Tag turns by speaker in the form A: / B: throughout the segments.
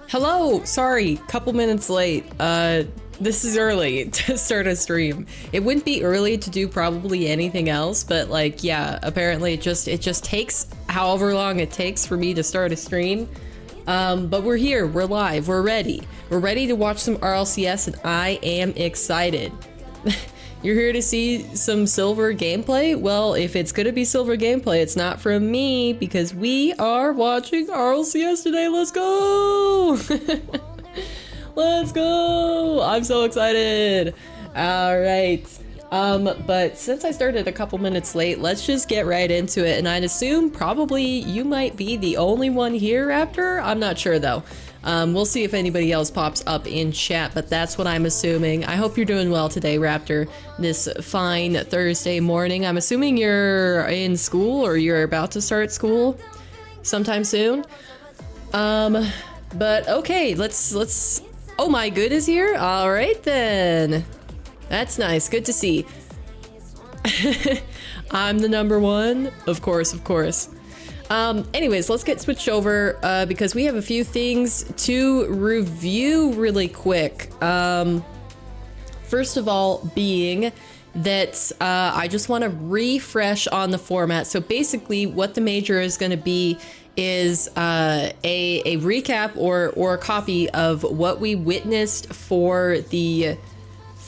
A: Hello, sorry, couple minutes late. This is early to start a stream. It wouldn't be early to do probably anything else, but like, yeah, apparently it just takes however long it takes for me to start a stream. But we're here, we're live, we're ready. We're ready to watch some RLCS and I am excited. You're here to see some silver gameplay? Well, if it's gonna be silver gameplay, it's not from me because we are watching RLCS today. Let's go! Let's go! I'm so excited. All right. But since I started a couple minutes late, let's just get right into it. And I'd assume probably you might be the only one here, Raptor. I'm not sure though. We'll see if anybody else pops up in chat, but that's what I'm assuming. I hope you're doing well today, Raptor, this fine Thursday morning. I'm assuming you're in school or you're about to start school sometime soon. But okay, let's, oh my good is here. All right then. That's nice. Good to see. I'm the number one. Of course, of course. Anyways, let's get switched over because we have a few things to review really quick. First of all, being that I just want to refresh on the format. So basically what the major is going to be is a recap or a copy of what we witnessed for the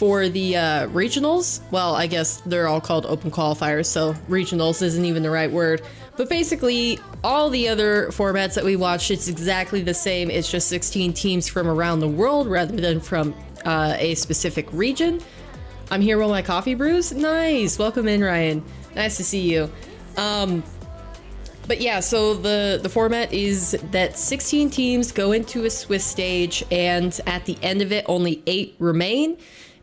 A: regionals. Well, I guess they're all called open qualifiers, so regionals isn't even the right word. But basically, all the other formats that we watched, it's exactly the same. It's just 16 teams from around the world rather than from a specific region. I'm here with my coffee brews. Nice. Welcome in, Ryan. Nice to see you. But yeah, so the format is that 16 teams go into a Swiss stage, and at the end of it, only 8 remain.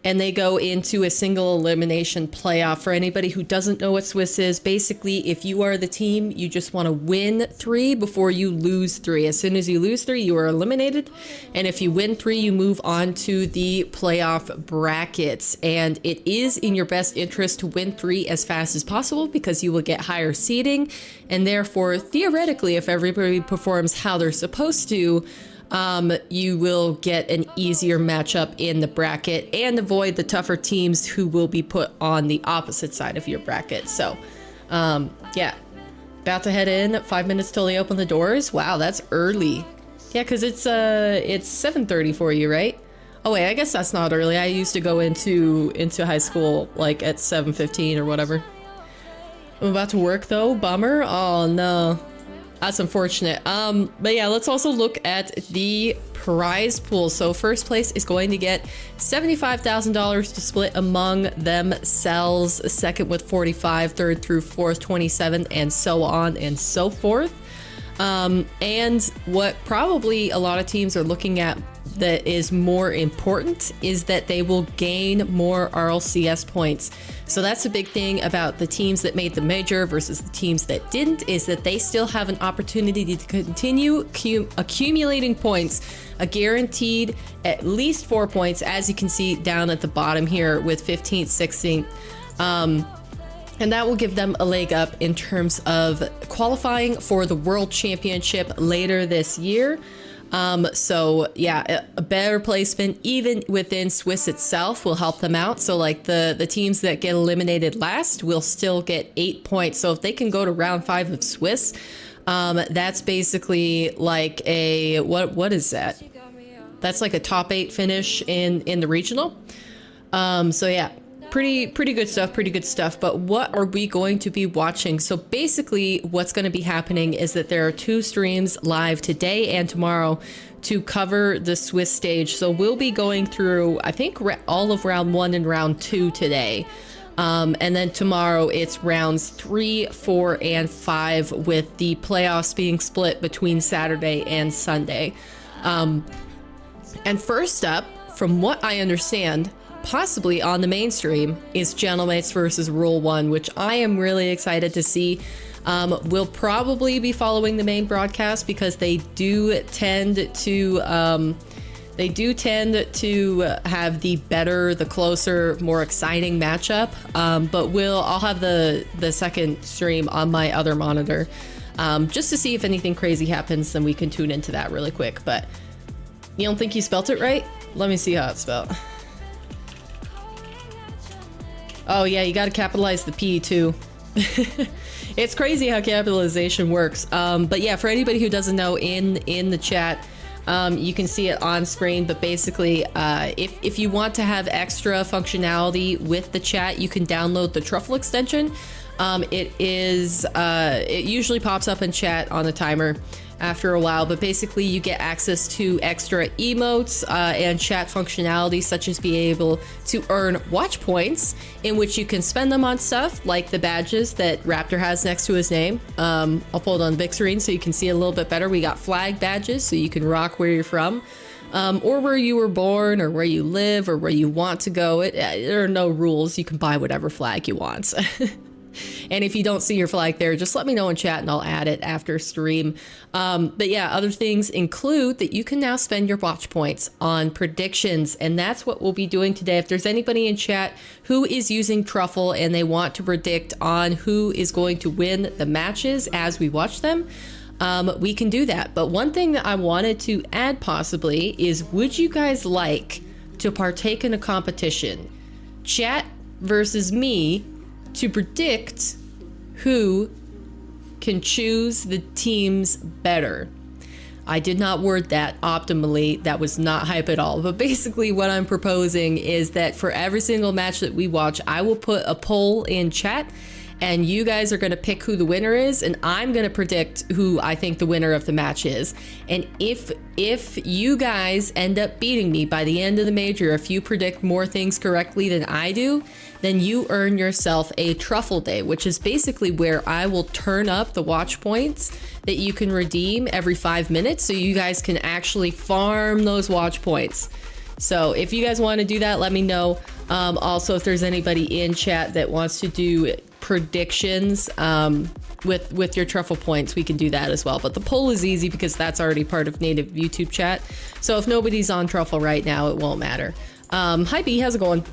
A: And they go into a single elimination playoff. For anybody who doesn't know what Swiss is, basically, if you are the team, you just want to win 3 before you lose 3. As soon as you lose 3, you are eliminated. And if you win 3, you move on to the playoff brackets. And it is in your best interest to win 3 as fast as possible because you will get higher seeding. And therefore, theoretically, if everybody performs how they're supposed to, you will get an easier matchup in the bracket and avoid the tougher teams who will be put on the opposite side of your bracket. So, yeah, about to head in. 5 minutes till they open the doors. Wow, that's early. Yeah, because it's 7:30 for you, right? Oh wait, I guess that's not early. I used to go into high school like at 7:15 or whatever. I'm about to work though. Bummer. Oh no. That's unfortunate. But yeah, let's also look at the prize pool. So first place is going to get $75,000 to split among themselves. Second with 45, third through fourth, 27, and so on and so forth. And what probably a lot of teams are looking at that is more important is that they will gain more RLCS points. So that's a big thing about the teams that made the major versus the teams that didn't, is that they still have an opportunity to continue accumulating points, a guaranteed at least 4 points, as you can see down at the bottom here with 15th, 16th. And that will give them a leg up in terms of qualifying for the World Championship later this year. So yeah, a better placement even within Swiss itself will help them out. So like the teams that get eliminated last will still get 8 points. So if they can go to round 5 of Swiss, that's basically like a, what is that? That's like a top 8 finish in the regional. So yeah. Pretty good stuff. But what are we going to be watching? So basically what's going to be happening is that there are 2 streams live today and tomorrow to cover the Swiss stage. So we'll be going through, I think, all of round 1 and round 2 today. And then tomorrow it's rounds 3, 4, and 5 with the playoffs being split between Saturday and Sunday. And first up, from what I understand, possibly on the mainstream, is Gentlemates versus Rule 1, which I am really excited to see. We'll probably be following the main broadcast because they do tend to have the better, the closer, more exciting matchup. But I'll have the second stream on my other monitor. just to see if anything crazy happens, then we can tune into that really quick. But you don't think you spelt it right? Let me see how it's spelled. Oh yeah, you gotta capitalize the P too. It's crazy how capitalization works. But yeah, for anybody who doesn't know, in the chat, you can see it on screen, but basically, if you want to have extra functionality with the chat, you can download the Truffle extension. It usually pops up in chat on the timer after a while, but basically you get access to extra emotes and chat functionality, such as being able to earn watch points, in which you can spend them on stuff like the badges that Raptor has next to his name. I'll pull it on the big screen so you can see a little bit better. We got flag badges, so you can rock where you're from, or where you were born, or where you live, or where you want to go. There are no rules. You can buy whatever flag you want. And if you don't see your flag there, just let me know in chat and I'll add it after stream. But yeah, other things include that you can now spend your watch points on predictions, and that's what we'll be doing today. If there's anybody in chat who is using Truffle and they want to predict on who is going to win the matches as we watch them, we can do that. But one thing that I wanted to add possibly is, would you guys like to partake in a competition? Chat versus me, to predict who can choose the teams better. I did not word that optimally. That was not hype at all. But basically what I'm proposing is that for every single match that we watch, I will put a poll in chat, and you guys are going to pick who the winner is, and I'm going to predict who I think the winner of the match is. And if you guys end up beating me by the end of the major, if you predict more things correctly than I do, then you earn yourself a Truffle Day, which is basically where I will turn up the watch points that you can redeem every 5 minutes, so you guys can actually farm those watch points. So if you guys want to do that, let me know. Also, if there's anybody in chat that wants to do predictions with your Truffle points, we can do that as well. But the poll is easy because that's already part of native YouTube chat. So if nobody's on Truffle right now, it won't matter. Hi B, how's it going?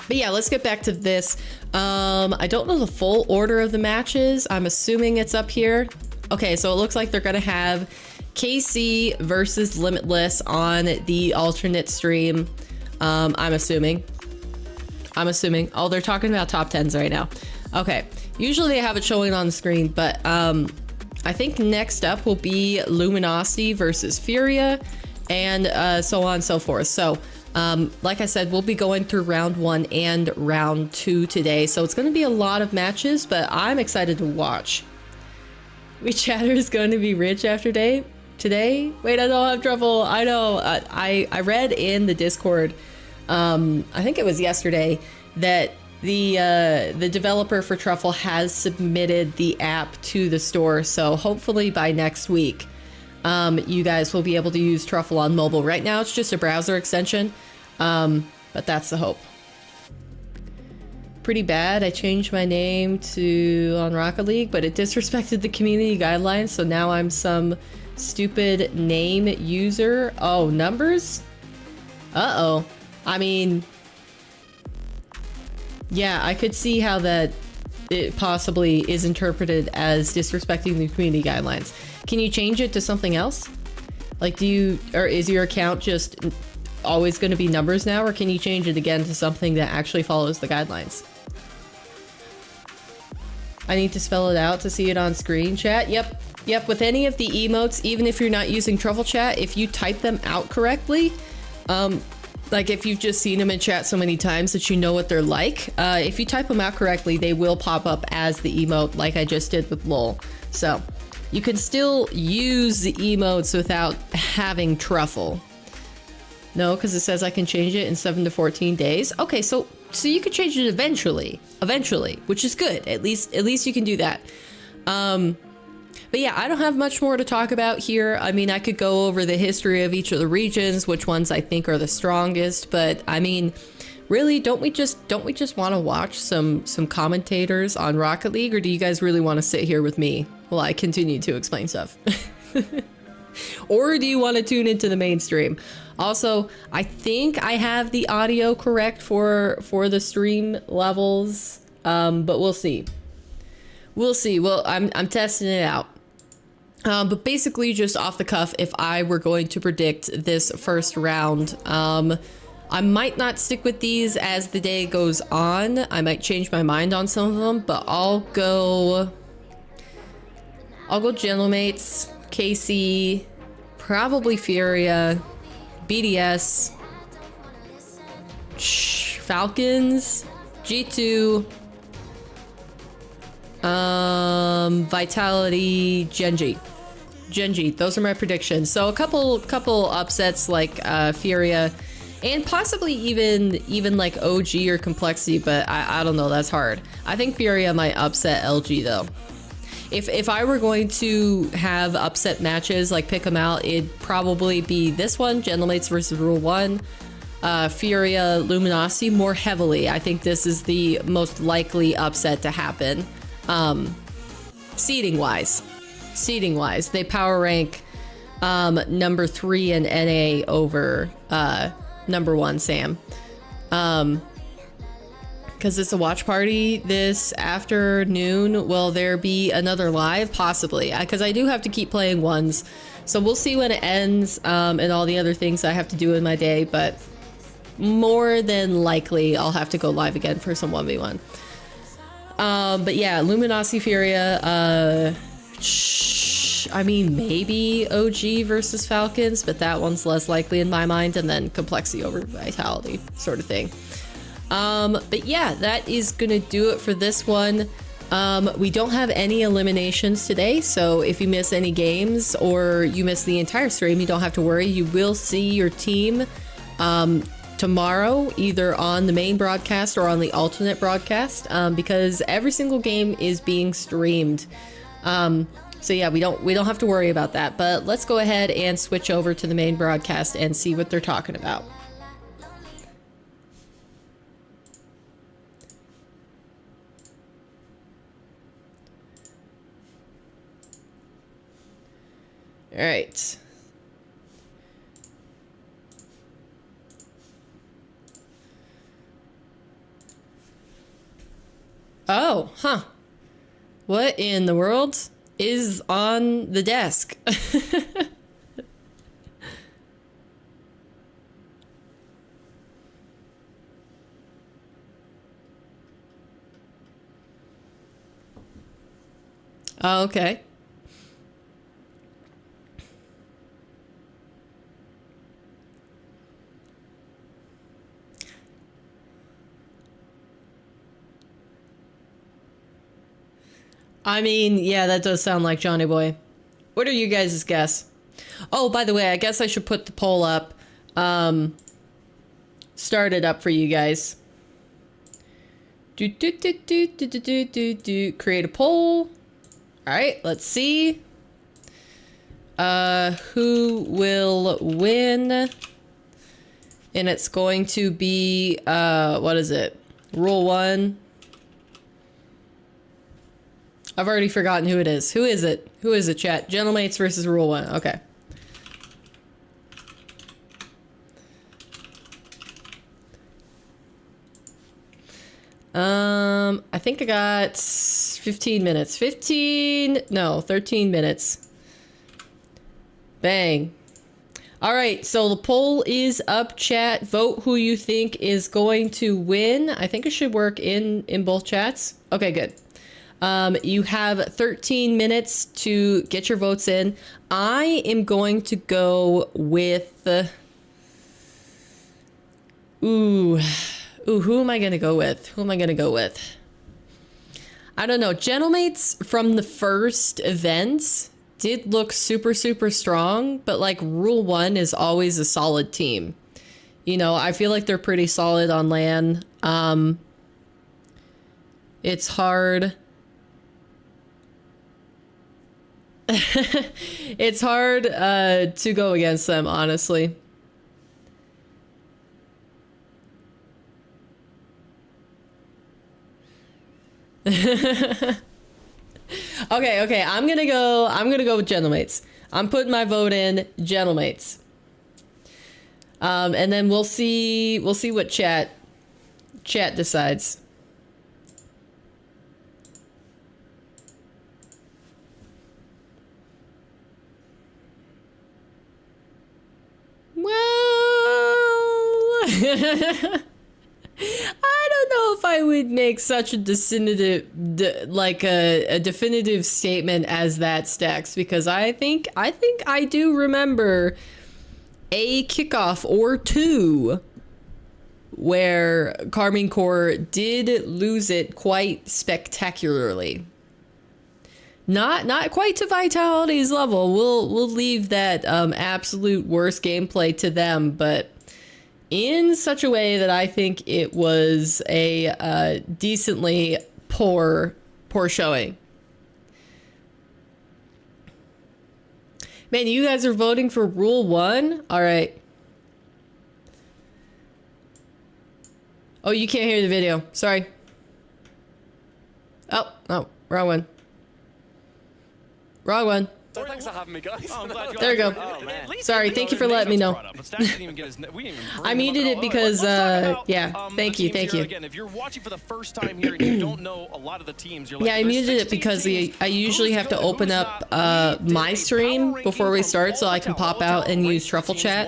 A: But yeah, let's get back to this. I don't know the full order of the matches. I'm assuming it's up here. Okay, so it looks like they're gonna have KC versus Limitless on the alternate stream. I'm assuming. Oh, they're talking about top 10s right now. Okay, usually they have it showing on the screen, but I think next up will be Luminosity versus Furia, and so on and so forth. So like I said, we'll be going through round 1 and round 2 today, so it's going to be a lot of matches, but I'm excited to watch. We chatter is going to be rich after today. Wait, I don't have Truffle. I know. I read in the Discord, I think it was yesterday, that the developer for Truffle has submitted the app to the store. So hopefully by next week, you guys will be able to use Truffle on mobile. Right now, it's just a browser extension, but that's the hope. Pretty bad. I changed my name to on Rocket League, but it disrespected the community guidelines, so now I'm some stupid name user. Oh, numbers? Uh-oh. I mean, yeah, I could see how that it possibly is interpreted as disrespecting the community guidelines. Can you change it to something else? Like, or is your account just always going to be numbers now, or can you change it again to something that actually follows the guidelines? I need to spell it out to see it on screen, chat. Yep, with any of the emotes, even if you're not using Truffle chat, if you type them out correctly, like if you've just seen them in chat so many times that you know what they're like, if you type them out correctly, they will pop up as the emote like I just did with LOL. So you can still use the emotes without having Truffle. No, because it says I can change it in 7 to 14 days. Okay, so you could change it eventually, which is good. At least you can do that. But yeah, I don't have much more to talk about here. I mean, I could go over the history of each of the regions, which ones I think are the strongest, but I mean, really, don't we just want to watch some commentators on Rocket League, or do you guys really want to sit here with me while I continue to explain stuff? Or do you want to tune into the mainstream? Also, I think I have the audio correct for the stream levels, but we'll see. We'll see. Well, I'm testing it out. But basically, just off the cuff, if I were going to predict this first round, I might not stick with these as the day goes on. I might change my mind on some of them, but I'll go Gentlemates, KC, probably Furia, BDS, Falcons, G2, Vitality, Genji. Those are my predictions. So a couple upsets like Furia, and possibly even like OG or Complexity, but I don't know, that's hard. I think Furia might upset LG though. If I were going to have upset matches, like pick them out, it'd probably be this one, Gentlemates versus Rule 1, Furia, Luminosity more heavily. I think this is the most likely upset to happen. Seeding wise, they power rank number 3 in NA over number 1 Sam. Because it's a watch party this afternoon. Will there be another live? Possibly, because I do have to keep playing ones. So we'll see when it ends and all the other things I have to do in my day. But more than likely, I'll have to go live again for some 1v1. But yeah, Luminosity, Furia. I mean, maybe OG versus Falcons, but that one's less likely in my mind. And then Complexity over Vitality sort of thing. But yeah, that is gonna do it for this one. We don't have any eliminations today, so if you miss any games or you miss the entire stream, you don't have to worry. You will see your team tomorrow, either on the main broadcast or on the alternate broadcast, because every single game is being streamed. So yeah, we don't have to worry about that. But let's go ahead and switch over to the main broadcast and see what they're talking about. All right. Oh, huh. What in the world is on the desk? Oh, okay. I mean, yeah, that does sound like Johnny Boy. What are you guys' guess? Oh, by the way, I guess I should put the poll up. Start it up for you guys. Create a poll. All right, let's see. Who will win? And it's going to be, what is it? Rule 1. I've already forgotten who it is. Who is it? Who is it, chat? Gentlemates versus Rule 1. Okay. I think I got 15 minutes. 13 minutes. Bang. All right, so the poll is up, chat. Vote who you think is going to win. I think it should work in both chats. Okay, good. You have 13 minutes to get your votes in. I am going to go with... Ooh, who am I going to go with? I don't know. Gentlemates from the first events did look super, super strong, but like Rule 1 is always a solid team. You know, I feel like they're pretty solid on LAN. It's hard... It's hard to go against them, honestly. Okay, I'm gonna go with Gentlemates. I'm putting my vote in Gentlemates. And then we'll see what chat decides. I don't know if I would make such a definitive, a definitive statement as that, Stacks, because I think I do remember a kickoff or two where Karmine Corp did lose it quite spectacularly. Not quite to Vitality's level. We'll leave that absolute worst gameplay to them, but in such a way that I think it was a decently poor showing. Man, you guys are voting for Rule 1? All right. Oh, you can't hear the video. Sorry. Oh, wrong one. Wrong one.
B: So thanks for having me, guys. Oh, I'm glad you
A: there we go.
B: Oh, man.
A: Sorry, thank you for letting me know. I muted it because, yeah, thank you.
B: Again, if you're watching for the first time here and you don't know a lot of the teams, you're like,
A: yeah, I muted it because I usually have to open up my stream before we start so I can pop out and use Truffle Chat.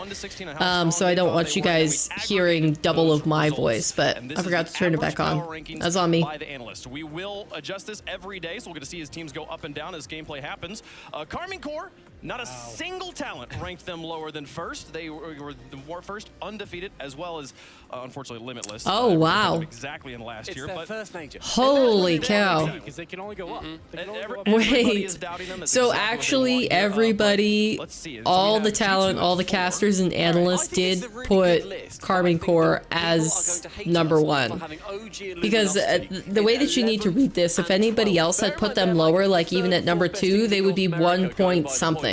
A: So I don't want you guys hearing double of my voice, but I forgot to turn it back on. That's on me.
B: We will adjust this every day, so we're going to see his teams go up and down as gameplay happens. Karmine Corp, not a single talent ranked them lower than first. They were the first, undefeated, as well as, unfortunately, limitless.
A: Oh, wow.
B: Exactly in last year. But
C: first major.
A: Holy cow.
C: Because they can only go up.
A: Wait. So actually, everybody, all the talent, all the casters and analysts did put Karmine Corp as #1. Because the way that you need to read this, if anybody else had put them lower, like even at #2, they would be 1 point something.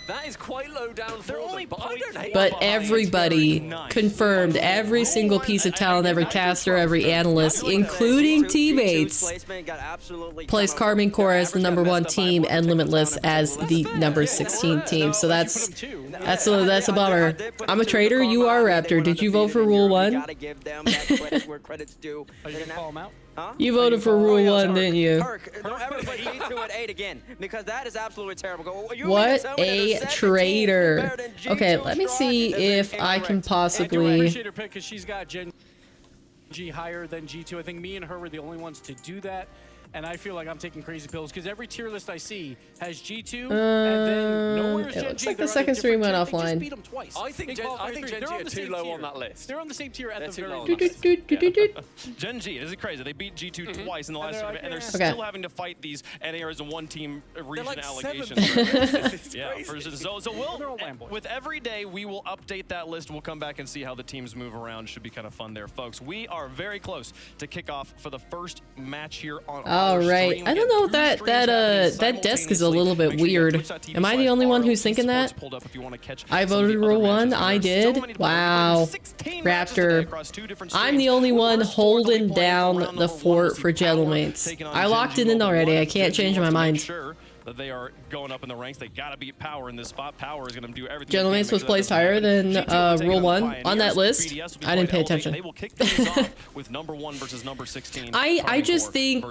C: That is quite low down for them, but I don't hate
A: But everybody confirmed, every single piece of talent, every caster, every analyst, including teammates, placed Karmine Corp as the #1 team and Limitless as the #16 team. So that's a bummer. I'm a traitor. You are Raptor. Did you vote for Rule 1? You voted for Rule 1, didn't you? What a traitor. Okay, let me see if I can possibly...
C: I appreciate her pick because she's got Gen G higher than G2. I think me and her were the only ones to do that. And I feel like I'm taking crazy pills because every tier list I see has G2 and then nowhere's Gen G.
A: It looks like the second stream went offline.
C: Beat them twice. I think Gen G are too low on that list. They're on the same tier at the very least.
B: Gen G, is it crazy? They beat G2 twice in the last year, and they're still having to fight these NARs and one-team region allegations. Yeah, so we'll, with every day, we will update that list. We'll come back and see how the teams move around. Should be kind of fun there, folks. We are very close to kick off for the first match here on
A: all right. I don't know if that desk is a little bit weird. Am I the only one who's thinking that? I voted Rule 1. I did. Wow. Raptor. I'm the only one holding down the fort for Gentlemates. I locked it in already. I can't change my mind.
B: That they are going up in the ranks. They gotta beat Power in this spot. Power is gonna do everything.
A: Gentlemates was placed higher than Rule 1 on that list. I didn't pay attention.
B: They will kick things off with #1 versus #16.
A: I just think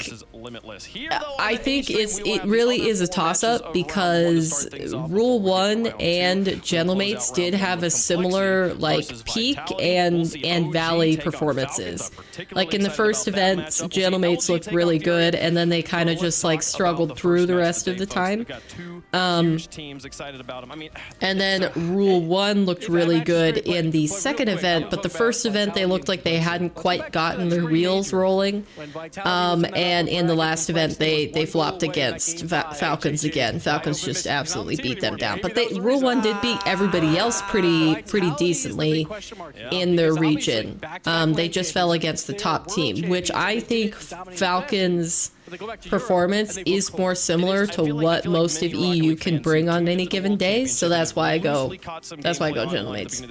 A: I think it really is a toss-up because Rule 1 and Gentlemates did have a similar like peak and valley performances. Like in the first event, Gentlemates looked really good, and then they kind of just like struggled through the rest of the time. And then Rule 1 looked really good in the second event, but the first event they looked like they hadn't quite gotten their wheels rolling. And in the last event they flopped against Falcons again. Falcons just absolutely beat them down. But Rule 1 did beat everybody else pretty decently in their region. They just fell against the top team, which I think Falcons' performance is more similar to what most of EU can bring on any given day, so that's why I go Gentlemates.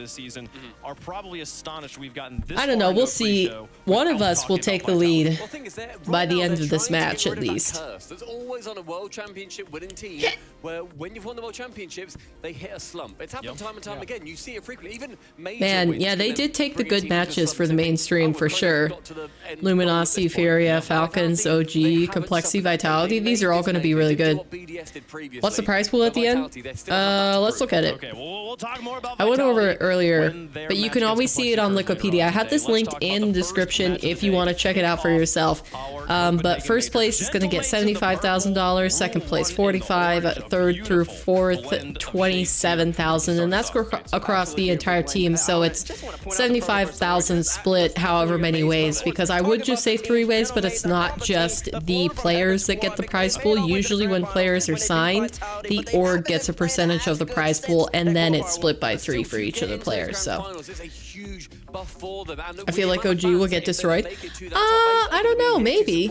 A: I don't know, we'll see. One of us will take the lead by the end of this match at least.
C: There's always on a world championship winning team where when you've won the world championships they hit a slump. It's happened time and time again. You see it frequently. Even
A: man, yeah, they did take the good matches for the mainstream for sure. Luminosity, Furia, Falcons, OG, Complexity, Vitality, these are all going to be really good. What's the prize pool at the end? Let's look at it.
B: Okay, well, talk more about
A: I went over it earlier,
B: when their
A: but you
B: match
A: can
B: gets
A: always see it on
B: complexity
A: Wikipedia.
B: later
A: I
B: on
A: have this
B: today. Let's
A: linked
B: talk about
A: in
B: the
A: the
B: first
A: description
B: match
A: if
B: of
A: you
B: the
A: want to
B: day.
A: check it out for
B: Our
A: yourself. But first place is going to get $75,000, second place $45,000, third through fourth $27,000, and that's across the entire team. So it's $75,000 split however many ways, because I would just say 3 ways, but it's not just the players that get the prize pool. Usually when players are signed, the org gets a percentage of the prize pool, and then it's split by 3 for each of the players. So I feel like OG will get destroyed. I don't know, maybe.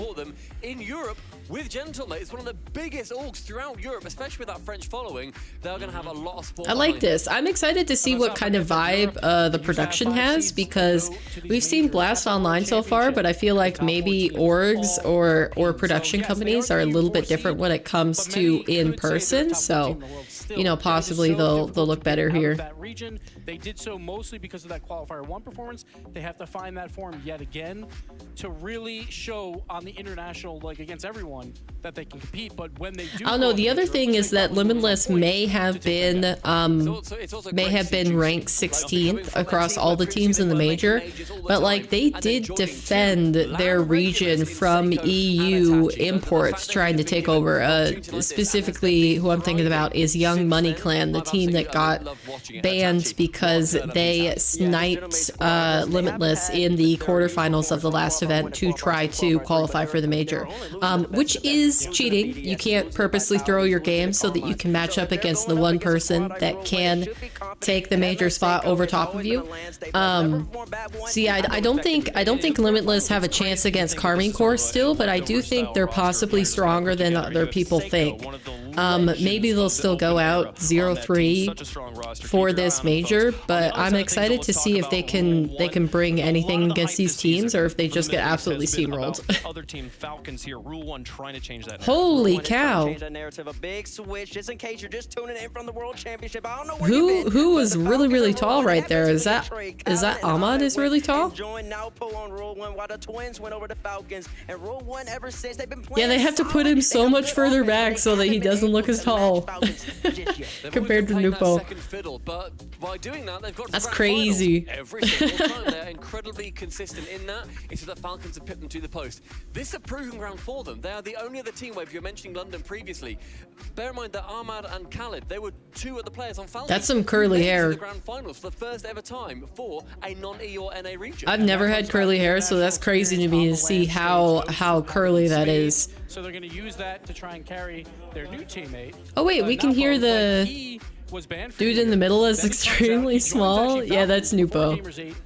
D: In Europe, with Gentlemates, one of the biggest orgs throughout Europe, especially with that French following, they're going to have a lot of support.
A: I like this. I'm excited to see what kind of vibe the production has, because we've seen Blast Online so far, but I feel like maybe orgs or production companies are a little bit different when it comes to in person. So, you know, possibly they'll look better here.
C: That region, they did so mostly because of that qualifier 1 performance. They have to find that form yet again to really show on the international, like against everyone, that they can compete. But when they do,
A: I don't know. The other thing is that Limitless may have been ranked 16th across all the teams in the major, but like they did defend their region from EU imports trying to take over. Specifically, who I'm thinking about is Young Money Clan, the team that got banned because they sniped Limitless in the quarterfinals of the last event to try to qualify for the major, which is cheating. You can't purposely throw your game so that you can match up against the one person that can take the major spot over top of you. So yeah, I don't think Limitless have a chance against Karmine Corp still, but I do think they're possibly stronger than other people think. Maybe they'll still go out 0-3 for this major, but I'm excited to see if they can bring anything against these teams, or if they just get absolutely steamrolled.
B: Other team Falcons here, Rule 1 trying to change that.
A: Holy cow! Who was really tall right there? Is that Ahmad is really tall? Yeah, they have to put him so much further back so that he doesn't look as tall compared to Nupo. That's crazy.
D: Every single time they're incredibly consistent in that. It's the Falcons have pipped them to the post. This is a proving ground for them. They are the only other team where, if you're mentioning London previously, bear in mind that Ahmad and Khalid, they were 2 of the players on Falcons.
A: That's some curly hair.
D: The grand finals for the first ever time for a non-E or NA region.
A: I've never had curly hair, so that's crazy to me to see how curly that is.
C: So they're going to use that to try and carry their new teammate.
A: Oh wait, we can hear the dude in the middle is extremely small. Yeah, that's Nupo.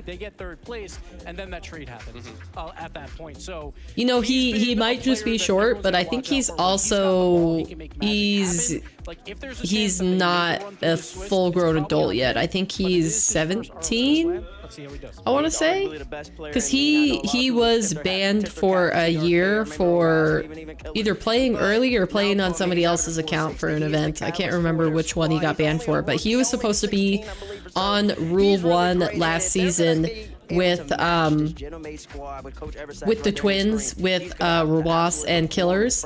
C: They get 3rd place, and then that trade happens at that point. So
A: you know, he might just be short, but I think he's also he's not a full-grown adult yet. I think he's 17. I want to say, because he was banned for a year for either playing early or playing on somebody else's account for an event. I can't remember which one he got banned for, but he was supposed to be on Rule 1 last season with the twins, with Rawas and Killers,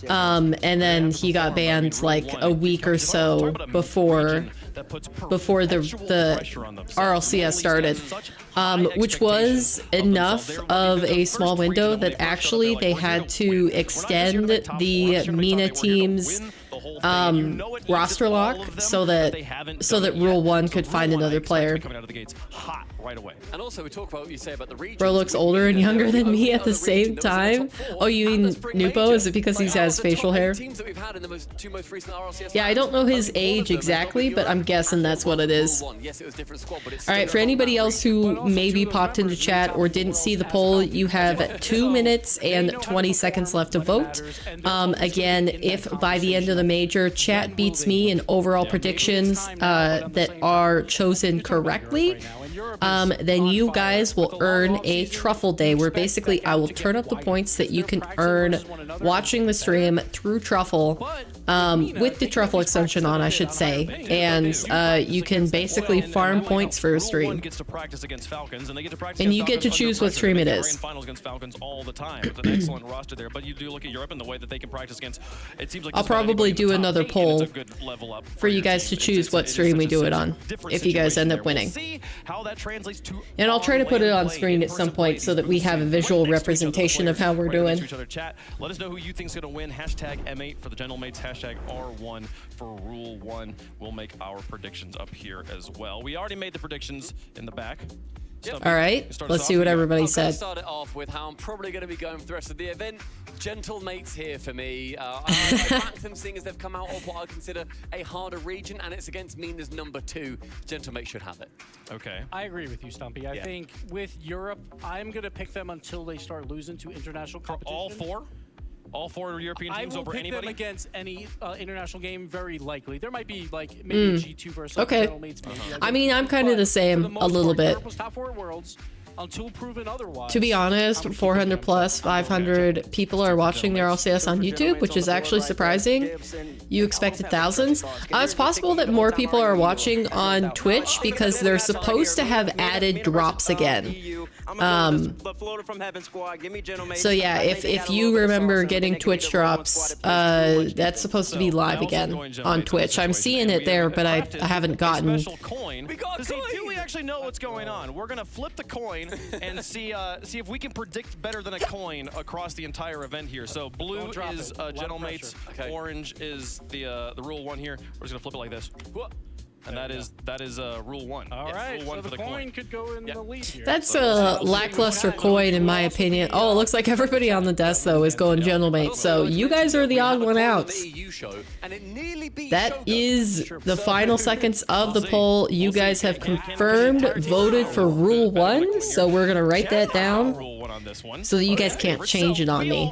A: and then he got banned like a week or so before the RLCS started, which was enough of a small window that actually they had to extend the MENA team's roster lock so that Rule 1 could find another player.
B: Right away.
D: And also, we talk about what you say about the region.
A: Bro looks older and younger than me at the same time. Oh, you mean Nupo? Is it because he has facial hair? Yeah, I don't know his age exactly, but I'm guessing that's what it is. Alright, for anybody else who maybe popped into chat or didn't see the poll, you have 2 minutes and 20 seconds left to vote. Again, if by the end of the major chat beats me in overall predictions that are chosen correctly, then you guys will earn a truffle day, where basically I will turn up the points that you can earn watching the stream through truffle with the truffle extension on, I should say, and you can basically farm points for a stream.
B: Gets to practice against Falcons, and they get to practice
A: and you get to choose what stream it is.
B: Grand finals against Falcons all the time. It's an excellent roster there, but you do look at Europe and the way that they can practice against. It seems like
A: I'll probably do another poll for you guys to choose what stream we do it on, if you guys end up winning. And I'll try to put it on screen at some point so that we have a visual representation of how we're doing.
B: Let us know who you think's going to win. Hashtag M8 for the Gentlemates, hashtag R1 for Rule 1. We'll make our predictions up here as well. We already made the predictions in the back.
D: Yep.
A: All right, let's see what everybody said.
D: I'll start it off with how I'm probably going to be going for the rest of the event. Gentlemates here for me. I back them seeing as they've come out of what I consider a harder region, and it's against Mina's number 2. Gentlemates should have it.
B: Okay.
C: I agree with you, Stumpy. I think with Europe, I'm going to pick them until they start losing to international competition.
B: All 4? All 4 European teams over anybody?
C: I will pick them against any international game, very likely. There might be, like, maybe G2 versus Gentlemates.
A: I mean, I'm kind of the same, a little bit.
C: Top 4 worlds, until proven otherwise.
A: To be honest, 400 plus, 500 people are watching their RLCS on YouTube, which is actually surprising. You expected thousands. It's possible that more people are watching on Twitch because they're supposed to have added drops again. So yeah, if you remember getting Twitch drops, that's supposed to be live again on Twitch. I'm seeing it there, but I haven't gotten.
B: Do we actually know what's going on? We're gonna flip the coin and see if we can predict better than a coin across the entire event here. So blue is Gentlemates, orange is the Rule 1 here. We're just gonna flip it like this. And that is Rule 1.
C: All right,
B: Rule 1
C: so
B: for
C: the coin could go in the lead here.
A: That's a lackluster coin, in my opinion. Oh, it looks like everybody on the desk, though, is going Gentlemates. So you guys are the odd one out. That is the final seconds of the poll. You guys have confirmed, voted for Rule 1. So we're going to write that down so that you guys can't change it on me.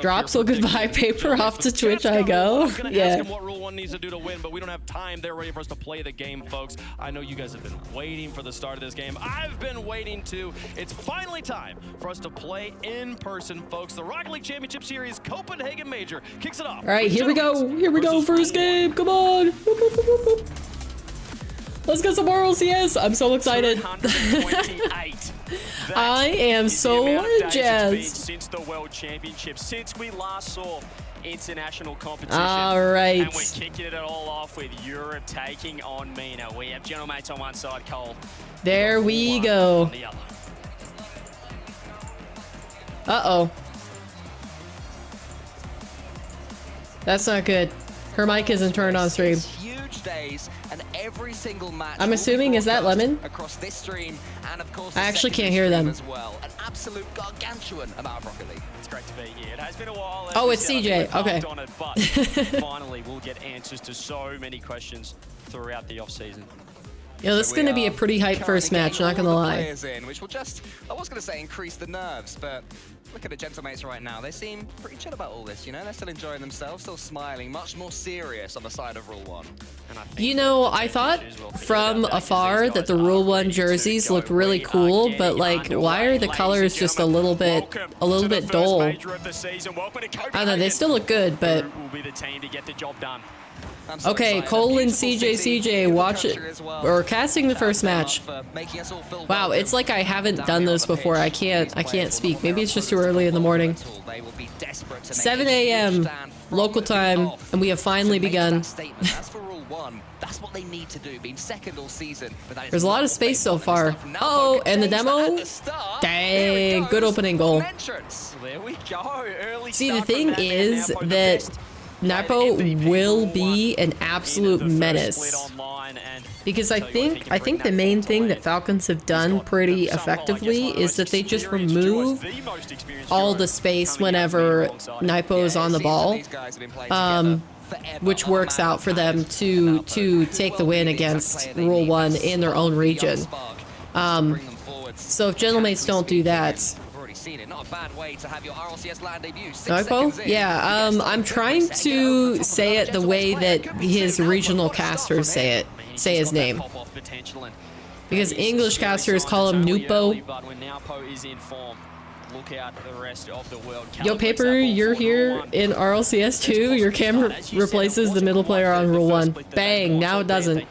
A: Drops will goodbye paper off to Twitch I go. Yeah.
B: What Rule 1 needs to do to win, but we don't have time. They're ready for us to play the game, folks. I know you guys have been waiting for the start of this game. I've been waiting too. It's finally time for us to play in person, folks. The Rocket League Championship Series Copenhagen Major kicks it off.
A: All right, here we go. Here we go. First game. Come on. Let's get some RLCS. I'm so excited. I am so jazzed.
E: Since the World Championship, since we last saw international competition.
A: All right.
E: And we're kicking it all off with Europe taking on Mina. We have Gentlemates on one side, Cole.
A: There we go.
E: On the other.
A: Uh-oh. That's not good. Her mic isn't turned on stream.
F: Huge days, and every single match
A: I'm assuming, is that Lemon?
F: across this stream, and of course
A: I actually can't hear them.
F: as well. An absolute gargantuan amount of Rocket League.
E: It's great to be here. It has been a while.
A: Oh, it's CJ. Okay.
E: On it, but finally, we'll get answers to so many questions throughout the off-season.
A: Yo, this is going to be a pretty hype first match, not going to lie.
F: In, which will just, I was going to say increase the nerves, but look at the Gentlemates right now. They seem pretty chill about all this, you know? They're still enjoying themselves, still smiling, much more serious on the side of Rule 1. And I think
A: you know, I thought from afar that the Rule 1 jerseys looked really cool, but like, why are the colors just a little bit dull? I don't know, they still look good, but... Okay, Cole and CJ watch it, or casting the first match. Wow, it's like I haven't done this before. I can't speak. Maybe it's just too early in the morning. 7 a.m. local time, and we have finally begun.
F: That's what they need to do, being second all season.
A: There's a lot of space so far. Oh, and the demo? Dang, good opening goal. See, the thing is that Napo will be an absolute menace, because I think the main thing that Falcons have done pretty effectively is that they just remove all the space whenever Napo is on the ball, which works out for them to take the win against Rule 1 in their own region. So if Gentlemates don't do that,
F: not a bad way to have your RLCS land debut.
A: Yeah, I'm trying to say it the way that his regional casters say his name. Because English casters call him Nupo.
E: look out at the rest of the world.
A: Yo, Paper, you're here in RLCS 2. Your camera replaces the middle player on Rule 1. Bang, now it doesn't.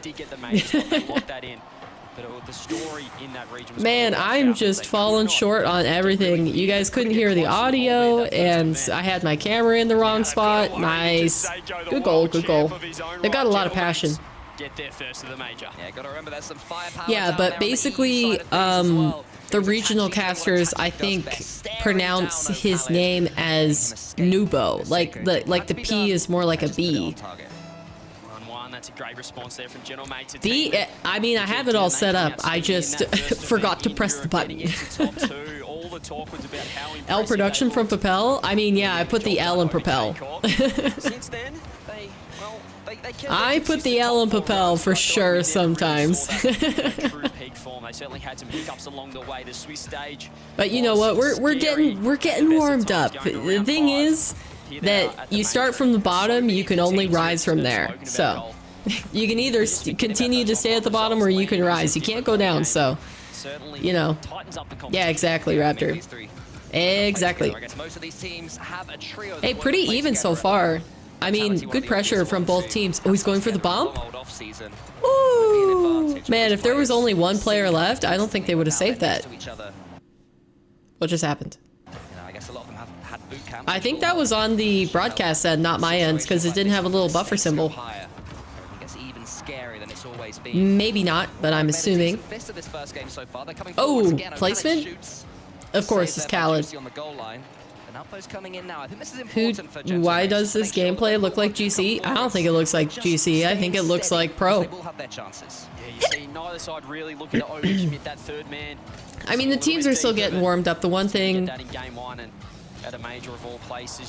A: Man, I'm just falling short on everything. You guys couldn't hear the audio, and I had my camera in the wrong spot. Nice. Good goal, good goal. They got a lot of passion.
E: Get there first to the major.
F: Yeah, gotta remember there's some firepower.
A: Yeah, but basically, the regional casters, I think, pronounce his name as Nubo. Like the P is more like a B.
E: That's a great response there from Gentlemates.
A: I mean, I have it all set up. I just forgot to press the button. L production from Propel? I mean, yeah, I put the L in Propel.
E: Since then,
A: I put the L in Propel for sure sometimes.
E: True peak form. They certainly had some hiccups along the way. The Swiss stage.
A: But you know what? We're getting warmed up. The thing is that you start from the bottom, you can only rise from there. So you can either continue to stay at the bottom or you can rise. You can't go down. So, you know. Yeah, exactly, Raptor. Exactly. Hey, pretty even so far. I mean, good pressure from both teams. Oh, he's going for the bomb? Ooh! Man, if there was only one player left, I don't think they would have saved that. What just happened? I think that was on the broadcast end, not my end, because it didn't have a little buffer symbol. Maybe not, but I'm assuming. Oh, placement? Of course, it's Khaled. Why does this gameplay look like GC? I don't think it looks like GC. I think it looks like Pro. I mean, the teams are still getting warmed up. The one thing...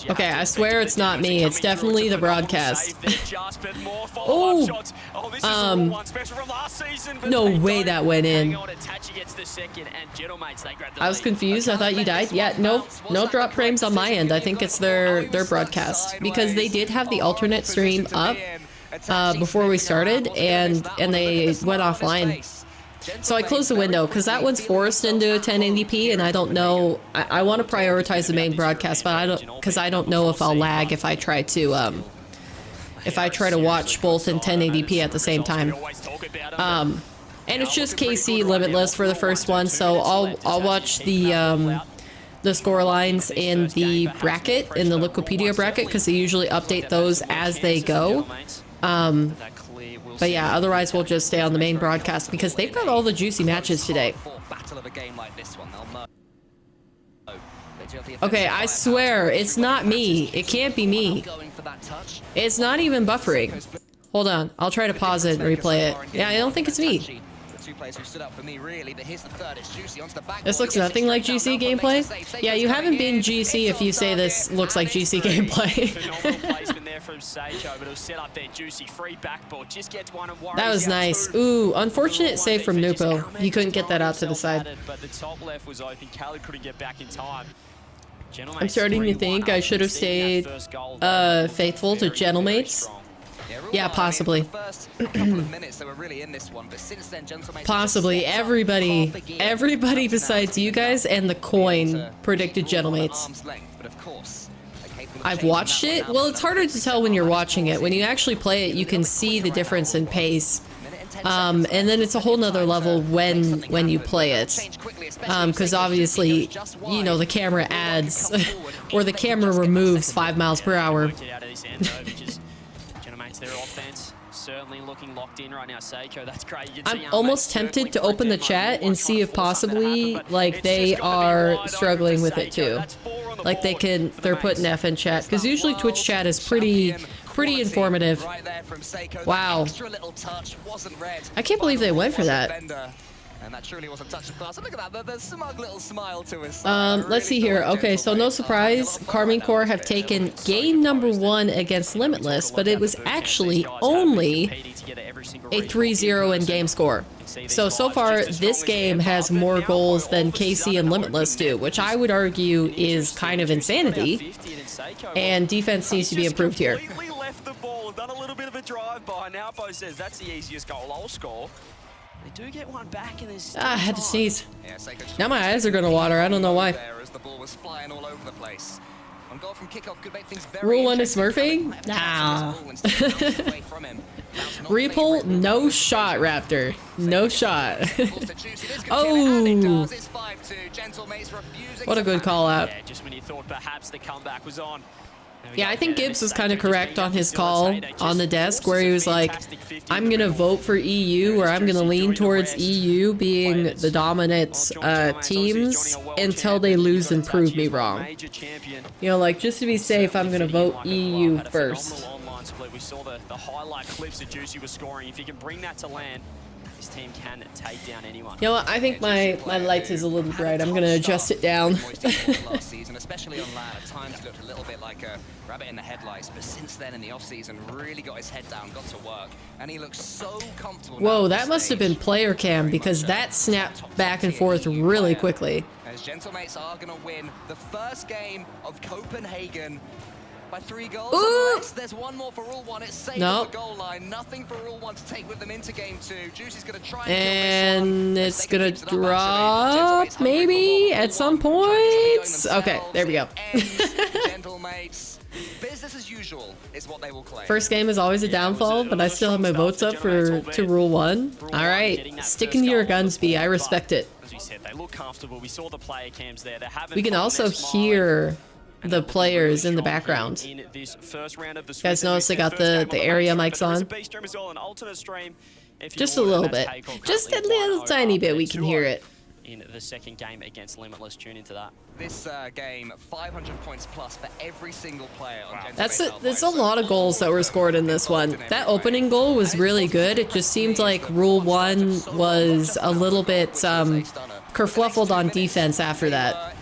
A: Okay, I swear it's not me. It's definitely the broadcast. Oh! No way that went in. I was confused. I thought you died. Yeah, no drop frames on my end. I think it's their broadcast. Because they did have the alternate stream up before we started, and they went offline. So I closed the window because that one's forced into 1080p, and I don't know. I want to prioritize the main broadcast, but I don't know if I'll lag if I try to watch both in 1080p at the same time. And it's just KC Limitless for the first one, so I'll watch the score lines in the bracket, in the Wikipedia bracket, because they usually update those as they go. But yeah, otherwise we'll just stay on the main broadcast because they've got all the juicy matches today. Okay, I swear, it's not me. It can't be me. It's not even buffering. Hold on, I'll try to pause it and replay it. Yeah, I don't think it's me. This looks nothing like GC gameplay. Yeah, you haven't been GC if you say this looks like GC gameplay. That was nice. Ooh, unfortunate save from Nupo. He couldn't get that out to the side. I'm starting to think I should have stayed faithful to Gentlemates. Yeah, possibly. Possibly. Everybody besides you guys and the coin predicted Gentlemates. I've watched it. Well, it's harder to tell when you're watching it. When you actually play it, you can see the difference in pace. And then it's a whole nother level when you play it. Because obviously, you know, the camera adds, or the camera removes 5 miles per hour.
E: Their offense certainly looking locked in right now. Seiko, that's great.
A: I'm almost tempted to open the chat and see if possibly like they are struggling with it too. Like they're putting F in chat because usually Twitch chat is pretty informative. Wow. I can't believe they went for that.
F: And that truly was a touch of class. And look at that, the smug little smile to his
A: let's see here. Okay, so no surprise, Karmine Corp have taken game number 1 against Limitless, but it was actually only a 3-0 in game score. So far, this game has more goals than KC and Limitless do, which I would argue is kind of insanity. And defense needs to be improved here.
E: Left the ball, done a little bit of a drive by. Now Bo says that's the easiest goal I'll score. They do get one back and there's
A: I had to sneeze.
F: Yeah, Seiko just
A: Now my eyes are gonna water. I don't know why.
F: there as the ball was flying all over the place. On goal from kickoff could make things very
A: Rule 1 is
F: interesting.
A: smurfing? Nah.
F: Away from him.
A: Repull, no shot, Raptor. No shot.
F: Oh!
A: What a good call out.
E: Yeah, just when you thought perhaps the comeback was on.
A: Yeah, I think Gibbs was kind of correct on his call on the desk where he was like, I'm going to vote for EU, or I'm going to lean towards EU being the dominant teams until they lose and prove me wrong. You know, like, just to be safe, I'm going to vote EU first.
E: We saw the highlight clips that Juicy was scoring. If you can bring that to land, this team can take down anyone.
A: You know what? I think my lights is a little bright. I'm going to adjust it down.
F: Last season, especially on land, at times he looked a little bit like a rabbit in the headlights, but since then in the off-season, really got his head down, got to work, and he looks so comfortable.
A: Whoa, that must have been player cam because that snapped back and forth really quickly.
F: As Gentlemates are going to win the first game of Copenhagen by 3 goals. Unless there's one more for Rule 1. It's safe on the goal line. Nothing for Rule 1 to take with them into game 2. Juicy's going to try
A: and it's going to drop maybe at some point. Okay, there we go.
F: Gentlemates, business as usual is what they will claim.
A: First game is always a downfall, but I still have my votes up to Rule 1. All right, sticking to your guns, B. I respect it.
E: As we said, they look comfortable. We saw the player cams there.
A: We can also hear the players in the background.
E: In this first round of the
A: you guys notice they got the area mics on? Just a little bit. Just a little tiny bit we can hear it.
E: In the second game against Limitless, tune into that.
F: This game, 500 points plus for every single player on
A: That's a lot of goals that were scored in this one. That opening goal was really good. It just seemed like Rule 1 was a little bit kerfluffled on defense after that.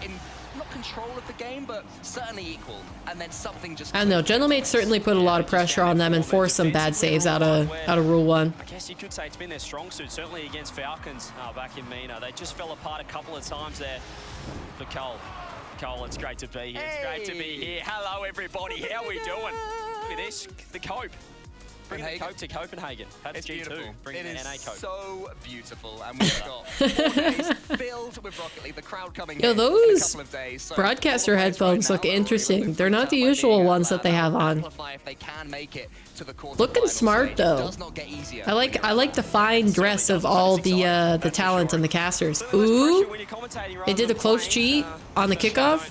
F: Certainly equal, and then something just
A: I don't know, Gentlemates certainly put a lot of pressure on them and forced some bad saves out of Rule 1.
E: I guess you could say it's been their strong suit, certainly against Falcons back in Mina. They just fell apart a couple of times there for Cole. Cole, it's great to be here. It's great to be here. Hello, everybody. How are we doing? Look at this, the Cope. Bringing the Cope to Copenhagen. That's
F: it's
E: G2.
F: Beautiful.
E: Bringing
F: it
E: the
F: is
E: NA Cope.
F: So beautiful, and we've got 4 days filled with Rocket League. The crowd coming
A: Yo,
F: in
A: those
F: a couple of days. So
A: broadcaster headphones look interesting. They're not the usual ones that they have on. Looking smart though. I like the fine dress of all the talent and the casters. Ooh, they did a close cheat on the kickoff.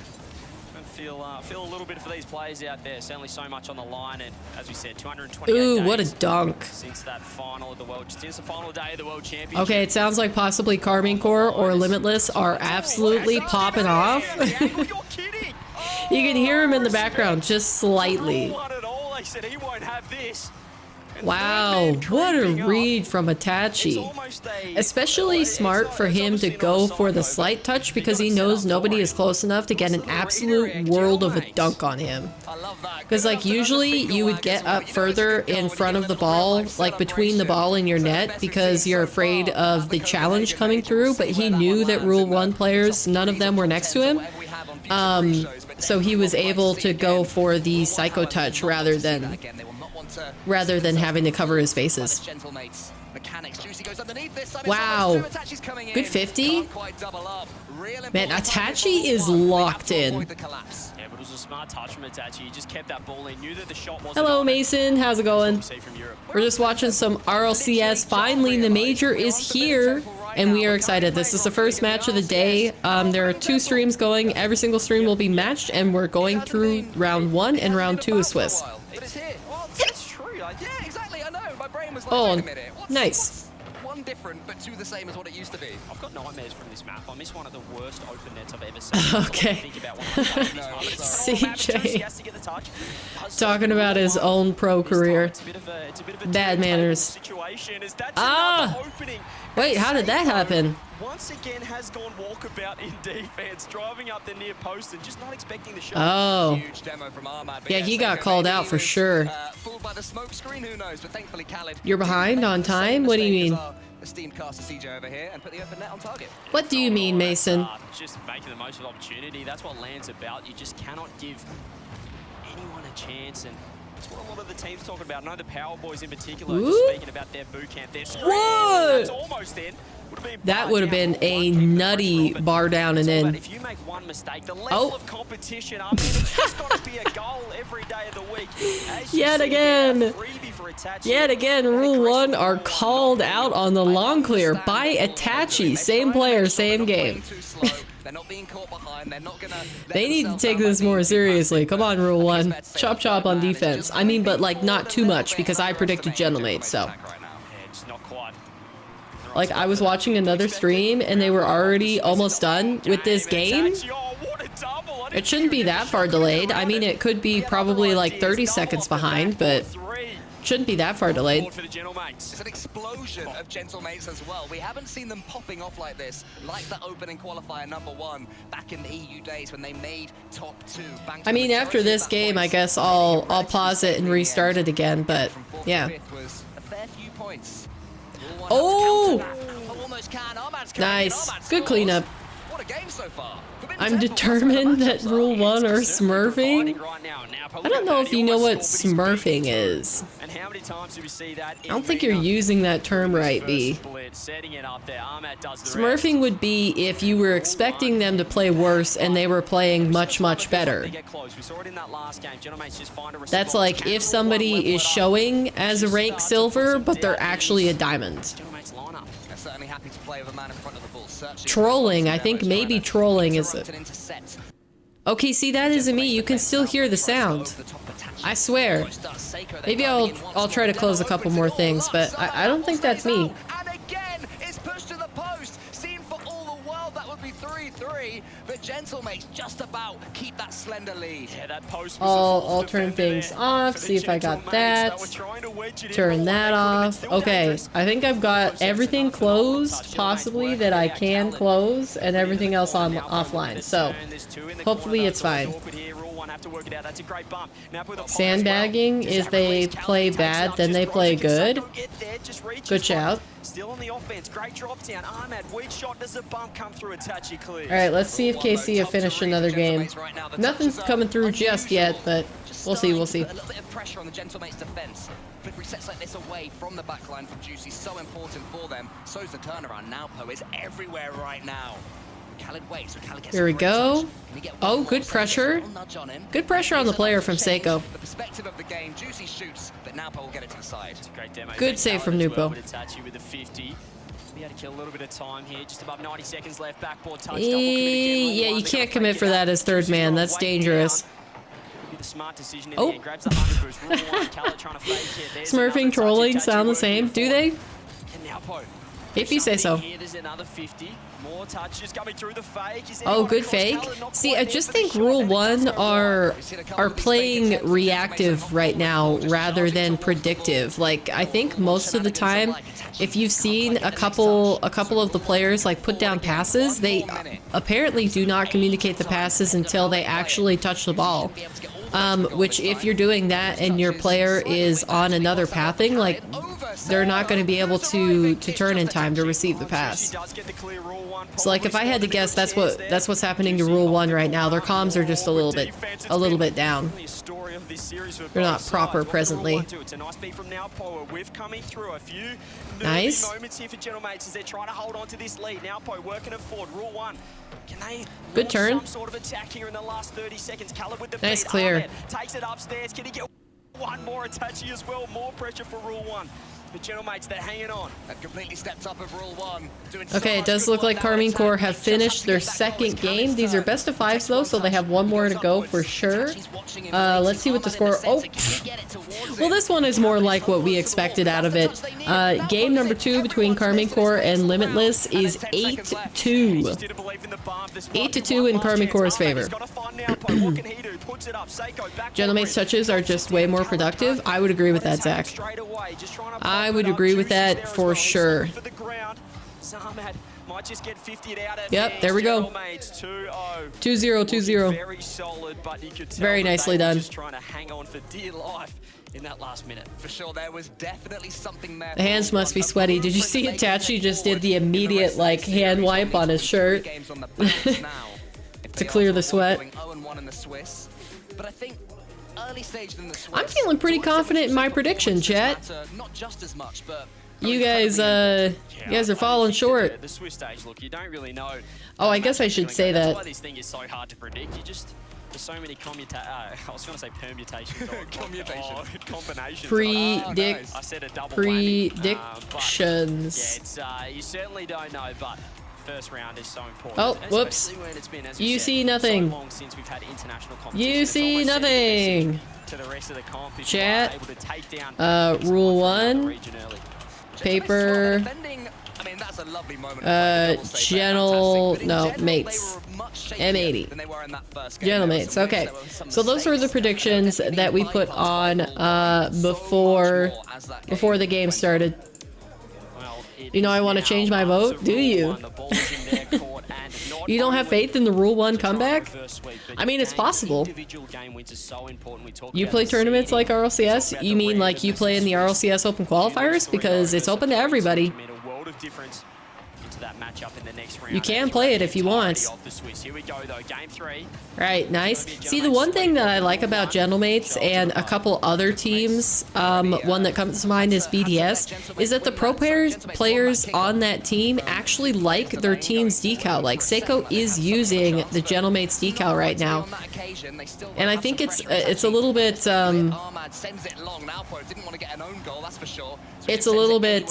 E: Feel a little bit for these players out there. Certainly so much on the line, and as we said, 228
A: Ooh,
E: days
A: what a dunk!
E: Since that final of the world, since the final day of the World Championship.
A: Okay, it sounds like possibly Karmine Corp or Limitless are absolutely popping off. You can hear him in the background just slightly.
E: They said he won't have this.
A: Wow, what a read from Itachi. Especially smart for him to go for the slight touch because he knows nobody is close enough to get an absolute world of a dunk on him. Because like usually you would get up further in front of the ball, like between the ball and your net, because you're afraid of the challenge coming through, but he knew that Rule 1 players, none of them were next to him. So he was able to go for the psycho touch rather than having to cover his bases. Wow. Good 50. Man, Itachi is locked in.
E: Yeah, but it was a smart touch from Itachi. He just kept that ball in, knew that the shot wasn't
A: Hello,
E: on.
A: Mason. How's it going? We're just watching some RLCS. Finally, the major is here, and we are excited. This is the first match of the day. There are 2 streams going. Every single stream will be matched, and we're going through round 1 and round 2 of Swiss.
F: Yeah, exactly. I know. My brain was like,
A: oh,
F: wait a minute.
A: Nice.
F: One different, but 2 the same as what it used to be.
E: I've got nightmares from this map. I miss one of the worst open nets I've ever seen.
A: Okay. CJ. Talking about his own pro career. Bad manners. Ah! Wait, how did that happen?
E: Once again has gone walkabout in defense, driving up the near post and just not expecting the shot.
A: Oh. Yeah, he got called out for sure. You're behind on time? What do you mean? What do you mean, Mason?
E: Just making the most of the opportunity. That's what LAN's about. You just cannot give anyone a chance, and That's what a lot of the teams talking about. I know the Power Boys in particular
A: Ooh.
E: just speaking about their boot camp. Their screen, that's almost in.
A: That would have been a nutty bar down and in.
E: If you make one mistake, the level of competition, I mean, it's just got to be a goal every day of the week.
A: Yet again. Yet again, Rule 1 are called out on the long clear by Itachi. Same player, same game. They need to take this more seriously. Come on, Rule 1. Chop chop on defense. I mean, but like not too much because I predicted Gentlemates, so. Like, I was watching another stream and they were already almost done with this game. It shouldn't be that far delayed. I mean, it could be probably like 30 seconds behind, but shouldn't be that far delayed.
F: It's an explosion of Gentlemates as well. We haven't seen them popping off like this, like the opening qualifier #1 back in the EU days when they made top 2.
A: I mean, after this game, I guess I'll pause it and restart it again, but yeah. Oh! Nice. Good cleanup.
F: What a game so far.
A: I'm determined that Rule 1 are smurfing. I don't know if you know what smurfing is. I don't think you're using that term right, B. Smurfing would be if you were expecting them to play worse and they were playing much, much better. That's like if somebody is showing as a rank silver, but they're actually a diamond. Trolling, I think maybe trolling is it. Okay, see, that isn't me. You can still hear the sound. I swear. Maybe I'll try to close a couple more things, but I don't think that's me.
F: And again, it's pushed to the post. Seen for all the world, that would be 3-3. But Gentlemates just about keep that slender lead.
E: Yeah, that post was
A: I'll turn things off, see if I got that. Turn that off. Okay, I think I've got everything closed, possibly, that I can close, and everything else on offline. So, hopefully it's fine. Sandbagging is they play bad, then they play good. Good shout.
E: Still on the offense, great drop down. Ahmad, weak shot, does a bump come through? Itachi clears.
A: Alright, let's see if KC have finished another game. Nothing's coming through just yet, but we'll see, we'll see.
F: A little bit of pressure on the Gentlemates defense. Victory sets like this away from the backline from Juicy, so important for them. So's the turnaround now. Po is everywhere right now.
A: Here we go. Oh, good pressure. Good pressure on the player from Seiko.
F: The perspective of the game, Juicy shoots, but now Po will get it to the side.
A: Good save from Nupo. Yeah, you can't commit for that as third man. That's dangerous. Oh. Smurfing, trolling sound the same, do they? If you say so. Oh, good fake. See, I just think Rule 1 are playing reactive right now rather than predictive. Like, I think most of the time, if you've seen a couple of the players like put down passes, they apparently do not communicate the passes until they actually touch the ball. Which if you're doing that and your player is on another pathing, like, they're not going to be able to turn in time to receive the pass. So like if I had to guess, that's what's happening to Rule 1 right now. Their comms are just a little bit down. They're not proper presently. Nice. Good turn. Nice clear.
E: Takes it upstairs. Can he get one more Itachi as well? More pressure for Rule 1. The Gentlemates, they're hanging on.
F: That completely stepped up of Rule 1.
A: Okay, it does look like Karmine Corp have finished their second game. These are best of 5s though, so they have one more to go for sure. Let's see what the score. Oh, well, this one is more like what we expected out of it. Game number 2 between Karmine Corp and Limitless is 8-2. 8-2 in Karmine Corp's favor. Gentlemates touches are just way more productive. I would agree with that, Zach. I would agree with that for sure. Yep, there we go. 2-0, 2-0. Very nicely done.
F: In that last minute. For sure, there was definitely something there.
A: The hands must be sweaty. Did you see Itachi just did the immediate like hand wipe on his shirt to clear the sweat?
F: But I think early stage than the Swiss.
A: I'm feeling pretty confident in my prediction, chat.
F: Not just as much, but
A: You guys are falling short.
E: The Swiss stage, look, you don't really know.
A: Oh, I guess I should say
E: That's
A: that.
E: why this thing is so hard to predict. There's so many I was going to say permutations. Combinations.
A: Predict.
E: I said a double whammy.
A: Predictions.
E: You certainly don't know, but first round is so important.
A: Oh, whoops. You see nothing.
E: So long since we've had international
A: You see nothing.
E: To the rest of the comp,
A: Chat.
E: able to take down
A: Rule 1. Paper.
F: I mean, that's a lovely moment.
A: Gentlemates. M80. Gentlemates. Okay. So those were the predictions that we put on before the game started. You know I want to change my vote, do you? You don't have faith in the Rule 1 comeback? I mean, it's possible. You play tournaments like RLCS? You mean like you play in the RLCS Open Qualifiers? Because it's open to everybody. You can play it if you want. Right, nice. See, the one thing that I like about Gentlemates and a couple other teams, one that comes to mind is BDS, is that the pro players on that team actually like their team's decal. Like, Seiko is using the Gentlemates decal right now. And I think it's a little bit, it's a little bit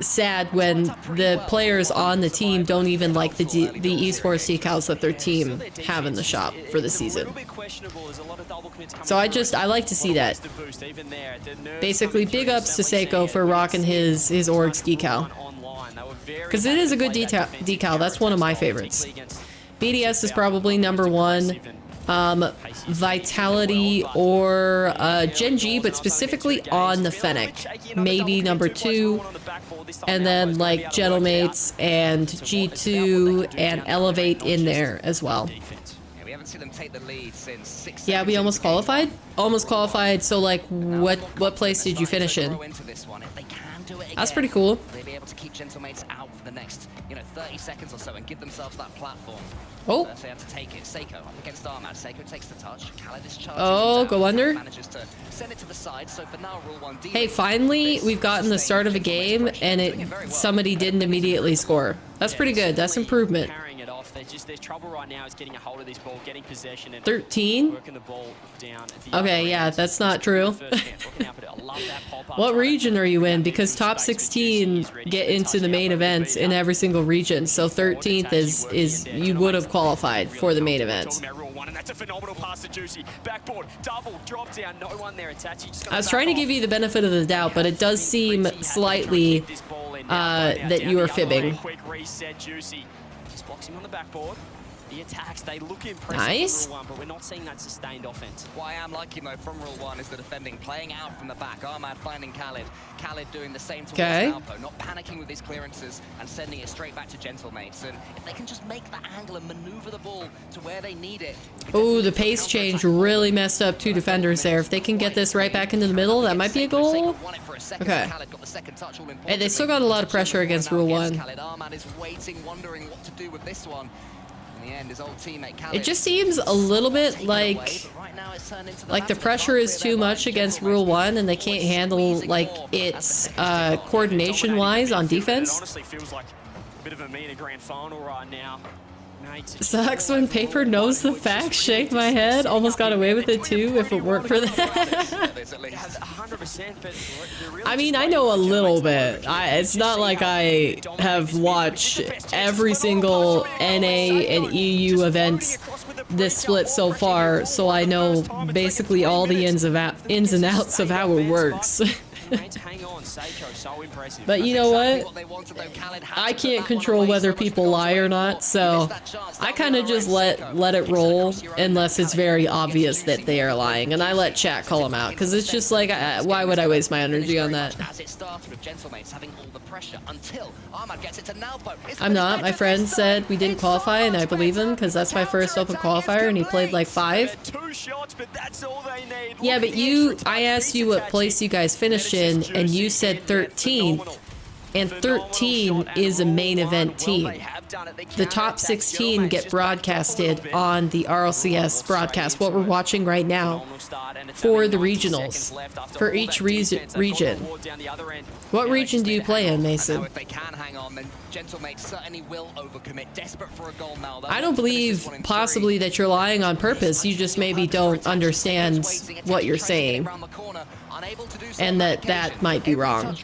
A: sad when the players on the team don't even like the esports decals that their team have in the shop for the season. So I like to see that. Basically, big ups to Seiko for rocking his Orgs decal. Because it is a good decal. That's one of my favorites. BDS is probably number 1. Vitality or Gen.G, but specifically on the Fennec. Maybe number 2. And then like Gentlemates and G2 and Elevate in there as well. Yeah, we almost qualified? Almost qualified, so like what place did you finish in? That's pretty cool.
F: They'll be able to keep Gentlemates out for the next, 30 seconds or so and give themselves that platform.
A: Oh.
F: So they have to take it. Seiko up against Armad. Seiko takes the touch. Khaled is charging.
A: Oh, go under.
F: Manages to send it to the side. So for now, Rule 1.
A: Hey, finally, we've gotten the start of a game and somebody didn't immediately score. That's pretty good. That's improvement.
E: Their trouble right now is getting a hold of this ball, getting possession, and
A: 13?
E: working the ball down.
A: Okay, yeah, that's not true. What region are you in? Because top 16 get into the main event in every single region. So 13th is you would have qualified for the main event.
E: That's a phenomenal pass to Juicy. Backboard, double, drop down, no one there attached.
A: I was trying to give you the benefit of the doubt, but it does seem slightly that you are fibbing.
E: Quick reset, Juicy. Just blocks him on the backboard. The attacks, they look impressive
A: nice.
E: from Rule 1, but we're not seeing that sustained offense.
F: What I am liking, though, from Rule 1 is the defending, playing out from the back. Armad finding Khaled. Khaled doing the same towards Alpo, not panicking with his clearances and sending it straight back to Gentlemates. And if they can just make that angle and maneuver the ball to where they need it.
A: Oh, the pace change really messed up 2 defenders there. If they can get this right back into the middle, that might be a goal. Okay. Hey, they still got a lot of pressure against Rule 1.
F: Armad is waiting, wondering what to do with this one.
A: It just seems a little bit like the pressure is too much against Rule 1 and they can't handle like its coordination wise on defense.
E: It honestly feels like a bit of a meaner grand final right now.
A: Sucks when Paper knows the facts. Shake my head. Almost got away with it too if it weren't for that. I mean, I know a little bit. It's not like I have watched every single NA and EU event this split so far, so I know basically all the ins and outs of how it works. But you know what? I can't control whether people lie or not, so I kind of just let it roll unless it's very obvious that they are lying, and I let chat call them out because it's just like, why would I waste my energy on that? I'm not. My friend said we didn't qualify, and I believe him because that's my first open qualifier, and he played like 5. Yeah, but I asked you what place you guys finished in, and you said 13th. and 13 is a main event team. The top 16 get broadcasted on the RLCS broadcast, what we're watching right now, for the regionals, for each region. What region do you play in, Mason?
F: If they can hang on, then Gentlemates certainly will overcommit, desperate for a goal now.
A: I don't believe possibly that you're lying on purpose. You just maybe don't understand what you're saying. And that might be wrong.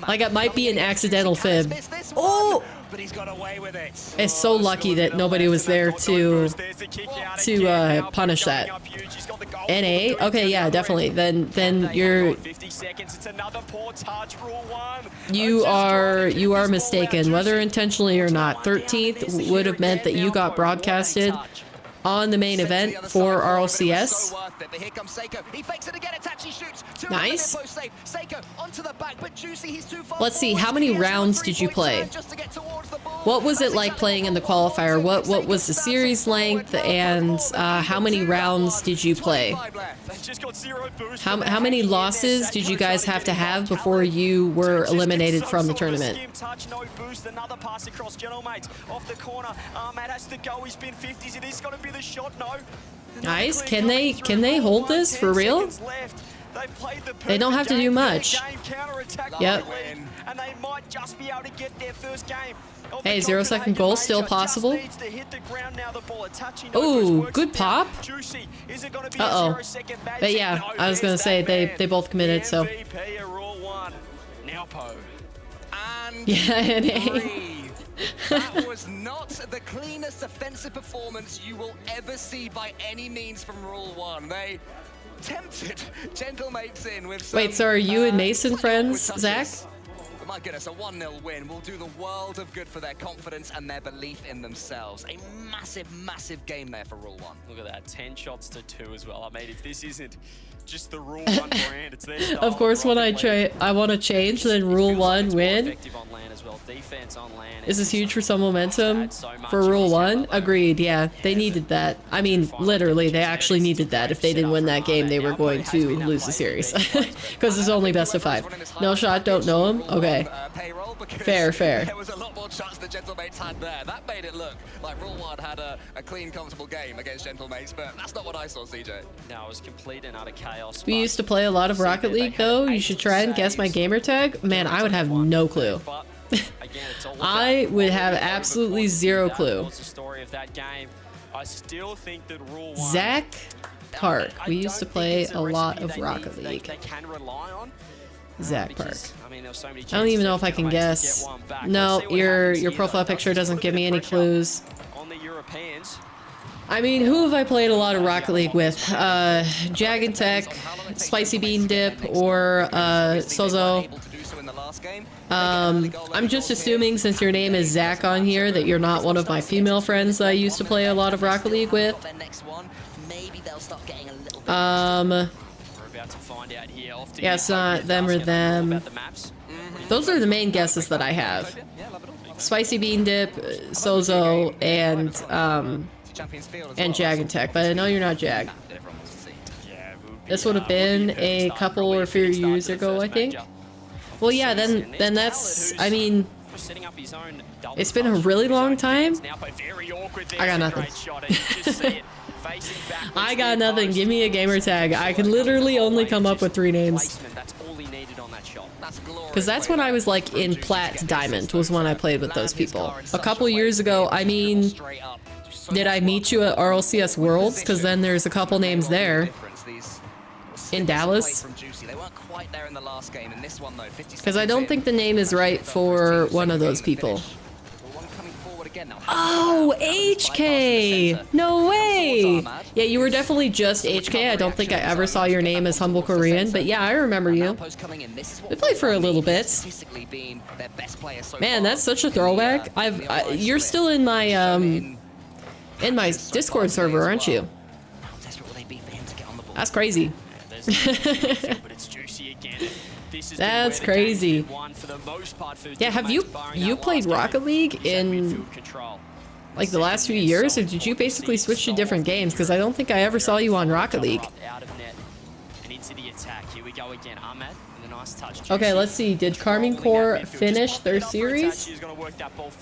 A: Like it might be an accidental fib. Oh! It's so lucky that nobody was there to punish that. NA? Okay, yeah, definitely. Then you are mistaken, whether intentionally or not. 13th would have meant that you got broadcasted on the main event for RLCS. Nice. Let's see, how many rounds did you play? What was it like playing in the qualifier? What was the series length, and how many rounds did you play? How many losses did you guys have to have before you were eliminated from the tournament? Nice. Can they hold this for real? They don't have to do much. Yep. Hey, 0-second goal still possible. Ooh, good pop. Uh-oh. But yeah, I was gonna say they both committed, so. Yeah, NA.
F: That was not the cleanest offensive performance you will ever see by any means from Rule 1. They tempted Gentlemates in with some,
A: wait, so are you and Mason friends, Zach?
F: My goodness, a 1-0 win will do the world of good for their confidence and their belief in themselves. A massive, massive game there for Rule 1.
E: Look at that, 10 shots to 2 as well. I mean, if this isn't just the Rule 1 brand, it's their style.
A: Of course, when I want to change, then Rule 1 win. This is huge for some momentum for Rule 1. Agreed, yeah. They needed that. I mean, literally, they actually needed that. If they didn't win that game, they were going to lose the series. Because it's only best of 5. No shot, don't know him? Okay. Fair.
F: There was a lot more shots that Gentlemates had there. That made it look like Rule 1 had a clean, comfortable game against Gentlemates, but that's not what I saw, CJ.
E: No, it was complete and utter chaos.
A: We used to play a lot of Rocket League, though. You should try and guess my gamer tag. Man, I would have no clue. I would have absolutely zero clue. Zach Park. We used to play a lot of Rocket League. Zach Park. I don't even know if I can guess. No, your profile picture doesn't give me any clues. I mean, who have I played a lot of Rocket League with? Jag and Tech, Spicy Bean Dip, or Sozo. I'm just assuming, since your name is Zach on here, that you're not one of my female friends that I used to play a lot of Rocket League with. Yeah, it's not them or them. Those are the main guesses that I have. Spicy Bean Dip, Sozo, and Jag and Tech, but I know you're not Jag. This would have been a couple or few years ago, I think. Well, yeah, then that's, I mean, it's been a really long time. I got nothing. I got nothing. Give me a gamer tag. I can literally only come up with 3 names. Because that's when I was like in Plat Diamond, was when I played with those people. A couple years ago, I mean, did I meet you at RLCS Worlds? Because then there's a couple names there. In Dallas. Because I don't think the name is right for one of those people. Oh, HK! No way! Yeah, you were definitely just HK. I don't think I ever saw your name as Humble Korean, but yeah, I remember you. We played for a little bit. Man, that's such a throwback. You're still in my Discord server, aren't you? That's crazy. That's crazy. Yeah, have you played Rocket League in like the last few years, or did you basically switch to different games? Because I don't think I ever saw you on Rocket League.
E: into the attack. Here we go again. Ahmed with a nice touch.
A: Okay, let's see. Did Karmine Corp finish their series?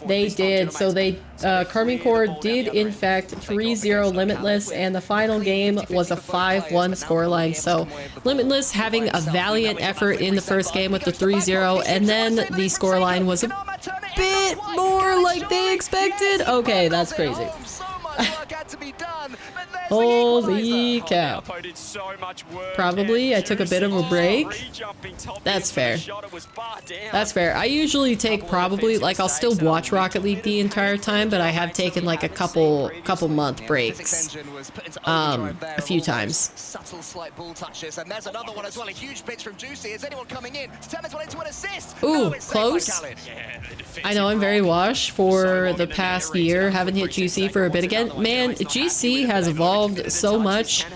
A: They did. So they Karmine Corp did in fact 3-0 Limitless, and the final game was a 5-1 scoreline. So Limitless having a valiant effort in the first game with the 3-0, and then the scoreline was a bit more like they expected. Okay, that's crazy. Holy cow. Probably I took a bit of a break. That's fair. That's fair. I usually take probably, like, I'll still watch Rocket League the entire time, but I have taken like a couple month breaks a few times.
F: Subtle slight ball touches, and there's another one as well. A huge pitch from Juicy. Is anyone coming in to turn this one into an assist?
A: Ooh, close. I know I'm very washed for the past year. Haven't hit GC for a bit again. Man, GC has evolved so much.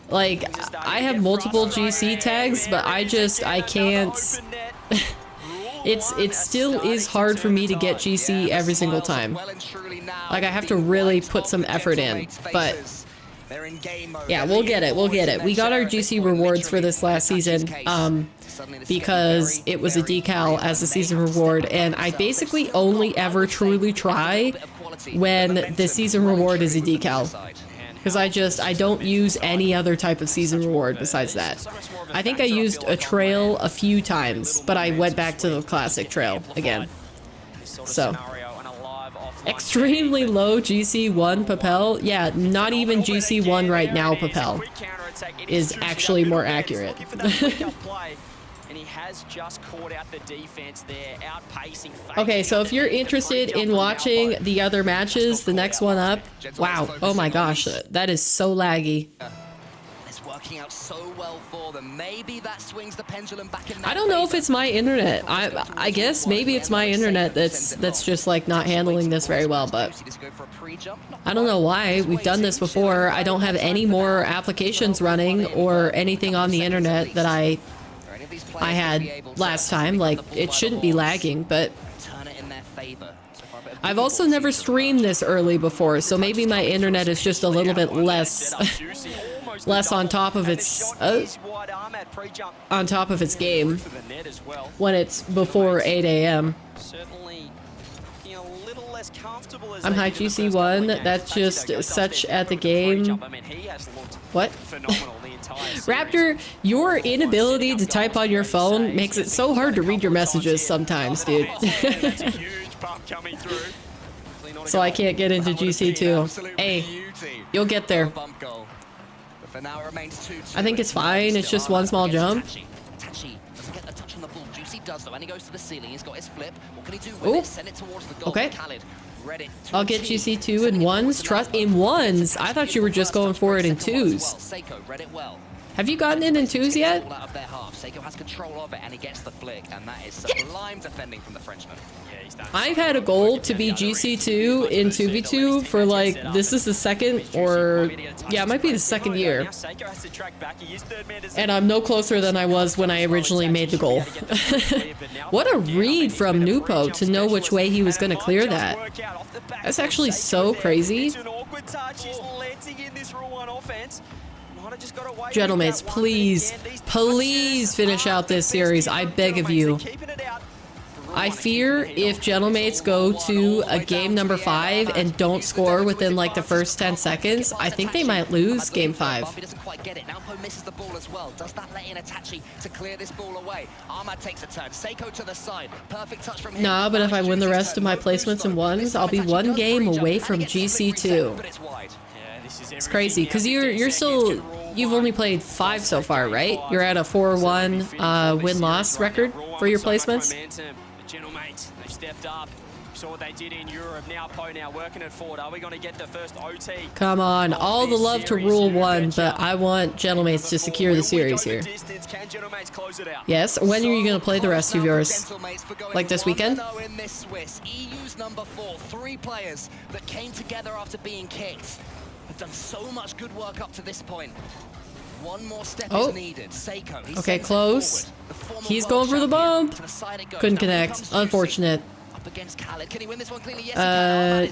A: Like, I have multiple GC tags, but I can't. It still is hard for me to get GC every single time. Like, I have to really put some effort in, but yeah, we'll get it. We'll get it. We got our GC rewards for this last season because it was a decal as a season reward, and I basically only ever truly try when the season reward is a decal. Because I don't use any other type of season reward besides that. I think I used a trail a few times, but I went back to the classic trail again. So, extremely low GC1 Papel. Yeah, not even GC1 right now Papel is actually more accurate.
E: And he has just caught out the defense there, outpacing.
A: Okay, so if you're interested in watching the other matches, the next one up, wow, oh my gosh, that is so laggy.
F: It's working out so well for them. Maybe that swings the pendulum back in.
A: I don't know if it's my internet. I guess maybe it's my internet that's just like not handling this very well, but I don't know why. We've done this before. I don't have any more applications running or anything on the internet that I had last time. Like, it shouldn't be lagging, but I've also never streamed this early before, so maybe my internet is just a little bit less on top of its game when it's before 8 a.m. I'm high GC1. That's just such at the game. What? Raptor, your inability to type on your phone makes it so hard to read your messages sometimes, dude. So I can't get into GC2. Hey, you'll get there. I think it's fine. It's just one small jump. Ooh. Okay. I'll get GC2 in ones. Trust in ones. I thought you were just going for it in twos. Have you gotten it in twos yet? I've had a goal to be GC2 in 2v2 for like, this is the second, or yeah, it might be the second year. And I'm no closer than I was when I originally made the goal. What a read from Nupo to know which way he was going to clear that. That's actually so crazy. Gentlemates, please, please finish out this series. I beg of you. I fear if Gentlemates go to a game number 5 and don't score within like the first 10 seconds, I think they might lose game 5. Nah, but if I win the rest of my placements in ones, I'll be one game away from GC2. It's crazy, because you've only played 5 so far, right? You're at a 4-1 win-loss record for your placements.
E: Gentlemates, they've stepped up. Saw what they did in Europe. Now Po now working it forward. Are we going to get the first OT?
A: Come on, all the love to Rule 1, but I want Gentlemates to secure the series here. Yes, when are you going to play the rest of yours? Like this weekend?
F: EU's number 4, 3 players that came together after being kicked. Have done so much good work up to this point. One more step is needed. Seiko,
A: okay, close. He's going for the bump. Couldn't connect. Unfortunate.
F: against Khaled. Can he win this one cleanly? Yes,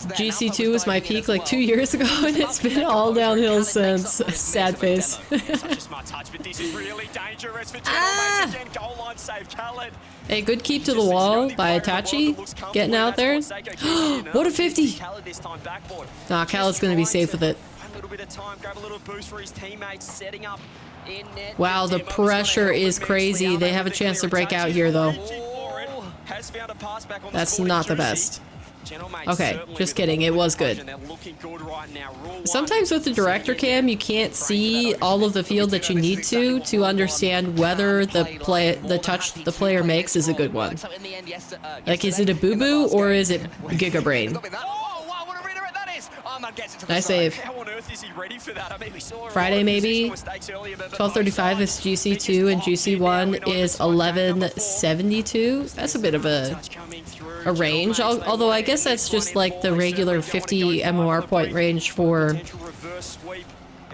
F: he can.
A: GC2 was my peak like 2 years ago, and it's been all downhill since. Sad face.
E: Such a smart touch, but this is really dangerous for Gentlemates again. Goal line save, Khaled.
A: Hey, good keep to the wall by Itachi. Getting out there. What a 50! Nah, Khaled's gonna be safe with it.
E: A little bit of time, grab a little boost for his teammates, setting up in net.
A: Wow, the pressure is crazy. They have a chance to break out here, though. That's not the best. Okay, just kidding. It was good. Sometimes with the director cam, you can't see all of the field that you need to understand whether the touch the player makes is a good one. Like, is it a boo-boo or is it Giga Brain? Nice save.
E: How on earth is he ready for that? I mean, we saw
A: Friday maybe. 12:35 is GC2 and GC1 is 11:72. That's a bit of a range. Although I guess that's just like the regular 50 MOR point range for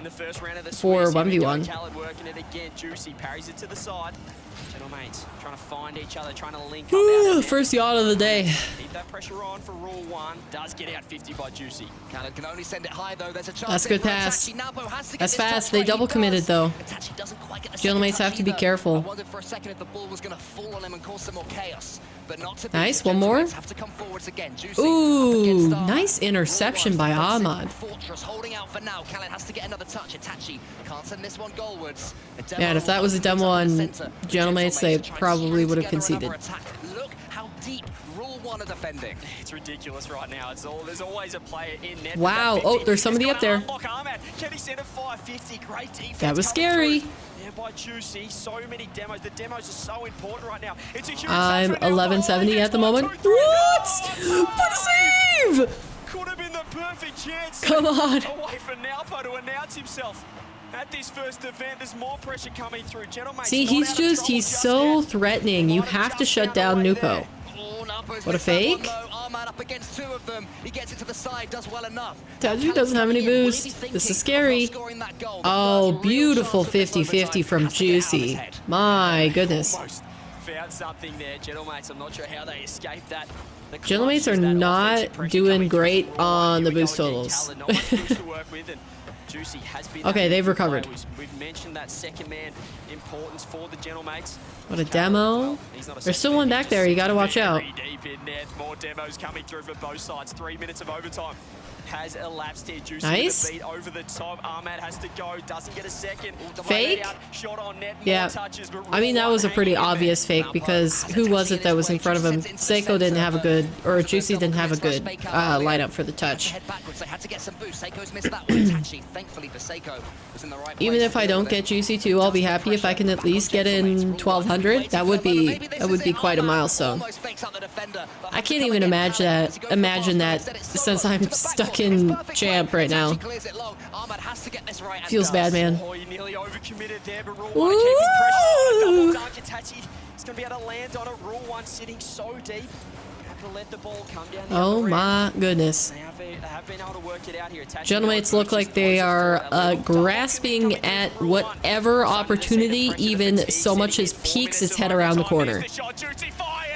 A: 1v1.
E: Khaled working it again. Juicy parries it to the side. Gentlemates trying to find each other, trying to link up.
A: First yacht of the day.
E: Keep that pressure on for rule 1. Does get out 50 by Juicy.
F: Khaled can only send it high though. There's a chance.
A: That's a good pass. That's fast. They double committed though. Gentlemates have to be careful.
F: I wondered for a second if the ball was going to fall on him and cause some more chaos. But not to
A: nice, one more. Ooh, nice interception by Ahmad.
F: Holding out for now. Khaled has to get another touch. Itachi can't send this one goalwards.
A: Yeah, and if that was a demo on Gentlemates, they probably would have conceded.
F: Look how deep rule 1 are defending.
E: It's ridiculous right now. There's always a player in net.
A: Wow. Oh, there's somebody up there.
E: Can he send a 550? Great defense.
A: That was scary.
E: Yeah, by Juicy. So many demos. The demos are so important right now. It's a huge
A: I'm 1170 at the moment. What? What a save!
E: Could have been the perfect chance.
A: Come on.
E: Away for Naupo to announce himself. At this first event, there's more pressure coming through.
A: See, he's so threatening. You have to shut down Nupo. What a fake. Taji doesn't have any boost. This is scary. Oh, beautiful 50-50 from Juicy. My goodness.
E: Found something there, Gentlemates. I'm not sure how they escaped that.
A: Gentlemates are not doing great on the boost totals. Okay, they've recovered.
E: We've mentioned that second man importance for the Gentlemates.
A: What a demo. There's still one back there. You got to watch out.
E: Deep in net. More demos coming through for both sides. 3 minutes of overtime has elapsed here. Juicy
A: nice.
E: Beat over the top. Ahmad has to go. Doesn't get a second.
A: Fake?
E: Shot on net.
A: Yeah.
E: Touches, but
A: I mean, that was a pretty obvious fake because who was it that was in front of him? Seiko didn't have a good, or Juicy didn't have a good lineup for the touch. Even if I don't get Juicy 2, I'll be happy if I can at least get in 1200. That would be quite a milestone. I can't even imagine that since I'm stuck in champ right now. Feels bad, man. Woo!
E: He's gonna be able to land on it. Rule 1 sitting so deep. Let the ball come down the
A: oh my goodness.
E: They have been able to work it out here.
A: Gentlemates look like they are grasping at whatever opportunity even so much as peeks its head around the corner.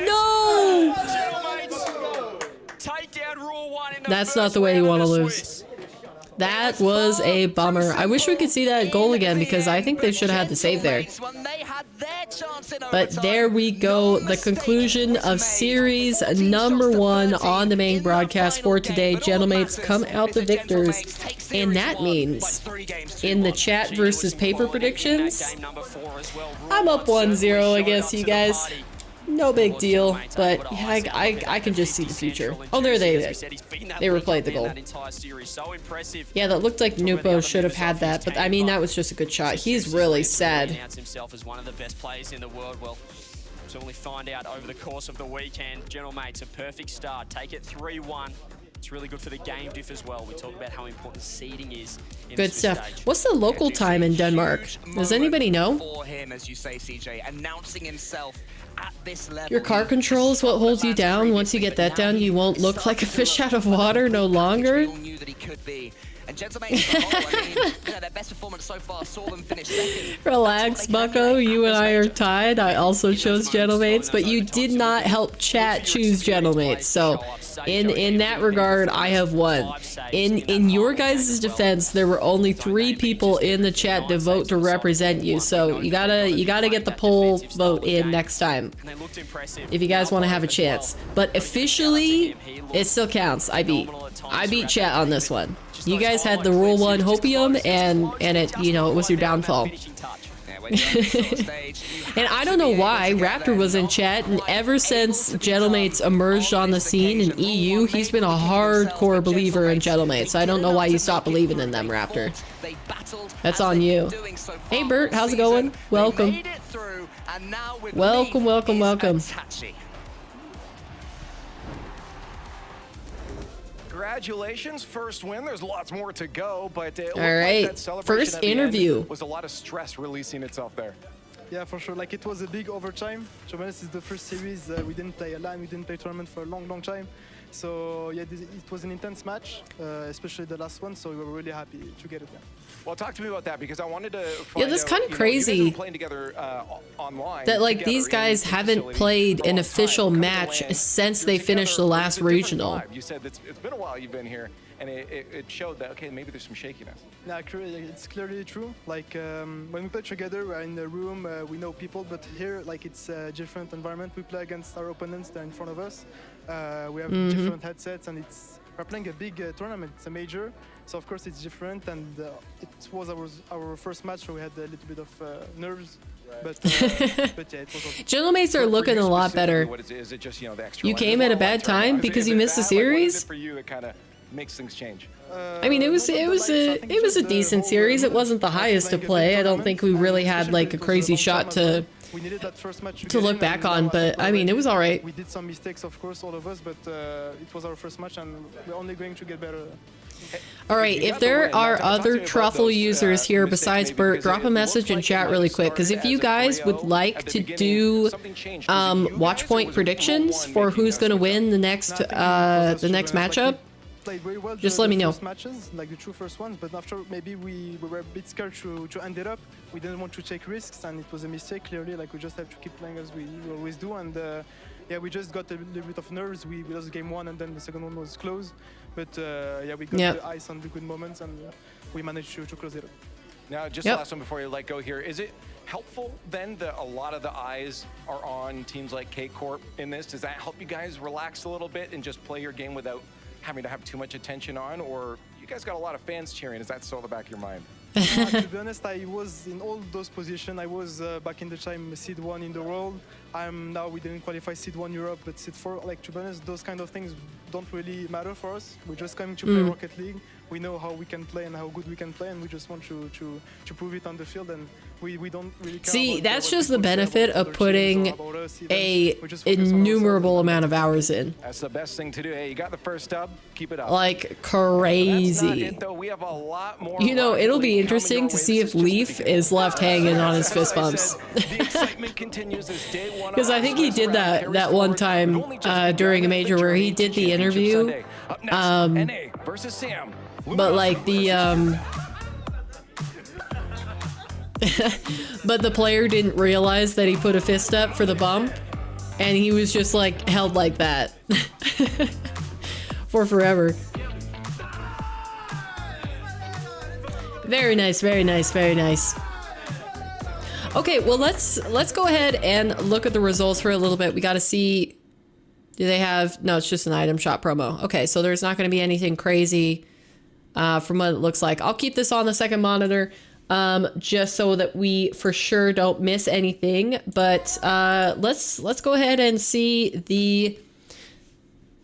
A: No! That's not the way you want to lose. That was a bummer. I wish we could see that goal again because I think they should have had the save there. But there we go. The conclusion of series number 1 on the main broadcast for today. Gentlemates come out the victors. And that means in the chat versus paper predictions, I'm up 1-0, I guess, you guys. No big deal, but I can just see the future. Oh, there they replayed the goal. Yeah, that looked like Nupo should have had that, but I mean, that was just a good shot. He's really sad.
E: Himself as one of the best players in the world. Well, certainly find out over the course of the weekend. Gentlemates, a perfect start. Take it 3-1. It's really good for the game diff as well. We talk about how important seeding is.
A: Good stuff. What's the local time in Denmark? Does anybody know?
F: For him, as you say, CJ, announcing himself at this level.
A: Your car control is what holds you down. Once you get that down, you won't look like a fish out of water no longer.
F: Knew that he could be And Gentlemates, I mean, you know, their best performance so far saw them finish second.
A: Relax, Bucko. You and I are tied. I also chose Gentlemates, but you did not help chat choose Gentlemates. So in that regard, I have won. In your guys' defense, there were only 3 people in the chat to vote to represent you. So you gotta get the poll vote in next time if you guys want to have a chance. But officially, it still counts. I beat chat on this one. You guys had the Rule 1 hopium, and it, you know, it was your downfall. And I don't know why Raptor was in chat, and ever since Gentlemates emerged on the scene in EU, he's been a hardcore believer in Gentlemates. So I don't know why you stopped believing in them, Raptor. That's on you. Hey Bert, how's it going? Welcome. Welcome, welcome, welcome.
G: Congratulations, first win. There's lots more to go, but
A: all right, first interview
G: was a lot of stress releasing itself there.
H: Yeah, for sure. Like, it was a big overtime. To be honest, it's the first series. We didn't play a LAN, we didn't play tournament for a long time. So yeah, it was an intense match, especially the last one. So we were really happy to get it there.
G: Well, talk to me about that, because I wanted to find
A: yeah, that's
G: out,
A: kind of crazy
G: playing together, online
A: that like these guys haven't played an official match since they finished the last regional.
G: You said it's been a while you've been here, and it showed that, okay, maybe there's some shakiness.
H: Yeah, it's clearly true. Like, when we play together, we're in the room, we know people, but here, like, it's a different environment. We play against our opponents, they're in front of us. We have different headsets, and we're playing a big tournament. It's a major, so of course it's different. And it was our first match, so we had a little bit of nerves. But yeah, it was okay.
A: Gentlemates are looking a lot better.
G: Is it just, you know, the extra
A: you came at a bad time because you missed the series?
G: For you, it kind of makes things change.
A: I mean, it was a decent series. It wasn't the highest to play. I don't think we really had like a crazy shot to look back on, but I mean, it was all right.
H: We did some mistakes, of course, all of us, but it was our first match, and we're only going to get better.
A: All right, if there are other truffle users here besides Bert, drop a message in chat really quick, because if you guys would like to do watch point predictions for who's going to win the next matchup,
H: Played very well.
A: Just let me know.
H: First matches, like the 2 first ones, but after maybe we were a bit scared to end it up. We didn't want to take risks, and it was a mistake. Clearly, like, we just have to keep playing as we always do. And yeah, we just got a little bit of nerves. We lost game 1, and then the second one was close. But yeah, we got the ice on the good moments, and we managed to close it up.
G: Now, just the last one before you let go here. Is it helpful then that a lot of the eyes are on teams like Corp in this? Does that help you guys relax a little bit and just play your game without having to have too much attention on? Or you guys got a lot of fans cheering? Is that still in the back of your mind?
H: To be honest, I was in all those positions. I was back in the time seed 1 in the world. Now we didn't qualify seed 1 Europe, but seed 4. Like, to be honest, those kind of things don't really matter for us. We're just coming to play Rocket League. We know how we can play and how good we can play, and we just want to prove it on the field. And we don't really care.
A: See, that's just the benefit of putting a innumerable amount of hours in.
G: That's the best thing to do. Hey, you got the first dub, keep it up.
A: Like crazy.
G: That's not it, though. We have a lot more.
A: You know, it'll be interesting to see if Leaf is left hanging on his fist bumps.
G: The excitement continues as day 1.
A: Because I think he did that one time during a major where he did the interview.
G: Versus Sam.
A: But like the but the player didn't realize that he put a fist up for the bump, and he was just like held like that for forever. Very nice, very nice, very nice. Okay, well let's go ahead and look at the results for a little bit. We got to see, do they have, no, it's just an item shop promo. Okay, so there's not going to be anything crazy from what it looks like. I'll keep this on the second monitor just so that we for sure don't miss anything. But let's go ahead and see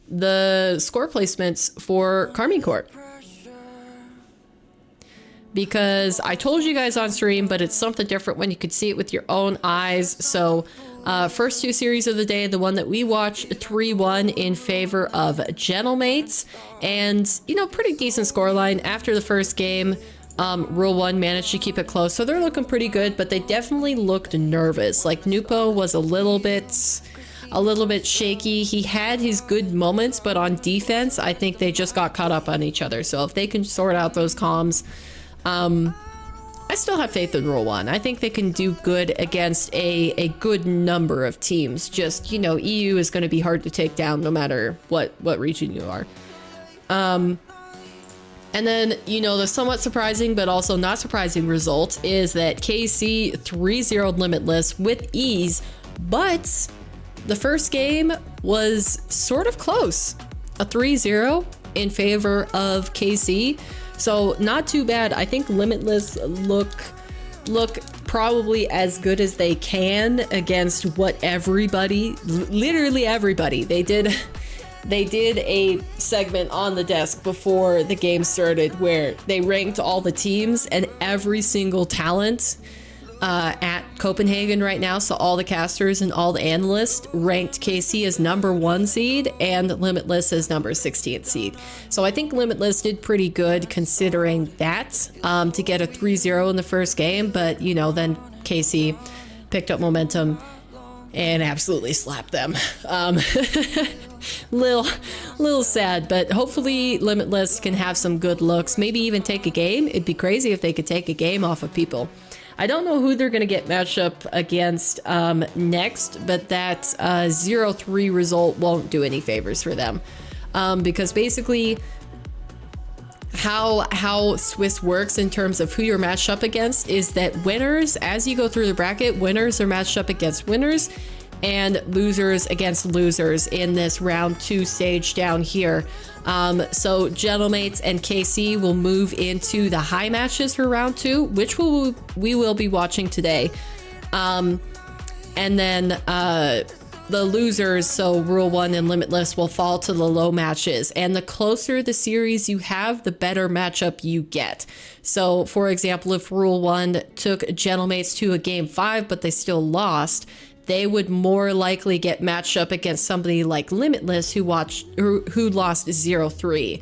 A: the score placements for Karmine Corp. Because I told you guys on stream, but it's something different when you could see it with your own eyes. So first 2 series of the day, the one that we watched, 3-1 in favor of Gentlemates. And, you know, pretty decent scoreline. After the first game, Rule 1 managed to keep it close. So they're looking pretty good, but they definitely looked nervous. Like, Nupo was a little bit a little bit shaky. He had his good moments, but on defense, I think they just got caught up on each other. So if they can sort out those comms, I still have faith in Rule 1. I think they can do good against a good number of teams. Just, you know, EU is going to be hard to take down no matter what region you are. And then, you know, the somewhat surprising but also not surprising result is that KC 3-0'd Limitless with ease, but the first game was sort of close. A 3-0 in favor of KC. So not too bad. I think Limitless look probably as good as they can against what everybody, literally everybody. They did a segment on the desk before the game started where they ranked all the teams and every single talent at Copenhagen right now. So all the casters and all the analysts ranked KC as #1 seed and Limitless as number 16th seed. So I think Limitless did pretty good considering that, to get a 3-0 in the first game. But, you know, then KC picked up momentum and absolutely slapped them. Little sad, but hopefully Limitless can have some good looks, maybe even take a game. It'd be crazy if they could take a game off of people. I don't know who they're going to get matched up against next, but that 0-3 result won't do any favors for them. Because basically how Swiss works in terms of who you're matched up against is that winners, as you go through the bracket, winners are matched up against winners and losers against losers in this round 2 stage down here. So Gentlemates and KC will move into the high matches for round 2, which we will be watching today. And then the losers, so Rule 1 and Limitless, will fall to the low matches. And the closer the series you have, the better matchup you get. So, for example, if Rule 1 took Gentlemates to a Game 5, but they still lost, they would more likely get matched up against somebody like Limitless who lost 0-3.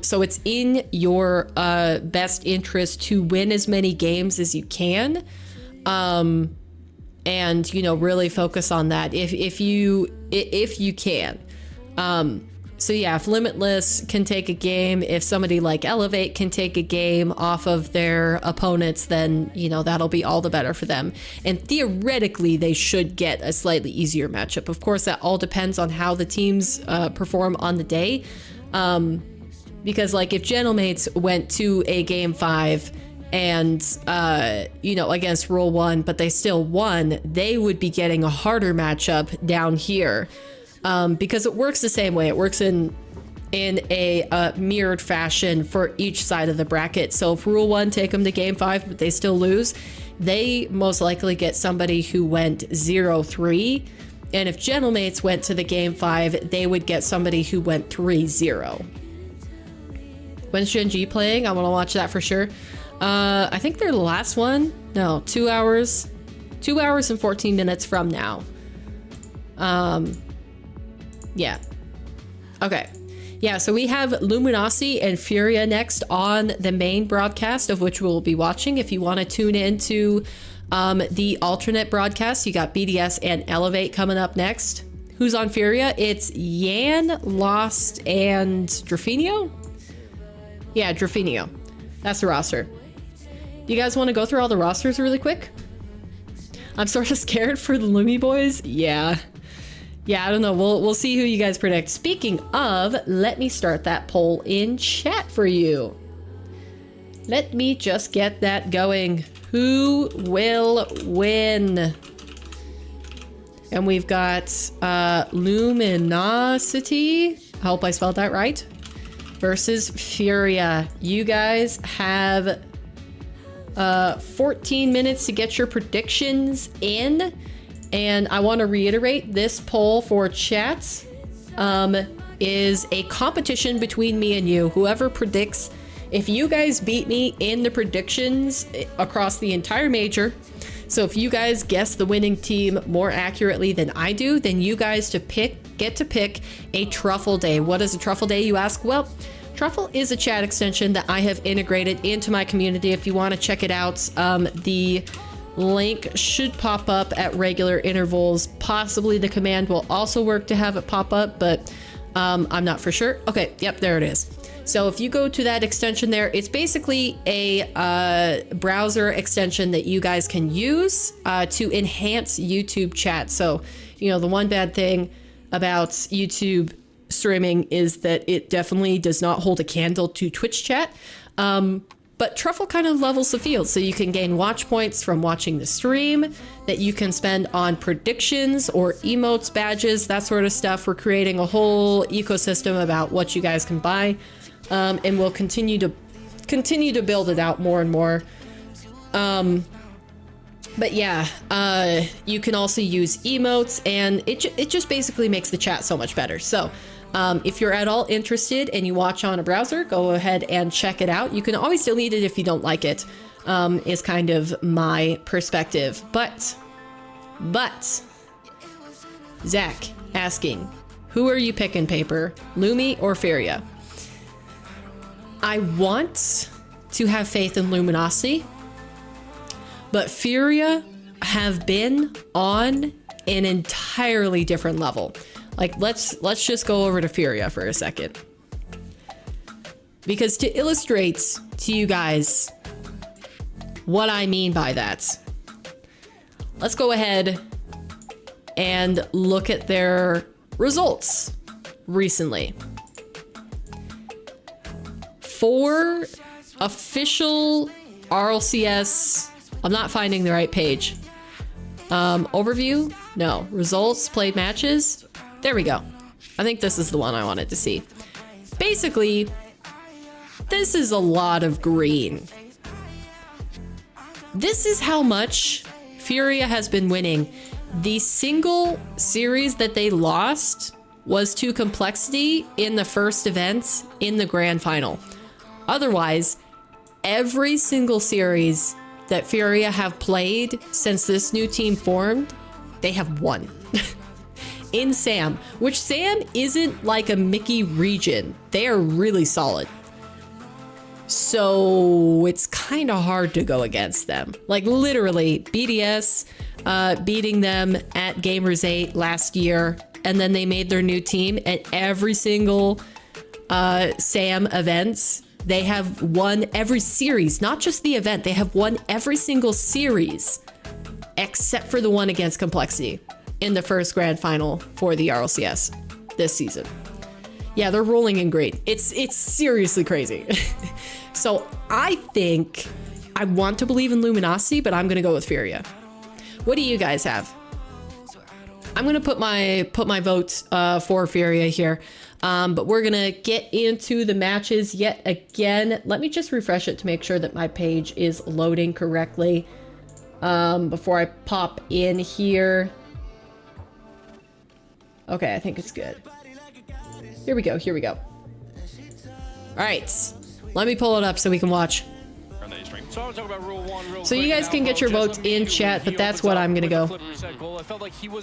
A: So it's in your best interest to win as many games as you can, and, you know, really focus on that if you can. So yeah, if Limitless can take a game, if somebody like Elevate can take a game off of their opponents, then, you know, that'll be all the better for them. And theoretically, they should get a slightly easier matchup. Of course, that all depends on how the teams perform on the day. Because, like, if Gentlemates went to a Game 5 and, you know, against Rule 1, but they still won, they would be getting a harder matchup down here. Because it works the same way. It works in a mirrored fashion for each side of the bracket. So if Rule 1 take them to Game 5, but they still lose, they most likely get somebody who went 0-3. And if Gentlemates went to the Game 5, they would get somebody who went 3-0. When's Gen G playing? I want to watch that for sure. I think their last one, no, 2 hours. 2 hours and 14 minutes from now. Yeah. Okay. Yeah, so we have Luminosity and Furia next on the main broadcast, of which we'll be watching. If you want to tune into the alternate broadcast, you got BDS and Elevate coming up next. Who's on Furia? It's Yan, Lost, and Drafinio? Yeah, Drafinio. That's the roster. Do you guys want to go through all the rosters really quick? I'm sort of scared for the Lumi boys. Yeah. Yeah, I don't know. We'll see who you guys predict. Speaking of, let me start that poll in chat for you. Let me just get that going. Who will win? And we've got Luminosity, I hope I spelled that right, versus Furia. You guys have 14 minutes to get your predictions in. And I want to reiterate, this poll for chats is a competition between me and you. Whoever predicts, if you guys beat me in the predictions across the entire major, so if you guys guess the winning team more accurately than I do, then you guys get to pick a Truffle Day. What is a Truffle Day, you ask? Well, Truffle is a chat extension that I have integrated into my community. If you want to check it out, the link should pop up at regular intervals. Possibly the command will also work to have it pop up, but I'm not for sure. Okay, yep, there it is. So if you go to that extension there, it's basically a browser extension that you guys can use to enhance YouTube chat. So, you know, the one bad thing about YouTube streaming is that it definitely does not hold a candle to Twitch chat. But Truffle kind of levels the field, so you can gain watch points from watching the stream that you can spend on predictions or emotes, badges, that sort of stuff. We're creating a whole ecosystem about what you guys can buy, and we'll continue to build it out more and more. But yeah, you can also use emotes, and it just basically makes the chat so much better. So if you're at all interested and you watch on a browser, go ahead and check it out. You can always delete it if you don't like it, is kind of my perspective. But Zach asking, who are you picking, Paper? Lumi or Furia? I want to have faith in Luminosity, but Furia have been on an entirely different level. Like, let's just go over to Furia for a second. Because to illustrate to you guys what I mean by that, let's go ahead and look at their results recently. For official RLCS, I'm not finding the right page. Overview? No. Results, played matches? There we go. I think this is the one I wanted to see. Basically, this is a lot of green. This is how much Furia has been winning. The single series that they lost was to Complexity in the first event in the grand final. Otherwise, every single series that Furia have played since this new team formed, they have won. In Sam, which Sam isn't like a Mickey region. They are really solid. So it's kind of hard to go against them. Like literally, BDS beating them at Gamers 8 last year, and then they made their new team at every single Sam events. They have won every series, not just the event. They have won every single series except for the one against Complexity in the first grand final for the RLCS this season. Yeah, they're rolling in green. It's seriously crazy. So I think I want to believe in Luminosity, but I'm gonna go with Furia. What do you guys have? I'm gonna put my vote for Furia here. But we're gonna get into the matches yet again. Let me just refresh it to make sure that my page is loading correctly before I pop in here. Okay, I think it's good. Here we go, here we go. All right, let me pull it up so we can watch. So you guys can get your votes in chat, but that's what I'm gonna go.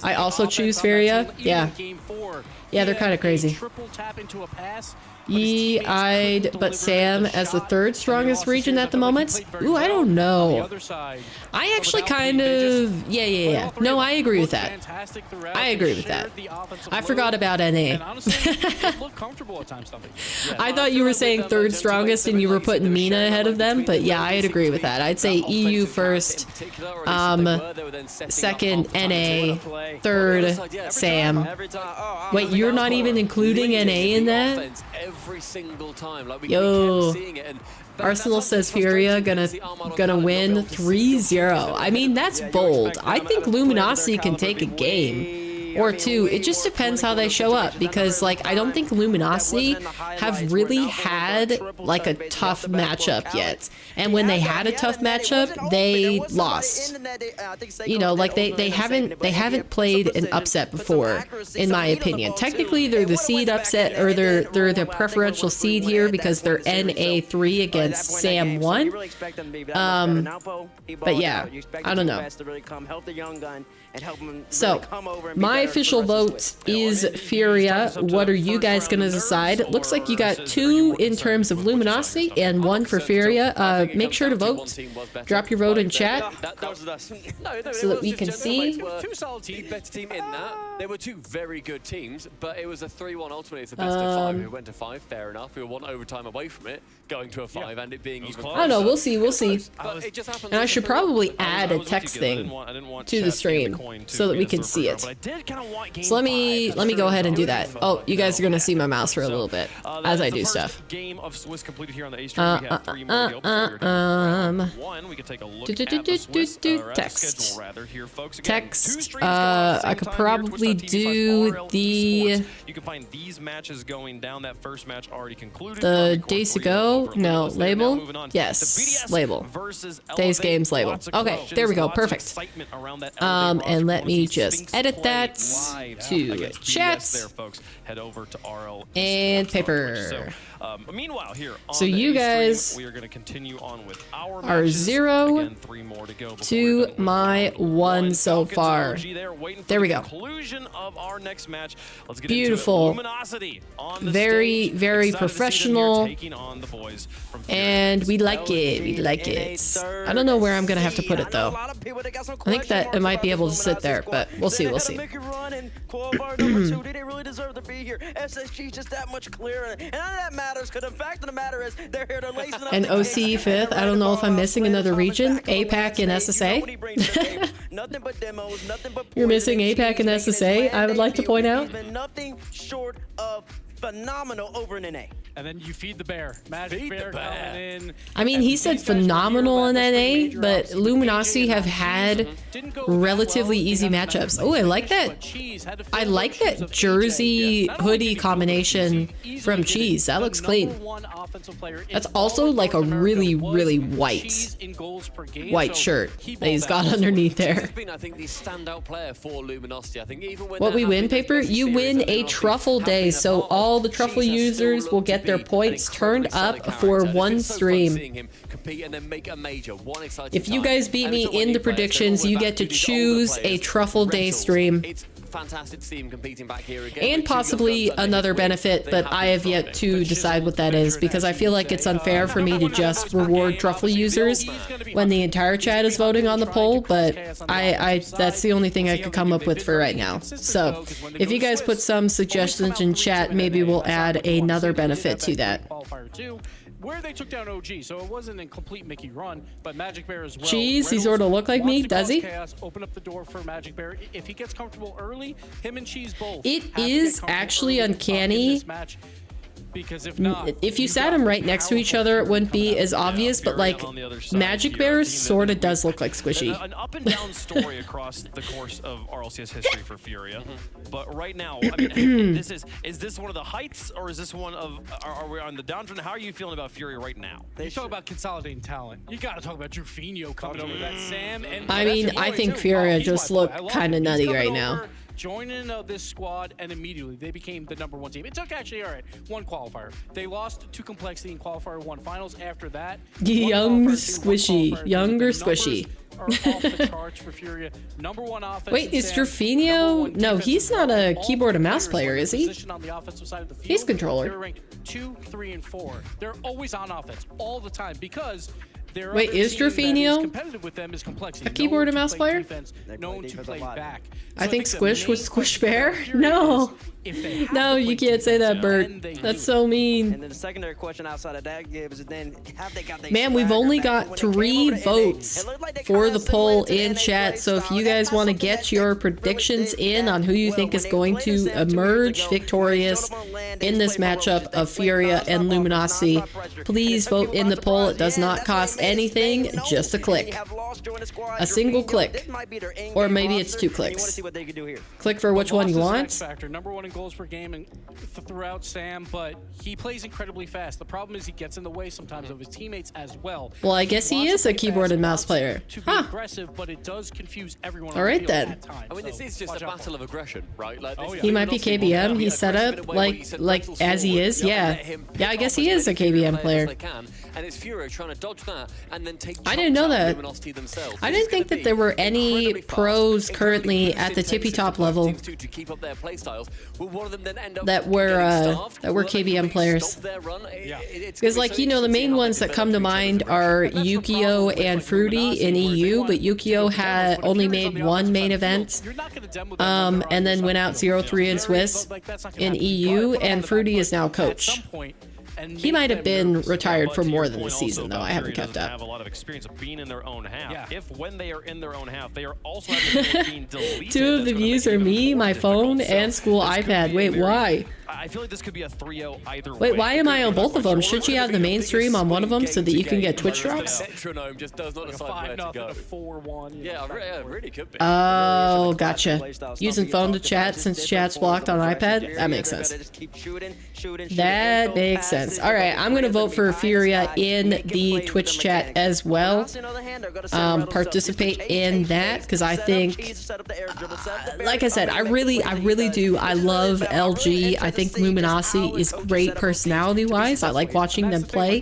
A: I also choose Furia. Yeah. Yeah, they're kind of crazy. Ye-eyed, but Sam as the third strongest region at the moment? Ooh, I don't know. I actually kind of... Yeah. No, I agree with that. I agree with that. I forgot about NA. I thought you were saying third strongest and you were putting Mina ahead of them, but yeah, I'd agree with that. I'd say EU first, second NA, third Sam. Wait, you're not even including NA in that?
D: Every single time. Like
A: Yo, Arsenal says Furia gonna win 3-0. I mean, that's bold. I think Luminosity can take a game or two. It just depends how they show up, because like I don't think Luminosity have really had like a tough matchup yet, and when they had a tough matchup they lost. You know, like they haven't played an upset before, in my opinion. Technically they're the seed upset, or they're the preferential seed here because they're NA3 against Sam 1. But yeah, I don't know. So my official vote is Furia. What are you guys going to decide? It looks like you got 2 in terms of Luminosity and 1 for Furia. Make sure to vote. Drop your vote in chat so that we can see.
D: 2 solid teams, better team in that. There were 2 very good teams, but it was a 3-1 ultimately. It's the best of 5. We went to 5, fair enough. We were 1 overtime away from it, going to a 5, and it being even.
A: I don't know. We'll see. We'll see.
D: But it just happens.
A: And I should probably add a text thing to the stream so that we can see it. So let me go ahead and do that. Oh, you guys are gonna see my mouse for a little bit as I do stuff.
B: Game of Swiss completed here on the A stream. We have 3 more to go. One, we can take a look at the Swiss
A: text.
B: schedule rather here, folks. Again,
A: Text.
B: 2 streams going
A: I could probably do the
B: you can find these matches going down. That first match already concluded.
A: the days ago. No, label. Yes, label. Days games label. Okay, there we go. Perfect. And let me just edit that to chat and paper.
B: Meanwhile, here
A: so you guys
B: we are going to continue on with our
A: are
B: matches.
A: 0
B: Again, 3 more to go
A: to my 1 so far. There we go.
B: Conclusion of our next match. Let's get
A: Beautiful.
B: into it. Luminosity on the
A: Very,
B: stage.
A: very
B: Excited to see them
A: professional.
B: here taking on the boys from Furia.
A: And we like it. We like it. I don't know where I'm gonna have to put it though. I think that it might be able to sit there, but we'll see. We'll see. And OC 5th. I don't know if I'm missing another region. APAC and SSA. You're missing APAC and SSA, I would like to point out.
I: Nothing short of phenomenal over in NA.
C: And then you feed the bear. Magic bear coming in.
A: I mean, he said phenomenal in NA, but Luminosity have had relatively easy matchups. Oh, I like that. I like that jersey hoodie combination from Cheese. That looks clean. That's also like a really, really white shirt that he's got underneath there. What we win, Paper? You win a truffle day, so all the truffle users will get their points turned up for 1 stream. If you guys beat me in the predictions, you get to choose a truffle day stream.
D: Fantastic to see him competing back here again.
A: And possibly another benefit, but I have yet to decide what that is because I feel like it's unfair for me to just reward truffle users when the entire chat is voting on the poll, but that's the only thing I could come up with for right now. So if you guys put some suggestions in chat, maybe we'll add another benefit to that.
C: Where they took down OG, so it wasn't a complete Mickey run, but Magic Bear as well.
A: Cheese, he sort of look like me, does he?
C: Chaos, open up the door for Magic Bear. If he gets comfortable early, him and Cheese both.
A: It is actually uncanny.
C: Because if not,
A: if you sat them right next to each other, it wouldn't be as obvious, but like Magic Bear sort of does look like Squishy.
B: An up and down story across the course of RLCS history for Furia. But right now, I mean, is this one of the heights, or is this one of, are we on the downtrend? How are you feeling about Furia right now?
C: You talk about consolidating talent. You got to talk about Drufinho coming over that Sam. And
A: I mean, I think Furia just look kind of nutty right now.
C: Joining this squad, and immediately they became the #1 team. It took actually, all right, 1 qualifier. They lost to Complexity in qualifier 1 finals. After that,
A: younger Squishy.
C: Are off the charts for Furia. #1 offense.
A: Wait, is Drufinho? No, he's not a keyboard and mouse player, is he? He's controller.
C: They're ranked 2, 3, and 4. They're always on offense all the time because.
A: Wait, is Drufinho
C: a
A: keyboard and mouse player?
C: Known to play back.
A: I think Squish was Squish Bear. No. No, you can't say that, Bert. That's so mean.
I: And then the secondary question outside of that gives then have they got
A: Man, we've only got 3 votes for the poll in chat, so if you guys want to get your predictions in on who you think is going to emerge victorious in this matchup of Furia and Luminosity, please vote in the poll. It does not cost anything, just a click. A single click. Or maybe it's 2 clicks. Click for which one you want.
C: 2.9 goals per game and throughout Sam, but he plays incredibly fast. The problem is he gets in the way sometimes of his teammates as well.
A: Well, I guess he is a keyboard and mouse player.
C: To be aggressive, but it does confuse everyone.
A: All right then.
D: I mean, this is just a battle of aggression, right? Like,
A: He might be KBM. He's set up like as he is. Yeah. Yeah, I guess he is a KBM player.
D: And it's Furia trying to dodge that and then take.
A: I didn't know that. I didn't think that there were any pros currently at the tippy top level that were KBM players. Because, like, you know, the main ones that come to mind are Yukio and Fruity in EU, but Yukio had only made one main event, and then went out 0-3 in Swiss in EU, and Fruity is now coach. He might have been retired for more than the season, though. I haven't kept up.
B: Have a lot of experience of being in their own half. If when they are in their own half, they are also being deleted.
A: 2 of the views are me, my phone, and school iPad. Wait, why?
B: I feel like this could be a 3-0 either way.
A: Wait, why am I on both of them? Should you have the mainstream on one of them so that you can get Twitch drops?
D: Metronome just does not decide where to go. 4-1. Yeah, really could be.
A: Oh, gotcha. Using phone to chat since chat's blocked on iPad? That makes sense. That makes sense. All right, I'm going to vote for Furia in the Twitch chat as well. Participate in that because I think, like I said, I really do. I love LG. I think Luminosity is great personality-wise. I like watching them play.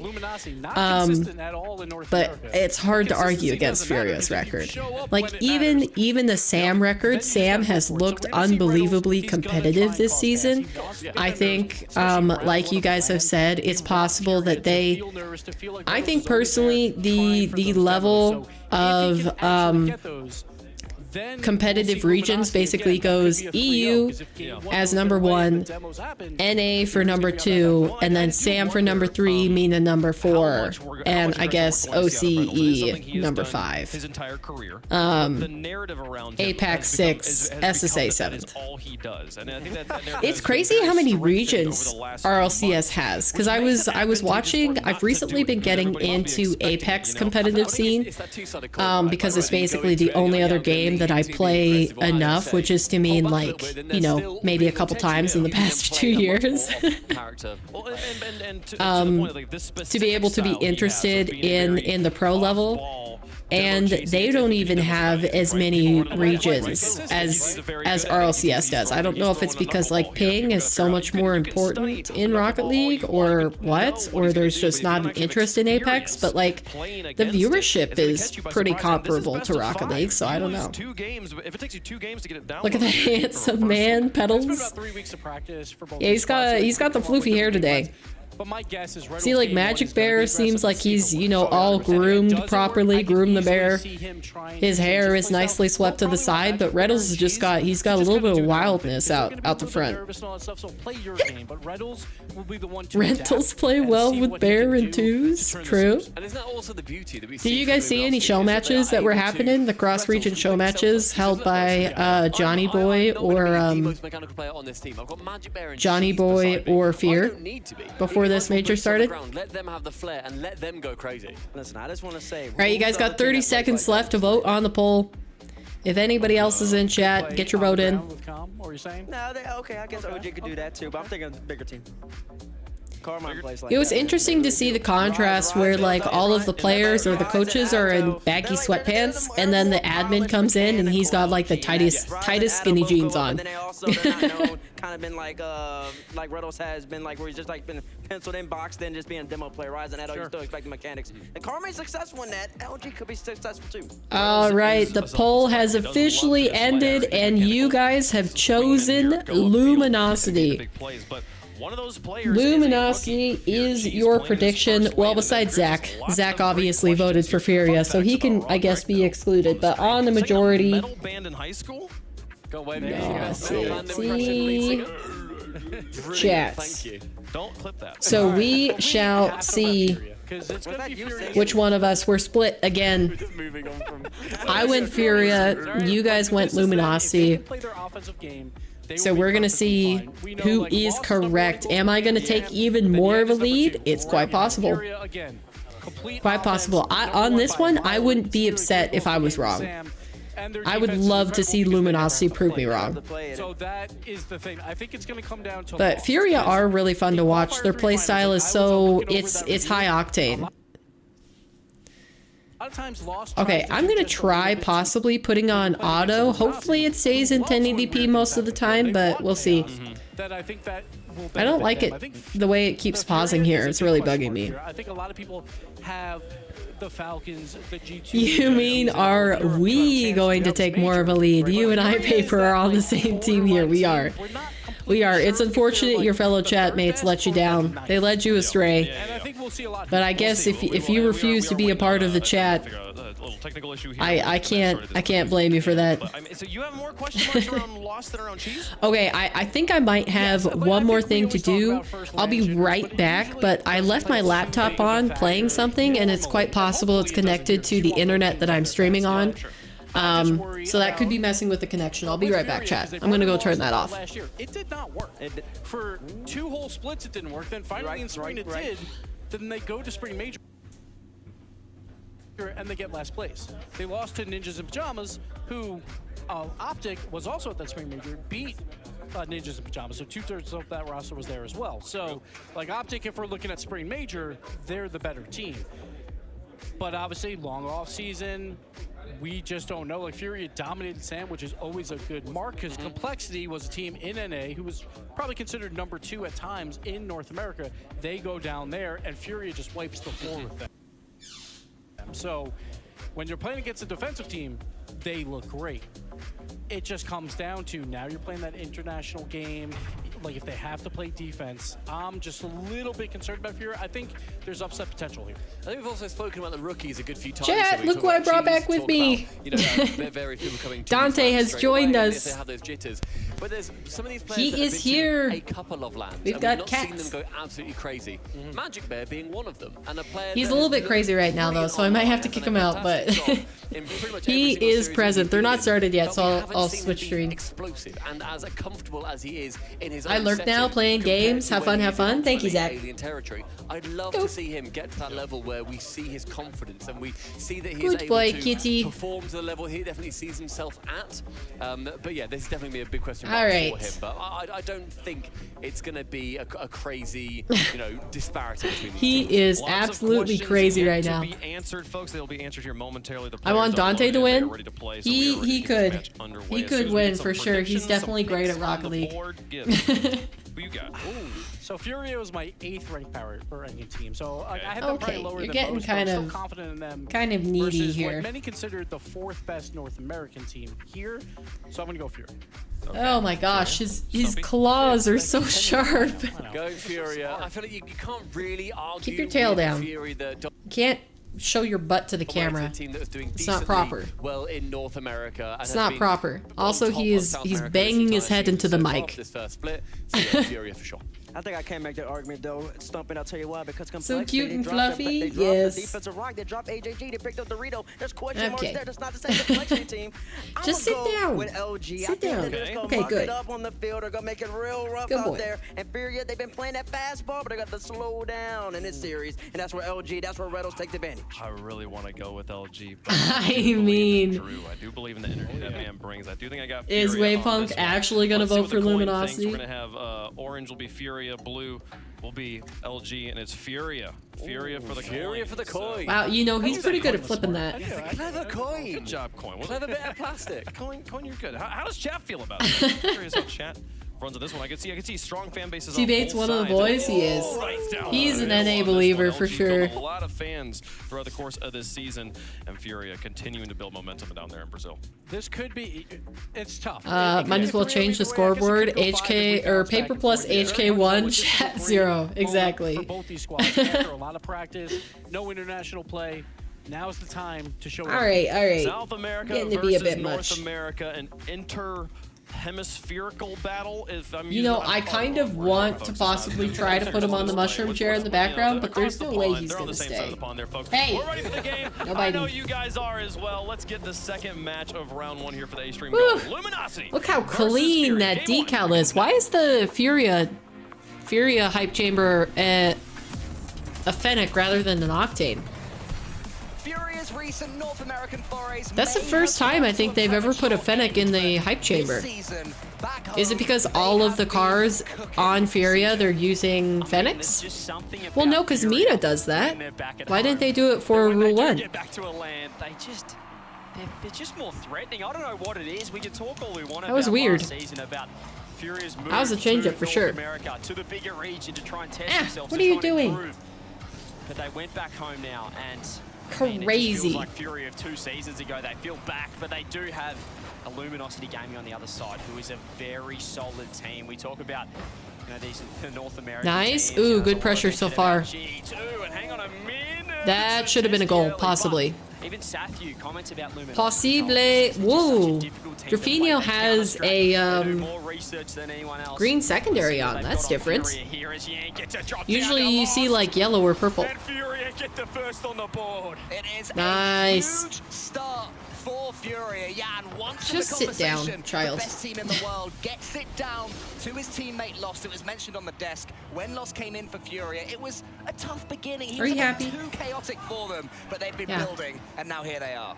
A: But it's hard to argue against Furia's record. Like, even the Sam record, Sam has looked unbelievably competitive this season. I think, like you guys have said, it's possible that they... I think personally, the level of... competitive regions basically goes EU as number 1, NA for number 2, and then Sam for number 3, MENA number 4, and I guess OCE number 5.
B: His entire career.
A: APAC 6, SSA 7th. It's crazy how many regions RLCS has, because I was watching. I've recently been getting into Apex competitive scene because it's basically the only other game that I play enough, which is to mean, like, you know, maybe a couple times in the past 2 years. To be able to be interested in the pro level. And they don't even have as many regions as RLCS does. I don't know if it's because, like, ping is so much more important in Rocket League or what, or there's just not an interest in Apex, but, like, the viewership is pretty comparable to Rocket League, so I don't know. Look at that handsome man, pedals. Yeah, he's got the floofy hair today.
C: But my guess is
A: see, like, Magic Bear seems like he's, you know, all groomed properly, groomed the bear. His hair is nicely swept to the side, but Reddles has just he's got a little bit of wildness out the front. Rentals play well with Bear and twos, true. Did you guys see any show matches that were happening? The cross-region show matches held by Johnny Boy or Fear before this major started.
D: Let them have the flair and let them go crazy.
I: Listen, I just want to say,
A: all right, you guys got 30 seconds left to vote on the poll. If anybody else is in chat, get your vote in.
I: No, okay, I guess OG could do that too, but I'm thinking of the bigger team. Karmine plays like
A: it was interesting to see the contrast where, like, all of the players or the coaches are in baggy sweatpants, and then the admin comes in and he's got, like, the tightest skinny jeans on.
I: Then they also kind of been like Reddles has been, like, where he's just, like, been penciled in, boxed in, just being a demo player. Rising at, you still expect the mechanics. And Karmine's successful in that. LG could be successful too.
A: All right, the poll has officially ended, and you guys have chosen Luminosity. Luminosity is your prediction. Well, besides Zach. Zach obviously voted for Furia, so he can, I guess, be excluded. But on the majority... Chats. So we shall see which one of us were split again. I went Furia, you guys went Luminosity. So we're going to see who is correct. Am I going to take even more of a lead? It's quite possible. Quite possible. On this one, I wouldn't be upset if I was wrong.
C: And their
A: I would
C: defense is
A: love to see
C: incredible because they
A: Luminosity
C: never
A: prove me
C: have
A: wrong.
C: to play. So that is the thing. I think it's going to come down to
A: But
C: loss.
A: Furia are really fun to
C: The
A: watch. Their
C: qualifier
A: play style is so it's high
C: A
A: octane.
C: lot of times Lost
A: Okay,
C: tries to
A: I'm
C: do
A: gonna
C: just a
A: try
C: little bit too
A: possibly putting on auto. Hopefully it stays in 1080p most of the time, but we'll see.
C: that I think that will
A: I don't like
C: benefit
A: it
C: them. I think
A: the way it keeps
C: Furia
A: pausing
C: is
A: here.
C: a
A: It's
C: big
A: really
C: question
A: bugging
C: mark
A: me.
C: here. I think a lot of people have the Falcons, the G2.
A: You mean, are we going to take more of a lead? You and I, Paper, are on the same team here. We are. We are. It's unfortunate your fellow chat mates let you down. They led you astray.
C: And I think we'll see a lot.
A: But I guess if you refuse to be a part of the chat,
B: Technical issue here.
A: I can't blame you for that.
B: But, I mean, so you have more question marks around Lost than around Cheese?
A: Okay, I think I might have one more thing to do. I'll be right back, but I left my laptop on playing something, and it's quite possible it's connected to the internet that I'm streaming on. So that could be messing with the connection. I'll be right back, chat. I'm gonna go turn that off.
C: Last year, it did not work. For 2 whole splits, it didn't work. Then finally in spring, it did. Then they go to spring major, and they get last place. They lost to Ninjas in Pajamas, who Optic was also at that spring major, beat Ninjas in Pajamas, so 2/3 of that roster was there as well. So, like Optic, if we're looking at spring major, they're the better team. But obviously, long off season, we just don't know. Like Furia dominated Sam, which is always a good mark because Complexity was a team in NA who was probably considered number 2 at times in North America. They go down there, and Furia just wipes the floor with them. So when you're playing against a defensive team, they look great. It just comes down to now you're playing that international game. Like if they have to play defense, I'm just a little bit concerned about Furia. I think there's upset potential here.
D: I think we've also spoken about the rookies a good few times.
A: Chat,
D: so
A: look who I brought back with me.
D: Very few coming to
A: Dante has joined us.
D: They have those jitters. But there's some of these players
A: He
D: that have
A: is
D: been to
A: here.
D: a couple of lands.
A: We've
D: and
A: got
D: not
A: cats.
D: seen them go absolutely crazy. Magic Bear being one of them, and a player.
A: He's
D: that
A: a little
D: has
A: bit crazy right now, though, so I might have to kick him out, but he is present. They're not started yet, so I'll switch screen.
D: Explosive and as comfortable as he is in his
A: I
D: own
A: lurk now,
D: setting,
A: playing
D: compared
A: games.
D: to
A: Have
D: when
A: fun, have
D: he's in
A: fun. Thank you,
D: utterly
A: Zach.
D: alien territory. I'd love
A: Go.
D: to see him get to that level where we see his confidence and we see that he's
A: Good
D: able
A: boy,
D: to
A: kitty.
D: perform to the level he definitely sees himself at. But yeah, this is definitely a big question
A: All
D: mark
A: right.
D: for him. But I don't think it's going to be a crazy, disparity between these
A: He
D: teams.
A: is
B: Lots of
A: absolutely
B: questions
A: crazy
B: yet
A: right
B: to
A: now.
B: be answered, folks. They'll be answered here momentarily. The
A: I want
B: players
A: Dante
B: uploaded,
A: to
B: they
A: win.
B: are ready to play, so we are ready
A: He
B: to get this
A: could.
B: match underway.
A: He
B: As
A: could
B: soon as we
A: win
B: get some
A: for sure. He's
B: predictions,
A: definitely
B: some
A: great
B: picks
A: at Rocket
B: on the
A: League.
B: board, give it. Who you got?
C: So Furia was my 8th ranked power ranking team. So I had them
A: Okay,
C: probably lower
A: you're
C: than
A: getting
C: most, but I'm
A: kind
C: still
A: of-
C: confident in them.
A: kind of needy
C: versus
A: here.
C: What many considered the 4th best North American team here. So I'm gonna go Furia.
A: Oh my gosh, his claws are so sharp.
D: Go Furia. I feel like you can't really argue.
A: Keep your tail
D: with
A: down.
D: Fury that
A: You can't show your butt to the
D: away to
A: camera.
D: the team that was doing
A: It's not
D: decently
A: proper.
D: well in North America. And
A: It's
D: has
A: not
D: been
A: proper.
D: on
A: Also,
D: top
A: he
D: of
A: is
D: South
A: he's
D: America
A: banging
D: this
A: his
D: entire
A: head into
D: season
A: the
D: so far
A: mic.
D: for this first split. So yeah, Furia for sure.
I: I think I can't make that argument though. Stumping, I'll tell you why. Because
A: So cute
I: they
A: and
I: dropped
A: fluffy,
I: They dropped
A: yes.
I: the defensive rock. They dropped AJG. They picked up Dorito. There's question marks
A: Okay.
I: there. That's not the same complexity team. I'm
A: Just
I: gonna
A: sit
I: go
A: down.
I: With LG.
A: Sit
I: I think
A: down.
I: that they're just gonna
A: Okay,
I: muck
A: good.
I: it up on the field. They're gonna make it real rough
A: Good
I: out
A: boy.
I: there. And Furia, they've been playing that fastball, but they got to slow down in this series. And that's where LG. That's where Redos take the advantage.
B: I really want to go with LG. But
A: I
B: do believe
A: mean-
B: in Drew. I do believe in the energy that man brings. I do think I got
A: Is
B: Furia on
A: Wavepunk
B: this one.
A: actually gonna
B: Let's see
A: vote
B: what
A: for
B: the coin
A: Luminosity?
B: thinks. We're gonna have orange will be Furia, blue will be LG, and it's Furia. Furia for the coin.
D: Furia for the coin.
A: Wow, he's pretty good at flipping that.
D: Clever coin.
B: Good job, coin.
D: Clever bit of plastic.
B: Coin, you're good. How does chat feel about it? I'm curious how chat runs on this one. I can see strong fan bases.
A: T-Bait's one of the boys. He is. He's an NA believer for sure.
B: A lot of fans throughout the course of this season, and Furia continuing to build momentum down there in Brazil.
C: This could be. It's tough.
A: Might as well change the scoreboard. HK or Paper plus HK1 chat 0. Exactly.
C: For both these squads, after a lot of practice, no international play. Now's the time to show.
A: All right.
B: South America
A: Getting to be a
B: versus
A: bit
B: North
A: much.
B: America, an inter-hemispherical battle. If I'm
A: I kind of want to possibly try to put him on the mushroom chair in the background, but there's no way he's gonna stay. Hey!
B: We're ready for the game.
A: No
B: I know
A: biting.
B: you guys are as well. Let's get the second match of round 1 here for the A-Stream.
A: Woo!
B: Luminosity.
A: Look how
B: versus
A: clean
B: Furia.
A: that
B: Game
A: decal
B: one.
A: is. Why is the Furia hype chamber a Fennec rather than an Octane?
F: Furia's his recent North American forays.
A: That's the first time I think they've ever put a Fennec in the hype chamber. Is it because all of the cars on Furia, they're using Fennecs? Well, no, because Mina does that. Why didn't they do it for Rule 1?
E: Get back to a land, they're just more threatening. I don't know what it is. We can talk all we want
A: That was
E: about
A: weird.
E: last season about Furia's move
A: That was a change-up for
E: North
A: sure.
E: America, to the bigger region to try and test themselves.
A: What
E: to
A: are you
E: try and
A: doing?
E: improve. But they went back home now, and
A: Crazy.
E: I mean, it just feels like Furia of 2 seasons ago. They feel back, but they do have a Luminosity Gaming on the other side, who is a very solid team. We talk about, you know, these North American
A: Nice.
E: teams,
A: Ooh, good pressure so far.
E: G2, and hang on a minute.
A: That should have been a goal, possibly.
E: Even Sathu comments about Luminosity.
A: Possible. Whoa. Drafinho has a green secondary on. That's different. Usually you see like yellow or purple.
E: Furia get the first on the board.
F: It is
A: Nice.
F: a huge start for Furia. Yeah, and once
A: Just
F: in the
A: sit down,
F: conversation,
A: child.
F: the best team in the world gets it down to his teammate Lost. It was mentioned on the desk when Lost came in for Furia. It was a tough beginning. He
A: Are
F: was
A: you
F: a bit
A: happy?
F: too chaotic for them, but they've been building, and now here they are.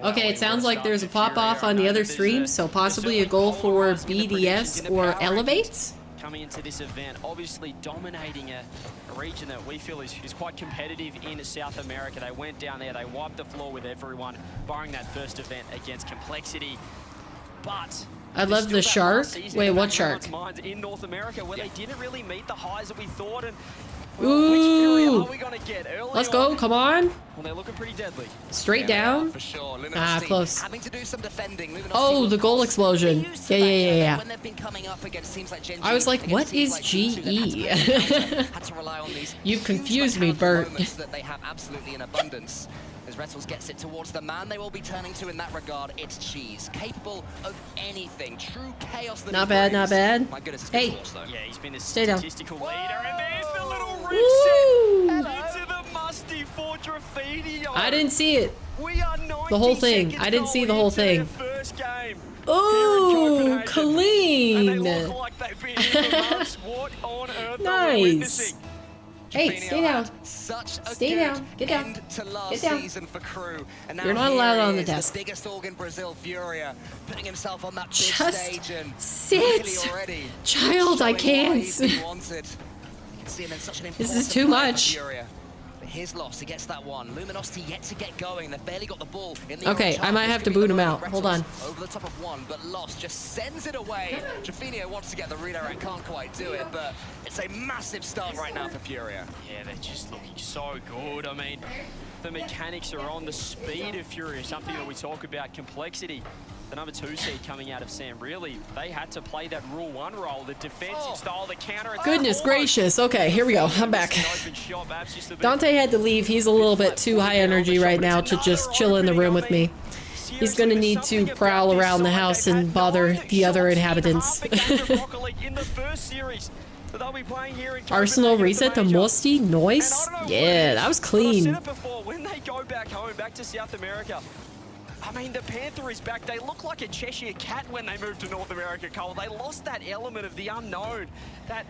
A: Okay, it sounds like there's a pop-off on the other stream, so possibly a goal for BDS or Elevates?
E: Coming into this event, obviously dominating a region that we feel is quite competitive in South America. They went down there, they wiped the floor with everyone, barring that first event against Complexity. But
A: I love the shark. Wait, what shark?
E: In North America, where they didn't really meet the highs that we thought. And
A: Ooh.
E: which are we gonna get early
A: Let's go, come on.
E: Well, they're looking pretty deadly.
A: Straight down.
F: For sure.
A: Ah, close.
F: Having to do some defending. Luminosity
A: Oh, the goal explosion. Yeah.
F: When they've been coming up against teams like Gen
A: I was
F: G,
A: like,
F: against
A: what
F: teams
A: is
F: like G2,
A: GE?
F: had to rely on these
A: You've
F: huge,
A: confused
F: like,
A: me, Bert.
F: moments that they have absolutely in abundance. As Rettles gets it towards the man they will be turning to in that regard, it's Cheese. Capable of anything. True chaos that
A: Not
F: he
A: bad,
F: brings.
A: not bad.
F: My goodness, it's
A: Hey.
F: good force, though.
E: Yeah, he's been a
A: Stay down.
E: statistical leader, and there's the little rip
A: Woo!
E: into the musty for Drafinho.
A: I didn't see it.
E: We are
A: The whole thing. I didn't see the whole thing.
E: First game.
A: Ooh,
E: And they
A: clean.
E: look like they've been here for months. What on earth are we
A: Nice.
E: witnessing?
A: Hey, stay down.
F: Such a
A: Stay
F: good
A: down. Get down.
F: end to last
A: Get down.
F: season for Crew. And now
A: You're not
F: here
A: allowed
F: he
A: on the
F: is,
A: desk.
F: The biggest org in Brazil, Furia, putting himself on that big
A: Just
F: stage and
A: sit.
F: really already
A: Child, I
F: showing why
A: can't.
F: he's been wanted. You can see him in such an
A: This is
F: important
A: too
F: player for
A: much.
F: Furia. But here's Lost, he gets that one. Luminosity yet to get going. They've barely got the ball in the
A: Okay,
F: orange
A: I might
F: half.
A: have
F: This
A: to
F: could be
A: boot
F: the
A: him
F: moment.
A: out. Hold on.
F: Rettles over the top of one, but Lost just sends it away. Drafinho wants to get the redirect, can't quite do it, but it's a massive start right now for Furia.
E: Yeah, they're just looking so good. I mean, the mechanics are on, the speed of Furia, something that we talk about, complexity. The number 2 seed coming out of Sam, really, they had to play that Rule 1 role, the defensive style, the counter.
A: Goodness gracious. Okay, here we go. I'm back. Dante had to leave. He's a little bit too high energy right now to just chill in the room with me. He's gonna need to prowl around the house and bother the other inhabitants. Arsenal reset the Musty noise? Yeah, that was clean.
E: When they go back home, back to South America, I mean, the Panther is back. They look like a Cheshire cat when they moved to North America, Cole. They lost that element of the unknown. I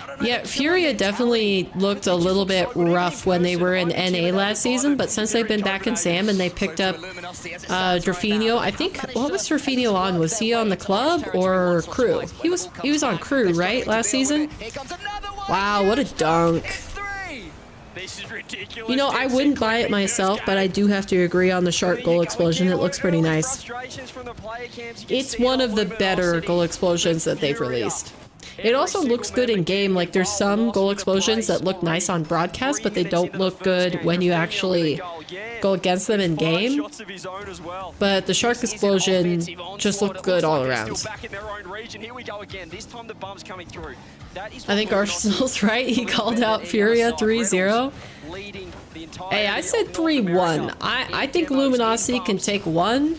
E: don't know,
A: Yeah, Furia definitely looked a little bit rough when they were in NA last season, but since they've been back in SAM and they picked up Drafinho, I think, what was Drafinho on? Was he on the club or Crew? He was on Crew, right, last season? Wow, what a dunk.
E: This is ridiculous.
A: You know, I wouldn't buy it myself, but I do have to agree on the shark goal explosion. It looks pretty nice. It's one of the better goal explosions that they've released. It also looks good in game. Like, there's some goal explosions that look nice on broadcast, but they don't look good when you actually go against them in game. But the shark explosion just looked good all around. I think Arsenal's right. He called out Furia 3-0. Hey, I said 3-1. I think Luminosity can take one,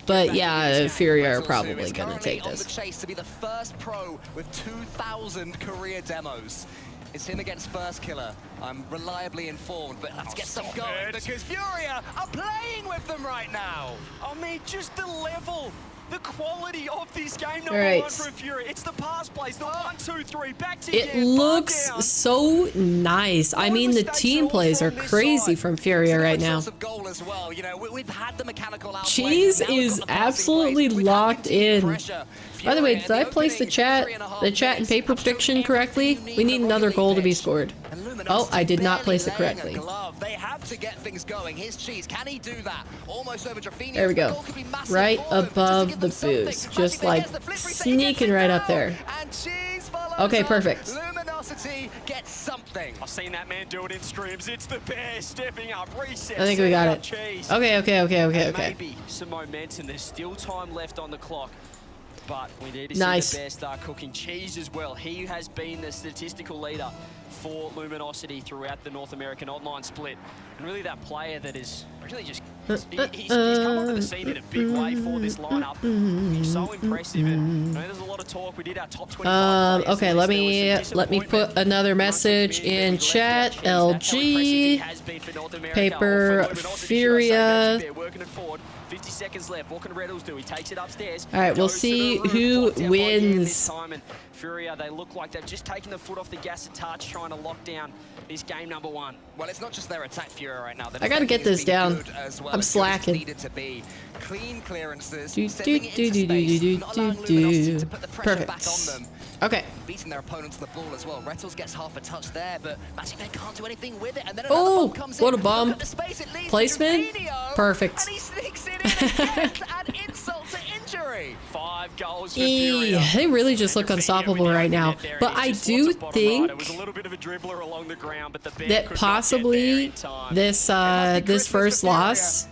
A: but yeah, Furia are probably gonna take this.
F: On the chase to be the first pro with 2,000 career demos. It's him against First Killer. I'm reliably informed, but let's get some going because Furia are playing with them right now.
E: I mean, just the level The quality of this game number
A: Alright.
E: 1 from Furia. It's the pass plays, the 1, 2, 3, back to
A: It looks so nice. I mean, the team plays are crazy from Furia right now. Cheese is absolutely locked in. By the way, did I place the chat and paper prediction correctly? We need another goal to be scored. Oh, I did not place it correctly.
F: They have to get things going. Here's Cheese. Can he do that? Almost over Drafinio.
A: There we go. Right above the boost. Just like sneaking right up there. Okay, perfect.
F: Luminosity gets something.
E: I've seen that man do it in streams. It's the bear stepping up, reset.
A: I think we got it. Okay.
E: Maybe some momentum. There's still time left on the clock. But we need to
A: nice.
E: see the bear start cooking. Cheese as well. He has been the statistical leader for Luminosity throughout the North American online split. And really that player that is really just... He's come onto the scene in a big way for this lineup. He's so impressive. And I know there's a lot of talk. We did our top 25 players.
A: Okay, let me put another message in chat. LG, paper, Furia.
E: 50 seconds left. What can Reddles do? He takes it upstairs.
A: All right, we'll see who wins.
E: Furia, they look like they've just taken the foot off the gas a touch, trying to lock down this game number 1.
F: Well, it's not just their attack, Furia, right now.
A: I gotta get this down. I'm slacking.
F: Needed to be clean clearances,
A: Perfect. Okay.
F: Beating their opponent to the ball as well. Rettles gets half a touch there, but Magic Man can't do anything with it. And then
A: oh,
F: comes
A: what
F: in.
A: a bomb. Placement. Perfect.
F: And he sneaks it in again to add insult to injury.
E: 5 goals for Furia.
A: They really just look unstoppable right now. But I do think that possibly this first loss,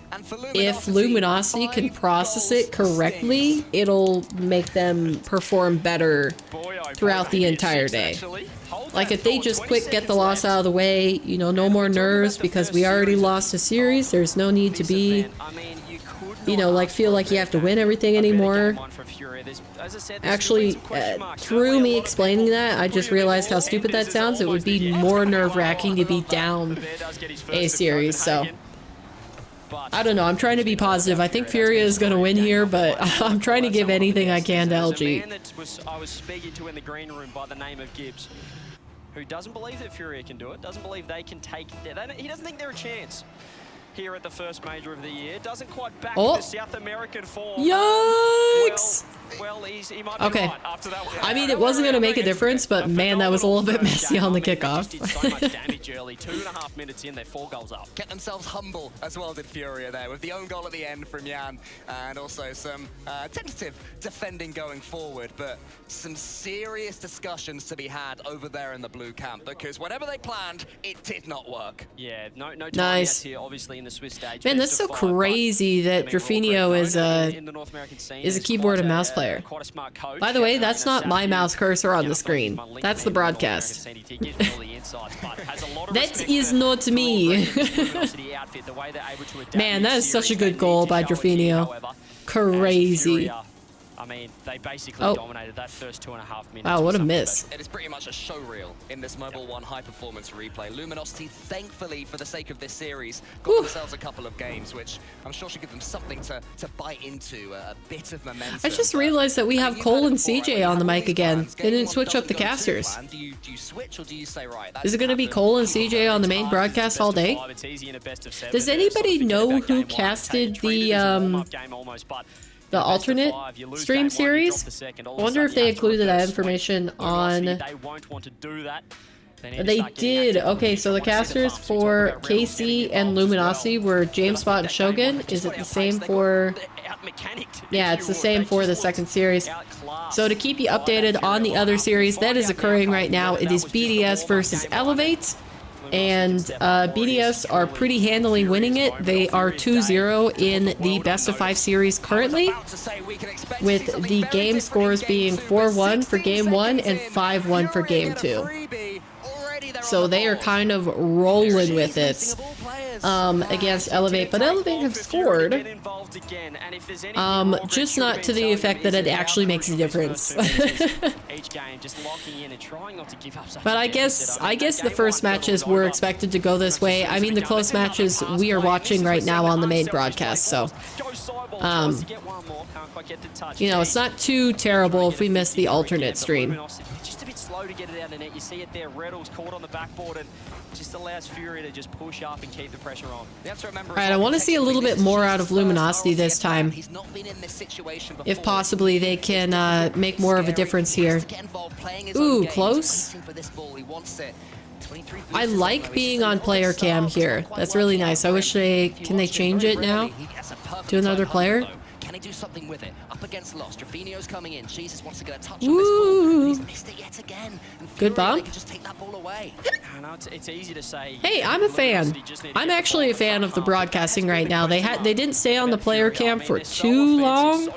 A: if Luminosity can process it correctly, it'll make them perform better throughout the entire day. Like if they just quick get the loss out of the way, you know, no more nerves because we already lost a series. There's no need to be, you know, like feel like you have to win everything anymore. Actually, through me explaining that, I just realized how stupid that sounds. It would be more nerve-wracking to be down a series, so... I don't know, I'm trying to be positive. I think Furia is going to win here, but I'm trying to give anything I can to LG.
E: I was speaking to in the green room by the name of Gibbs, who doesn't believe that Furia can do it, doesn't believe they can take... He doesn't think they're a chance here at the first major of the year. Doesn't quite back the South American form.
A: Yikes!
E: Well, he might be right after that one.
A: I mean, it wasn't going to make a difference, but man, that was a little bit messy on the kickoff.
E: Did so much damage early. 2.5 minutes in, they're 4 goals up.
F: Kept themselves humble as well, did Furia there, with the own goal at the end from Jan, and also some tentative defending going forward, but some serious discussions to be had over there in the blue camp, because whatever they planned, it did not work.
E: Yeah, no time here, obviously, in the Swiss stage.
A: Man, that's so crazy that Drafinio is a keyboard and mouse player. By the way, that's not my mouse cursor on the screen. That's the broadcast. That is not me. Man, that is such a good goal by Drafinio. Crazy.
E: I mean, they basically dominated that first 2.5 minutes.
A: Wow, what a miss.
F: It is pretty much a show reel in this Mobile 1 high-performance replay. Luminosity, thankfully, for the sake of this series, got themselves a couple of games, which I'm sure should give them something to bite into, a bit of momentum.
A: I just realized that we have Cole and CJ on the mic again. They didn't switch up the casters.
F: Do you switch, or do you say, right,
A: is it going to be Cole and CJ on the main broadcast all day? Does anybody know who casted the alternate stream series? I wonder if they included that information on... They did. Okay, so the casters for KC and Luminosity were James Spot and Shogun. Is it the same for... Yeah, it's the same for the second series. So to keep you updated on the other series that is occurring right now, it is BDS versus Elevate. And BDS are pretty handily winning it. They are 2-0 in the best of 5 series currently, with the game scores being 4-1 for game 1 and 5-1 for game 2. So they are kind of rolling with it against Elevate, but Elevate have scored.
E: involved again, and if there's any
A: just not to the effect that it actually makes a difference.
E: Each game, just locking in and trying not to give up.
A: But I guess the first matches were expected to go this way. I mean, the close matches we are watching right now on the main broadcast, so you know, it's not too terrible if we miss the alternate stream.
E: Just a bit slow to get it out of net. You see it there. Reddle's caught on the backboard and just allows Furia to just push up and keep the pressure on.
A: Alright, I want to see a little bit more out of Luminosity this time. If possibly they can make more of a difference here. Ooh, close. I like being on player cam here. That's really nice. I wish can they change it now to another player?
F: Can he do something with it? Up against Lost. Rafinha's coming in. Jesus wants to get a touch
A: on
F: this ball. He's missed it yet again.
A: Good bump.
F: Just take that ball away.
E: I know it's easy to say.
A: Hey, I'm a fan. I'm actually a fan of the broadcasting right now. They didn't stay on the player cam for too long.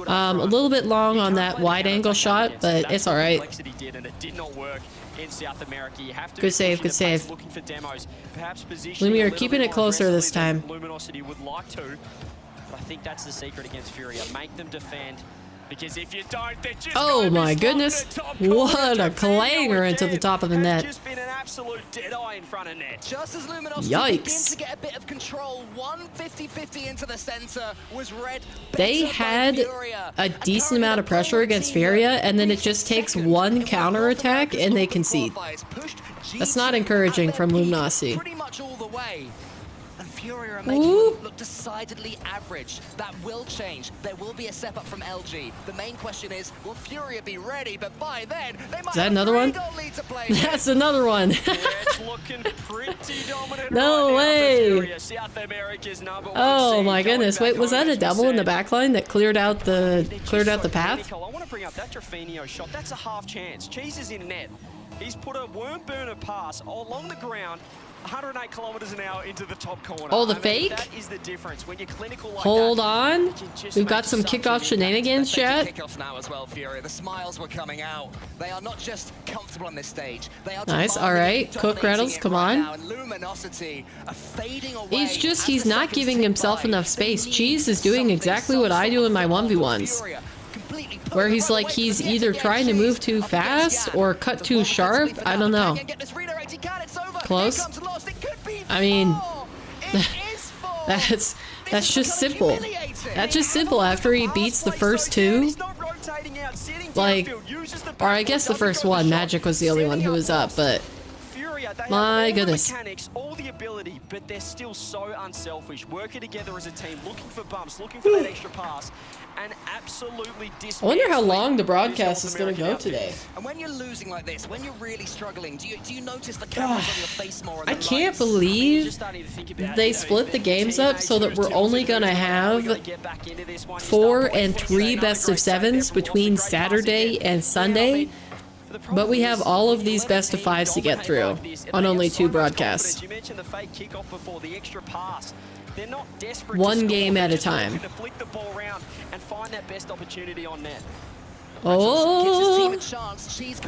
A: A little bit long on that wide angle shot, but it's all right. Good save, good save. Lumi, you're keeping it closer this time.
E: Luminosity would like to. I think that's the secret against Furia. Make them defend. Because if you don't, they're just
A: oh my goodness. What a clanger into the top of the net.
E: Just been an absolute dead eye in front of net.
F: Just as Luminosity begins to get a bit of control, 150-50 into the center was red.
A: They had a decent amount of pressure against Furia, and then it just takes one counter attack and they concede. That's not encouraging from Luminosity.
F: Pretty much all the way. Furia are making them look decidedly average. That will change. There will be a step up from LG. The main question is, will Furia be ready? But by then, they might
A: is that another one? That's another one.
E: It's looking pretty dominant.
A: No way.
E: South America's #1
A: oh my goodness. Wait, was that a double in the backline that cleared out the path?
E: I want to bring up that Rafinha shot. That's a half chance. Cheese is in net. He's put a worm burner pass along the ground. 108 kilometers an hour into the top corner.
A: Oh, the fake?
E: That is the difference. When you're clinical like
A: hold
E: that,
A: on. We've got some kickoff shenanigans, chat.
F: Kickoff now as well, Furia. The smiles were coming out. They are not just comfortable on this stage. They are
A: nice. All right. Cook Rattles, come on.
F: Luminosity fading away.
A: He's not giving himself enough space. Cheese is doing exactly what I do in my 1v1s. Where he's like, he's either trying to move too fast or cut too sharp. I don't know. Close. I mean, that's just simple. That's just simple after he beats the first two. Like, or I guess the first one, Magic was the only one who was up, but my goodness.
E: All the ability, but they're still so unselfish. Working together as a team, looking for bumps, looking for that extra pass, and absolutely
A: I wonder how long the broadcast is going to go today.
F: And when you're losing like this, when you're really struggling, do you notice the cameras on your face more?
A: I can't believe they split the games up so that we're only going to have 4 and 3 best of 7s between Saturday and Sunday. But we have all of these best of 5s to get through on only 2 broadcasts. One game at a time. Oh,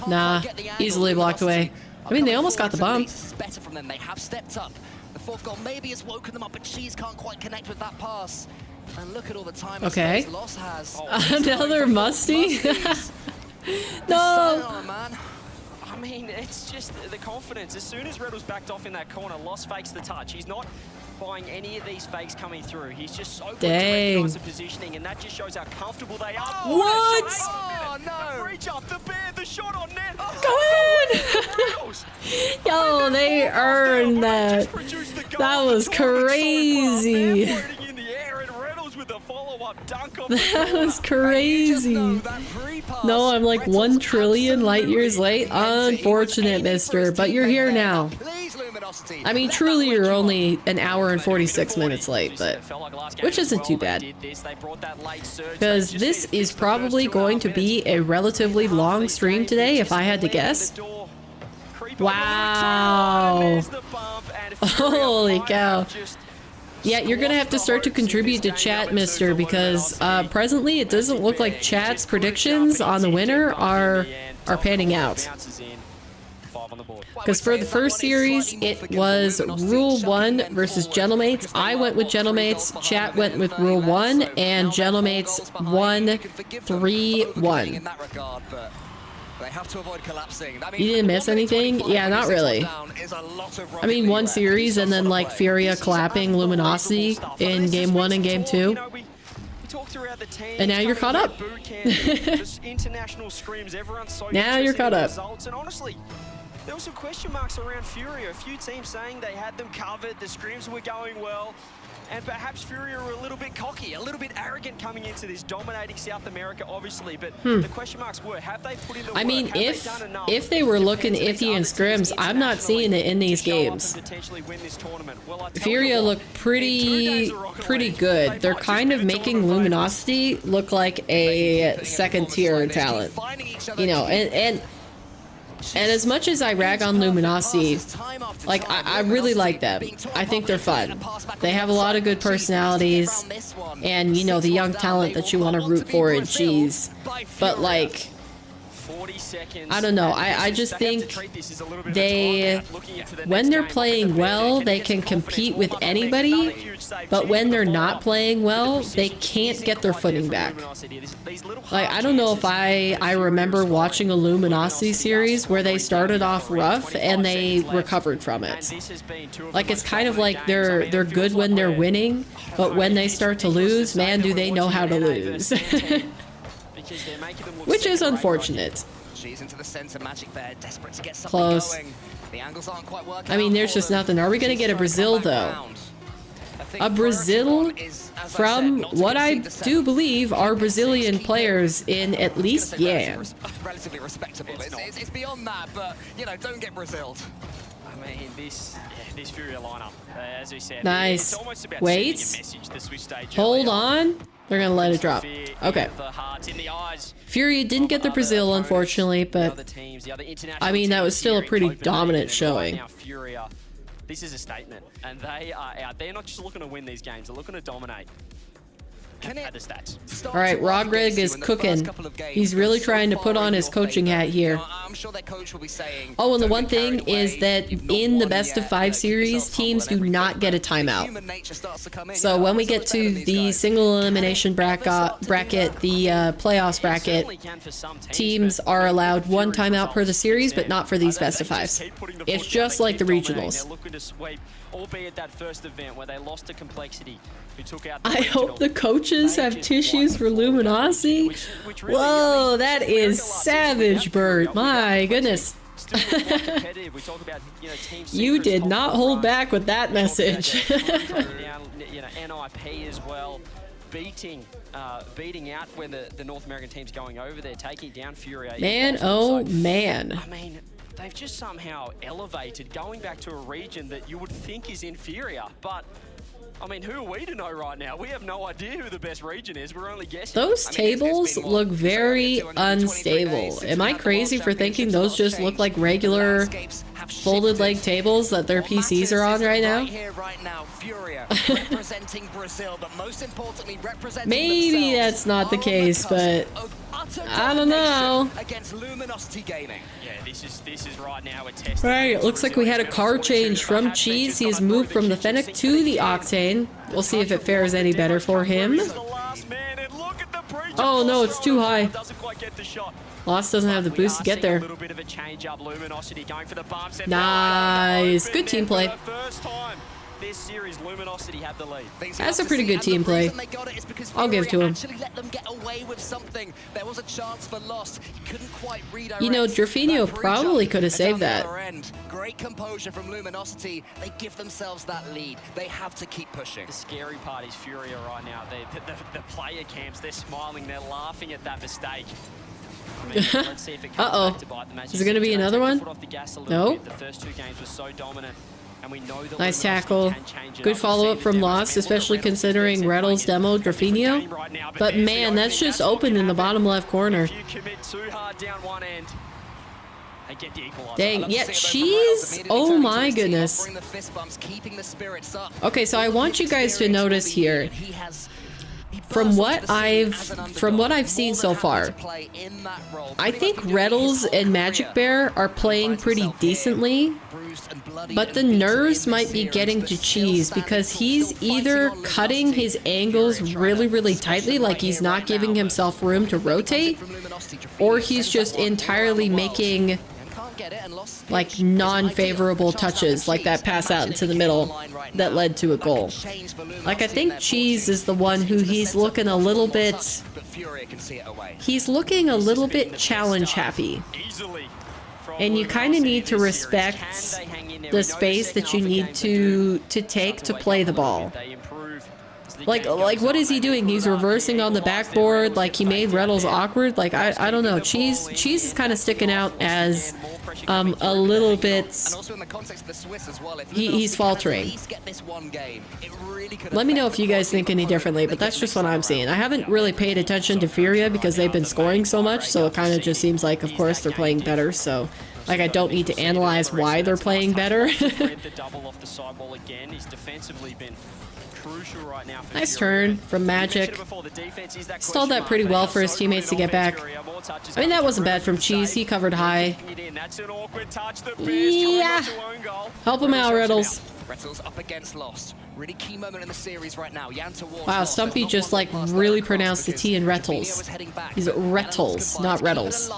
A: nah, easily blocked away. I mean, they almost got the bump.
F: They have stepped up. The fourth goal maybe has woken them up, but Cheese can't quite connect with that pass. And look at all the time.
A: Okay.
F: Loss has.
A: Another musty. No.
E: I mean, it's just the confidence. As soon as Reddle's backed off in that corner, Lost fakes the touch. He's not buying any of these fakes coming through. He's just so quick to recognize the positioning, and that just shows how comfortable they are.
A: What?
E: Oh, no. The reach up, the bear, the shot on net.
A: Go in! Yo, they earned that. That was crazy. That was crazy. No, I'm like 1 trillion light years late. Unfortunate, mister, but you're here now. I mean, truly, you're only an hour and 46 minutes late, but which isn't too bad. Because this is probably going to be a relatively long stream today, if I had to guess. Wow. Holy cow. Yeah, you're gonna have to start to contribute to chat, mister, because presently it doesn't look like chat's predictions on the winner are panning out. Because for the first series, it was Rule 1 versus Gentlemates. I went with Gentlemates, chat went with Rule 1, and Gentlemates won 3-1.
F: They have to avoid collapsing. I mean,
A: You didn't miss anything? Yeah, not really. I mean, one series and then like Furia clapping Luminosity in game 1 and game 2. And now you're caught up. Now you're caught up.
E: And honestly, there were some question marks around Furia. A few teams saying they had them covered, the scrims were going well, and perhaps Furia were a little bit cocky, a little bit arrogant coming into this, dominating South America, obviously. But the question marks were, have they put in the work?
A: I mean, if they were looking iffy in scrims, I'm not seeing it in these games. Furia look pretty good. They're kind of making Luminosity look like a second-tier talent. You know, and as much as I rag on Luminosity, like, I really like them. I think they're fun. They have a lot of good personalities, and, you know, the young talent that you want to root for at G's. But, like, I don't know. I just think when they're playing well, they can compete with anybody, but when they're not playing well, they can't get their footing back. Like, I don't know if I remember watching a Luminosity series where they started off rough and they recovered from it. Like, it's kind of like they're good when they're winning, but when they start to lose, man, do they know how to lose. Which is unfortunate. Close. I mean, there's just nothing. Are we going to get a Brazil, though? A Brazil from what I do believe are Brazilian players in at least Yan.
F: Relatively respectable. It's beyond that, but, you know, don't get Braziled.
E: I mean, this Furia lineup, as we said,
A: nice.
E: it's almost about
A: wait. Hold on. They're gonna let it drop. Okay. Furia didn't get the Brazil, unfortunately, but I mean, that was still a pretty dominant showing.
E: This is a statement, and they are out. They're not just looking to win these games; they're looking to dominate.
A: All right, Rodrig is cooking. He's really trying to put on his coaching hat here. Oh, and the one thing is that in the best of 5 series, teams do not get a timeout. So when we get to the single elimination bracket, the playoffs bracket, teams are allowed 1 timeout per the series, but not for these best of 5s. It's just like the regionals.
E: Albeit that first event where they lost to complexity, who took out
A: I hope the coaches have tissues for Luminosity. Whoa, that is savage, Bert. My goodness. You did not hold back with that message.
E: NIP as well, beating out when the North American team's going over there, taking down Furia.
A: Man, oh man.
E: I mean, they've just somehow elevated, going back to a region that you would think is inferior. But, I mean, who are we to know right now? We have no idea who the best region is. We're only guessing.
A: Those tables look very unstable. Am I crazy for thinking those just look like regular folded leg tables that their PCs are on right now? Maybe that's not the case, but I don't know.
F: Against Luminosity Gaming.
E: Yeah, this is right now a test.
A: Right, it looks like we had a car change from Cheese. He has moved from the Fennec to the Octane. We'll see if it fares any better for him. Oh no, it's too high. Lost doesn't have the boost to get there. Nice. Good team play.
E: This series, Luminosity had the lead.
A: That's a pretty good team play. I'll give it to him. You know, Drafinho probably could have saved that.
F: Great composure from Luminosity. They give themselves that lead. They have to keep pushing.
E: The scary part is Furia right now. The player camps, they're smiling, they're laughing at that mistake. I mean, let's see if it comes back to bite them.
A: Is it going to be another one? No.
E: The first 2 games were so dominant. And we know that
A: nice tackle. Good follow-up from Lost, especially considering Reddle's demo Drafinho. But man, that's just open in the bottom left corner. Dang, yeah, Cheese? Oh my goodness. from what I've seen so far, I think Reddles and Magic Bear are playing pretty decently, but the nerves might be getting to Cheese because he's either cutting his angles really, really tightly, like he's not giving himself room to rotate, or he's just entirely making like non-favorable touches, like that pass out into the middle that led to a goal. Like, I think Cheese is the one who he's looking a little bit challenge happy. And you kind of need to respect the space that you need to take to play the ball. Like what is he doing? He's reversing on the backboard, like he made Reddles awkward. Like, I don't know. Cheese is kind of sticking out as a little bit. He's faltering. Let me know if you guys think any differently, but that's just what I'm seeing. I haven't really paid attention to Furia because they've been scoring so much, so it kind of just seems like, of course, they're playing better. So, like, I don't need to analyze why they're playing better. Nice turn from Magic. Stalled that pretty well for his teammates to get back. I mean, that wasn't bad from Cheese. He covered high. Yeah. Help him out, Riddles.
F: Up against Lost. Really key moment in the series right now.
A: Wow, Stumpy just like really pronounced the T in Rettles. He's Rettles, not Reddles.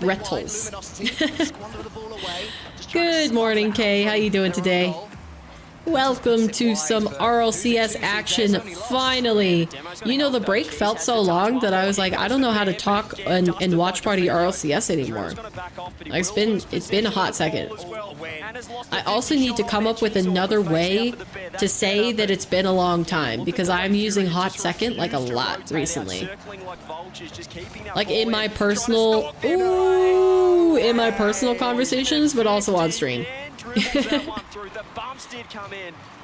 A: Rettles. Good morning, Kay. How you doing today? Welcome to some RLCS action, finally. You know, the break felt so long that I was like, I don't know how to talk and watch party RLCS anymore. Like, it's been a hot second. I also need to come up with another way to say that it's been a long time, because I'm using hot second like a lot recently. Like in my personal, in my personal conversations, but also on stream.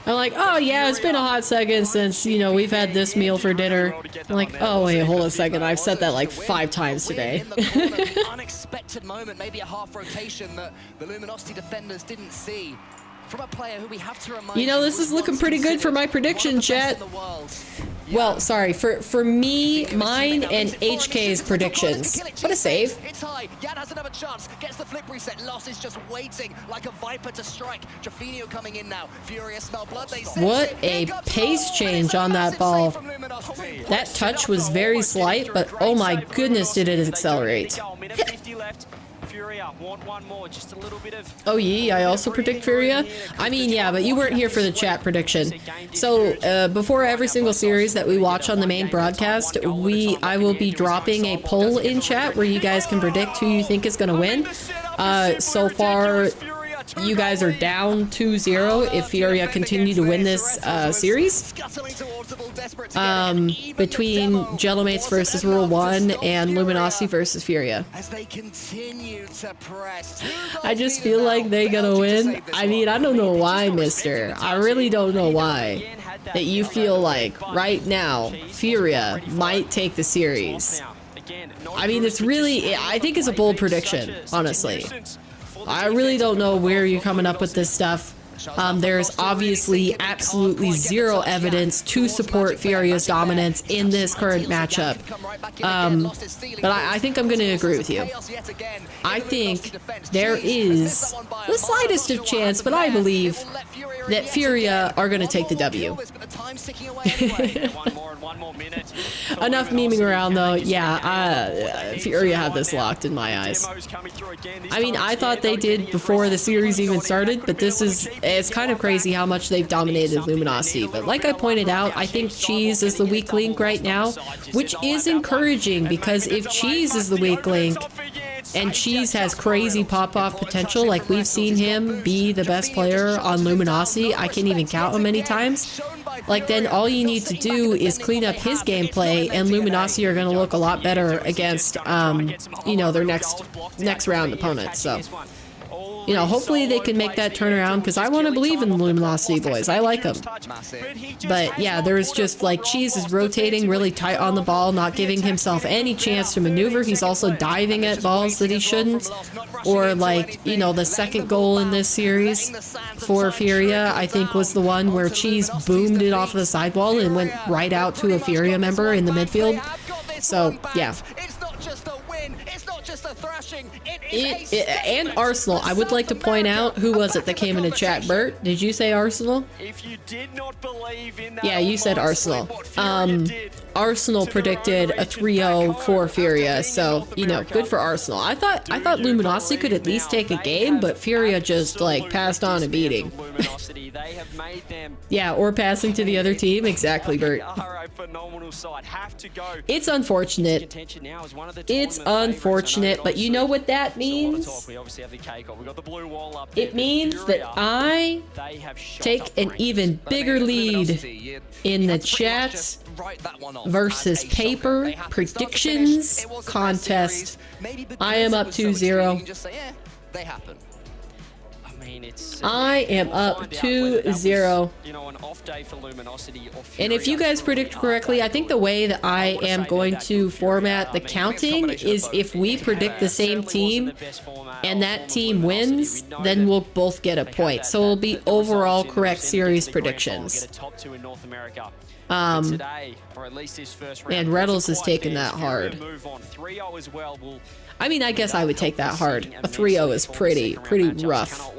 A: I'm like, oh yeah, it's been a hot second since, you know, we've had this meal for dinner. I'm like, oh wait, hold a second, I've said that like 5 times today.
F: Unexpected moment, maybe a half rotation that the Luminosity defenders didn't see. From a player who we have to remind,
A: you know, this is looking pretty good for my prediction, chat. Well, sorry, for me, mine, and HK's predictions. What a save.
F: It's high. Yan has another chance. Gets the flip reset. Loss is just waiting like a viper to strike. Trafinio coming in now. Furia smell blood.
A: What a pace change on that ball. That touch was very slight, but oh my goodness, did it accelerate. Oh yeah, I also predict Furia. I mean, yeah, but you weren't here for the chat prediction. So before every single series that we watch on the main broadcast, I will be dropping a poll in chat where you guys can predict who you think is going to win. So far, you guys are down 2-0 if Furia continue to win this series. Between Gentlemates versus Rule 1 and Luminosity versus Furia. I just feel like they're gonna win. I mean, I don't know why, mister. I really don't know why. That you feel like, right now, Furia might take the series. I mean, it's really, I think it's a bold prediction, honestly. I really don't know where you're coming up with this stuff. There's obviously absolutely zero evidence to support Furia's dominance in this current matchup. But I think I'm going to agree with you. I think there is the slightest of chance, but I believe that Furia are going to take the W. Enough memeing around though. Yeah, Furia have this locked in my eyes. I mean, I thought they did before the series even started, but it's kind of crazy how much they've dominated Luminosity. But like I pointed out, I think Cheese is the weak link right now, which is encouraging, because if Cheese is the weak link and Cheese has crazy pop-off potential, like we've seen him be the best player on Luminosity, I can't even count how many times, like then all you need to do is clean up his gameplay and Luminosity are going to look a lot better against, you know, their next round opponents. So you know, hopefully they can make that turnaround, because I want to believe in the Luminosity boys. I like them. But yeah, there's just like Cheese is rotating really tight on the ball, not giving himself any chance to maneuver. He's also diving at balls that he shouldn't. Or like, you know, the second goal in this series for Furia, I think, was the one where Cheese boomed it off of the sidewall and went right out to a Furia member in the midfield. So yeah. And Arsenal. I would like to point out, who was it that came in the chat? Bert, did you say Arsenal?
E: If you did not believe in that,
A: yeah, you said Arsenal. Arsenal predicted a 3-0 for Furia, so you know, good for Arsenal. I thought Luminosity could at least take a game, but Furia just like passed on a beating. Yeah, or passing to the other team. Exactly, Bert. It's unfortunate. It's unfortunate, but you know what that means? It means that I take an even bigger lead in the chat versus paper predictions contest. I am up 2-0. I am up 2-0. And if you guys predict correctly, I think the way that I am going to format the counting is if we predict the same team and that team wins, then we'll both get a point. So it'll be overall correct series predictions. And Reddles is taking that hard. I mean, I guess I would take that hard. A 3-0 is pretty rough.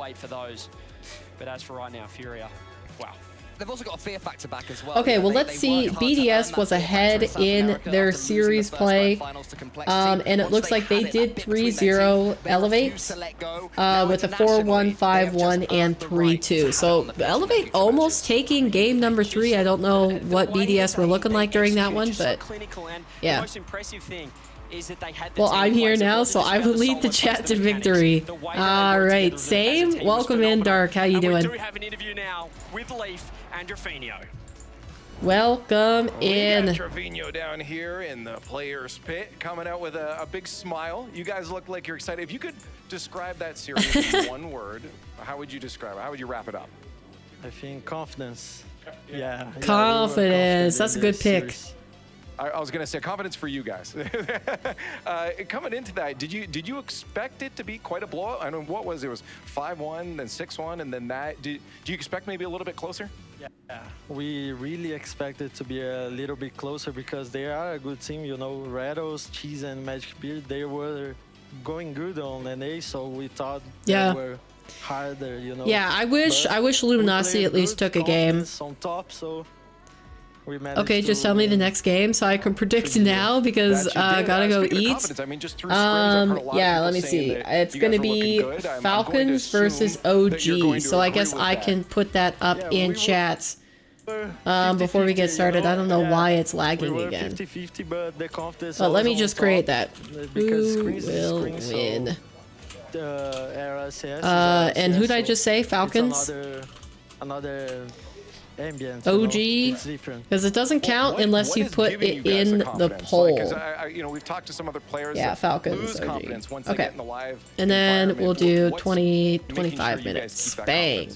E: But as for right now, Furia, wow.
F: They've also got a fear factor back as well.
A: Okay, well, let's see. BDS was ahead in their series play, and it looks like they did 3-0 Elevate with a 4-1, 5-1, and 3-2. So Elevate almost taking game number 3. I don't know what BDS were looking like during that one, but yeah. Well, I'm here now, so I will lead the chat to victory. All right, same. Welcome in, Dark. How you doing?
E: We do have an interview now with Leaf and Rafinho.
A: Welcome in.
G: We got Rafinho down here in the players' pit, coming out with a big smile. You guys look like you're excited. If you could describe that series in one word, how would you describe it? How would you wrap it up?
J: I think confidence. Yeah.
A: Confidence. That's a good pick.
G: I was gonna say confidence for you guys. Coming into that, did you expect it to be quite a blowout? I mean, what was it? It was 5-1, then 6-1, and then that. Do you expect maybe a little bit closer?
J: Yeah, we really expect it to be a little bit closer because they are a good team. You know, Rattles, Cheese, and Magic Beard, they were going good on NA, so we thought they were harder. You know.
A: Yeah, I wish Luminosity at least took a game.
J: On top, so.
A: Okay, just tell me the next game so I can predict now because gotta go eat.
G: I mean, just through
A: yeah, let me see. It's gonna be Falcons versus OG, so I guess I can put that up in chat before we get started. I don't know why it's lagging again. But let me just create that. Who will win? And who'd I just say? Falcons?
J: Another ambient,
A: OG, because it doesn't count unless you put it in the poll.
G: You know, we've talked to some other players.
A: Yeah, Falcons.
G: OG.
A: Okay, and then we'll do 25 minutes. Bang.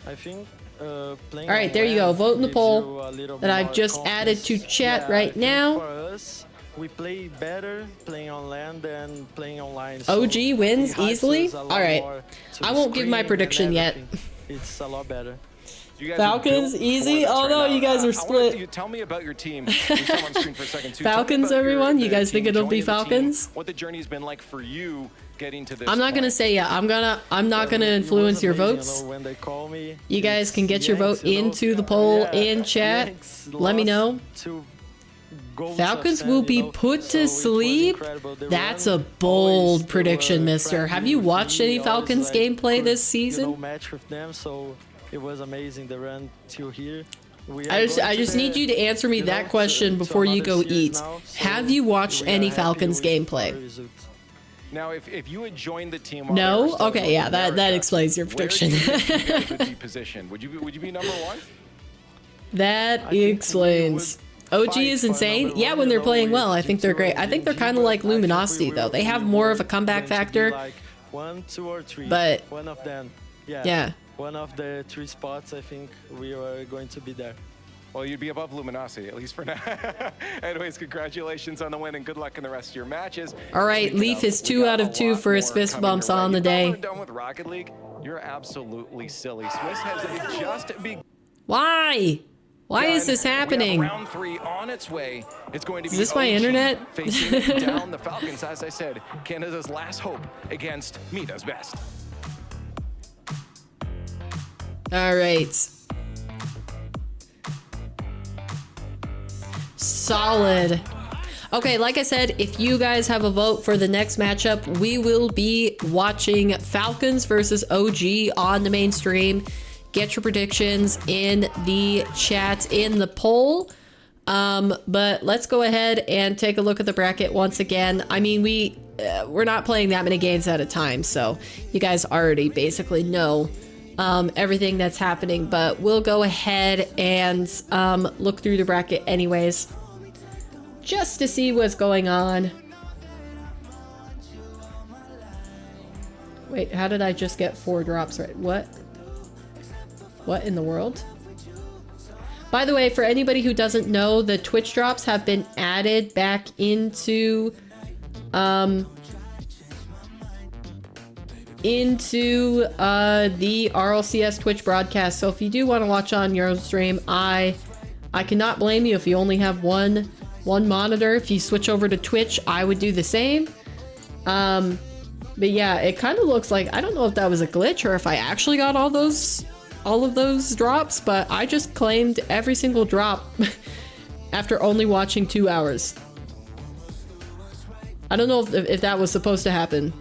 J: I think.
A: All right, there you go. Vote in the poll that I've just added to chat right now.
J: For us, we play better playing on land than playing online.
A: OG wins easily. All right, I won't give my prediction yet.
J: It's a lot better.
A: Falcons easy. Oh no, you guys are split.
G: Tell me about your team. On screen for a second too.
A: Falcons, everyone. You guys think it'll be Falcons?
G: What the journey's been like for you getting to this?
A: I'm not gonna say yeah. I'm not gonna influence your votes.
J: When they call me,
A: you guys can get your vote into the poll in chat. Let me know. Falcons will be put to sleep. That's a bold prediction, mister. Have you watched any Falcons gameplay this season?
J: Match with them, so it was amazing the run till here.
A: I just need you to answer me that question before you go eat. Have you watched any Falcons gameplay?
G: Now, if you had joined the team,
A: no. Okay, yeah, that explains your prediction.
G: Would you be number 1?
A: That explains. OG is insane. Yeah, when they're playing well, I think they're great. I think they're kind of like Luminosity though. They have more of a comeback factor.
J: 1, 2, or 3.
A: But
J: one of them.
A: yeah.
J: One of the 3 spots, I think we are going to be there.
G: Well, you'd be above Luminosity, at least for now. Anyways, congratulations on the win and good luck in the rest of your matches.
A: All right, Leaf is 2 out of 2 for his fist bumps on the day.
G: You're done with Rocket League. You're absolutely silly. Swiss has just begun.
A: Why? Why is this happening?
G: Round 3 on its way. It's going to be
A: Is this my
G: OG
A: internet?
G: facing down the Falcons, as I said, Canada's last hope against Mita's best.
A: All right. Solid. Okay, like I said, if you guys have a vote for the next matchup, we will be watching Falcons versus OG on the main stream. Get your predictions in the chat, in the poll. But let's go ahead and take a look at the bracket once again. I mean, we're not playing that many games at a time, so you guys already basically know everything that's happening, but we'll go ahead and look through the bracket anyways, just to see what's going on. Wait, how did I just get 4 drops right? What in the world? By the way, for anybody who doesn't know, the Twitch drops have been added back into the RLCS Twitch broadcast. So if you do want to watch on your own stream, I cannot blame you if you only have one monitor. If you switch over to Twitch, I would do the same. But yeah, it kind of looks like, I don't know if that was a glitch or if I actually got all of those drops, but I just claimed every single drop after only watching 2 hours. I don't know if that was supposed to happen.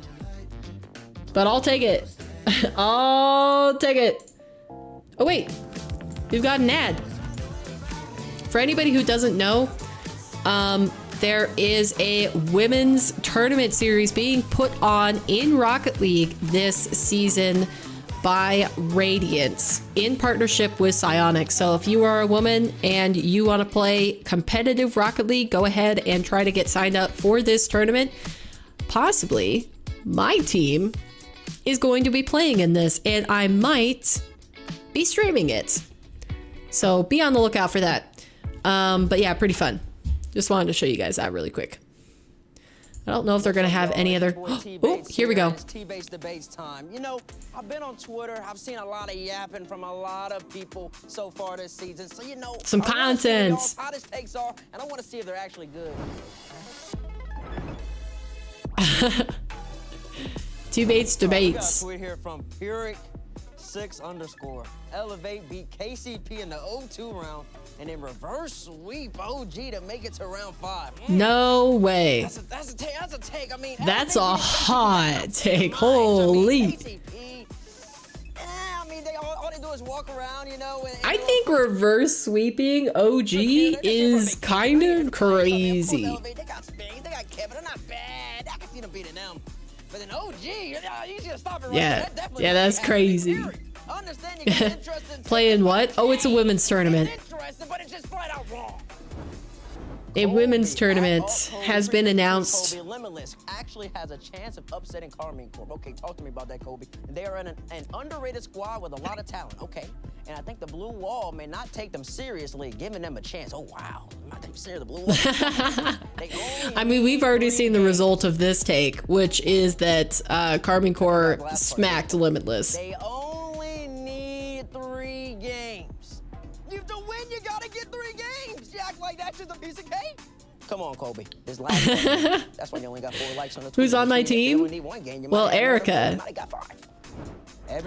A: But I'll take it. I'll take it. Oh wait, we've got an ad. For anybody who doesn't know, there is a women's tournament series being put on in Rocket League this season by Radiance in partnership with Psyonix. So if you are a woman and you want to play competitive Rocket League, go ahead and try to get signed up for this tournament. Possibly my team is going to be playing in this, and I might be streaming it. So be on the lookout for that. But yeah, pretty fun. Just wanted to show you guys that really quick. I don't know if they're gonna have any other. Oh, here we go.
I: T-Base debates time. You know, I've been on Twitter. I've seen a lot of yapping from a lot of people so far this season. So you know,
A: some content.
I: How this takes off, and I want to see if they're actually good.
A: T-Bates debates.
I: We got a tweet here from Puric6_. Elevate beat KCP in the 0-2 round, and then reverse sweep OG to make it to round 5.
A: No way.
I: That's a take. That's a take. I mean,
A: that's a hot take. Holy.
I: KCP, I mean, all they do is walk around, you know.
A: I think reverse sweeping OG is kind of crazy.
I: They got Spain, they got Kevin. They're not bad. I can see them beating them. But then OG, you should stop it right
A: yeah.
I: there.
A: Yeah, that's crazy. Playing what? Oh, it's a women's tournament.
I: But it's just flat out wrong.
A: A women's tournament has been announced.
I: Kobe Limitless actually has a chance of upsetting Karmine Corp. Okay, talk to me about that, Kobe. They are an underrated squad with a lot of talent. Okay, and I think the Blue Wall may not take them seriously, giving them a chance. Oh wow, not take them serious, the Blue Wall.
A: I mean, we've already seen the result of this take, which is that Karmine Corp smacked Limitless.
I: They only need 3 games. You have to win, you gotta get 3 games. You act like that's just a piece of cake. Come on, Kobe. This last game, that's why you only got 4 likes on the Twitter.
A: Who's on my team? Well, Erica.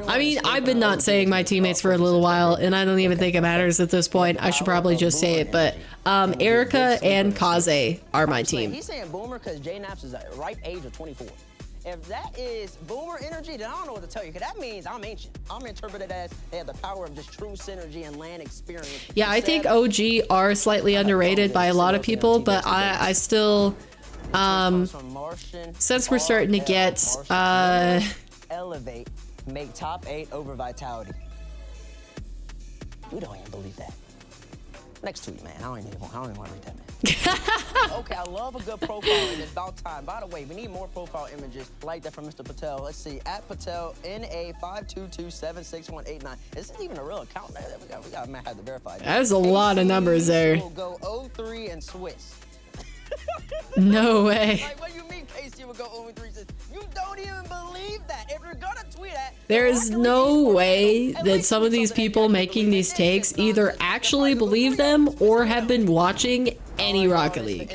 A: I mean, I've been not saying my teammates for a little while, and I don't even think it matters at this point. I should probably just say it, but Erica and Kaze are my team.
I: He's saying boomer because J-Naps is at the ripe age of 24. If that is boomer energy, then I don't know what to tell you, because that means I'm ancient. I'm interpreted as they have the power of just true synergy and land experience.
A: Yeah, I think OG are slightly underrated by a lot of people, but I still, since we're starting to get,
I: Elevate, make top 8 over Vitality. We don't even believe that. Next tweet, man. I don't even want to read that, man. Okay, I love a good profile image. About time. By the way, we need more profile images like that from Mr. Patel. Let's see. At Patel NA522766189. Is this even a real account? We got have to verify.
A: That's a lot of numbers there.
I: Will go 03 and Swiss.
A: No way.
I: Like, what do you mean KC will go 03? You don't even believe that. If you're gonna tweet at,
A: there is no way that some of these people making these takes either actually believe them or have been watching any Rocket League.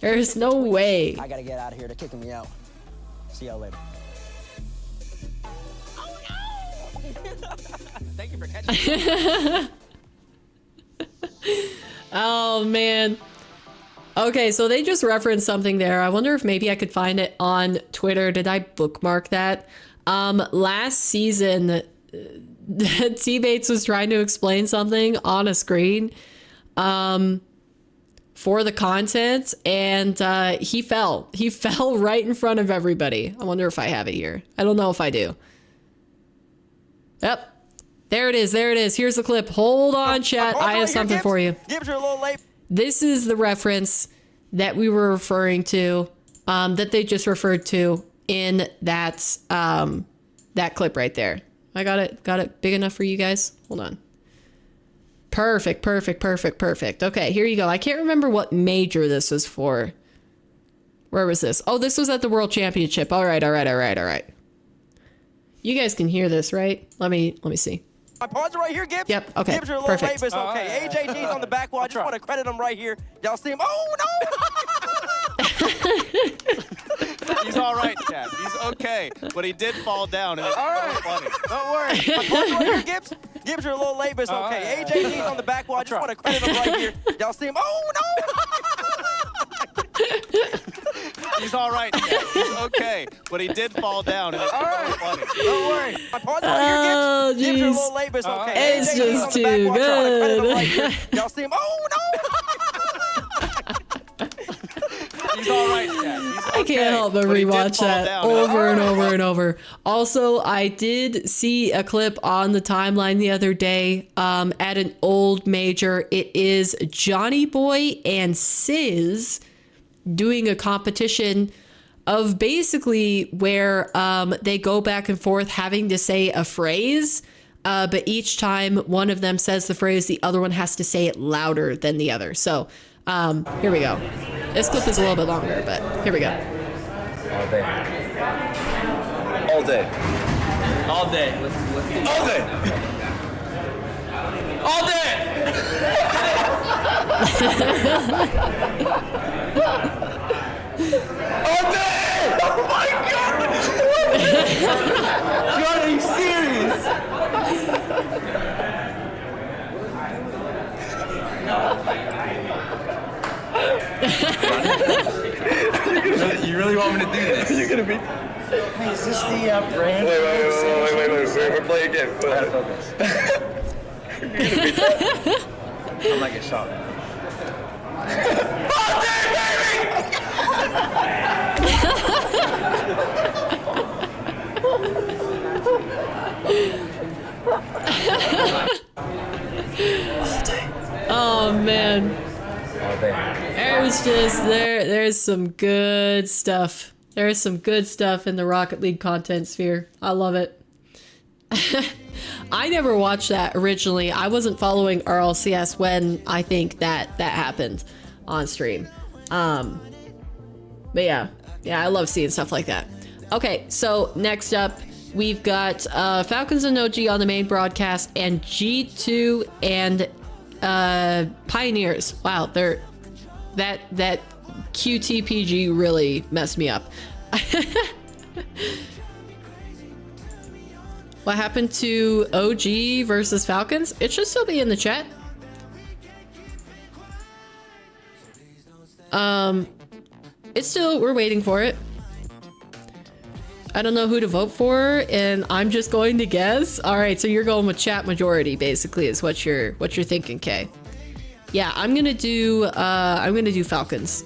A: There's no way.
I: I gotta get out of here. They're kicking me out. See y'all later. Oh no! Thank you for catching me.
A: Oh man. Okay, so they just referenced something there. I wonder if maybe I could find it on Twitter. Did I bookmark that? Last season, Teammates was trying to explain something on a screen for the content, and he fell. He fell right in front of everybody. I wonder if I have it here. I don't know if I do. Yep. There it is. There it is. Here's the clip. Hold on, chat. I have something for you.
K: Gibbs are a little late.
A: This is the reference that we were referring to, that they just referred to in that that clip right there. I got it big enough for you guys? Hold on. Perfect, perfect, perfect, perfect. Okay, here you go. I can't remember what major this was for. Where was this? Oh, this was at the World Championship. All right, all right, all right, all right. You guys can hear this, right? Let me see.
K: My pawns are right here, Gibbs.
A: Yep, okay,
K: Gibbs are a little
A: perfect.
K: late, but it's okay. AJG's on the back wall. I just want to credit him right here. Y'all see him? Oh, no!
L: He's all right, Chad. He's okay. But he did fall down, and it's
K: all right.
L: funny.
K: Don't worry. My pawns are right here, Gibbs. Gibbs are a little late, but it's okay. AJG's on the back wall. I just want to credit him right here. Y'all see him? Oh, no!
L: He's all right, Chad. He's okay. But he did fall down, and it's funny.
K: Don't worry. My pawns are right here, Gibbs. Gibbs are a little late, but it's okay.
A: It's
K: AJG's
A: just
K: on the back
A: too
K: wall. I just want to credit him
A: good.
K: right here. Y'all see him? Oh, no!
L: He's all right, Chad. He's okay.
A: I can't help but rewatch that over and over and over. Also, I did see a clip on the timeline the other day at an old major. It is Johnny Boy and Sizz doing a competition of basically where they go back and forth having to say a phrase, but each time one of them says the phrase, the other one has to say it louder than the other. So here we go. This clip is a little bit longer, but here we go.
M: All day. All day. All day. All day. All day. All day. Oh my God. God, are you serious? You really want me to do this? You're gonna be. Hey, is this the brand? Wait. We're playing again. I gotta focus. I might get shot. All day,
A: Oh man. There's some good stuff. There's some good stuff in the Rocket League content sphere. I love it. I never watched that originally. I wasn't following RLCS when I think that happened on stream. But yeah, I love seeing stuff like that. Okay, so next up, we've got Falcons and OG on the main broadcast, and G2 and Pioneers. Wow, that QTPG really messed me up. What happened to OG versus Falcons? It should still be in the chat. It's still, we're waiting for it. I don't know who to vote for, and I'm just going to guess. All right, so you're going with chat majority, basically, is what you're thinking, Kay. Yeah, I'm gonna do Falcons.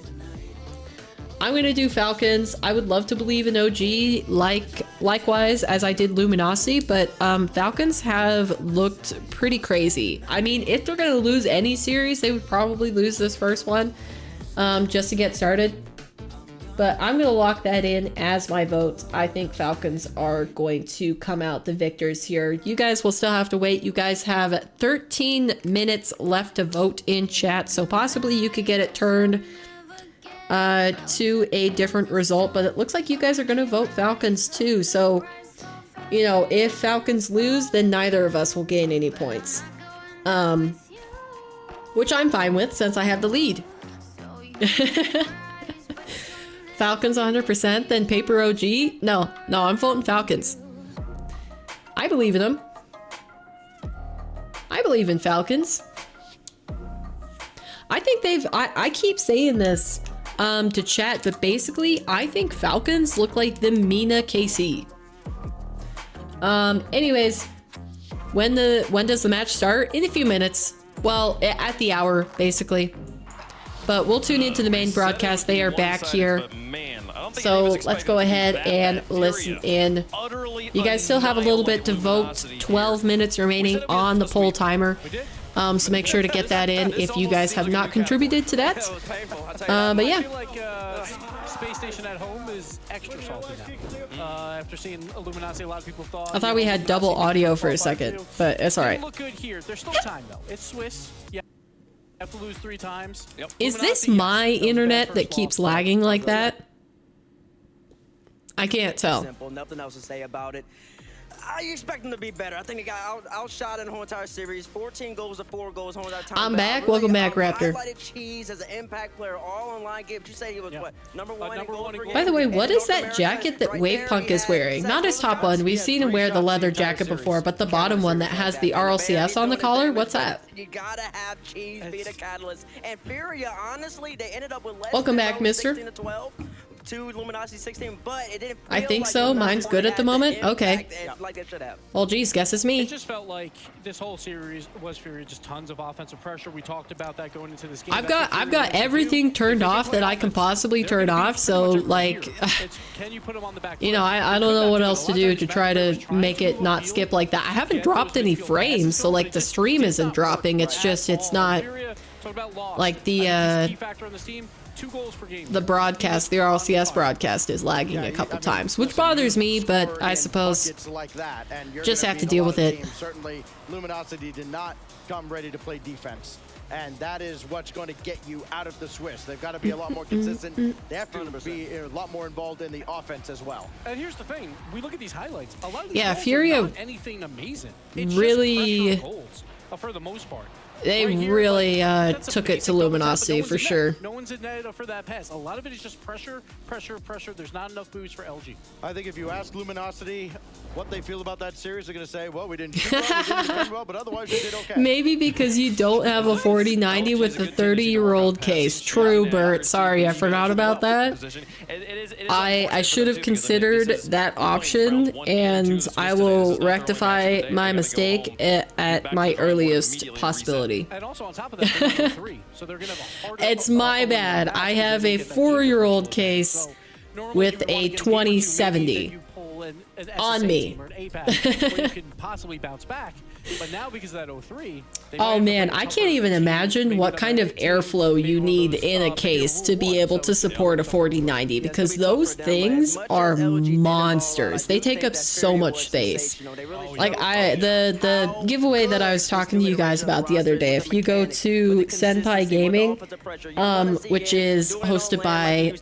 A: I'm gonna do Falcons. I would love to believe in OG likewise as I did Luminosity, but Falcons have looked pretty crazy. I mean, if they're gonna lose any series, they would probably lose this first one just to get started. But I'm gonna lock that in as my vote. I think Falcons are going to come out the victors here. You guys will still have to wait. You guys have 13 minutes left to vote in chat, so possibly you could get it turned to a different result, but it looks like you guys are going to vote Falcons too. So, you know, if Falcons lose, then neither of us will gain any points. Which I'm fine with since I have the lead. Falcons 100%, then Paper OG? No, I'm voting Falcons. I believe in them. I believe in Falcons. I think I keep saying this to chat, but basically I think Falcons look like the Mina KC. Anyways, when does the match start? In a few minutes. Well, at the hour basically. But we'll tune into the main broadcast. They are back here. So let's go ahead and listen in. You guys still have a little bit to vote. 12 minutes remaining on the poll timer. So make sure to get that in if you guys have not contributed to that. But yeah.
C: I feel like Space Station at home is extra salty now. After seeing Luminosity, a lot of people thought...
A: I thought we had double audio for a second, but it's alright.
C: Look good here. There's still time though. It's Swiss. Yeah. Have to lose 3 times.
A: Is this my internet that keeps lagging like that? I can't tell.
I: Simple. Nothing else to say about it. I expect them to be better. I think they got outshot in the whole entire series. 14 goals to 4 goals whole entire time.
A: I'm back. Welcome back, Raptor.
I: Highlighted Cheese as an impact player, all online game. You say he was what? Number one in goals per game.
A: By the way, what is that jacket that Wavepunk is wearing? Not his top one. We've seen him wear the leather jacket before, but the bottom one that has the RLCS on the collar. What's that?
I: You gotta have Cheese be the catalyst. And Furia, honestly, they ended up with less.
A: Welcome back, mister.
I: 16 to 12. To Luminosity 16, but it didn't feel
A: I think
I: like
A: so. Mine's good at the moment. Okay.
I: Like it should have.
A: Well, geez, guess it's me.
C: It just felt like this whole series was Furia, just tons of offensive pressure. We talked about that going into this game.
A: I've got everything turned off that I can possibly turn off. So like, you know, I don't know what else to do to try to make it not skip like that. I haven't dropped any frames, so like the stream isn't dropping. It's just it's not like the broadcast, the RLCS broadcast is lagging a couple times, which bothers me, but I suppose just have to deal with it.
N: Certainly, Luminosity did not come ready to play defense, and that is what's going to get you out of the Swiss. They've got to be a lot more consistent. They have to be a lot more involved in the offense as well.
C: And here's the thing: we look at these highlights. A lot of
A: these Furia
C: anything amazing. It's
A: really
C: just goals, for the most part.
A: They really took it to Luminosity for sure.
C: No one's in net for that pass. A lot of it is just pressure, pressure, pressure. There's not enough boost for LG.
N: I think if you ask Luminosity what they feel about that series, they're going to say, well, we didn't shoot well, we didn't defend well, but otherwise we did okay.
A: Maybe because you don't have a 4090 with the 30-year-old case. True, Bert. Sorry, I forgot about that. I should have considered that option, and I will rectify my mistake at my earliest possibility.
C: And also on top of that, 3, so they're gonna have a harder
A: it's my bad. I have a 4-year-old case with a 2070 on me.
C: You can possibly bounce back. But now because of that 03,
A: oh man, I can't even imagine what kind of airflow you need in a case to be able to support a 4090, because those things are monsters. They take up so much space. Like the giveaway that I was talking to you guys about the other day, if you go to Senpai Gaming, which is hosted by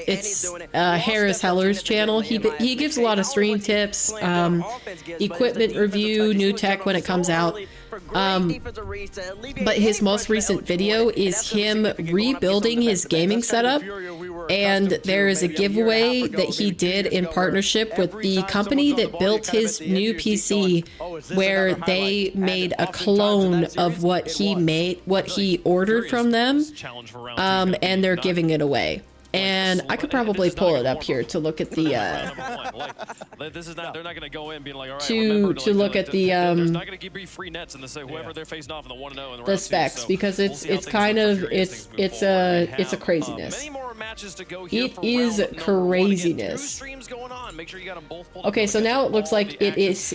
A: it's Harris Heller's channel, he gives a lot of stream tips, equipment review, new tech when it comes out. But his most recent video is him rebuilding his gaming setup, and there is a giveaway that he did in partnership with the company that built his new PC, where they made a clone of what he ordered from them, and they're giving it away. And I could probably pull it up here to look at the
B: this is not, they're not going to go in being like, all right,
A: to look at the
B: there's not going to be free nets and they say whoever they're facing off in the 1-0 in
A: the specs, because it's kind of it's a craziness.
B: Many more matches to go
A: it is craziness. Okay, so now it looks like it is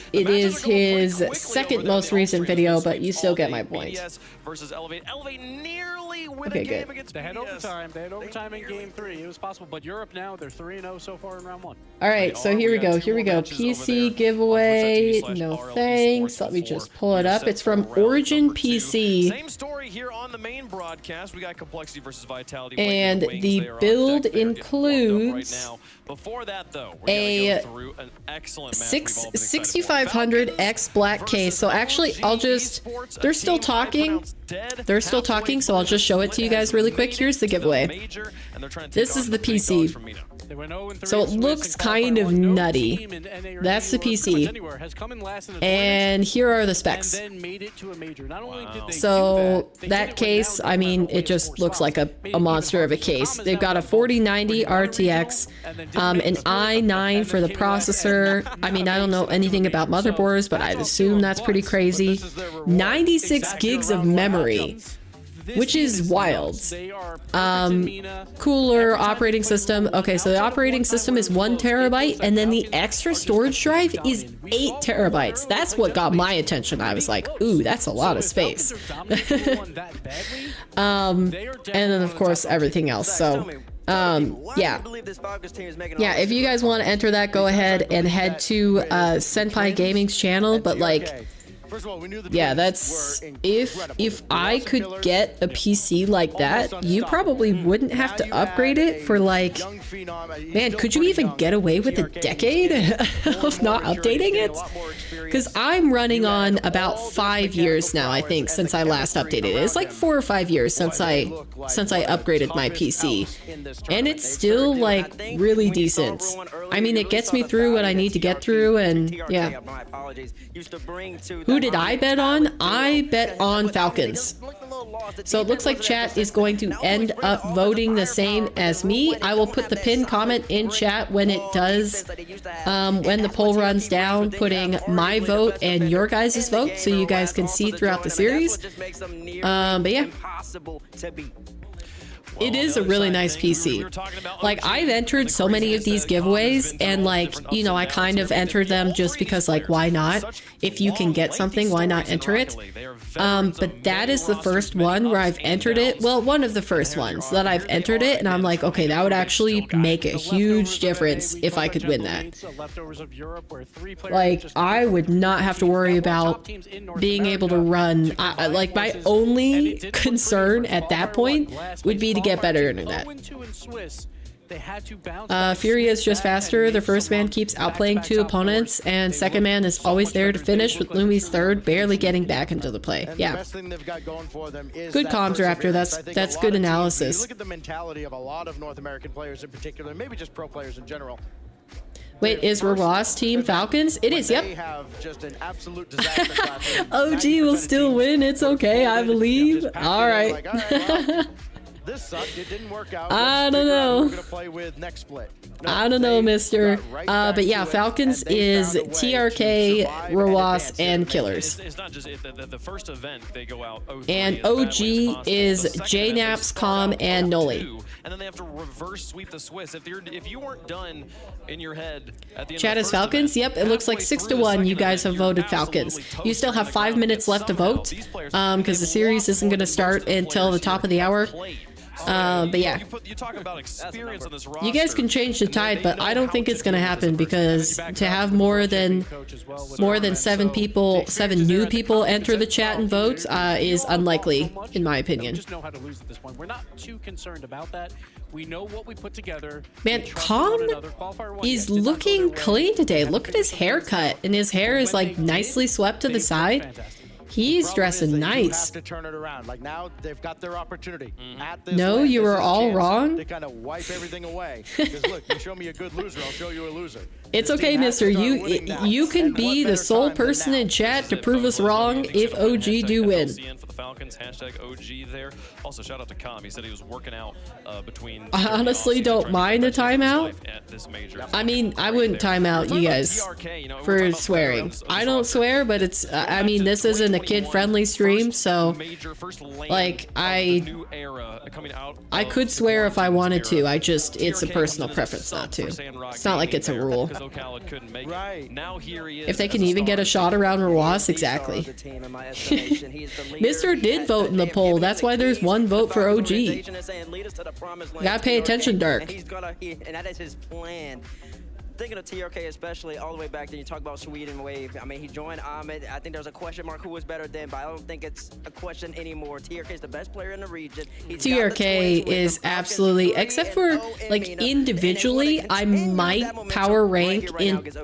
A: his second most recent video, but you still get my point.
B: Versus Elevate nearly with
A: okay,
B: a game
A: good.
B: against
C: They had overtime. They had overtime in game 3. It was possible, but Europe now they're 3-0 so far in round 1.
A: All right, so here we go. Here we go. PC giveaway. No thanks. Let me just pull it up. It's from Origin PC.
B: Same story here on the main broadcast. We got Complexity versus Vitality.
A: And the build includes
B: before that, though,
A: a 6500X black case. So actually, I'll just, they're still talking. They're still talking, so I'll just show it to you guys really quick. Here's the giveaway. This is the PC. So it looks kind of nutty. That's the PC. And here are the specs. So that case, I mean, it just looks like a monster of a case. They've got a 4090 RTX, an i9 for the processor. I mean, I don't know anything about motherboards, but I'd assume that's pretty crazy. 96 gigs of memory, which is wild. Cooler operating system. Okay, so the operating system is 1 terabyte, and then the extra storage drive is 8 terabytes. That's what got my attention. I was like, ooh, that's a lot of space. And then of course everything else. So yeah, if you guys want to enter that, go ahead and head to Senpai Gaming's channel. But like, yeah, that's if I could get a PC like that, you probably wouldn't have to upgrade it for like, man, could you even get away with a decade of not updating it? Because I'm running on about 5 years now, I think, since I last updated it. It's like 4 or 5 years since I upgraded my PC, and it's still like really decent. I mean, it gets me through what I need to get through, and yeah. Who did I bet on? I bet on Falcons. So it looks like chat is going to end up voting the same as me. I will put the pinned comment in chat when it does, when the poll runs down, putting my vote and your guys' vote so you guys can see throughout the series. But yeah. It is a really nice PC. Like, I've entered so many of these giveaways, and like, you know, I kind of entered them just because, like, why not? If you can get something, why not enter it? But that is the first one where I've entered it. Well, one of the first ones that I've entered it, and I'm like, okay, that would actually make a huge difference if I could win that. Like, I would not have to worry about being able to run. Like, my only concern at that point would be to get better internet. Furia is just faster. The first man keeps outplaying 2 opponents, and second man is always there to finish, with Lumi's third barely getting back into the play. Yeah. Good comms, Raptor. That's good analysis.
N: Look at the mentality of a lot of North American players in particular, maybe just pro players in general.
A: Wait, is Ross team Falcons? It is, yep. OG will still win. It's okay, I believe. All right.
N: This sucked. It didn't work out.
A: I don't know.
N: We're gonna play with next split.
A: I don't know, mister. But yeah, Falcons is TRK, Roas, and Killers.
B: It's not just the first event they go out.
A: And OG is JNaps, Com, and Noli.
B: And then they have to reverse sweep the Swiss. If you weren't done in your head at the end
A: Chat
B: of the
A: is Falcons. Yep, it looks like 6-1. You guys have voted Falcons. You still have 5 minutes left to vote, because the series isn't going to start until the top of the hour. But yeah, you guys can change the tide, but I don't think it's going to happen, because to have more than 7 new people enter the chat and vote is unlikely, in my opinion.
C: Just know how to lose at this point. We're not too concerned about that. We know what we put together.
A: Man, Com is looking clean today. Look at his haircut, and his hair is like nicely swept to the side. He's dressing nice.
N: To turn it around. Like, now they've got their opportunity.
A: No, you were all wrong.
N: To kind of wipe everything away. Because look, you show me a good loser, I'll show you a loser.
A: It's okay, mister. You can be the sole person in chat to prove us wrong if OG do win.
B: For the Falcons, hashtag OG there. Also, shout out to Com. He said he was working out between.
A: I honestly don't mind a timeout. I mean, I wouldn't time out you guys for swearing. I don't swear, but it's. I mean, this isn't a kid-friendly stream, so like I could swear if I wanted to. It's a personal preference not to. It's not like it's a rule.
N: Right.
A: If they can even get a shot around Rawas, exactly. Mister did vote in the poll. That's why there's one vote for OG. Gotta pay attention, Dirk.
I: And that is his plan. Thinking of TRK especially all the way back then, you talk about Sweden wave. I mean, he joined Ahmed. I think there's a question mark who was better then, but I don't think it's a question anymore. TRK is the best player in the region.
A: TRK is absolutely, except for like individually, I might power rank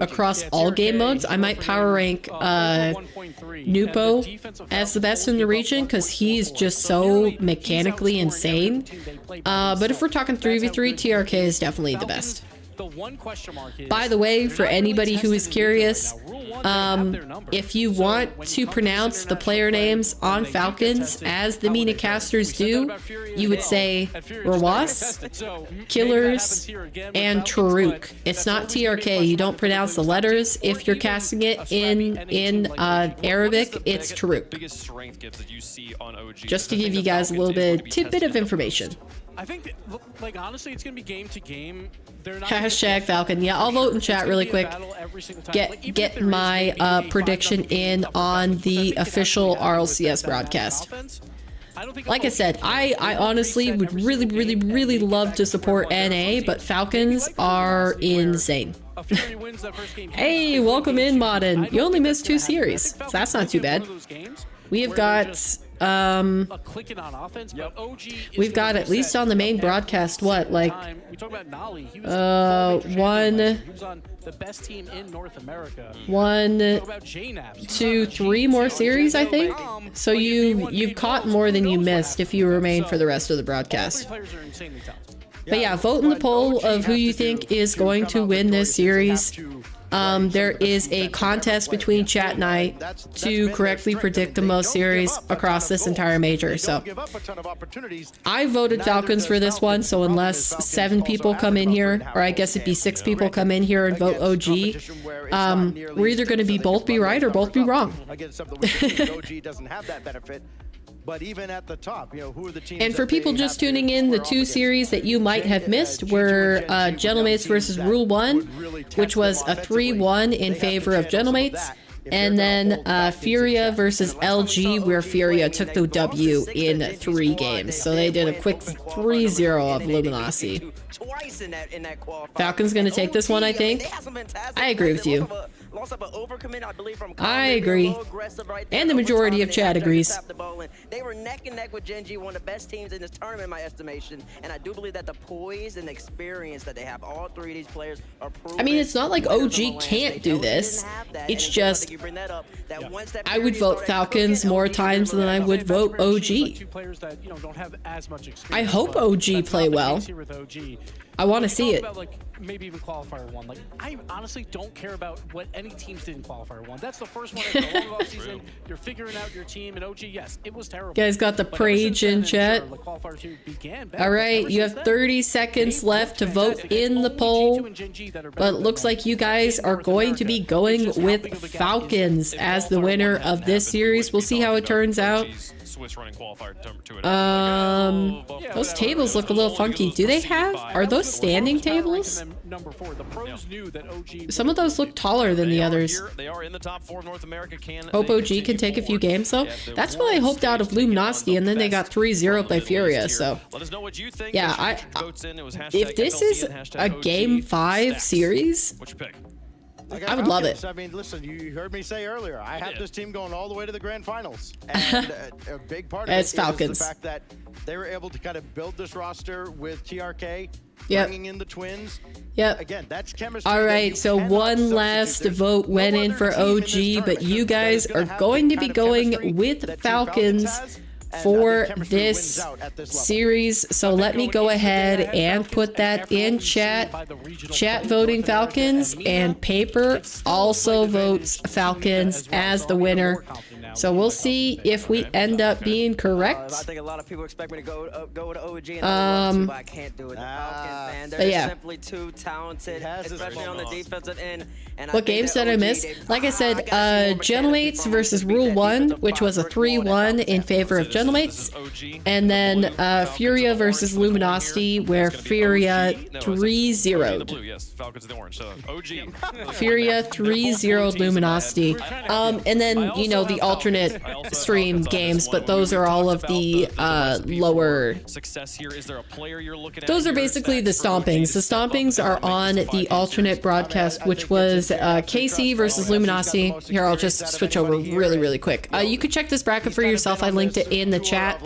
A: across all game modes. I might power rank Nupo as the best in the region because he's just so mechanically insane. But if we're talking 3v3, TRK is definitely the best. By the way, for anybody who is curious, if you want to pronounce the player names on Falcons as the MENA casters do, you would say Rawas, Killers, and Taruk. It's not TRK. You don't pronounce the letters. If you're casting it in Arabic, it's Taruk. Just to give you guys a little tidbit of information.
C: I think, like, honestly, it's going to be game to game.
A: Hashtag Falcon. Yeah, I'll vote in chat really quick. Get my prediction in on the official RLCS broadcast. Like I said, I honestly would really love to support NA, but Falcons are insane. Hey, welcome in, Modern. You only missed 2 series, so that's not too bad. We have got we've got at least on the main broadcast what, like 1, 2, 3 more series, I think. So you've caught more than you missed if you remain for the rest of the broadcast. But yeah, vote in the poll of who you think is going to win this series. There is a contest between chat and I to correctly predict the most series across this entire major. So I voted Falcons for this one. So unless 7 people come in here, or I guess it'd be 6 people come in here and vote OG, we're either going to both be right or both be wrong.
N: But even at the top, who are the teams?
A: And for people just tuning in, the 2 series that you might have missed were Gentlemates versus Rule 1, which was a 3-1 in favor of Gentlemates, and then Furia versus LG, where Furia took the W in 3 games. So they did a quick 3-0 of Luminosity. Falcons gonna take this one, I think. I agree with you. I agree. And the majority of chat agrees.
I: They were neck and neck with Gen G, one of the best teams in this tournament, in my estimation. And I do believe that the poise and experience that they have, all 3 of these players are proven.
A: I mean, it's not like OG can't do this. It's just, I would vote Falcons more times than I would vote OG. I hope OG play well. I want to see it.
C: About, like, maybe even qualifier 1. Like, I honestly don't care about what any teams did in qualifier 1. That's the first one after a long off season. You're figuring out your team, and OG, yes, it was terrible.
A: You guys got the Prage in chat. All right, you have 30 seconds left to vote in the poll, but it looks like you guys are going to be going with Falcons as the winner of this series. We'll see how it turns out. Those tables look a little funky. Do they have? Are those standing tables? Some of those look taller than the others. Hope OG can take a few games though. That's what I hoped out of Luminosity, and then they got 3-0 by Furia. So yeah, if this is a Game 5 series, I would love it.
N: I mean, listen, you heard me say earlier, I have this team going all the way to the grand finals. And a big part of it is
A: Falcons.
N: the fact that they were able to kind of build this roster with TRK, bringing in the twins.
A: Yep.
N: Again, that's chemistry.
A: All right, so one last vote went in for OG, but you guys are going to be going with Falcons for this series. So let me go ahead and put that in chat. Chat voting Falcons, and Paper also votes Falcons as the winner. So we'll see if we end up being correct.
I: I think a lot of people expect me to go to OG and but I can't do it. The Falcons, man, they're simply too talented, especially on the defensive end. And
A: what games did I miss? Like I said, Gentlemates versus Rule 1, which was a 3-1 in favor of Gentlemates. And then Furia versus Luminosity, where Furia 3-0'd. Furia 3-0'd Luminosity. And then, you know, the alternate stream games, but those are all of the lower. Those are basically the stompings. The stompings are on the alternate broadcast, which was KC versus Luminosity. Here, I'll just switch over really quick. You could check this bracket for yourself. I linked it in the chat.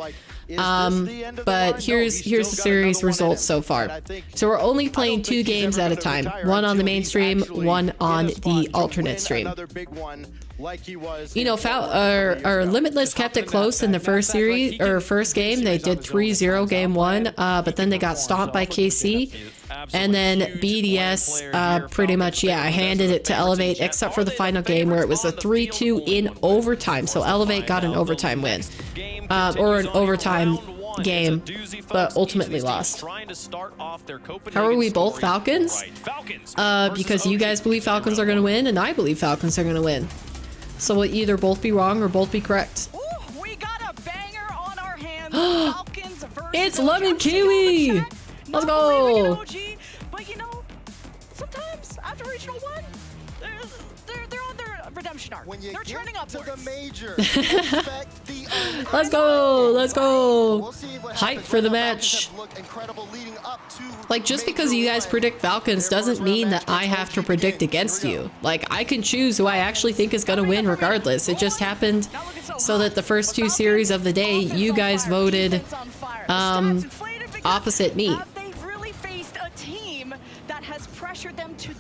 A: But here's the series results so far. So we're only playing 2 games at a time. One on the main stream, one on the alternate stream. You know, our Limitless kept it close in the first series, or first game. They did 3-0 game 1, but then they got stomped by KC. And then BDS pretty much, handed it to Elevate, except for the final game where it was a 3-2 in overtime. So Elevate got an overtime win, or an overtime game, but ultimately lost. How are we both Falcons? Because you guys believe Falcons are going to win, and I believe Falcons are going to win. So we'll either both be wrong or both be correct.
O: Ooh, we got a banger on our hands. Falcons versus
A: it's Lemon Kiwi! Let's go!
O: But you know, sometimes after Regional 1, they're on their redemption arc. They're turning upwards. To the major,
A: let's go! Let's go! Hype for the match. Like, just because you guys predict Falcons doesn't mean that I have to predict against you. Like, I can choose who I actually think is going to win regardless. It just happened so that the first 2 series of the day, you guys voted opposite me.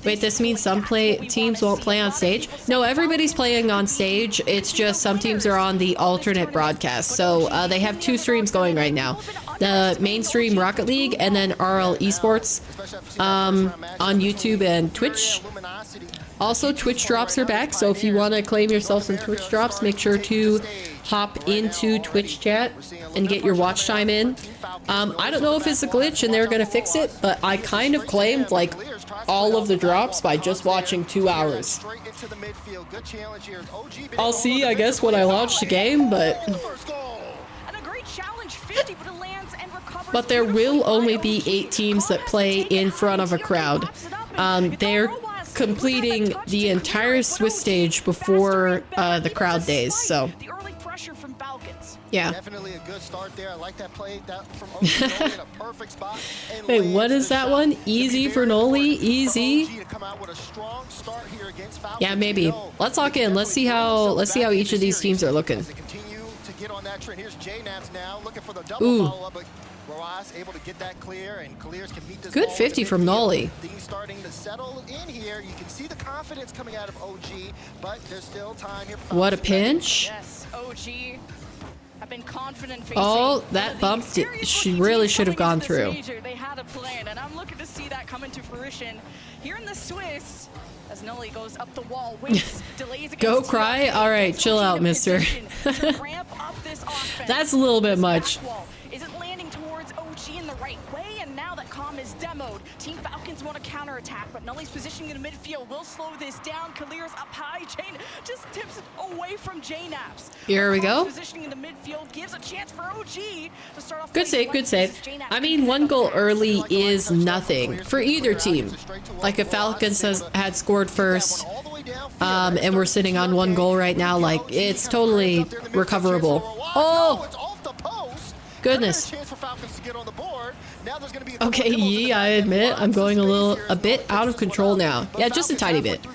A: Wait, this means some teams won't play on stage? No, everybody's playing on stage. It's just some teams are on the alternate broadcast. So they have 2 streams going right now. The mainstream Rocket League and then RL Esports on YouTube and Twitch. Also, Twitch drops are back. So if you want to claim yourself some Twitch drops, make sure to hop into Twitch chat and get your watch time in. I don't know if it's a glitch and they're going to fix it, but I kind of claimed like all of the drops by just watching 2 hours. I'll see, I guess, when I launch the game, but there will only be 8 teams that play in front of a crowd. They're completing the entire Swiss stage before the crowd days, so. Yeah.
P: Definitely a good start there. I like that play from OG in a perfect spot.
A: Wait, what is that one? Easy for Noli? Easy? Yeah, maybe. Let's lock in. Let's see how each of these teams are looking. Ooh.
P: Able to get that clear, and Clears can beat this
A: good 50 from Noli.
P: Things starting to settle in here. You can see the confidence coming out of OG, but there's still time here.
A: What a pinch.
O: Yes, OG have been confident.
A: Oh, that bump she really should have gone through.
O: They had a plan, and I'm looking to see that come into fruition here in the Swiss. As Noli goes up the wall, waits, delays.
A: Go cry. All right, chill out, mister. That's a little bit much.
O: Is it landing towards OG in the right way? And now that Calm is demoed, Team Falcons want to counterattack, but Nolly's positioning in the midfield will slow this down. Kalir's up high. Jane just tips it away from JNaps.
A: Here we go.
O: Positioning in the midfield gives a chance for OG to start off.
A: Good save, good save. I mean, 1 goal early is nothing for either team. Like if Falcons had scored first, and we're sitting on 1 goal right now, like it's totally recoverable. Oh! Goodness. Okay, Yee, I admit I'm going a bit out of control now. Yeah, just a tiny bit.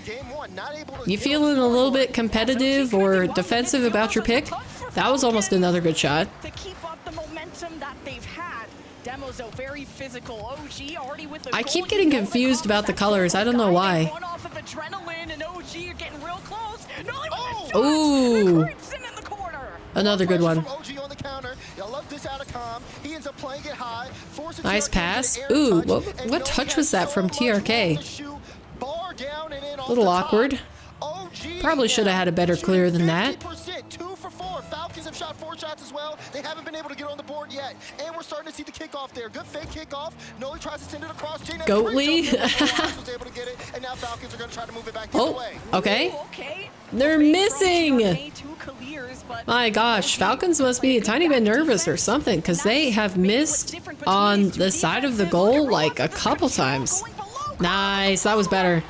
A: You feeling a little bit competitive or defensive about your pick? That was almost another good shot.
O: To keep up the momentum that they've had. Demo's a very physical OG already with the
A: I keep getting confused about the colors. I don't know why.
O: Ooh.
A: Another good one.
P: ends up playing it high.
A: Nice pass. Ooh, what touch was that from TRK? A little awkward. Probably should have had a better clear than that.
P: 2 for 4. Falcons have shot 4 shots as well. They haven't been able to get on the board yet. And we're starting to see the kickoff there. Good fake kickoff. Noli tries to send it across.
A: Goatly.
P: was able to get it, and now Falcons are going to try to move it back the other way.
A: Okay. They're missing. My gosh, Falcons must be a tiny bit nervous or something, because they have missed on the side of the goal like a couple times. Nice, that was better.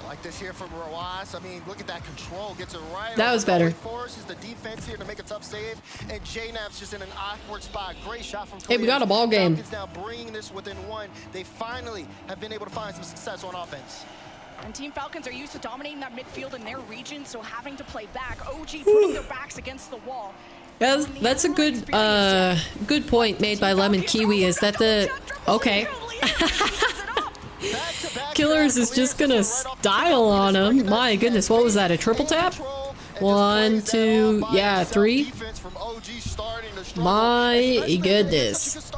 P: Like this here from Roas. I mean, look at that control. Gets it right.
A: That was better.
P: Forces the defense here to make a tough save. And JNAP's just in an awkward spot. Great shot from
A: Hey, we got a ball game.
P: Falcons now bringing this within 1. They finally have been able to find some success on offense.
O: And Team Falcons are used to dominating that midfield in their region, so having to play back. OG putting their backs against the wall.
A: Yeah, that's a good point made by Lemon Kiwi, is that the... Okay. Killers is just gonna style on him. My goodness, what was that? A triple tap? 1, 2, yeah, 3. My goodness.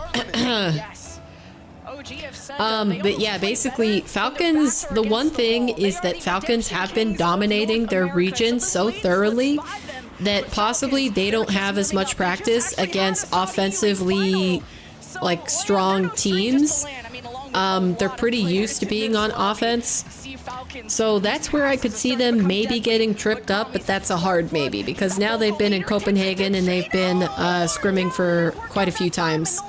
A: But yeah, basically Falcons, the one thing is that Falcons have been dominating their region so thoroughly that possibly they don't have as much practice against offensively like strong teams. They're pretty used to being on offense. So that's where I could see them maybe getting tripped up, but that's a hard maybe, because now they've been in Copenhagen and they've been scrimming for quite a few times.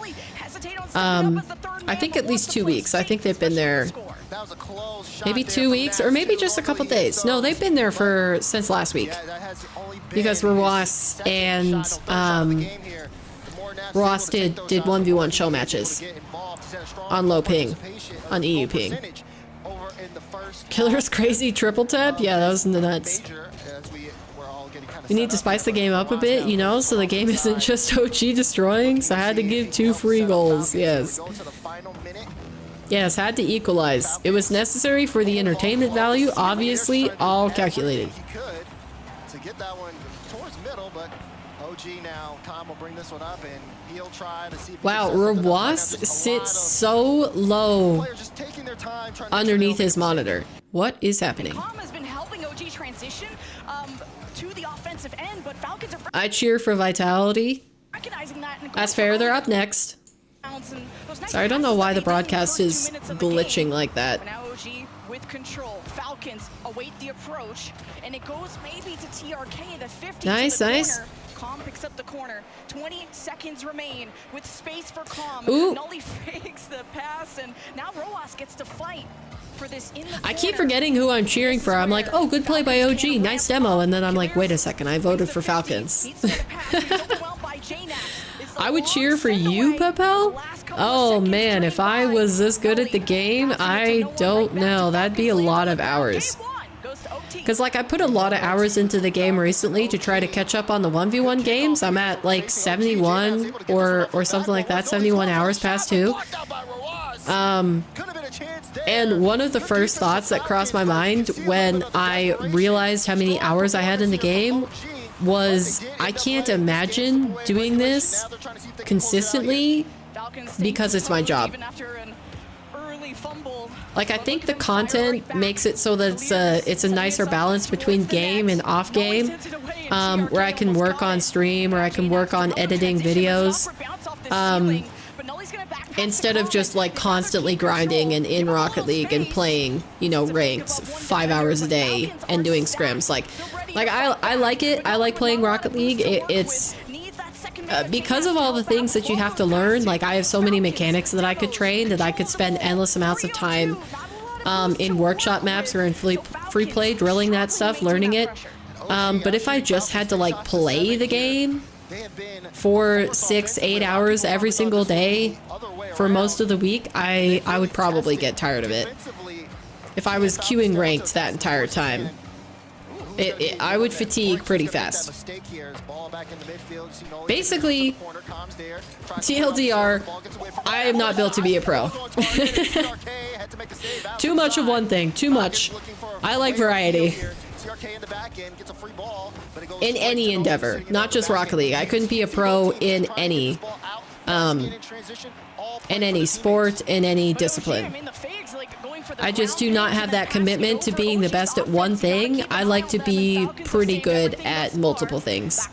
A: I think at least 2 weeks. I think they've been there maybe 2 weeks or maybe just a couple days. No, they've been there since last week, because Roas and Ross did 1v1 show matches on low ping, on EU ping. Killer's crazy triple tap? Yeah, that was in the nuts. We need to spice the game up a bit, you know, so the game isn't just OG destroying, so I had to give 2 free goals, yes. Yes, had to equalize. It was necessary for the entertainment value, obviously, all calculated.
P: To get that one towards middle, but OG now, Tom will bring this one up and he'll try to see if
A: wow, Rawas sits so low underneath his monitor. What is happening?
O: Has been helping OG transition to the offensive end, but Falcons are
A: I cheer for Vitality. That's fair, they're up next. Sorry, I don't know why the broadcast is glitching like that.
O: Now OG with control. Falcons await the approach, and it goes maybe to TRK, the 50.
A: Nice, nice.
O: Calm picks up the corner. 20 seconds remain with space for Calm.
A: Ooh.
O: Nolly fakes the pass, and now Roas gets to fight for this in the
A: I keep forgetting who I'm cheering for. I'm like, oh, good play by OG, nice demo, and then I'm like, wait a second, I voted for Falcons. I would cheer for you, Papel? Oh man, if I was this good at the game, I don't know. That'd be a lot of hours. Because like I put a lot of hours into the game recently to try to catch up on the 1v1 games. I'm at like 71 or something like that, 71 hours past 2. And one of the first thoughts that crossed my mind when I realized how many hours I had in the game was, I can't imagine doing this consistently because it's my job. Like, I think the content makes it so that it's a nicer balance between game and off game, where I can work on stream, or I can work on editing videos, instead of just like constantly grinding and in Rocket League and playing, you know, ranked 5 hours a day and doing scrims. Like I like it. I like playing Rocket League. It's because of all the things that you have to learn. Like, I have so many mechanics that I could train, that I could spend endless amounts of time in workshop maps or in free play drilling that stuff, learning it. But if I just had to like play the game for 6-8 hours every single day for most of the week, I would probably get tired of it. If I was queuing ranked that entire time, I would fatigue pretty fast. Basically, TLDR, I am not built to be a pro. Too much of one thing, too much. I like variety.
P: TRK in the back end gets a free ball, but it goes
A: in any endeavor, not just Rocket League. I couldn't be a pro in any sport, in any discipline. I just do not have that commitment to being the best at one thing. I like to be pretty good at multiple things.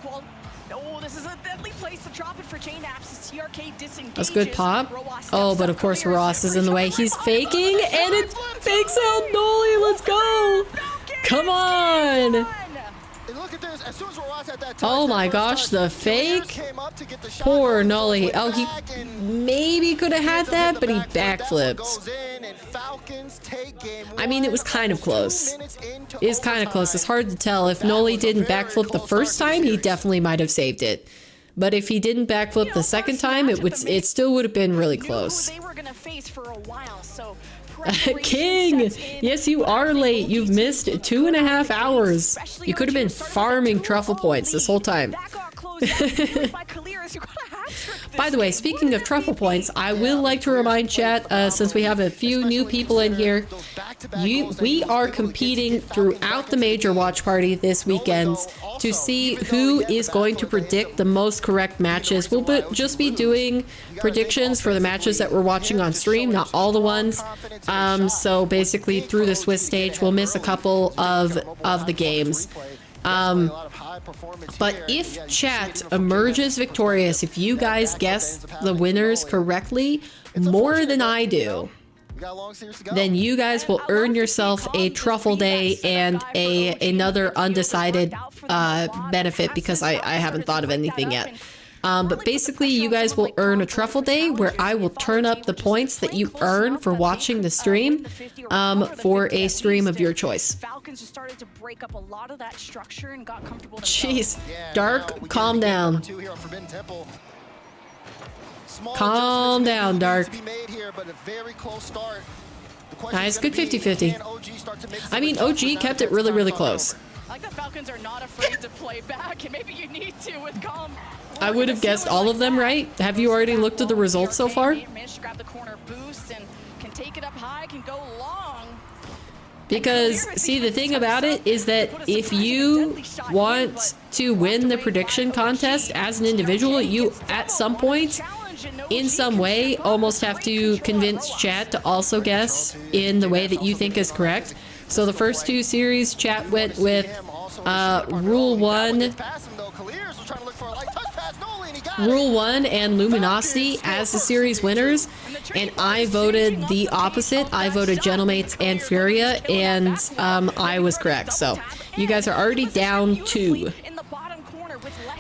A: That's good pop. Oh, but of course Ross is in the way. He's faking, and it fakes out Noli. Let's go. Come on. Oh my gosh, the fake. Poor Noli. Oh, he maybe could have had that, but he backflips. I mean, it was kind of close. It is kind of close. It's hard to tell. If Noli didn't backflip the first time, he definitely might have saved it. But if he didn't backflip the second time, it still would have been really close. King! Yes, you are late. You've missed 2.5 hours. You could have been farming truffle points this whole time. By the way, speaking of truffle points, I will like to remind chat, since we have a few new people in here, we are competing throughout the major watch party this weekend to see who is going to predict the most correct matches. We'll just be doing predictions for the matches that we're watching on stream, not all the ones. So basically through the Swiss stage, we'll miss a couple of the games. But if chat emerges victorious, if you guys guess the winners correctly more than I do, then you guys will earn yourself a truffle day and another undecided benefit, because I haven't thought of anything yet. But basically, you guys will earn a truffle day where I will turn up the points that you earn for watching the stream for a stream of your choice. Jeez, Dark, calm down. Calm down, Dark. Nice, good 50-50. I mean, OG kept it really, really close.
O: I like the Falcons are not afraid to play back, and maybe you need to with calm.
A: I would have guessed all of them right. Have you already looked at the results so far?
O: Grab the corner boost and can take it up high, can go long.
A: Because, see, the thing about it is that if you want to win the prediction contest as an individual, you, at some point, in some way, almost have to convince chat to also guess in the way that you think is correct. So the first two series, chat went with Rule 1 and Luminosity as the series winners, and I voted the opposite. I voted Gentlemates and Furia, and I was correct. So you guys are already down 2.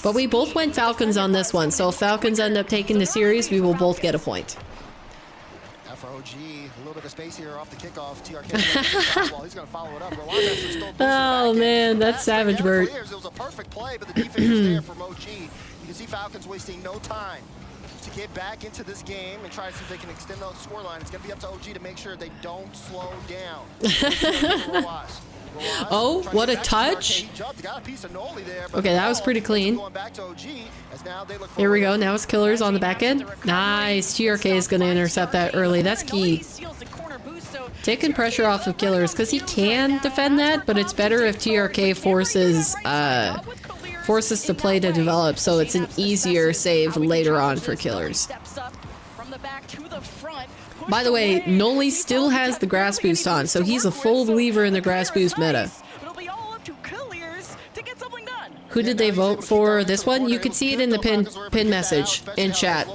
A: But we both went Falcons on this one, so if Falcons end up taking the series, we will both get a point. Oh man, that's Savage Bird.
P: It was a perfect play, but the defense is there from OG. You can see Falcons wasting no time to get back into this game and try to see if they can extend the scoreline. It's going to be up to OG to make sure they don't slow down.
A: Oh, what a touch. Okay, that was pretty clean. Here we go. Now it's Killers on the back end. Nice. TRK is going to intercept that early. That's key. Taking pressure off of Killers, because he can defend that, but it's better if TRK forces the play to develop, so it's an easier save later on for Killers. By the way, Noli still has the grass boost on, so he's a full believer in the grass boost meta. Who did they vote for this one? You could see it in the pin message in chat.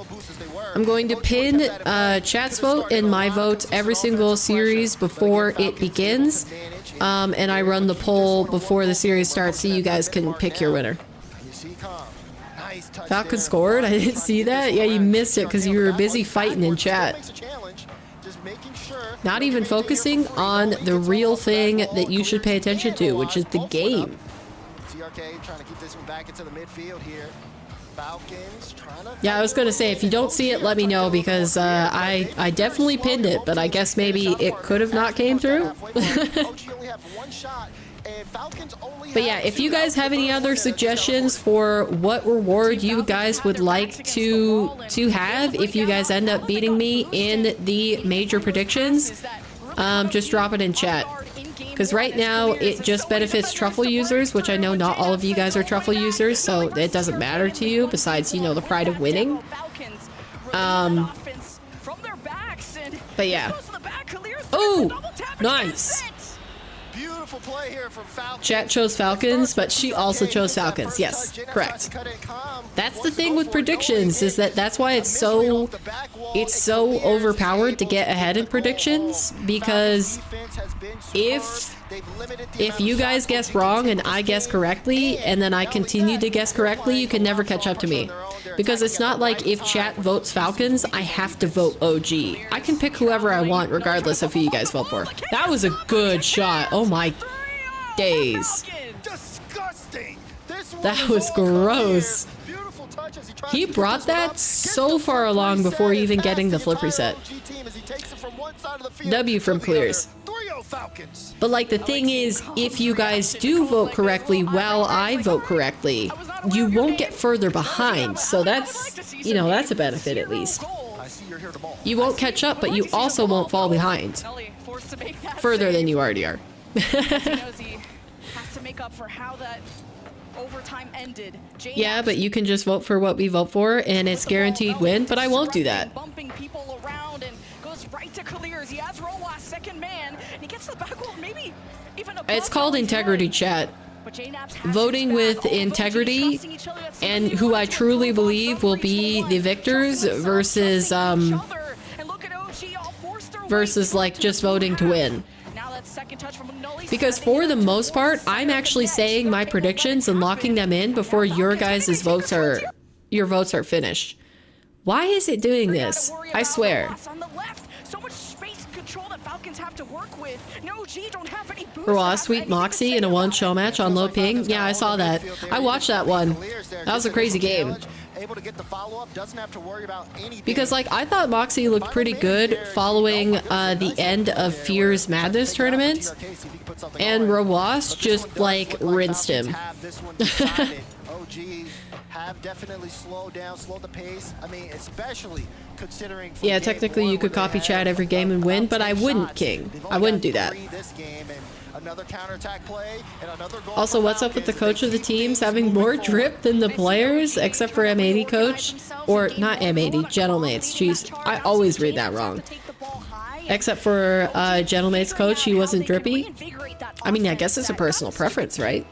A: I'm going to pin chat's vote and my vote every single series before it begins. And I run the poll before the series starts so you guys can pick your winner. Falcon scored? I didn't see that. Yeah, you missed it because you were busy fighting in chat. Not even focusing on the real thing that you should pay attention to, which is the game. Yeah, I was going to say, if you don't see it, let me know, because I definitely pinned it, but I guess maybe it could have not came through. But yeah, if you guys have any other suggestions for what reward you guys would like to have if you guys end up beating me in the major predictions, just drop it in chat. Because right now, it just benefits truffle users, which I know not all of you guys are truffle users, so it doesn't matter to you, besides, you know, the pride of winning. But yeah. Oh, nice.
P: Beautiful play here from Falcons.
A: Chat chose Falcons, but she also chose Falcons. Yes, correct. That's the thing with predictions, is that that's why it's so overpowered to get ahead in predictions, because if you guys guess wrong and I guess correctly, and then I continue to guess correctly, you can never catch up to me. Because it's not like if chat votes Falcons, I have to vote OG. I can pick whoever I want regardless of who you guys vote for. That was a good shot. Oh my days. That was gross. He brought that so far along before even getting the flip reset. W from clears. But like the thing is, if you guys do vote correctly while I vote correctly, you won't get further behind. So that's, you know, that's a benefit at least. You won't catch up, but you also won't fall behind further than you already are. Yeah, but you can just vote for what we vote for and it's guaranteed win, but I won't do that. It's called integrity, chat. Voting with integrity and who I truly believe will be the victors versus like just voting to win. Because for the most part, I'm actually saying my predictions and locking them in before your guys' votes are finished. Why is it doing this? I swear. Raw, sweet Moxie in a one-show match on low ping. Yeah, I saw that. I watched that one. That was a crazy game. Because, like, I thought Moxie looked pretty good following the end of Fear's Madness tournament, and Rawas just, like, rinsed him.
P: Have definitely slowed the pace. I mean, especially considering.
A: Yeah, technically you could copy chat every game and win, but I wouldn't, King. I wouldn't do that. Also, what's up with the coach of the teams having more drip than the players, except for M80 coach? Or not M80, Gentlemates. Jeez, I always read that wrong. Except for Gentlemates coach, he wasn't drippy. I mean, I guess it's a personal preference, right?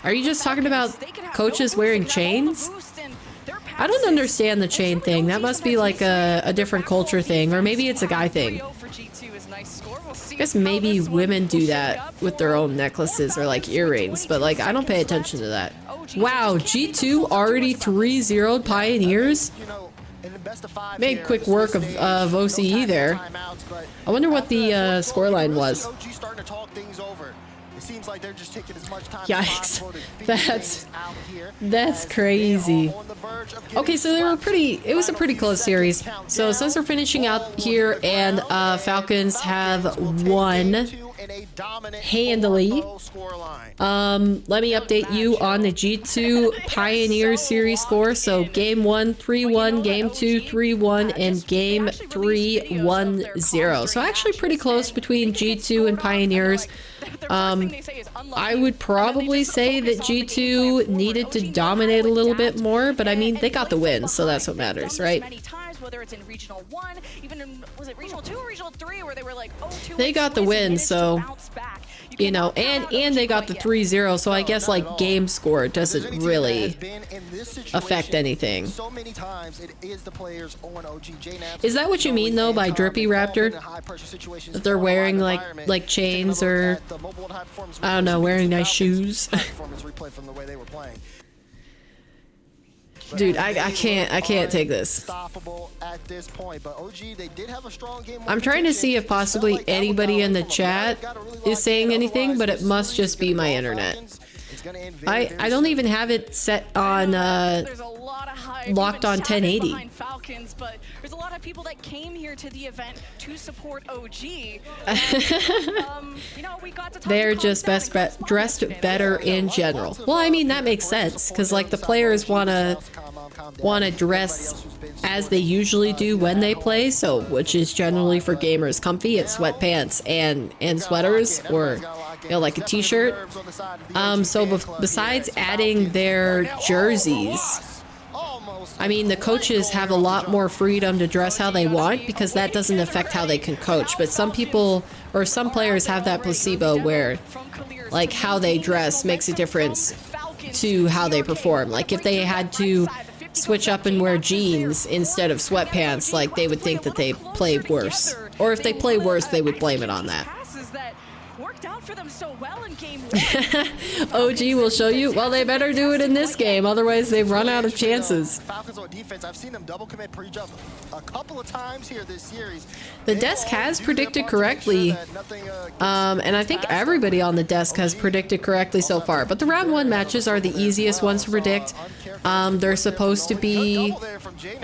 A: Are you just talking about coaches wearing chains? I don't understand the chain thing. That must be like a different culture thing, or maybe it's a guy thing. I guess maybe women do that with their own necklaces or like earrings, but like I don't pay attention to that. Wow, G2 already 3-0'd Pioneers? Made quick work of OCE there. I wonder what the scoreline was.
P: Seems like they're just taking as much time.
A: Yikes. That's crazy. Okay, so it was a pretty close series. So since we're finishing out here and Falcons have won handily, let me update you on the G2 Pioneer series score. So game 1 3-1, game 2 3-1, and game 3 1-0. So actually pretty close between G2 and Pioneers. I would probably say that G2 needed to dominate a little bit more, but I mean, they got the win, so that's what matters, right? They got the win, so, you know, and they got the 3-0, so I guess, like, game score doesn't really affect anything. Is that what you mean, though, by Drippy Raptor? That they're wearing, like chains or, I don't know, wearing nice shoes? Dude, I can't take this. I'm trying to see if possibly anybody in the chat is saying anything, but it must just be my internet. I don't even have it set on locked on 1080.
O: Falcons, but there's a lot of people that came here to the event to support OG. You know, we got to talk.
A: They're just dressed better in general. Well, I mean that makes sense because like the players wanna dress as they usually do when they play, so which is generally for gamers comfy. It's sweatpants and sweaters, or you know, like a t-shirt. So besides adding their jerseys, I mean, the coaches have a lot more freedom to dress how they want because that doesn't affect how they can coach. But some people or some players have that placebo where like how they dress makes a difference to how they perform. Like if they had to switch up and wear jeans instead of sweatpants, like they would think that they play worse. Or if they play worse, they would blame it on that.
O: For them so well in game
A: OG will show you. Well, they better do it in this game, otherwise they've run out of chances.
P: Falcons on defense, I've seen them double commit pre-jump a couple of times here this series.
A: The desk has predicted correctly, and I think everybody on the desk has predicted correctly so far. But the round 1 matches are the easiest ones to predict. They're supposed to be,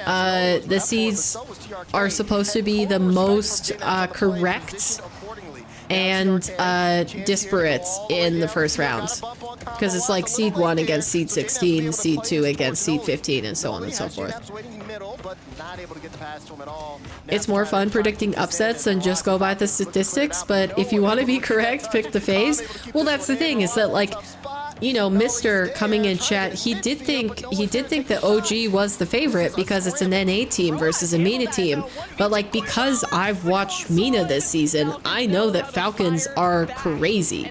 A: the seeds are supposed to be the most correct and disparates in the first round, because it's like seed 1 against seed 16, seed 2 against seed 15, and so on and so forth. It's more fun predicting upsets than just go by the statistics, but if you want to be correct, pick the phase. Well, that's the thing, is that, like, you know, Mr. coming in chat, he did think that OG was the favorite because it's an NA team versus a MENA team. But like, because I've watched MENA this season, I know that Falcons are crazy.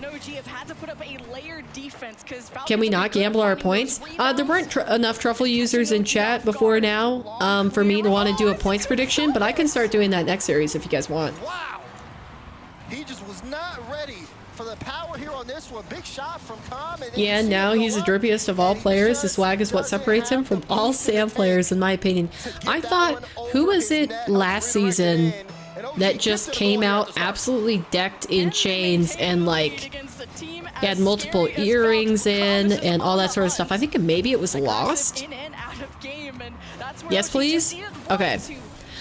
A: Can we not gamble our points? There weren't enough truffle users in chat before now for me to want to do a points prediction, but I can start doing that next series if you guys want.
P: Wow. He just was not ready for the power here on this one. Big shot from Karmine.
A: Yeah, now he's the drippiest of all players. The swag is what separates him from all Sam players, in my opinion. I thought, who was it last season that just came out absolutely decked in chains and like had multiple earrings in and all that sort of stuff? I think maybe it was Lost. Yes, please? Okay.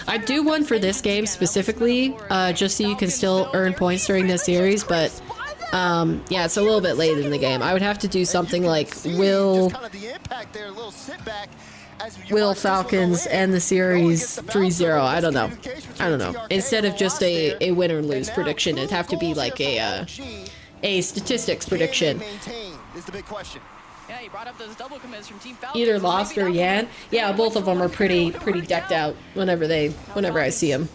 A: I do one for this game specifically, just so you can still earn points during this series, but yeah, it's a little bit late in the game. I would have to do something like Will Falcons end the series 3-0. I don't know. Instead of just a win or lose prediction, it'd have to be like a statistics prediction.
P: Is the big question.
O: Yeah, he brought up those double commits from Team Falcons.
A: Either Lost or Yan. Yeah, both of them are pretty decked out whenever I see them.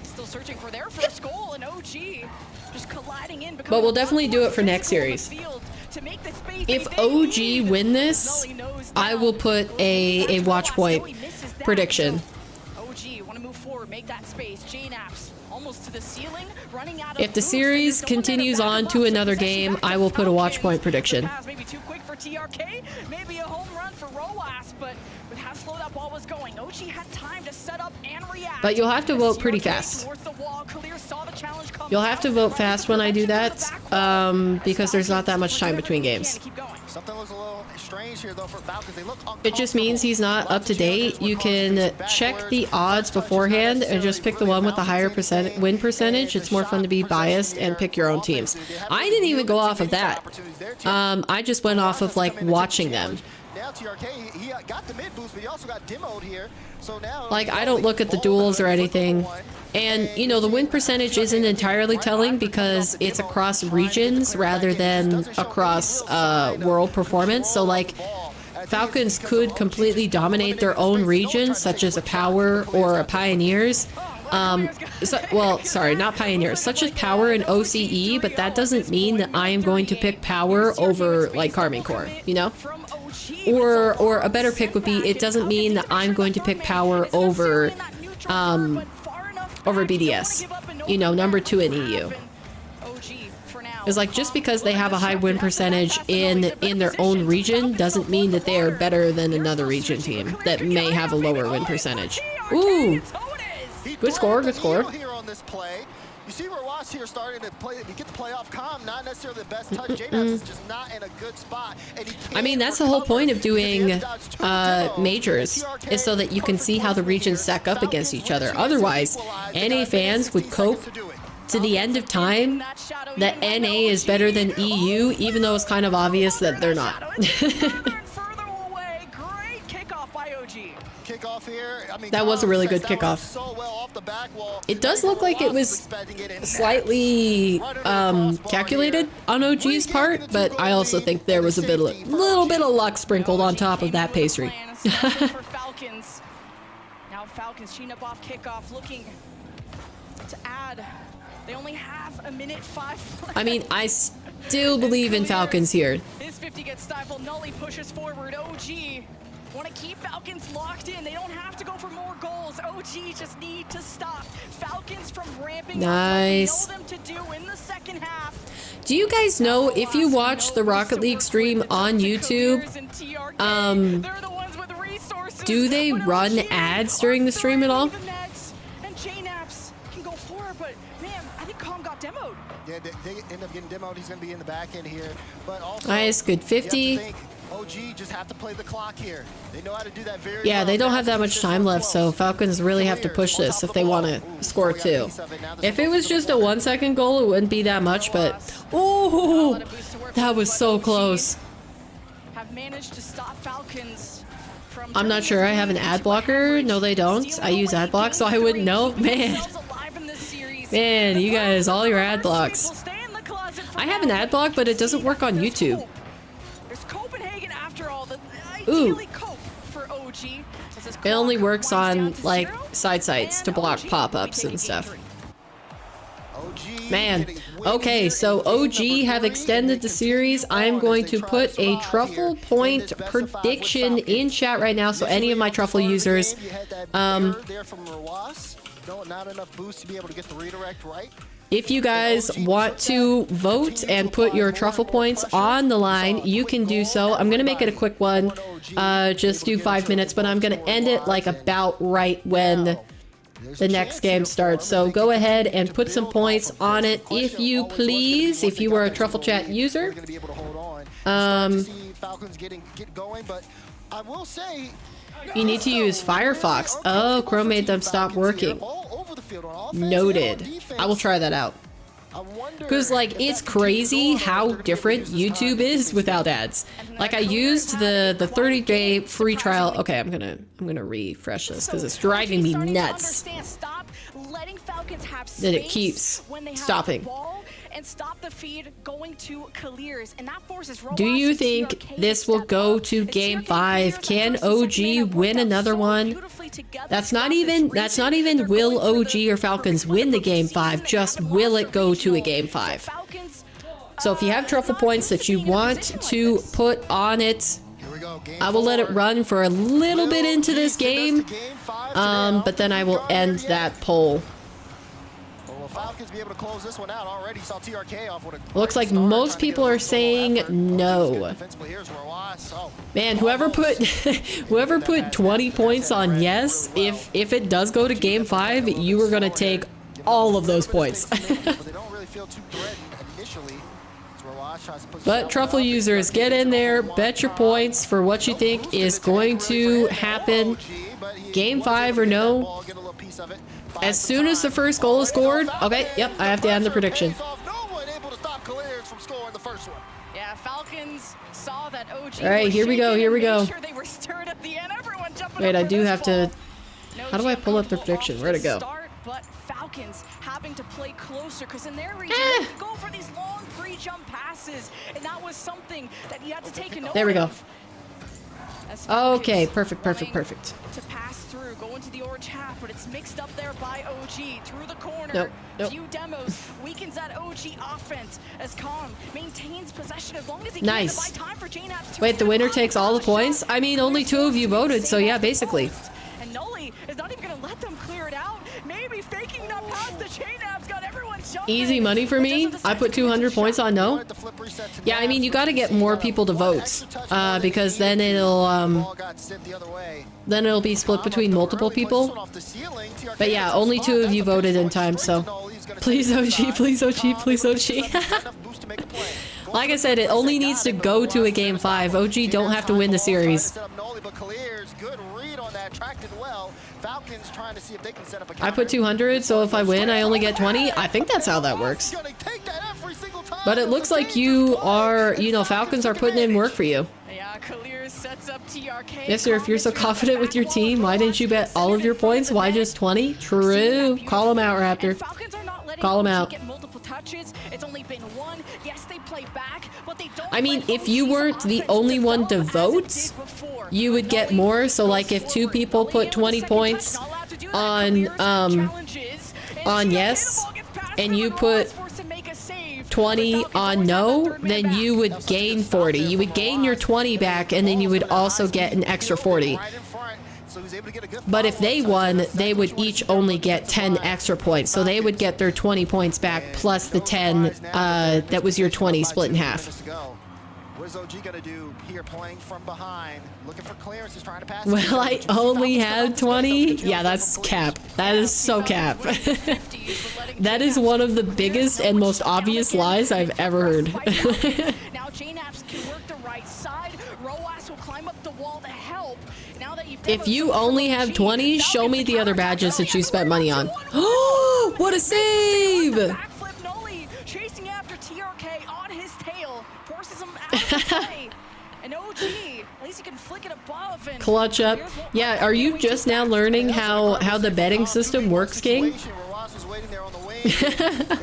O: Still searching for their first goal, and OG just colliding in.
A: But we'll definitely do it for next series. If OG win this, I will put a watch point prediction.
O: OG want to move forward, make that space. J-Naps almost to the ceiling, running out of
A: if the series continues on to another game, I will put a watch point prediction.
O: Maybe too quick for TRK, maybe a home run for Roas, but with how slow that ball was going, OG had time to set up and react.
A: But you'll have to vote pretty fast. You'll have to vote fast when I do that, because there's not that much time between games.
P: Something was a little strange here though for Falcons. They look
A: it just means he's not up to date. You can check the odds beforehand and just pick the one with the higher win percentage. It's more fun to be biased and pick your own teams. I didn't even go off of that. I just went off of like watching them.
P: Now TRK, he got the mid boost, but he also got demoed here. So now
A: like I don't look at the duels or anything. And you know, the win percentage isn't entirely telling because it's across regions rather than across world performance. So like Falcons could completely dominate their own region, such as a Power or a Pioneers. Well, sorry, not Pioneers, such as Power and OCE, but that doesn't mean that I am going to pick Power over like Karmine Corp, you know? Or a better pick would be, it doesn't mean that I'm going to pick Power over BDS, you know, number 2 in EU. It's like just because they have a high win percentage in their own region doesn't mean that they are better than another region team that may have a lower win percentage. Ooh, good score, good score.
P: You see Roas here starting to get the play off. Calm, not necessarily the best touch. J-Naps is just not in a good spot.
A: I mean, that's the whole point of doing majors, is so that you can see how the regions stack up against each other. Otherwise, NA fans would cope to the end of time that NA is better than EU, even though it's kind of obvious that they're not.
P: Kickoff here.
A: That was a really good kickoff. It does look like it was slightly calculated on OG's part, but I also think there was a little bit of luck sprinkled on top of that pastry.
O: For Falcons. Now Falcons sheen up off kickoff, looking to add. They only have a minute 5 left.
A: I mean, I still believe in Falcons here.
O: This 50 gets stifled. Nully pushes forward. OG want to keep Falcons locked in. They don't have to go for more goals. OG just need to stop Falcons from ramping
A: nice.
O: up what they know them to do in the second half.
A: Do you guys know, if you watch the Rocket League stream on YouTube, do they run ads during the stream at all?
O: And J-Naps can go for it, but man, I think Com got demoed.
P: Yeah, they end up getting demoed. He's going to be in the back end here. But also,
A: nice, good 50.
P: OG just have to play the clock here. They know how to do that very
A: Yeah,
P: well.
A: they don't have that much time left, so Falcons really have to push this if they want to score 2. If it was just a 1-second goal, it wouldn't be that much, but ooh, that was so close.
O: Have managed to stop Falcons from
A: I'm not sure I have an ad blocker. No, they don't. I use ad block, so I wouldn't know. Man, you guys, all your ad blocks. I have an ad block, but it doesn't work on YouTube.
O: There's Copenhagen after all.
A: Ooh.
O: Ideally Cope for OG.
A: It only works on, like, side sites to block pop-ups and stuff. Man. Okay, so OG have extended the series. I'm going to put a truffle point prediction in chat right now, so any of my truffle users, if you guys want to vote and put your truffle points on the line, you can do so. I'm going to make it a quick one, just do 5 minutes, but I'm going to end it like about right when the next game starts. So go ahead and put some points on it if you please, if you are a truffle chat user. You need to use Firefox. Oh, Chrome made them stop working. Noted. I will try that out. Because, like, it's crazy how different YouTube is without ads. Like, I used the 30-day free trial. Okay, I'm gonna refresh this because it's driving me nuts that it keeps stopping.
O: And stop the feed going to Clears, and that forces.
A: Do you think this will go to game 5? Can OG win another one? That's not even will OG or Falcons win the game 5, just will it go to a game 5? So if you have truffle points that you want to put on it, I will let it run for a little bit into this game, but then I will end that poll.
P: Falcons be able to close this one out already. Saw TRK off with a
A: Looks like most people are saying no. Man, whoever put 20 points on yes, if it does go to game 5, you are gonna take all of those points. But truffle users, get in there, bet your points for what you think is going to happen. Game 5 or no. As soon as the first goal is scored, okay, yep, I have to add the prediction.
O: Yeah, Falcons saw that OG.
A: All right, here we go, here we go. Wait, I do have to. How do I pull up the prediction? Where'd it go?
O: But Falcons having to play closer because in their region they could go for these long pre-jump passes, and that was something that you had to take a note of.
A: There we go. Okay, perfect.
O: To pass through, go into the orange half, but it's mixed up there by OG through the corner.
A: Nope.
O: Few demos weakens that OG offense as Com maintains possession as long as he
A: nice.
O: can to buy time for J-Naps to
A: Wait, the winner takes all the points? I mean, only 2 of you voted, so yeah, basically.
O: And Nully is not even going to let them clear it out. Maybe faking that pass to J-Naps got everyone jumping.
A: Easy money for me. I put 200 points on no. Yeah, I mean, you got to get more people to vote, because then it'll be split between multiple people. But yeah, only 2 of you voted in time, so please OG, please OG, please OG. Like I said, it only needs to go to a game 5. OG don't have to win the series. I put 200, so if I win, I only get 20. I think that's how that works. But it looks like you are, Falcons are putting in work for you.
O: Yeah, Clears sets up TRK.
A: Yes, sir. If you're so confident with your team, why didn't you bet all of your points? Why just 20? True. Call him out, Raptor. Call him out.
O: It's only been one. Yes, they play back, but they don't.
A: I mean, if you weren't the only one to vote, you would get more. So like if 2 people put 20 points on yes, and you put 20 on no, then you would gain 40. You would gain your 20 back, and then you would also get an extra 40. But if they won, they would each only get 10 extra points. So they would get their 20 points back plus the 10 that was your 20 split in half.
P: What's OG gonna do here, playing from behind, looking for clearances, trying to pass?
A: Well, I only have 20. Yeah, that's cap. That is so cap. That is one of the biggest and most obvious lies I've ever heard.
O: Now J-Naps can work the right side. Roas will climb up the wall to help. Now that you've
A: If you only have 20, show me the other badges that you spent money on. Oh, what a save!
O: Backflip Nolly chasing after TRK on his tail, forces him out of the play. And OG, at least he can flick it above and
A: Clutch up. Yeah, are you just now learning how the betting system works, King?
P: They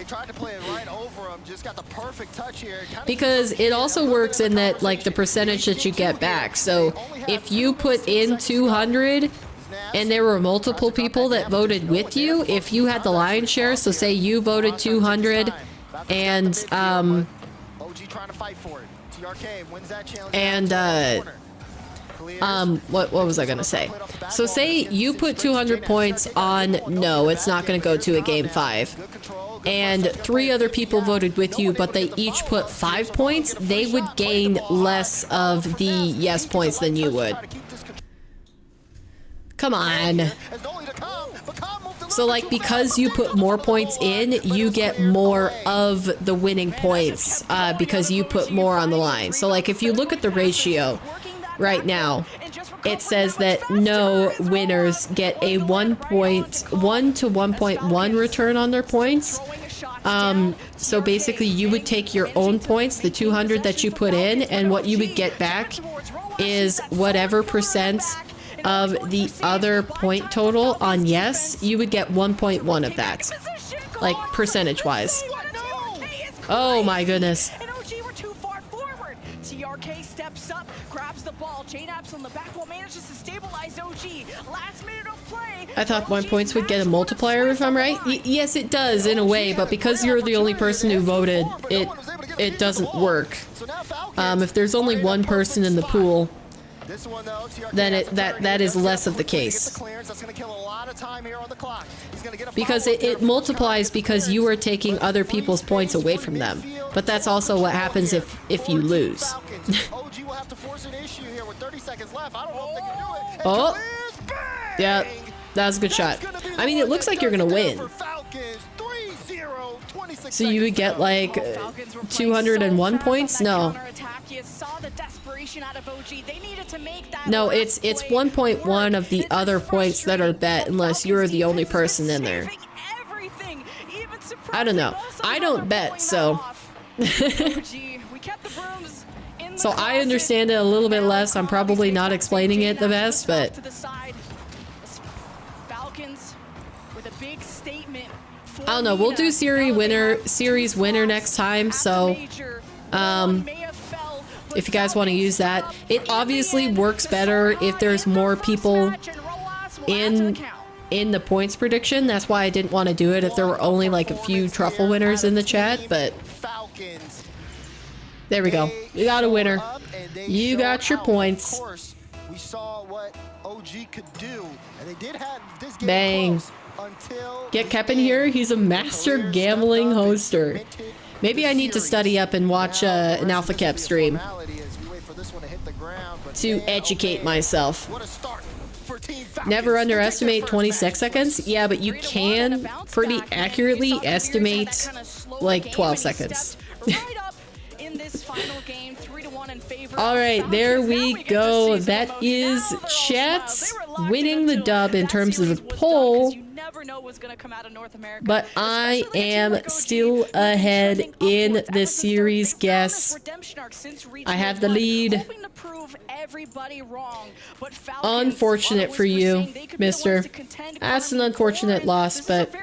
P: tried to play it right over him, just got the perfect touch here.
A: Because it also works in that, like, the percentage that you get back. So if you put in 200 and there were multiple people that voted with you, if you had the lion's share, so say you voted 200 and
P: OG trying to fight for it. TRK wins that challenge.
A: And what was I gonna say? So say you put 200 points on no, it's not gonna go to a game 5, and 3 other people voted with you, but they each put 5 points, they would gain less of the yes points than you would. Come on. So like, because you put more points in, you get more of the winning points because you put more on the line. So like, if you look at the ratio right now, it says that no winners get a 1 to 1.1 return on their points. So basically you would take your own points, the 200 that you put in, and what you would get back is whatever percent of the other point total on yes, you would get 1.1 of that, like percentage wise. Oh my goodness.
O: TRK steps up, grabs the ball. J-Naps on the back wall manages to stabilize OG. Last minute of play.
A: I thought 1 points would get a multiplier if I'm right. Yes, it does in a way, but because you're the only person who voted, it doesn't work. If there's only one person in the pool, then that is less of the case. Because it multiplies because you are taking other people's points away from them. But that's also what happens if you lose. Oh, yeah, that was a good shot. I mean, it looks like you're gonna win. So you would get like 201 points? No. No, it's 1.1 of the other points that are bet unless you're the only person in there. I don't know. I don't bet, so. So I understand it a little bit less. I'm probably not explaining it the best, but. I don't know. We'll do series winner next time, so. If you guys want to use that. It obviously works better if there's more people in the points prediction. That's why I didn't want to do it if there were only like a few truffle winners in the chat, but there we go. You got a winner. You got your points.
P: We saw what OG could do, and they did have this game
A: bang. Get Kep in here. He's a master gambling hoster. Maybe I need to study up and watch an Alpha Kep stream to educate myself. Never underestimate 26 seconds. Yeah, but you can pretty accurately estimate like 12 seconds. All right, there we go. That is Chat's winning the dub in terms of the poll.
O: never know what's going to come out of North America.
A: But I am still ahead in the series, guess. I have the lead. Unfortunate for you, mister. That's an unfortunate loss, but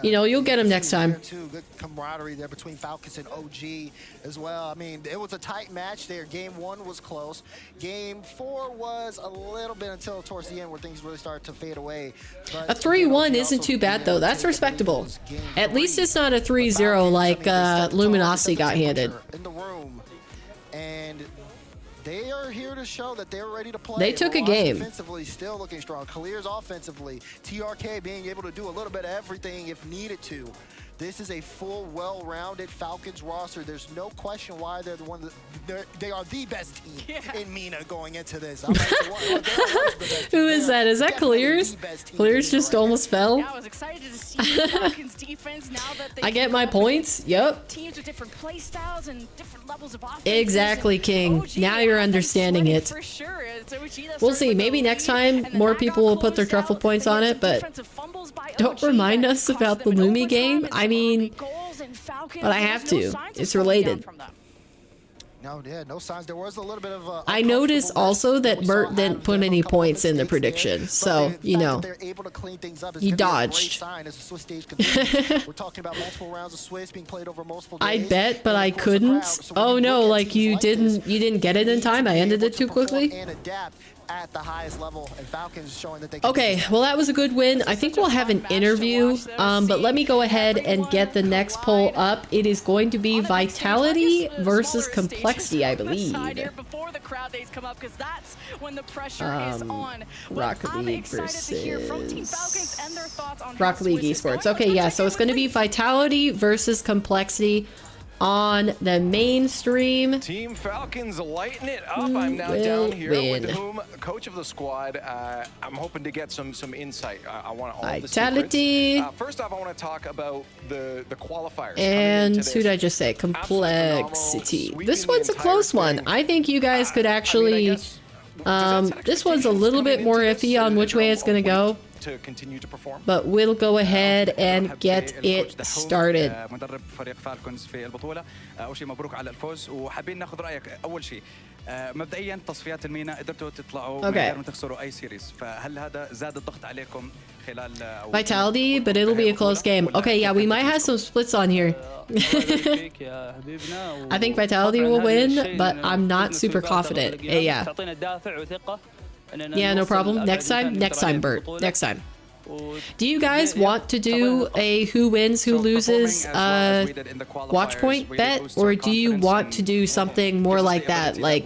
A: you know, you'll get him next time.
P: Good camaraderie there between Falcons and OG as well. I mean, it was a tight match there. Game 1 was close. Game 4 was a little bit until towards the end where things really started to fade away. But,
A: a 3-1 isn't too bad, though. That's respectable. At least it's not a 3-0 like Luminosity got handed.
P: In the room, and they are here to show that they're ready to play.
A: They took a game.
P: Offensively, still looking strong. Clears offensively. TRK being able to do a little bit of everything if needed to. This is a full, well-rounded Falcons roster. There's no question why they're the one that they are the best team in MENA going into this.
A: Who is that? Is that Clears? Clears just almost fell.
O: Yeah, I was excited to see Falcons defense now that they
A: I get my points. Yep.
O: Teams with different play styles and different levels of offense.
A: Exactly, King. Now you're understanding it.
O: For sure.
A: We'll see. Maybe next time more people will put their truffle points on it, but don't remind us about the Lumi game. I mean, but I have to. It's related.
P: No, yeah, no signs. There was a little bit of
A: I noticed also that Mert didn't put any points in the prediction, so you know he dodged.
P: We're talking about multiple rounds of Swiss being played over multiple days.
A: I bet, but I couldn't. Oh no, like you didn't get it in time. I ended it too quickly.
P: At the highest level, and Falcons showing that they
A: okay, well that was a good win. I think we'll have an interview, but let me go ahead and get the next poll up. It is going to be Vitality versus Complexity, I believe. Rocket League versus Rocket League Esports. Okay, yeah, so it's going to be Vitality versus Complexity on the mainstream.
G: Team Falcons lighting it up. I'm now down here with whom coach of the squad. I'm hoping to get some insight. I want all
A: Vitality.
G: The first off, I want to talk about the qualifiers.
A: And who did I just say? Complexity. This one's a close one. I think you guys could actually. This one's a little bit more iffy on which way it's going to go.
G: To continue to perform.
A: But we'll go ahead and get it started.
Q: مدرب فريق فالكونز في البطولة. أول شيء مبروك على الفوز وحابين ناخذ رأيك أول شيء مبدئيا تصفيات المينا قدرتوا تطلعوا من غير ما تخسروا أي سيريز فهل هذا زاد الضغط عليكم خلال
A: Vitality, but it'll be a close game. Okay, yeah, we might have some splits on here. I think Vitality will win, but I'm not super confident. Yeah. Yeah, no problem. Next time, Bert. Next time. Do you guys want to do a who wins, who loses watch point bet? Or do you want to do something more like that? Like,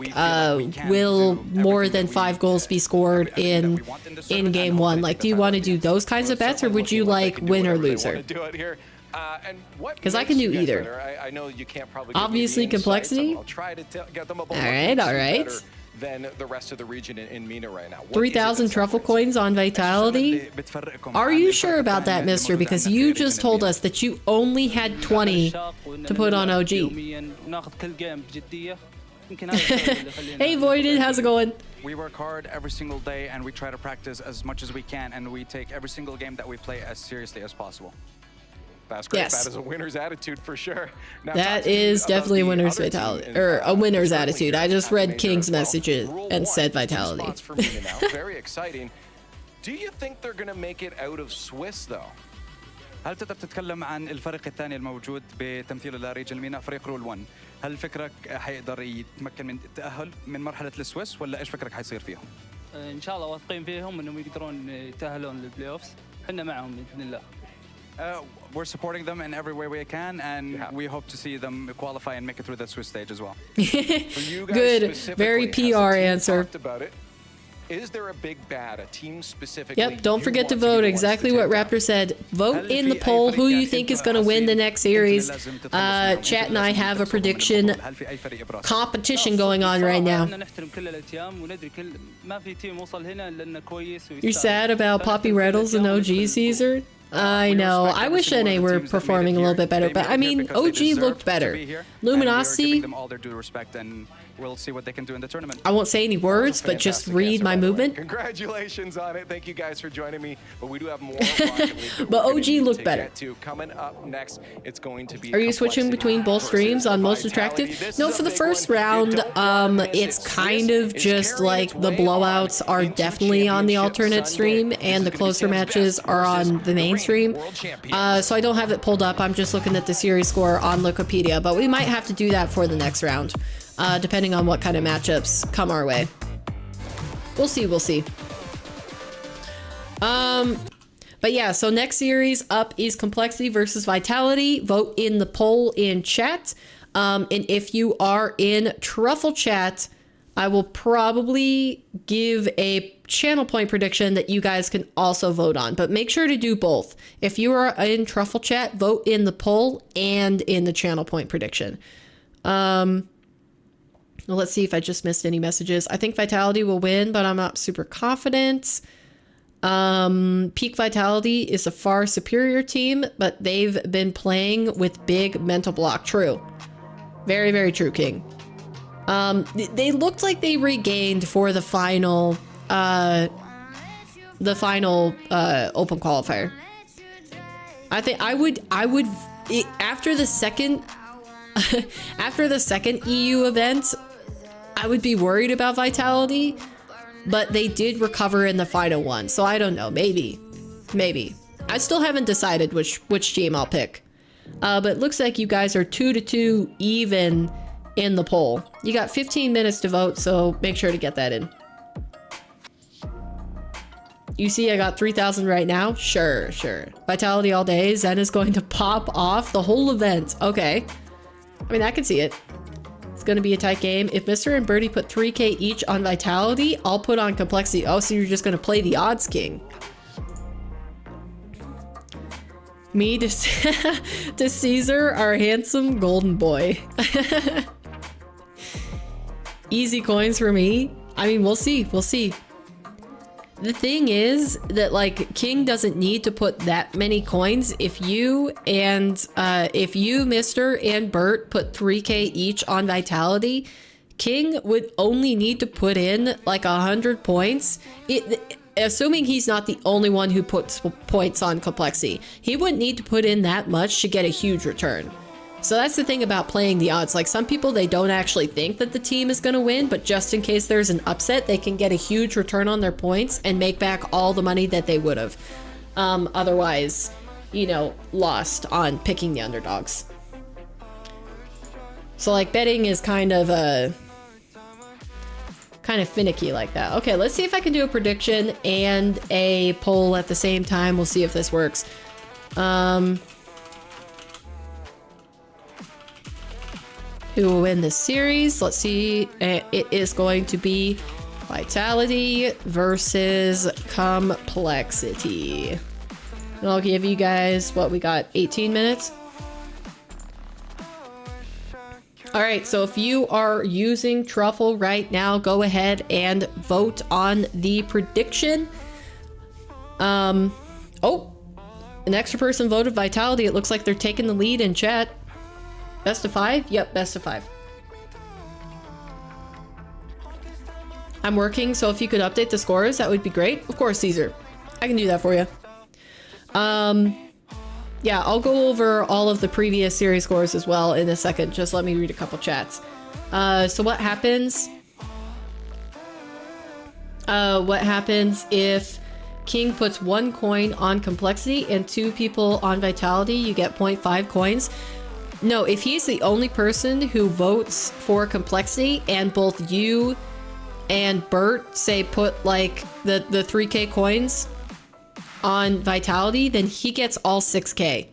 A: will more than 5 goals be scored in game 1? Like, do you want to do those kinds of bets? Or would you like win or loser? Because I can do either. Obviously, Complexity. Alright.
G: Than the rest of the region in MENA right now.
A: 3,000 truffle coins on Vitality. Are you sure about that, mister? Because you just told us that you only had 20 to put on OG. Hey, Voided, how's it going?
Q: We work hard every single day and we try to practice as much as we can and we take every single game that we play as seriously as possible.
G: That's great. Yes. That is a winner's attitude for sure. Now,
A: that is definitely a winner's Vitality, or a winner's attitude. I just read King's messages and said Vitality.
G: Very exciting. Do you think they're going to make it out of Swiss though?
Q: هل تقدر تتكلم عن الفريق الثاني الموجود بتمثيل لريج المينا فريق رول 1 هل فكرك حيقدر يتمكن من التأهل من مرحلة السويس ولا ايش فكرك حيصير فيهم؟
R: ان شاء الله واثقين فيهم انهم يقدرون يتأهلون للبلاي اوفز احنا معهم باذن الله.
Q: We're supporting them in every way we can, and we hope to see them qualify and make it through that Swiss stage as well.
A: Good, very PR answer.
G: Is there a big bad, a team specifically?
A: Yep, don't forget to vote. Exactly what Raptor said. Vote in the poll who you think is going to win the next series. Chat and I have a prediction competition going on right now. You're sad about Poppy Reddles and OG Caesar? I know. I wish NA were performing a little bit better, but I mean, OG looked better. Luminosity.
Q: we'll see what they can do in the tournament.
A: I won't say any words, but just read my movement.
G: Congratulations on it. Thank you guys for joining me. But we do have more Rocket League
A: but OG looked better.
G: Coming up next, it's going to be.
A: Are you switching between both streams on most attractive? No, for the first round, it's kind of just like the blowouts are definitely on the alternate stream and the closer matches are on the main stream. So I don't have it pulled up. I'm just looking at the series score on Wikipedia, but we might have to do that for the next round, depending on what kind of matchups come our way. We'll see, we'll see. But yeah, so next series up is Complexity versus Vitality. Vote in the poll in chat. And if you are in Truffle chat, I will probably give a channel point prediction that you guys can also vote on, but make sure to do both. If you are in Truffle chat, vote in the poll and in the channel point prediction. Well, let's see if I just missed any messages. I think Vitality will win, but I'm not super confident. Peak Vitality is a far superior team, but they've been playing with big mental block. True. Very, very true, King. They looked like they regained for the final open qualifier. I think I would after the second after the second EU event, I would be worried about Vitality, but they did recover in the final one. So I don't know, maybe. I still haven't decided which team I'll pick. But it looks like you guys are 2-2 even in the poll. You got 15 minutes to vote, so make sure to get that in. You see I got 3,000 right now? Sure. Vitality all day. Zen is going to pop off the whole event. Okay. I mean, I can see it. It's going to be a tight game. If Mr. and Birdie put 3K each on Vitality, I'll put on Complexity. Oh, so you're just going to play the odds king. Me to Caesar, our handsome golden boy. Easy coins for me. I mean, we'll see. The thing is that, like, King doesn't need to put that many coins. If you, Mr. and Bert put 3K each on Vitality, King would only need to put in like 100 points. Assuming he's not the only one who puts points on Complexity. He wouldn't need to put in that much to get a huge return. So that's the thing about playing the odds. Like, some people, they don't actually think that the team is going to win, but just in case there's an upset, they can get a huge return on their points and make back all the money that they would have otherwise, you know, lost on picking the underdogs. So, like, betting is kind of finicky like that. Okay, let's see if I can do a prediction and a poll at the same time. We'll see if this works. Who will win this series? Let's see. It is going to be Vitality versus Complexity. And I'll give you guys, what we got, 18 minutes? All right, so if you are using Truffle right now, go ahead and vote on the prediction. Oh, an extra person voted Vitality. It looks like they're taking the lead in chat. Best of 5? Yep, best of 5. I'm working, so if you could update the scores, that would be great. Of course, Caesar. I can do that for you. Yeah, I'll go over all of the previous series scores as well in a second. Just let me read a couple chats. So what happens? What happens if King puts 1 coin on Complexity and 2 people on Vitality? You get 0.5 coins. No, if he's the only person who votes for Complexity and both you and Bert say put like the 3K coins on Vitality, then he gets all 6K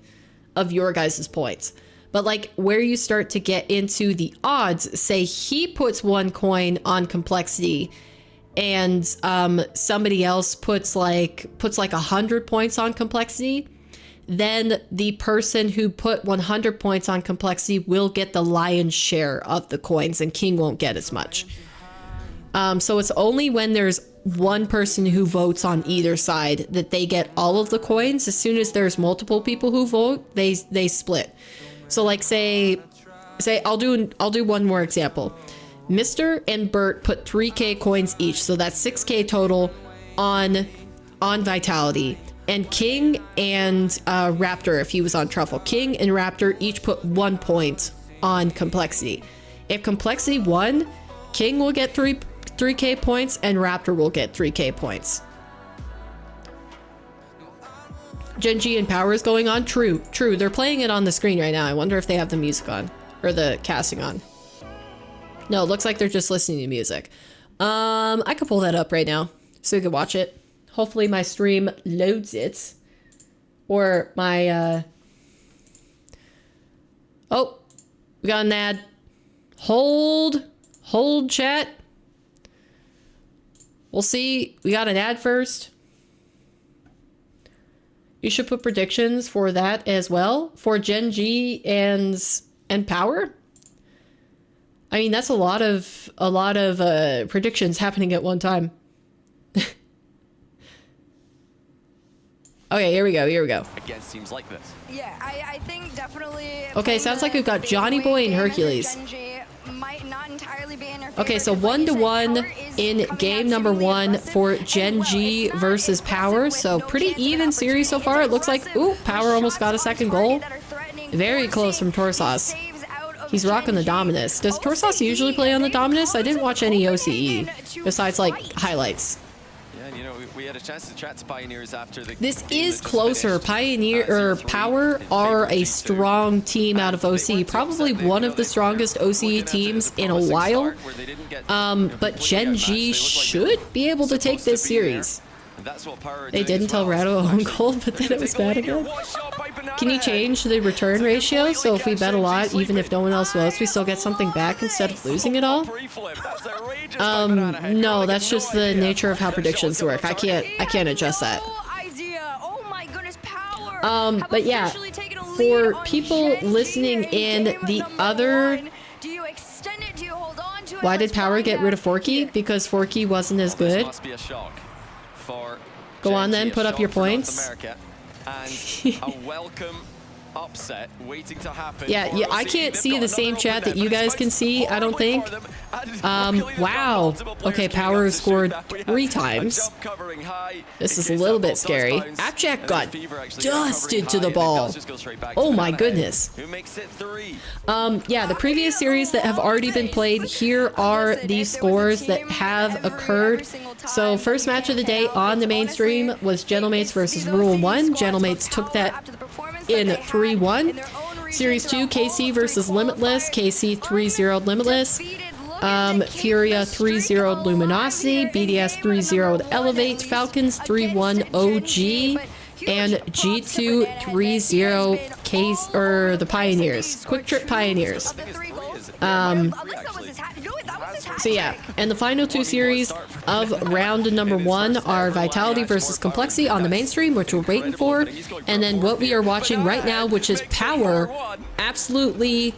A: of your guys' points. But like where you start to get into the odds, say he puts 1 coin on Complexity and somebody else puts like 100 points on Complexity, then the person who put 100 points on Complexity will get the lion's share of the coins and King won't get as much. So it's only when there's one person who votes on either side that they get all of the coins. As soon as there's multiple people who vote, they split. So like say I'll do one more example. Mr. and Bert put 3k coins each, so that's 6k total on Vitality. And King and Raptor, if he was on Truffle, King and Raptor each put 1 point on Complexity. If Complexity won, King will get 3k points and Raptor will get 3k points. Gen G and Power is going on. True. They're playing it on the screen right now. I wonder if they have the music on or the casting on. No, it looks like they're just listening to music. I could pull that up right now so you can watch it. Hopefully my stream loads it. Or my, oh, we got an ad. Hold chat. We'll see. We got an ad first. You should put predictions for that as well. For Gen G and Power. I mean, that's a lot of predictions happening at one time. Okay, here we go.
D: Against teams like this.
O: Yeah, I think definitely.
A: Okay, sounds like we've got Johnny Boy and Hercules.
O: Might not entirely be in
A: Okay, so 1-1 in game number 1 for Gen G versus Power. So pretty even series so far. It looks like, ooh, Power almost got a second goal. Very close from Torsos. He's rocking the Dominus. Does Torsos usually play on the Dominus? I didn't watch any OCE besides like highlights.
D: Yeah, you know, we had a chance to chat to Pioneers after the.
A: This is closer. Pioneer or Power are a strong team out of OC. Probably one of the strongest OCE teams in a while. But Gen G should be able to take this series. They didn't tell Rado own goal, but then it was bad again. Can you change the return ratio? So if we bet a lot, even if no one else votes, we still get something back instead of losing it all? No, that's just the nature of how predictions work. I can't adjust that. But yeah, for people listening in the other... Why did Power get rid of Forky? Because Forky wasn't as good. Go on then, put up your points. Yeah, I can't see the same chat that you guys can see, I don't think. Wow. Okay, Power scored 3 times. This is a little bit scary. Appjack got dusted to the ball. Oh my goodness. Yeah, the previous series that have already been played, here are the scores that have occurred. So first match of the day on the mainstream was Gentlemates versus Rule 1. Gentlemates took that in 3-1. Series 2, KC versus Limitless. KC 3-0'd Limitless. Furia 3-0'd Luminosity. BDS 3-0'd Elevate. Falcons 3-1 OG. And G2 3-0 the Pioneers. Quick Trip Pioneers. So yeah, and the final 2 series of round number 1 are Vitality versus Complexity on the mainstream, which we're waiting for, and then what we are watching right now, which is Power absolutely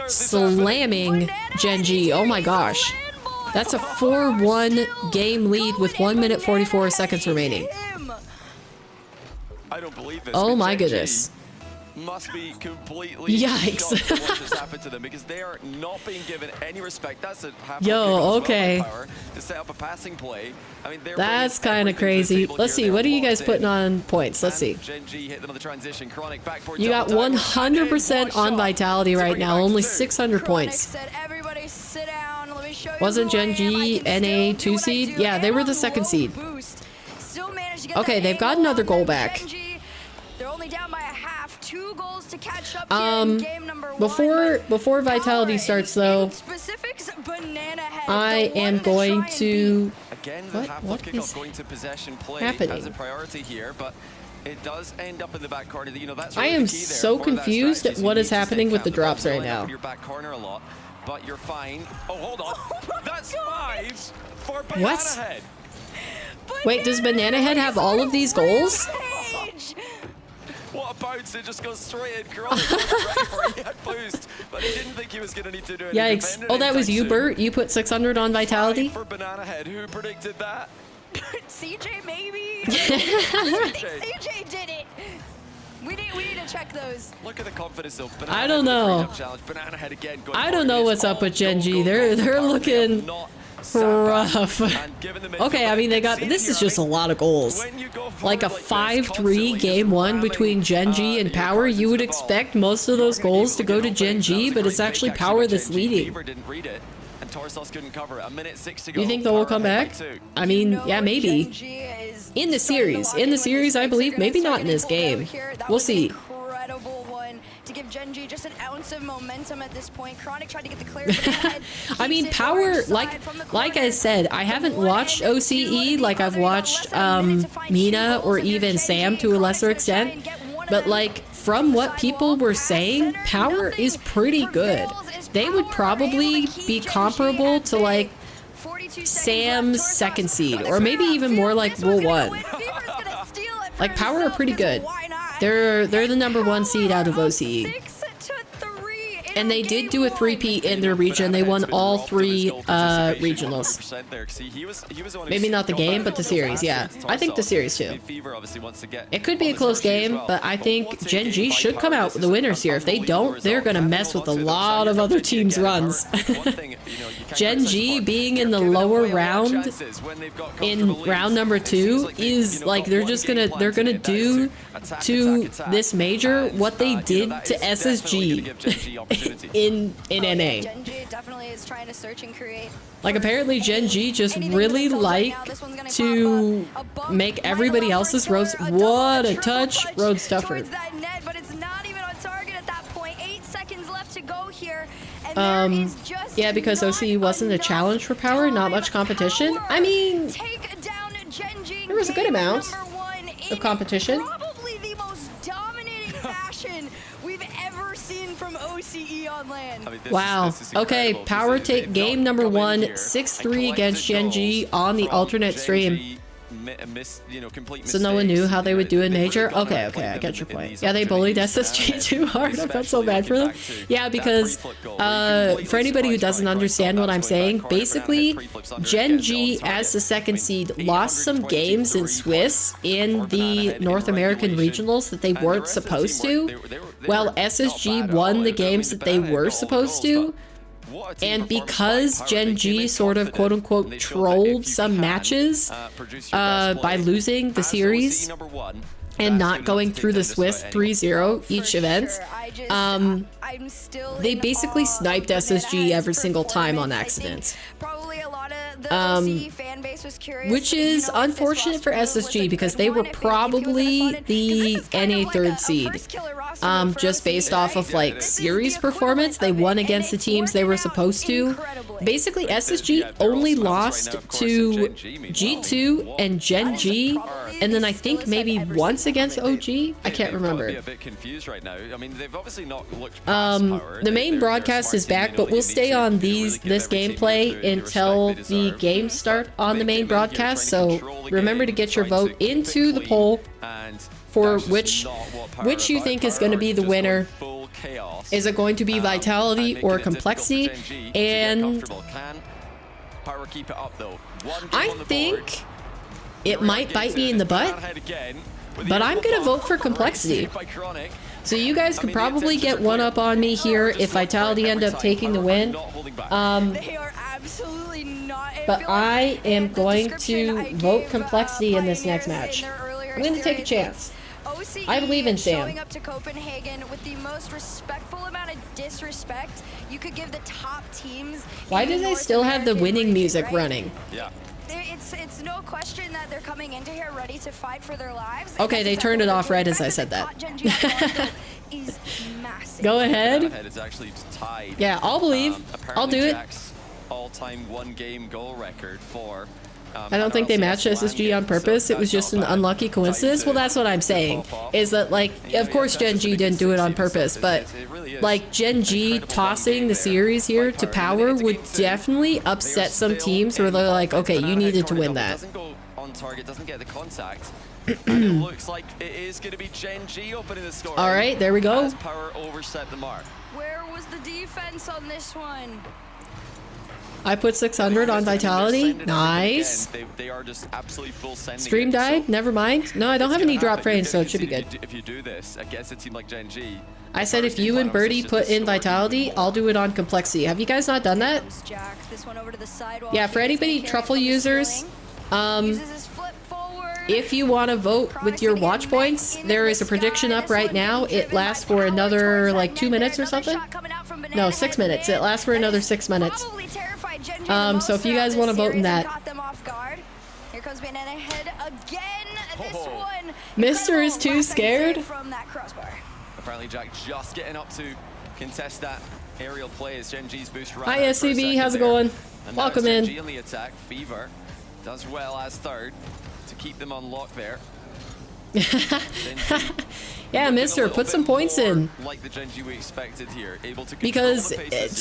A: slamming Gen G. Oh my gosh. That's a 4-1 game lead with 1 minute 44 seconds remaining.
D: I don't believe this.
A: Oh my goodness.
D: Must be completely
A: yikes.
D: what just happened to them, because they are not being given any respect. That's a
A: yo, okay.
D: To set up a passing play. I mean,
A: that's kind of crazy. Let's see, what are you guys putting on points? Let's see. You got 100% on Vitality right now, only 600 points. Wasn't Gen G NA 2 seed? Yeah, they were the 2nd seed. Okay, they've got another goal back. Before Vitality starts though, I am going to what is happening?
D: As a priority here, but it does end up in the back corner. You know, that's
A: I am so confused at what is happening with the drops right now.
D: Your back corner a lot, but you're fine. Oh, hold on. That's 5 for Banana
A: What?
D: Head.
A: Wait, does Banana Head have all of these goals?
D: What a bounce, it just goes straight in. Karmine was ready for it. He had boost, but he didn't think he was going to need to do it.
A: Yikes. Oh, that was you, Bert? You put 600 on Vitality?
D: For Banana Head, who predicted that?
O: CJ, maybe? I think CJ did it. We need to check those.
B: Look at the confidence though.
A: I don't know. I don't know what's up with Gen G. They're looking rough. Okay, I mean, this is just a lot of goals. Like a 5-3 game one between Gen G and Power. You would expect most of those goals to go to Gen G, but it's actually Power that's leading. You think they'll come back? I mean, yeah, maybe. In the series, I believe. Maybe not in this game. We'll see.
O: To give Gen G just an ounce of momentum at this point. Chronic tried to get the clear, but ahead.
A: I mean, Power, like I said, I haven't watched OCE like I've watched Mina or even Sam to a lesser extent. But like, from what people were saying, Power is pretty good. They would probably be comparable to like Sam's second seed, or maybe even more like Rule 1. Like, Power are pretty good. They're the #1 seed out of OCE. And they did do a 3-peat in their region. They won all 3 regionals. Maybe not the game, but the series, yeah. I think the series too. It could be a close game, but I think Gen G should come out with the winners here. If they don't, they're gonna mess with a lot of other teams' runs. Gen G being in the lower round, in round number 2, is like they're gonna do to this major what they did to SSG in NA.
O: Gen G definitely is trying to search and create.
A: Like, apparently Gen G just really like to make everybody else's roads. What a touch, road stuffer.
O: But it's not even on target at that point. 8 seconds left to go here. And
A: yeah, because OCE wasn't a challenge for Power, not much competition. I mean, there was a good amount of competition.
O: Probably the most dominating fashion we've ever seen from OCE on land.
A: Wow. Okay, Power take game #1, 6-3 against Gen G on the alternate stream. So no one knew how they would do in major? Okay, I get your point. Yeah, they bullied SSG too hard. I felt so bad for them. Yeah, because for anybody who doesn't understand what I'm saying, basically Gen G as the second seed lost some games in Swiss in the North American regionals that they weren't supposed to, while SSG won the games that they were supposed to. And because Gen G sort of quote-unquote trolled some matches by losing the series and not going through the Swiss 3-0 each event, they basically sniped SSG every single time on accident. Which is unfortunate for SSG because they were probably the NA 3rd seed. Just based off of like series performance, they won against the teams they were supposed to. Basically, SSG only lost to G2 and Gen G, and then I think maybe once against OG. I can't remember. The main broadcast is back, but we'll stay on this gameplay until the games start on the main broadcast. So remember to get your vote into the poll for which you think is going to be the winner. Is it going to be Vitality or Complexity? And I think it might bite me in the butt, but I'm going to vote for Complexity. So you guys could probably get one up on me here if Vitality end up taking the win. But I am going to vote Complexity in this next match. I'm going to take a chance. I believe in Sam.
O: Showing up to Copenhagen with the most respectful amount of disrespect you could give the top teams.
A: Why do they still have the winning music running?
B: Yeah.
O: It's no question that they're coming into here ready to fight for their lives.
A: Okay, they turned it off right as I said that. Go ahead. Yeah, I'll believe. I'll do it.
B: All-time one-game goal record for.
A: I don't think they matched SSG on purpose. It was just an unlucky coincidence. Well, that's what I'm saying. Is that, like, of course Gen G didn't do it on purpose, but, like, Gen G tossing the series here to Power would definitely upset some teams where they're like, okay, you needed to win that.
B: Doesn't go on target, doesn't get the contact. And it looks like it is going to be Gen G opening the score.
A: All right, there we go.
B: As Power overset the mark.
O: Where was the defense on this one?
A: I put 600 on Vitality. Nice.
B: They are just absolutely full sending.
A: Stream died? Never mind. No, I don't have any drop frames, so it should be good.
B: If you do this against a team like Gen G,
A: I said if you and Birdie put in Vitality, I'll do it on Complexity. Have you guys not done that? Yeah, for anybody Truffle users, if you want to vote with your watch points, there is a prediction up right now. It lasts for another like 2 minutes or something. No, 6 minutes. It lasts for another 6 minutes. So if you guys want to vote in that.
O: Here comes Banana ahead again. This one.
A: Mr. is too scared.
B: Apparently Jack just getting up to contest that aerial play as Gen G's boost right.
A: Hi SCB, how's it going? Welcome in.
B: Gen G on the attack. Fever does well as third to keep them on lock there.
A: Yeah, Mister, put some points in.
B: Like the Gen G we expected here, able to
A: because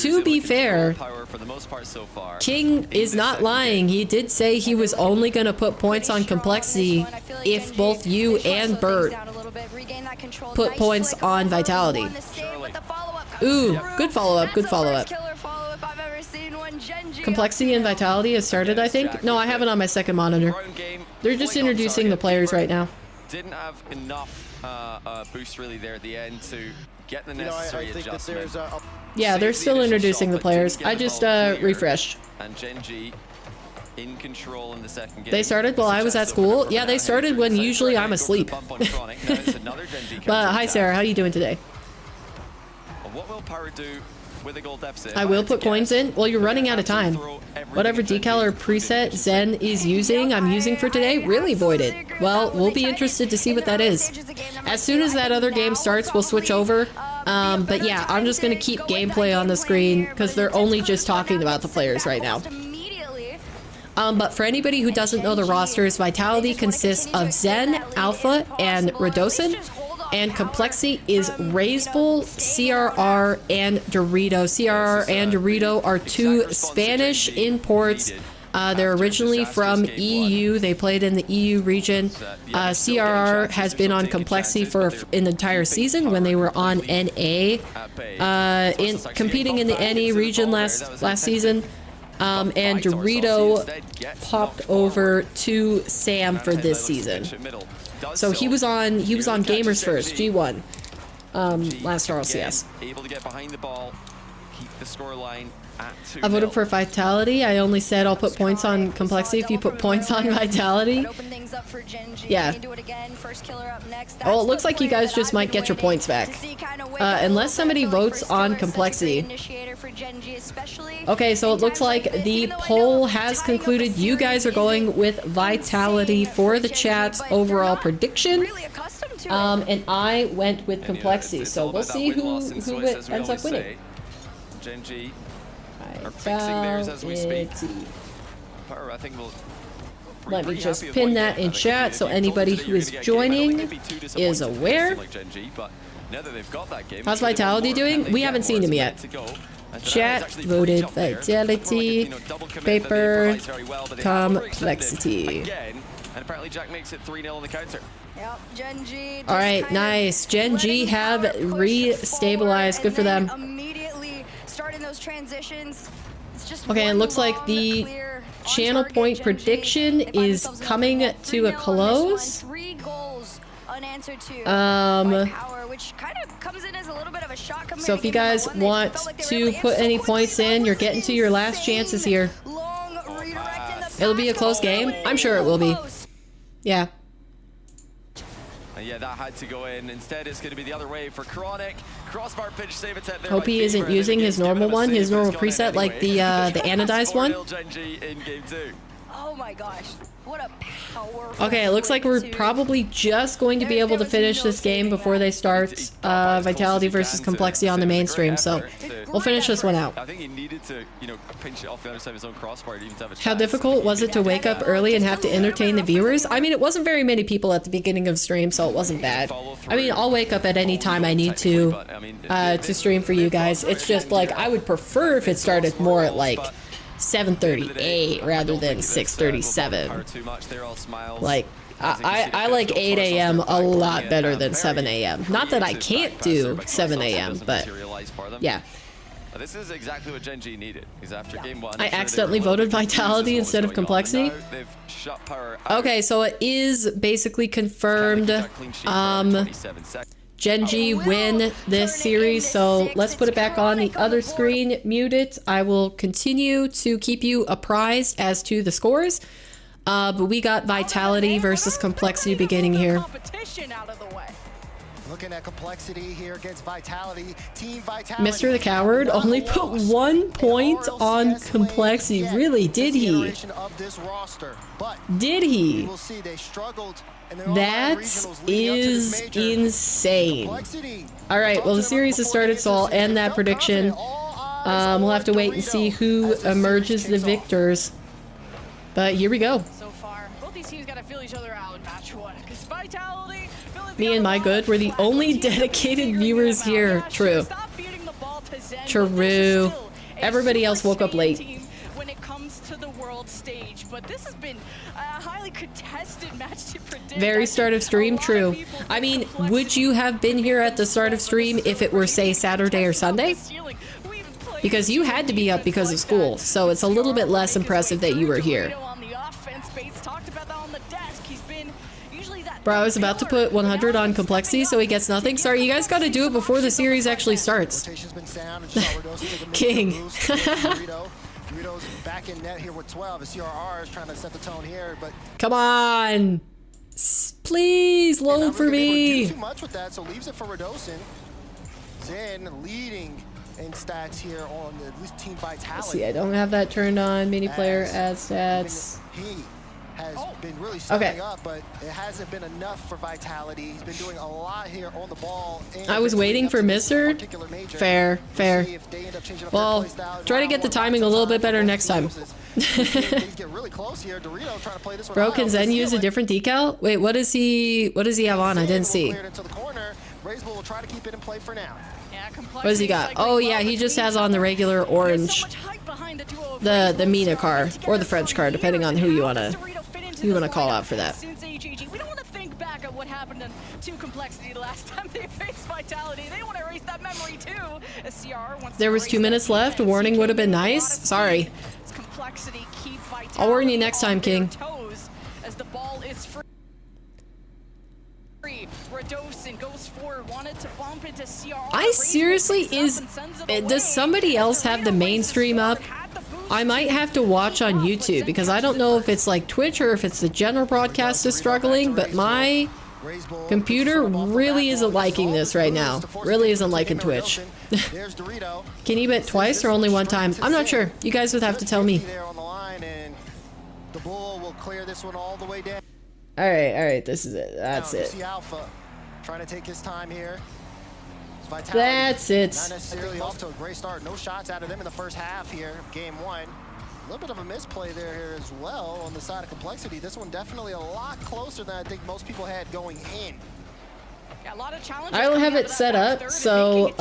A: to be fair,
B: for the most part so far,
A: King is not lying. He did say he was only going to put points on Complexity if both you and Bert put points on Vitality. Ooh, good follow-up, good follow-up. Complexity and Vitality has started, I think. No, I have it on my second monitor. They're just introducing the players right now.
B: Didn't have enough boost really there at the end to get the necessary adjustment.
A: Yeah, they're still introducing the players. I just refreshed.
B: And Gen G in control in the second game.
A: They started while I was at school. Yeah, they started when usually I'm asleep. But hi Sarah, how are you doing today?
B: What will Power do with a gold deficit?
A: I will put coins in. Well, you're running out of time. Whatever decal or preset Zen is using, I'm using for today, really voided. Well, we'll be interested to see what that is. As soon as that other game starts, we'll switch over. But yeah, I'm just going to keep gameplay on the screen because they're only just talking about the players right now. But for anybody who doesn't know the rosters, Vitality consists of Zen, Alpha, and Radosin. And Complexity is Razebull, CRR, and Dorito. CRR and Dorito are two Spanish imports. They're originally from EU. They played in the EU region. CRR has been on Complexity for an entire season when they were on NA, competing in the NA region last season. And Dorito popped over to Sam for this season. So he was on Gamers First G1 last RLCS.
B: Able to get behind the ball, keep the scoreline at 2-0.
A: I voted for Vitality. I only said I'll put points on Complexity if you put points on Vitality. Yeah. Oh, it looks like you guys just might get your points back. Unless somebody votes on Complexity. Okay, so it looks like the poll has concluded. You guys are going with Vitality for the chat's overall prediction. And I went with Complexity. So we'll see who ends up winning.
B: Gen G are fixing theirs as we speak. I think we'll
A: let me just pin that in chat so anybody who is joining is aware. How's Vitality doing? We haven't seen him yet. Chat voted Vitality, Paper, Complexity.
B: And apparently Jack makes it 3-0 on the counter.
A: All right, nice. Gen G have re-stabilized. Good for them. Okay, and it looks like the channel point prediction is coming to a close. So if you guys want to put any points in, you're getting to your last chances here. It'll be a close game. I'm sure it will be. Yeah.
B: Yeah, that had to go in. Instead, it's going to be the other way for Chronic. Crossbar pitch, save attempt there.
A: Hope he isn't using his normal one, his normal preset, like the anodized one.
O: Oh my gosh, what a powerful.
A: Okay, it looks like we're probably just going to be able to finish this game before they start Vitality versus Complexity on the mainstream. So we'll finish this one out.
B: I think he needed to, pinch it off the other side of his own crossbar to even have a chance.
A: How difficult was it to wake up early and have to entertain the viewers? I mean, it wasn't very many people at the beginning of stream, so it wasn't bad. I mean, I'll wake up at any time I need to stream for you guys. It's just like I would prefer if it started more at like 7:38 rather than 6:37. Like I like 8 a.m. a lot better than 7 a.m. Not that I can't do 7 a.m., but yeah.
S: This is exactly what Gen G needed. Because after game 1,
A: I accidentally voted Vitality instead of Complexity. Okay, so it is basically confirmed. Gen G win this series, so let's put it back on the other screen, mute it. I will continue to keep you apprised as to the scores. But we got Vitality versus Complexity beginning here.
P: Looking at Complexity here against Vitality. Team Vitality.
A: Mr. the Coward only put 1 point on Complexity. Really, did he? Did he? That is insane. All right, well, the series has started, so I'll end that prediction. We'll have to wait and see who emerges the victors. But here we go.
O: So far, both these teams gotta feel each other out in match 1. Because Vitality,
A: me and my good, we're the only dedicated viewers here. True. True. Everybody else woke up late.
O: When it comes to the world stage, but this has been a highly contested match to predict.
A: Very start of stream, true. I mean, would you have been here at the start of stream if it were, say, Saturday or Sunday? Because you had to be up because of school, so it's a little bit less impressive that you were here. Bro, I was about to put 100 on Complexity, so he gets nothing. Sorry, you guys gotta do it before the series actually starts. King.
P: Doritos back in net here with 12. CRR is trying to set the tone here, but
A: come on. Please load for me.
P: Too much with that, so leaves it for Radosin. Zen leading in stats here on at least Team Vitality.
A: Let's see, I don't have that turned on. Mini player add stats.
P: He has been really stepping up, but it hasn't been enough for Vitality. He's been doing a lot here on the ball.
A: I was waiting for Mr. Fair, fair. Well, try to get the timing a little bit better next time. Bro, can Zen use a different decal? Wait, what does he have on? I didn't see. What does he got? Oh yeah, he just has on the regular orange, the Mina car or the French car, depending on who you wanna call out for that.
O: We don't want to think back at what happened to Complexity the last time they faced Vitality. They want to erase that memory too.
A: There was 2 minutes left. A warning would have been nice. Sorry. I'll warn you next time, King.
O: As the ball is free. Radosin goes forward, wanted to bump into CR.
A: I seriously does somebody else have the mainstream up? I might have to watch on YouTube because I don't know if it's like Twitch or if it's the general broadcast is struggling, but my computer really isn't liking this right now. Really isn't liking Twitch. Can you bet twice or only one time? I'm not sure. You guys would have to tell me. Alright, this is it. That's it.
P: Trying to take his time here.
A: That's it.
P: Not necessarily off to a great start. No shots out of them in the first half here, game 1. A little bit of a misplay there here as well on the side of Complexity. This one definitely a lot closer than I think most people had going in.
O: Yeah, a lot of challenges.
A: I don't have it set up, so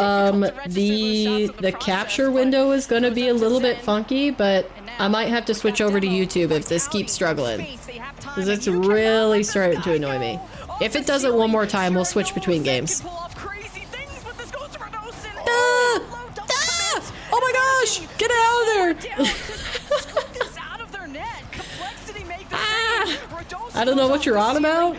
A: the capture window is going to be a little bit funky, but I might have to switch over to YouTube if this keeps struggling, because it's really starting to annoy me. If it does it one more time, we'll switch between games. Oh my gosh! Get it out of there! I don't know what you're on about.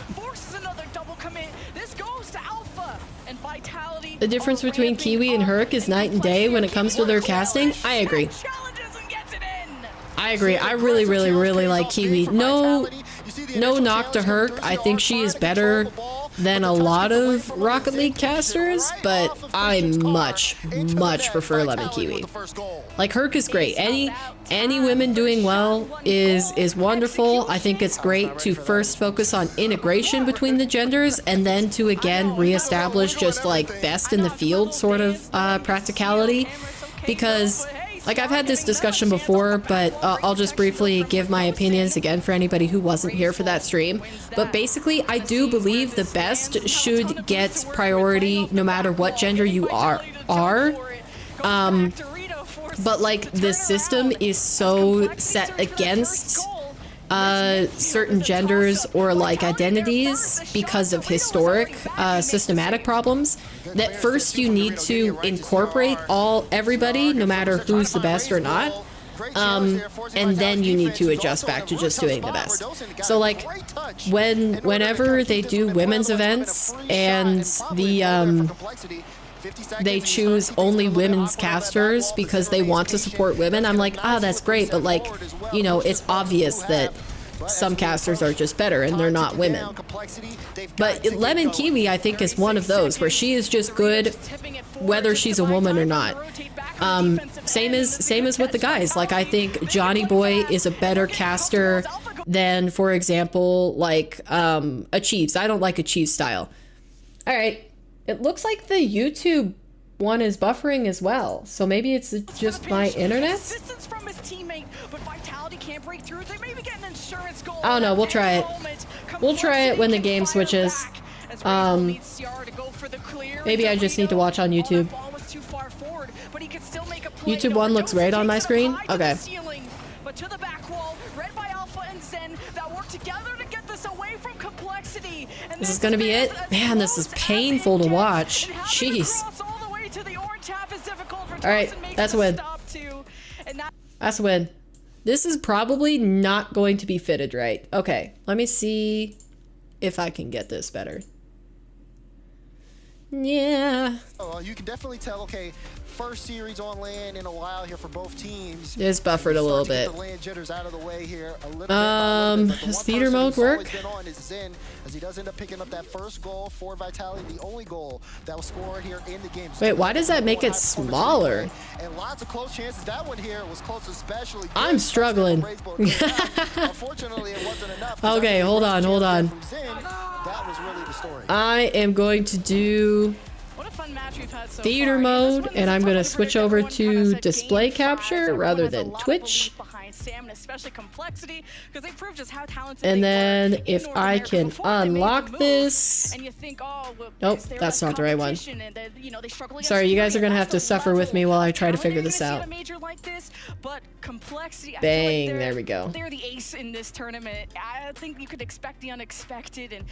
A: The difference between Kiwi and Herc is night and day when it comes to their casting. I agree. I agree. I really, really, really like Kiwi. No knock to Herc. I think she is better than a lot of Rocket League casters, but I much prefer Lemon Kiwi. Like, Herc is great. Any women doing well is wonderful. I think it's great to first focus on integration between the genders and then to again reestablish just like best in the field sort of practicality, because like, I've had this discussion before, but I'll just briefly give my opinions again for anybody who wasn't here for that stream. But basically, I do believe the best should get priority no matter what gender you are. But like, the system is so set against certain genders or like identities because of historic systematic problems, that first you need to incorporate everybody, no matter who's the best or not, and then you need to adjust back to just doing the best. So like whenever they do women's events and they choose only women's casters because they want to support women, I'm like, that's great, but like, you know, it's obvious that some casters are just better and they're not women. But Lemon Kiwi, I think, is one of those where she is just good whether she's a woman or not. Same as with the guys. Like, I think Johnny Boy is a better caster than, for example, like a Chiefs. I don't like a Chiefs style. All right. It looks like the YouTube one is buffering as well. So maybe it's just my internet? I don't know. We'll try it. We'll try it when the game switches. Maybe I just need to watch on YouTube. YouTube 1 looks great on my screen? Okay.
O: But to the back wall, read by Alpha and Zen, that work together to get this away from complexity. And
A: this is gonna be it? Man, this is painful to watch. Jeez. Alright, that's a win. That's a win. This is probably not going to be fitted right. Okay, let me see if I can get this better. Yeah.
P: Oh, you can definitely tell, okay, first series on land in a while here for both teams.
A: It's buffered a little bit. Does theater mode work? As he does end up picking up that first goal for Vitality, the only goal that was scored here in the game. Wait, why does that make it smaller? And lots of close chances. That one here was close, especially. I'm struggling. Unfortunately, it wasn't enough. Okay, hold on. That was really the story. I am going to do theater mode, and I'm going to switch over to display capture rather than Twitch. And then if I can unlock this. Nope, that's not the right one. Sorry, you guys are going to have to suffer with me while I try to figure this out. Bang, there we go.
O: They're the ace in this tournament. I think you could expect the unexpected, and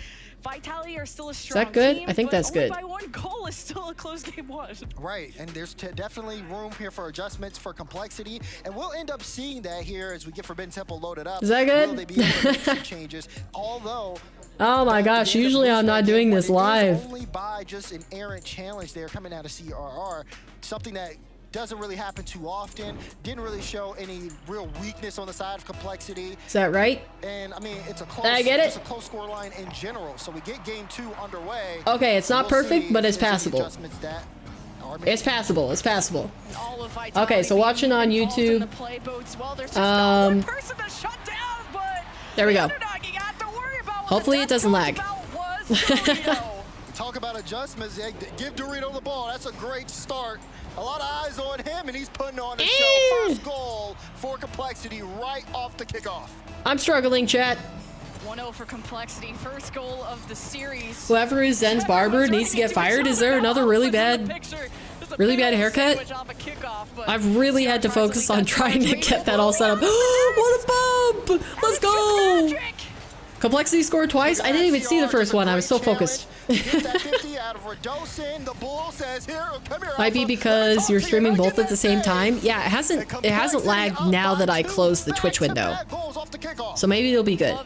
O: Vitality are still a strong team.
A: Is that good? I think that's good.
O: By one goal is still a close game one.
P: Right, and there's definitely room here for adjustments for complexity, and we'll end up seeing that here as we get Forbidden Temple loaded up.
A: Is that good?
P: Will they be able to make some changes? Although,
A: oh my gosh, usually I'm not doing this live.
P: Only by just an errant challenge there coming out of CRR, something that doesn't really happen too often. Didn't really show any real weakness on the side of complexity.
A: Is that right?
P: And I mean, it's a close, it's a close score line in general. So we get game 2 underway.
A: Okay, it's not perfect, but it's passable. It's passable. It's passable. Okay, so watching on YouTube. There we go. Hopefully it doesn't lag.
P: Talk about adjustments. Give Dorito the ball. That's a great start. A lot of eyes on him, and he's putting on a show. First goal for complexity right off the kickoff.
A: I'm struggling, chat.
O: 1-0 for complexity. First goal of the series.
A: Whoever is Zen's barber needs to get fired. Is there another really bad haircut? I've really had to focus on trying to get that all set up. What a bump! Let's go! Complexity scored twice? I didn't even see the first one. I was so focused. Might be because you're streaming both at the same time. Yeah, it hasn't lagged now that I closed the Twitch window. So maybe it'll be good.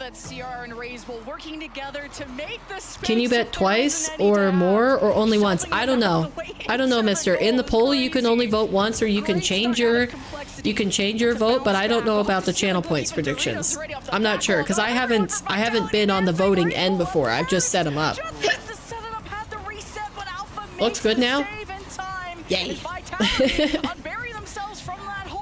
A: Can you bet twice or more or only once? I don't know. I don't know, mister. In the poll you can only vote once, or you can change your vote, but I don't know about the channel points predictions. I'm not sure because I haven't been on the voting end before. I've just set them up. Looks good now. Yay.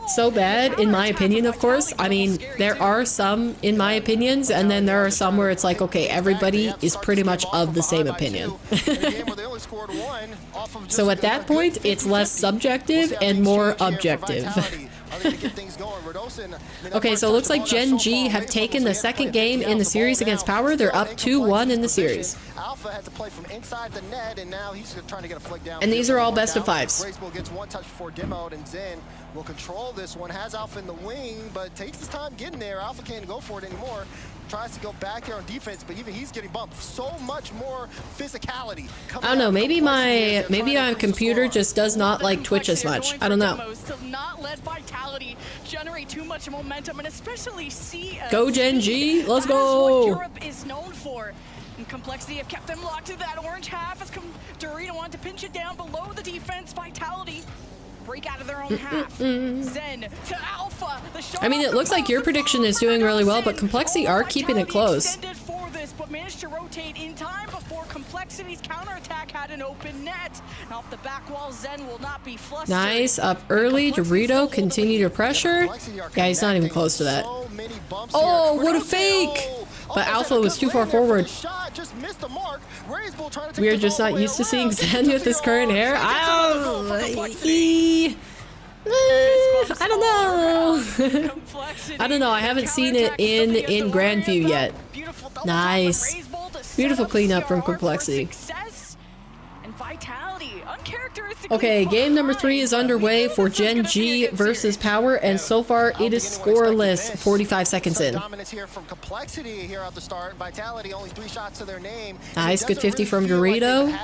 A: So bad, in my opinion, of course. I mean, there are some in my opinions, and then there are some where it's like, okay, everybody is pretty much of the same opinion. So at that point, it's less subjective and more objective. Okay, so it looks like Gen G have taken the second game in the series against Power. They're up 2-1 in the series. And these are all best of 5s.
P: will control this one. Has Alpha in the wing, but takes his time getting there. Alpha can't go for it anymore. Tries to go back here on defense, but even he's getting bumped. So much more physicality.
A: I don't know. Maybe my computer just does not like Twitch as much. I don't know.
O: To not let Vitality generate too much momentum, and especially see.
A: Go Gen G, let's
O: that is what
A: go.
O: Europe is known for. And Complexity have kept them locked to that orange half as Dorito wanted to pinch it down below the defense. Vitality break out of their own half. Zen to Alpha.
A: I mean, it looks like your prediction is doing really well, but Complexity are keeping it close.
O: For this, but managed to rotate in time before Complexity's counterattack had an open net. And off the back wall, Zen will not be flustered.
A: Nice, up early. Dorito continue to pressure. Yeah, he's not even close to that. Oh, what a fake! But Alpha was too far forward. We are just not used to seeing Zen with his current hair. I don't know. I don't know. I haven't seen it in Grand View yet. Nice. Beautiful cleanup from Complexity. Okay, game number 3 is underway for Gen G versus Power, and so far it is scoreless 45 seconds in. Nice, good 50 from Dorito.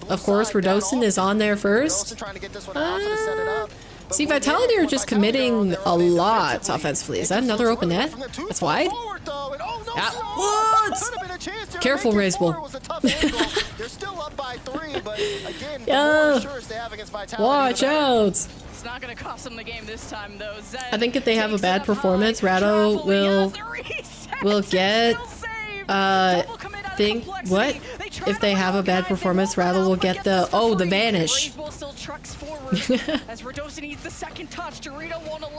A: Of course, Radosin is on there first. See, Vitality are just committing a lot offensively. Is that another open net? That's wide? Yeah. What? Careful, Raise Bull. Yeah. Watch out.
O: It's not going to cost them the game this time, though.
A: I think if they have a bad performance, Rado will get what? If they have a bad performance, Rattle will get the the vanish.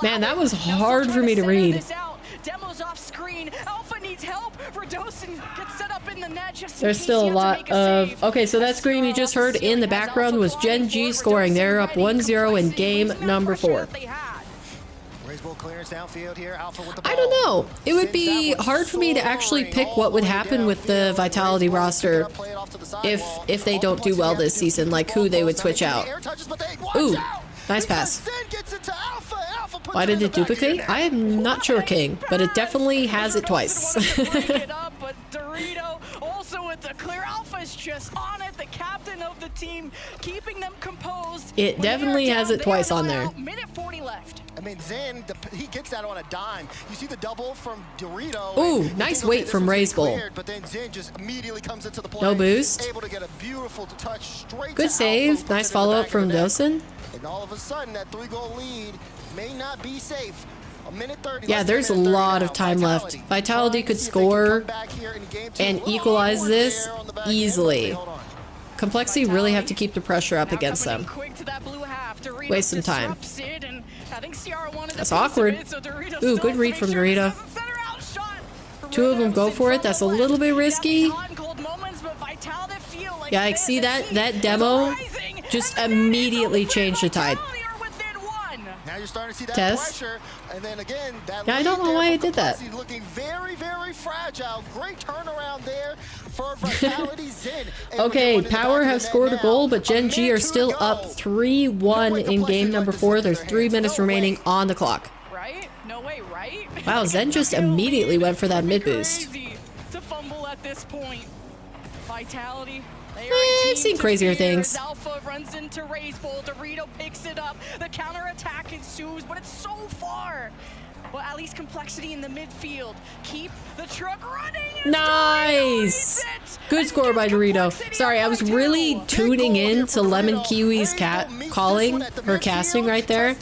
A: Man, that was hard for me to read.
O: Demos off screen. Alpha needs help. Radosin gets set up in the net.
A: There's still a lot of... Okay, so that scream you just heard in the background was Gen G scoring. They're up 1-0 in game number 4. I don't know. It would be hard for me to actually pick what would happen with the Vitality roster if they don't do well this season, like who they would switch out. Ooh, nice pass. Why did it duplicate? I am not sure, King, but it definitely has it twice.
O: But Dorito also with the clear. Alpha is just on it, the captain of the team, keeping them composed.
A: It definitely has it twice on there.
O: Minute 40 left.
P: I mean, Zen, he gets that on a dime. You see the double from Dorito.
A: Ooh, nice weight from Raise Bull.
P: But then Zen just immediately comes into the play.
A: No boost.
P: Able to get a beautiful touch straight.
A: Good save. Nice follow-up from Dosen.
P: And all of a sudden, that 3-goal lead may not be safe. A minute 30.
A: Yeah, there's a lot of time left. Vitality could score and equalize this easily. Complexity really have to keep the pressure up against them. Waste some time. That's awkward. Ooh, good read from Dorito. 2 of them go for it. That's a little bit risky. Yikes, see that demo just immediately changed the tide.
P: Now you're starting to see that
A: pressure,
P: and then again, that
A: I don't know why I did that.
P: Looking very, very fragile. Great turnaround there for Vitality. Zen.
A: Okay, Power have scored a goal, but Gen G are still up 3-1 in game number 4. There's 3 minutes remaining on the clock.
O: Right? No way, right?
A: Wow, Zen just immediately went for that mid boost.
O: To fumble at this point. Vitality.
A: I've seen crazier things.
O: Alpha runs into Raise Bull. Dorito picks it up. The counterattack ensues, but it's so far. Well, at least Complexity in the midfield. Keep the truck running.
A: Nice. Good score by Dorito. Sorry, I was really tuning in to Lemon Kiwi's casting right there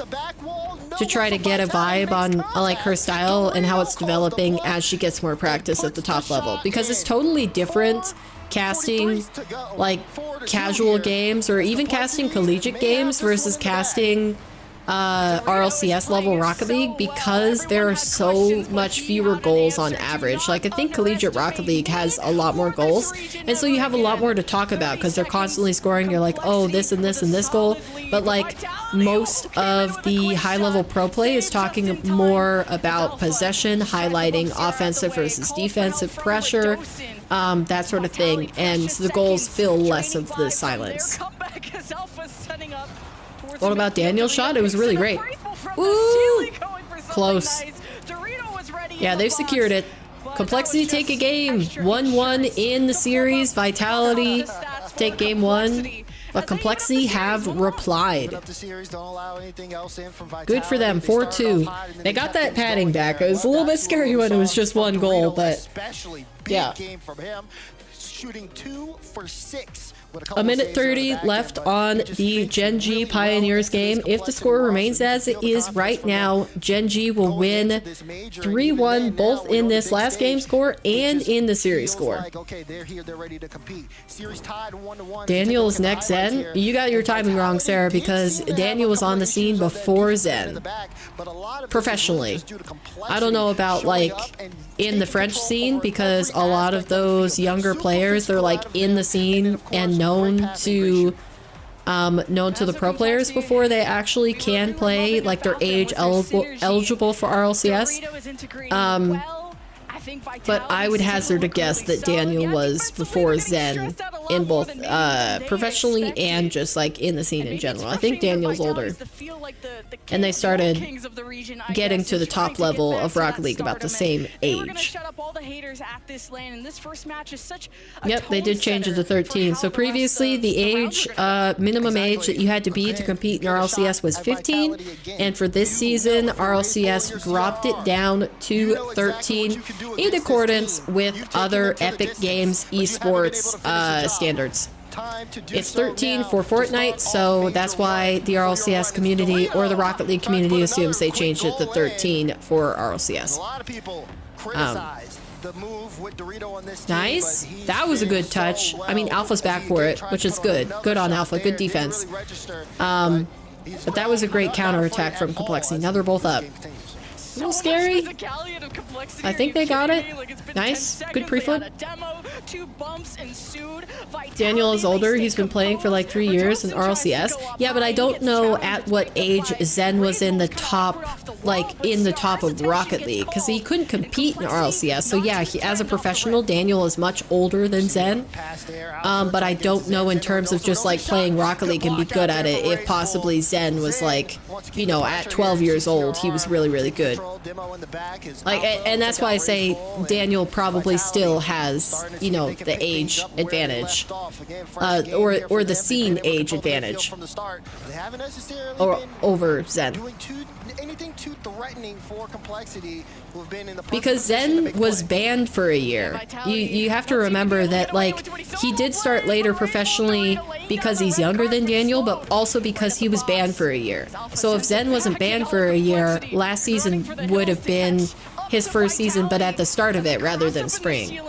A: to try to get a vibe on like her style and how it's developing as she gets more practice at the top level, because it's totally different casting like casual games or even casting collegiate games versus casting RLCS level Rocket League, because there are so much fewer goals on average. Like, I think collegiate Rocket League has a lot more goals, and so you have a lot more to talk about because they're constantly scoring. You're like, oh, this and this and this goal, but like most of the high level pro play is talking more about possession, highlighting offensive versus defensive pressure, that sort of thing, and so the goals fill less of the silence. What about Daniel's shot? It was really great. Ooh! Close. Yeah, they've secured it. Complexity take a game. 1-1 in the series. Vitality take game 1. But Complexity have replied. Good for them. 4-2. They got that padding back. It was a little bit scary when it was just 1 goal, but yeah.
P: Shooting 2 for 6.
A: A minute 30 left on the Gen G Pioneers game. If the score remains as it is right now, Gen G will win 3-1 both in this last game score and in the series score. Daniel is next Zen. You got your timing wrong, Sarah, because Daniel was on the scene before Zen. Professionally. I don't know about like in the French scene, because a lot of those younger players, they're like in the scene and known to the pro players before they actually can play, like they're age eligible for RLCS. But I would hazard a guess that Daniel was before Zen in both professionally and just like in the scene in general. I think Daniel's older. And they started getting to the top level of Rocket League about the same age. Yep, they did change it to 13. So previously the age, minimum age that you had to be to compete in RLCS was 15. And for this season, RLCS dropped it down to 13 in accordance with other Epic Games esports standards. It's 13 for Fortnite, so that's why the RLCS community or the Rocket League community assumes they changed it to 13 for RLCS. Nice. That was a good touch. I mean, Alpha's back for it, which is good. Good on Alpha. Good defense. But that was a great counterattack from Complexity. Now they're both up. A little scary. I think they got it. Nice. Good pre-flip. Daniel is older. He's been playing for like 3 years in RLCS. Yeah, but I don't know at what age Zen was in the top, like in the top of Rocket League, because he couldn't compete in RLCS. So yeah, as a professional, Daniel is much older than Zen. But I don't know in terms of just like playing Rocket League and be good at it, if possibly Zen was like, you know, at 12 years old, he was really, really good. Like, and that's why I say Daniel probably still has, you know, the age advantage, or the scene age advantage, or over Zen. Because Zen was banned for a year. You have to remember that, like, he did start later professionally because he's younger than Daniel, but also because he was banned for a year. So if Zen wasn't banned for a year, last season would have been his first season, but at the start of it rather than spring.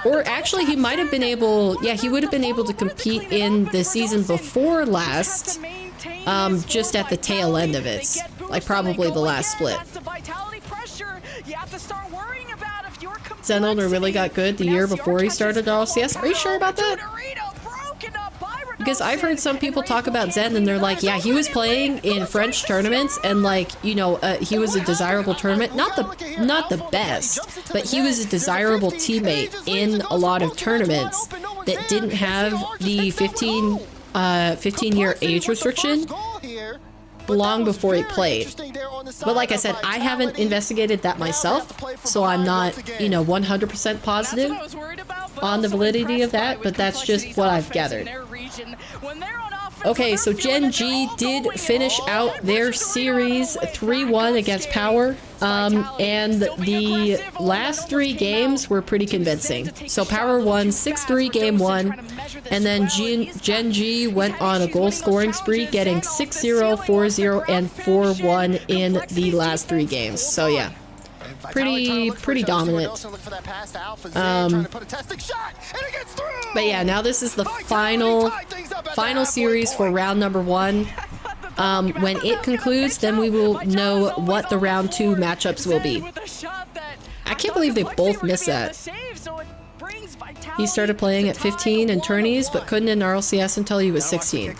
A: Or actually, he might have been able, yeah, he would have been able to compete in the season before last, just at the tail end of it, like probably the last split. Zen Older really got good the year before he started RLCS. Are you sure about that? Because I've heard some people talk about Zen and they're like, yeah, he was playing in French tournaments and like, you know, he was a desirable tournament. Not the best, but he was a desirable teammate in a lot of tournaments that didn't have the 15-year age restriction long before he played. But like I said, I haven't investigated that myself, so I'm not, you know, 100% positive on the validity of that, but that's just what I've gathered. Okay, so Gen G did finish out their series 3-1 against Power, and the last 3 games were pretty convincing. So Power won 6-3 game 1, and then Gen G went on a goal scoring spree, getting 6-0, 4-0, and 4-1 in the last 3 games. So yeah, pretty dominant. But yeah, now this is the final series for round number 1. When it concludes, then we will know what the round 2 matchups will be. I can't believe they both missed that. He started playing at 15 in tourneys, but couldn't in RLCS until he was 16.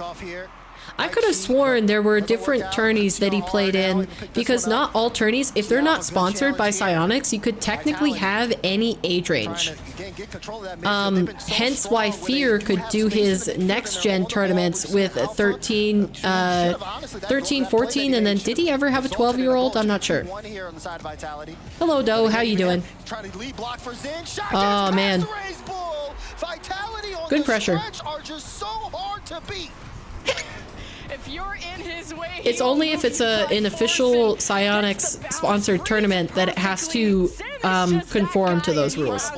A: I could have sworn there were different tourneys that he played in, because not all tourneys, if they're not sponsored by Psionics, you could technically have any age range. Hence why Fear could do his next-gen tournaments with 13, 14, and then did he ever have a 12-year-old? I'm not sure. Hello, Doe. How you doing? Oh, man. Good pressure.
O: If you're in his way,
A: it's only if it's an official Psionics sponsored tournament that it has to conform to those rules.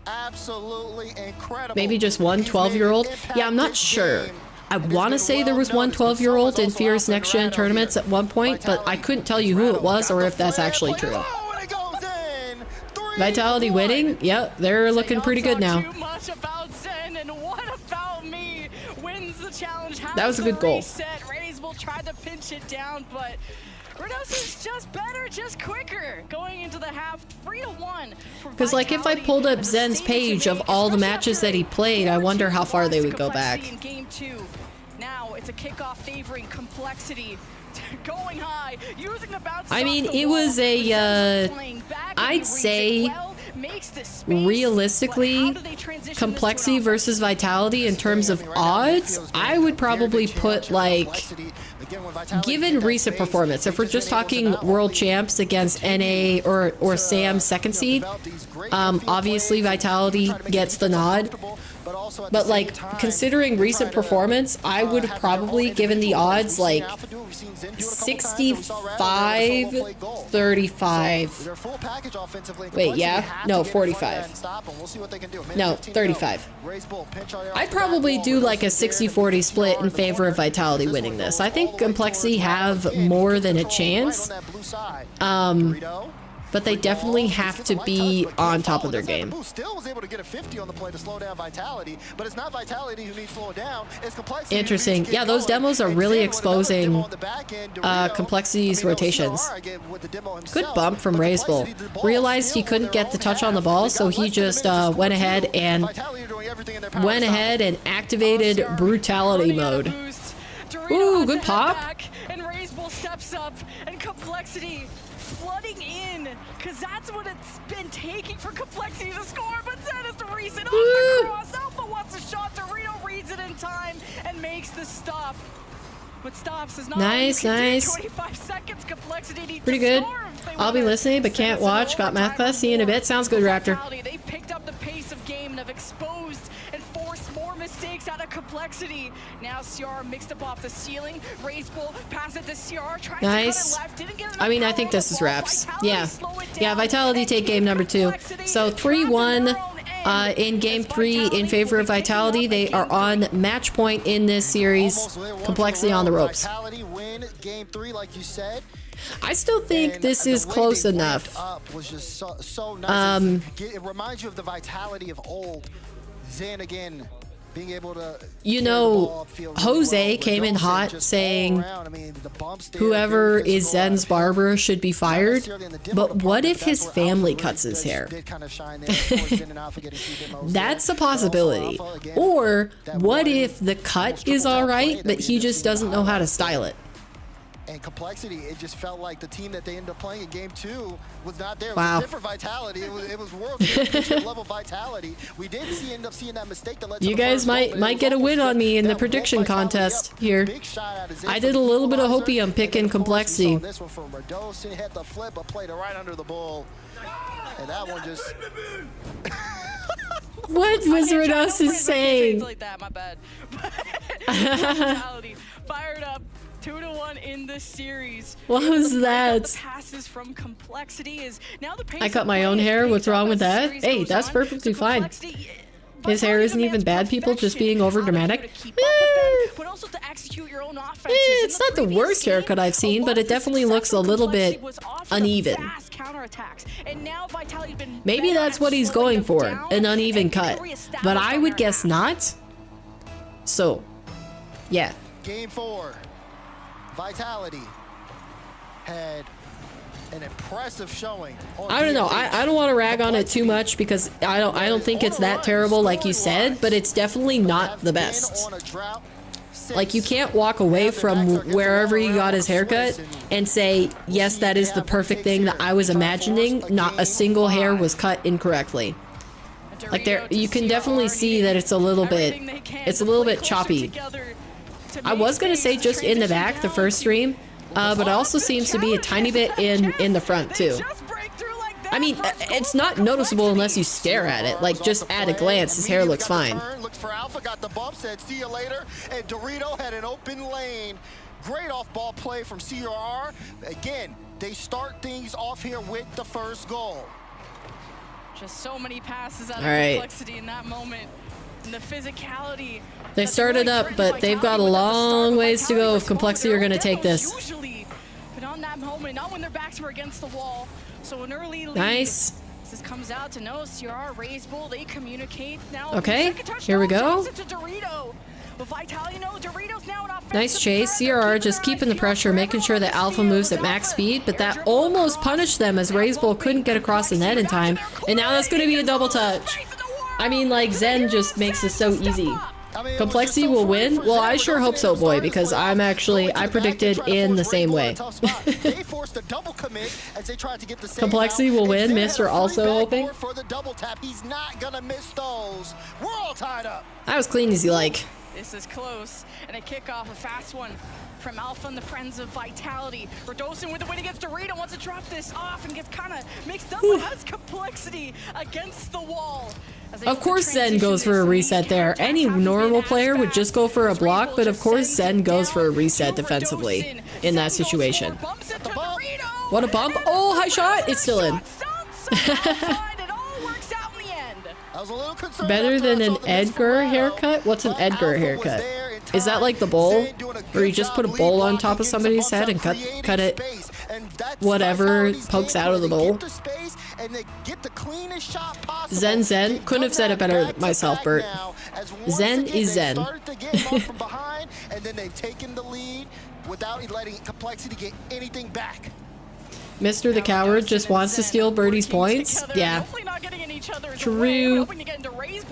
P: Absolutely incredible.
A: Maybe just one 12-year-old? Yeah, I'm not sure. I want to say there was one 12-year-old in Fear's Next Gen tournaments at one point, but I couldn't tell you who it was or if that's actually true. Vitality winning? Yep, they're looking pretty good now. That was a good goal.
O: Raisable tried to pinch it down, but Redosa's just better, just quicker. Going into the half, 3-1.
A: Because, like, if I pulled up Zen's page of all the matches that he played, I wonder how far they would go back.
O: In game 2. Now it's a kickoff favoring Complexity. Going high, using the bounce.
A: I mean, it was a, I'd say, realistically, Complexity versus Vitality in terms of odds, I would probably put, like, given recent performance, if we're just talking world champs against NA or SAM second seed, obviously Vitality gets the nod. But, like, considering recent performance, I would probably, given the odds, like, 65-35. Wait, yeah? No, 45. No, 35. I'd probably do, like, a 60-40 split in favor of Vitality winning this. I think Complexity have more than a chance. But they definitely have to be on top of their game.
P: Still was able to get a 50 on the play to slow down Vitality, but it's not Vitality who needs slowing down, it's Complexity.
A: Interesting. Yeah, those demos are really exposing Complexity's rotations. Good bump from Razebull. Realized he couldn't get the touch on the ball, so he just went ahead and activated Brutality mode. Ooh, good pop.
O: And Razebull steps up, and Complexity flooding in, because that's what it's been taking for Complexity to score, but Zen is the reason. Off the cross, Alpha wants a shot, Dorito reads it in time and makes the stop. But stops is not
A: nice.
O: 25 seconds. Complexity needs
A: pretty good. I'll be listening, but can't watch. Got math class. See you in a bit. Sounds good, Raptor.
O: They picked up the pace of game and have exposed and forced more mistakes out of Complexity. Now CR mixed up off the ceiling. Razebull pass it to CR.
A: Nice. I mean, I think this is wraps. Yeah. Yeah, Vitality take game number 2. So 3-1 in game 3 in favor of Vitality. They are on match point in this series. Complexity on the ropes.
P: Game 3, like you said.
A: I still think this is close enough.
P: Was just so nice. It reminds you of the Vitality of old. Zen again being able to,
A: you know, Jose came in hot saying whoever is Zen's barber should be fired. But what if his family cuts his hair? That's a possibility. Or what if the cut is all right, but he just doesn't know how to style it?
P: And Complexity, it just felt like the team that they ended up playing in game 2 was not there. It
A: wow.
P: was a different Vitality. It was world championship level Vitality. We did end up seeing that mistake that led to
A: you guys might get a win on me in the prediction contest here. I did a little bit of hopium picking Complexity.
P: This one from Redosa, hit the flip, but played it right under the bull. And that one just...
A: What was Redosa saying?
O: Like that, my bad. Vitality fired up. 2-1 in the series.
A: What was that?
O: The passes from Complexity is now the pace
A: I cut my own hair. What's wrong with that? Hey, that's perfectly fine. His hair isn't even bad, people, just being over dramatic.
O: But also to execute your own offenses.
A: It's not the worst haircut I've seen, but it definitely looks a little bit uneven. Maybe that's what he's going for, an uneven cut. But I would guess not. So, yeah.
P: Game 4. Vitality had an impressive showing.
A: I don't know. I don't want to rag on it too much because I don't think it's that terrible like you said, but it's definitely not the best. Like, you can't walk away from wherever he got his haircut and say, yes, that is the perfect thing that I was imagining. Not a single hair was cut incorrectly. Like, there, you can definitely see that it's a little bit choppy. I was gonna say just in the back, the first stream, but it also seems to be a tiny bit in the front too. I mean, it's not noticeable unless you stare at it. Like, just at a glance, his hair looks fine.
P: Looks for Alpha, got the bump, said see you later, and Dorito had an open lane. Great off-ball play from CRR. Again, they start things off here with the first goal.
O: Just so many passes out of
A: Alright.
O: complexity in that moment. And the physicality.
A: They started up, but they've got a long ways to go if Complexity are going to take this.
O: Usually, but on that moment, not when their backs were against the wall. So an early lead.
A: Nice.
O: This comes out to no CR, raise bull, they communicate now.
A: Okay, here we go. Nice chase. CRR just keeping the pressure, making sure that Alpha moves at max speed, but that almost punished them as Raise Bull couldn't get across the net in time. And now that's going to be a double touch. I mean, like, Zen just makes this so easy. Complexity will win? Well, I sure hope so, boy, because I predicted in the same way. Complexity will win. Mr. also hoping. That was clean as you like.
O: This is close, and a kickoff, a fast one from Alpha and the Friends of Vitality. Radosin with the win against Dorito wants to drop this off and gets kind of mixed up with has Complexity against the wall.
A: Of course Zen goes for a reset there. Any normal player would just go for a block, but of course Zen goes for a reset defensively in that situation. What a bump. Oh, high shot. It's still in. Better than an Edgar haircut? What's an Edgar haircut? Is that like the bowl? Where you just put a bowl on top of somebody's head and cut it whatever pokes out of the bowl? Zen. Couldn't have said it better myself, Bert. Zen is Zen.
P: And then they've taken the lead without letting Complexity get anything back.
A: Mr. the Coward just wants to steal Birdie's points? Yeah. True.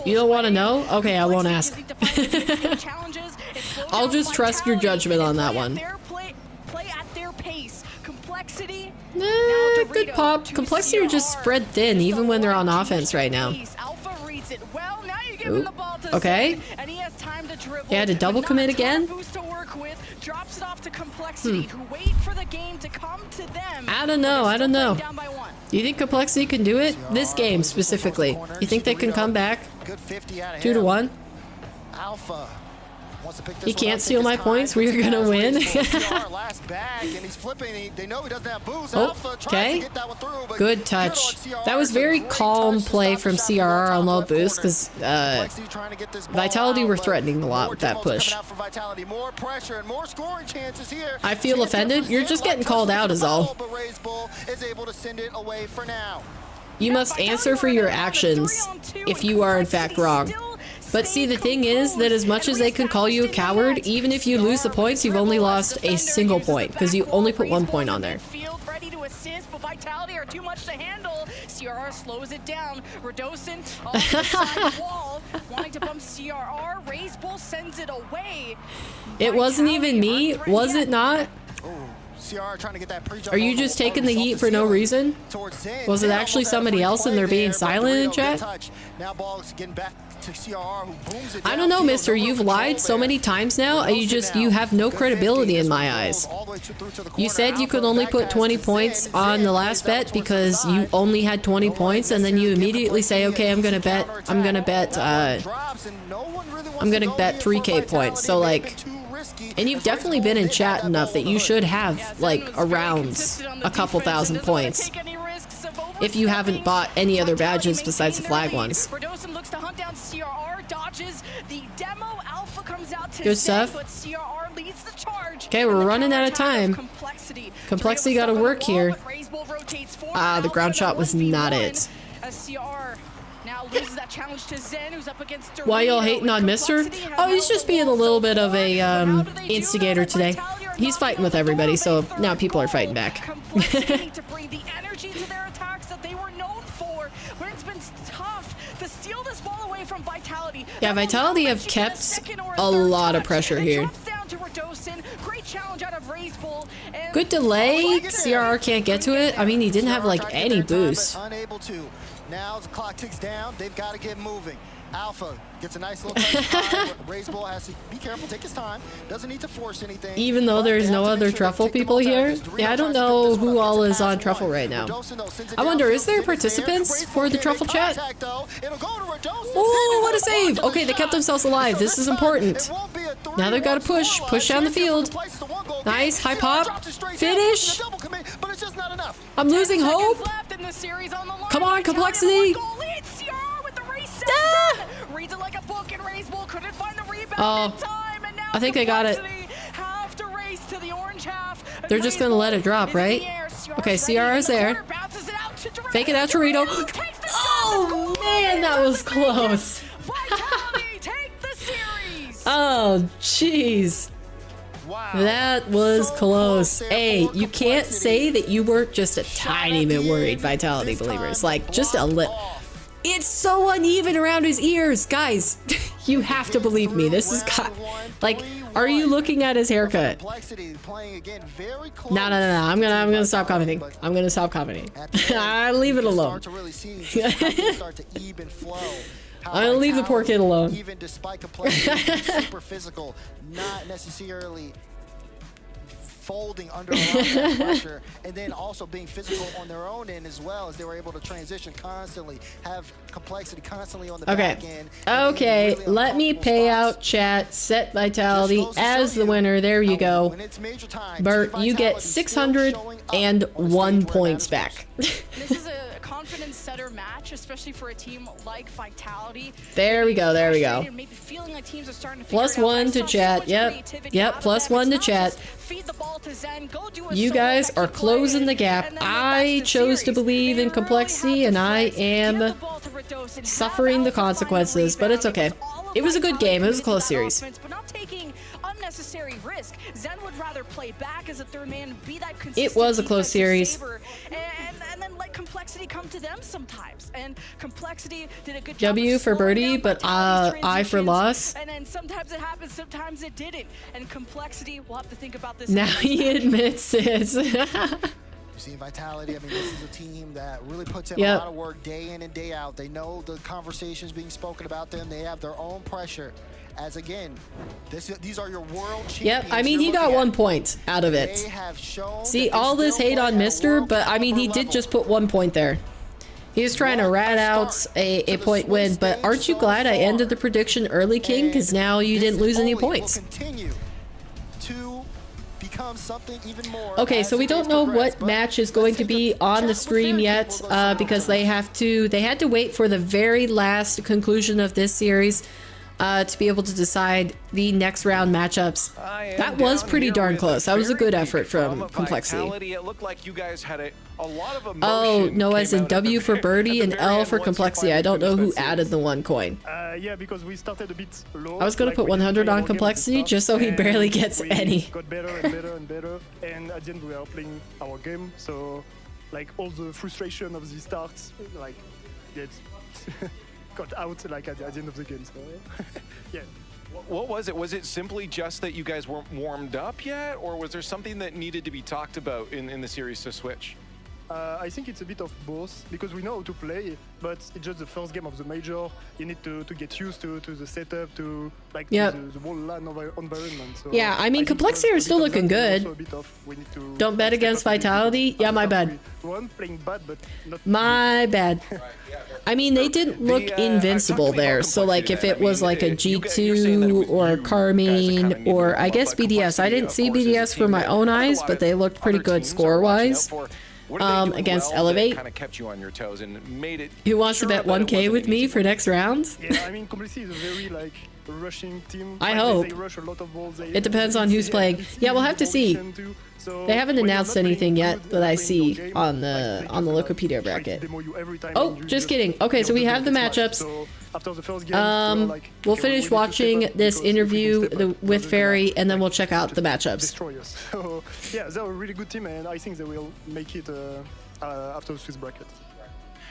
A: You don't want to know? Okay, I won't ask. I'll just trust your judgment on that one. Good pop. Complexity are just spread thin, even when they're on offense right now. Ooh. Okay. He had to double commit again? I don't know. Do you think Complexity can do it? This game specifically. You think they can come back? 2-1?
P: Alpha.
A: He can't steal my points. We're gonna win. Okay. Good touch. That was very calm play from CRR on low boost because Vitality were threatening a lot with that push. I feel offended. You're just getting called out is all. You must answer for your actions if you are in fact wrong. But see, the thing is that as much as they can call you a coward, even if you lose the points, you've only lost a single point because you only put 1 point on there.
O: Ready to assist, but Vitality are too much to handle. CRR slows it down. Radosin off the side wall, wanting to bump CRR. Raise Bull sends it away.
A: It wasn't even me, was it not? Are you just taking the heat for no reason? Was it actually somebody else and they're being silent in chat? I don't know, mister. You've lied so many times now. You have no credibility in my eyes. You said you could only put 20 points on the last bet because you only had 20 points, and then you immediately say, okay, I'm gonna bet 3K points. So like, and you've definitely been in chat enough that you should have like around a couple thousand points if you haven't bought any other badges besides the flag ones.
O: Radosin looks to hunt down CRR, dodges the demo. Alpha comes out to
A: Good stuff.
O: but CRR leads the charge.
A: Okay, we're running out of time. Complexity got to work here. The ground shot was not it.
O: As CR now loses that challenge to Zen, who's up against Dorito.
A: Why y'all hating on Mister? Oh, he's just being a little bit of a instigator today. He's fighting with everybody, so now people are fighting back.
O: To bring the energy to their attacks that they were known for, when it's been tough to steal this ball away from Vitality.
A: Yeah, Vitality have kept a lot of pressure here.
O: to Radosin. Great challenge out of Razebull.
A: Good delay. CRR can't get to it. I mean, he didn't have like any boost.
P: Unable to. Now the clock ticks down. They've got to get moving. Alpha gets a nice little touch. Razebull has to be careful, take his time. Doesn't need to force anything.
A: Even though there's no other truffle people here. Yeah, I don't know who all is on truffle right now. I wonder, is there participants for the truffle chat? Oh, what a save! Okay, they kept themselves alive. This is important. Now they've got to push down the field. Nice, high pop, finish. I'm losing hope. Come on, complexity.
O: Reads it like a book, and Razebull couldn't find the rebound in time, and now
A: I think they got it.
O: have to race to the orange half.
A: They're just gonna let it drop, right? Okay, CR is there. Fake it out, Torito. Oh man, that was close. Oh jeez. That was close. Hey, you can't say that you weren't just a tiny bit worried, Vitality believers. Like, just a little. It's so uneven around his ears. Guys, you have to believe me. This is like, are you looking at his haircut? No. I'm gonna stop commenting. I'm gonna stop commenting. I'll leave it alone. I'll leave the poor kid alone.
P: Even despite complexity, super physical, not necessarily folding under a lot of pressure, and then also being physical on their own end as well, as they were able to transition constantly, have complexity constantly on the back end.
A: Okay, really let me pay out chat, set Vitality as the winner. There you go. Bert, you get 601 points back.
O: This is a confidence setter match, especially for a team like Vitality.
A: There we go, there we go.
O: Maybe feeling like teams are starting to
A: +1 to chat. Yep, +1 to chat. You guys are closing the gap. I chose to believe in complexity, and I am suffering the consequences, but it's okay. It was a good game. It was a close series.
O: But not taking unnecessary risk. Zen would rather play back as a third man, be that consistent.
A: It was a close series.
O: And then let complexity come to them sometimes. And complexity did a good job.
A: W for birdie, but I for loss.
O: And then sometimes it happens, sometimes it didn't. And complexity, we'll have to think about this.
A: Now he admits it.
P: You see Vitality, I mean, this is a team that really puts in a lot of work day in and day out. They know the conversations being spoken about them. They have their own pressure. As again, these are your world champions.
A: Yep, I mean, he got 1 point out of it. See, all this hate on Mister, but I mean, he did just put 1 point there. He was trying to rat out a point win, but aren't you glad I ended the prediction early, King? Because now you didn't lose any points. Okay, so we don't know what match is going to be on the stream yet, because they had to wait for the very last conclusion of this series to be able to decide the next round matchups. That was pretty darn close. That was a good effort from Complexity.
G: It looked like you guys had a lot of emotion.
A: Oh, no, as in W for birdie and L for Complexity. I don't know who added the 1 coin.
H: Yeah, because we started a bit low.
A: I was going to put 100 on Complexity just so he barely gets any.
H: Got better and better and better, and at the end we are playing our game, so like all the frustration of the starts, like gets got out like at the end of the game. So yeah.
G: What was it? Was it simply just that you guys weren't warmed up yet, or was there something that needed to be talked about in the series to switch?
H: I think it's a bit of both, because we know how to play, but it's just the first game of the major. You need to get used to the setup, to like the whole LAN environment. So
A: yeah, I mean, Complexity are still looking good. Don't bet against Vitality. Yeah, my bad. My bad. I mean, they didn't look invincible there. So, like, if it was like a G2 or Karmine or I guess BDS. I didn't see BDS for my own eyes, but they looked pretty good score-wise. Against Elevate.
G: Kind of kept you on your toes and made it.
A: Who wants to bet 1K with me for next round?
H: Yeah, I mean, Complexity is a very like rushing team.
A: I hope.
H: They rush a lot of balls.
A: It depends on who's playing. Yeah, we'll have to see. They haven't announced anything yet that I see on the Wikipedia bracket. Oh, just kidding. Okay, so we have the matchups. We'll finish watching this interview with Ferry, and then we'll check out the matchups.
H: So yeah, they're a really good team, and I think they will make it after the Swiss bracket.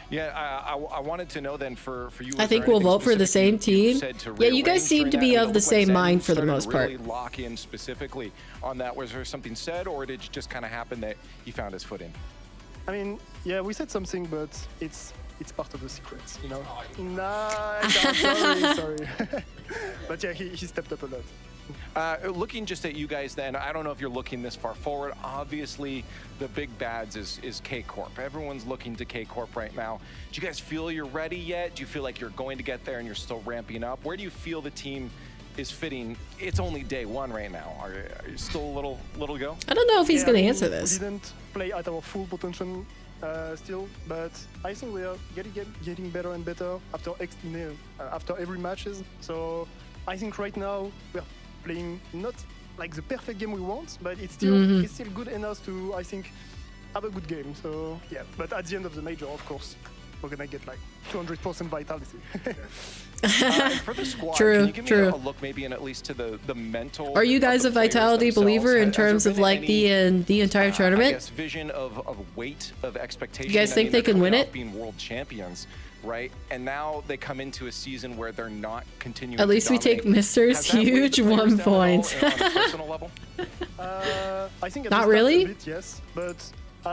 G: Yeah, I wanted to know then for you.
A: I think we'll vote for the same team. Yeah, you guys seem to be of the same mind for the most part.
G: Really lock in specifically on that. Was there something said, or did it just kind of happen that he found his foot in?
H: I mean, yeah, we said something, but it's part of the secret, you know. Nah, sorry. But yeah, he stepped up a lot.
G: Looking just at you guys then, I don't know if you're looking this far forward. Obviously, the big bads is K-Corp. Everyone's looking to K-Corp right now. Do you guys feel you're ready yet? Do you feel like you're going to get there and you're still ramping up? Where do you feel the team is fitting? It's only day one right now. Are you still a little to go?
A: I don't know if he's going to answer this.
H: We didn't play at our full potential still, but I think we are getting better and better after every matches. So I think right now we are playing not like the perfect game we want, but it's still good enough to, I think, have a good game. So yeah, but at the end of the major, of course, we're gonna get like 200% vitality.
G: For the squad,
A: true,
G: can you give me a look maybe in at least to the mental?
A: Are you guys a vitality believer in terms of like the entire tournament?
G: I guess vision of weight of expectation.
A: You guys think they can win it?
G: Being world champions, right? And now they come into a season where they're not continuing.
A: At least we take Misters huge 1 point.
G: On a personal level?
H: I think at
A: not
H: the start
A: really.
H: A bit, yes, but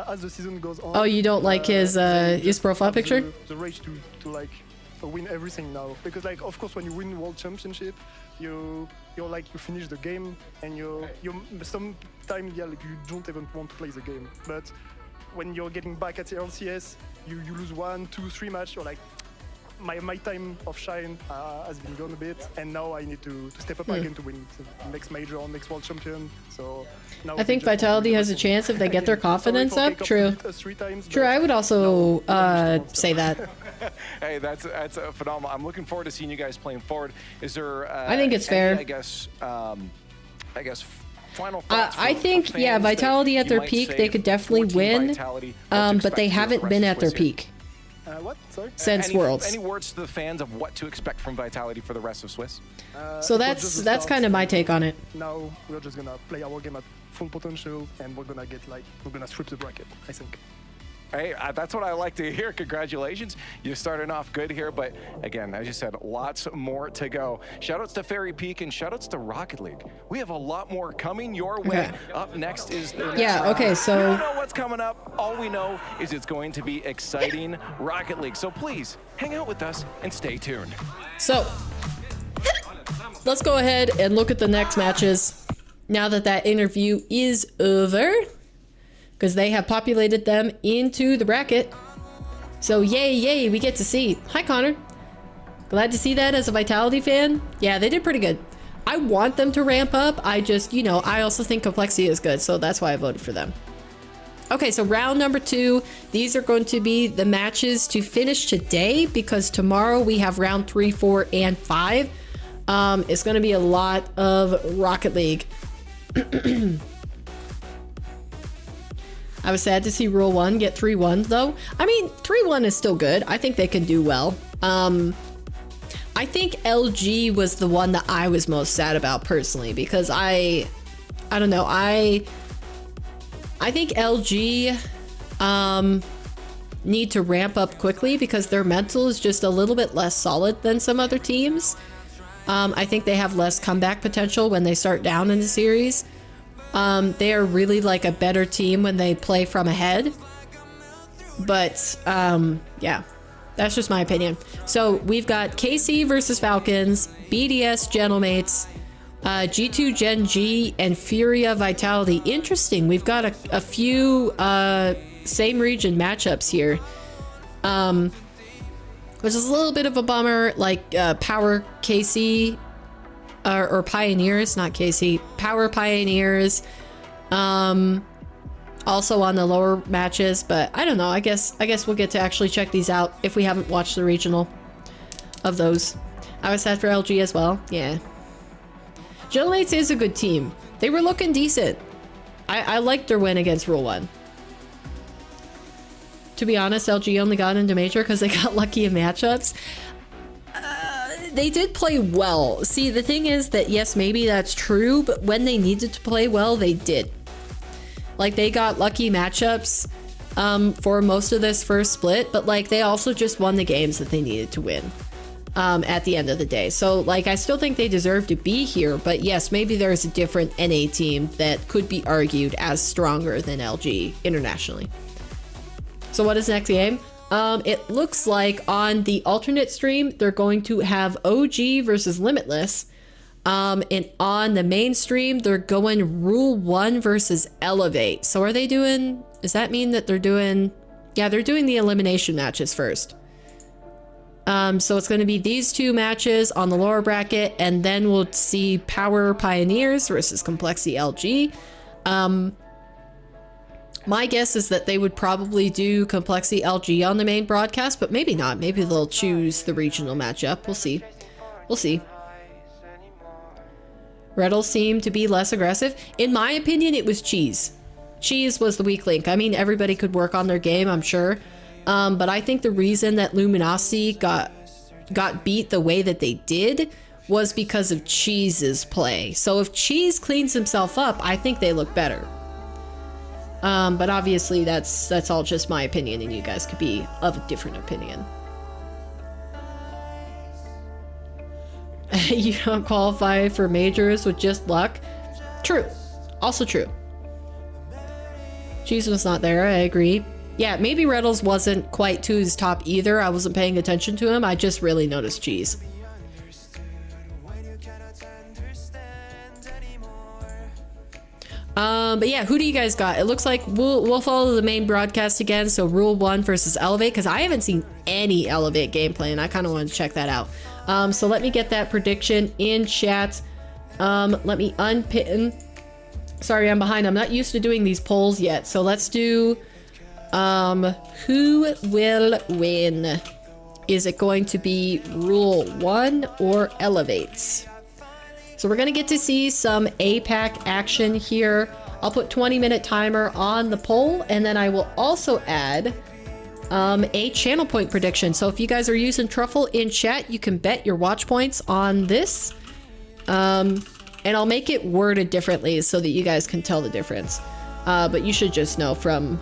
H: as the season goes on.
A: Oh, you don't like his profile picture?
H: The rage to like win everything now, because like of course when you win world championship, you're like you finish the game and you sometimes like you don't even want to play the game, but when you're getting back at the RLCS, you lose 1, 2, 3 match, you're like, my time of shine has been gone a bit, and now I need to step up again to win the next major or next world champion. So now
A: I think Vitality has a chance if they get their confidence up. True. True. I would also say that.
G: Hey, that's phenomenal. I'm looking forward to seeing you guys playing forward. Is there?
A: I think it's fair.
G: I guess. Final thoughts
A: I think yeah, Vitality at their peak, they could definitely win, but they haven't been at their peak.
H: What? Sorry?
A: Since Worlds.
G: Any words to the fans of what to expect from Vitality for the rest of Swiss?
A: So that's kind of my take on it.
H: Now we're just gonna play our game at full potential, and we're gonna strip the bracket, I think.
G: Hey, that's what I like to hear. Congratulations. You're starting off good here, but again, as you said, lots more to go. Shoutouts to Fairy Peak and shoutouts to Rocket League. We have a lot more coming your way.
A: Okay.
G: Up next is the
A: okay, so
G: we don't know what's coming up. All we know is it's going to be exciting Rocket League. So please hang out with us and stay tuned.
A: So let's go ahead and look at the next matches now that interview is over, because they have populated them into the bracket. So yay, we get to see. Hi, Connor. Glad to see that as a Vitality fan. Yeah, they did pretty good. I want them to ramp up. I just, I also think Complexity is good, so that's why I voted for them. Okay, so round number 2. These are going to be the matches to finish today, because tomorrow we have round 3, 4, and 5. It's going to be a lot of Rocket League. I was sad to see Rule 1 get 3-1 though. I mean, 3-1 is still good. I think they can do well. I think LG was the one that I was most sad about personally, because I don't know. I think LG need to ramp up quickly because their mental is just a little bit less solid than some other teams. I think they have less comeback potential when they start down in the series. They are really like a better team when they play from ahead. But yeah, that's just my opinion. So we've got KC versus Falcons, BDS Gentlemates, G2 Gen G, and Furia Vitality. Interesting. We've got a few same region matchups here, which is a little bit of a bummer. Like Power KC. Or Pioneers, not KC. Power Pioneers. Also on the lower matches, but I don't know. I guess we'll get to actually check these out if we haven't watched the regional of those. I was sad for LG as well. Yeah. Gentlemates is a good team. They were looking decent. I liked their win against Rule 1. To be honest, LG only got into Major because they got lucky in matchups. They did play well. See, the thing is that, yes, maybe that's true, but when they needed to play well, they did. Like, they got lucky matchups. for most of this first split, but like they also just won the games that they needed to win at the end of the day. So like I still think they deserve to be here, but yes, maybe there's a different NA team that could be argued as stronger than LG internationally. So what is next game? It looks like on the alternate stream, they're going to have OG versus Limitless. And on the main stream, they're going Rule 1 versus Elevate. So are they doing, does that mean that they're doing, yeah, they're doing the elimination matches first. So it's going to be these two matches on the lower bracket, and then we'll see Power Pioneers versus Complexity LG. My guess is that they would probably do Complexity LG on the main broadcast, but maybe not. Maybe they'll choose the regional matchup. We'll see. We'll see. Red'll seemed to be less aggressive. In my opinion, it was Cheese. Cheese was the weak link. I mean, everybody could work on their game, I'm sure. But I think the reason that Luminosity got beat the way that they did was because of Cheese's play. So if Cheese cleans himself up, I think they look better. But obviously that's all just my opinion, and you guys could be of a different opinion. You don't qualify for majors with just luck. True. Also true. Cheese was not there, I agree. Yeah, maybe Reynolds wasn't quite to his top either. I wasn't paying attention to him. I just really noticed Cheese. But yeah, who do you guys got? It looks like we'll follow the main broadcast again. So Rule 1 versus Elevate, because I haven't seen any Elevate gameplay and I kind of want to check that out. So let me get that prediction in chat. Let me unpin. Sorry, I'm behind. I'm not used to doing these polls yet. So let's do who will win? Is it going to be Rule 1 or Elevates? So we're going to get to see some APAC action here. I'll put 20-minute timer on the poll, and then I will also add a channel point prediction. So if you guys are using Truffle in chat, you can bet your watch points on this. And I'll make it worded differently so that you guys can tell the difference. But you should just know from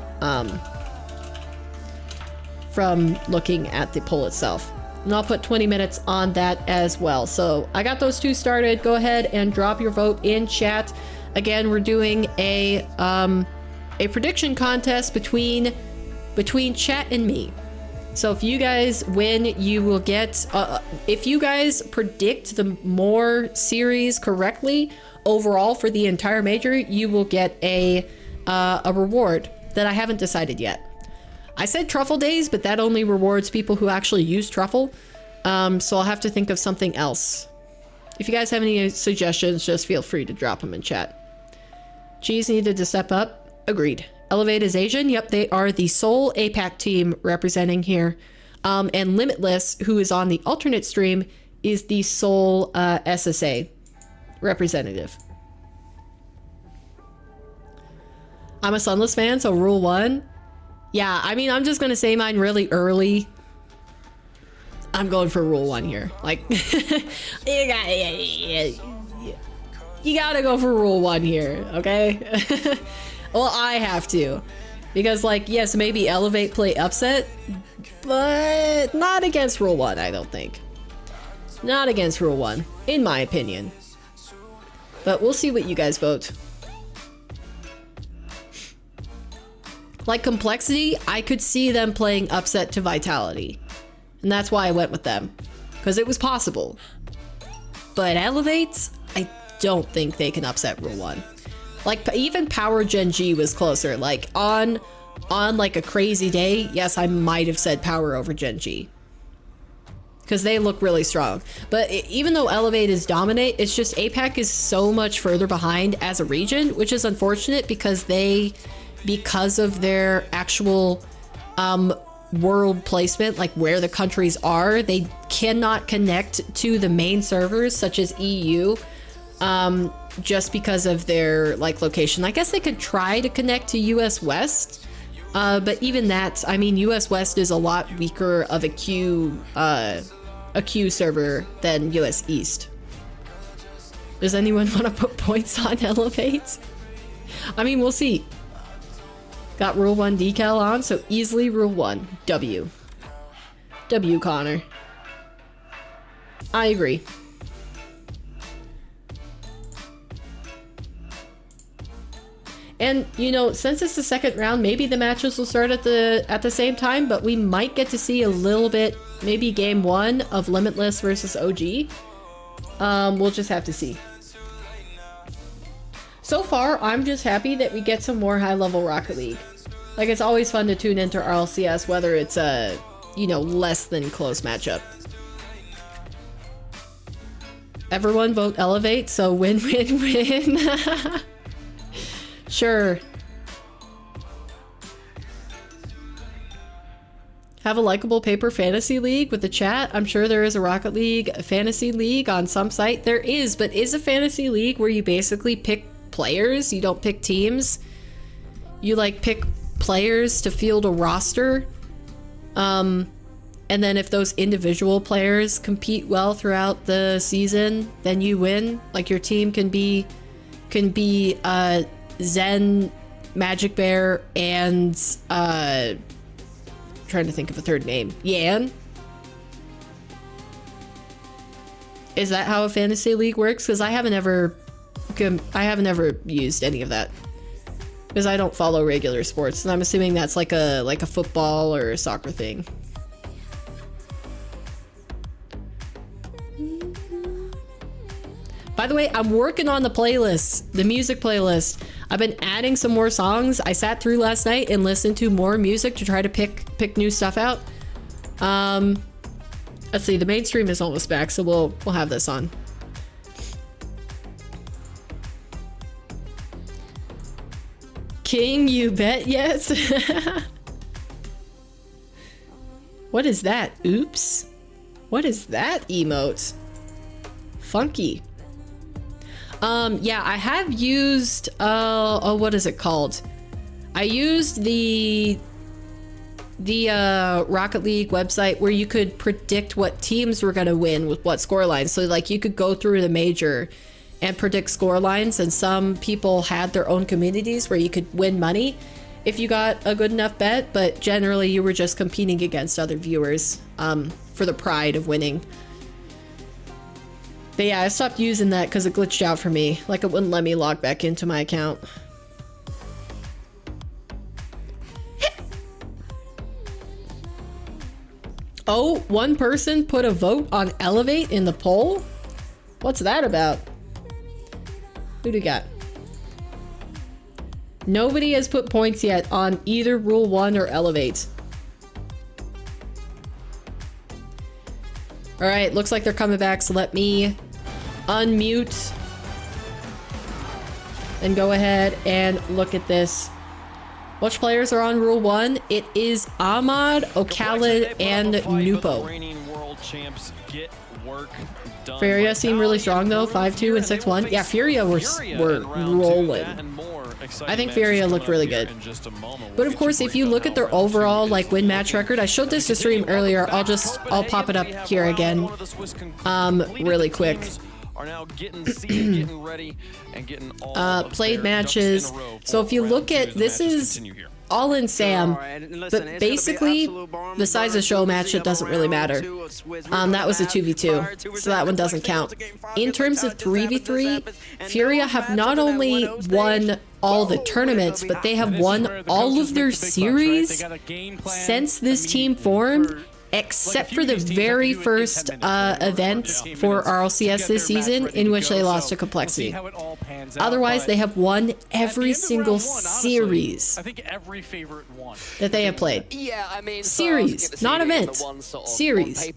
A: looking at the poll itself. And I'll put 20 minutes on that as well. So I got those two started. Go ahead and drop your vote in chat. Again, we're doing a prediction contest between chat and me. So if you guys win, you will get, if you guys predict the more series correctly overall for the entire major, you will get a reward that I haven't decided yet. I said Truffle Days, but that only rewards people who actually use Truffle. So I'll have to think of something else. If you guys have any suggestions, just feel free to drop them in chat. Cheese needed to step up. Agreed. Elevate is Asian. Yep, they are the sole APAC team representing here. And Limitless, who is on the alternate stream, is the sole SSA representative. I'm a Sunless fan, so Rule 1. Yeah, I mean, I'm just going to say mine really early. I'm going for Rule 1 here. Like, you gotta go for Rule 1 here, okay? Well, I have to. Because, like, yes, maybe Elevate play upset, but not against Rule 1, I don't think. Not against Rule 1, in my opinion. But we'll see what you guys vote. Like Complexity, I could see them playing upset to Vitality. And that's why I went with them. Because it was possible. But Elevates, I don't think they can upset Rule 1. Like, even Power Gen G was closer. Like, on like a crazy day, yes, I might have said Power over Gen G. Because they look really strong. But even though Elevate is dominate, it's just APAC is so much further behind as a region, which is unfortunate because of their actual world placement, like where the countries are, they cannot connect to the main servers such as EU just because of their like location. I guess they could try to connect to US West, but even that, I mean, US West is a lot weaker of a queue server than US East. Does anyone want to put points on Elevate? I mean, we'll see. Got Rule 1 decal on, so easily Rule 1. W. W, Connor. I agree. And, you know, since it's the second round, maybe the matches will start at the same time, but we might get to see a little bit, maybe game 1 of Limitless versus OG. We'll just have to see. So far, I'm just happy that we get some more high-level Rocket League. Like, it's always fun to tune into RLCS, whether it's a, you know, less than close matchup. Everyone vote Elevate, so win, win, win. Sure. Have a likable paper fantasy league with the chat. I'm sure there is a Rocket League fantasy league on some site. There is, but is a fantasy league where you basically pick players? You don't pick teams. You like pick players to field a roster. And then if those individual players compete well throughout the season, then you win. Like your team can be Zen, Magic Bear, and trying to think of a third name. Yan. Is that how a fantasy league works? Because I haven't ever used any of that. Because I don't follow regular sports, and I'm assuming that's like a football or a soccer thing. By the way, I'm working on the playlist, the music playlist. I've been adding some more songs. I sat through last night and listened to more music to try to pick new stuff out. Let's see, the mainstream is almost back, so we'll have this on. King, you bet yet? What is that? Oops. What is that emote? Funky. Yeah, I have used, what is it called? I used the Rocket League website where you could predict what teams were going to win with what score lines. So like you could go through the major and predict score lines, and some people had their own communities where you could win money if you got a good enough bet, but generally you were just competing against other viewers for the pride of winning. But yeah, I stopped using that because it glitched out for me. Like it wouldn't let me log back into my account. Oh, one person put a vote on Elevate in the poll? What's that about? Who do we got? Nobody has put points yet on either Rule 1 or Elevate. Alright, looks like they're coming back, so let me unmute and go ahead and look at this. Which players are on Rule 1? It is Ahmad, Khaled, and Nupo. Furia seemed really strong though, 5-2 and 6-1. Yeah, Furia were rolling. I think Furia looked really good. But of course, if you look at their overall like win match record, I showed this to stream earlier. I'll pop it up here again, really quick. Played matches. So if you look at this is all in Sam, but basically the size of show match, it doesn't really matter. That was a 2v2, so that one doesn't count. In terms of 3v3, Furia have not only won all the tournaments, but they have won all of their series since this team formed, except for the very first event for RLCS this season, in which they lost to Complexity. Otherwise, they have won every single series that they have played.
D: Yeah, I mean,
A: series, not event. Series.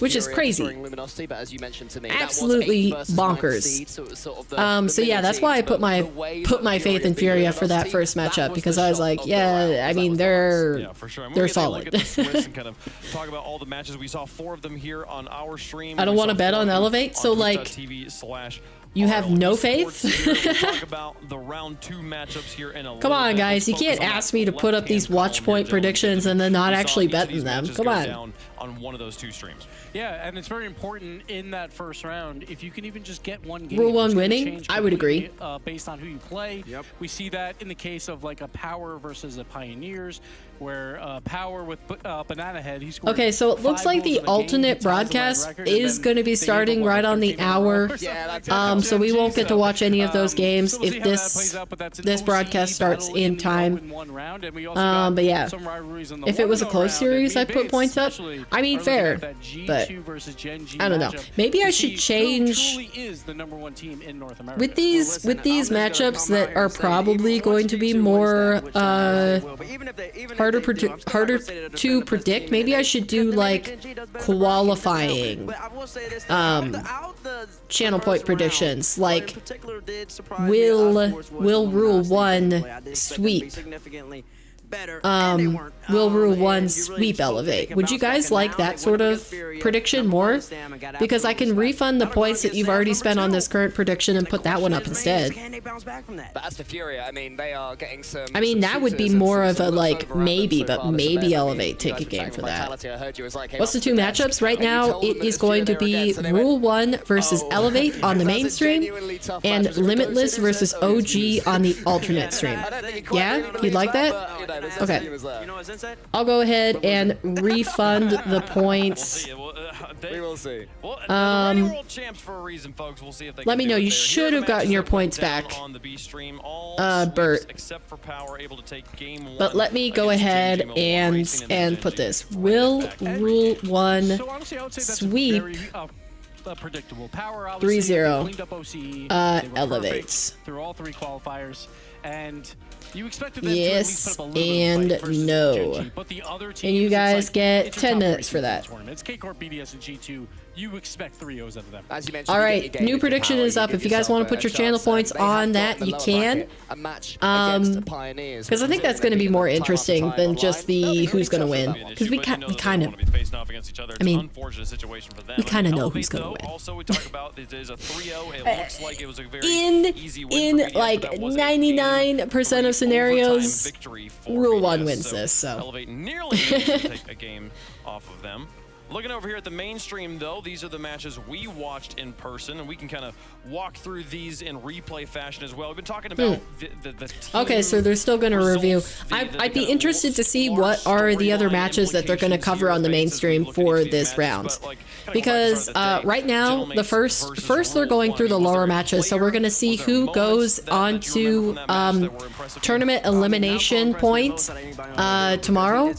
A: Which is crazy. Absolutely bonkers. So yeah, that's why I put my faith in Furia for that first matchup, because I was like, yeah, I mean, they're solid.
B: Talk about all the matches. We saw 4 of them here on our stream.
A: I don't want to bet on Elevate, so like you have no faith?
B: Talk about the round 2 matchups here in a
A: Come on, guys. You can't ask me to put up these watch point predictions and then not actually bet them. Come on.
B: on one of those two streams.
C: Yeah, and it's very important in that first round. If you can even just get one game,
A: Rule 1 winning, I would agree.
C: Based on who you play. Yep. We see that in the case of like a Power versus a Pioneers, where Power with Banana Head, he scored.
A: Okay, so it looks like the alternate broadcast is going to be starting right on the hour. So we won't get to watch any of those games if this broadcast starts in time. But yeah, if it was a close series, I'd put points up. I mean, fair, but I don't know. Maybe I should change with these matchups that are probably going to be more harder to predict. Maybe I should do like qualifying channel point predictions, like will Rule 1 sweep, will Rule 1 sweep elevate? Would you guys like that sort of prediction more? Because I can refund the points that you've already spent on this current prediction and put that one up instead.
F: But as for Furia, I mean, they are getting some.
A: I mean, that would be more of a like maybe, but maybe elevate ticket game for that. What's the two matchups right now? It is going to be Rule 1 versus Elevate on the mainstream, and Limitless versus OG on the alternate stream. Yeah, you'd like that? Okay. I'll go ahead and refund the points.
B: We will see.
A: World
B: champs for a reason, folks. We'll see if they
A: let me know. You should have gotten your points back, Bert.
B: Except for Power, able to take game 1.
A: But let me go ahead and put this. Will Rule 1 sweep
C: predictable. Power
A: 3-0 elevates
C: through all 3 qualifiers, and you expected them
A: yes
C: to at least put up a
A: and no.
C: but the other
A: And
C: teams,
A: you guys
C: it's like,
A: get 10 minutes for that.
C: It's K-Corp, BDS, and G2. You expect 3-0s out of them.
F: As you mentioned,
A: all right, new prediction is up. If you guys want to put your channel points on that, you can. Because I think that's going to be more interesting than just the who's going to win. Because we kind of, I mean, we kind of know who's going to win.
B: Also, we talk about this is a 3-0. It looks like it was a very easy
A: in
B: win
A: like 99% of scenarios, Rule 1 wins this. So
B: Elevate nearly take a game off of them. Looking over here at the mainstream, though, these are the matches we watched in person, and we can kind of walk through these in replay fashion as well. We've been talking about the
A: okay, so they're still going to review. I'd be interested to see what are the other matches that they're going to cover on the mainstream for this round. Because right now, the first they're going through the lower matches, so we're going to see who goes on to tournament elimination point tomorrow.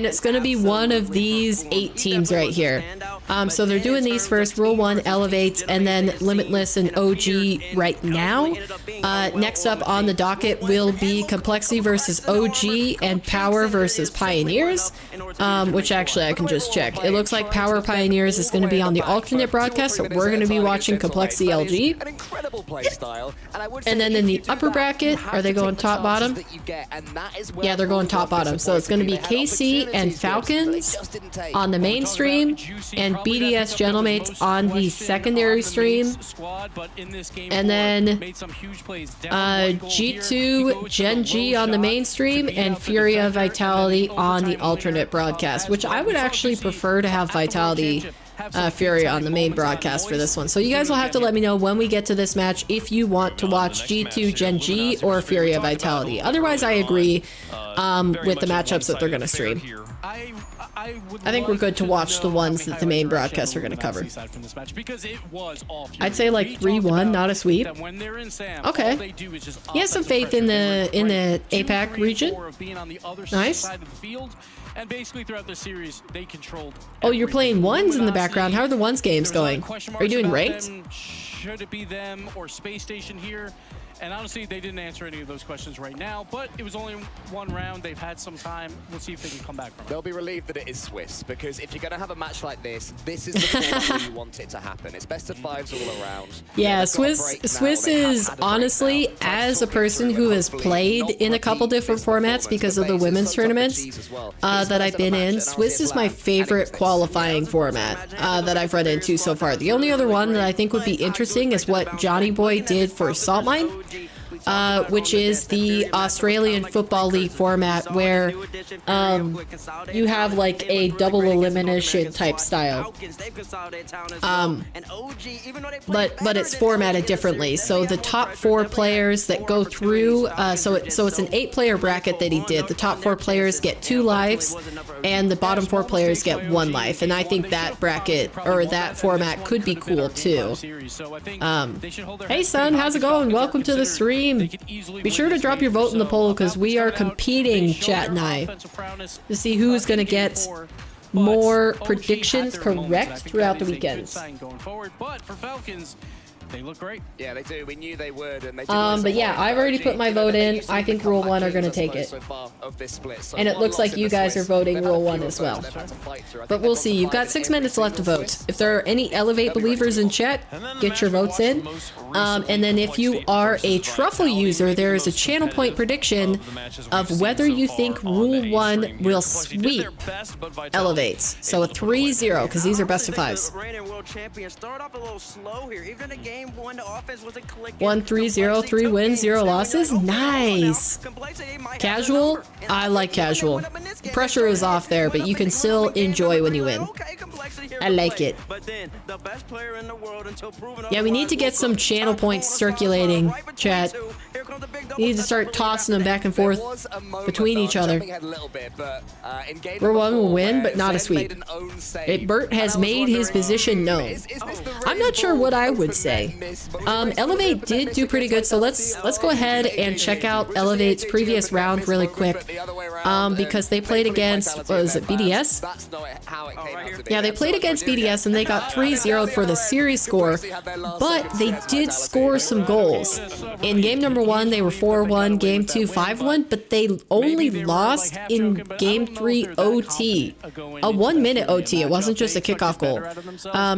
A: And it's going to be one of these 8 teams right here. So they're doing these first. Rule 1 elevates, and then Limitless and OG right now. Next up on the docket will be Complexity versus OG and Power versus Pioneers, which actually I can just check. It looks like Power Pioneers is going to be on the alternate broadcast, so we're going to be watching Complexity LG. And then in the upper bracket, are they going top bottom? Yeah, they're going top bottom. So it's going to be KC and Falcons on the mainstream, and BDS Gentlemates on the secondary stream, and then G2 Gen G on the mainstream, and Furia Vitality on the alternate broadcast, which I would actually prefer to have Vitality Furia on the main broadcast for this one. So you guys will have to let me know when we get to this match if you want to watch G2 Gen G or Furia Vitality. Otherwise, I agree with the matchups that they're going to stream. I think we're good to watch the ones that the main broadcasts are going to cover. I'd say like 3-1, not a sweep. Okay. He has some faith in the APAC region. Nice.
C: And basically throughout the series, they controlled.
A: Oh, you're playing ones in the background. How are the ones games going? Are you doing ranked?
C: Should it be them or Space Station here? And honestly, they didn't answer any of those questions right now, but it was only one round. They've had some time. We'll see if they can come back from it.
F: They'll be relieved that it is Swiss, because if you're going to have a match like this, this is the format where you want it to happen. It's best of 5s all around.
A: Yeah, Swiss is honestly, as a person who has played in a couple different formats because of the women's tournaments that I've been in, Swiss is my favorite qualifying format that I've run into so far. The only other one that I think would be interesting is what Johnny Boy did for Salt Mine. which is the Australian Football League format where you have like a double elimination type style. But it's formatted differently. So the top 4 players that go through, so it's an 8-player bracket that he did. The top 4 players get 2 lives, and the bottom 4 players get 1 life. And I think that bracket or that format could be cool too. Hey son, how's it going? Welcome to the stream. Be sure to drop your vote in the poll because we are competing, chat and I, to see who's going to get more predictions correct throughout the weekends.
C: But for Falcons, they look great.
T: Yeah, they do. We knew they would. And they
A: but yeah, I've already put my vote in. I think Rule 1 are going to take it. And it looks like you guys are voting Rule 1 as well. But we'll see. You've got 6 minutes left to vote. If there are any Elevate believers in chat, get your votes in. And then if you are a Truffle user, there is a channel point prediction of whether you think Rule 1 will sweep Elevates. So a 3-0, because these are best of 5s. 1-3-0, 3 wins, 0 losses. Nice. Casual. I like casual. Pressure is off there, but you can still enjoy when you win. I like it. Yeah, we need to get some channel points circulating, chat. We need to start tossing them back and forth between each other. Rule 1 will win, but not a sweep. Bert has made his position known. I'm not sure what I would say. Elevate did do pretty good, so let's go ahead and check out Elevate's previous round really quick. Because they played against, what was it, BDS? Yeah, they played against BDS and they got 3-0'd for the series score, but they did score some goals. In game number 1, they were 4-1, game 2, 5-1, but they only lost in game 3 OT. A 1-minute OT, it wasn't just a kickoff goal.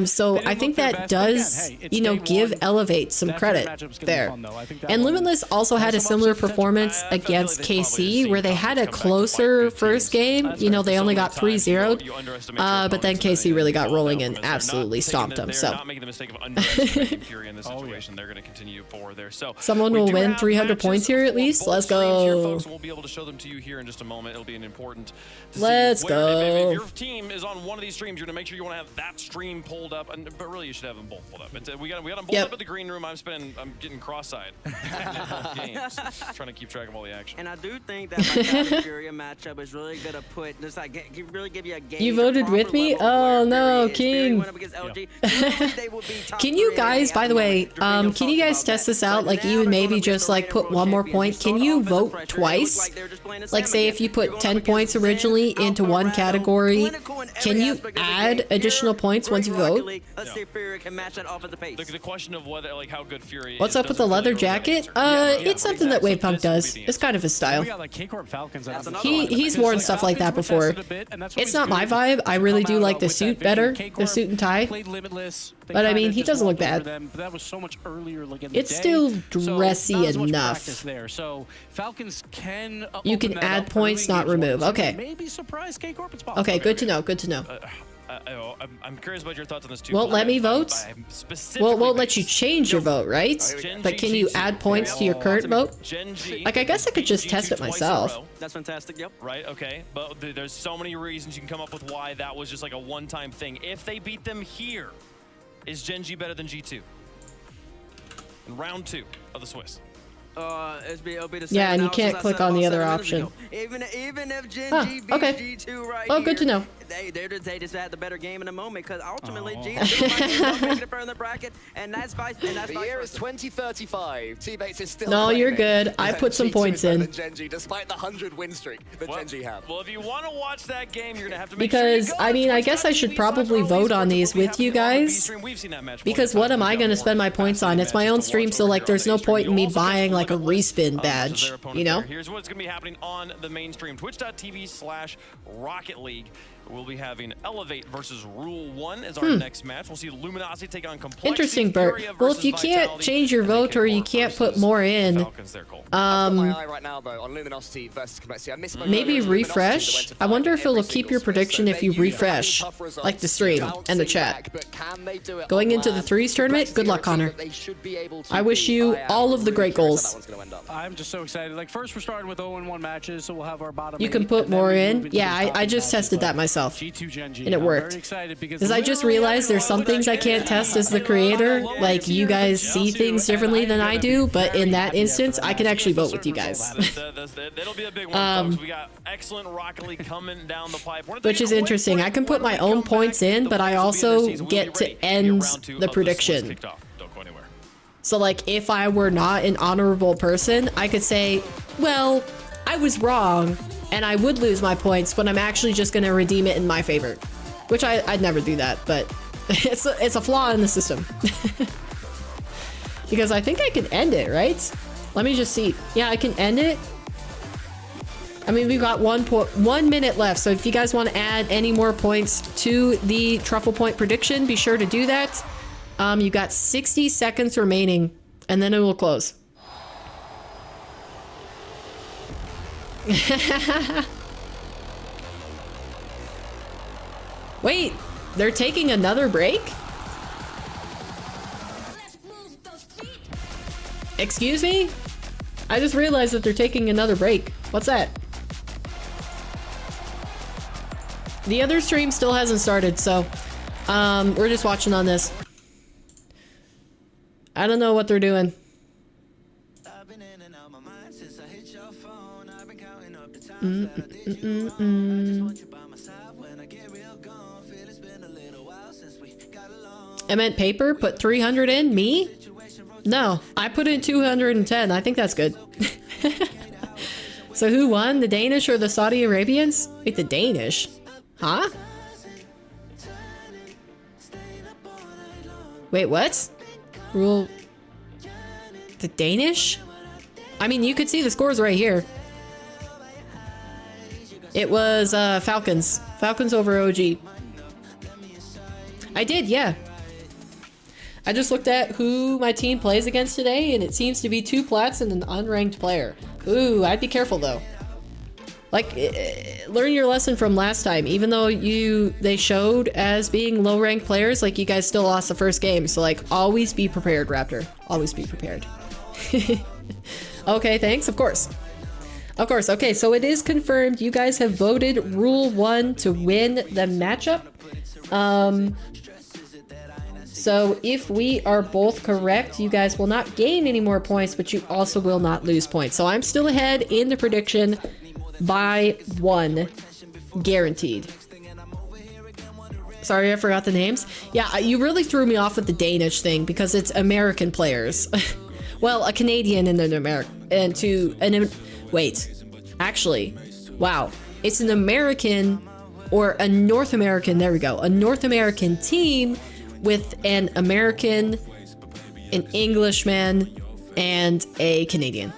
A: So I think that does, give Elevate some credit there. And Limitless also had a similar performance against KC, where they had a closer first game. They only got 3-0'd, but then KC really got rolling and absolutely stomped them. So someone will win 300 points here at least. Let's go.
B: We'll be able to show them to you here in just a moment. It'll be an important.
A: Let's go.
B: If your team is on one of these streams, you're gonna make sure you want to have that stream pulled up, but really you should have them both pulled up. We got them both up at the green room. I'm getting cross-eyed. Games, trying to keep track of all the action.
U: And I do think that my Furia matchup is really gonna put just like really give you a game.
A: You voted with me? Oh no, King. Can you guys, by the way, can you guys test this out? Like even maybe just like put 1 more point. Can you vote twice? Like say if you put 10 points originally into one category, can you add additional points once you vote?
U: Let's see if Furia can match that off at the pace.
B: The question of whether like how good Furia.
A: What's up with the leather jacket? It's something that Wavepunk does. It's kind of his style. He's worn stuff like that before. It's not my vibe. I really do like the suit better, the suit and tie. But I mean, he doesn't look bad. It's still dressy enough. You can add points, not remove. Okay. Okay, good to know. Good to know.
B: I'm curious about your thoughts on this too.
A: Won't let me vote? Well, won't let you change your vote, right? But can you add points to your current vote? Like, I guess I could just test it myself.
U: That's fantastic, yep.
B: Right, okay. But there's so many reasons you can come up with why that was just like a one-time thing. If they beat them here, is Gen G better than G2? In round 2 of the Swiss.
U: It'll be the same.
A: Yeah, and you can't click on the other option.
U: Even if Gen G beats G2 right
A: here, good to know.
U: They just had the better game in the moment because ultimately G2 might make it further in the bracket, and that's vice.
T: The year is 2035. Teammates is still.
A: No, you're good. I put some points in.
T: Gen G, despite the 100 win streak that Gen G have.
B: Well, if you want to watch that game, you're gonna have to.
A: Because I mean, I guess I should probably vote on these with you guys. Because what am I gonna spend my points on? It's my own stream, so like, there's no point in me buying like a respin badge, you know?
B: Here's what's gonna be happening on the main stream: twitch.tv/rocketleague. we'll be having Elevate versus Rule 1 as our next match. We'll see Luminosity take on Complexity.
A: Interesting, Bert.
B: Furia
A: Well, if you
B: versus
A: can't
B: Vitality,
A: change your
B: and then
A: vote or you can't put more in,
T: I've got my eye right now though on Luminosity versus Complexity. I misspoke
A: maybe
T: earlier.
A: refresh. I wonder if it'll keep your prediction if you refresh, like the stream and the chat. Going into the threes tournament, good luck, Connor. I wish you all of the great goals.
C: I'm just so excited. Like, first we're starting with 0-1 matches, so we'll have our bottom
A: You can
C: 8,
A: put
C: and then
A: more
C: we
A: in.
C: move into
A: Yeah,
C: the top
A: I
C: 8
A: just
C: matches,
A: tested
C: but
A: that myself,
C: G2 Gen G,
A: and it
C: I'm
A: worked.
C: very excited
A: Because I just realized there's some things I can't test as the creator. Like, you guys see things differently than I do, but in that instance, I can actually vote with you guys.
B: That'll be a big one, folks. We got excellent Rocket League coming down the pipe.
A: Which is interesting. I can put my own points in, but I also get to end the prediction. So, like, if I were not an honorable person, I could say, well, I was wrong, and I would lose my points, but I'm actually just going to redeem it in my favor. Which I'd never do that, but it's a flaw in the system. Because I think I can end it, right? Let me just see. Yeah, I can end it. I mean, we've got 1 minute left, so if you guys want to add any more points to the truffle point prediction, be sure to do that. You've got 60 seconds remaining, and then it will close. Wait, they're taking another break? Excuse me? I just realized that they're taking another break. What's that? The other stream still hasn't started, so we're just watching on this. I don't know what they're doing. I meant paper, put 300 in, me? No, I put in 210. I think that's good. So who won? The Danish or the Saudi Arabians? Wait, the Danish? Huh? Wait, what? Rule... The Danish? I mean, you could see the scores right here. It was Falcons. Falcons over OG. I did, yeah. I just looked at who my team plays against today, and it seems to be 2 plats and an unranked player. Ooh, I'd be careful though. Like, learn your lesson from last time. Even though they showed as being low-ranked players, like, you guys still lost the first game. So, like, always be prepared, Raptor. Always be prepared. Okay, thanks. Of course. Of course. Okay, so it is confirmed. You guys have voted Rule 1 to win the matchup. So if we are both correct, you guys will not gain any more points, but you also will not lose points. So I'm still ahead in the prediction by 1, guaranteed. Sorry, I forgot the names. Yeah, you really threw me off with the Danish thing because it's American players. Well, a Canadian and an American, wait, actually, wow. It's an American or a North American, there we go. A North American team with an American, an Englishman, and a Canadian.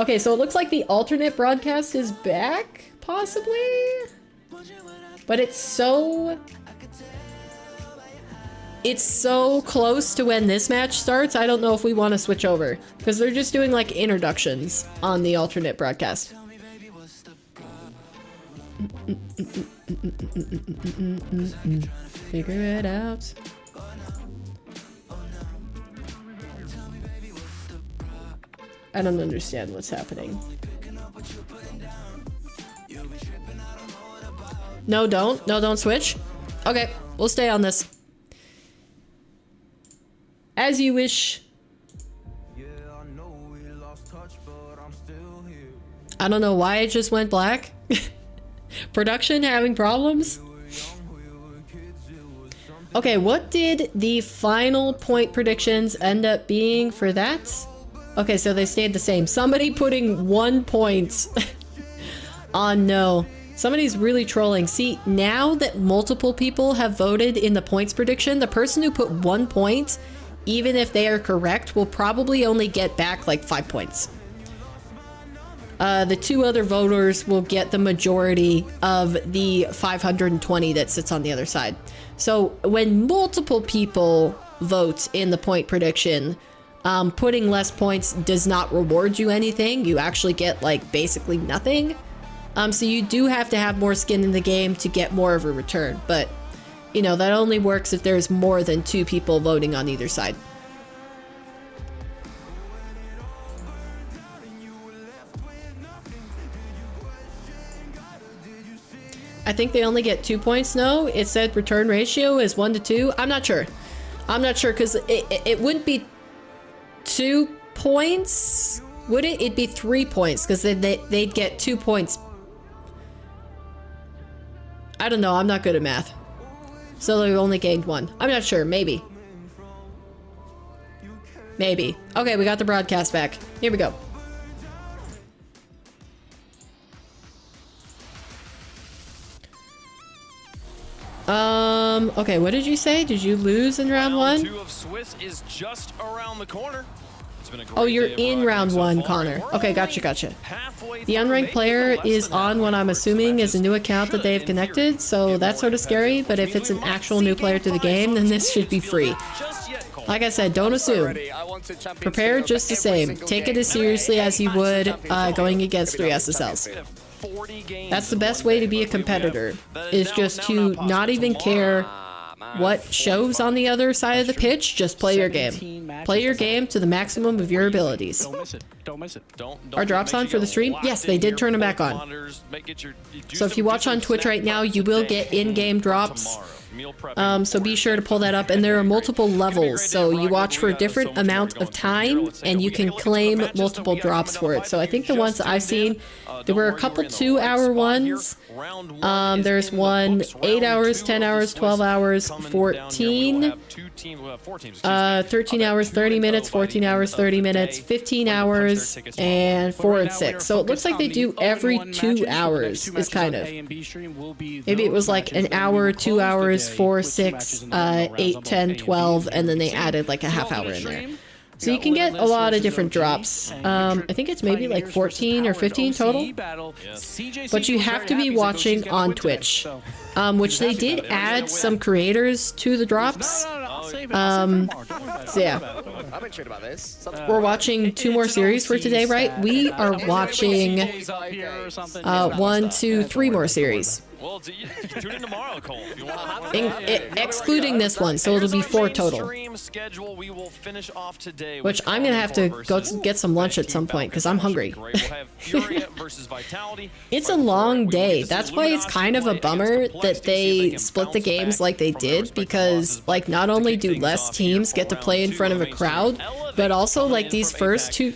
A: Okay, so it looks like the alternate broadcast is back, possibly? But it's so close to when this match starts, I don't know if we want to switch over. Because they're just doing, like, introductions on the alternate broadcast. Figure it out. I don't understand what's happening. No, don't. No, don't switch. Okay, we'll stay on this. As you wish. I don't know why it just went black. Production having problems? Okay, what did the final point predictions end up being for that? Okay, so they stayed the same. Somebody putting 1 point on no. Somebody's really trolling. See, now that multiple people have voted in the points prediction, the person who put 1 point, even if they are correct, will probably only get back like 5 points. the 2 other voters will get the majority of the 520 that sits on the other side. So when multiple people vote in the point prediction, putting less points does not reward you anything. You actually get like basically nothing. So you do have to have more skin in the game to get more of a return. But, you know, that only works if there's more than 2 people voting on either side. I think they only get 2 points. No, it said return ratio is 1 to 2. I'm not sure. I'm not sure because it wouldn't be 2 points, would it? It'd be 3 points because they'd get 2 points. I don't know. I'm not good at math. So they only gained 1. I'm not sure. Maybe. Maybe. Okay, we got the broadcast back. Here we go. Okay, what did you say? Did you lose in round 1?
B: Round 2 of Swiss is just around the corner. It's been a great
A: Oh, you're
B: day of
A: in round
B: so
A: 1,
B: far.
A: Connor.
B: We're
A: Okay,
B: only
A: gotcha.
B: halfway
A: The
B: through,
A: unranked
B: maybe
A: player
B: less
A: is
B: than
A: on what I'm assuming is a new account that they've
B: in
A: connected, so that's sort of scary, but if it's an actual new player to the game, then this should be free. Like I said, don't assume. Prepare just the same. Take it as seriously as you would going against 3 SSLs. That's the best way to be a competitor, is just to not even care what shows on the other side of the pitch, just play your game. Play your game to the maximum of your abilities.
C: Don't miss it. Don't miss it.
A: Are drops on for the stream? Yes, they did turn them back on. So if you watch on Twitch right now, you will get in-game drops. So be sure to pull that up, and there are multiple levels, so you watch for a different amount of time and you can claim multiple drops for it. So I think the ones that I've seen, there were a couple 2-hour ones. There's one 8 hours, 10 hours, 12 hours, 14, 13 hours, 30 minutes, 14 hours, 30 minutes, 15 hours, and 4 and 6. So it looks like they do every 2 hours is kind of. Maybe it was like an hour, 2 hours, 4, 6, 8, 10, 12, and then they added like a half hour in there. So you can get a lot of different drops. I think it's maybe like 14 or 15 total. But you have to be watching on Twitch, which they did add some creators to the drops. So yeah. We're watching 2 more series for today, right? We are watching 1, 2, 3 more series.
B: Well, tune in tomorrow, Cole.
A: Excluding this one, so it'll be 4 total. Which I'm gonna have to go get some lunch at some point because I'm hungry. It's a long day. That's why it's kind of a bummer that they split the games like they did, because like not only do less teams get to play in front of a crowd, but also like these first two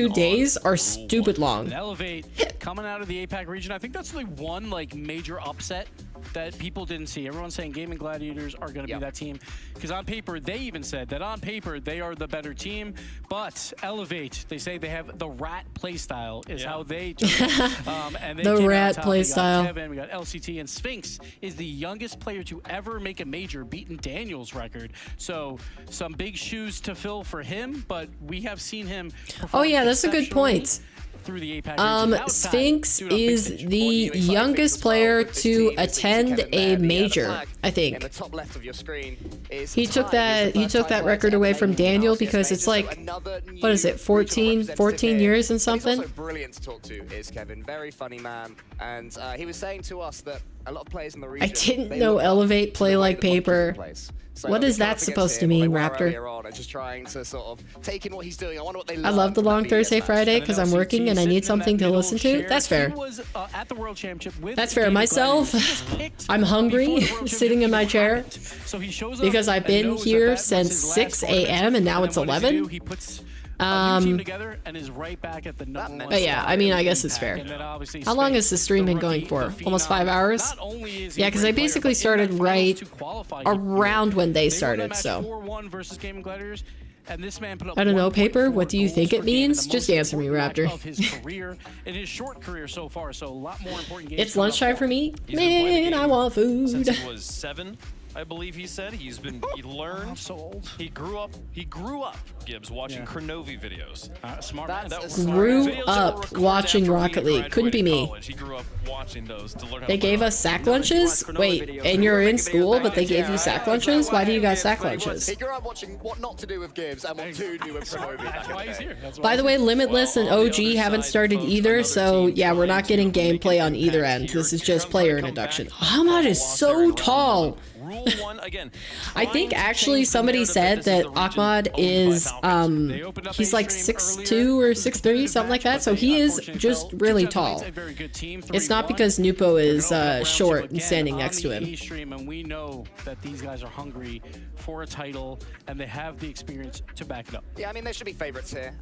A: days are stupid long.
C: Elevate coming out of the APAC region. I think that's only one like major upset that people didn't see. Everyone's saying Gaming Gladiators are going to be that team, because on paper they even said that on paper they are the better team. But Elevate, they say they have the rat playstyle is how they do it. And they
A: the rat playstyle.
C: Kevin, we got LCT, and Sphinx is the youngest player to ever make a major, beating Daniel's record. So some big shoes to fill for him, but we have seen him perform.
A: Oh yeah, that's a good point.
C: Through the APAC
A: Sphinx is the youngest player to attend a major, I think. He took that record away from Daniel because it's like, what is it, 14 years and something?
T: He's also brilliant to talk to, is Kevin. Very funny man, and he was saying to us that a lot of players in the region,
A: I didn't know Elevate play like paper.
T: So
A: what is that supposed to mean, Raptor?
T: Just trying to sort of take in what he's doing. I wonder what they
A: I love the long Thursday, Friday because I'm working and I need something to listen to. That's fair. That's fair. Myself, I'm hungry, sitting in my chair because I've been here since 6 a.m. and now it's 11. But yeah, I mean, I guess it's fair. How long has the stream been going for? Almost 5 hours? Yeah, because I basically started right around when they started, so. I don't know, Paper, what do you think it means? Just answer me, Raptor.
C: So a lot more important
A: It's lunchtime for me? Man, I want food.
B: Since he was 7, I believe he said. He learned.
C: So old.
B: He grew up, Gibbs, watching Kronovi videos.
C: Smart
B: man.
A: Grew up watching Rocket League. Couldn't be me.
B: He grew up watching those to learn how
A: They gave us sack lunches? Wait, and you're in school, but they gave you sack lunches? Why do you guys sack lunches?
T: He grew up watching what not to do with Gibbs and what to do with Kronovi.
C: That's why he's here.
A: By the way, Limitless and OG haven't started either, so yeah, we're not getting gameplay on either end. This is just player introduction. Ahmad is so tall. I think actually somebody said that Ahmad is he's like 6'2" or 6'3", something like that, so he is just really tall. It's not because Nupo is short and standing next to him.
C: And we know that these guys are hungry for a title and they have the experience to back it up.
T: Yeah, I mean, there should be favorites here,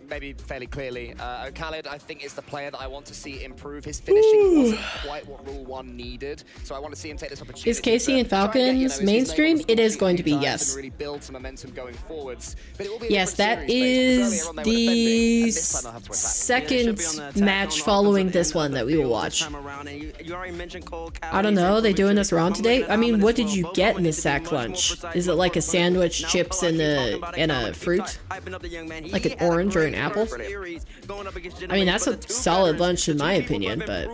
T: maybe fairly clearly. Khaled, I think, is the player that I want to see improve. His finishing wasn't quite what Rule 1 needed, so I want to see him take this opportunity.
A: Is Casey and Falcons mainstream? It is going to be, yes.
T: Really build some momentum going forwards. But it will be
A: yes, that is the second match following this one that we will watch. I don't know, are they doing this wrong today? I mean, what did you get in this sack lunch? Is it like a sandwich, chips, and a fruit? Like an orange or an apple? I mean, that's a solid lunch in my opinion, but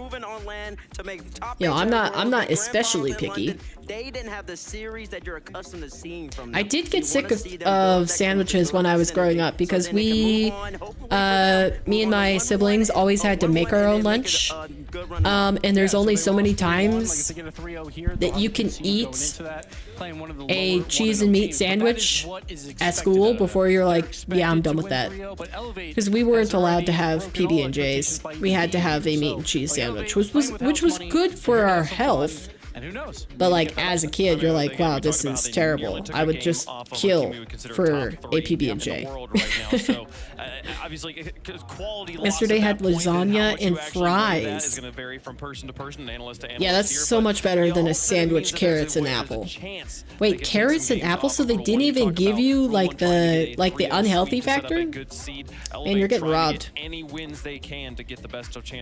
A: you know, I'm not especially picky.
U: They didn't have the series that you're accustomed to seeing from them.
A: I did get sick of sandwiches when I was growing up because me and my siblings always had to make our own lunch. And there's only so many times that you can eat a cheese and meat sandwich at school before you're like, yeah, I'm done with that. Because we weren't allowed to have PB&Js. We had to have a meat and cheese sandwich, which was good for our health.
C: And who knows?
A: But like as a kid, you're like, wow, this is terrible. I would just kill for a PB&J. Yesterday had lasagna and fries. Yeah, that's so much better than a sandwich, carrots and apple. Wait, carrots and apple? So they didn't even give you like the unhealthy factor? And you're getting robbed.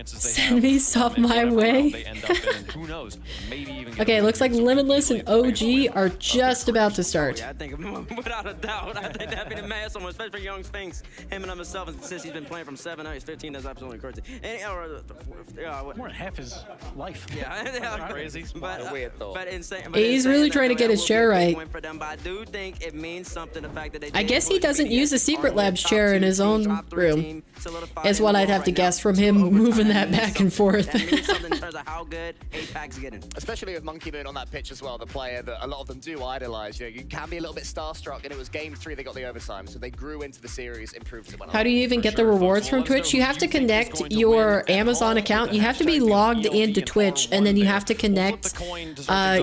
A: Send me stuff my way. Okay, it looks like Limitless and OG are just about to start.
U: I think without a doubt, I think that'd be the man, someone, especially for young Spinks. Him and himself, since he's been playing from 7, now he's 15. That's absolutely crazy. And,
C: more than half his life.
U: Yeah,
C: crazy.
U: But
T: weird thought.
U: But insane.
A: He's really trying to get his chair right.
U: I do think it means something. The fact that they
A: I guess he doesn't use a Secret Labs chair in his own room. Is what I'd have to guess from him moving that back and forth.
U: That means something in terms of how good Apac's getting.
T: Especially with Monkey Moon on that pitch as well, the player that a lot of them do idolize. You know, you can be a little bit starstruck, and it was game 3 they got the overtime, so they grew into the series, improved it.
A: How do you even get the rewards from Twitch? You have to connect your Amazon account. You have to be logged into Twitch, and then you have to connect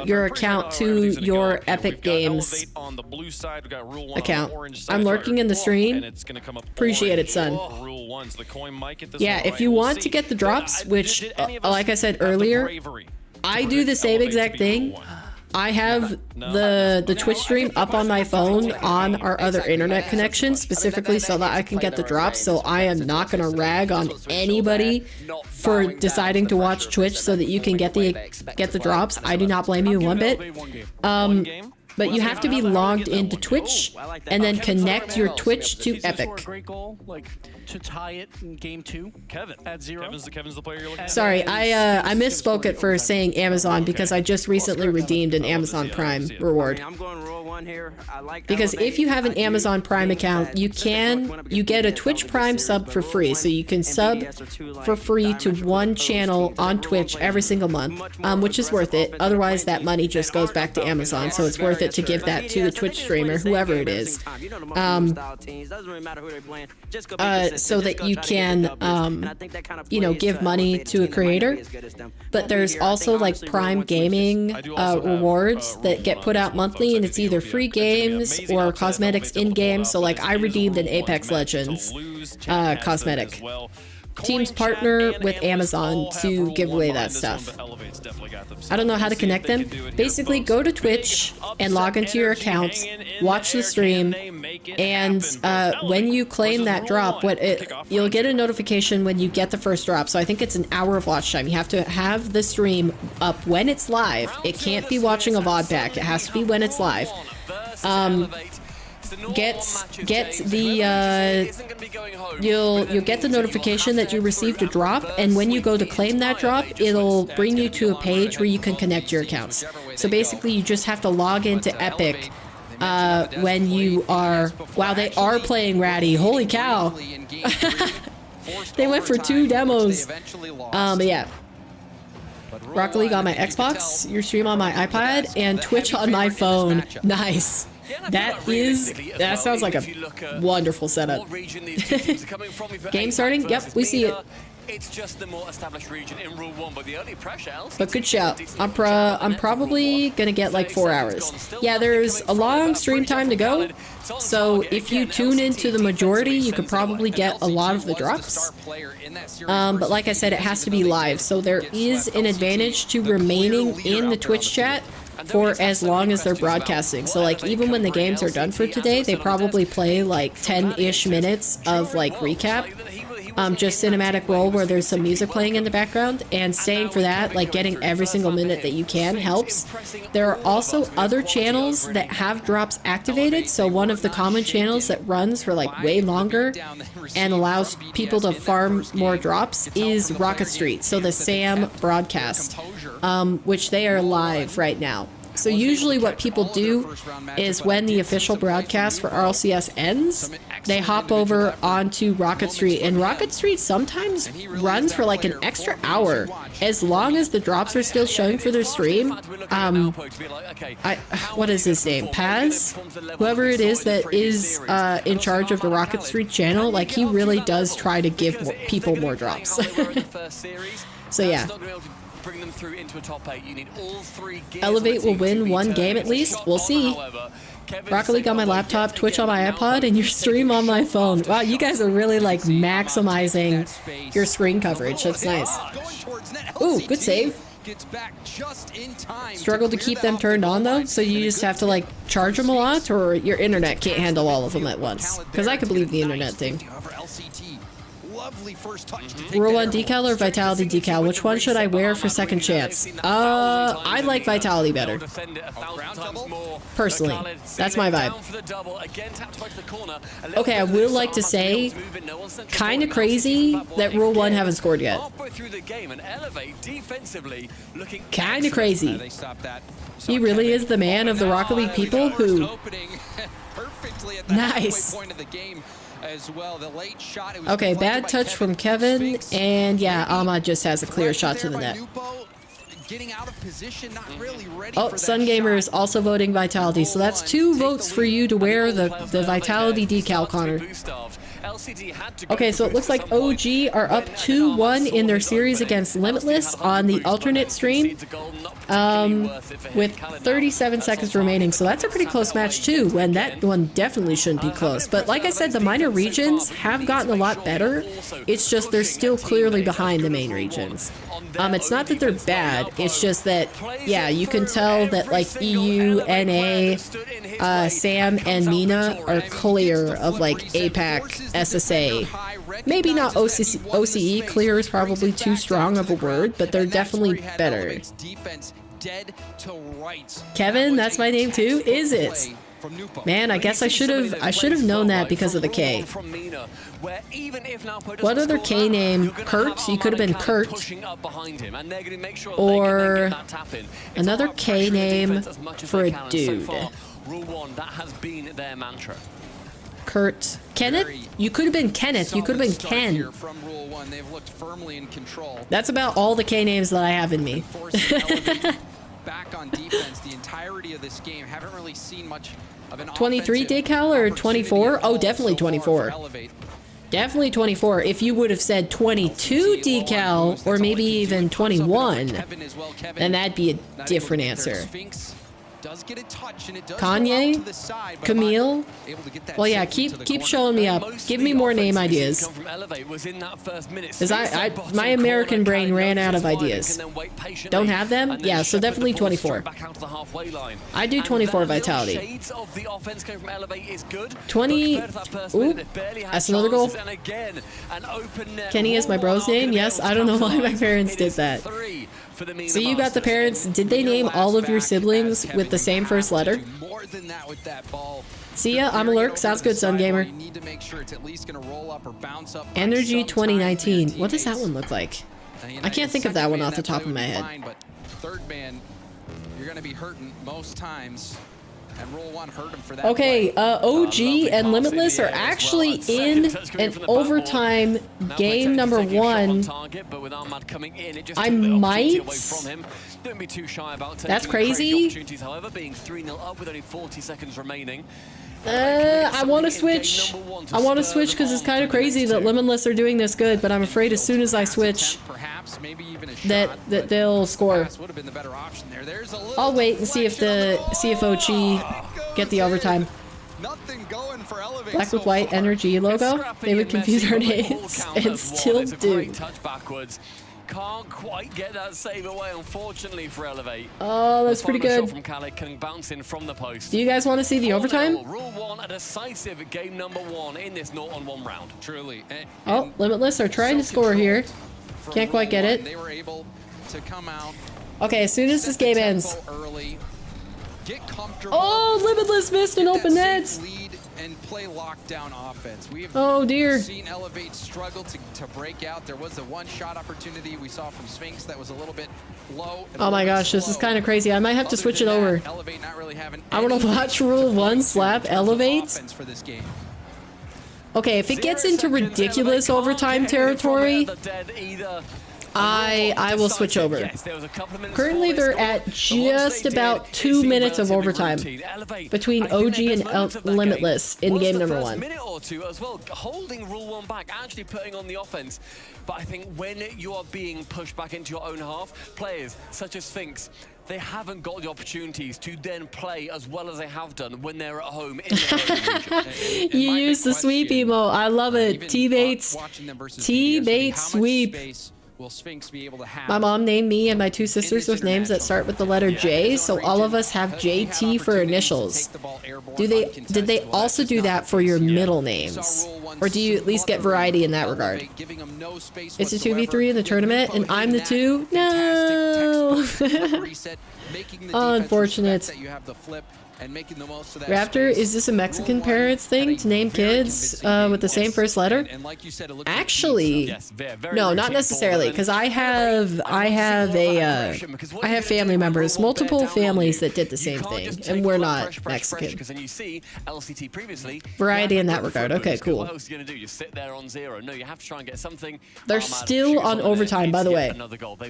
A: your account to your Epic Games account. I'm lurking in the stream. Appreciate it, son. Yeah, if you want to get the drops, which, like I said earlier, I do the same exact thing. I have the Twitch stream up on my phone on our other internet connection, specifically so that I can get the drops, so I am not going to rag on anybody for deciding to watch Twitch so that you can get the drops. I do not blame you one bit. But you have to be logged into Twitch and then connect your Twitch to Epic.
C: Great goal, like to tie it in game 2.
B: Kevin
C: at 0.
B: Kevin's the player you're looking at.
A: Sorry, I misspoke at first saying Amazon because I just recently redeemed an Amazon Prime reward.
U: I'm going roll 1 here. I like
A: because if you have an Amazon Prime account, you get a Twitch Prime sub for free, so you can sub for free to one channel on Twitch every single month, which is worth it. Otherwise, that money just goes back to Amazon, so it's worth it to give that to the Twitch streamer, whoever it is, so that you can, you know, give money to a creator. But there's also like Prime Gaming rewards that get put out monthly, and it's either free games or cosmetics in game. So like I redeemed an Apex Legends cosmetic. teams partner with Amazon to give away that stuff. I don't know how to connect them. Basically, go to Twitch and log into your account, watch the stream, and when you claim that drop, you'll get a notification when you get the first drop. So I think it's an hour of watch time. You have to have the stream up when it's live. It can't be watching a VOD pack. It has to be when it's live. Get the you'll get the notification that you received a drop, and when you go to claim that drop, it'll bring you to a page where you can connect your accounts. So basically, you just have to log into Epic when you are. Wow, they are playing Ratty. Holy cow! They went for 2 demos. But yeah. Rocket League on my Xbox, your stream on my iPad, and Twitch on my phone. Nice. That sounds like a wonderful setup. Game starting? Yep, we see it.
D: It's just the more established region in Rule 1, but the only pressure else.
A: But good shout. I'm probably gonna get like 4 hours. Yeah, there's a long stream time to go. So if you tune into the majority, you could probably get a lot of the drops. But like I said, it has to be live. So there is an advantage to remaining in the Twitch chat for as long as they're broadcasting. So like even when the games are done for today, they probably play like 10-ish minutes of like recap. Just cinematic roll where there's some music playing in the background, and staying for that, like getting every single minute that you can helps. There are also other channels that have drops activated. So one of the common channels that runs for like way longer and allows people to farm more drops is Rocket Street. So the Sam broadcast, which they are live right now. So usually what people do is when the official broadcast for RLCS ends, they hop over onto Rocket Street, and Rocket Street sometimes runs for like an extra hour, as long as the drops are still showing for their stream. What is his name? Paz? Whoever it is that is in charge of the Rocket Street channel, like he really does try to give people more drops. So yeah.
D: Bring them through into a top 8. You need all 3
A: Elevate will win 1 game at least. We'll see. Rocket League on my laptop, Twitch on my iPod, and your stream on my phone. Wow, you guys are really like maximizing your screen coverage. That's nice. Ooh, good save. Struggle to keep them turned on though, so you just have to like charge them a lot, or your internet can't handle all of them at once. Because I could believe the internet thing. Rule 1 decal or Vitality decal? Which one should I wear for second chance? I like Vitality better. Personally. That's my vibe. Okay, I will like to say, kinda crazy that Rule 1 haven't scored yet. Kinda crazy. He really is the man of the Rocket League people who... Nice. Okay, bad touch from Kevin, and yeah, Ahmad just has a clear shot to the net. Oh, Sun Gamer is also voting Vitality, so that's 2 votes for you to wear the Vitality decal, Connor. Okay, so it looks like OG are up 2-1 in their series against Limitless on the alternate stream, with 37 seconds remaining. So that's a pretty close match too, and that one definitely shouldn't be close. But like I said, the minor regions have gotten a lot better. It's just they're still clearly behind the main regions. It's not that they're bad, it's just that, yeah, you can tell that like EU, NA, Sam, and Mina are clear of like APAC, SSA. Maybe not OCE, clear is probably too strong of a word, but they're definitely better. Kevin, that's my name too, is it? Man, I guess I should have known that because of the K. What other K name? Kurt? You could have been Kurt. Or another K name for a dude. Kurt. Kenneth? You could have been Kenneth. You could have been Ken. That's about all the K names that I have in me.
E: Back on defense the entirety of this game. Haven't really seen much of an
A: 23 decal or 24? Oh, definitely 24. Definitely 24. If you would have said 22 decal or maybe even 21, then that'd be a different answer.
E: does get a touch, and it does
A: Kanye,
E: go out to the side, but
A: Camille.
E: able to get that
A: Well, yeah,
E: safely to the
A: keep
E: corner.
A: showing me up. Give me more name ideas. Because my American brain ran out of ideas. Don't have them? Yeah, so definitely 24. I do 24 vitality. 20. Ooh, that's another goal. Kenny is my bro's name? Yes, I don't know why my parents did that. So you got the parents. Did they name all of your siblings with the same first letter? See ya, I'm a lurk. Sounds good, Sun Gamer. Energy 2019. What does that one look like? I can't think of that one off the top of my head.
E: Third man, you're going to be hurting most times. And roll one hurt him for that.
A: Okay, OG and Limitless are actually in an overtime game number 1. I might. That's crazy. I want to switch. I want to switch because it's kind of crazy that Limitless are doing this good, but I'm afraid as soon as I switch, that they'll score. I'll wait and see if OG get the overtime. Black with white energy logo. They would confuse our names and still do.
D: Can't quite get that save away, unfortunately, for Elevate.
A: Oh, that's pretty good.
D: From Khaled can bounce in from the post.
A: Do you guys want to see the overtime?
D: Rule 1, a decisive game number 1 in this 0-on-1 round.
E: Truly.
A: Oh, Limitless are trying to score here. Can't quite get it.
E: They were able to come out.
A: Okay, as soon as this game ends.
E: Get comfortable.
A: Oh, Limitless missed an open net.
E: And play lockdown offense. We've seen Elevate struggle to break out. There was a one-shot opportunity we saw from Sphinx that was a little bit low.
A: Oh my gosh, this is kind of crazy. I might have to switch it over.
E: Elevate not really having
A: I want to watch Rule 1 slap Elevate.
E: for this game.
A: Okay, if it gets into ridiculous overtime territory, I will switch over. Currently, they're at just about 2 minutes of overtime between OG and Limitless in game number 1.
D: Minute or two as well, holding Rule 1 back, actually putting on the offense. But I think when you are being pushed back into your own half, players such as Sphinx, they haven't got the opportunities to then play as well as they have done when they're at home in their own region.
A: You use the sweep emote. I love it. T-Bates sweep.
E: Will Sphinx be able to have
A: My mom named me and my 2 sisters with names that start with the letter J, so all of us have JT for initials. Did they also do that for your middle names? Or do you at least get variety in that regard? It's a 2v3 in the tournament and I'm the 2? No! Oh, unfortunate. Raptor, is this a Mexican parents thing to name kids with the same first letter? Actually, no, not necessarily, because I have family members, multiple families that did the same thing, and we're not Mexican. Variety in that regard. Okay, cool.
D: What else are you gonna do? You sit there on 0. No, you have to try and get something.
A: They're still on overtime, by the way.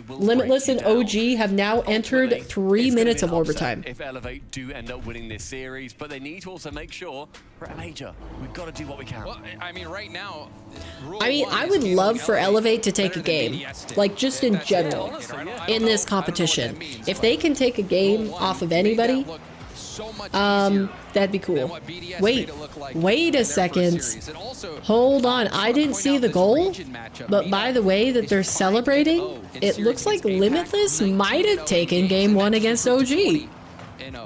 A: Limitless and OG have now entered 3 minutes of overtime.
D: If Elevate do end up winning this series, but they need to also make sure we're at a major. We've got to do what we can.
E: Well, I mean, right now,
A: I would love for Elevate to take a game, like just in general, in this competition. If they can take a game off of anybody, that'd be cool. Wait a second. Hold on, I didn't see the goal, but by the way that they're celebrating, it looks like Limitless might have taken game 1 against OG.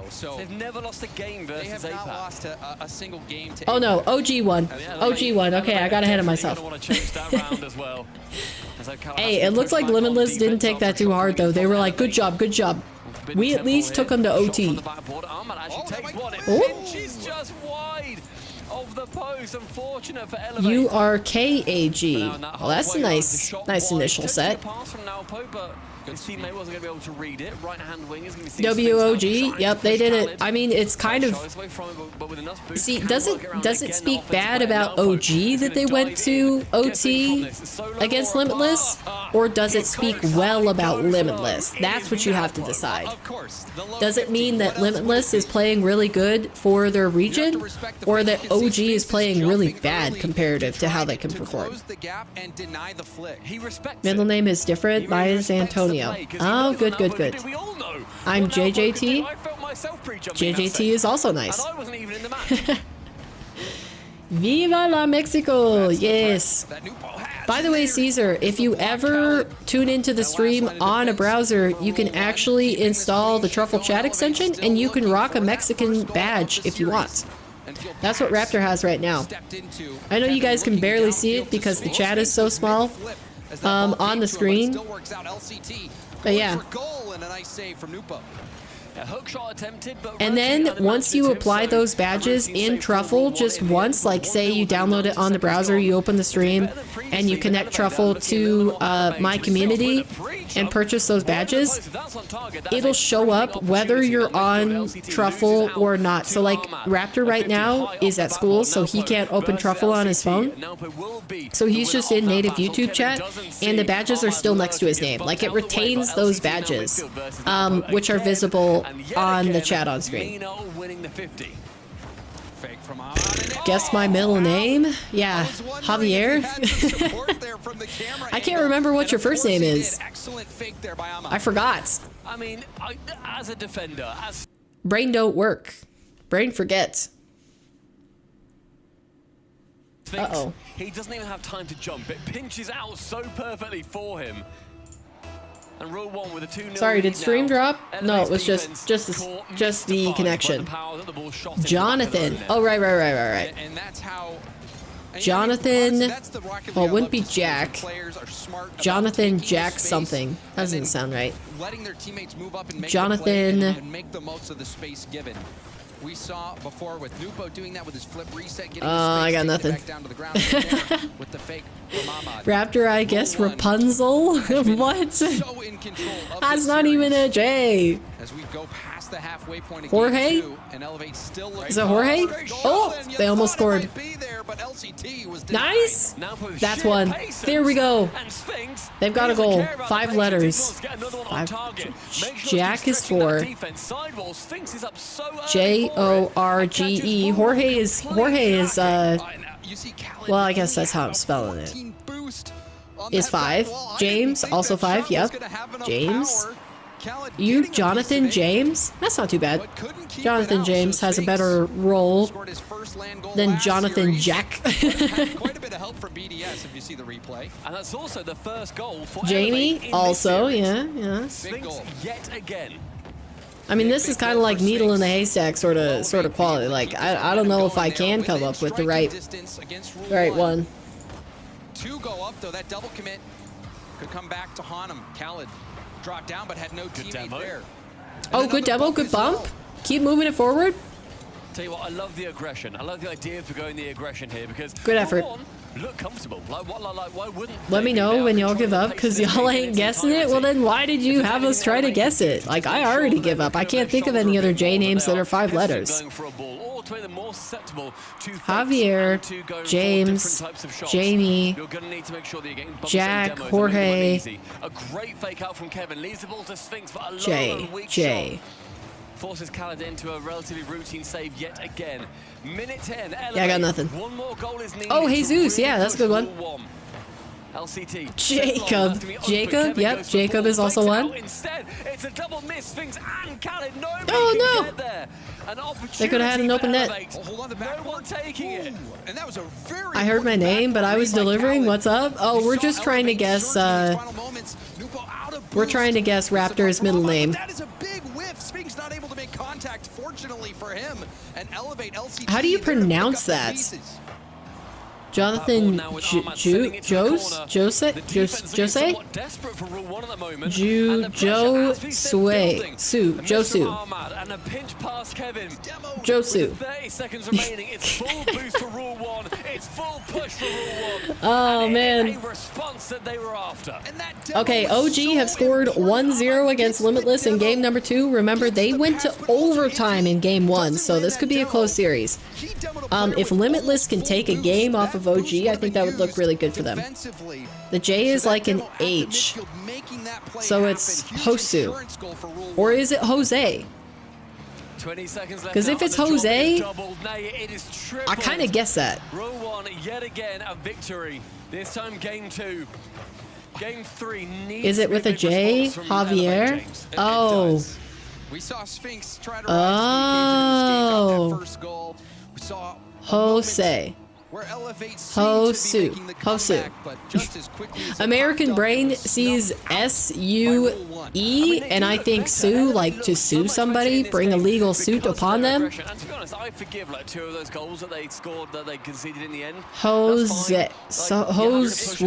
E: So
D: they've never lost a game versus
E: they have not lost a single game to
A: Oh no, OG won. OG won. Okay, I got ahead of myself. Hey, it looks like Limitless didn't take that too hard though. They were like, good job, good job. We at least took them to OT. You are KAG. Well, that's a nice initial set.
D: His teammate wasn't going to be able to read it. Right hand wing is going to be
A: WOG. Yep, they did it. I mean, it's kind of. See, does it speak bad about OG that they went to OT against Limitless, or does it speak well about Limitless? That's what you have to decide. Does it mean that Limitless is playing really good for their region, or that OG is playing really bad comparative to how they can perform? Middle name is different. Mine is Antonio. Oh, good. I'm JJT.
D: myself pre-jumping.
A: JJT is also nice.
D: And I wasn't even in the match.
A: Viva la Mexico! Yes. By the way, Caesar, if you ever tune into the stream on a browser, you can actually install the Truffle chat extension and you can rock a Mexican badge if you want. That's what Raptor has right now. I know you guys can barely see it because the chat is so small on the screen. But yeah. And then once you apply those badges in Truffle just once, like say you download it on the browser, you open the stream, and you connect Truffle to my community and purchase those badges, it'll show up whether you're on Truffle or not. So like Raptor right now is at school, so he can't open Truffle on his phone. So he's just in native YouTube chat, and the badges are still next to his name. Like it retains those badges, which are visible on the chat on screen. Guess my middle name? Yeah, Javier. I can't remember what your first name is. I forgot.
D: I mean, as a defender,
A: brain don't work. Brain forgets. Uh-oh.
D: He doesn't even have time to jump. It pinches out so perfectly for him. And rule 1 with a 2-0.
A: Sorry, did stream drop? No, it was just the connection. Jonathan. Oh, right.
E: And that's how
A: Jonathan. Well, it wouldn't be Jack. Jonathan Jack something. That doesn't sound right.
E: Letting their teammates move up and make
A: Jonathan.
E: and make the most of the space given. We saw before with Nupo doing that with his flip reset, getting
A: I got nothing.
E: back down to the ground with the fake from Ahmad.
A: Raptor, I guess Rapunzel? What?
E: So in control of
A: That's not even a J.
E: As we go past the halfway point of
A: Jorge?
E: game 2, and Elevate still
A: Is it Jorge? Oh, they almost scored. Nice. That's one. There we go. They've got a goal. 5 letters. 5. Jack is 4. Jorge. Jorge is well, I guess that's how I'm spelling it. Is 5. James, also 5, yep. James. You, Jonathan James? That's not too bad. Jonathan James has a better role than Jonathan Jack.
E: Quite a bit of help for BDS if you see the replay.
D: And that's also the first goal for
A: Jamie, also, yeah.
D: Big goal. Yet again.
A: I mean, this is kind of like needle in the haystack sort of quality. Like, I don't know if I can come up with the right one.
E: 2 go up, though. That double commit could come back to haunt him. Khaled dropped down, but had no teammate there.
A: Oh, good demo, good bump. Keep moving it forward.
D: Tell you what, I love the aggression. I love the idea for going the aggression here because
A: good effort.
D: Look comfortable. Why wouldn't?
A: Let me know when y'all give up, because y'all ain't guessing it. Well, then why did you have us try to guess it? Like, I already give up. I can't think of any other J names that are 5 letters. Javier, James, Jamie, Jack, Jorge,
D: A great fake out from Kevin. Leaves the ball to Sphinx, but a low and weak
A: J.
D: shot. Forces Khaled into a relatively routine save yet again. Minute 10.
A: Yeah, I got nothing.
D: One more goal is needed.
A: Oh, Jesus. Yeah, that's a good one.
D: LCT.
A: Jacob, yep, Jacob is also one.
D: Instead, it's a double miss. Sphinx and Khaled.
A: Oh, no. They could have had an open net.
D: No one taking it.
E: And that was a very
A: I heard my name, but I was delivering. What's up? Oh, we're just trying to guess, we're trying to guess Raptor's middle name.
E: That is a big whiff. Sphinx not able to make contact, fortunately for him. And Elevate LCT.
A: How do you pronounce that? Jonathan Jose? Josu.
D: And a pinch past Kevin.
A: Josu.
D: 30 seconds remaining. It's full boost for Rule 1. It's full push for Rule 1.
A: Oh, man.
D: A response that they were after.
A: Okay, OG have scored 1-0 against Limitless in game number 2. Remember, they went to overtime in game 1, so this could be a close series. If Limitless can take a game off of OG, I think that would look really good for them. The J is like an H, so it's Hosu. Or is it Jose? Because if it's Jose, I kind of guess that.
D: Rule 1, yet again, a victory. This time, game 2. Game 3 needs
A: Is it with a J? Javier? Oh.
E: We saw Sphinx try to rise to the occasion in this game, got that first goal. We saw
A: Jose.
E: where Elevate
A: Hosu. Hosu. American Brain sees S-U-E, and I think sue, like to sue somebody, bring a legal suit upon them.
D: And to be honest, I forgive like 2 of those goals that they scored that they conceded in the end.
A: Jose. Josue.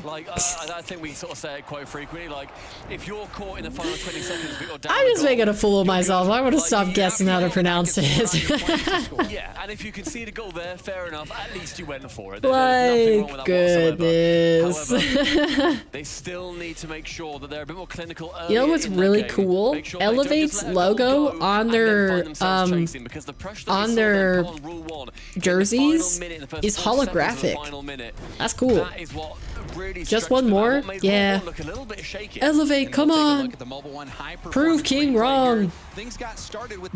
D: Like, I think we sort of say it quite frequently. Like, if you're caught in the final 20 seconds, but you're down
A: I'm just
D: the goal,
A: making a fool of myself. I want to stop guessing how to pronounce it.
D: yeah, and if you concede a goal there, fair enough. At least you went for it.
A: Like, goodness.
D: However, they still need to make sure that they're a bit more clinical.
A: You know what's really cool? Elevate's logo on their jerseys is holographic. That's cool. Just one more? Yeah. Elevate, come on. Prove King wrong.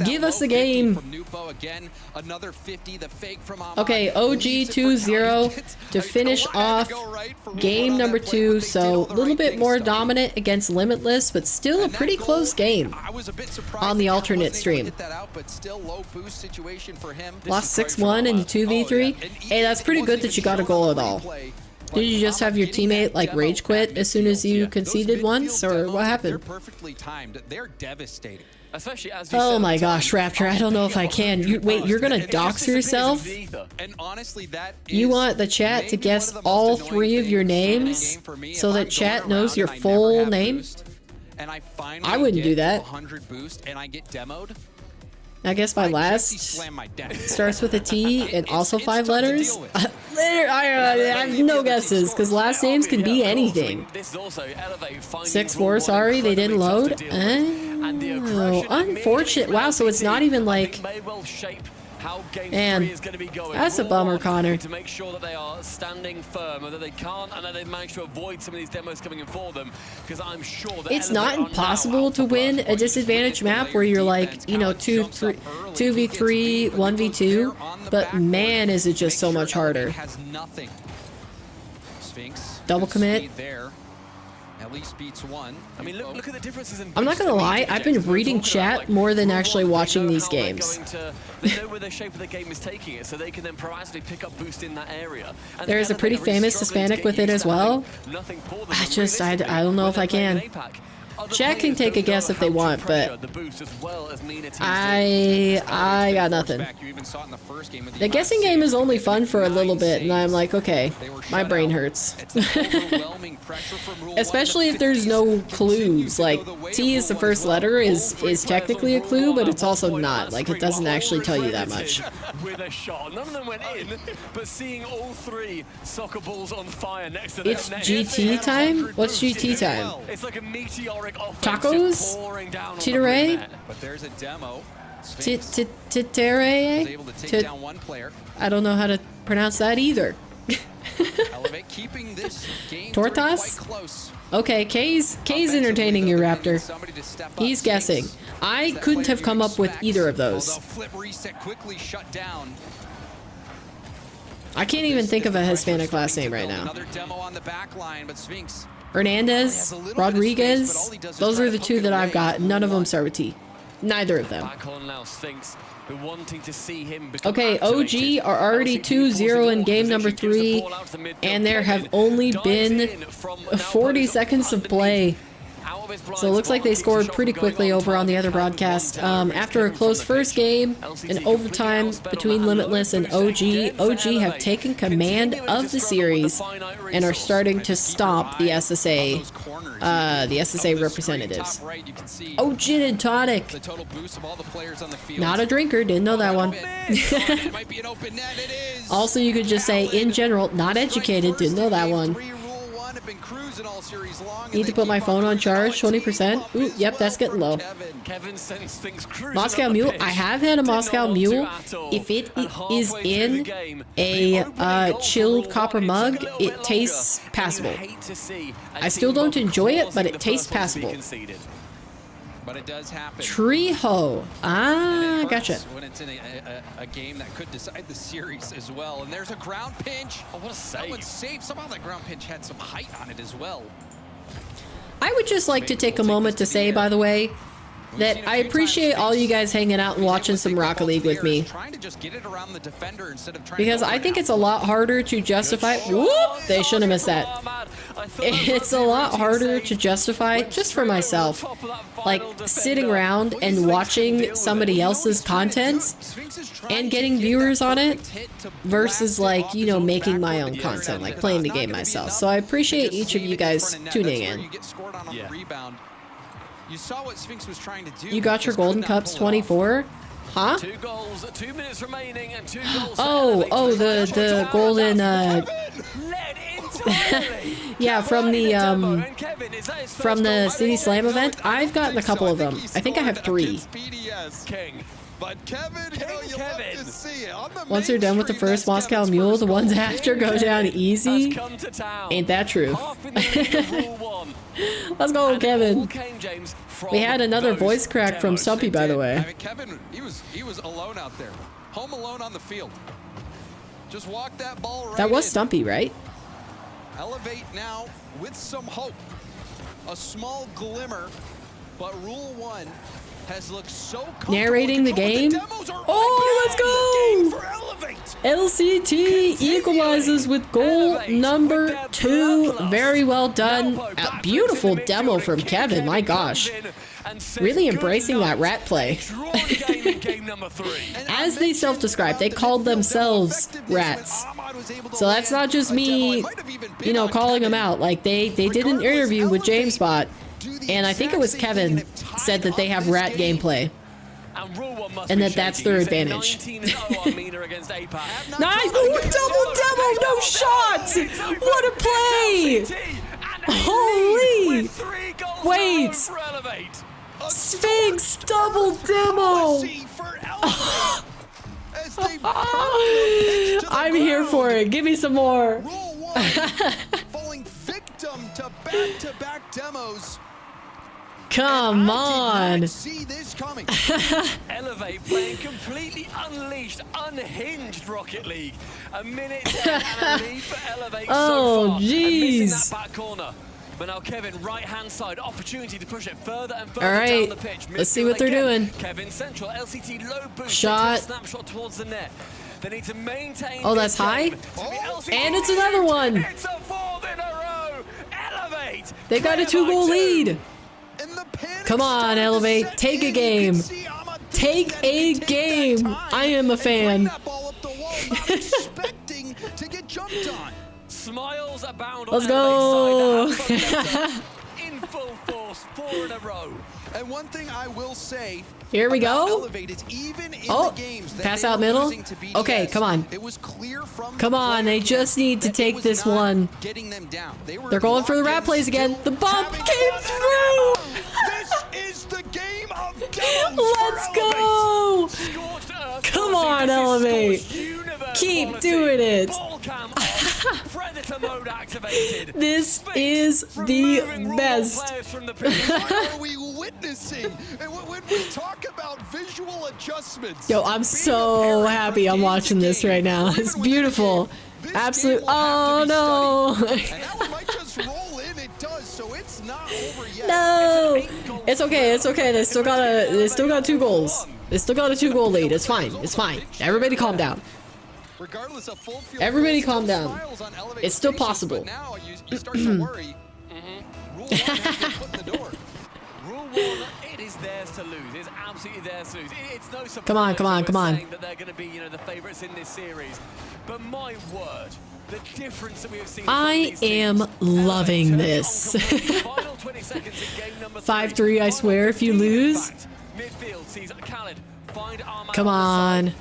A: Give us a game. Okay, OG 2-0 to finish off game number 2. So a little bit more dominant against Limitless, but still a pretty close game on the alternate stream. Lost 6-1 in the 2v3. Hey, that's pretty good that you got a goal at all. Did you just have your teammate like rage quit as soon as you conceded once, or what happened?
E: They're perfectly timed. They're devastating.
D: Especially as
A: oh my gosh, Raptor, I don't know if I can. Wait, you're gonna dox yourself?
E: And honestly, that
A: you want the chat to guess all 3 of your names so that chat knows your full name? I wouldn't do that.
E: 100 boost and I get demoed.
A: I guess my last starts with a T and also 5 letters. I have no guesses because last names can be anything. 6-4, sorry, they didn't load. Oh, unfortunate. Wow, so it's not even like. Man, that's a bummer, Connor.
D: To make sure that they are standing firm, or that they can't, and that they manage to avoid some of these demos coming in for them. Because I'm sure that
A: it's not impossible to win a disadvantage map where you're like, you know, 2v3, 1v2, but man, is it just so much harder. Double commit.
E: At least beats 1.
D: I mean, look at the differences in.
A: I'm not gonna lie, I've been reading chat more than actually watching these games.
D: They know where the shape of the game is taking it, so they can then proactively pick up boost in that area.
A: There is a pretty famous Hispanic with it as well. I don't know if I can. Chat can take a guess if they want, but I got nothing. The guessing game is only fun for a little bit, and I'm like, okay, my brain hurts. Especially if there's no clues. Like, T is the first letter is technically a clue, but it's also not. Like, it doesn't actually tell you that much.
D: With a shot. None of them went in, but seeing all 3 soccer balls on fire next to them.
A: It's GT time? What's GT time?
D: It's like a meteoric
A: Tacos? Titare?
E: But there's a demo.
A: Titare? I don't know how to pronounce that either.
E: Keeping this game
A: Tortas? Okay, K's entertaining you, Raptor. He's guessing. I couldn't have come up with either of those. I can't even think of a Hispanic last name right now. Hernandez, Rodriguez, those are the 2 that I've got. None of them start with T. Neither of them. Okay, OG are already 2-0 in game number 3, and there have only been 40 seconds of play. So it looks like they scored pretty quickly over on the other broadcast. After a close first game, an overtime between Limitless and OG, OG have taken command of the series and are starting to stomp the SSA representatives. Oh, gin and tonic. Not a drinker, didn't know that one. Also, you could just say, in general, not educated, didn't know that one. Need to put my phone on charge, 20%. Ooh, yep, that's getting low. Moscow Mule. I have had a Moscow Mule. If it is in a chilled copper mug, it tastes passable. I still don't enjoy it, but it tastes passable.
E: But it does happen.
A: Treeho. Ah, gotcha.
E: When it's in a game that could decide the series as well. And there's a ground pinch. Oh, what a save. That one's safe. Somehow that ground pinch had some height on it as well.
A: I would just like to take a moment to say, by the way, that I appreciate all you guys hanging out and watching some Rocket League with me. Because I think it's a lot harder to justify. Whoop! They shouldn't have missed that. It's a lot harder to justify just for myself. Like sitting around and watching somebody else's content and getting viewers on it versus like, you know, making my own content, like playing the game myself. So I appreciate each of you guys tuning in.
E: You saw what Sphinx was trying to do.
A: You got your Golden Cups 24? Huh?
D: 2 goals, 2 minutes remaining, and 2 goals.
A: Oh, the golden yeah, from the City Slam event. I've gotten a couple of them. I think I have 3.
E: But Kevin, Kevin.
A: Once you're done with the first Moscow Mule, the ones after go down easy. Ain't that true? Let's go, Kevin. We had another voice crack from Stumpy, by the way.
E: I mean, Kevin, he was alone out there, home alone on the field. Just walk that ball right.
A: That was Stumpy, right?
E: Elevate now with some hope, a small glimmer, but Rule 1 has looked so
A: narrating the game. Oh, let's go! LCT equalizes with goal number 2. Very well done. A beautiful demo from Kevin. My gosh. Really embracing that rat play. As they self-described, they called themselves rats. So that's not just me, you know, calling them out. Like they did an interview with JamesBot. And I think it was Kevin said that they have rat gameplay. And that's their advantage. Nice! Oh, double demo! No shot! What a play! Holy! Wait! Sphinx double demo! I'm here for it. Give me some more.
E: Falling victim to back-to-back demos.
A: Come on.
E: See this coming.
D: Elevate playing completely unleashed, unhinged Rocket League. A minute and a lead for Elevate so far.
A: Jeez.
D: That back corner. But now Kevin, right-hand side, opportunity to push it further and further
A: all right,
D: down the pitch.
A: Let's see what they're doing.
D: Kevin central, LCT low boost.
A: Shot.
D: Snapshot towards the net. They need to maintain.
A: Oh, that's high. And it's another one.
D: It's a 4th in a row. Elevate.
A: They got a 2-goal lead. Come on, Elevate. Take a game. Take a game. I am a fan.
D: Smiles abound.
A: Let's go.
D: In full force, 4 in a row.
E: And one thing I will say,
A: here we go. Oh, pass out middle. Okay, come on. Come on, they just need to take this one. They're going for the rat plays again. The bump came through.
E: This is the game of
A: let's go. Come on, Elevate. Keep doing it. This is the best.
E: What are we witnessing? And when we talk about visual adjustments.
A: Yo, I'm so happy I'm watching this right now. It's beautiful. Absolute. Oh no. No. It's okay. It's okay. They still got 2 goals. They still got a 2-goal lead. It's fine. It's fine. Everybody calm down. Everybody calm down. It's still possible.
D: Now you start to worry. Rule 1 has been put in the door. Rule 1, it is theirs to lose. It's absolutely theirs to lose. It's no surprise.
A: Come on, come on, come on.
D: That they're going to be, you know, the favorites in this series. But my word, the difference that we have seen.
A: I am loving this. 5-3, I swear, if you lose.
D: Midfield sees Khaled find Armad.
A: Come on.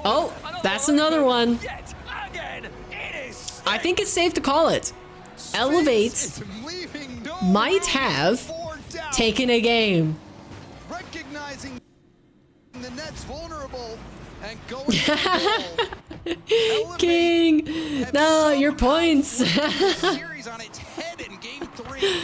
A: Oh, that's another one. I think it's safe to call it. Elevate might have taken a game.
E: Recognizing the net's vulnerable and going
A: King, no, your points.
E: series on its head in game 3.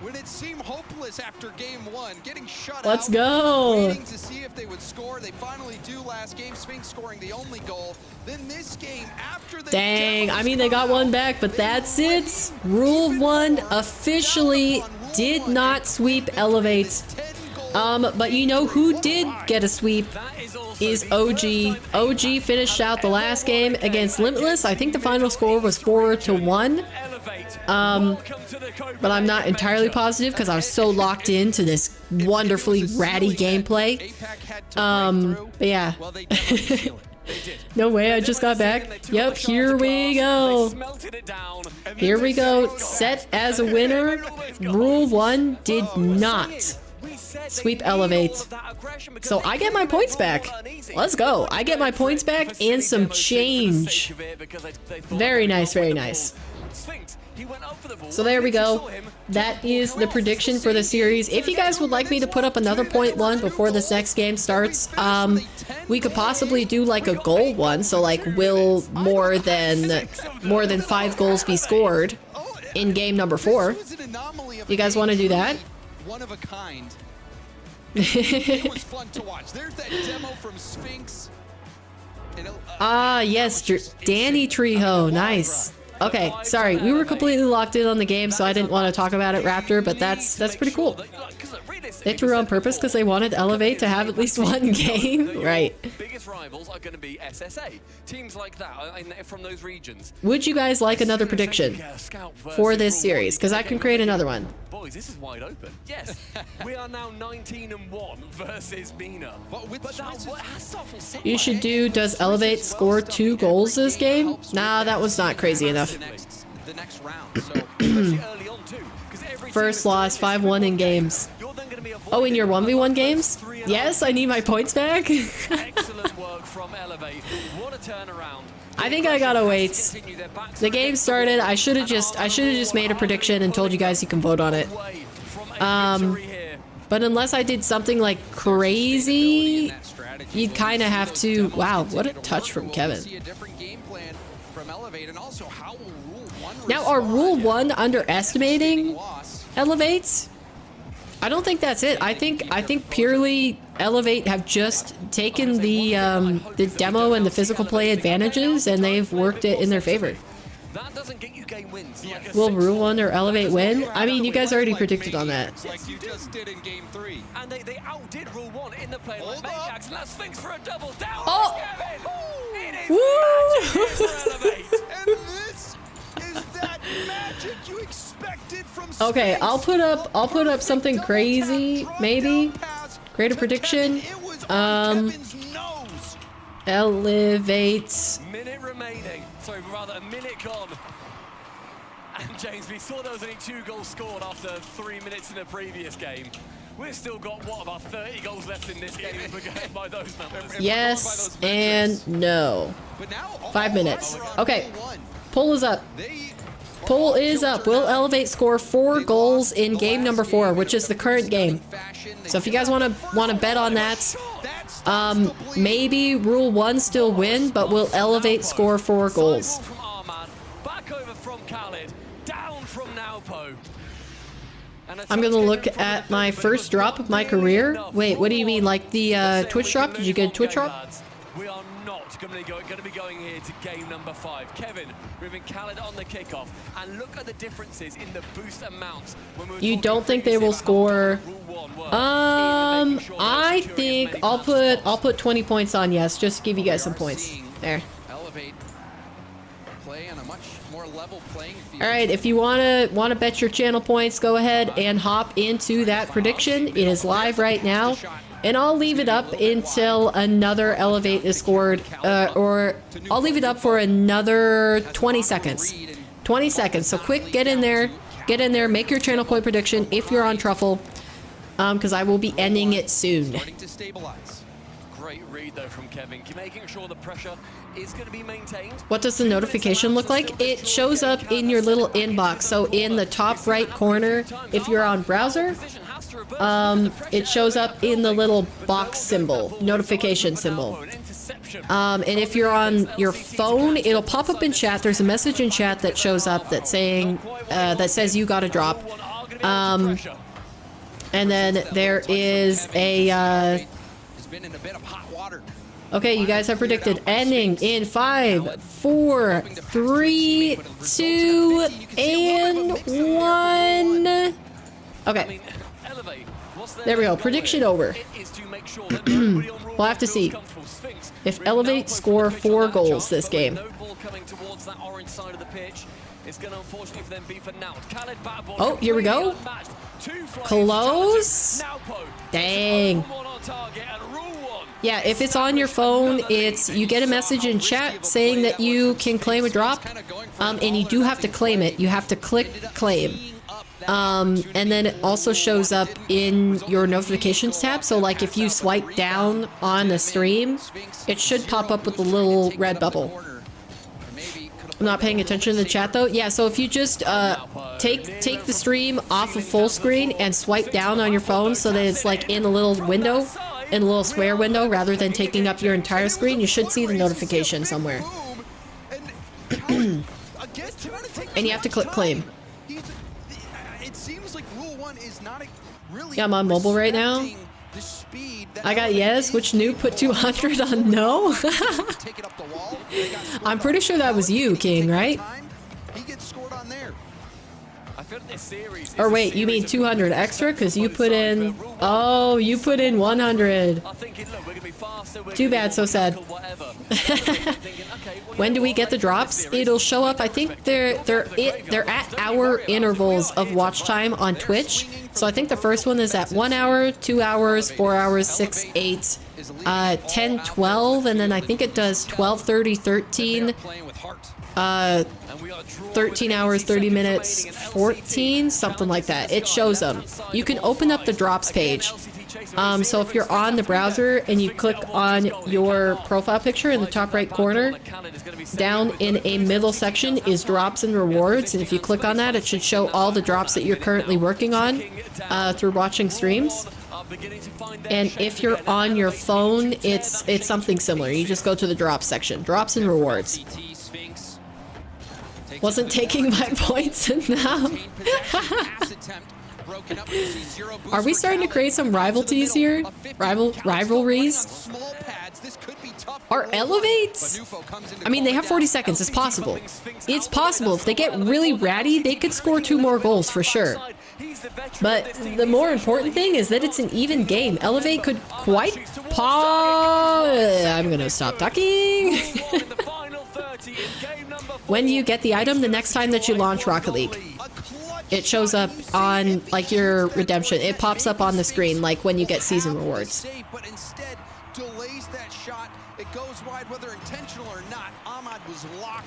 E: When it seemed hopeless after game 1, getting shut
A: Let's
E: out,
A: go.
E: waiting to see if they would score. They finally do last game, Sphinx scoring the only goal. Then this game, after the
A: dang, I mean, they got one back, but that's it. Rule 1 officially did not sweep Elevate. But you know who did get a sweep is OG. OG finished out the last game against Limitless. I think the final score was 4-1. But I'm not entirely positive because I was so locked into this wonderfully ratty gameplay. But yeah. No way, I just got back. Yep, here we go. Here we go. Set as a winner. Rule 1 did not sweep Elevate. So I get my points back. Let's go. I get my points back and some change. Very nice, very nice. So there we go. That is the prediction for the series. If you guys would like me to put up another point one before this next game starts, we could possibly do like a goal one. So like, will more than 5 goals be scored in game number 4? You guys want to do that?
E: One of a kind. It was fun to watch. There's that demo from Sphinx.
A: Yes, Danny Trejo. Nice. Okay, sorry, we were completely locked in on the game, so I didn't want to talk about it, Raptor, but that's pretty cool. They threw on purpose because they wanted Elevate to have at least one game, right?
D: Biggest rivals are going to be SSA, teams like that from those regions.
A: Would you guys like another prediction for this series? Because I can create another one.
D: Boys, this is wide open. Yes, we are now 19-1 versus Mina.
A: You should do, does Elevate score 2 goals this game? Nah, that was not crazy enough.
E: The next round.
A: First loss, 5-1 in games. Oh, in your 1v1 games? Yes, I need my points back.
D: Excellent work from Elevate. What a turnaround.
A: I think I gotta wait. The game started. I should have just made a prediction and told you guys you can vote on it. But unless I did something like crazy, you'd kind of have to. Wow, what a touch from Kevin. Now, are Rule 1 underestimating Elevates? I don't think that's it. I think purely Elevate have just taken the demo and the physical play advantages, and they've worked it in their favor.
D: That doesn't get you game wins.
A: Will Rule 1 or Elevate win? I mean, you guys already predicted on that.
E: Like you just did in game 3.
D: And they outdid Rule 1 in the play like maniacs, and that's Sphinx for a double down.
A: Oh!
D: It is
A: Woo!
D: for Elevate.
E: And this is that magic you expected from
A: Okay, I'll put up something crazy, maybe. Create a prediction. Elevates.
D: Minute remaining. Sorry, rather a minute gone. And James, we saw there was only 2 goals scored after 3 minutes in the previous game. We've still got, what, about 30 goals left in this game if we're going by those numbers.
A: Yes and no. 5 minutes. Okay. Poll is up. Poll is up. Will Elevate score 4 goals in game number 4, which is the current game? So if you guys want to bet on that, maybe Rule 1 still win, but will Elevate score 4 goals?
D: Back over from Khaled, down from Naupo.
A: I'm gonna look at my first drop of my career. Wait, what do you mean? Like the Twitch drop? Did you get a Twitch drop?
D: We are not going to be going here to game number 5. Kevin, moving Khaled on the kickoff, and look at the differences in the boost amounts.
A: You don't think they will score? I think I'll put 20 points on yes, just to give you guys some points. There.
E: Elevate play on a much more level playing field.
A: All right, if you wanna bet your channel points, go ahead and hop into that prediction. It is live right now. And I'll leave it up until another Elevate is scored, or I'll leave it up for another 20 seconds. 20 seconds, so quick, get in there, make your channel point prediction if you're on Truffle, because I will be ending it soon.
D: Great read though from Kevin, making sure the pressure is going to be maintained.
A: What does the notification look like? It shows up in your little inbox, so in the top right corner, if you're on browser, it shows up in the little box symbol, notification symbol. And if you're on your phone, it'll pop up in chat. There's a message in chat that shows up that's saying, that says you got a drop. And then there is a, okay, you guys have predicted ending in 5, 4, 3, 2, and 1. Okay. There we go. Prediction over. We'll have to see if Elevate score 4 goals this game. Oh, here we go. Close. Dang. Yeah, if it's on your phone, you get a message in chat saying that you can claim a drop, and you do have to claim it. You have to click claim. And then it also shows up in your notifications tab. So like if you swipe down on the stream, it should pop up with a little red bubble. I'm not paying attention to the chat though. Yeah, so if you just take the stream off of full screen and swipe down on your phone so that it's like in a little window, in a little square window rather than taking up your entire screen, you should see the notification somewhere. And you have to click claim. Yeah, I'm on mobile right now. I got yes, which noob put 200 on no? I'm pretty sure that was you, King, right? Or wait, you mean 200 extra? Because you put in... Oh, you put in 100. Too bad, so sad. When do we get the drops? It'll show up, I think they're at hour intervals of watch time on Twitch. So I think the first one is at 1 hour, 2 hours, 4 hours, 6, 8, 10, 12, and then I think it does 12, 30, 13, 13 hours, 30 minutes, 14, something like that. It shows them. You can open up the drops page. So if you're on the browser and you click on your profile picture in the top right corner, down in a middle section is drops and rewards. And if you click on that, it should show all the drops that you're currently working on through watching streams. And if you're on your phone, it's something similar. You just go to the drops section, drops and rewards. Wasn't taking my points enough. Are we starting to create some rivalries here? Rivalries? Are elevates? I mean, they have 40 seconds. It's possible. It's possible. If they get really ratty, they could score 2 more goals for sure. But the more important thing is that it's an even game. Elevate could quite I'm gonna stop talking. When do you get the item? The next time that you launch Rocket League. It shows up on like your redemption. It pops up on the screen like when you get season rewards.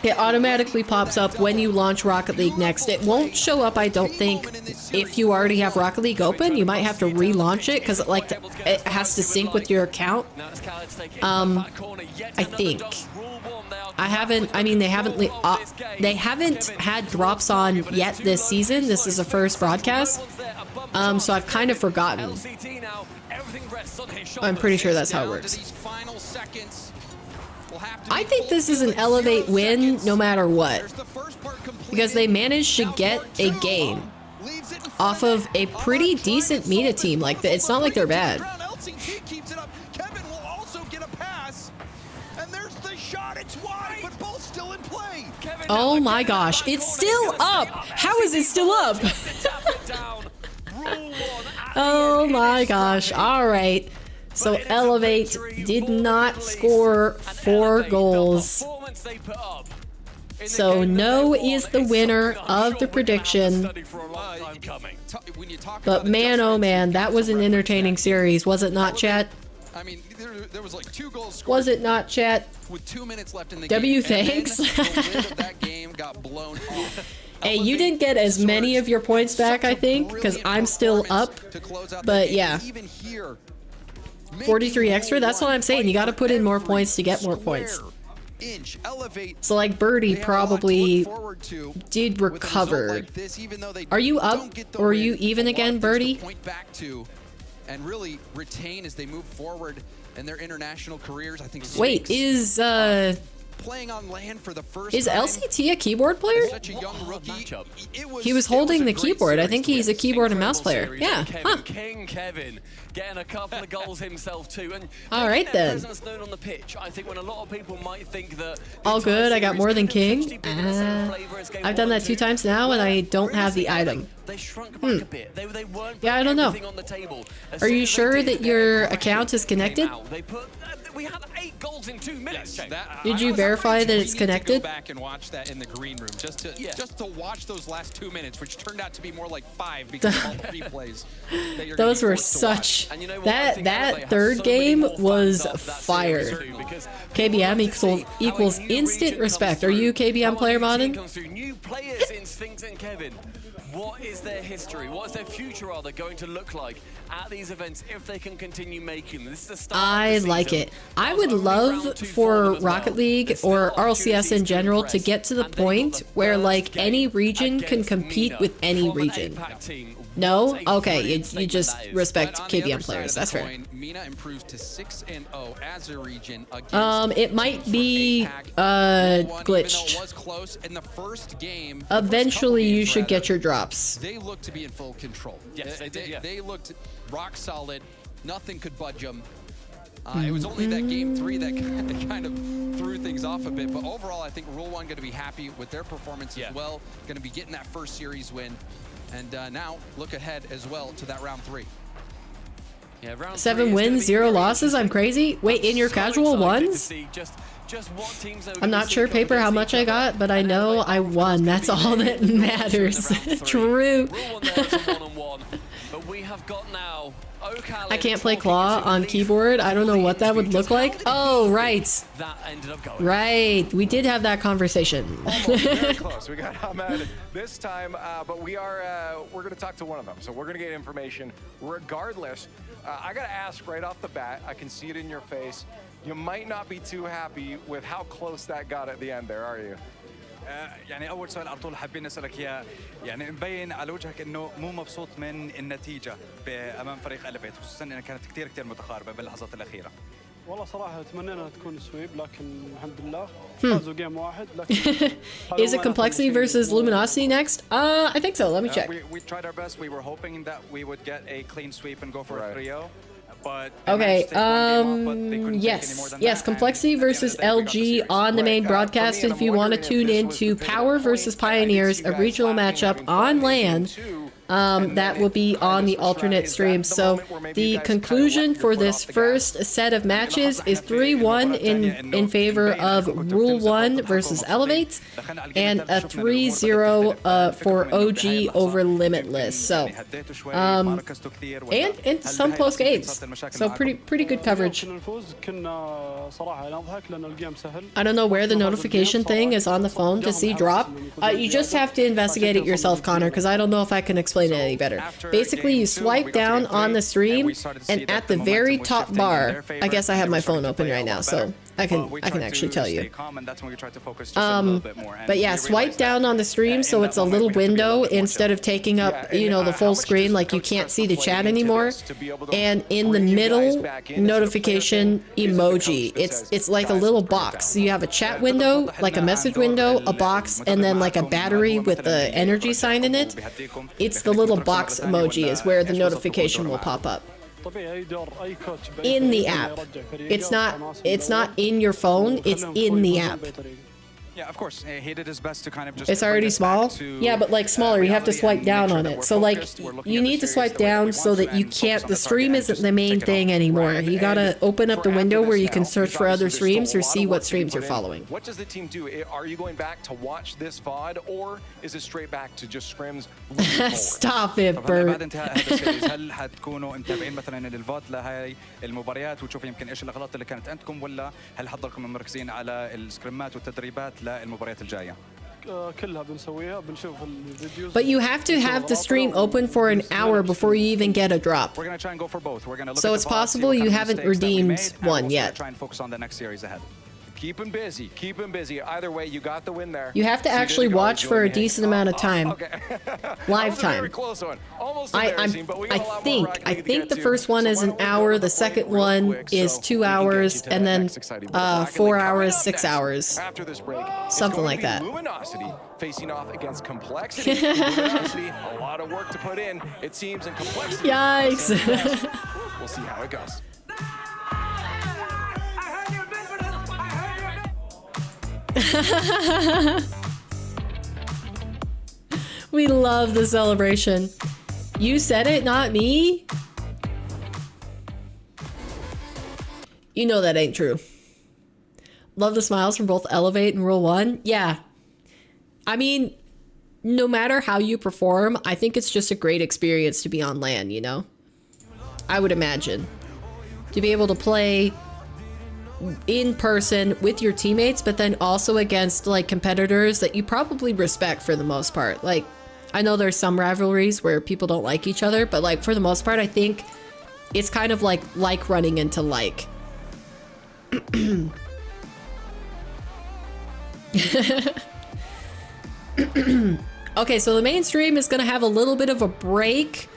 A: It automatically pops up when you launch Rocket League next. It won't show up, I don't think, if you already have Rocket League open. You might have to relaunch it because it has to sync with your account. I think. They haven't had drops on yet this season. This is the first broadcast. So I've kind of forgotten. I'm pretty sure that's how it works. I think this is an Elevate win no matter what. Because they managed to get a game off of a pretty decent meta team. Like, it's not like they're bad. Oh my gosh, it's still up! How is it still up? Oh my gosh, alright. So Elevate did not score 4 goals. So no is the winner of the prediction. But man, oh man, that was an entertaining series, was it not, chat?
E: I mean, there was like 2 goals scored.
A: Was it not, chat?
E: With 2 minutes left in the
A: W,
E: game.
A: thanks.
E: And then the lid of that game got blown off.
A: Hey, you didn't get as many of your points back, I think, because I'm still up. But yeah. 43 extra, that's what I'm saying. You gotta put in more points to get more points. So like Birdie probably did recover. Are you up or are you even again, Birdie?
E: And really retain as they move forward in their international careers. I think.
A: Wait, is
E: playing on land for the first
A: Is
E: time.
A: LCT a keyboard player?
E: Such a young rookie.
A: He was holding the keyboard. I think he's a keyboard and mouse player. Yeah. Huh.
D: King Kevin getting a couple of goals himself too. And
A: all right then.
D: Known on the pitch. I think when a lot of people might think that
A: all good, I got more than King. I've done that 2 times now, and I don't have the item.
D: They shrunk back a bit. They weren't
A: yeah, I don't know.
D: on the table.
A: Are you sure that your account is connected?
D: They put. We had 8 goals in 2 minutes.
A: Did you verify that it's connected?
E: Go back and watch that in the green room just to watch those last 2 minutes, which turned out to be more like 5 because of all the replays.
A: Those were such. That third game was fire. KBM equals instant respect. Are you KBM player modded?
D: New players in Sphinx and Kevin. What is their history? What is their future rather going to look like at these events if they can continue making them? This is the start
A: I like it. I would love for Rocket League or RLCS in general to get to the point where like any region can compete with any region. No? Okay, you just respect KBM players. That's fair.
E: Mina improved to 6-0 as a region.
A: It might be glitched.
E: Was close in the first game.
A: Eventually, you should get your drops.
E: They looked to be in full control.
B: Yes, they did. Yeah.
E: They looked rock solid. Nothing could budge them. It was only that game 3 that kind of threw things off a bit. But overall, I think Rule 1 going to be happy with their performance as well. Going to be getting that first series win. And now look ahead as well to that round 3.
D: Yeah, round
A: 7 wins, 0 losses. I'm crazy. Wait, in your casual ones? I'm not sure, Paper, how much I got, but I know I won. That's all that matters. True.
D: But we have got now
A: I can't play claw on keyboard. I don't know what that would look like. Oh, right.
D: That ended up going.
A: Right. We did have that conversation.
G: Very close. We got Ahmed this time, but we're going to talk to one of them. So we're going to get information regardless. I got to ask right off the bat, I can see it in your face. You might not be too happy with how close that got at the end there, are you?
Q: يعني أول سؤال على طول حابين نسألك إياه يعني مبين على وجهك إنه مو مبسوط من النتيجة أمام فريق ألفيت خصوصاً إنها كانت كتير متقاربة باللحظات الأخيرة.
C: والله صراحة تمنينا تكون سويب لكن الحمد لله فازوا جيم واحد لكن
A: Is it Complexity versus Luminosity next? I think so. Let me check.
Q: We tried our best. We were hoping that we would get a clean sweep and go for a 3-0.
A: Okay, yes, Complexity versus LG on the main broadcast. If you want to tune in to Power versus Pioneers, a regional matchup on LAN, that will be on the alternate stream. So the conclusion for this first set of matches is 3-1 in favor of Rule 1 versus Elevates, and a 3-0 for OG over Limitless. So, and some close games. So pretty good coverage. I don't know where the notification thing is on the phone to see drop. You just have to investigate it yourself, Connor, because I don't know if I can explain it any better. Basically, you swipe down on the stream, and at the very top bar, I guess I have my phone open right now, so I can actually tell you. But yeah, swipe down on the stream so it's a little window instead of taking up, you know, the full screen, like you can't see the chat anymore. And in the middle, notification emoji. It's like a little box. You have a chat window, like a message window, a box, and then like a battery with the energy sign in it. It's the little box emoji is where the notification will pop up. In the app. It's not in your phone, it's in the app.
Q: Yeah, of course. He did his best to kind of just.
A: It's already small? Yeah, but like smaller, you have to swipe down on it. So like, you need to swipe down so that you can't, the stream isn't the main thing anymore. You gotta open up the window where you can search for other streams or see what streams you're following.
G: What does the team do? Are you going back to watch this VOD, or is it straight back to just scrims?
A: Stop it, Bert.
Q: بعد انتهاء هذا السيريز هل حتكونوا متابعين مثلا الفوت لهي المباريات وتشوفوا يمكن ايش الاغلاط اللي كانت عندكم، ولا هل حضركم مركزين على السكريمات والتدريبات للمباريات الجايه؟
C: كلها بنسويها بنشوف الفيديوز.
A: But you have to have the stream open for an hour before you even get a drop.
Q: We're going to try and go for both. We're going to look
A: so
Q: at
A: it's possible you haven't redeemed one yet.
Q: Try and focus on the next series ahead.
G: Keep him busy. Keep him busy. Either way, you got the win there.
A: You have to actually watch for a decent amount of time.
G: Okay.
A: Live time.
G: Very close one. Almost
A: I think the first one is an hour, the second one is 2 hours, and then 4 hours, 6 hours.
G: After this break,
A: something like that.
G: Luminosity facing off against Complexity. Luminosity, a lot of work to put in, it seems, and Complexity.
A: Yikes.
G: We'll see how it goes.
A: We love the celebration. You said it, not me. You know that ain't true. Love the smiles from both Elevate and Rule 1. Yeah. I mean, no matter how you perform, I think it's just a great experience to be on LAN, you know? I would imagine. To be able to play in person with your teammates, but then also against like competitors that you probably respect for the most part. Like, I know there's some rivalries where people don't like each other, but like for the most part, I think it's kind of like running into like. Okay, so the main stream is gonna have a little bit of a break.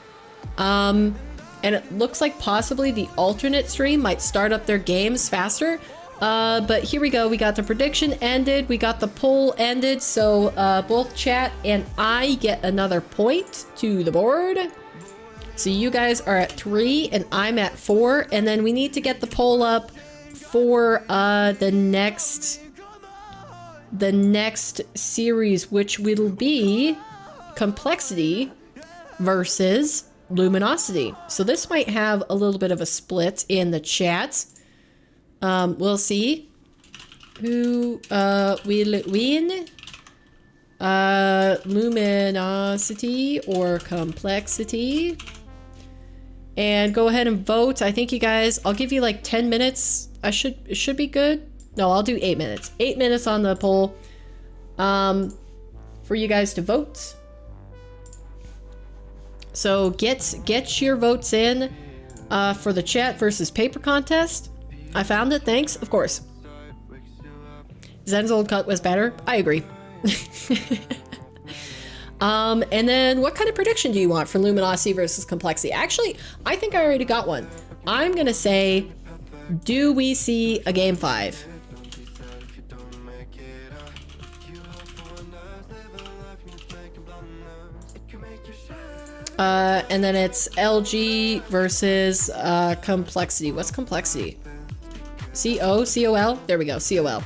A: And it looks like possibly the alternate stream might start up their games faster. But here we go. We got the prediction ended. We got the poll ended. So both chat and I get another point to the board. So you guys are at 3 and I'm at 4. And then we need to get the poll up for the next series, which will be Complexity versus Luminosity. So this might have a little bit of a split in the chat. We'll see who will win. Luminosity or Complexity. And go ahead and vote. I think you guys, I'll give you like 10 minutes. It should be good. No, I'll do 8 minutes. 8 minutes on the poll for you guys to vote. So get your votes in for the chat versus paper contest. I found it, thanks, of course. Zen's old cut was better. I agree. And then what kind of prediction do you want for Luminosity versus Complexity? Actually, I think I already got one. I'm gonna say, do we see a game 5? And then it's LG versus Complexity. What's Complexity? C-O-C-O-L? There we go, C-O-L.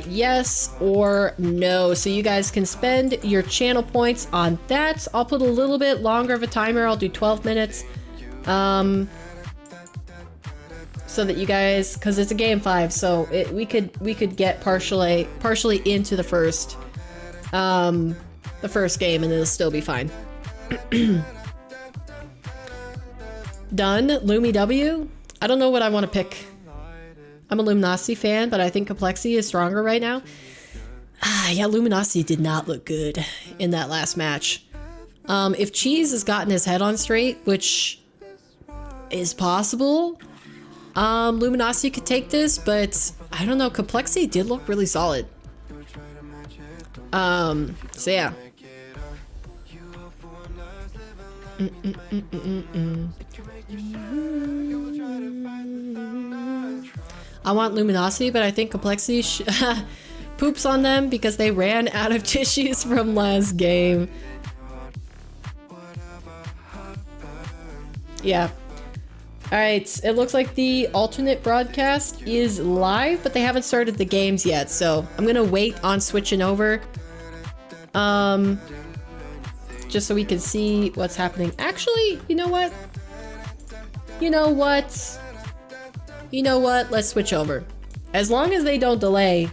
A: Yes or no. So you guys can spend your channel points on that. I'll put a little bit longer of a timer. I'll do 12 minutes. So that you guys, because it's a game 5, so we could get partially into the first game and it'll still be fine. Done. Lumi W. I don't know what I want to pick. I'm a Luminosity fan, but I think Complexity is stronger right now. Yeah, Luminosity did not look good in that last match. If Cheese has gotten his head on straight, which is possible, Luminosity could take this, but I don't know. Complexity did look really solid. So yeah. I want Luminosity, but I think Complexity poops on them because they ran out of tissues from last game. Yeah. Alright, it looks like the alternate broadcast is live, but they haven't started the games yet, so I'm gonna wait on switching over. Just so we can see what's happening. Actually, you know what? Let's switch over. As long as they don't delay,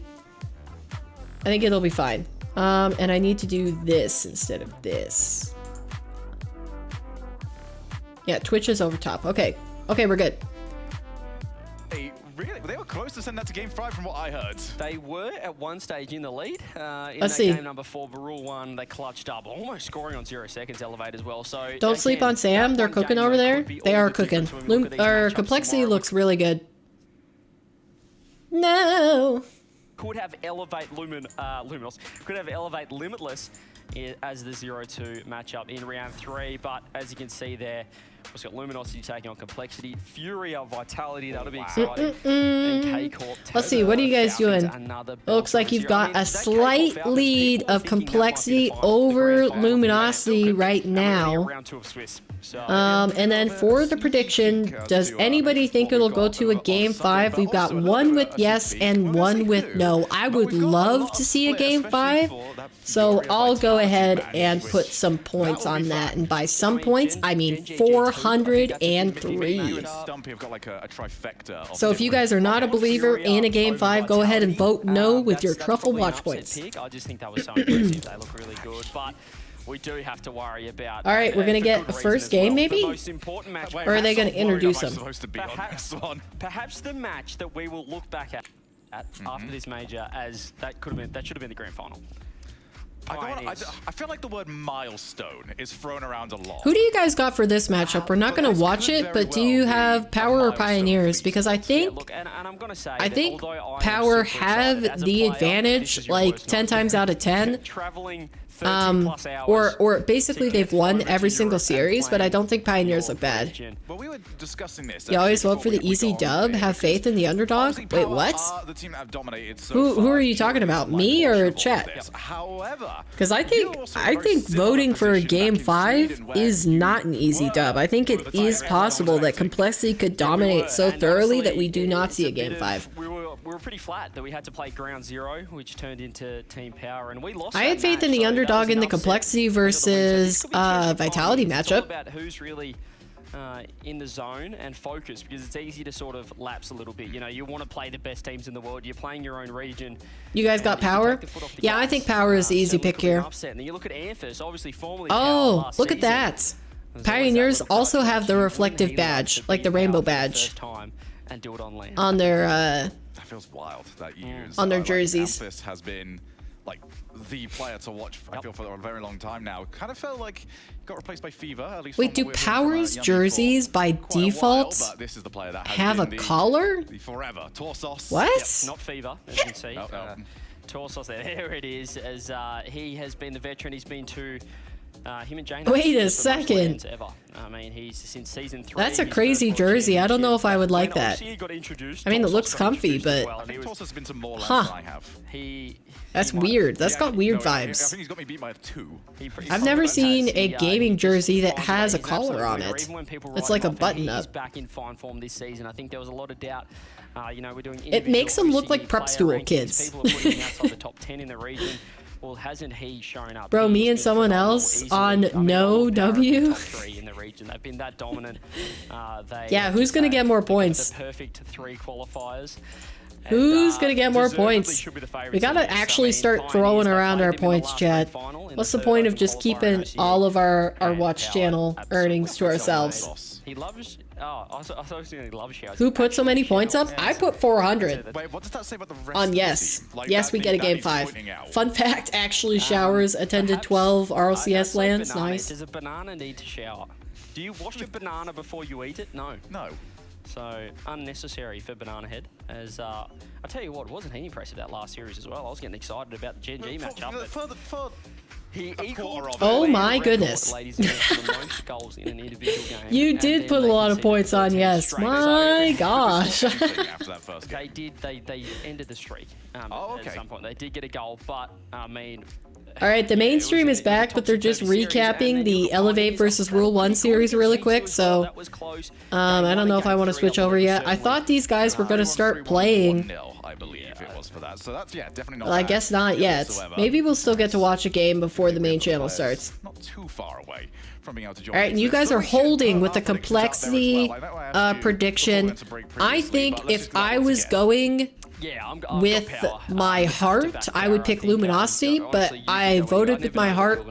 A: I think it'll be fine. And I need to do this instead of this. Yeah, Twitch is over top. Okay. Okay, we're good.
L: They were close to sending that to game 5 from what I heard.
B: They were at one stage in the lead.
A: Let's see.
B: Game number 4, but Rule 1, they clutched up, almost scoring on 0 seconds Elevate as well. So
A: don't sleep on Sam. They're cooking over there. They are cooking. Complexity looks really good. No.
B: Could have Elevate Luminos. Could have Elevate Limitless as the 0-2 matchup in round 3. But as you can see there, we've got Luminosity taking on Complexity, Furia, Vitality. That'll be exciting. And K-Corp.
A: Let's see. What are you guys doing? It looks like you've got a slight lead of Complexity over Luminosity right now. And then for the prediction, does anybody think it'll go to a game 5? We've got one with yes and one with no. I would love to see a game 5, so I'll go ahead and put some points on that. And by some points, I mean 403. So if you guys are not a believer in a game 5, go ahead and vote no with your truffle watch points.
B: I just think that was so impressive. They look really good, but we do have to worry about.
A: All right, we're gonna get a first game, maybe, or are they gonna introduce them?
B: Perhaps the match that we will look back at after this major as that should have been the grand final.
J: I feel like the word milestone is thrown around a lot.
A: Who do you guys got for this matchup? We're not going to watch it, but do you have Power or Pioneers? Because I think Power have the advantage like 10 times out of 10. Or basically they've won every single series, but I don't think Pioneers look bad.
J: Well, we were discussing this.
A: You always vote for the easy dub, have faith in the underdog? Wait, what? Who are you talking about? Me or Chet? Because I think voting for a game 5 is not an easy dub. I think it is possible that Complexity could dominate so thoroughly that we do not see a game 5.
B: We were pretty flat that we had to play ground 0, which turned into Team Power, and we lost.
A: I had faith in the underdog in the Complexity versus Vitality matchup.
B: About who's really in the zone and focus, because it's easy to sort of lapse a little bit. You know, you want to play the best teams in the world. You're playing your own region.
A: You guys got Power? Yeah, I think Power is the easy pick here.
B: And then you look at Amphis, obviously formerly.
A: Oh, look at that. Pioneers also have the reflective badge, like the rainbow badge,
B: and do it on land.
A: On their
J: that feels wild. That years
A: on their jerseys.
J: Amphis has been like the player to watch. I feel for a very long time now. Kind of felt like got replaced by Fever. At least.
A: Wait, do Power's jerseys by default have a collar?
J: Forever Torsos.
A: What?
B: Yep, not Fever, as you can see. Torsos, there it is. As he has been the veteran. He's been to. Him and Jane.
A: Wait a second.
B: Ever. I mean, he's since season 3.
A: That's a crazy jersey. I don't know if I would like that. I mean, it looks comfy, but huh? That's weird. That's got weird vibes.
J: I think he's got me beat by 2.
A: I've never seen a gaming jersey that has a collar on it. It's like a button up.
B: He's back in fine form this season. I think there was a lot of doubt. You know, we're doing.
A: It makes them look like prep stool kids.
B: People are putting him outside the top 10 in the region. Well, hasn't he shown up?
A: Bro, me and someone else on no W.
B: In the region, they've been that dominant.
A: Yeah, who's gonna get more points?
B: The perfect 3 qualifiers.
A: Who's gonna get more points? We gotta actually start throwing around our points, Chad. What's the point of just keeping all of our watch channel earnings to ourselves?
B: He loves. Oh, I thought he was going to love showers.
A: Who put so many points up? I put 400.
J: Wait, what does that say about the rest
A: on yes. Yes, we get a game 5. Fun fact, actually Showers attended 12 RLCS lands. Nice.
B: Does a banana need to shower? Do you wash a banana before you eat it? No.
J: No.
B: So unnecessary for Banana Head. As I tell you what, wasn't he impressive that last series as well? I was getting excited about the Gen G matchup. He
A: oh my goodness. You did put a lot of points on yes. My gosh.
B: They ended the streak at some point. They did get a goal, but I mean.
A: Alright, the mainstream is back, but they're just recapping the Elevate versus Rule 1 series really quick, so I don't know if I want to switch over yet. I thought these guys were going to start playing.
J: I believe it was for that. So that's definitely not.
A: Well, I guess not yet. Maybe we'll still get to watch a game before the main channel starts.
J: Not too far away from being able to join.
A: All right, and you guys are holding with the Complexity prediction. I think if I was going with my heart, I would pick Luminosity, but I voted with my heart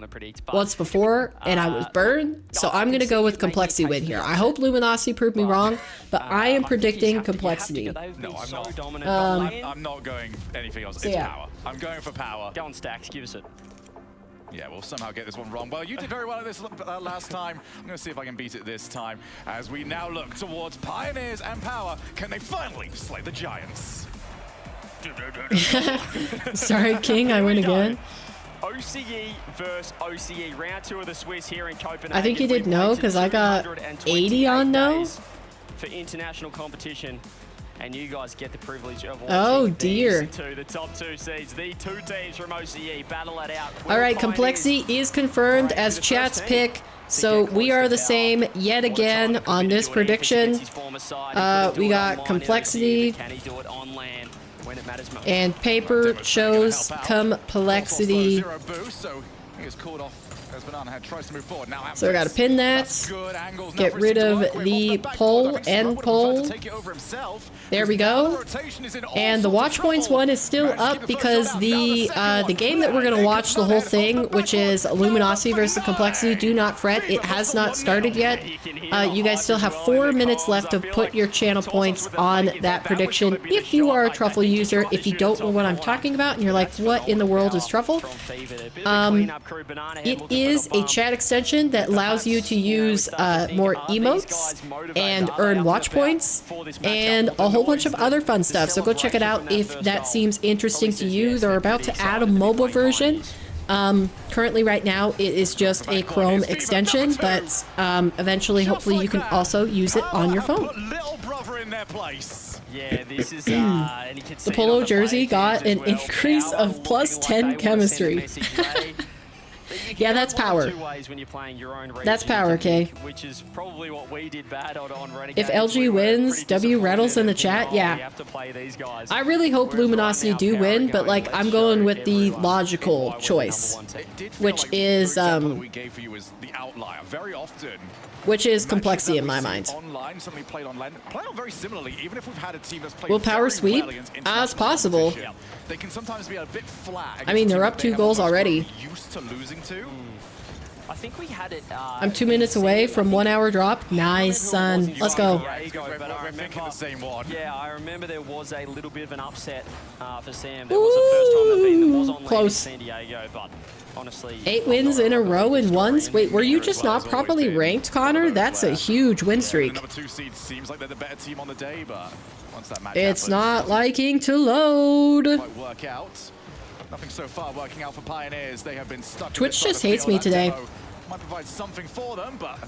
A: once before and I was burned, so I'm going to go with Complexity win here. I hope Luminosity proved me wrong, but I am predicting Complexity.
J: No, I'm not. I'm not going anything else. It's Power. I'm going for Power.
B: Go on, Stacks, give us it.
J: Yeah, we'll somehow get this one wrong. Well, you did very well at this last time. I'm going to see if I can beat it this time. As we now look towards Pioneers and Power, can they finally slay the Giants?
A: Sorry, King, I win again.
K: OCE versus OCE, round 2 of the Swiss here in Copenhagen.
A: I think you did no, because I got 80 on no.
K: For international competition, and you guys get the privilege of
A: oh dear.
K: The top 2 seeds, the 2 teams from OCE battle it out.
A: All right, complexity is confirmed as chat's pick. So we are the same yet again on this prediction. We got complexity and paper chose complexity. So we gotta pin that, get rid of the pole, end pole. There we go. And the watch points one is still up because the game that we're gonna watch the whole thing, which is Luminosity versus Complexity, do not fret, it has not started yet. You guys still have 4 minutes left to put your channel points on that prediction. If you are a Truffle user, if you don't know what I'm talking about and you're like, what in the world is Truffle? It is a chat extension that allows you to use more emotes and earn watch points and a whole bunch of other fun stuff. So go check it out if that seems interesting to you. They're about to add a mobile version. Currently right now it is just a Chrome extension, but eventually hopefully you can also use it on your phone.
K: Yeah, this is
A: the polo jersey got an increase of plus 10 chemistry. Yeah, that's power. That's power, Kay.
K: Which is probably what we did bad on Renegade.
A: If LG wins, W Rattles in the chat, yeah. I really hope Luminosity do win, but like I'm going with the logical choice, which is which is complexity in my mind. Will power sweep? As possible.
J: They can sometimes be a bit flat.
A: I mean, they're up 2 goals already.
J: Used to losing to.
K: I think we had it.
A: I'm 2 minutes away from 1 hour drop. Nice, son. Let's go.
K: Yeah, I remember there was a little bit of an upset for Sam. There was the first time that was on
A: close.
K: San Diego, but honestly,
A: 8 wins in a row in ones. Wait, were you just not properly ranked, Connor? That's a huge win streak.
J: Number 2 seed seems like they're the better team on the day, but once that match
A: It's
J: happens,
A: not liking to load.
J: might work out. Nothing so far working out for Pioneers. They have been stuck.
A: Twitch just hates me today.
J: Might provide something for them, but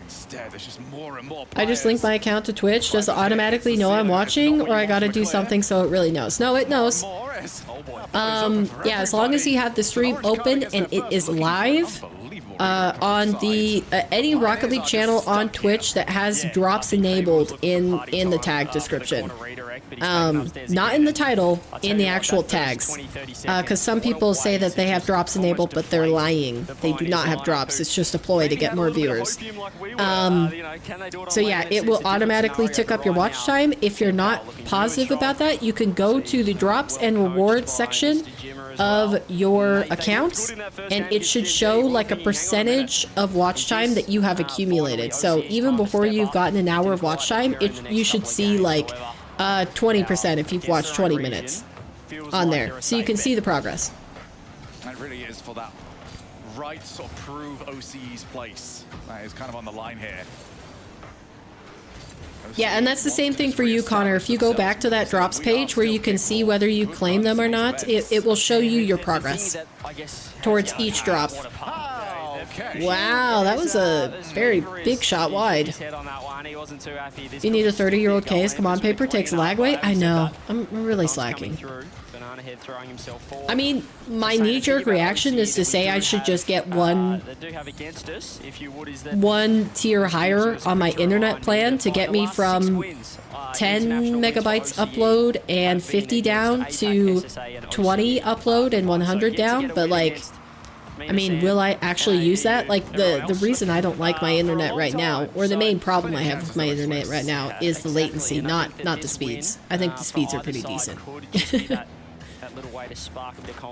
J: instead there's just more and more.
A: I just link my account to Twitch. Does it automatically know I'm watching, or I gotta do something so it really knows? No, it knows. Yeah, as long as you have the stream open and it is live on the any Rocket League channel on Twitch that has drops enabled in the tag description. Not in the title, in the actual tags. Because some people say that they have drops enabled, but they're lying. They do not have drops. It's just a ploy to get more viewers. So yeah, it will automatically tick up your watch time. If you're not positive about that, you can go to the drops and rewards section of your accounts, and it should show like a percentage of watch time that you have accumulated. So even before you've gotten an hour of watch time, you should see like 20% if you've watched 20 minutes on there, so you can see the progress.
J: That really is for that right or prove OCE's place. That is kind of on the line here.
A: Yeah, and that's the same thing for you, Connor. If you go back to that drops page where you can see whether you claim them or not, it will show you your progress towards each drop. Wow, that was a very big shot wide. You need a 30-year-old case. Come on, paper takes lag weight. I know. I'm really slacking. I mean, my knee-jerk reaction is to say I should just get one tier higher on my internet plan to get me from 10 megabytes upload and 50 down to 20 upload and 100 down, but like, I mean, will I actually use that? Like, the reason I don't like my internet right now, or the main problem I have with my internet right now, is the latency, not the speeds. I think the speeds are pretty decent.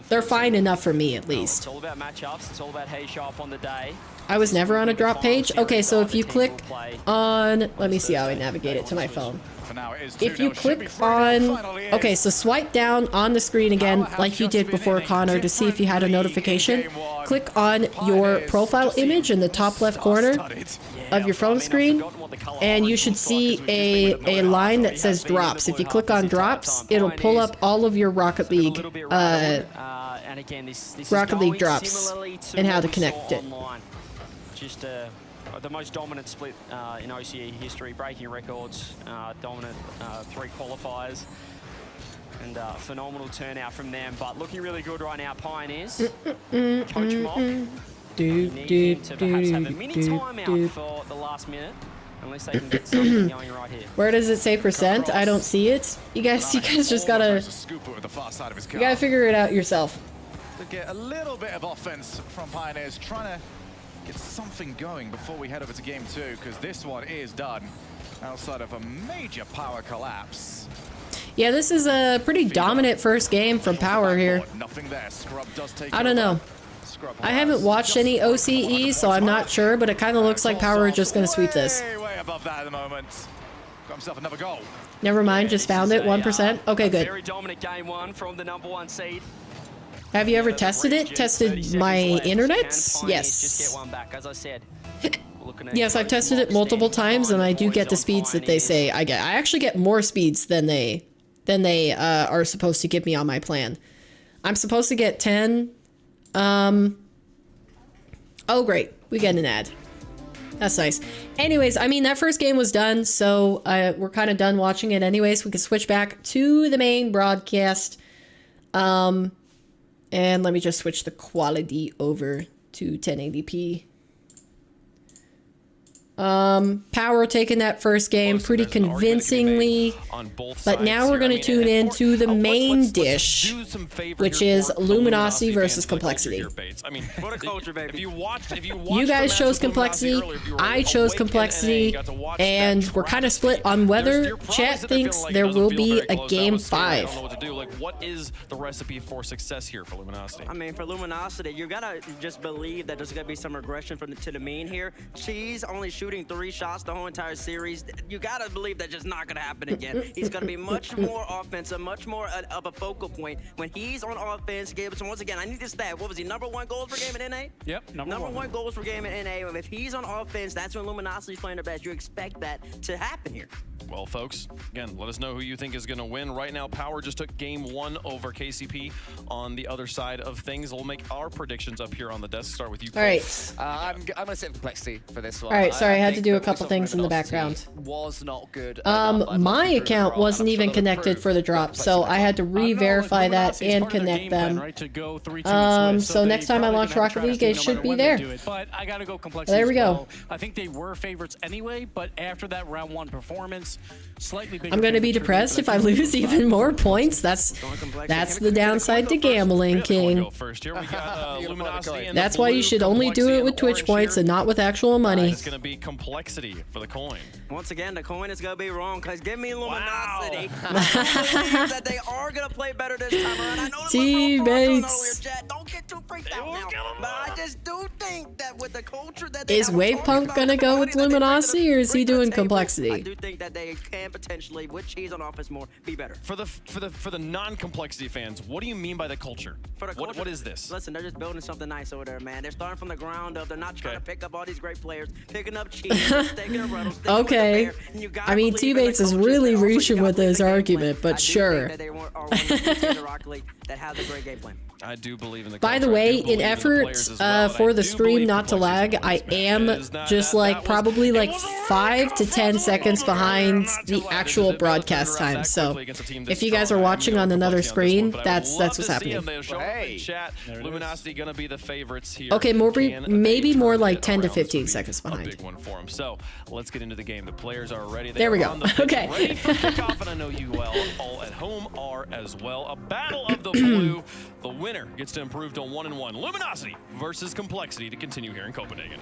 A: They're fine enough for me, at least.
K: It's all about matchups. It's all about hey sharp on the day.
A: I was never on a drop page. Okay, so if you click on, let me see how I navigate it to my phone. If you click on, okay, so swipe down on the screen again, like you did before, Connor, to see if you had a notification. Click on your profile image in the top left corner of your phone screen, and you should see a line that says drops. If you click on drops, it'll pull up all of your Rocket League
K: and again, this
A: Rocket
K: is
A: League
K: going
A: drops
K: similarly to
A: and how
K: what
A: to
K: we
A: connect
K: saw
A: it.
K: online. Just the most dominant split in OCE history, breaking records, dominant 3 qualifiers, and phenomenal turnout from them. But looking really good right now, Pioneers. Coach Mock, you need him to perhaps have a mini timeout for the last minute, unless they can get something going right here.
A: Where does it say percent? I don't see it. You guys just gotta figure it out yourself.
J: To get a little bit of offense from Pioneers, trying to get something going before we head over to game 2, because this one is done outside of a major power collapse.
A: Yeah, this is a pretty dominant first game from Power here.
J: Nothing there. Scrub does take
A: I don't know. I haven't watched any OCE, so I'm not sure, but it kind of looks like Power are just going to sweep this.
J: Way above that at the moment. Got himself another goal.
A: Never mind, just found it, 1%. Okay, good.
K: Very dominant game 1 from the #1 seed.
A: Have you ever tested it? Tested my internets? Yes.
K: Just get one back, as I said.
A: Yes, I've tested it multiple times, and I do get the speeds that they say I get. I actually get more speeds than they are supposed to give me on my plan. I'm supposed to get 10. Oh, great. We get an ad. That's nice. Anyways, I mean, that first game was done, so we're kind of done watching it anyways. We can switch back to the main broadcast. And let me just switch the quality over to 1080p. Power taking that first game pretty convincingly, but now we're going to tune in to the main dish, which is Luminosity versus Complexity.
B: I mean, what a culture, baby. If you watched
A: You guys chose Complexity, I chose Complexity, and we're kind of split on whether chat thinks there will be a game 5.
B: What is the recipe for success here for Luminosity?
U: I mean, for Luminosity, you gotta just believe that there's gonna be some regression to the mean here. She's only shooting 3 shots the whole entire series. You gotta believe that's just not gonna happen again. He's gonna be much more offensive, much more of a focal point when he's on offense. Gableton, once again, I need this stat. What was he, #1 goals per game in NA?
C: Yep,
U: number one goals per game in NA. If he's on offense, that's when Luminosity's playing their best. You expect that to happen here.
B: Well, folks, again, let us know who you think is going to win. Right now, Power just took game 1 over KCP on the other side of things. We'll make our predictions up here on the desk. Start with you, Cole.
A: All right.
T: I'm going to sit Complexity for this one.
A: All right, sorry, I had to do a couple things in the background.
T: Was not good.
A: My account wasn't even connected for the drop, so I had to re-verify that and connect them. So next time I launch Rocket League, it should be there.
C: But I gotta go Complexity.
A: There we go.
C: I think they were favorites anyway, but after that round 1 performance, slightly bigger.
A: I'm going to be depressed if I lose even more points. That's the downside to gambling, King. That's why you should only do it with Twitch points and not with actual money.
B: It's going to be Complexity for the coin.
U: Once again, the coin is going to be wrong, because give me Luminosity. I believe that they are going to play better this time around. I know
A: Teammates.
U: Don't get too freaked out now. But I just do think that with the culture that
A: Is Wavepunk going to go with Luminosity, or is he doing Complexity?
U: I do think that they can potentially, with cheese on offense more, be better.
B: For the non-Complexity fans, what do you mean by the culture? What is this?
U: Listen, they're just building something nice over there, man. They're starting from the ground up. They're not trying to pick up all these great players, picking up cheese, taking a Reynolds.
A: Okay. I mean, Teammates is really reaching with his argument, but sure.
B: I do believe in the
A: By the way, in effort for the stream not to lag, I am just like probably like 5 to 10 seconds behind the actual broadcast time. So if you guys are watching on another screen, that's what's happening.
B: Luminosity gonna be the favorites here.
A: Okay, maybe more like 10 to 15 seconds behind.
B: Big one for him. So let's get into the game. The players are ready.
A: There we go. Okay.
B: Ready for kickoff, and I know you all at home are as well. A battle of the blue. The winner gets to improve to 1-1. Luminosity versus Complexity to continue here in Copenhagen.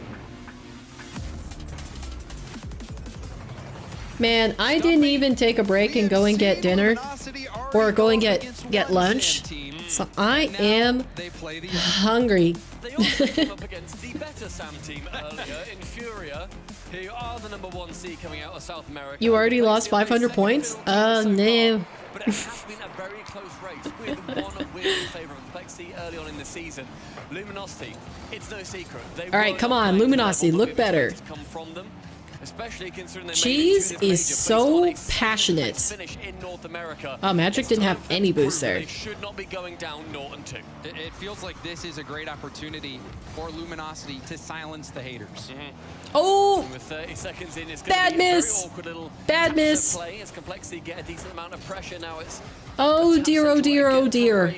A: Man, I didn't even take a break and go and get dinner or go and get lunch. So I am hungry.
D: They also came up against the better Sam team earlier in Furia, who are the #1 seed coming out of South America.
A: You already lost 500 points? No.
D: But it has been a very close race with one win in favor of Complexity early on in the season. Luminosity, it's no secret.
A: All right, come on, Luminosity, look better.
D: Come from them. especially considering they
A: Cheese is so passionate. Oh, Magic didn't have any boost there.
D: They should not be going down 0-2.
E: It feels like this is a great opportunity for Luminosity to silence the haters.
A: Oh!
D: With 30 seconds in, it's
A: Bad miss. Bad miss.
D: Play as Complexity get a decent amount of pressure now. It's
A: oh dear, oh dear, oh dear.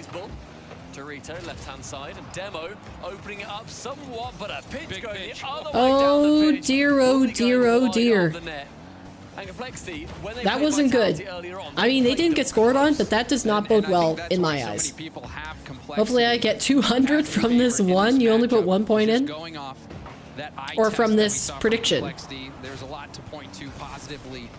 D: Dorito left-hand side and Demo opening it up somewhat, but a pitch going the other way
A: oh
D: down the pitch.
A: Dear, oh dear, oh dear.
D: And Complexity, when they
A: that wasn't good. I mean, they didn't get scored on, but that does not bode well in my eyes. Hopefully I get 200 from this one. You only put 1 point in. Or from this prediction.
E: There's a lot to point to positively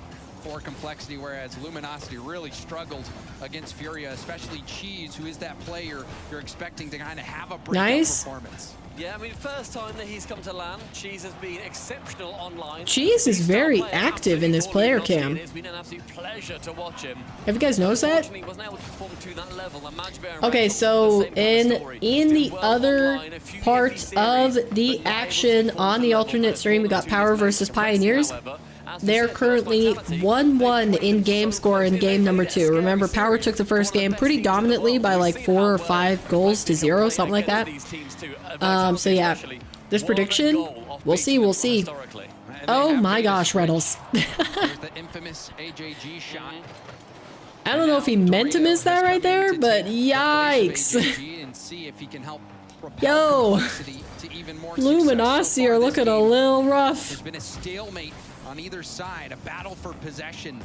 E: for Complexity, whereas Luminosity really struggled against Furia, especially Cheese, who is that player you're expecting to kind of have a breakout performance.
D: Yeah, I mean, first time that he's come to LAN, Cheese has been exceptional online.
A: Cheese is very active in his player cam.
D: It's been an absolute pleasure to watch him.
A: Have you guys noticed that? Okay, so in the other part of the action on the alternate stream, we got Power versus Pioneers. They're currently 1-1 in game score in game number 2. Remember, Power took the first game pretty dominantly by like 4 or 5 goals to 0, something like that. So yeah, this prediction, we'll see, we'll see. Oh my gosh, Reynolds. I don't know if he meant to miss that right there, but yikes. Yo, Luminosity are looking a little rough.
E: There's been a stalemate on either side, a battle for possession.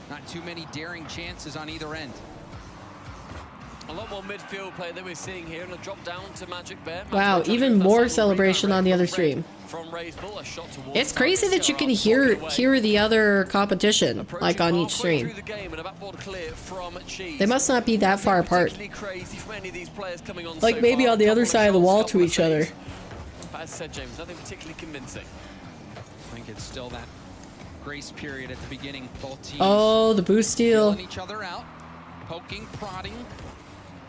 E: Not too many daring chances on either end.
D: A lot more midfield play that we're seeing here, and a drop down to Magic Bear.
A: Wow, even more celebration on the other stream. It's crazy that you can hear the other competition, like on each stream. They must not be that far apart. Like maybe on the other side of the wall to each other.
D: As said, James, nothing particularly convincing.
E: I think it's still that grace period at the beginning. Both teams
A: oh, the boost steal.
E: Each other out, poking, prodding,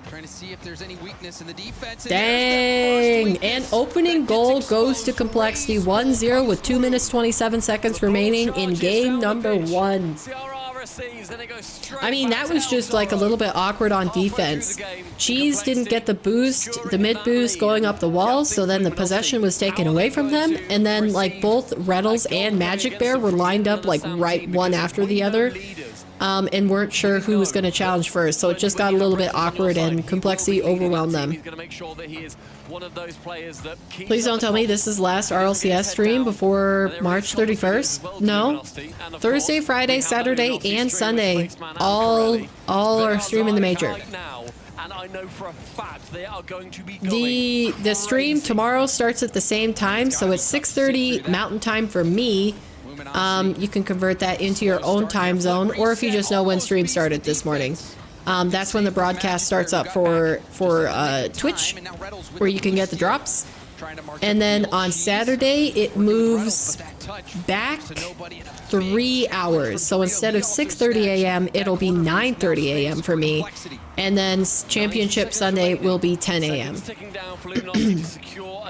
E: trying to see if there's any weakness in the defense.
A: Dang! And opening goal goes to Complexity 1-0 with 2 minutes 27 seconds remaining in game number 1. I mean, that was just like a little bit awkward on defense. Cheese didn't get the boost, the mid boost going up the wall, so then the possession was taken away from them. And then like both Reynolds and Magic Bear were lined up like right one after the other. And weren't sure who was going to challenge first, so it just got a little bit awkward and Complexity overwhelmed them. Please don't tell me this is last RLCS stream before March 31st. No. Thursday, Friday, Saturday, and Sunday all are streaming the major.
D: And I know for a fact they are going to be
A: the stream tomorrow starts at the same time, so it's 6:30 Mountain Time for me. You can convert that into your own time zone, or if you just know when stream started this morning. That's when the broadcast starts up for Twitch, where you can get the drops. And then on Saturday, it moves back 3 hours. So instead of 6:30 a.m., it'll be 9:30 a.m. for me. And then Championship Sunday will be 10 a.m.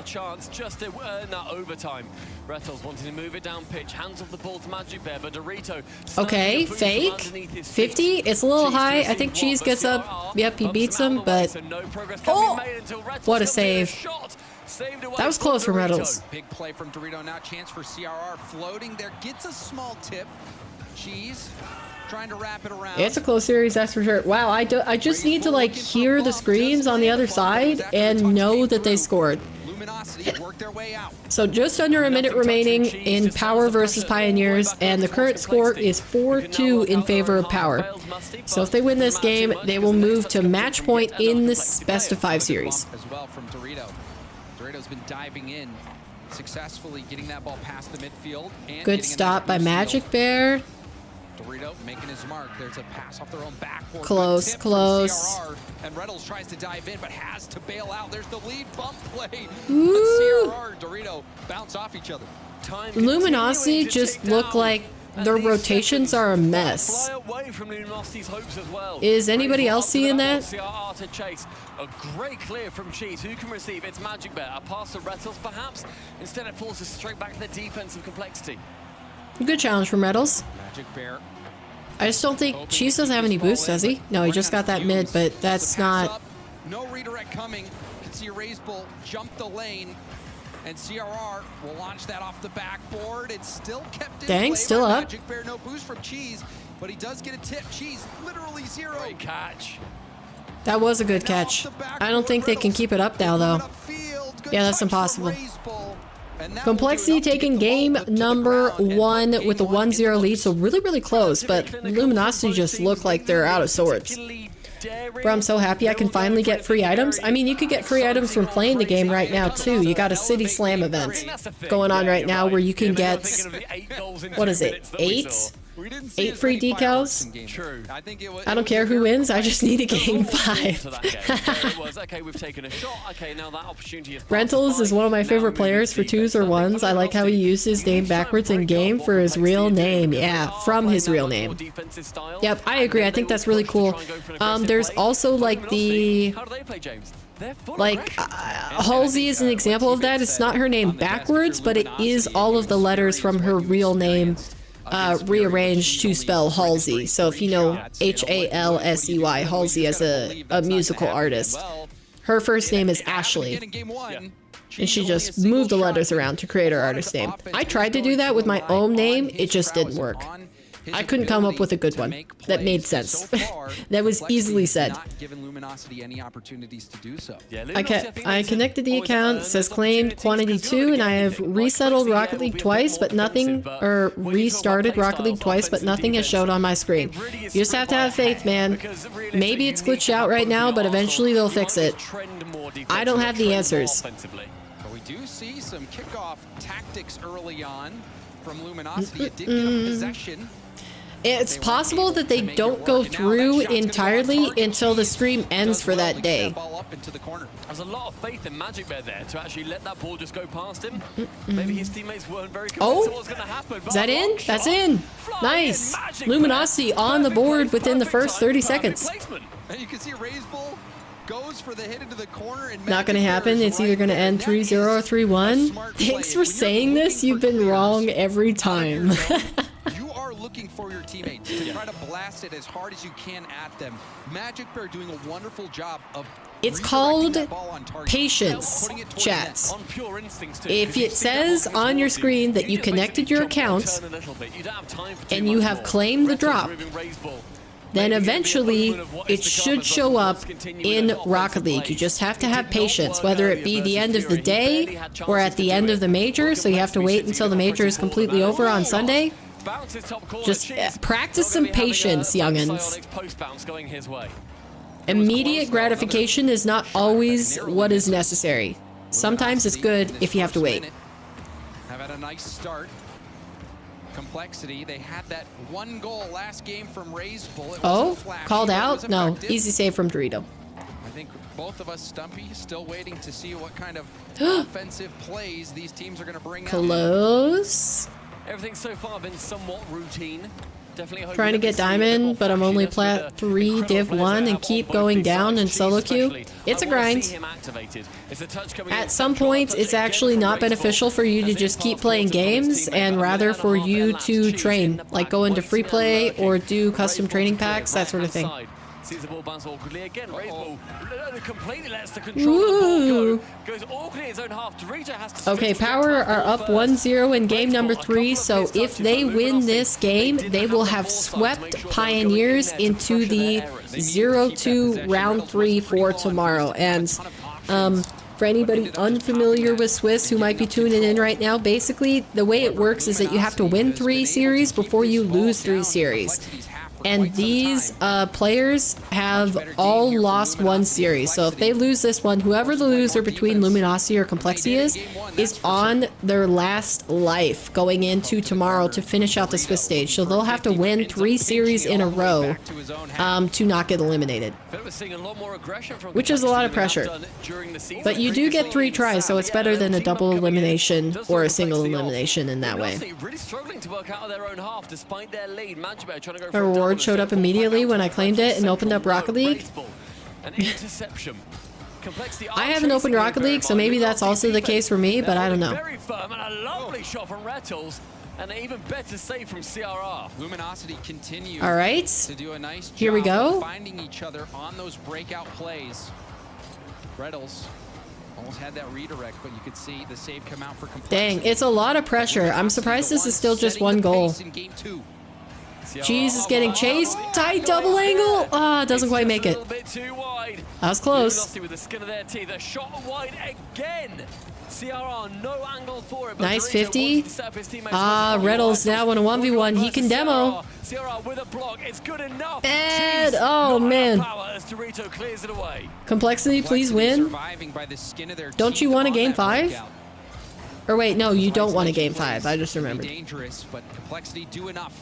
D: Chance just to earn that overtime. Rettles wanting to move it down pitch, hands off the ball to Magic Bear, but Dorito.
A: Okay, fake 50. It's a little high. I think Cheese gets up. Yep, he beats him, but oh, what a save! That was close from Rettles.
E: Big play from Dorito. Now chance for CRR floating there, gets a small tip. Cheese trying to wrap it around.
A: It's a close series, that's for sure. Wow, I just need to like hear the screams on the other side and know that they scored. So just under a minute remaining in Power versus Pioneers, and the current score is 4-2 in favor of Power. So if they win this game, they will move to match point in this best of 5 series.
E: As well from Dorito. Dorito's been diving in, successfully getting that ball past the midfield. And
A: good stop by Magic Bear.
E: Dorito making his mark. There's a pass off their own backboard.
A: Close, close.
E: And Reynolds tries to dive in, but has to bail out. There's the lead bump play.
A: Ooh.
E: But CRR and Dorito bounce off each other.
A: Luminosity just look like their rotations are a mess. Is anybody else seeing that?
D: CRR to chase. A great clear from Cheese. Who can receive? It's Magic Bear. A pass to Rettles, perhaps. Instead, it falls straight back to the defensive Complexity.
A: Good challenge from Retals.
E: Magic Bear.
A: I just don't think Cheese doesn't have any boost, does he? No, he just got that mid, but that's not...
E: No redirect coming. You can see Raise Bull jump the lane, and CRR will launch that off the backboard. It's still kept in
A: Dang,
E: play
A: still
E: by
A: up.
E: Magic Bear. No boost from Cheese, but he does get a tip. Cheese, literally 0.
B: Great catch.
A: That was a good catch. I don't think they can keep it up now, though. Yeah, that's impossible. Complexity taking game number 1 with a 1-0 lead, so really, really close, but Luminosity just look like they're out of sorts. Bro, I'm so happy I can finally get free items. I mean, you could get free items from playing the game right now, too. You got a City Slam event going on right now where you can get, what is it, 8 free decals?
B: True.
A: I don't care who wins, I just need a game 5.
B: Okay, we've taken a shot. Okay, now that opportunity is
A: Rentals is one of my favorite players for 2s or 1s. I like how he used his name backwards in game for his real name. Yeah, from his real name. Yep, I agree. I think that's really cool. There's also like the... Like, Halsey is an example of that. It's not her name backwards, but it is all of the letters from her real name rearranged to spell Halsey. So if you know Halsey, Halsey as a musical artist, her first name is Ashley, and she just moved the letters around to create her artist name. I tried to do that with my own name, it just didn't work. I couldn't come up with a good one that made sense. That was easily said. I connected the account, says claimed quantity 2, and I have resettled Rocket League twice, but nothing, or restarted Rocket League twice, but nothing has showed on my screen. You just have to have faith, man. Maybe it's glitched out right now, but eventually they'll fix it. I don't have the answers.
E: We do see some kickoff tactics early on from Luminosity. It did get a possession.
A: It's possible that they don't go through entirely until the stream ends for that day.
B: There's a lot of faith in Magic Bear there to actually let that ball just go past him. Maybe his teammates weren't very convinced what's going to happen.
A: Is that in? That's in. Nice. Luminosity on the board within the first 30 seconds.
E: And you can see Raise Bull goes for the hit into the corner, and
A: not going to happen. It's either going to end 3-0 or 3-1. Thanks for saying this. You've been wrong every time.
E: Looking for your teammates to try to blast it as hard as you can at them. Magic Bear doing a wonderful job of...
A: It's called patience, chats. If it says on your screen that you connected your account and you have claimed the drop, then eventually it should show up in Rocket League. You just have to have patience, whether it be the end of the day or at the end of the major, so you have to wait until the major is completely over on Sunday. Just practice some patience, youngins. Immediate gratification is not always what is necessary. Sometimes it's good if you have to wait.
E: Have had a nice start. Complexity, they had that 1 goal last game from Raise Bull.
A: Oh, called out? No, easy save from Dorito.
E: I think both of us, Stumpy, still waiting to see what kind of offensive plays these teams are going to bring out.
A: Close.
B: Everything so far been somewhat routine. Definitely
A: trying to get diamond, but I'm only plat 3, div 1, and keep going down in solo queue. It's a grind. At some point, it's actually not beneficial for you to just keep playing games, and rather for you to train, like go into free play or do custom training packs, that sort of thing.
B: Sees the ball bounce awkwardly again. Raise Bull completely lets the control of the ball go. Goes awkwardly in his own half. Dorito has to
A: okay, Power are up 1-0 in game number 3, so if they win this game, they will have swept Pioneers into the 0-2 round 3 for tomorrow. And for anybody unfamiliar with Swiss who might be tuning in right now, basically the way it works is that you have to win 3 series before you lose 3 series. And these players have all lost 1 series. So if they lose this one, whoever the loser between Luminosity or Complexity is on their last life going into tomorrow to finish out the Swiss stage. So they'll have to win 3 series in a row to not get eliminated. Which is a lot of pressure. But you do get 3 tries, so it's better than a double elimination or a single elimination in that way. A reward showed up immediately when I claimed it and opened up Rocket League. I haven't opened Rocket League, so maybe that's also the case for me, but I don't know.
D: And an even better save from CRR.
E: Luminosity continues
A: All right.
E: to do a nice job
A: Here we go.
E: of finding each other on those breakout plays. Reddles almost had that redirect, but you could see the save come out for Complexity.
A: Dang, it's a lot of pressure. I'm surprised this is still just one goal. Jeez is getting chased. Tight double angle. Ah, doesn't quite make it. That was close.
D: With the skin of their teeth. A shot wide again. CRR, no angle for it.
A: Nice 50. Ah, Reddles now in a 1v1. He can demo.
D: CRR with a block. It's good enough.
A: Bad. Oh, man. Complexity, please win. Don't you want a game 5? Or wait, no, you don't want a game 5. I just remembered.
E: Dangerous, but Complexity do enough.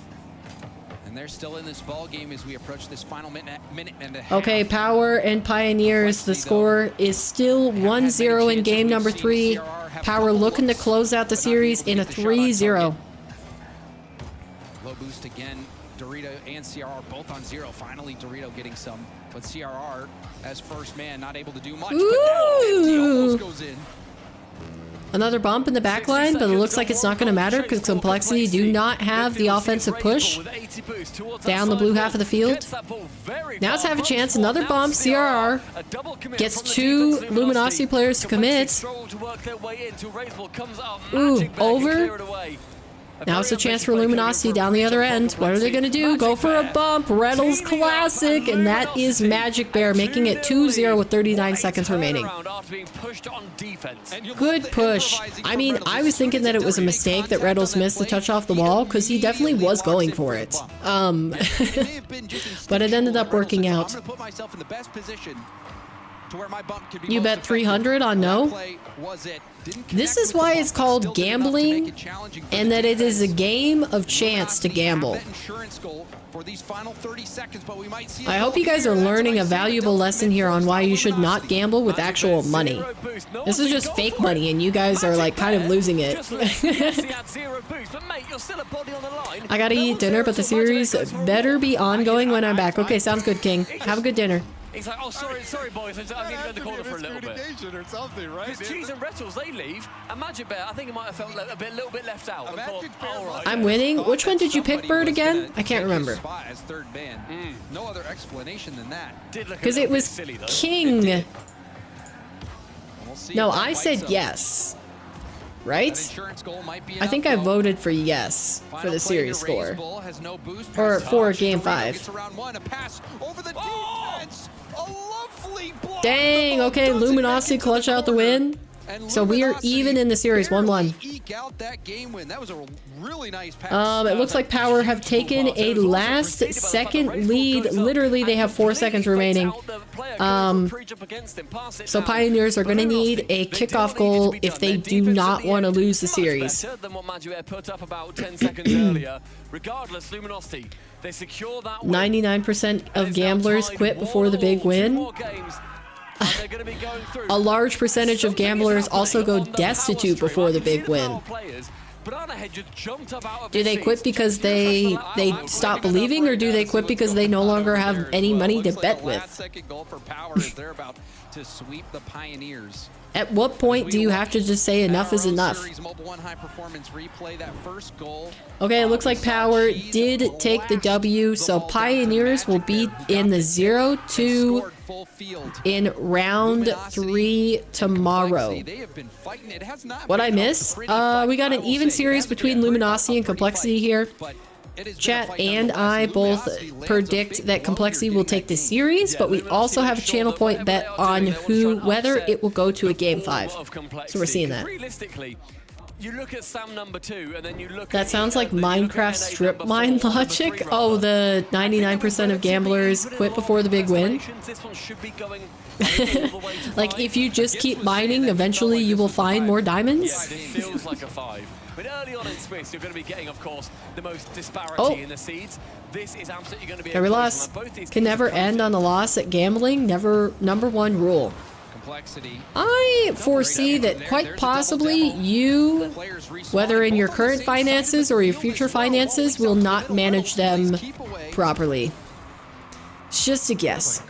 E: And they're still in this ball game as we approach this final minute and a half.
A: Okay, Power and Pioneers. The score is still 1-0 in game number 3. Power looking to close out the series in a 3-0.
E: Low boost again. Dorito and CRR both on 0. Finally, Dorito getting some. But CRR, as first man, not able to do much.
A: Ooh.
E: But now 50 almost goes in.
A: Another bump in the back line, but it looks like it's not going to matter because Complexity do not have the offensive push down the blue half of the field. Now it's have a chance. Another bump. CRR gets 2 Luminosity players to commit. Ooh, over. Now it's a chance for Luminosity down the other end. What are they going to do? Go for a bump. Reddles classic. And that is Magic Bear, making it 2-0 with 39 seconds remaining. Good push. I mean, I was thinking that it was a mistake that Reddles missed the touch off the wall, because he definitely was going for it. But it ended up working out. You bet 300 on no? This is why it's called gambling, and that it is a game of chance to gamble. I hope you guys are learning a valuable lesson here on why you should not gamble with actual money. This is just fake money, and you guys are like kind of losing it. I gotta eat dinner, but the series better be ongoing when I'm back. Okay, sounds good, King. Have a good dinner.
D: He's like, oh, sorry, boys. I need to go in the corner for a little bit.
J: Or something, right?
D: Because Cheese and Rettles, they leave, and Magic Bear, I think he might have felt a little bit left out. And thought, oh, right.
A: I'm winning. Which one did you pick, Bird, again? I can't remember.
E: Third man. No other explanation than that.
A: Because it was King. No, I said yes. Right? I think I voted for yes for the series score. Or for game 5. Dang, okay, Luminosity clutch out the win. So we are even in the series, 1-1. It looks like Power have taken a last second lead. Literally, they have 4 seconds remaining. So Pioneers are going to need a kickoff goal if they do not want to lose the series. 99% of gamblers quit before the big win. A large percentage of gamblers also go destitute before the big win. Do they quit because they stop believing, or do they quit because they no longer have any money to bet with? At what point do you have to just say enough is enough? Okay, it looks like Power did take the W, so Pioneers will be in the 0-2 in round 3 tomorrow. What'd I miss? We got an even series between Luminosity and Complexity here. Chat and I both predict that Complexity will take the series, but we also have a channel point bet on whether it will go to a game 5. So we're seeing that.
D: You look at Sam number 2, and then you look
A: that sounds like Minecraft strip mine logic. Oh, the 99% of gamblers quit before the big win. Like, if you just keep mining, eventually you will find more diamonds.
D: Yeah, it feels like a 5. But early on in Swiss, you're going to be getting, of course, the most disparity in the seeds. This is absolutely going to be
A: every loss can never end on the loss at gambling. Never, number 1 rule. I foresee that quite possibly you, whether in your current finances or your future finances, will not manage them properly. It's just a guess.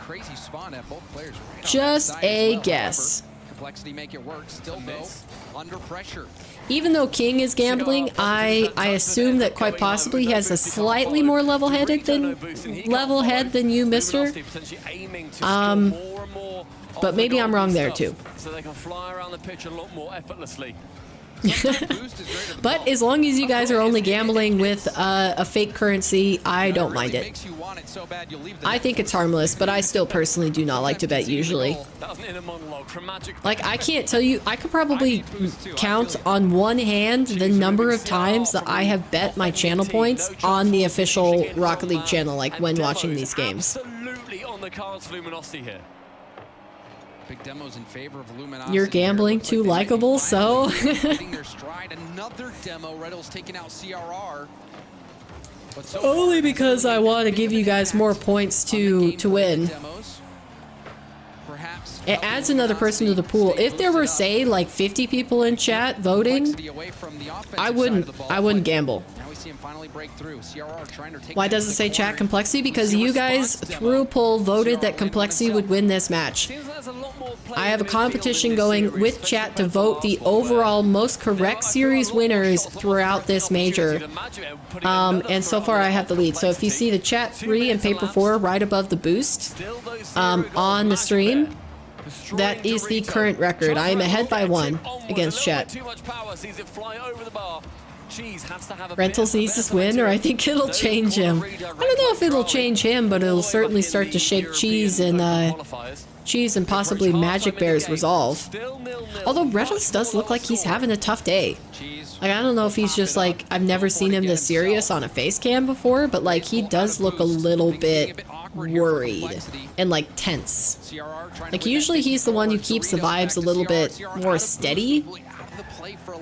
A: Just a guess.
E: Complexity make it work. Still though, under pressure.
A: even though King is gambling, I assume that quite possibly he has a slightly more level-head than you, mister. But maybe I'm wrong there too.
D: So they can fly around the pitch a lot more effortlessly.
A: But as long as you guys are only gambling with a fake currency, I don't mind it. I think it's harmless, but I still personally do not like to bet usually. Like, I can't tell you, I could probably count on one hand the number of times that I have bet my channel points on the official Rocket League channel, like when watching these games.
D: Absolutely on the cards for Luminosity here.
E: Big demos in favor of Luminosity.
A: You're gambling too likable, so.
E: Hitting their stride. Another demo. Reddle's taking out CRR. But so
A: only because I want to give you guys more points to win. It adds another person to the pool. If there were, say, like 50 people in chat voting, I wouldn't gamble. Why does it say chat complexity? Because you guys through a poll voted that complexity would win this match. I have a competition going with chat to vote the overall most correct series winners throughout this major. And so far I have the lead. So if you see the chat 3 and paper 4 right above the boost on the stream, that is the current record. I am ahead by 1 against chat. Rentals needs this win, or I think it'll change him. I don't know if it'll change him, but it'll certainly start to shake Cheese and possibly Magic Bear's resolve. Although Rentals does look like he's having a tough day. Like, I don't know if he's just like, I've never seen him this serious on a face cam before, but like he does look a little bit worried and like tense. Like usually he's the one who keeps the vibes a little bit more steady.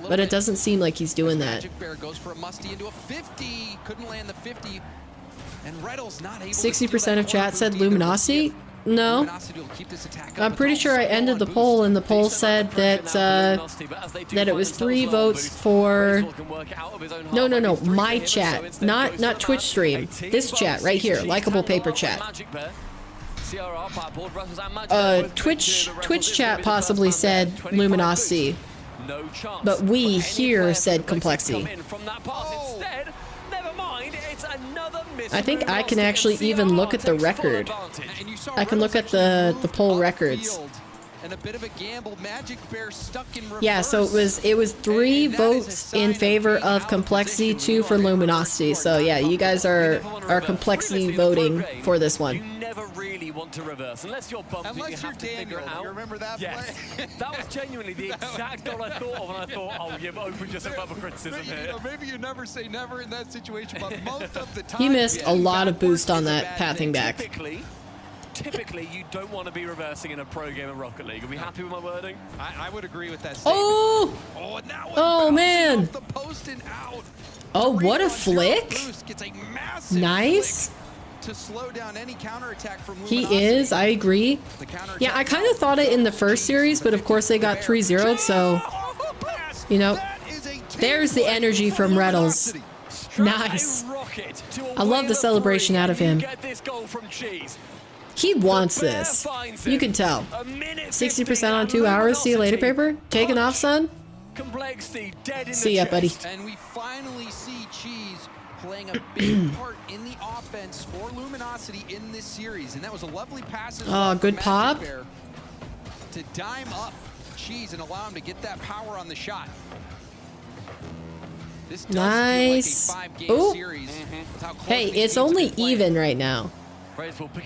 A: But it doesn't seem like he's doing that. 60% of chat said Luminosity? No. I'm pretty sure I ended the poll and the poll said that that it was 3 votes for... No, my chat. Not Twitch stream. This chat right here. Likeable Paper chat. Twitch chat possibly said Luminosity. But we here said complexity. I think I can actually even look at the record. I can look at the poll records. Yeah, so it was 3 votes in favor of complexity, 2 for luminosity. So yeah, you guys are complexity voting for this one.
D: Never really want to reverse unless you're bumping. Unless you're Daniel, you remember that play? That was genuinely the exact goal I thought of, and I thought, oh, you've opened yourself up a criticism here.
E: Maybe you never say never in that situation, but most of the time
A: he missed a lot of boost on that pathing back.
D: Typically, you don't want to be reversing in a pro game of Rocket League. Are we happy with my wording?
E: I would agree with that statement.
A: Oh man! Oh, what a flick! Nice.
E: To slow down any counterattack from
A: He is, I agree. Yeah, I kind of thought it in the first series, but of course they got 3-0'd, so, you know, there's the energy from Reddles. Nice. I love the celebration out of him. He wants this. You can tell. 60% on 2 hours. See you later, Paper. Taking off, son. See ya, buddy.
E: And we finally see Cheese playing a big part in the offense for Luminosity in this series, and that was a lovely pass.
A: Oh, good pop.
E: To dime up Cheese and allow him to get that power on the shot. This does
A: nice.
E: Feel like a 5-game series.
A: Hey, it's only even right now.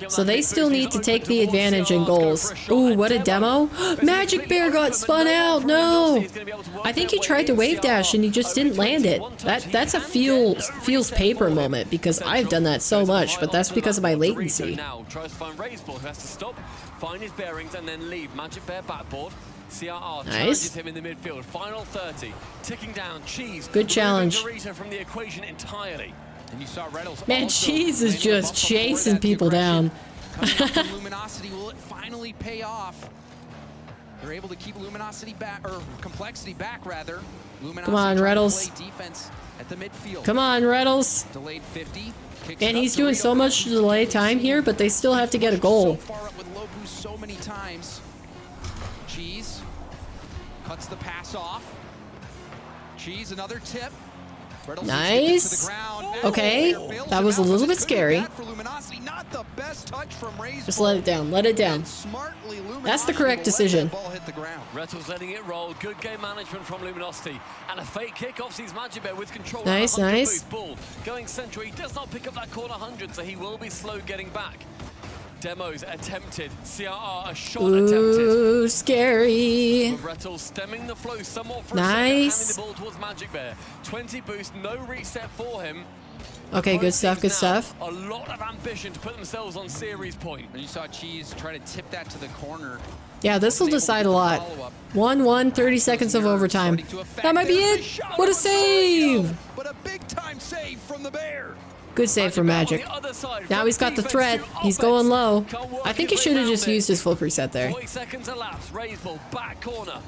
A: So they still need to take the advantage in goals. Ooh, what a demo. Magic Bear got spun out. No. I think he tried to wave dash and he just didn't land it. That's a feels paper moment because I've done that so much, but that's because of my latency.
D: Now tries to find Raiseball, who has to stop, find his bearings, and then leave. Magic Bear backboard. CRR challenges him in the midfield. Final 30. Ticking down. Cheese.
A: Good challenge.
D: From the equation entirely.
E: And you saw Reynolds.
A: Man, Cheese is just chasing people down.
E: Luminosity, will it finally pay off? They're able to keep Luminosity back, or Complexity back rather. Luminosity
A: come on, Reddles.
E: Defense at the midfield.
A: Come on, Reddles.
E: Delayed 50.
A: And he's doing so much to delay time here, but they still have to get a goal.
E: So far up with low boost so many times. Cheese cuts the pass off. Cheese, another tip.
A: Nice. Okay, that was a little bit scary. Just let it down, let it down. That's the correct decision.
D: Rettles letting it roll. Good game management from Luminosity. And a fake kickoff sees Magic Bear with control.
A: Nice, nice.
D: Ball. Going central, he does not pick up that corner 100, so he will be slow getting back. Demos attempted. CRR a shot attempted.
A: Ooh, scary.
D: Rettles stemming the flow somewhat for
A: Nice.
D: a second, handing the ball towards Magic Bear. 20 boost, no reset for him.
A: Okay, good stuff, good stuff.
D: A lot of ambition to put themselves on series point.
E: And you saw Cheese try to tip that to the corner.
A: Yeah, this will decide a lot. 1-1, 30 seconds of overtime. That might be it. What a save!
E: But a big time save from the Bear.
A: Good save for Magic. Now he's got the threat. He's going low. I think he should have just used his full preset there.
D: 40 seconds elapsed. Raise ball, back corner.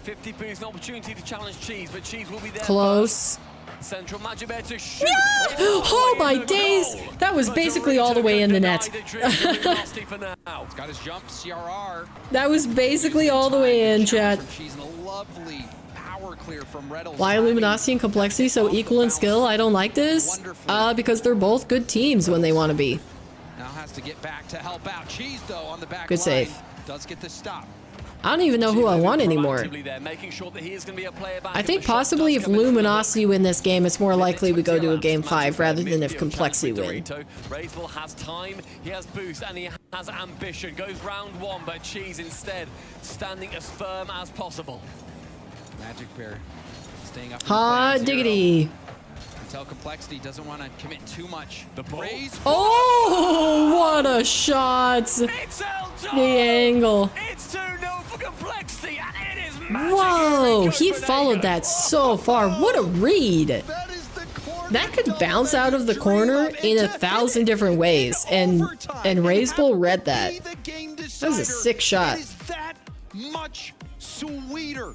D: 50 boost, an opportunity to challenge Cheese, but Cheese will be there.
A: Close.
D: Central Magic Bear to shoot.
A: Oh my days! That was basically all the way in the net.
E: Got his jump, CRR.
A: That was basically all the way in, chat.
E: Cheese and a lovely power clear from Rettles.
A: Why are Luminosity and Complexity so equal in skill? I don't like this. Because they're both good teams when they want to be.
E: Now has to get back to help out. Cheese though on the back
A: Good save.
E: Does get the stop.
A: I don't even know who I want anymore. I think possibly if Luminosity win this game, it's more likely we go to a game 5 rather than if Complexity win.
D: Raiseball has time, he has boost, and he has ambition. Goes round 1, but Cheese instead standing as firm as possible.
E: Magic Bear staying up.
A: Hot diggity.
E: Until Complexity doesn't want to commit too much. The raise.
A: Oh, what a shot! The angle.
D: It's 2-0 for Complexity, and it is Magic.
A: Whoa, he followed that so far. What a read. That could bounce out of the corner in 1,000 different ways, and Raiseball read that. That was a sick shot.
E: That much sweeter.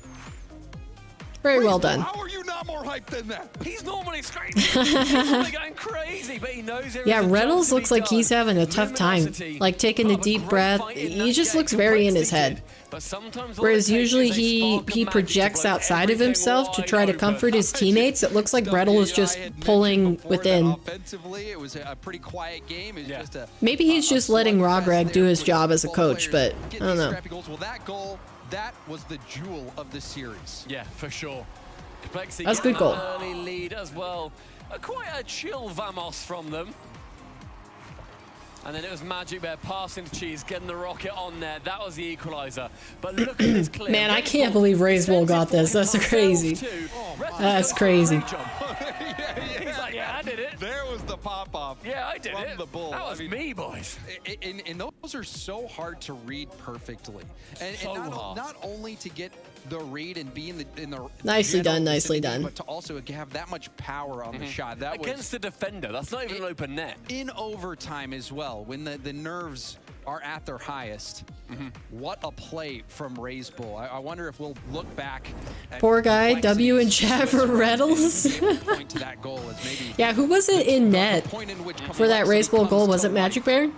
A: Very well done.
E: How are you not more hyped than that?
D: He's normally screaming. He's normally going crazy, but he knows
A: Yeah, Reynolds looks like he's having a tough time. Like taking a deep breath. He just looks very in his head. Whereas usually he projects outside of himself to try to comfort his teammates. It looks like Brettel is just pulling within.
E: Offensively, it was a pretty quiet game. It was just a,
A: Maybe he's just letting Rograg do his job as a coach, but I don't know.
E: Well, that goal, that was the jewel of the series.
D: Yeah, for sure. Complexity
A: That's a good goal.
D: Early lead as well. Quite a chill Vamos from them. And then it was Magic Bear passing to Cheese, getting the rocket on there. That was the equalizer. But look at this clip.
A: Man, I can't believe Raiseball got this. That's crazy. That's crazy.
D: He's like, yeah, I did it.
E: There was the pop-off.
D: Yeah, I did
E: from
D: it.
E: The bull.
D: That was me, boys.
E: And those are so hard to read perfectly. And,
D: So
E: not only to get the read and be in the
A: Nicely
E: general
A: done, nicely
E: vicinity,
A: done.
E: but to also have that much power on the shot. That
D: Against
E: was
D: the defender. That's not even an open net.
E: in overtime as well, when the nerves are at their highest. What a play from Raiseball. I wonder if we'll look back at
A: Poor guy, W in chat for Reynolds.
E: point to that goal as maybe
A: Yeah, who was it in net for that Raiseball goal? Was it Magic Bear?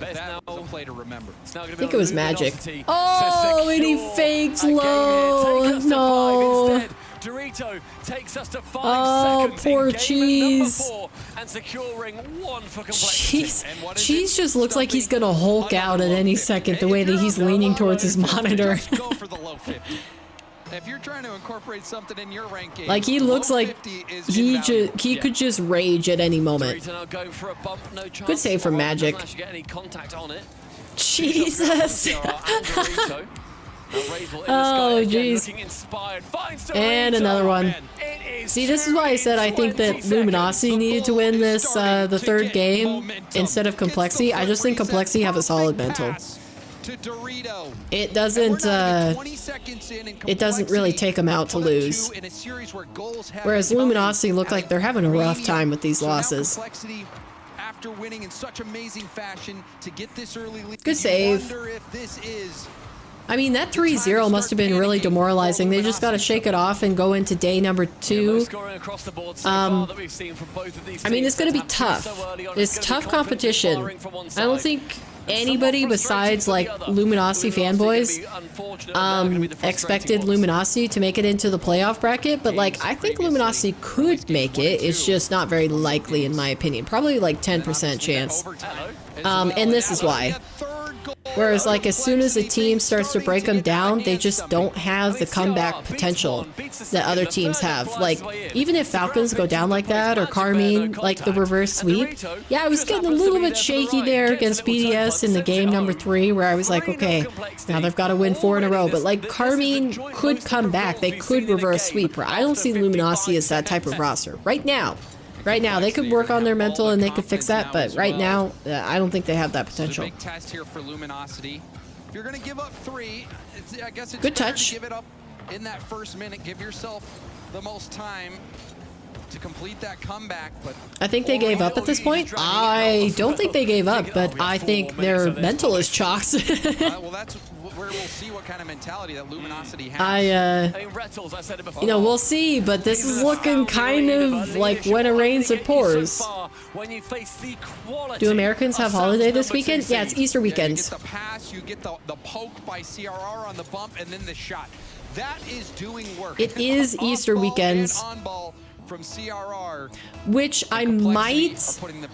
E: that was a play to remember.
A: I think it was Magic. Oh, and he faked low. No.
D: Dorito takes us to 5
A: Oh,
D: seconds
A: poor
D: in game
A: Cheese.
D: number 4 and securing 1 for Complexity.
A: Cheese just looks like he's gonna Hulk out at any second the way that he's leaning towards his monitor.
E: Go for the low 50. If you're trying to incorporate something in your ranking,
A: Like he looks like he could just rage at any moment.
D: Dorito now going for a bump, no chance.
A: Good save from Magic.
D: Doesn't actually get any contact on it.
A: Jesus.
D: Oh,
A: Oh, jeez. And another one. See, this is why I said I think that Luminosity needed to win this, the third game, instead of Complexity. I just think Complexity have a solid mental. It doesn't really take them out to lose. Whereas Luminosity look like they're having a rough time with these losses.
E: After winning in such amazing fashion to get this early lead,
A: Good save. I mean, that 3-0 must have been really demoralizing. They just got to shake it off and go into day number 2. I mean, it's going to be tough. It's tough competition. I don't think anybody besides like Luminosity fanboys expected Luminosity to make it into the playoff bracket, but like I think Luminosity could make it. It's just not very likely in my opinion. Probably like 10% chance. And this is why. Whereas like as soon as a team starts to break them down, they just don't have the comeback potential that other teams have. Like even if Falcons go down like that or Karmine, like the reverse sweep, yeah, I was getting a little bit shaky there against BDS in the game number 3 where I was like, okay, now they've got to win 4 in a row. But like Karmine could come back. They could reverse sweep. I don't see Luminosity as that type of roster right now. Right now, they could work on their mental and they could fix that, but right now, I don't think they have that potential.
E: Big test here for Luminosity. If you're going to give up 3, I guess it's
A: good touch.
E: Give it up in that first minute. Give yourself the most time to complete that comeback. But
A: I think they gave up at this point. I don't think they gave up, but I think their mental is chalked.
E: Well, that's where we'll see what kind of mentality that Luminosity has.
A: You know, we'll see, but this is looking kind of like when it rains, it pours. Do Americans have holiday this weekend? Yeah, it's Easter weekend.
E: You get the pass, you get the poke by CRR on the bump, and then the shot. That is doing work.
A: It is Easter weekends.
E: From CRR,
A: which I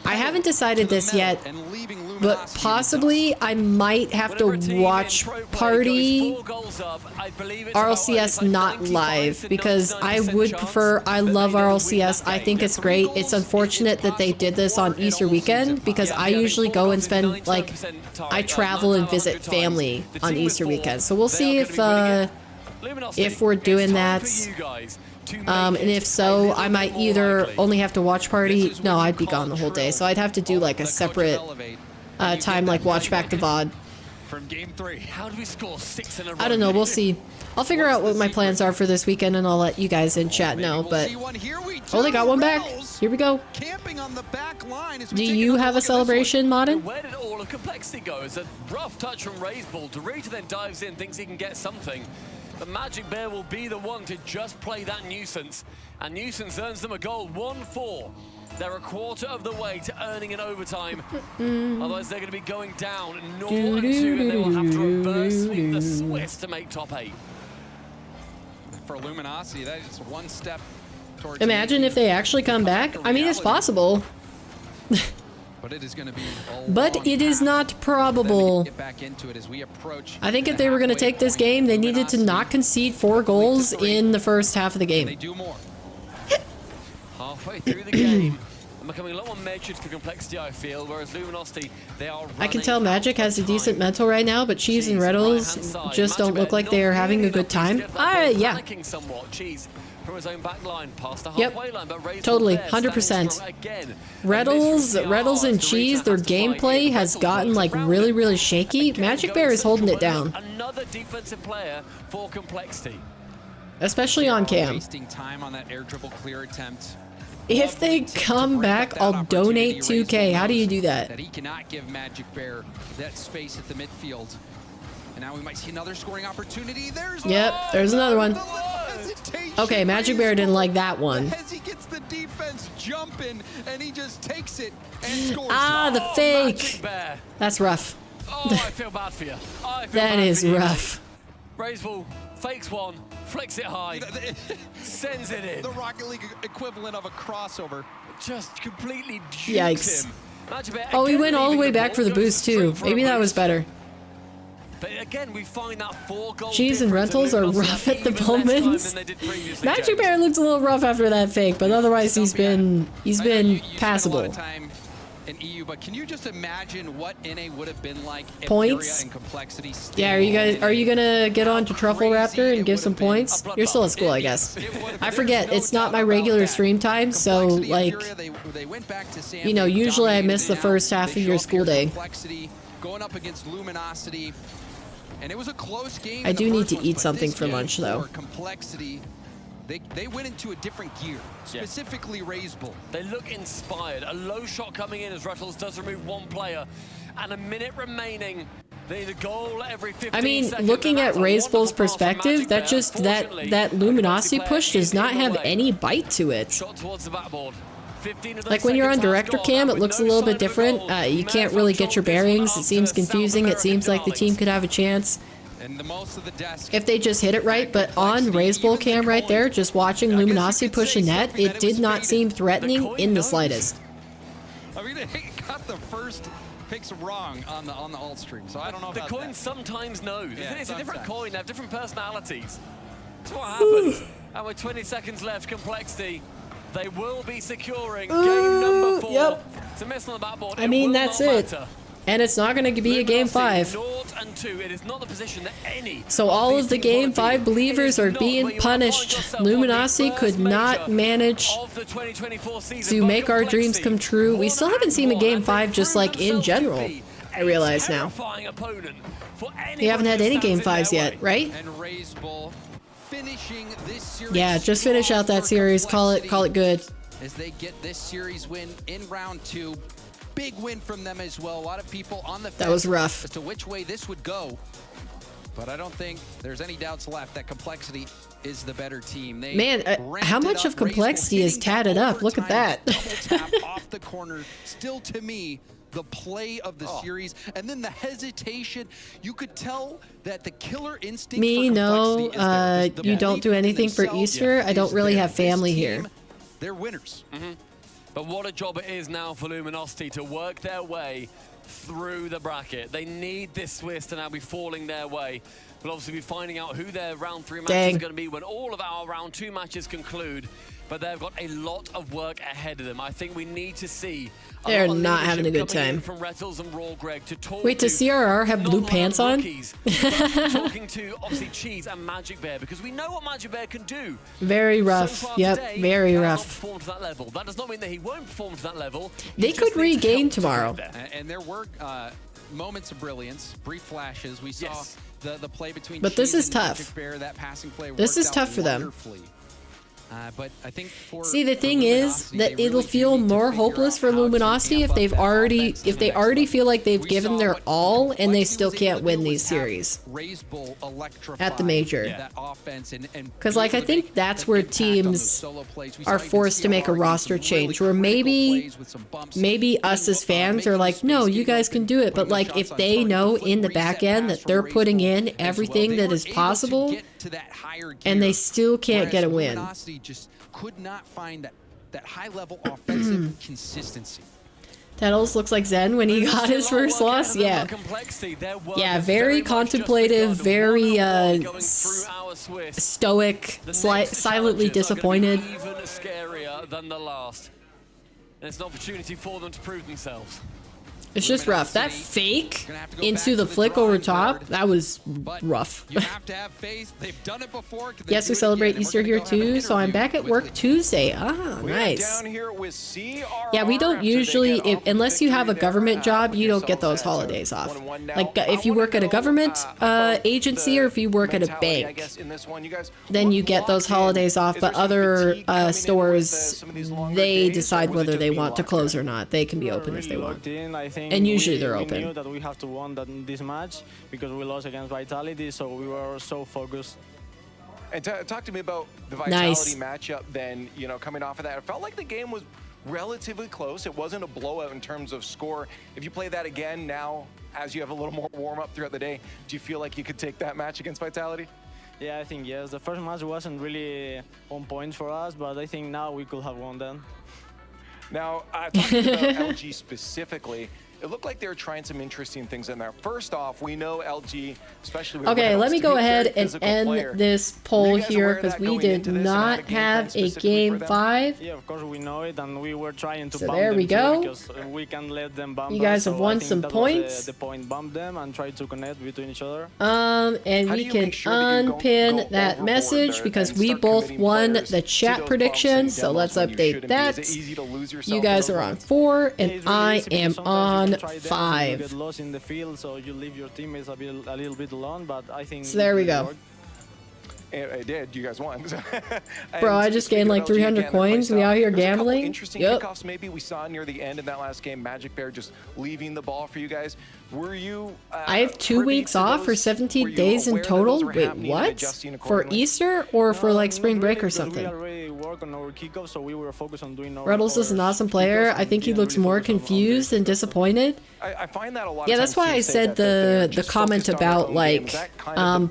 A: haven't decided this yet, but possibly I might have to watch party RLCS not live because I would prefer, I love RLCS, I think it's great. It's unfortunate that they did this on Easter weekend because I usually go and spend, like, I travel and visit family on Easter weekend. So we'll see if we're doing that. And if so, I might either only have to watch party. No, I'd be gone the whole day. So I'd have to do like a separate time, like watch back the VOD.
B: From game 3, how do we score 6 in a row?
A: I don't know. We'll see. I'll figure out what my plans are for this weekend and I'll let you guys in chat know. But oh, they got one back. Here we go. Do you have a celebration, Modern?
D: Where did all the complexity go? It's a rough touch from Ray's ball. Dorita then dives in, thinks he can get something. The Magic Bear will be the one to just play that nuisance. And nuisance earns them a goal, 1-4. They're a quarter of the way to earning an overtime. Otherwise, they're going to be going down 0-2, and they will have to reverse sweep the Swiss to make top 8.
E: For Luminosity, that is one step towards.
A: Imagine if they actually come back. I mean, it's possible.
E: But it is going to be
A: but it is not probable.
E: Get back into it as we approach.
A: I think if they were going to take this game, they needed to not concede 4 goals in the first half of the game.
E: They do more.
D: Halfway through the game, I'm becoming a lot more measured for complexity, I feel, whereas Luminosity, they are
A: I can tell Magic has a decent mental right now, but Cheese and Reddles just don't look like they are having a good time. Yeah.
D: From his own back line, past the halfway line, but
A: totally, 100%. Reddles and Cheese, their gameplay has gotten like really, really shaky. Magic Bear is holding it down.
D: Another defensive player for complexity.
A: Especially on cam.
E: Wasting time on that air dribble clear attempt.
A: If they come back, I'll donate 2K. How do you do that?
E: That he cannot give Magic Bear that space at the midfield. And now we might see another scoring opportunity.
A: There's another one. Okay, Magic Bear didn't like that one.
E: As he gets the defense jumping, and he just takes it and scores.
A: Ah, the fake. That's rough.
D: Oh, I feel bad for you.
A: That is rough.
D: Braceball fakes one, flicks it high, sends it in.
E: The Rocket League equivalent of a crossover.
D: Just completely
A: yikes.
D: Him.
A: Oh, he went all the way back for the boost too. Maybe that was better.
D: But again, we find that 4 goal
A: Cheese and Rentals are rough at the moment. Magic Bear looks a little rough after that fake, but otherwise he's been passable.
E: In EU, but can you just imagine what NA would have been like if
A: points
E: and complexity
A: yeah, are you gonna get on to Truffle Raptor and give some points? You're still at school, I guess. I forget, it's not my regular stream time, so like, you know, usually I miss the first half of your school day.
E: Going up against Luminosity, and it was a close game.
A: I do need to eat something for lunch though.
E: Complexity. They went into a different gear, specifically Ray's Bull.
D: They look inspired. A low shot coming in as Rattles does remove 1 player, and a minute remaining. They need a goal every 15
A: I mean,
D: seconds.
A: looking at Ray's Bull's perspective, that just that Luminosity push does not have any bite to it.
D: Shot towards the backboard.
A: Like when you're on director cam, it looks a little bit different. You can't really get your bearings. It seems confusing. It seems like the team could have a chance if they just hit it right. But on Raise Bowl cam right there, just watching Luminosity push a net, it did not seem threatening in the slightest.
E: I mean, they got the first picks wrong on the alt stream, so I don't know about
D: the coin
E: that.
D: Sometimes knows.
E: Yeah,
D: It's a different coin. They have different personalities. That's what
A: Ooh.
D: happens. And with 20 seconds left, Complexity, they will be securing game number 4.
A: Yep.
D: It's a miss on the backboard.
A: I mean, that's it. And it's not going to be a game 5.
D: 0 and 2. It is not the position that any.
A: So all of the game 5 believers are being punished. Luminosity could not manage to make our dreams come true. We still haven't seen a game 5 just like in general, I realize now. We haven't had any game 5s yet, right? Yeah, just finish out that series. Call it good.
E: As they get this series win in round 2. Big win from them as well. A lot of people on the
A: That was rough.
E: as to which way this would go. But I don't think there's any doubts left that Complexity is the better team. They
A: Man, how much of Complexity is tatted up? Look at that.
E: tap off the corner. Still, to me, the play of the series, and then the hesitation. You could tell that the killer instinct.
A: Me,
E: for
A: no.
E: Complexity is there.
A: You don't do anything for Easter. I don't really have family here.
E: They're winners.
D: But what a job it is now for Luminosity to work their way through the bracket. They need this Swiss to now be falling their way. We'll obviously be finding out who their round 3 match is going to be when all of our round 2 matches conclude. But they've got a lot of work ahead of them. I think we need to see.
A: They're not having a good time.
D: From Rettles and Raw Greg to talk
A: Wait, does CRR have blue pants on?
D: Talking to obviously Cheese and Magic Bear, because we know what Magic Bear can do.
A: Very rough.
D: So far
A: Yep,
D: today,
A: very
D: he
A: rough.
D: cannot perform to that level. That does not mean that he won't perform to that level.
A: They could regain tomorrow.
E: And there were moments of brilliance, brief flashes. We saw the play between.
A: But this
E: Cheese
A: is
E: and
A: tough.
E: Magic Bear, that passing play
A: This is
E: worked
A: tough
E: out
A: for them.
E: wonderfully. But I think
A: See, the thing is that it'll feel more hopeless for Luminosity if they already feel like they've given their all and they still can't win these series at the major. Because like I think that's where teams are forced to make a roster change, where maybe us as fans are like, no, you guys can do it, but like if they know in the back end that they're putting in everything that is possible and they still can't get a win.
E: Just could not find that high level offensive consistency.
A: Tattles looks like Zen when he got his first loss. Yeah. Yeah, very contemplative, very stoic, silently disappointed.
D: Even scarier than the last. And it's an opportunity for them to prove themselves.
A: It's just rough. That fake into the flick over top, that was rough. Yes, we celebrate Easter here too, so I'm back at work Tuesday. Ah, nice. Yeah, we don't usually, unless you have a government job, you don't get those holidays off. Like if you work at a government agency or if you work at a bank, then you get those holidays off, but other stores, they decide whether they want to close or not. They can be open if they want. And usually they're open.
M: We knew that we have to win this match because we lost against Vitality, so we were so focused.
G: And talk to me about the Vitality matchup then, you know, coming off of that. It felt like the game was relatively close. It wasn't a blowout in terms of score. If you play that again now, as you have a little more warm-up throughout the day, do you feel like you could take that match against Vitality?
M: Yeah, I think yes. The first match wasn't really on point for us, but I think now we could have won them.
G: Now, talking about LG specifically, it looked like they were trying some interesting things in there. First off, we know LG, especially with
A: okay, let me go ahead and end this poll here because we did not have a game 5.
M: Yeah, of course we know it, and we were trying to
A: so
M: bump
A: there
M: them
A: we go.
M: Because we can let them bump
A: you guys
M: us,
A: have
M: so
A: won
M: I think
A: some
M: that
A: points.
M: Was the point, bump them and try to connect between each other.
A: And we can unpin that message because we both won the chat prediction. So let's update that. You guys are on 4 and I am on 5.
M: You get lost in the field, so you leave your teammates a little bit alone, but I think
A: so there we go.
G: I did. You guys won.
A: Bro, I just gained like 300 coins. We out here gambling.
G: Interesting kickoffs maybe we saw near the end in that last game. Magic Bear just leaving the ball for you guys. Were you?
A: I have 2 weeks off for 17 days in total. Wait, what? For Easter or for like spring break or something?
M: We already worked on our kickoff, so we were focused on doing our
A: Ruddles is an awesome player. I think he looks more confused and disappointed.
G: I find that a lot.
A: Yeah, that's why I said the comment about like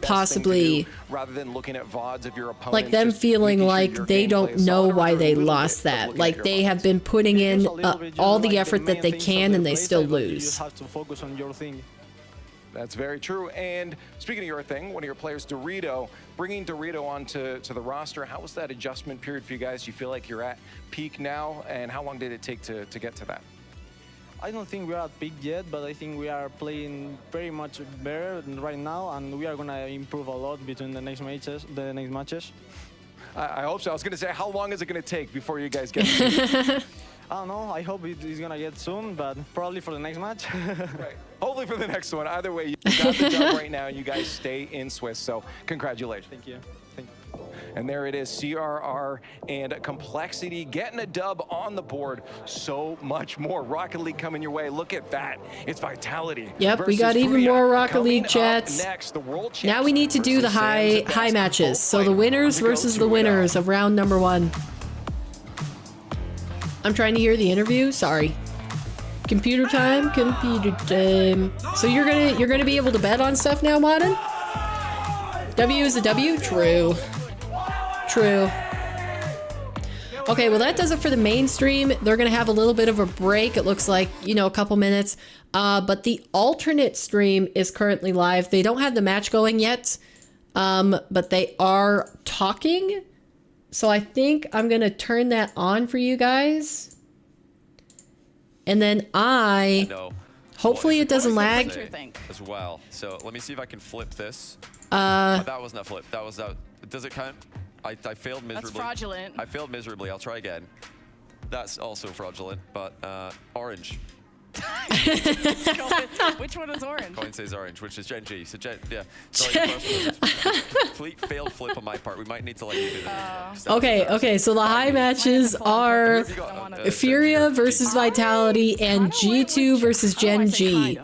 A: possibly
G: rather than looking at VODs of your opponent,
A: like them feeling like they don't know why they lost that. Like they have been putting in all the effort that they can and they still lose.
M: You have to focus on your thing.
G: That's very true. And speaking of your thing, one of your players, Dorito, bringing Dorito onto the roster, how was that adjustment period for you guys? Do you feel like you're at peak now? And how long did it take to get to that?
M: I don't think we are at peak yet, but I think we are playing very much better right now, and we are gonna improve a lot between the next matches.
G: I hope so. I was gonna say, how long is it gonna take before you guys get to peak?
M: I don't know. I hope it's gonna get soon, but probably for the next match.
G: Right. Hopefully for the next one. Either way, you got the job right now, and you guys stay in Swiss. So congratulations.
M: Thank you.
G: And there it is, CRR and Complexity getting a dub on the board. So much more. Rocket League coming your way. Look at that. It's Vitality.
A: Yep, we got even more Rocket League chats.
G: Next, the World
A: now we need to do the high matches. So the winners versus the winners of round number 1. I'm trying to hear the interview. Sorry. Computer time. So you're gonna be able to bet on stuff now, Modern? W is a W? True. True. Okay, well that does it for the main stream. They're gonna have a little bit of a break. It looks like, you know, a couple minutes. But the alternate stream is currently live. They don't have the match going yet, but they are talking. So I think I'm gonna turn that on for you guys. And then hopefully it doesn't lag.
S: As well. So let me see if I can flip this. That wasn't a flip. That was a. Does it count? I failed miserably. That's
O: fraudulent.
S: I failed miserably. I'll try again. That's also fraudulent, but orange.
O: Which one is orange?
S: Coin says orange, which is Gen G. So yeah. Sorry, the first one was a complete failed flip on my part. We might need to let you do that.
A: Okay, so the high matches are Furia versus Vitality and G2 versus Gen G.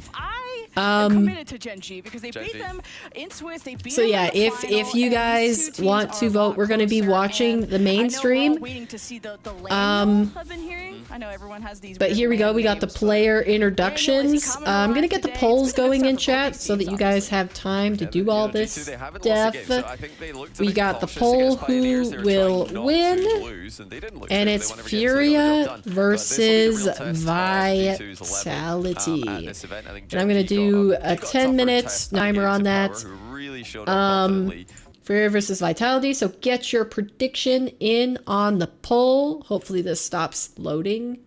O: Committed to Gen G because they beat them in Swiss. They beat
A: so yeah, if you guys want to vote, we're going to be watching the mainstream.
O: Waiting to see the I've been hearing. I know everyone has these.
A: But here we go. We got the player introductions. I'm going to get the polls going in chat so that you guys have time to do all this stuff. We got the poll who will win, and it's Furia versus Vitality. And I'm going to do a 10-minute timer on that. Furia versus Vitality. So get your prediction in on the poll. Hopefully this stops loading.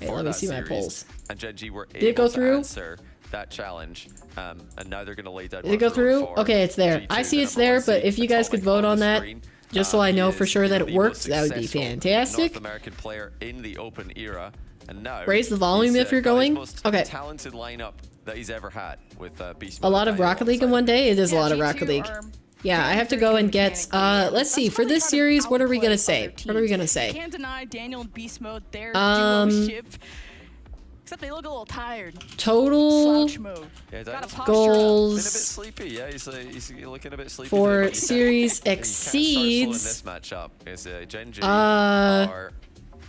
A: Okay, let me see my polls.
S: And Gen G were
A: Did it go through?
S: That challenge, and now they're going to lay down.
A: Did it go through? Okay, it's there. I see it's there, but if you guys could vote on that, just so I know for sure that it works, that would be fantastic.
S: North American player in the open era. And now
A: raise the volume if you're going. Okay.
S: Talented lineup that he's ever had with Beast.
A: A lot of Rocket League in one day. It is a lot of Rocket League. Yeah, I have to go and get. Let's see. For this series, what are we gonna say? What are we gonna say?
O: Can't deny Daniel and Beast Mode. Their duo ship. Except they look a little tired.
A: Total goals.
S: A bit sleepy. Yeah, he's looking a bit sleepy.
A: For series exceeds.
S: This matchup is Gen G are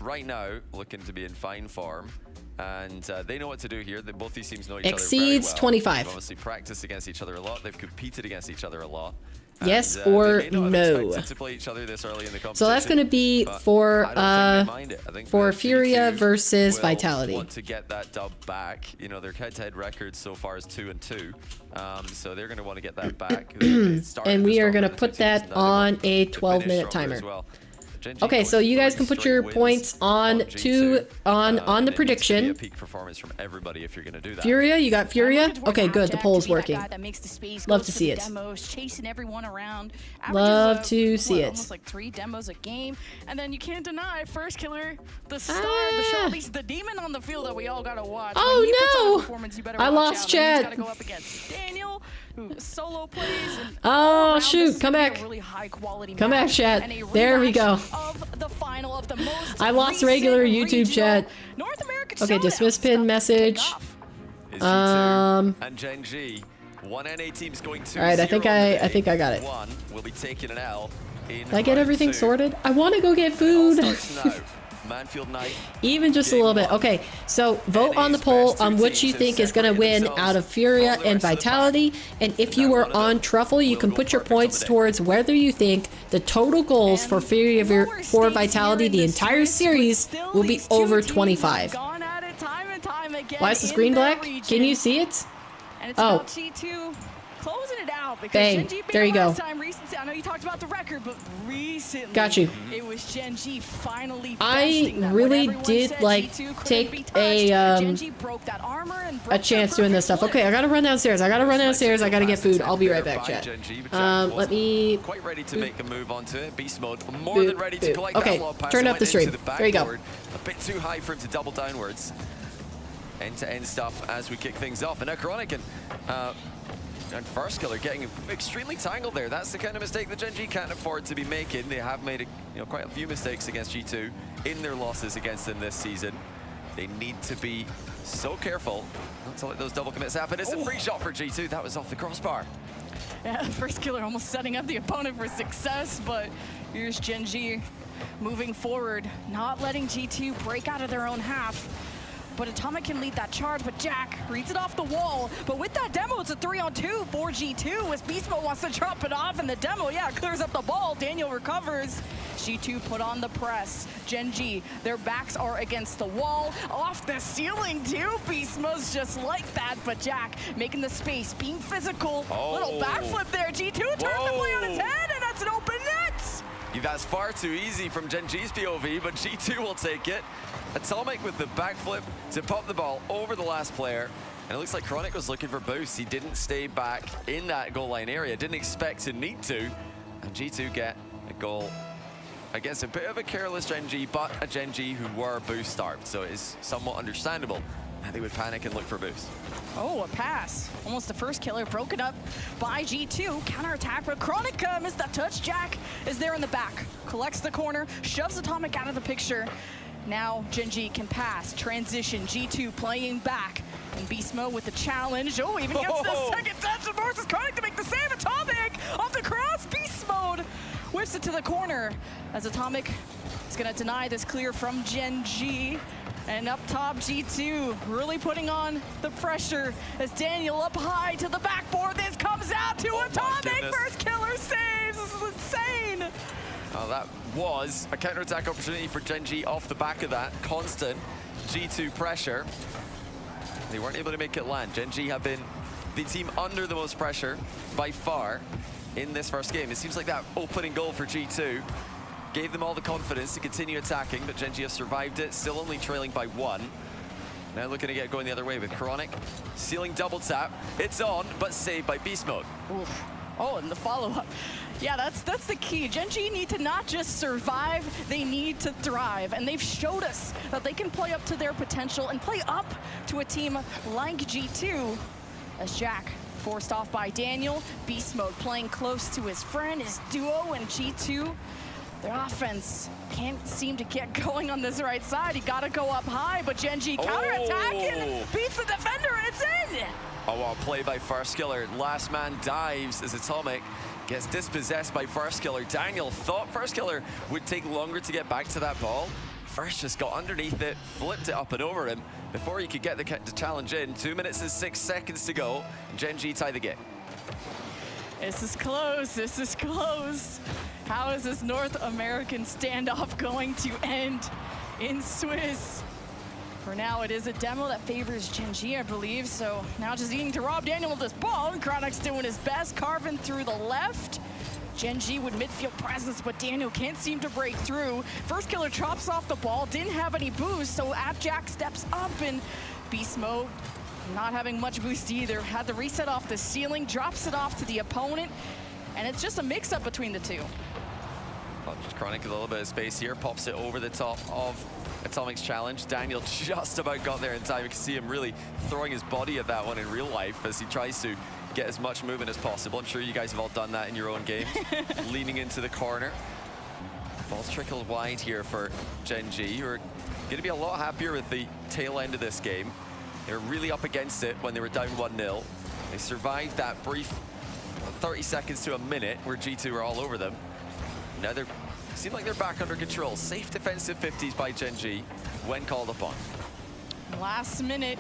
S: right now looking to be in fine form, and they know what to do here. Both these teams know each other
A: exceeds
S: very well.
A: 25.
S: They've obviously practiced against each other a lot. They've competed against each other a lot.
A: Yes
S: and,
A: or
S: they may not
A: no.
S: have to play each other this early in the competition,
A: so that's going to be for Furia versus Vitality.
S: Want to get that dub back. You know, their head-to-head record so far is 2-2. So they're going to want to get that back.
A: And we are going to put that on a 12-minute timer. Okay, so you guys can put your points on on the prediction.
S: Peak performance from everybody if you're going to do that.
A: Furia, you got Furia? Okay, good. The poll's working. Love to see it.
O: Chasing everyone around.
A: Love to see it.
O: Almost like 3 demos a game, and then you can't deny first killer, the star of the show, at least the demon on the field that we all gotta watch.
A: Oh no! I lost chat.
O: Gotta go up against Daniel. who solo plays. And
A: Oh, shoot. Come back.
O: really high quality
A: Come back, chat. There we go.
O: Of the final of the most
A: I lost regular YouTube chat.
O: North American
A: Okay, dismiss pin message.
S: And Gen G, one NA team's going to.
A: All right, I think I got it.
S: One will be taking an L.
A: Did I get everything sorted? I want to go get food.
S: Manfield Knight.
A: Even just a little bit. Okay, so vote on the poll on which you think is going to win out of Furia and Vitality. And if you are on Truffle, you can put your points towards whether you think the total goals for Furia for Vitality the entire series will be over 25. Why is the screen black? Can you see it?
O: And it's about G2 closing it out because
A: Bang.
O: Gen G
A: There you go.
O: last time recently. I know you talked about the record, but recently
A: Got you.
O: it was Gen G finally
A: I really did like take a chance doing this stuff. Okay, I gotta run downstairs. I gotta get food. I'll be right back, chat. Let me.
S: Quite ready to make a move onto it. Beast mode, more than ready to collect
A: Okay,
S: that low pass.
A: turn up the stream. There you go.
S: A bit too high for him to double downwards. End-to-end stuff as we kick things off. And now Chronic and First Killer getting extremely tangled there. That's the kind of mistake that Gen G can't afford to be making. They have made quite a few mistakes against G2 in their losses against them this season. They need to be so careful not to let those double commits happen. It's a free shot for G2. That was off the crossbar.
O: Yeah, First Killer almost setting up the opponent for success, but here's Gen G moving forward, not letting G2 break out of their own half. But Atomic can lead that charge, but Jack reads it off the wall. But with that demo, it's a 3-on-2 for G2 as Beast Mode wants to drop it off, and the demo, clears up the ball. Daniel recovers. G2 put on the press. Gen G, their backs are against the wall. Off the ceiling, too. Beast Mode's just like that, but Jack making the space, being physical. Little backflip there. G2 turns the play on its head, and that's an open net.
S: That's far too easy from Gen G's POV, but G2 will take it. Atomic with the backflip to pop the ball over the last player. And it looks like Chronic was looking for boost. He didn't stay back in that goal line area. Didn't expect to need to. And G2 get a goal against a bit of a careless Gen G, but a Gen G who were boost starved. So it is somewhat understandable that they would panic and look for boost.
O: Oh, a pass. Almost the First Killer broken up by G2. Counterattack, but Chronic missed that touch. Jack is there in the back. Collects the corner, shoves Atomic out of the picture. Now Gen G can pass, transition, G2 playing back. And Beast Mode with the challenge. Oh, even gets the second touch and forces Chronic to make the save. Atomic off the cross, Beast Mode whips it to the corner as Atomic is gonna deny this clear from Gen G. And up top, G2 really putting on the pressure as Daniel up high to the backboard. This comes out to Atomic. First Killer saves. This is insane.
S: Oh, that was a counterattack opportunity for Gen G off the back of that constant G2 pressure. They weren't able to make it land. Gen G have been the team under the most pressure by far in this first game. It seems like that opening goal for G2 gave them all the confidence to continue attacking, but Gen G have survived it, still only trailing by 1. Now looking to get going the other way with Chronic. Ceiling double tap. It's on, but saved by Beast Mode.
O: Oof. Oh, and the follow-up. Yeah, that's the key. Gen G need to not just survive, they need to thrive. And they've showed us that they can play up to their potential and play up to a team like G2. As Jack forced off by Daniel. Beast Mode playing close to his friend, his duo, and G2. Their offense can't seem to get going on this right side. You gotta go up high, but Gen G counterattacking, beats the defender, and it's in!
S: Oh, wow, play by First Killer. Last man dives as Atomic gets dispossessed by First Killer. Daniel thought First Killer would take longer to get back to that ball. First just got underneath it, flipped it up and over him before he could get the challenge in. 2 minutes and 6 seconds to go. Gen G tie the game.
O: This is close, this is close. How is this North American standoff going to end in Swiss? For now, it is a demo that favors Gen G, I believe, so now just needing to rob Daniel of this ball, and Chronic's doing his best, carving through the left. Gen G with midfield presence, but Daniel can't seem to break through. First Killer chops off the ball, didn't have any boost, so Jack steps up, and Beast Mode not having much boost either. Had the reset off the ceiling, drops it off to the opponent, and it's just a mix-up between the two.
S: Just Chronic a little bit of space here, pops it over the top of Atomic's challenge. Daniel just about got there in time. You can see him really throwing his body at that one in real life as he tries to get as much movement as possible. I'm sure you guys have all done that in your own games. Leaning into the corner. Ball's trickled wide here for Gen G, who are going to be a lot happier with the tail end of this game. They were really up against it when they were down 1-0. They survived that brief 30 seconds to a minute where G2 were all over them. Now they seem like they're back under control. Safe defensive 50s by Gen G when called upon.
O: Last minute,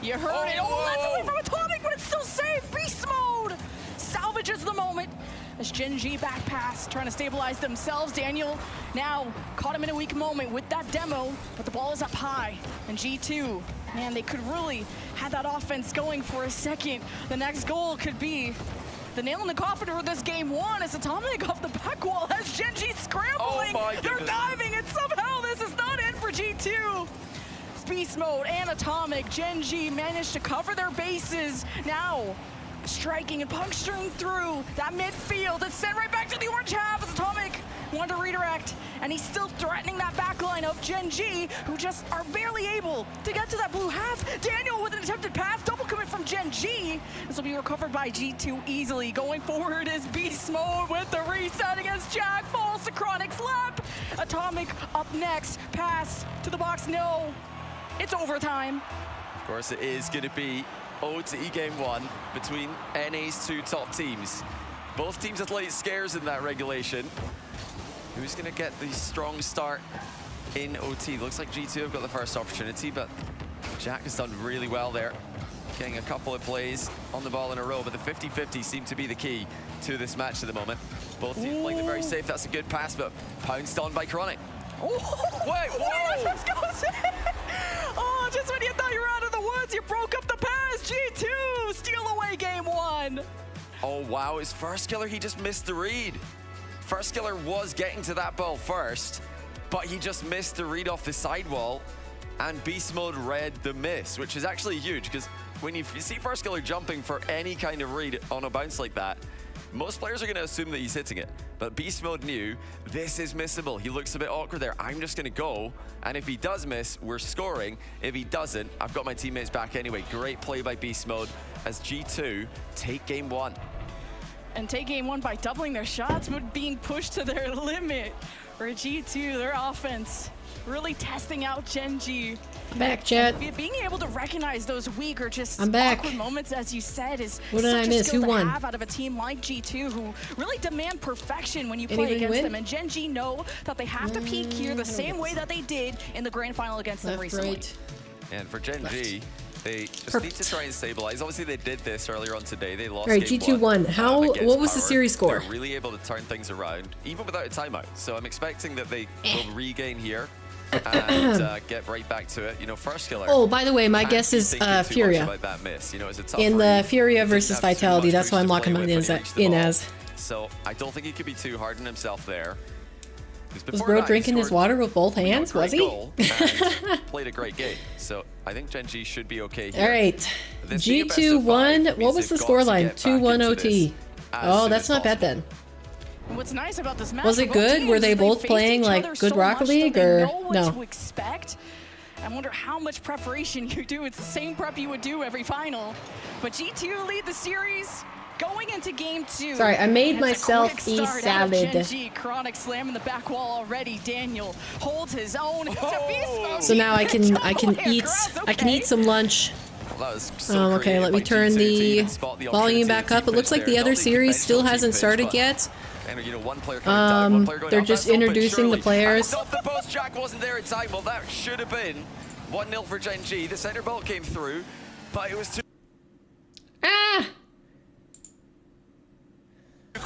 O: you heard it. Oh, that's away from Atomic, but it's still safe. Beast mode salvages the moment as Gen G back pass, trying to stabilize themselves. Daniel now caught him in a weak moment with that demo, but the ball is up high. And G2, man, they could really have that offense going for a second. The next goal could be the nail in the coffin for this game one as Atomic off the back wall has Gen G scrambling. They're diving, and somehow this is not in for G2. Beast mode and Atomic. Gen G managed to cover their bases. Now striking and puncturing through that midfield. It's sent right back to the orange half as Atomic wanted to redirect, and he's still threatening that back line of Gen G, who just are barely able to get to that blue half. Daniel with an attempted pass, double commit from Gen G. This will be recovered by G2 easily. Going forward is Beast mode with the reset against Jack. Falls to Chronic's lap. Atomic up next. Pass to the box, no. It's overtime.
S: Of course, it is going to be OTE game one between NA's two top teams. Both teams had late scares in that regulation. Who's going to get the strong start in OT? Looks like G2 have got the first opportunity, but Jack has done really well there, getting a couple of plays on the ball in a row, but the 50-50 seem to be the key to this match at the moment. Both teams playing it very safe. That's a good pass, but pounced on by Chronic.
O: Wait, oh, just when you thought you were out of the woods, you broke up the pass. G2 steal away game one.
S: Oh, wow, his first killer, he just missed the read. First killer was getting to that ball first, but he just missed the read off the sidewall, and Beast Mode read the miss, which is actually huge, because when you see first killer jumping for any kind of read on a bounce like that, most players are going to assume that he's hitting it, but Beast Mode knew this is missable. He looks a bit awkward there. I'm just going to go, and if he does miss, we're scoring. If he doesn't, I've got my teammates back anyway. Great play by Beast Mode as G2 take game one.
O: And take game one by doubling their shots, but being pushed to their limit. For G2, their offense really testing out Gen G.
A: Back, chat.
O: Being able to recognize those weak or just
A: I'm back.
O: awkward moments, as you said, is
A: what did
O: such
A: I miss?
O: a skill
A: Who
O: to
A: won?
O: have out of a team like G2, who really demand perfection when you play against them. And Gen G know that they have to peak here the same way that they did in the grand final against them recently.
A: Right.
S: And for Gen G, they just need to try and stabilize. Obviously, they did this earlier on today. They lost.
A: All right, G2 won. What was the series score?
S: They're really able to turn things around, even without a timeout. So I'm expecting that they will regain here and get right back to it. You know, first killer.
A: Oh, by the way, my guess is Furia.
S: You know, it's a tough
A: In the
S: read.
A: Furia versus Vitality, that's why I'm locking mine in as.
S: So I don't think he could be too hard on himself there.
A: Was bro drinking his water with both hands? Was he?
S: Played a great game. So I think Gen G should be okay here.
A: All right. G2 won. What was the scoreline? 2-1 OT. Oh, that's not bad then.
O: What's nice about this match?
A: Was it good? Were they both playing like good Rocket League or no?
O: To expect. I wonder how much preparation you do. It's the same prep you would do every final. But G2 lead the series. Going into game two.
A: Sorry, I made myself a salad.
O: Chronic slam in the back wall already. Daniel holds his own.
A: So now I can eat some lunch. Okay, let me turn the volume back up. It looks like the other series still hasn't started yet. They're just introducing the players.
S: Off the post, Jack wasn't there in time. Well, that should have been 1-0 for Gen G. The center ball came through, but it was too.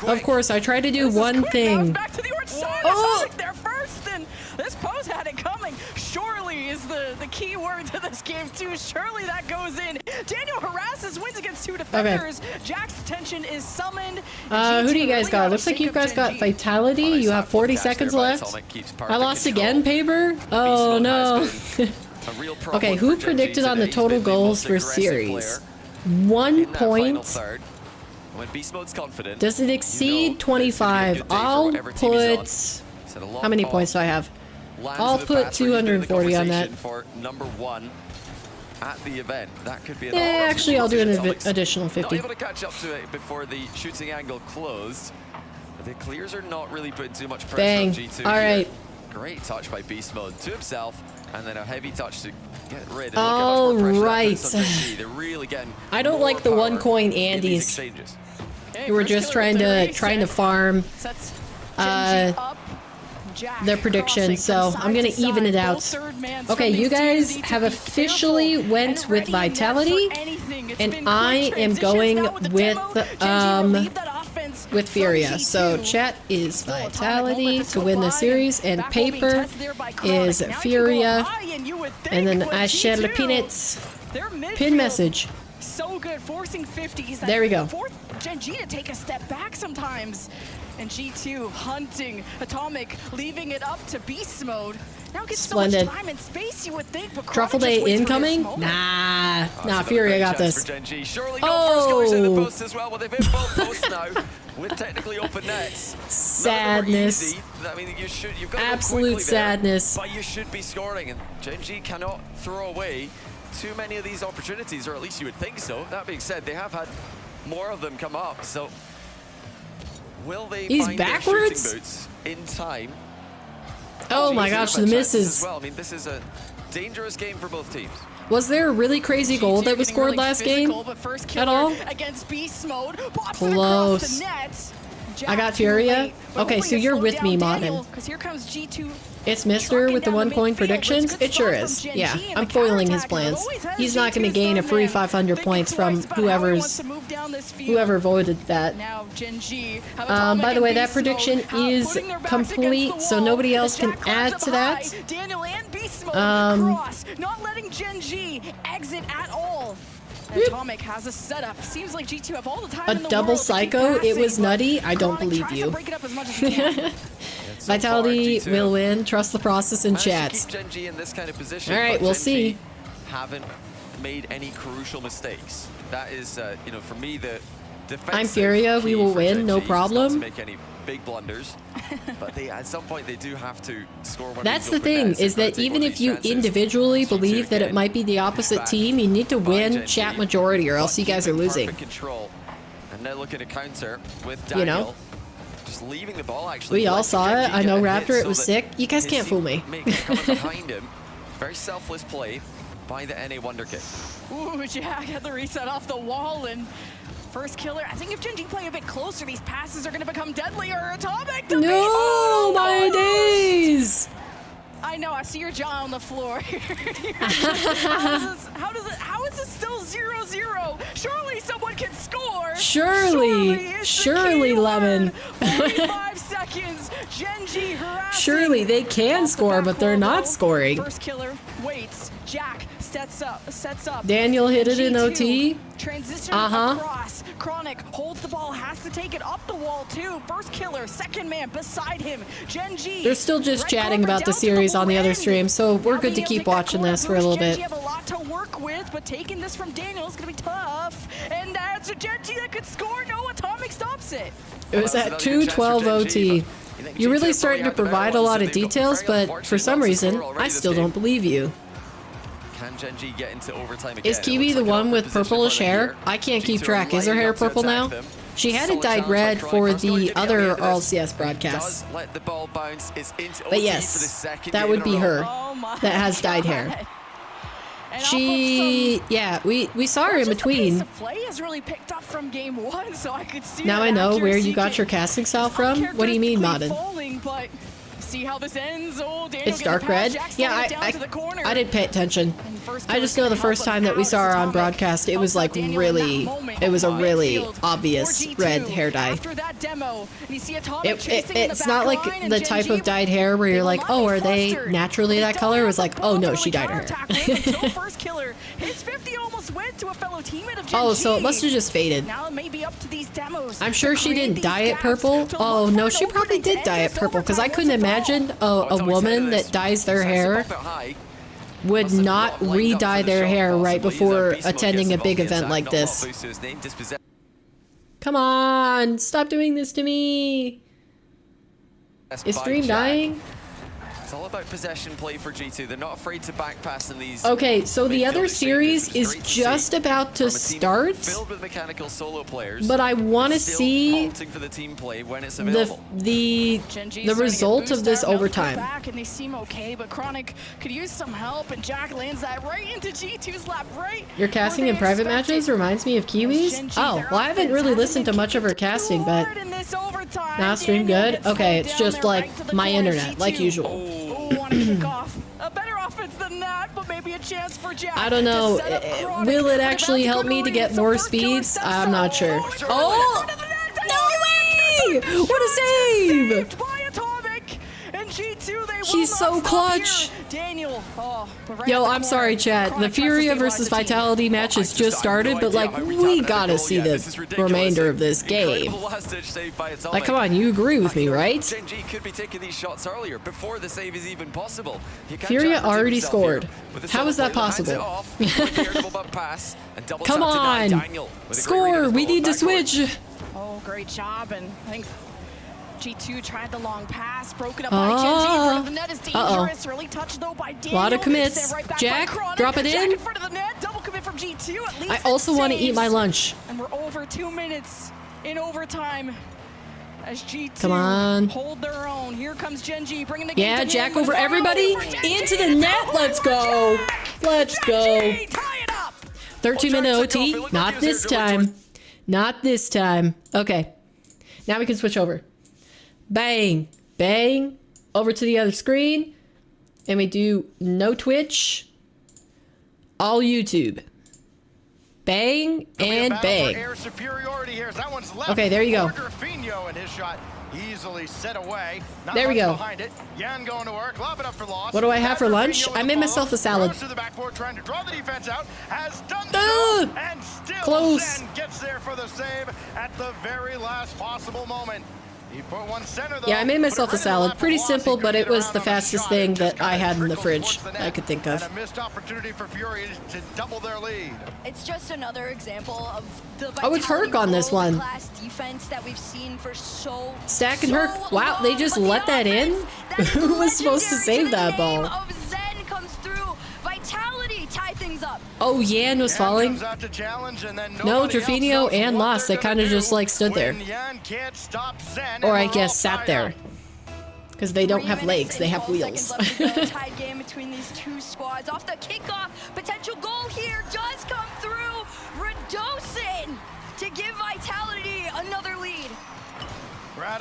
A: Of course, I try to do one thing.
O: Back to the orange side. Oh! There first, and this pose had it coming. Surely is the key word to this game too. Surely that goes in. Daniel harasses, wins against two defenders. Okay. Jack's attention is summoned.
A: Who do you guys got? Looks like you guys got Vitality. You have 40 seconds left. I lost again, Paper? Oh no. Okay, who predicted on the total goals for series? 1 point.
S: When Beast Mode's confident,
A: does it exceed 25? I'll put... How many points do I have? I'll put 240 on that.
S: For number one. at the event. That could be an
A: Yeah, actually, I'll do an additional 50.
S: Not able to catch up to it before the shooting angle closed. The clears are not really putting too much pressure
A: Bang.
S: on G2.
A: All right.
S: Great touch by Beast Mode to himself, and then a heavy touch to get rid. And
A: All
S: look how much more pressure
A: right.
S: that puts on Genji. They're really getting
A: I don't like the one coin Andes. Who were just trying to farm their prediction, so I'm gonna even it out. Okay, you guys have officially went with Vitality, and I am going with Furia. So chat is Vitality to win the series, and paper is Furia, and then I share the peanuts. Pin message.
O: So good, forcing 50s.
A: There we go.
O: Force Genji to take a step back sometimes. And G2 hunting Atomic, leaving it up to beast mode. Now gets
A: Splendid.
O: so much time and space, you would think, but
A: Truffle Day incoming? Nah, Furia got this.
S: Surely
A: Oh,
S: post as well. Well, they've hit both posts now with technically open nets.
A: sadness.
S: I mean, you've got to
A: Absolute
S: go
A: sadness.
S: There, but you should be scoring, and Genji cannot throw away too many of these opportunities, or at least you would think so. That being said, they have had more of them come up, so will they find their shooting boots in time?
A: Oh my gosh, the misses.
S: As well. I mean, this is a dangerous game for both teams.
A: Was there a really crazy goal that was scored last game at all?
O: Against beast mode,
A: Close. I got Furia. Okay, so you're with me, Modern.
O: Because here comes G2.
A: It's Mister with the 1 point predictions. It sure is. Yeah, I'm foiling his plans. He's not going to gain a free 500 points from whoever voted that. By the way, that prediction is complete, so nobody else can add to that.
O: Not letting Genji exit at all. Atomic has a setup. Seems like G2 have all the time in the
A: double
O: world
A: psycho. It was nutty. I don't believe you. Vitality will win. Trust the process in chat.
S: Keep Genji in this kind of position.
A: All right, we'll see.
S: Haven't made any crucial mistakes. That is, you know, for me the defensive.
A: I'm Furia. We will win. No problem.
S: Not to make any big blunders, but they at some point they do have to score one.
A: That's the thing, is that even if you individually believe that it might be the opposite team, you need to win chat majority, or else you guys are losing.
S: Control, and now looking to counter with
A: You know?
S: just leaving the ball. Actually,
A: We all saw it. I know Raptor, it was sick. You guys can't fool me.
S: Coming behind him, very selfless play by the NA Wonder Kid.
O: Ooh, Jack had the reset off the wall, and first killer. I think if Genji play a bit closer, these passes are going to become deadlier. Atomic to
A: No, my days!
O: I know, I see your jaw on the floor. How is this still 0-0? Surely someone can score.
A: Surely, Lemon.
O: 45 seconds. Genji harassing.
A: Surely they can score, but they're not scoring.
O: First killer waits. Jack sets up.
A: Daniel hit it in OT.
O: Transition across. Chronic holds the ball, has to take it up the wall too. First killer, second man beside him. Genji.
A: They're still just chatting about the series on the other stream, so we're good to keep watching this for a little bit.
O: Genji have a lot to work with, but taking this from Daniel is going to be tough. And that's a Genji that could score. No, Atomic stops it.
A: It was at 2:12 OT. You're really starting to provide a lot of details, but for some reason, I still don't believe you.
S: Can Genji get into overtime again?
A: Is Kiwi the one with purplish hair? I can't keep track. Is her hair purple now? She had it dyed red for the other RLCS broadcasts. But yes, that would be her that has dyed hair. Yeah, we saw her in between.
O: Play has really picked up from game 1, so I could see
A: now I know where you got your casting style from. What do you mean, Modern?
O: See how this ends. Oh, Daniel
A: it's dark red. Yeah, I didn't pay attention. I just know the first time that we saw her on broadcast, it was like really, it was a really obvious red hair dye. It's not like the type of dyed hair where you're like, oh, are they naturally that color? It was like, oh no, she dyed her hair.
O: First killer, his 50 almost went to a fellow teammate of Genji.
A: Oh, so it must have just faded.
O: Now it may be up to these demos.
A: I'm sure she didn't dye it purple. Oh no, she probably did dye it purple, because I couldn't imagine a woman that dyes their hair would not re-dye their hair right before attending a big event like this. Come on, stop doing this to me. Is stream dying?
S: It's all about possession play for G2. They're not afraid to back pass in these.
A: Okay, so the other series is just about to start.
S: Filled with mechanical solo players.
A: But I want to see
S: for the team play when it's available.
A: the result of this overtime.
O: Back and they seem okay, but Chronic could use some help, and Jack lands that right into G2's lap, right?
A: Your casting in private matches reminds me of Kiwi's. Oh, well, I haven't really listened to much of her casting, but now stream good. Okay, it's just like my internet, like usual.
O: Want to kick off a better offense than that, but maybe a chance for Jack.
A: I don't know. Will it actually help me to get more speeds? I'm not sure. Oh! No way! What a save! He's so clutch.
O: Daniel.
A: Yo, I'm sorry, chat. The Furia versus Vitality match has just started, but like, we gotta see the remainder of this game. Like, come on, you agree with me, right?
S: Genji could be taking these shots earlier before the save is even possible.
A: Furia already scored. How is that possible? Come on! Score! We need to switch!
O: Oh, great job, and I think G2 tried the long pass, broken up by Genji in front of the net is dangerous. Early touch though by Daniel.
A: A lot of commits.
O: Right
A: Jack, drop it
O: Jack
A: in.
O: in front of the net, double commit from G2. At least
A: I also want to eat my lunch.
O: And we're over 2 minutes in overtime as G2
A: Come on.
O: hold their own. Here comes Genji bringing the game.
A: Yeah, Jack over everybody into the net. Let's go. Let's go. 13-minute OT. Not this time. Not this time. Okay. Now we can switch over. Bang, bang, over to the other screen, and we do no Twitch, all YouTube. Bang and bang. Okay, there you go.
N: Easily set away.
A: There we go.
N: Yan going to work. Lob it up for loss.
A: What do I have for lunch? I made myself a salad.
N: To the backboard, trying to draw the defense out. Has done so, and still
A: close.
N: Zen gets there for the save at the very last possible moment. He put one center, though.
A: Yeah, I made myself a salad. Pretty simple, but it was the fastest thing that I had in the fridge I could think of.
N: And a missed opportunity for Furia to double their lead.
V: It's just another example of the
A: Oh, it's Herc on this one.
V: class defense that we've seen for so
A: Stack and Herc. Wow, they just let that in? Who was supposed to save that ball?
V: Zen comes through. Vitality tie things up.
A: Oh, Yan was falling. No, Drafinio and Lost. They kind of just like stood there. Or I guess sat there. Because they don't have legs, they have wheels.
V: Tied game between these two squads. Off the kickoff, potential goal here does come through. Radosin to give Vitality another lead.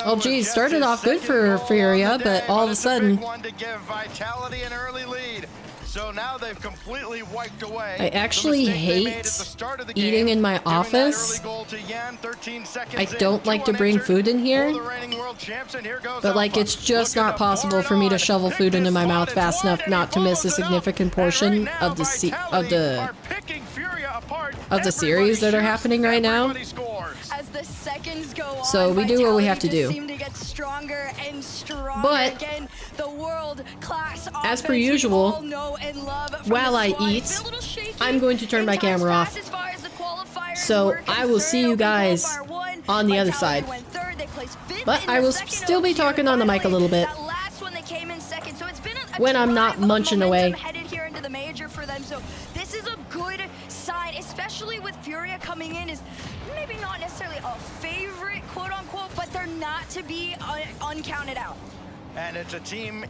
A: Oh, geez, started off good for Furia, but all of a sudden.
N: So now they've completely wiped away.
A: I actually hate eating in my office. I don't like to bring food in here. But like, it's just not possible for me to shovel food into my mouth fast enough not to miss a significant portion of the series that are happening right now.
V: As the seconds go on,
A: so we do what we have to do.
V: Seem to get stronger and stronger.
A: But
V: again, the world-class
A: as per usual, while I eat, I'm going to turn my camera off. So I will see you guys on the other side. But I will still be talking on the mic a little bit when I'm not munching away.
V: So this is a good sign, especially with Furia coming in is maybe not necessarily a favorite, quote-unquote, but they're not to be uncounted out.
N: And it's a team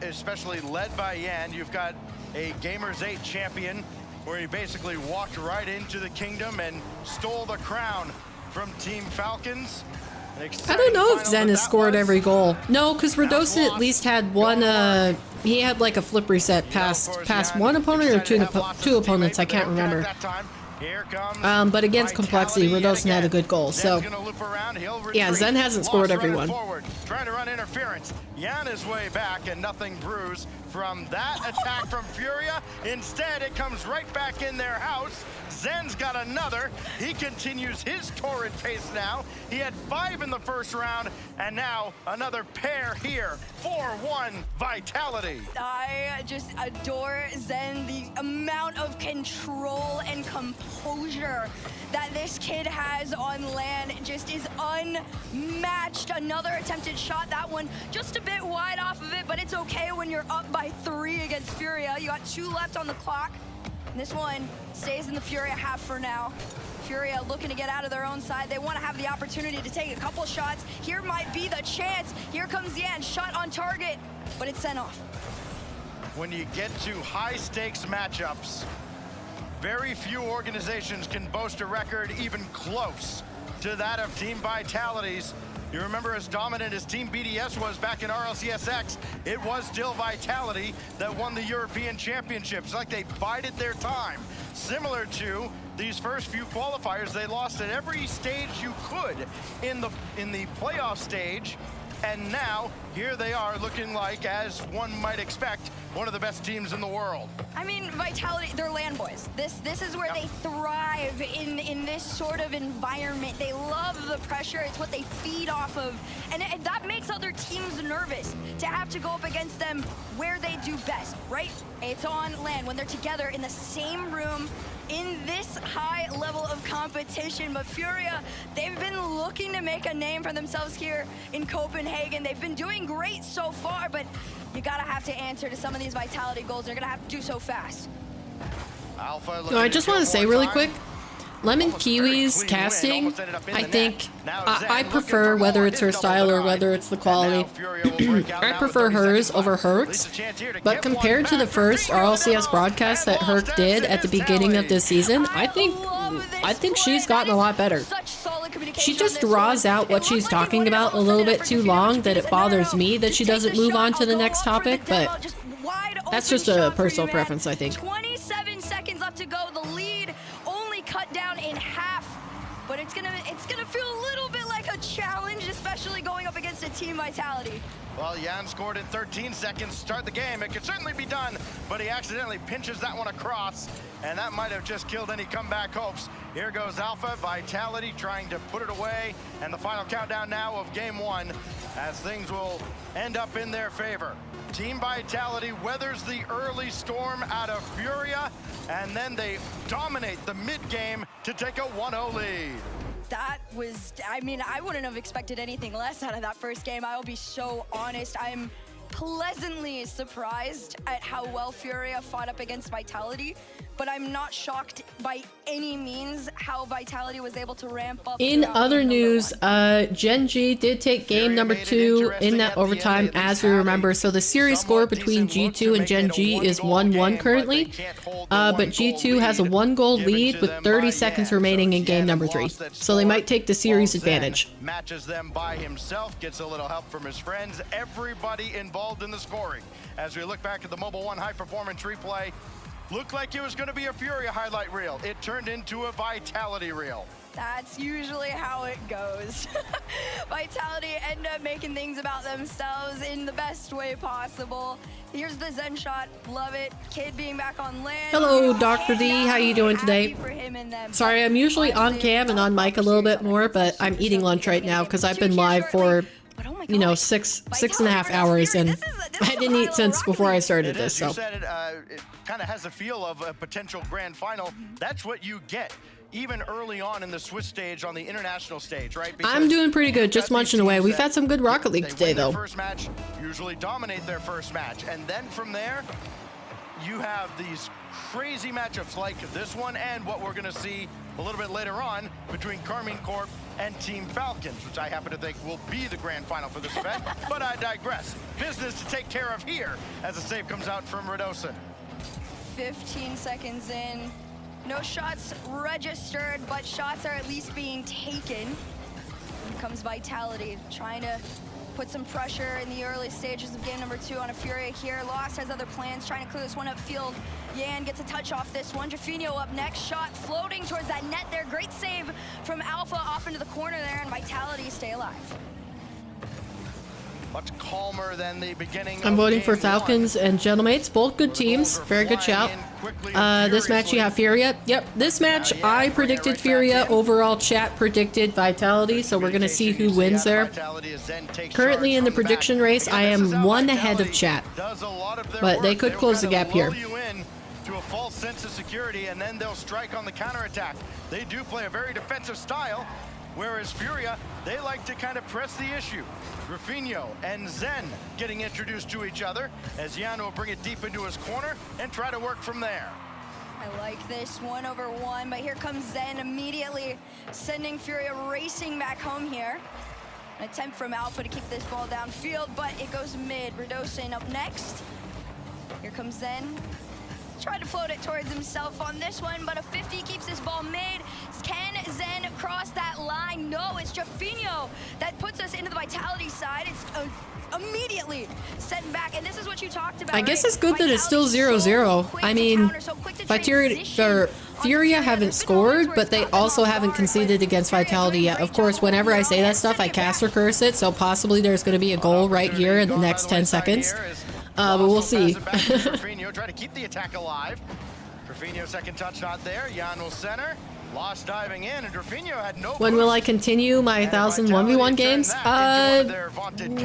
N: especially led by Yan. You've got a Gamers 8 champion where he basically walked right into the kingdom and stole the crown from Team Falcons.
A: I don't know if Zen has scored every goal. No, because Radosin at least had one, he had like a flip reset past one opponent or two opponents, I can't remember. But against Complexity, Radosin had a good goal, so yeah, Zen hasn't scored everyone.
N: Trying to run interference. Yan is way back and nothing brews. from that attack from Furia. Instead, it comes right back in their house. Zen's got another. He continues his torrid pace now. He had 5 in the first round, and now another pair here. 4-1 Vitality.
V: I just adore Zen, the amount of control and composure that this kid has on land just is unmatched. Another attempted shot, that one just a bit wide off of it, but it's okay when you're up by 3 against Furia. You got 2 left on the clock. And this one stays in the Furia half for now. Furia looking to get out of their own side. They want to have the opportunity to take a couple shots. Here might be the chance. Here comes Yan, shot on target, but it's sent off.
N: When you get to high stakes matchups, very few organizations can boast a record even close to that of Team Vitality's. You remember as dominant as Team BDS was back in RLCSX, it was still Vitality that won the European Championships. Like they bided their time. Similar to these first few qualifiers, they lost at every stage you could in the playoff stage. And now, here they are looking like, as one might expect, one of the best teams in the world.
V: I mean, Vitality, they're land boys. This is where they thrive in this sort of environment. They love the pressure. It's what they feed off of. And that makes other teams nervous to have to go up against them where they do best, right? It's on land when they're together in the same room in this high level of competition. But Furia, they've been looking to make a name for themselves here in Copenhagen. They've been doing great so far, but you gotta have to answer to some of these Vitality goals. They're gonna have to do so fast.
A: No, I just want to say really quick, Lemon Kiwi's casting, I think, I prefer, whether it's her style or whether it's the quality, I prefer hers over Herc's, but compared to the first RLCS broadcast that Herc did at the beginning of this season, I think she's gotten a lot better. She just draws out what she's talking about a little bit too long that it bothers me that she doesn't move on to the next topic, but that's just a personal preference, I think.
V: 27 seconds left to go. The lead only cut down in half, but it's gonna feel a little bit like a challenge, especially going up against a Team Vitality.
N: Well, Jan scored in 13 seconds to start the game. It could certainly be done, but he accidentally pinches that one across, and that might have just killed any comeback hopes. Here goes Alpha, Vitality trying to put it away, and the final countdown now of game 1, as things will end up in their favor. Team Vitality weathers the early storm out of Furia, and then they dominate the mid-game to take a 1-0 lead.
V: That was, I mean, I wouldn't have expected anything less out of that first game. I will be so honest. I'm pleasantly surprised at how well Furia fought up against Vitality, but I'm not shocked by any means how Vitality was able to ramp up.
A: In other news, Gen.G did take game number 2 in that overtime, as we remember. So the series score between G2 and Gen.G is 1-1 currently, but G2 has a 1-goal lead with 30 seconds remaining in game number 3. So they might take the series advantage.
N: Matches them by himself, gets a little help from his friends. Everybody involved in the scoring. As we look back at the Mobile One high performance replay, looked like it was going to be a Furia highlight reel. It turned into a Vitality reel.
V: That's usually how it goes. Vitality end up making things about themselves in the best way possible. Here's the Zen shot. Love it. Kid being back on land.
A: Hello, Dr. D. How you doing today? Sorry, I'm usually on cam and on mic a little bit more, but I'm eating lunch right now because I've been live for, you know, six and a half hours, and I didn't eat since before I started this. So.
N: You said it kind of has a feel of a potential grand final. That's what you get. Even early on in the Swiss stage, on the international stage, right? Because
A: I'm doing pretty good, just munching away. We've had some good Rocket League today, though.
N: First match, usually dominate their first match, and then from there, you have these crazy matchups like this one, and what we're going to see a little bit later on between Karmine Corp and Team Falcons, which I happen to think will be the grand final for this event. But I digress. Business to take care of here as a save comes out from Redosin.
V: 15 seconds in. No shots registered, but shots are at least being taken. Here comes Vitality, trying to put some pressure in the early stages of game number 2 on a Furia here. Lost has other plans, trying to clear this one up field. Yan gets a touch off this one. Jaffinho up next, shot floating towards that net there. Great save from Alpha off into the corner there, and Vitality stay alive.
N: much calmer than the beginning.
A: I'm voting for Falcons and Gentlemates. Both good teams. Very good shout. This match you have Furia. Yep, this match I predicted Furia. Overall chat predicted Vitality, so we're going to see who wins there. Currently in the prediction race, I am 1 ahead of chat. But they could close the gap here.
N: To a false sense of security, and then they'll strike on the counterattack. They do play a very defensive style, whereas Furia, they like to kind of press the issue. Rafinho and Zen getting introduced to each other as Jan will bring it deep into his corner and try to work from there.
V: I like this 1-over-1, but here comes Zen immediately sending Furia racing back home here. An attempt from Alpha to kick this ball downfield, but it goes mid. Radosin up next. Here comes Zen. Tried to float it towards himself on this one, but a 50 keeps this ball mid. Can Zen cross that line? No, it's Jaffinho that puts us into the Vitality side. It's immediately sent back, and this is what you talked about.
A: I guess it's good that it's still 0-0. I mean, Furia haven't scored, but they also haven't conceded against Vitality yet. Of course, whenever I say that stuff, I caster curse it, so possibly there's going to be a goal right here in the next 10 seconds. But we'll see.
N: Rafinho try to keep the attack alive. Rafinho second touch not there. Jan will center. Lost diving in, and Rafinho had no.
A: When will I continue my 1,000 1v1 games?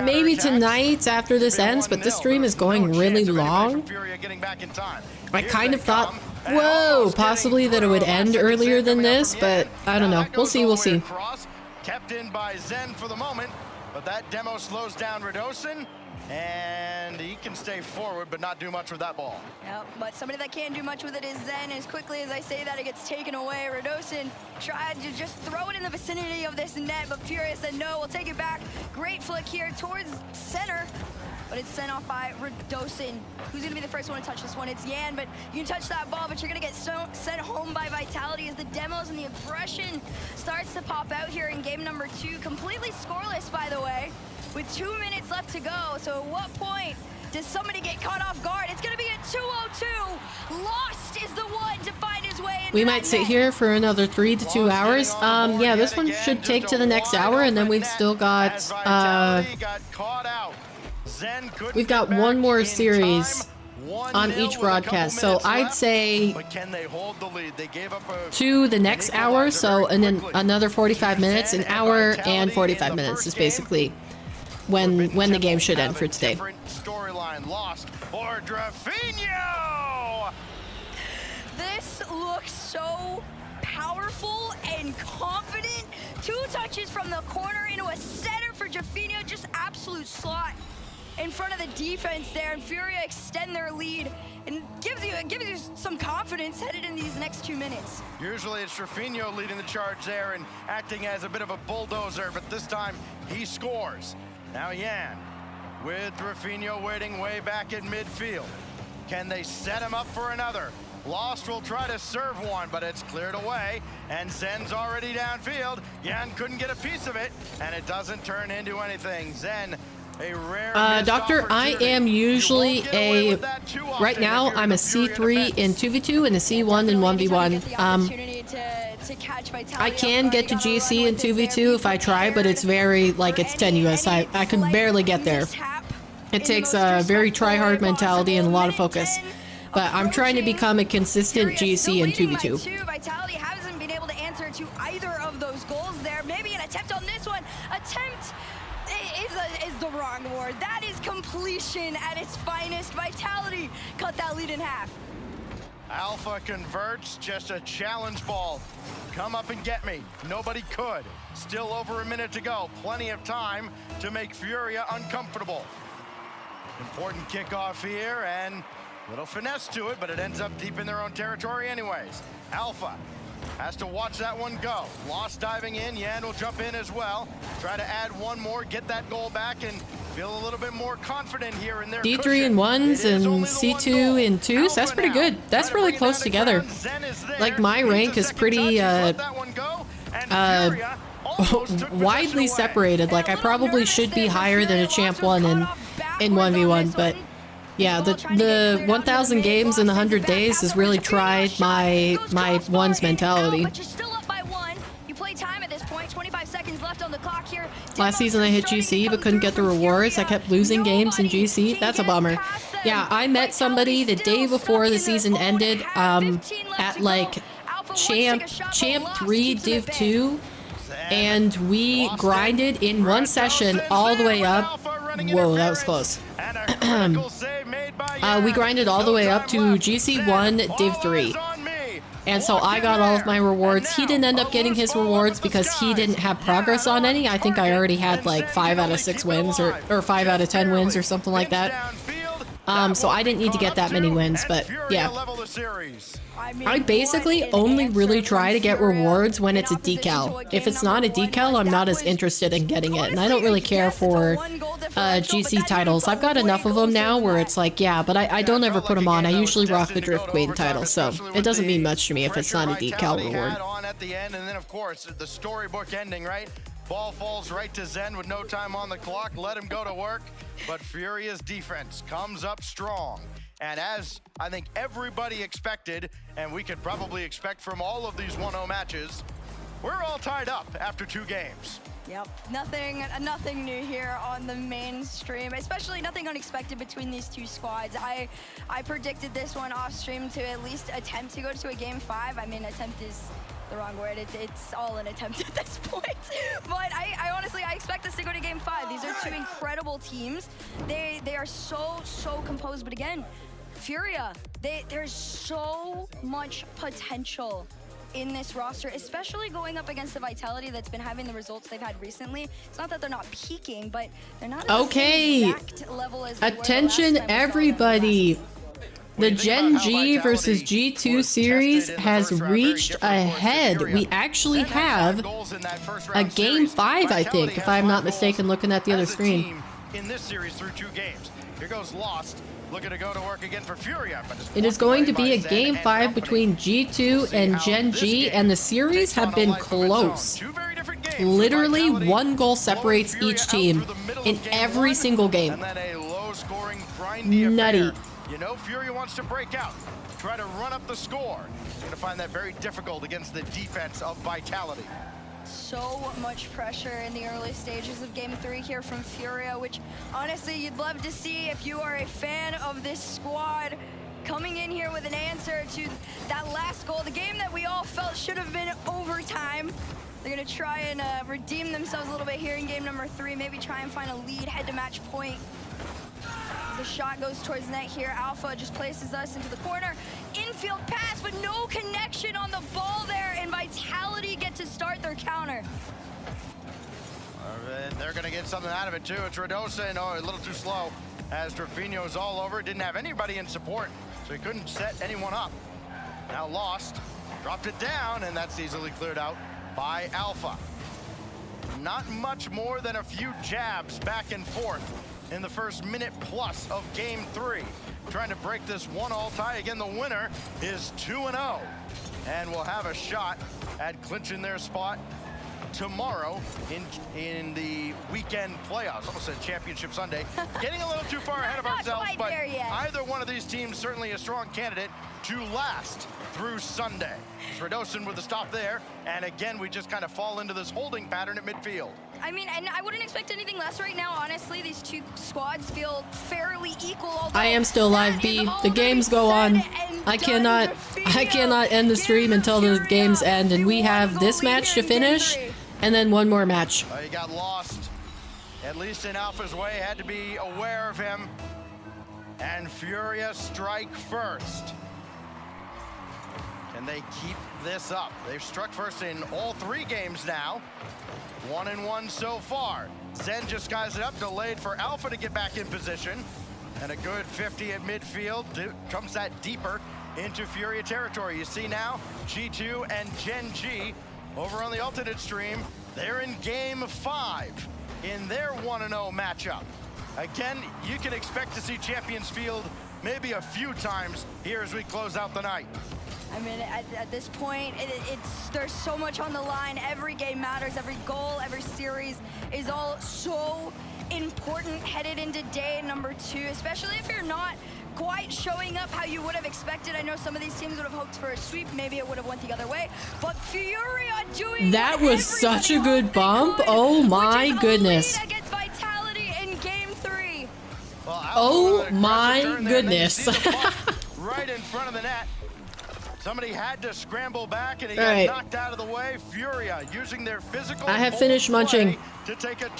A: Maybe tonight after this ends, but this stream is going really long. I kind of thought, whoa, possibly that it would end earlier than this, but I don't know. We'll see, we'll see.
N: Kept in by Zen for the moment, but that demo slows down Radosin. And he can stay forward, but not do much with that ball.
V: Yep, but somebody that can't do much with it is Zen. As quickly as I say that, it gets taken away. Radosin tried to just throw it in the vicinity of this net, but Furia said no, we'll take it back. Great flick here towards center, but it's sent off by Radosin. Who's gonna be the first one to touch this one? It's Jan, but you can touch that ball, but you're gonna get sent home by Vitality as the demos and the aggression starts to pop out here in game number 2. Completely scoreless, by the way, with 2 minutes left to go. So at what point does somebody get caught off guard? It's gonna be a 2-0-2. Lost is the one to find his way into
A: We might sit here for another 3 to 2 hours. Yeah, this one should take to the next hour, and then we've still got we've got one more series on each broadcast, so I'd say to the next hour, so and then another 45 minutes, an hour and 45 minutes is basically when the game should end for today.
N: Storyline lost for Rafinho.
V: This looks so powerful and confident. 2 touches from the corner into a center for Jaffinho, just absolute slot in front of the defense there, and Furia extend their lead and gives you some confidence headed in these next 2 minutes.
N: Usually it's Rafinho leading the charge there and acting as a bit of a bulldozer, but this time he scores. Now Jan with Rafinho waiting way back in midfield. Can they set him up for another? Lost will try to serve one, but it's cleared away, and Zen's already downfield. Jan couldn't get a piece of it, and it doesn't turn into anything. Zen, a rare
A: Doctor, I am usually right now I'm a C3 in 2v2 and a C1 in 1v1. I can get to GC in 2v2 if I try, but it's very, it's tenuous. I can barely get there. It takes a very try-hard mentality and a lot of focus. But I'm trying to become a consistent GC in 2v2.
V: Vitality hasn't been able to answer to either of those goals there. Maybe an attempt on this one. Attempt is the wrong word. That is completion at its finest. Vitality cut that lead in half.
N: Alpha converts, just a challenge ball. Come up and get me. Nobody could. Still over a minute to go. Plenty of time to make Furia uncomfortable. Important kickoff here, and little finesse to it, but it ends up deep in their own territory anyways. Alpha has to watch that one go. Lost diving in, Jan will jump in as well. Try to add one more, get that goal back, and feel a little bit more confident here in their
A: D3 in 1s and C2 in 2s. That's pretty good. That's really close together. Like, my rank is pretty widely separated. Like, I probably should be higher than a champ 1 in 1v1, but yeah, the 1,000 games in 100 days has really tried my 1s mentality.
V: But you're still up by 1. You play time at this point, 25 seconds seconds left on the clock here.
A: Last season I hit GC but couldn't get the rewards. I kept losing games in GC. That's a bummer. Yeah, I met somebody the day before the season ended at like Champ 3 Div 2, and we grinded in one session all the way up. Whoa, that was close. We grinded all the way up to GC1 Div 3. And so I got all of my rewards. He didn't end up getting his rewards because he didn't have progress on any. I think I already had like 5 out of 6 wins or 5 out of 10 wins or something like that. So I didn't need to get that many wins, but yeah. I basically only really try to get rewards when it's a decal. If it's not a decal, I'm not as interested in getting it. And I don't really care for GC titles. I've got enough of them now where it's like, yeah, but I don't ever put them on. I usually rock the Drift Queen title, so it doesn't mean much to me if it's not a decal reward.
N: At the end, and then of course the storybook ending, right? Ball falls right to Zen with no time on the clock. Let him go to work. But Furia's defense comes up strong. And as I think everybody expected, and we could probably expect from all of these 1-0 matches, we're all tied up after 2 games.
V: Yep, nothing new here on the main stream, especially nothing unexpected between these two squads. I predicted this one off stream to at least attempt to go to a game 5. I mean, attempt is the wrong word. It's all an attempt at this point. But I honestly, I expect this to go to game 5. These are 2 incredible teams. They are so composed, but again, Furia, there's so much potential in this roster, especially going up against the Vitality that's been having the results they've had recently. It's not that they're not peaking, but they're not at the same exact level as they were the last
A: Attention
V: time we saw them.
A: everybody. The Gen G versus G2 series has reached ahead. We actually have a game 5, I think, if I'm not mistaken, looking at the other screen.
N: In this series through 2 games. Here goes Lost. Looking to go to work again for Furia.
A: It is going to be a game 5 between G2 and Gen G, and the series have been close. Literally 1 goal separates each team in every single game.
N: And then a low-scoring, grindy
A: Nutty.
N: affair. You know Furia wants to break out, try to run up the score. He's going to find that very difficult against the defense of Vitality.
V: So much pressure in the early stages of game 3 here from Furia, which honestly you'd love to see if you are a fan of this squad coming in here with an answer to that last goal, the game that we all felt should have been overtime. They're gonna try and redeem themselves a little bit here in game number 3, maybe try and find a lead head to match point. The shot goes towards net here. Alpha just places us into the corner. Infield pass, but no connection on the ball there, and Vitality get to start their counter.
N: They're going to get something out of it, too. It's Radosa, and a little too slow, as Trevino's all over. Didn't have anybody in support, so he couldn't set anyone up. Now Lost, dropped it down, and that's easily cleared out by Alpha. Not much more than a few jabs back and forth in the first minute plus of game 3. Trying to break this 1-all tie. Again, the winner is 2-0. And will have a shot at clinching their spot tomorrow in the weekend playoffs. Almost said Championship Sunday. Getting a little too far ahead of ourselves, but either one of these teams certainly a strong candidate to last through Sunday. Stradosin with the stop there, and again, we just kind of fall into this holding pattern at midfield.
V: I mean, and I wouldn't expect anything less right now. Honestly, these 2 squads feel fairly equal.
A: I am still live, B. The games go on. I cannot end the stream until the games end, and we have this match to finish, and then 1 more match.
N: He got lost, at least in Alpha's way, had to be aware of him. And Furia strike first. Can they keep this up? They've struck first in all 3 games now. 1-1 so far. Zen just skies it up, delayed for Alpha to get back in position. And a good 50 at midfield. Comes that deeper into Furia territory. You see now, G2 and Gen G over on the alternate stream. They're in game 5 in their 1-0 matchup. Again, you can expect to see Champions Field maybe a few times here as we close out the night.
V: I mean, at this point, there's so much on the line. Every game matters. Every goal, every series is all so important headed into day number 2, especially if you're not quite showing up how you would have expected. I know some of these teams would have hoped for a sweep. Maybe it would have went the other way. But Furia doing
A: that was such a good bump. Oh my goodness.
V: Against Vitality in game 3.
N: Well,
A: oh my goodness.
N: Right in front of the net. Somebody had to scramble back and he got knocked out of the way. Furia using their physical.
A: I have finished munching,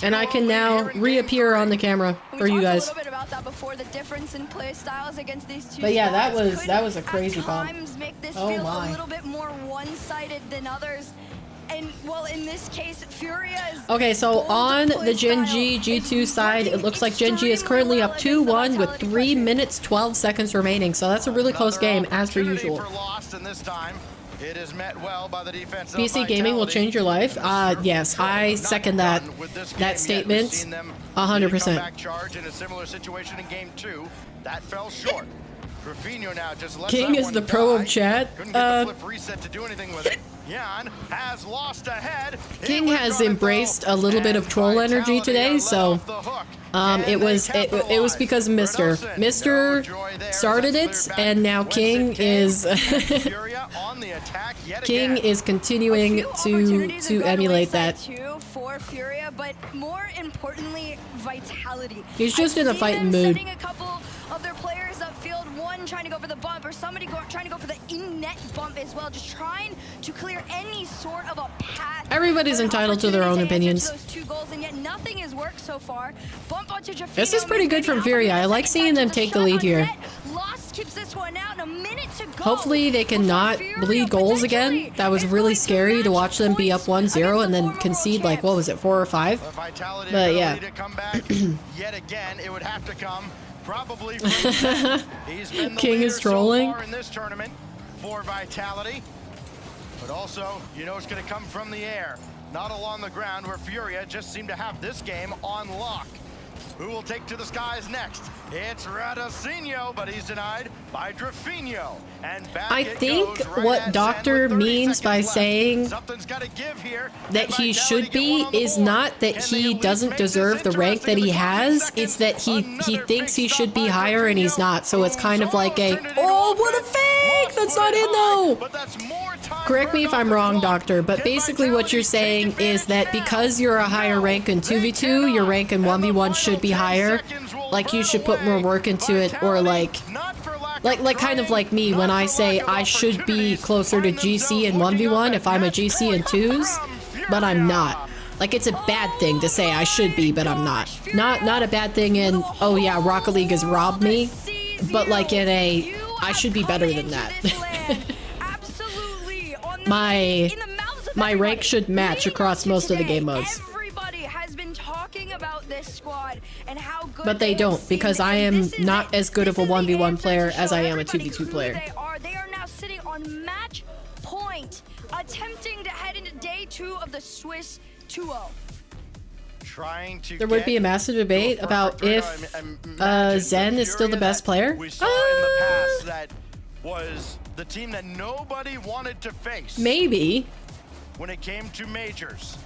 A: and I can now reappear on the camera for you guys.
V: A little bit about that before, the difference in play styles against these two.
A: But yeah, that was a crazy bump.
V: Make this
A: oh
V: feel
A: my.
V: a little bit more one-sided than others. And well, in this case, Furia is
A: okay, so on the Gen G G2 side, it looks like Gen G is currently up 2-1 with 3 minutes 12 seconds remaining. So that's a really close game as per usual.
N: It is met well by the defense of
A: PC gaming will change your life. Yes, I second that statement 100%.
N: Charge in a similar situation in game 2 that fell short. Now just
A: King is the pro of chat.
N: Reset to do anything with it. Jan has lost ahead.
A: King has embraced a little bit of troll energy today, so it was because Mr. started it, and now King is King is continuing to emulate that.
V: For Furia, but more importantly, Vitality.
A: He's just in a fighting mood.
V: A couple of their players upfield, one trying to go for the bump, or somebody trying to go for the in-net bump as well, just trying to clear any sort of a path.
A: Everybody's entitled to their own opinions.
V: Those 2 goals, and yet nothing has worked so far. Bump onto Jafino.
A: This is pretty good from Furia. I like seeing them take the lead here.
V: Lost keeps this one out, and a minute to go.
A: Hopefully they can not bleed goals again. That was really scary to watch them be up 1-0 and then concede like, what was it, 4 or 5? But yeah.
N: Yet again, it would have to come probably he's been the
A: King is trolling
N: so far in this tournament for Vitality, but also you know it's going to come from the air, not along the ground, where Furia just seem to have this game on lock. Who will take to the skies next? It's Radosino, but he's denied by Drafino. And back
A: I think what Doctor means by saying that he should be is not that he doesn't deserve the rank that he has. It's that he thinks he should be higher and he's not. So it's kind of like a, oh, what a fake! That's not in though! Correct me if I'm wrong, Doctor, but basically what you're saying is that because you're a higher rank in 2v2, your rank in 1v1 should be higher. Like you should put more work into it, or like kind of like me when I say I should be closer to GC in 1v1 if I'm a GC in 2s, but I'm not. Like it's a bad thing to say I should be, but I'm not. Not a bad thing in, oh yeah, Rocket League has robbed me, but like in a, I should be better than that. My rank should match across most of the game modes.
V: About this squad and how good
A: but they don't, because I am not as good of a 1v1 player as I am a 2v2 player.
V: They are now sitting on match point, attempting to head into day 2 of the Swiss 2-0.
A: There would be a massive debate about if Zen is still the best player.
N: We saw in the past that was the team that nobody wanted to face.
A: Maybe.
N: When it came to majors.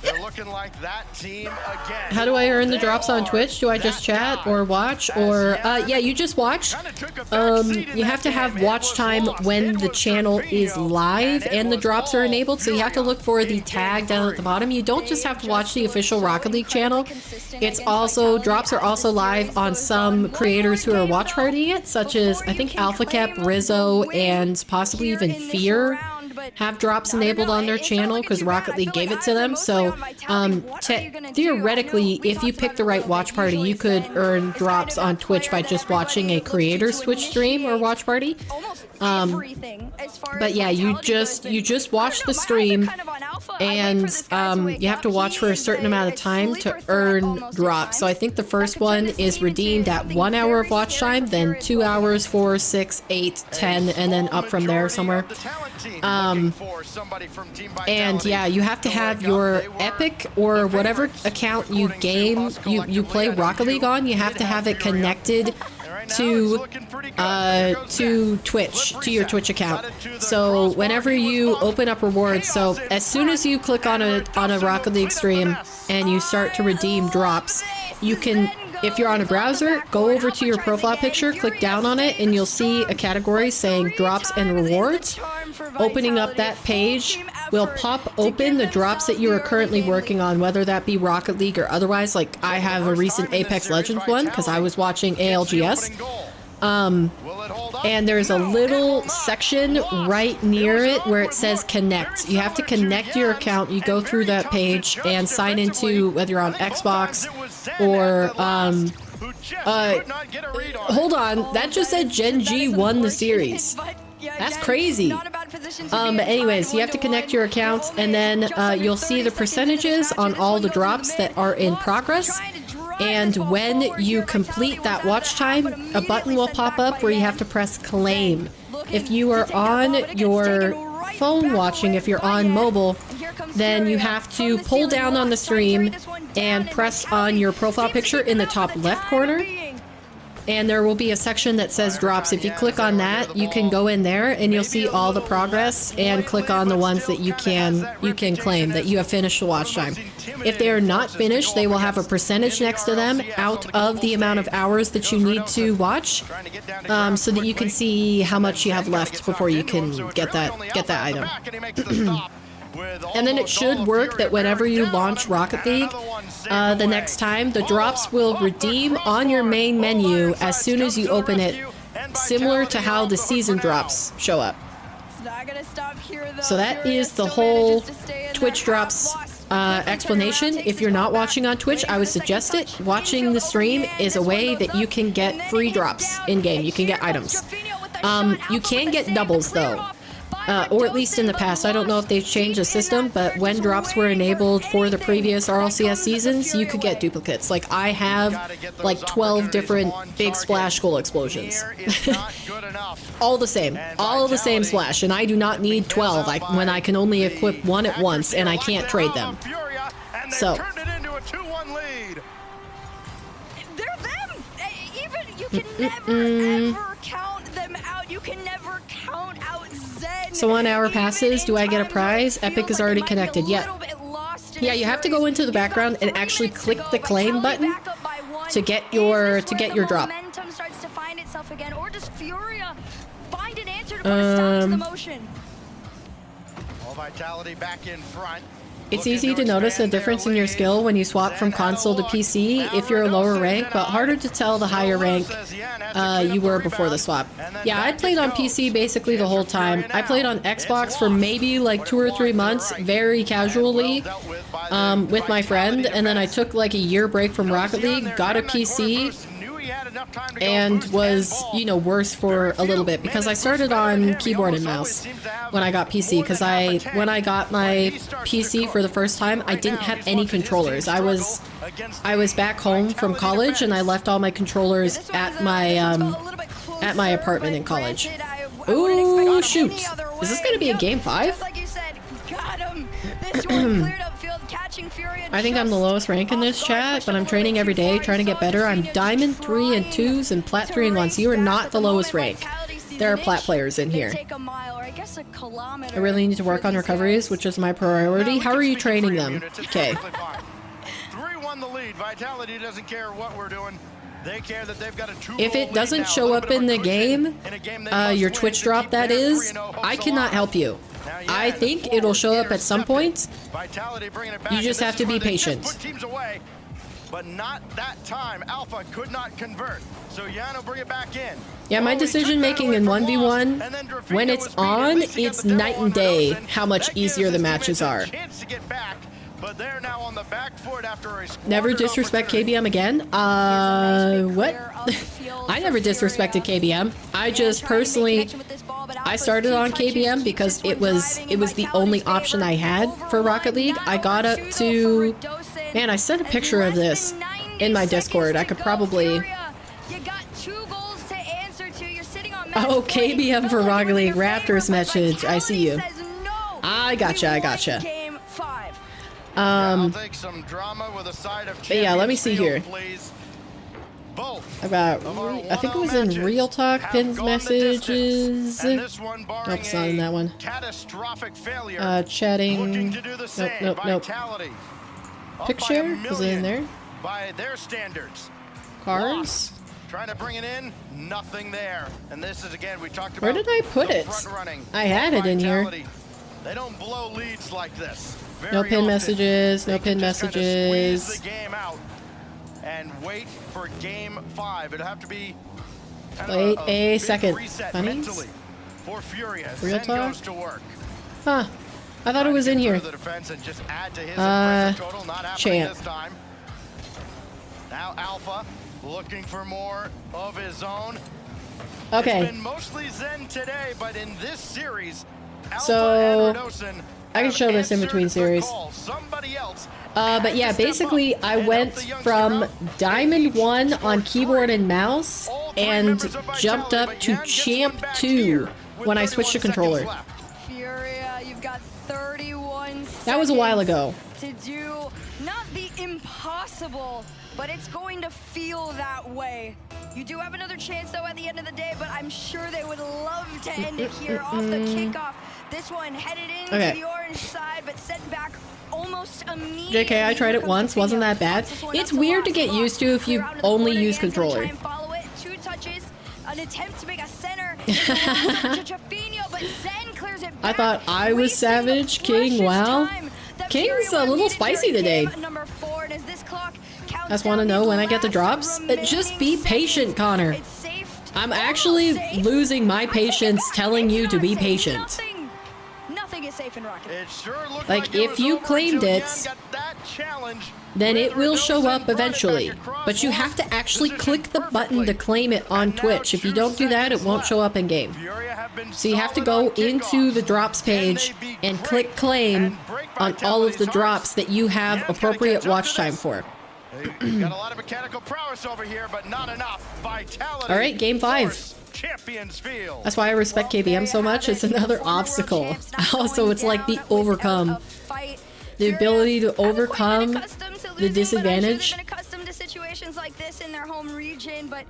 N: They're looking like that team again.
A: How do I earn the drops on Twitch? Do I just chat or watch, or yeah, you just watch. You have to have watch time when the channel is live and the drops are enabled, so you have to look for the tag down at the bottom. You don't just have to watch the official Rocket League channel. It's also, drops are also live on some creators who are watch partying it, such as I think AlphaCap, Rizzo, and possibly even Fear have drops enabled on their channel because Rocket League gave it to them. So theoretically, if you pick the right watch party, you could earn drops on Twitch by just watching a creator's Twitch stream or watch party. But yeah, you just watch the stream, and you have to watch for a certain amount of time to earn drops. So I think the first one is redeemed at 1 hour of watch time, then 2 hours, 4, 6, 8, 10, and then up from there somewhere. And yeah, you have to have your Epic or whatever account you play Rocket League on. You have to have it connected to Twitch, to your Twitch account. So whenever you open up rewards, so as soon as you click on a Rocket League stream and you start to redeem drops, you can if you're on a browser, go over to your profile picture, click down on it, and you'll see a category saying drops and rewards. Opening up that page will pop open the drops that you are currently working on, whether that be Rocket League or otherwise. Like, I have a recent Apex Legends one because I was watching ALGS. And there's a little section right near it where it says connect. You have to connect your account. You go through that page and sign into, whether you're on Xbox or hold on, that just said Gen G won the series. That's crazy. But anyways, you have to connect your accounts, and then you'll see the percentages on all the drops that are in progress. And when you complete that watch time, a button will pop up where you have to press claim. If you are on your phone watching, if you're on mobile, then you have to pull down on the stream and press on your profile picture in the top left corner. And there will be a section that says drops. If you click on that, you can go in there and you'll see all the progress and click on the ones that you can claim that you have finished the watch time. If they are not finished, they will have a percentage next to them out of the amount of hours that you need to watch, so that you can see how much you have left before you can get that item. And then it should work that whenever you launch Rocket League, the next time, the drops will redeem on your main menu as soon as you open it, similar to how the season drops show up. So that is the whole Twitch drops explanation. If you're not watching on Twitch, I would suggest it. Watching the stream is a way that you can get free drops in-game. You can get items. You can get doubles, though. Or at least in the past. I don't know if they've changed the system, but when drops were enabled for the previous RLCS seasons, you could get duplicates. Like, I have like 12 different big splash goal explosions. All the same. All the same splash, and I do not need 12 when I can only equip one at once, and I can't trade them. So.
V: They're them! Even, you can never, ever count them out. You can never count out Zen.
A: So 1 hour passes, do I get a prize? Epic is already connected. Yeah. Yeah, you have to go into the background and actually click the claim button to get your drop.
V: Momentum starts to find itself again, or does Furia find an answer to put a stop to the motion?
N: All Vitality back in front.
A: It's easy to notice a difference in your skill when you swap from console to PC if you're a lower rank, but harder to tell the higher rank you were before the swap. Yeah, I played on PC basically the whole time. I played on Xbox for maybe like 2 or 3 months, very casually, with my friend, and then I took like a year break from Rocket League, got a PC, and was, you know, worse for a little bit because I started on keyboard and mouse when I got PC, because when I got my PC for the first time, I didn't have any controllers. I was back home from college, and I left all my controllers at my apartment in college. Ooh, shoot. Is this gonna be a game 5? I think I'm the lowest rank in this chat, but I'm training every day, trying to get better. I'm Diamond 3 and 2s and Plat 3 and 1s. You are not the lowest rank. There are Plat players in here. I really need to work on recoveries, which is my priority. How are you training them? Okay.
N: 3-1 the lead. Vitality doesn't care what we're doing. They care that they've got a 2-goal
A: If it doesn't
N: lead
A: show
N: now.
A: up in the game, your Twitch drop that is, I cannot help you. I think it'll show up at some point. You just have to be patient.
N: But not that time. Alpha could not convert. So Yano bring it back in.
A: Yeah, my decision making in 1v1, when it's on, it's night and day how much easier the matches are. Never disrespect KBM again? What? I never disrespected KBM. I just personally, I started on KBM because it was the only option I had for Rocket League. I got up to, man, I sent a picture of this in my Discord. I could probably, oh, KBM for Rocket League, Raptors message, I see you. I gotcha.
N: I'll take some drama with a side of
A: but yeah, let me see here. About, I think it was in Real Talk, Pins messages. Nope, it's not in that one. Chatting. Nope. Picture? Was it in there?
N: By their standards.
A: Cars?
N: Trying to bring it in, nothing there. And this is, again, we talked about.
A: Where did I put it? I had it in here.
N: They don't blow leads like this.
A: No pin messages, no pin messages.
N: Squeeze the game out and wait for game 5. It'll have to be
A: wait a second.
N: Bunnies? For Furia.
A: Real talk?
N: Goes to work.
A: Huh. I thought it was in here.
N: The defense and just add to his total. Not happening
A: Champ.
N: this time. Now Alpha looking for more of his own.
A: Okay.
N: It's been mostly Zen today, but in this series, Alpha
A: So
N: and Rodosin
A: I can show this in between series. But yeah, basically I went from Diamond 1 on keyboard and mouse and jumped up to Champ 2 when I switched to controller.
V: Furia, you've got 31 seconds.
A: That was a while ago.
V: To do not the impossible, but it's going to feel that way. You do have another chance though at the end of the day, but I'm sure they would love to end it here off the kickoff. This one headed into the orange side, but sent back almost immediately.
A: JK, I tried it once, wasn't that bad. It's weird to get used to if you only use controller.
V: Follow it, 2 touches, an attempt to make a center. But Zen clears it back.
A: I thought I was Savage King. Wow. King's a little spicy today. I just want to know when I get the drops. Just be patient, Connor. I'm actually losing my patience telling you to be patient.
V: Nothing is safe in Rocket.
A: Like, if you claimed it, then it will show up eventually. But you have to actually click the button to claim it on Twitch. If you don't do that, it won't show up in game. So you have to go into the drops page and click claim on all of the drops that you have appropriate watch time for.
N: Got a lot of mechanical prowess over here, but not enough vitality.
A: All right, game 5.
N: Champions Field.
A: That's why I respect KBM so much. It's another obstacle. Also, it's like the overcome. The ability to overcome the disadvantage.
V: Been accustomed to situations like this in their home region, but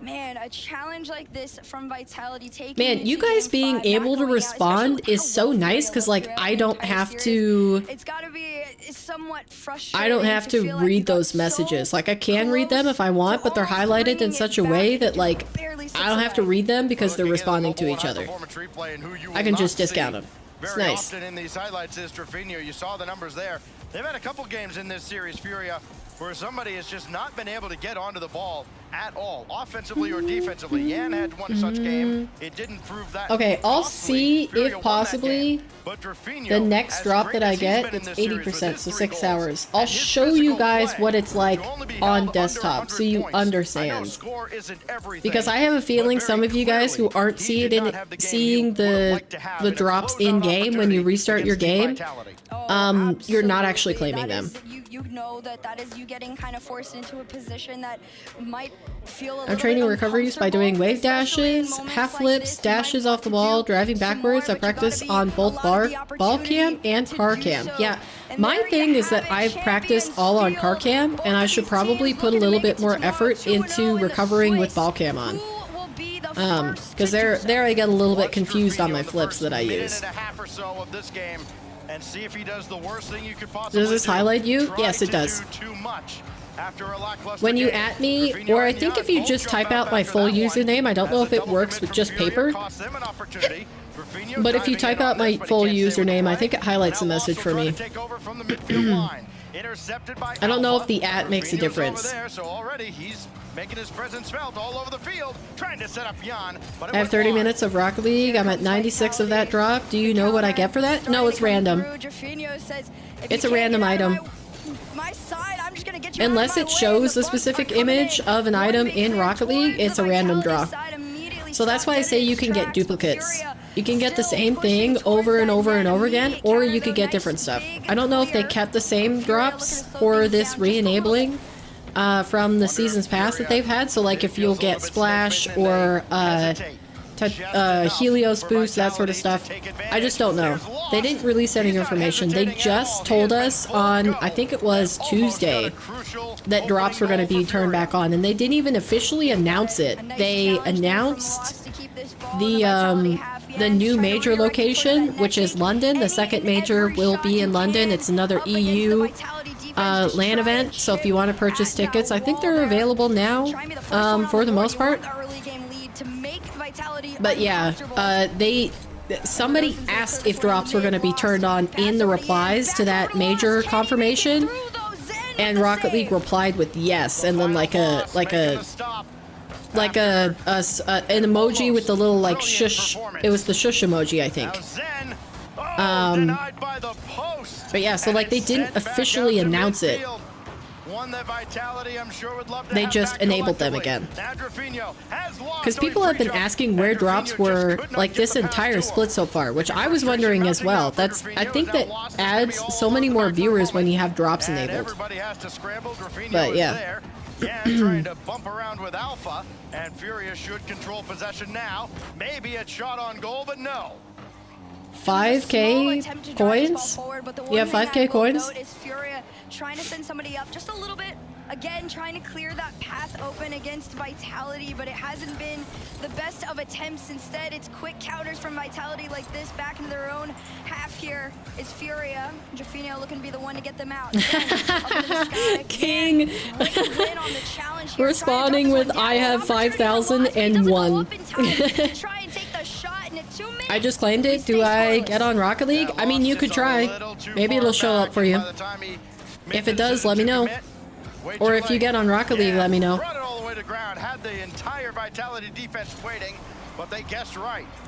V: man, a challenge like this from Vitality taking.
A: Man, you guys being able to respond is so nice because, like, I don't have to.
V: It's gotta be somewhat frustrating.
A: I don't have to read those messages. Like, I can read them if I want, but they're highlighted in such a way that, like, I don't have to read them because they're responding to each other. I can just discount them. It's nice.
N: Often in these highlights is Trevino. You saw the numbers there. They've had a couple games in this series, Furia, where somebody has just not been able to get onto the ball at all, offensively or defensively. Yan had one such game. It didn't prove that.
A: Okay, I'll see if possibly the next drop that I get, it's 80%, so 6 hours. I'll show you guys what it's like on desktop so you understand. Because I have a feeling some of you guys who aren't seeing the drops in game when you restart your game, you're not actually claiming them.
V: You know that is you getting kind of forced into a position that might feel a little
A: I'm training
V: bit
A: recoveries by doing wave dashes, half flips, dashes off the wall, driving backwards. I practice on both ball cam and car cam. Yeah, my thing is that I've practiced all on car cam, and I should probably put a little bit more effort into recovering with ball cam on. Because there I get a little bit confused on my flips that I use.
N: And see if he does the worst thing you could possibly
A: Does this highlight you? Yes, it does. When you at me, or I think if you just type out my full username, I don't know if it works with just paper. But if you type out my full username, I think it highlights the message for me. I don't know if the at makes a difference.
N: Making his presence felt all over the field, trying to set up Jan.
A: I have 30 minutes of Rocket League. I'm at 96 of that drop. Do you know what I get for that? No, it's random. It's a random item. Unless it shows a specific image of an item in Rocket League, it's a random draw. So that's why I say you can get duplicates. You can get the same thing over and over and over again, or you could get different stuff. I don't know if they kept the same drops for this re-enabling. From the seasons past that they've had, so like if you'll get Splash or Helios boost, that sort of stuff. I just don't know. They didn't release any information. They just told us on, I think it was Tuesday, that drops were going to be turned back on, and they didn't even officially announce it. They announced the new major location, which is London. The second major will be in London. It's another EU LAN event. So if you want to purchase tickets, I think they're available now for the most part. But yeah, somebody asked if drops were going to be turned on in the replies to that major confirmation, and Rocket League replied with yes, and then like an emoji with the little like shush. It was the shush emoji, I think. But yeah, so like they didn't officially announce it. They just enabled them again. Because people have been asking where drops were like this entire split so far, which I was wondering as well. I think that adds so many more viewers when you have drops enabled. But yeah.
N: Trying to bump around with Alpha, and Furia should control possession now. Maybe a shot on goal, but no.
A: 5K coins? Yeah, 5K coins.
V: Furia trying to send somebody up just a little bit. Again, trying to clear that path open against Vitality, but it hasn't been the best of attempts. Instead, it's quick counters from Vitality like this back into their own half here is Furia. Jafino looking to be the one to get them out.
A: King responding with I have 5,001. I just claimed it. Do I get on Rocket League? I mean, you could try. Maybe it'll show up for you. If it does, let me know. Or if you get on Rocket League, let me know.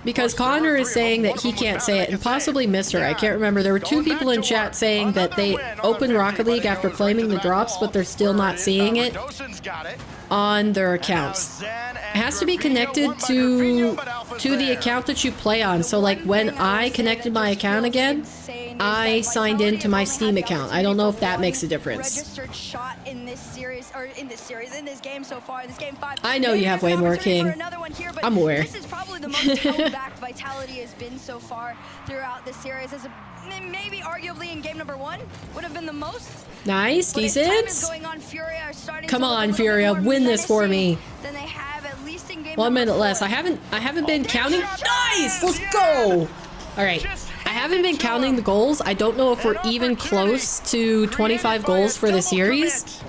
A: Because Connor is saying that he can't say it, and possibly Mr. I can't remember. There were two people in chat saying that they opened Rocket League after claiming the drops, but they're still not seeing it on their accounts. It has to be connected to the account that you play on. So like when I connected my account again, I signed into my Steam account. I don't know if that makes a difference.
V: Registered shot in this series, or in this game so far, this game 5.
A: I know you have way more, King. I'm aware.
V: This is probably the most held-back Vitality has been so far throughout this series. As maybe arguably in game number 1 would have been the most.
A: Nice, decent. Come on, Furia, win this for me.
V: Then they have at least in game
A: 1 minute less. I haven't been counting. Nice, let's go. All right. I haven't been counting the goals. I don't know if we're even close to 25 goals for the series.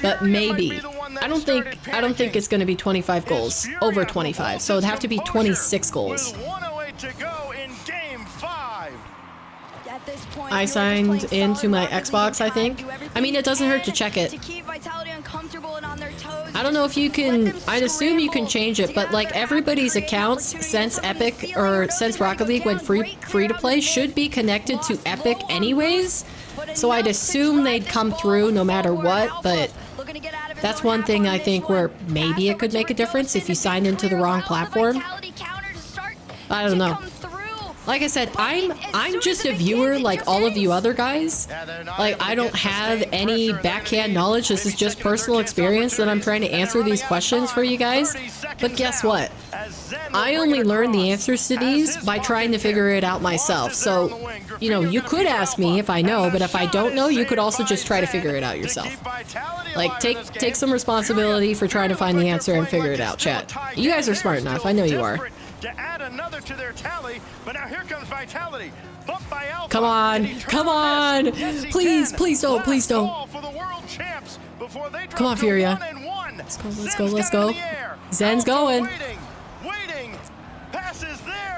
A: But maybe. I don't think it's going to be 25 goals. Over 25. So it'd have to be 26 goals. I signed into my Xbox, I think. I mean, it doesn't hurt to check it. I don't know if you can, I'd assume you can change it, but like everybody's accounts since Epic or since Rocket League went free to play should be connected to Epic anyways. So I'd assume they'd come through no matter what, but that's one thing I think where maybe it could make a difference if you signed into the wrong platform. I don't know. Like I said, I'm just a viewer like all of you other guys. Like, I don't have any backhand knowledge. This is just personal experience that I'm trying to answer these questions for you guys. But guess what? I only learned the answers to these by trying to figure it out myself. So, you know, you could ask me if I know, but if I don't know, you could also just try to figure it out yourself. Like, take some responsibility for trying to find the answer and figure it out, chat. You guys are smart enough. I know you are.
N: To add another to their tally, but now here comes Vitality. By Alpha,
A: come on, come on. Please don't, please don't. Come on, Furia. Let's go, let's go, let's go. Zen's going.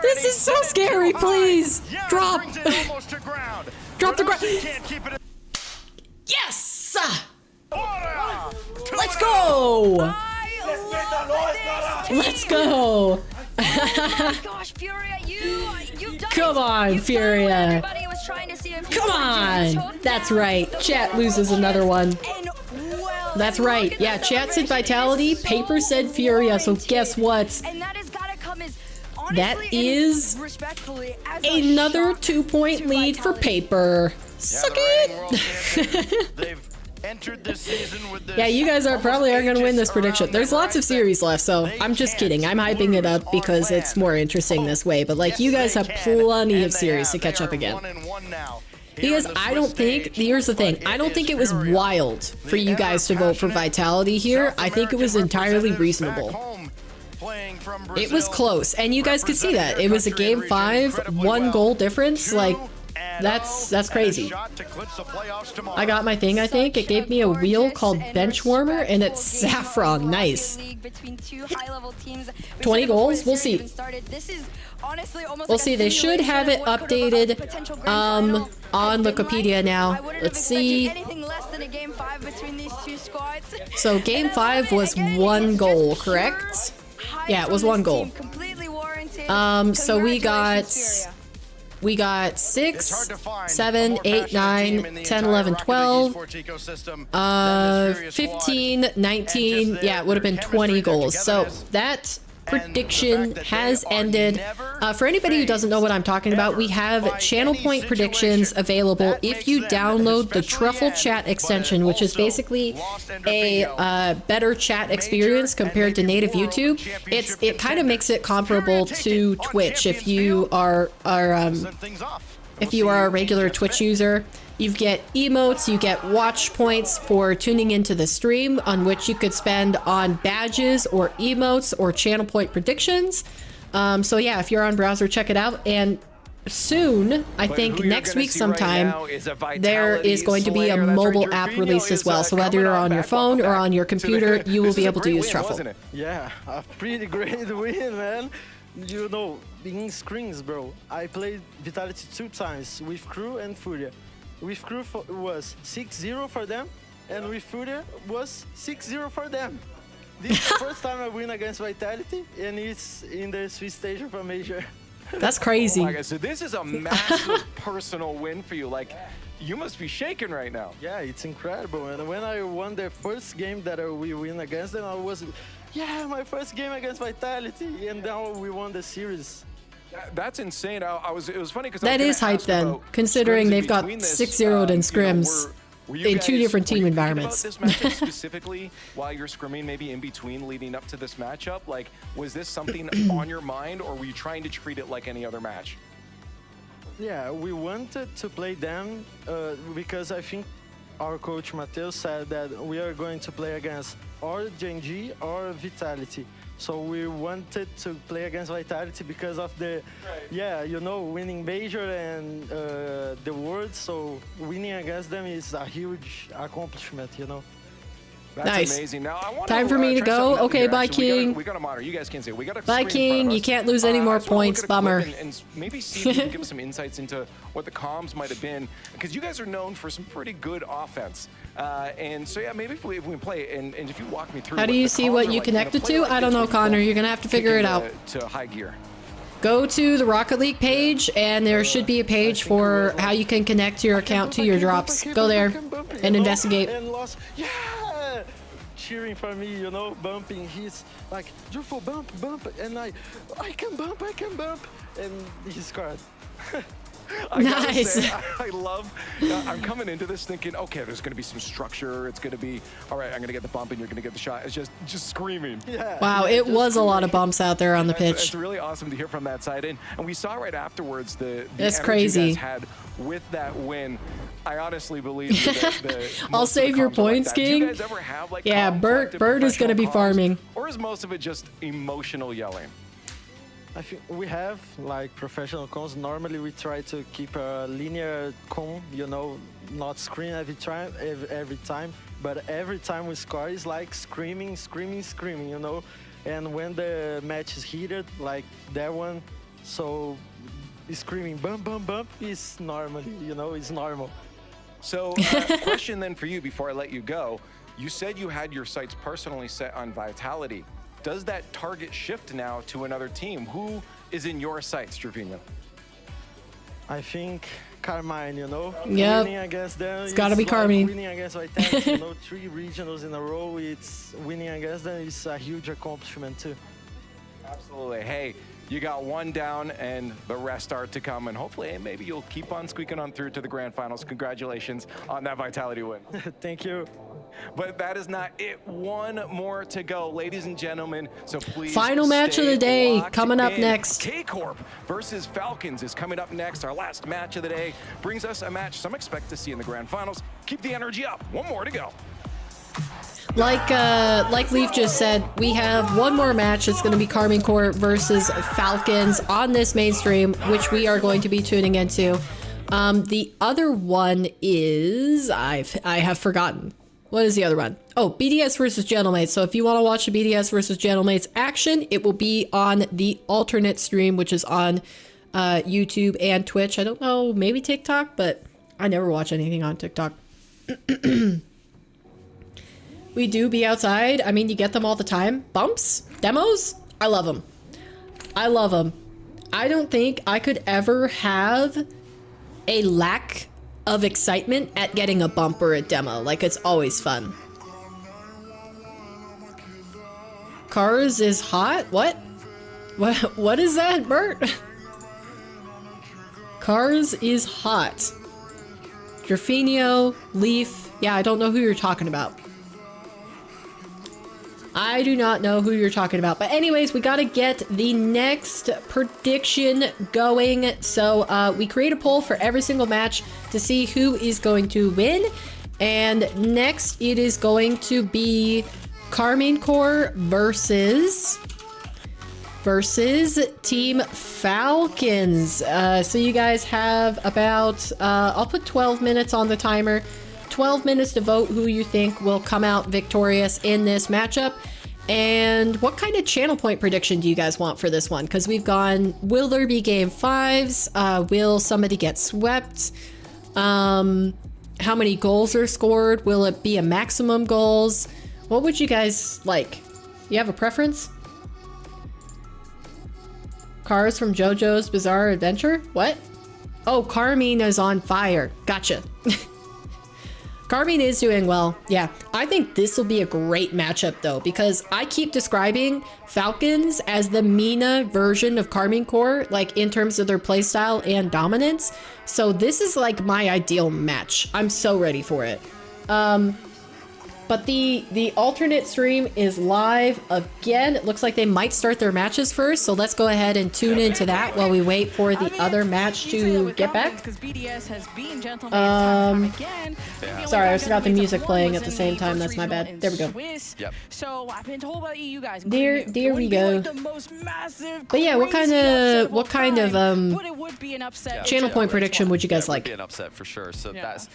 A: This is so scary, please. Drop. Drop the ground. Yes! Let's go. Let's go.
V: Oh my gosh, Furia, you've done
A: Come on, Furia. Come on.
V: on.
A: That's right. Chat loses another one. That's right. Yeah, chat said Vitality, Paper said Furia, so guess what? That is another 2-point lead for Paper. Suck it!
N: Entered this season with the
A: yeah, you guys probably aren't going to win this prediction. There's lots of series left, so I'm just kidding. I'm hyping it up because it's more interesting this way. But like, you guys have plenty of series to catch up again. Because I don't think, here's the thing, I don't think it was wild for you guys to vote for Vitality here. I think it was entirely reasonable. It was close, and you guys could see that. It was a game 5, 1 goal difference. Like, That's crazy. I got my thing, I think. It gave me a wheel called Bench Warmer, and it's Saffron. Nice. 20 goals? We'll see. We'll see. They should have it updated on Wikipedia now. Let's see. So game 5 was 1 goal, correct? Yeah, it was 1 goal. So we got 6, 7, 8, 9, 10, 11, 12, 15, 19. Yeah, it would have been 20 goals. So that prediction has ended. For anybody who doesn't know what I'm talking about, we have channel point predictions available if you download the Truffle Chat extension, which is basically a better chat experience compared to native YouTube. It kind of makes it comparable to Twitch. If you are a regular Twitch user, you get emotes, you get watch points for tuning into the stream, on which you could spend on badges or emotes or channel point predictions. So yeah, if you're on browser, check it out. And soon, I think next week sometime, there is going to be a mobile app release as well. So whether you're on your phone or on your computer, you will be able to use Truffle.
M: Yeah, a pretty great win, man. You know, in screens, bro, I played Vitality 2 times with Crew and Furia. With Crew was 6-0 for them, and with Furia was 6-0 for them. This is the first time I win against Vitality, and it's in the Swiss station for Major.
A: That's crazy.
G: Oh my God. So this is a massive personal win for you. Like, you must be shaking right now.
M: Yeah, it's incredible. And when I won the first game that we win against them, I was, yeah, my first game against Vitality, and now we won the series.
G: That's insane. It was funny because
A: that is hype then, considering they've got 6-0'd in scrims in 2 different team environments.
G: This matchup specifically, while you're scrimming, maybe in between leading up to this matchup, like, was this something on your mind, or were you trying to treat it like any other match?
M: Yeah, we wanted to play them because I think our coach Matteo said that we are going to play against or Genji or Vitality. So we wanted to play against Vitality because of the, yeah, you know, winning Major and the World. So winning against them is a huge accomplishment, you know.
G: That's
A: nice.
G: Amazing. Now, I want
A: Time for me to go. Okay, bye, King.
G: We got a monitor. You guys can't see it. We got a
A: bye, King. You can't lose any more points. Bummer.
G: And maybe see if you can give us some insights into what the comms might have been, because you guys are known for some pretty good offense. And so yeah, maybe if we can play and if you walk me through.
A: How do you see what you connected to? I don't know, Connor. You're gonna have to figure it out.
G: To high gear.
A: Go to the Rocket League page, and there should be a page for how you can connect your account to your drops. Go there and investigate.
M: Yeah! Cheering for me, you know, bumping. He's like, Jufo, bump, and I can bump, and he scored.
A: Nice.
G: Say, I love, I'm coming into this thinking, okay, there's going to be some structure. It's going to be, all right, I'm going to get the bump and you're going to get the shot. It's just screaming.
M: Yeah.
A: Wow, it was a lot of bumps out there on the pitch.
G: It's really awesome to hear from that side. And we saw right afterwards the
A: That's
G: energy
A: crazy.
G: you guys had with that win. I honestly believe that
A: I'll save your points, King.
G: Do you guys ever have, like,
A: yeah, Bert is going to be farming.
G: Or is most of it just emotional yelling?
M: I think we have like professional comms. Normally we try to keep a linear comm, you know, not scream every time, but every time we score is like screaming, you know. And when the match is heated, like that one, so screaming bump is normal, you know, it's normal.
G: So question then for you before I let you go. You said you had your sights personally set on Vitality. Does that target shift now to another team? Who is in your sights, Trevino?
M: I think Karmine, you know?
A: Yep.
M: Winning against them.
A: It's got to be
M: like
A: Karmine.
M: Winning against Vitality, you know, 3 regionals in a row, it's winning against them is a huge accomplishment too.
G: Absolutely. Hey, you got 1 down and the rest are to come, and hopefully maybe you'll keep on squeaking on through to the grand finals. Congratulations on that Vitality win.
M: Thank you.
G: But that is not it. 1 more to go, ladies and gentlemen. So please.
A: Final match of the day coming up next.
G: Corp versus Falcons is coming up next. Our last match of the day brings us a match some expect to see in the grand finals. Keep the energy up. 1 more to go.
A: Like Leaf just said, we have 1 more match. It's going to be Karmine Corp versus Falcons on this main stream, which we are going to be tuning into. The other one is I have forgotten. What is the other one? Oh, BDS versus Gentlemates. So if you want to watch the BDS versus Gentlemates action, it will be on the alternate stream, which is on YouTube and Twitch. I don't know, maybe TikTok, but I never watch anything on TikTok. We do be outside. I mean, you get them all the time. Bumps? Demos? I love them. I love them. I don't think I could ever have a lack of excitement at getting a bump or a demo. Like, it's always fun. Cars is hot? What? What is that, Bert? Cars is hot. Drafinio, Leaf. Yeah, I don't know who you're talking about. I do not know who you're talking about. But anyways, we got to get the next prediction going. So we create a poll for every single match to see who is going to win. And next it is going to be Karmine Corp versus Team Falcons. So you guys have about, I'll put 12 minutes on the timer. 12 minutes to vote who you think will come out victorious in this matchup. And what kind of channel point prediction do you guys want for this one? Because we've gone, will there be game 5s? Will somebody get swept? How many goals are scored? Will it be a maximum goals? What would you guys like? You have a preference? Cars from JoJo's Bizarre Adventure? What? Oh, Karmine is on fire. Gotcha. Karmine is doing well. Yeah, I think this will be a great matchup though, because I keep describing Falcons as the Mina version of Karmine Corp, like in terms of their playstyle and dominance. So this is like my ideal match. I'm so ready for it. But the alternate stream is live again. It looks like they might start their matches first, so let's go ahead and tune into that while we wait for the other match to get back. Sorry, I forgot the music playing at the same time. That's my bad. There we go.
O: Yep. So I've been told by you guys.
A: There we go. But yeah, what kind of channel point prediction would you guys like?
S: Be an upset for sure. So that's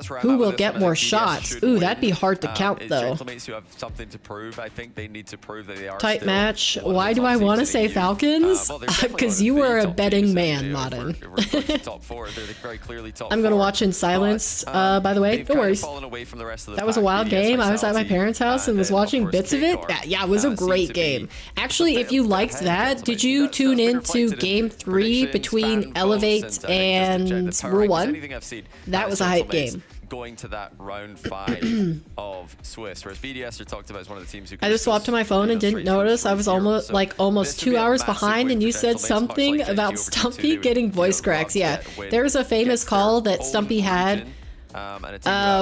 S: where I'm
A: Who
S: at
A: will
S: with this
A: get
S: one.
A: more
S: I think BDS
A: shots?
S: should
A: Ooh,
S: win.
A: that'd be hard to count
S: It's
A: though.
S: Gentlemates who have something to prove. I think they need to prove that they are
A: Tight
S: still
A: match.
S: one of
A: Why
S: the
A: do
S: top
A: I
S: teams
A: want to
S: in
A: say
S: the EU.
A: Falcons?
S: Well, they're definitely
A: Because
S: one of
A: you
S: the
A: are a
S: top
A: betting
S: teams,
A: man,
S: you know,
A: Modern.
S: We're close to top 4. They're very clearly top 4.
A: I'm gonna watch in silence. By the way, no worries. That was a wild game. I was at my parents' house and was watching bits of it. Yeah, it was a great game. Actually, if you liked that, did you tune in to Game 3 between Elevate and Rule 1? That was a hype game.
S: Going to that round 5 of Swiss, whereas BDS are talked about as one of the teams who
A: I just swapped to my phone and didn't notice. I was almost 2 hours behind, and you said something about Stumpy getting voice cracks. Yeah, there was a famous call that Stumpy had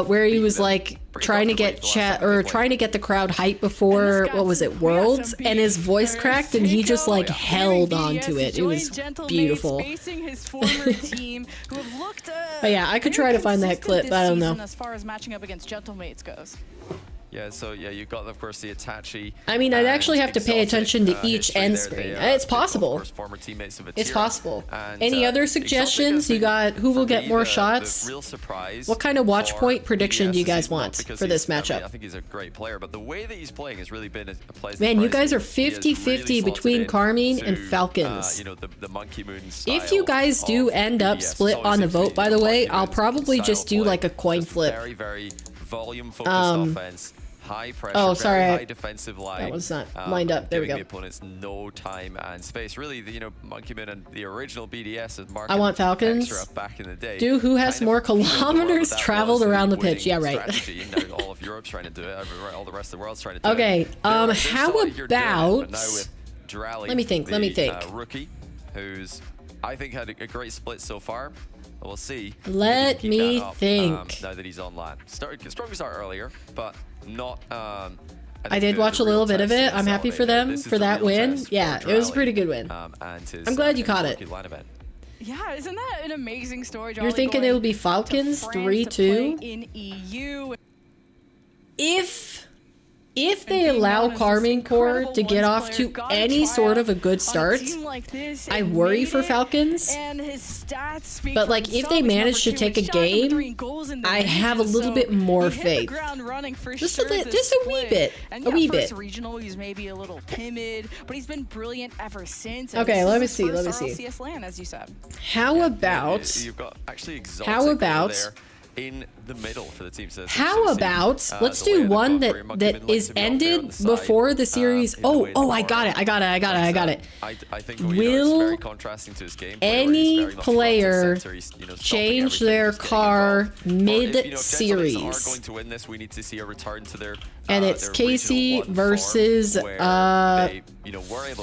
A: where he was like trying to get trying to get the crowd hype before, what was it, Worlds, and his voice cracked and he just like held on to it. It was beautiful. But yeah, I could try to find that clip, but I don't know.
O: As far as matching up against Gentlemates goes.
S: Yeah, so yeah, you've got, of course, the Itachi.
A: I mean, I'd actually have to pay attention to each end screen. It's possible. It's possible. Any other suggestions? You got who will get more shots? What kind of watch point prediction do you guys want for this matchup?
S: I think he's a great player, but the way that he's playing has really been a pleasant.
A: Man, you guys are 50-50 between Karmine and Falcons.
S: You know, the Monkey Moon style.
A: If you guys do end up split on the vote, by the way, I'll probably just do like a coin flip.
S: Very, very volume-focused offense. High pressure, high defensive line.
A: That was not lined up. There we go.
S: The opponents no time and space. Really, you know, Monkey Moon and the original BDS is marking
A: I want Falcons.
S: extra back in the day.
A: Do who has more kilometers traveled around the pitch? Yeah, right.
S: Now all of Europe's trying to do it. Everywhere, all the rest of the world's trying to do it.
A: Okay. How about?
S: Let
A: me think.
S: Rookie, who's I think had a great split so far. We'll see.
A: Let me think.
S: Now that he's on land, strong start earlier, but not.
A: I did watch a little bit of it. I'm happy for them for that win. Yeah, it was a pretty good win. I'm glad you caught it.
O: Yeah, isn't that an amazing story?
A: You're thinking it'll be Falcons 3-2?
O: In EU.
A: If if they allow Karmine Corp to get off to any sort of a good start, I worry for Falcons. But like if they manage to take a game, I have a little bit more faith. Just a wee bit. A wee bit.
O: Regional, he's maybe a little timid, but he's been brilliant ever since.
A: Okay, let me see.
O: RLCS land, as you said.
S: You've got actually Exotic over there in the middle for the team. So
A: how about let's do one that is ended before the series. I got it.
S: I think it's very contrasting to his game.
A: Any player change their car mid-series.
S: Are going to win this. We need to see a return to their
A: and it's Casey versus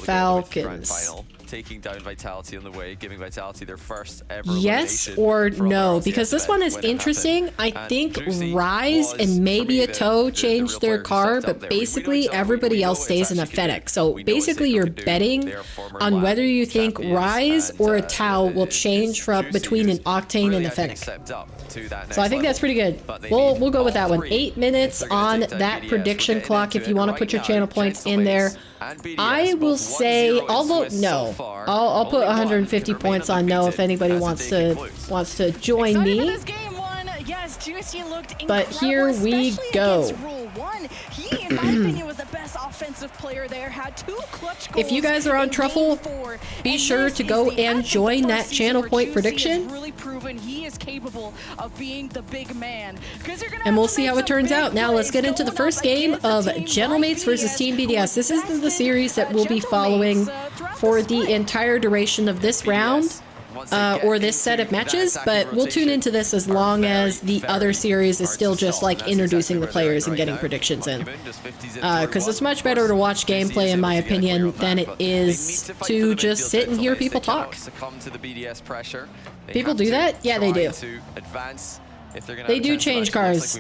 A: Falcons.
S: Taking down Vitality on the way, giving Vitality their first ever
A: yes or no, because this one is interesting. I think Rise and maybe a Toe changed their car, but basically everybody else stays in a Fennec. So basically you're betting on whether you think Rise or a Tau will change from between an Octane and a Fennec. So I think that's pretty good. We'll go with that one. 8 minutes on that prediction clock if you want to put your channel points in there. I will say I'll vote no. I'll put 150 points on no if anybody wants to join me. But here we go.
O: He, in my opinion, was the best offensive player there. Had 2 clutch goals.
A: If you guys are on Truffle, be sure to go and join that channel point prediction.
O: Really proven he is capable of being the big man.
A: And we'll see how it turns out. Now let's get into the first game of Gentlemates versus Team BDS. This is the series that we'll be following for the entire duration of this round. Or this set of matches, but we'll tune into this as long as the other series is still just like introducing the players and getting predictions in. Because it's much better to watch gameplay, in my opinion, than it is to just sit and hear people talk. People do that? Yeah, they do. They do change cars.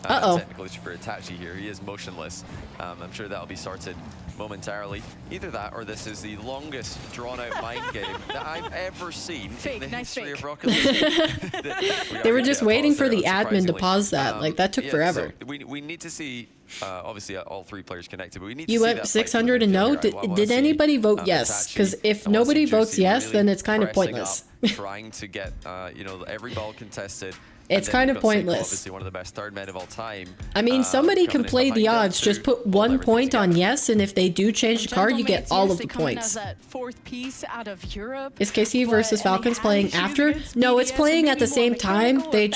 A: Uh-oh.
S: Technical issue for Itachi here. He is motionless. I'm sure that'll be sorted momentarily. Either that or this is the longest drawn-out mind game that I've ever seen in the history of Rocket League.
A: They were just waiting for the admin to pause that. Like, that took forever.
S: So we need to see, obviously, all 3 players connected, but we need
A: you
S: to see
A: went
S: that
A: 600 and no? Did anybody vote yes? Because if nobody votes yes, then it's kind of pointless.
S: Trying to get, every ball contested.
A: It's kind of pointless.
S: Obviously one of the best third men of all time.
A: I mean, somebody can play the odds. Just put 1 point on yes, and if they do change the card, you get all of the points. Is KC versus Falcons playing after? No, it's playing at the same time. They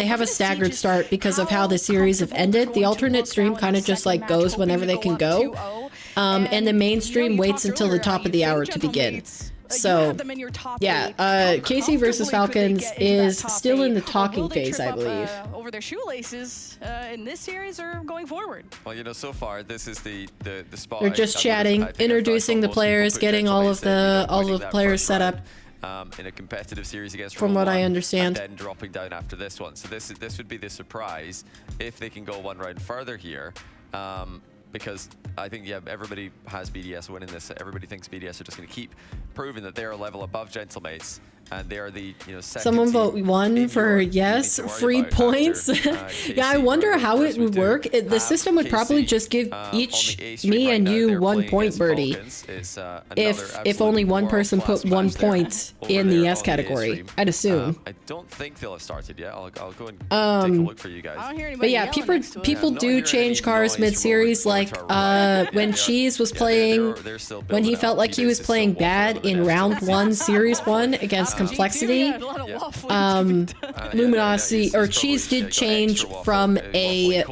A: have a staggered start because of how the series have ended. The alternate stream kind of just like goes whenever they can go, and the main stream waits until the top of the hour to begin. So, yeah, Casey versus Falcons is still in the talking phase, I believe.
O: Over their shoelaces in this series or going forward.
S: Well, so far this is the spot.
A: They're just chatting, introducing the players, getting all of the players set up.
S: In a competitive series against
A: from what I understand,
S: and then dropping down after this one. So this would be the surprise if they can go 1 round further here. Because I think, everybody has BDS winning this. Everybody thinks BDS are just going to keep proving that they are a level above Gentlemates. And they are the, second
A: Someone vote 1 for yes, free points. Yeah, I wonder how it would work. The system would probably just give me and you 1 point, Birdie. If only one person put 1 point in the yes category, I'd assume.
S: I don't think they'll have started yet. I'll go and take a look for you guys.
A: But yeah, people do change cars mid-series. Like when Cheese was playing, when he felt like he was playing bad in round 1, series 1 against Complexity, Luminosity or Cheese did change from a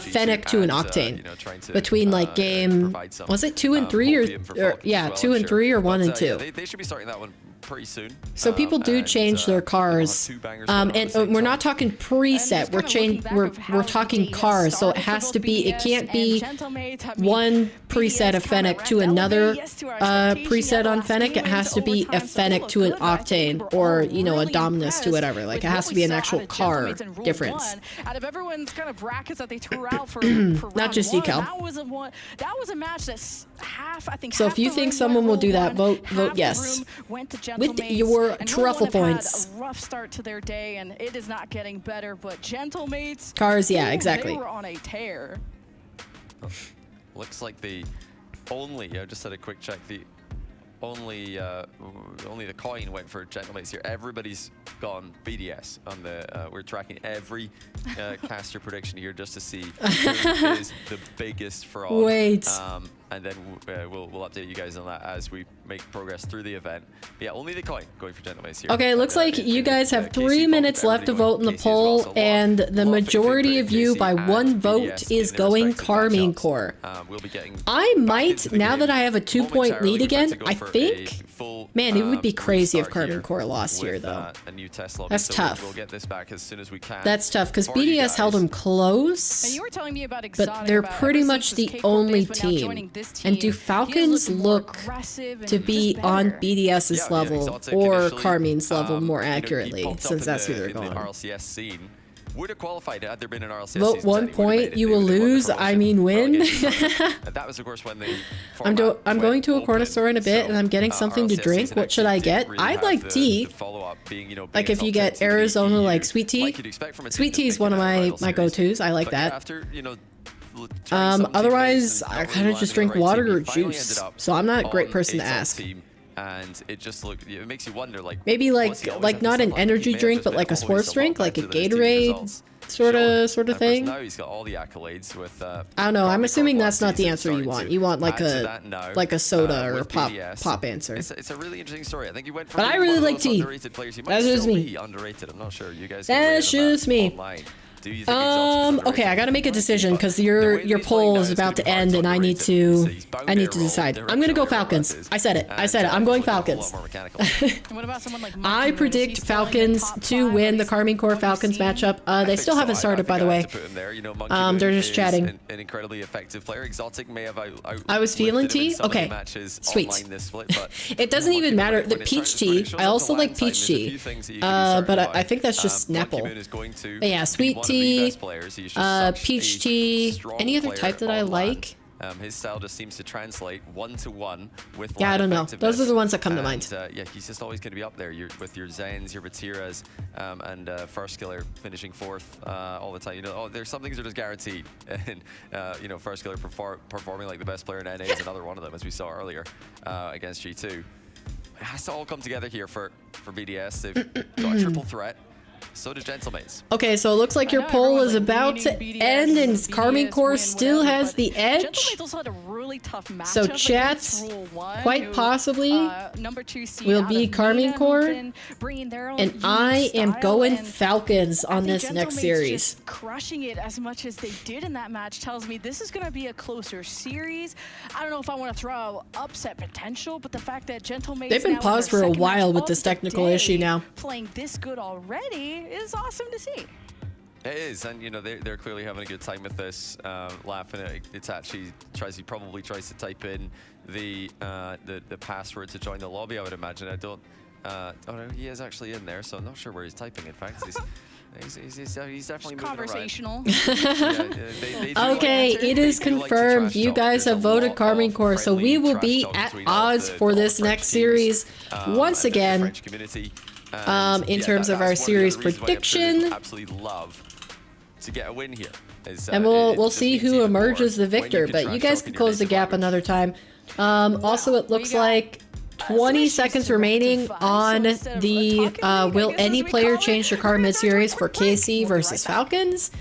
A: Fennec to an Octane between like game, was it 2 and 3 or yeah, 2 and 3 or 1 and 2.
S: They should be starting that one pretty soon.
A: So people do change their cars, and we're not talking preset. We're talking cars, so it has to be. It can't be one preset of Fennec to another preset on Fennec. It has to be a Fennec to an Octane, or a Dominus to whatever. Like it has to be an actual car difference.
O: Out of everyone's kind of brackets that they threw out for
A: not just decal.
O: That was a match that's half. I think.
A: So if you think someone will do that, vote yes. With your truffle points.
O: Had a rough start to their day, and it is not getting better. But Gentlemates,
A: cars, yeah, exactly.
O: They were on a tear.
S: Looks like the only, I just had a quick check, the only the coin went for Gentlemates here. Everybody's gone BDS on the, we're tracking every caster prediction here just to see who is the biggest fraud.
A: Wait.
S: And then we'll update you guys on that as we make progress through the event. But yeah, only the coin going for Gentlemates here.
A: Okay, it looks like you guys have 3 minutes left to vote in the poll, and the majority of you by 1 vote is going Karmine Corp. I might, now that I have a 2-point lead again, I think, man, it would be crazy if Karmine Corp lost here, though. That's tough.
S: We'll get this back as soon as we can.
A: That's tough, because BDS held them close,
O: And you were telling me about
A: but they're pretty much the only team. And do Falcons look to be on BDS's level or Karmine's level more accurately, since that's who they're going?
S: The RLCS scene would have qualified had there been an RLCS
A: Vote 1 point, you will lose, I mean win.
S: That was, of course, when the
A: I'm going to a corner store in a bit, and I'm getting something to drink. What should I get? I like tea. Like if you get Arizona, like sweet tea. Sweet tea is one of my go-tos. I like that. Otherwise, I kind of just drink water or juice. So I'm not a great person to ask.
S: And it just it makes you wonder, like
A: maybe like not an energy drink, but like a sports drink, like a Gatorade sort of thing.
S: Now he's got all the accolades with.
A: I don't know. I'm assuming that's not the answer you want. You want like a soda or a pop answer.
S: It's a really interesting story. I think you went for.
A: But I really like tea. That's just me.
S: Underrated. I'm not sure. You guys.
A: That's just me. Okay, I gotta make a decision because your poll is about to end, and I need to decide. I'm gonna go Falcons. I said it. I'm going Falcons. I predict Falcons to win the Karmine Corp Falcons matchup. They still haven't started, by the way. They're just chatting.
S: An incredibly effective player. Exotic may have.
A: I was feeling tea. Okay, sweet. It doesn't even matter. The peach tea. I also like peach tea. But I think that's just Snapple. But yeah, sweet tea. Peach tea, any other type that I like?
S: His style just seems to translate 1-to-1 with.
A: Yeah, I don't know. Those are the ones that come to mind.
S: Yeah, he's just always going to be up there with your Zens, your Vatiras, and First Killer finishing 4th all the time. You know, there's some things that are just guaranteed, and you know, First Killer performing like the best player in NA is another one of them, as we saw earlier against G2. It has to all come together here for BDS. They've got a triple threat. So do Gentlemates.
A: Okay, so it looks like your poll is about to end, and Karmine Corp still has the edge. So chats quite possibly will be Karmine Corp, and I am going Falcons on this next series.
O: Just crushing it as much as they did in that match tells me this is going to be a closer series. I don't know if I want to throw out upset potential, but the fact that Gentlemates
A: they've been paused for a while with this technical issue now.
O: Playing this good already is awesome to see.
S: It is, and you know they're clearly having a good time with this, laughing at it. Actually he probably tries to type in the password to join the lobby. I would imagine. Oh no, he is actually in there, so I'm not sure where he's typing. In fact, he's definitely
O: conversational.
A: Okay, it is confirmed. You guys have voted Karmine Corp, so we will be at odds for this next series once again. In terms of our series prediction,
S: absolutely love to get a win here.
A: And we'll see who emerges the victor. But you guys can close the gap another time. Also, it looks like 20 seconds remaining on the will any player change their car mid-series for KC versus Falcons.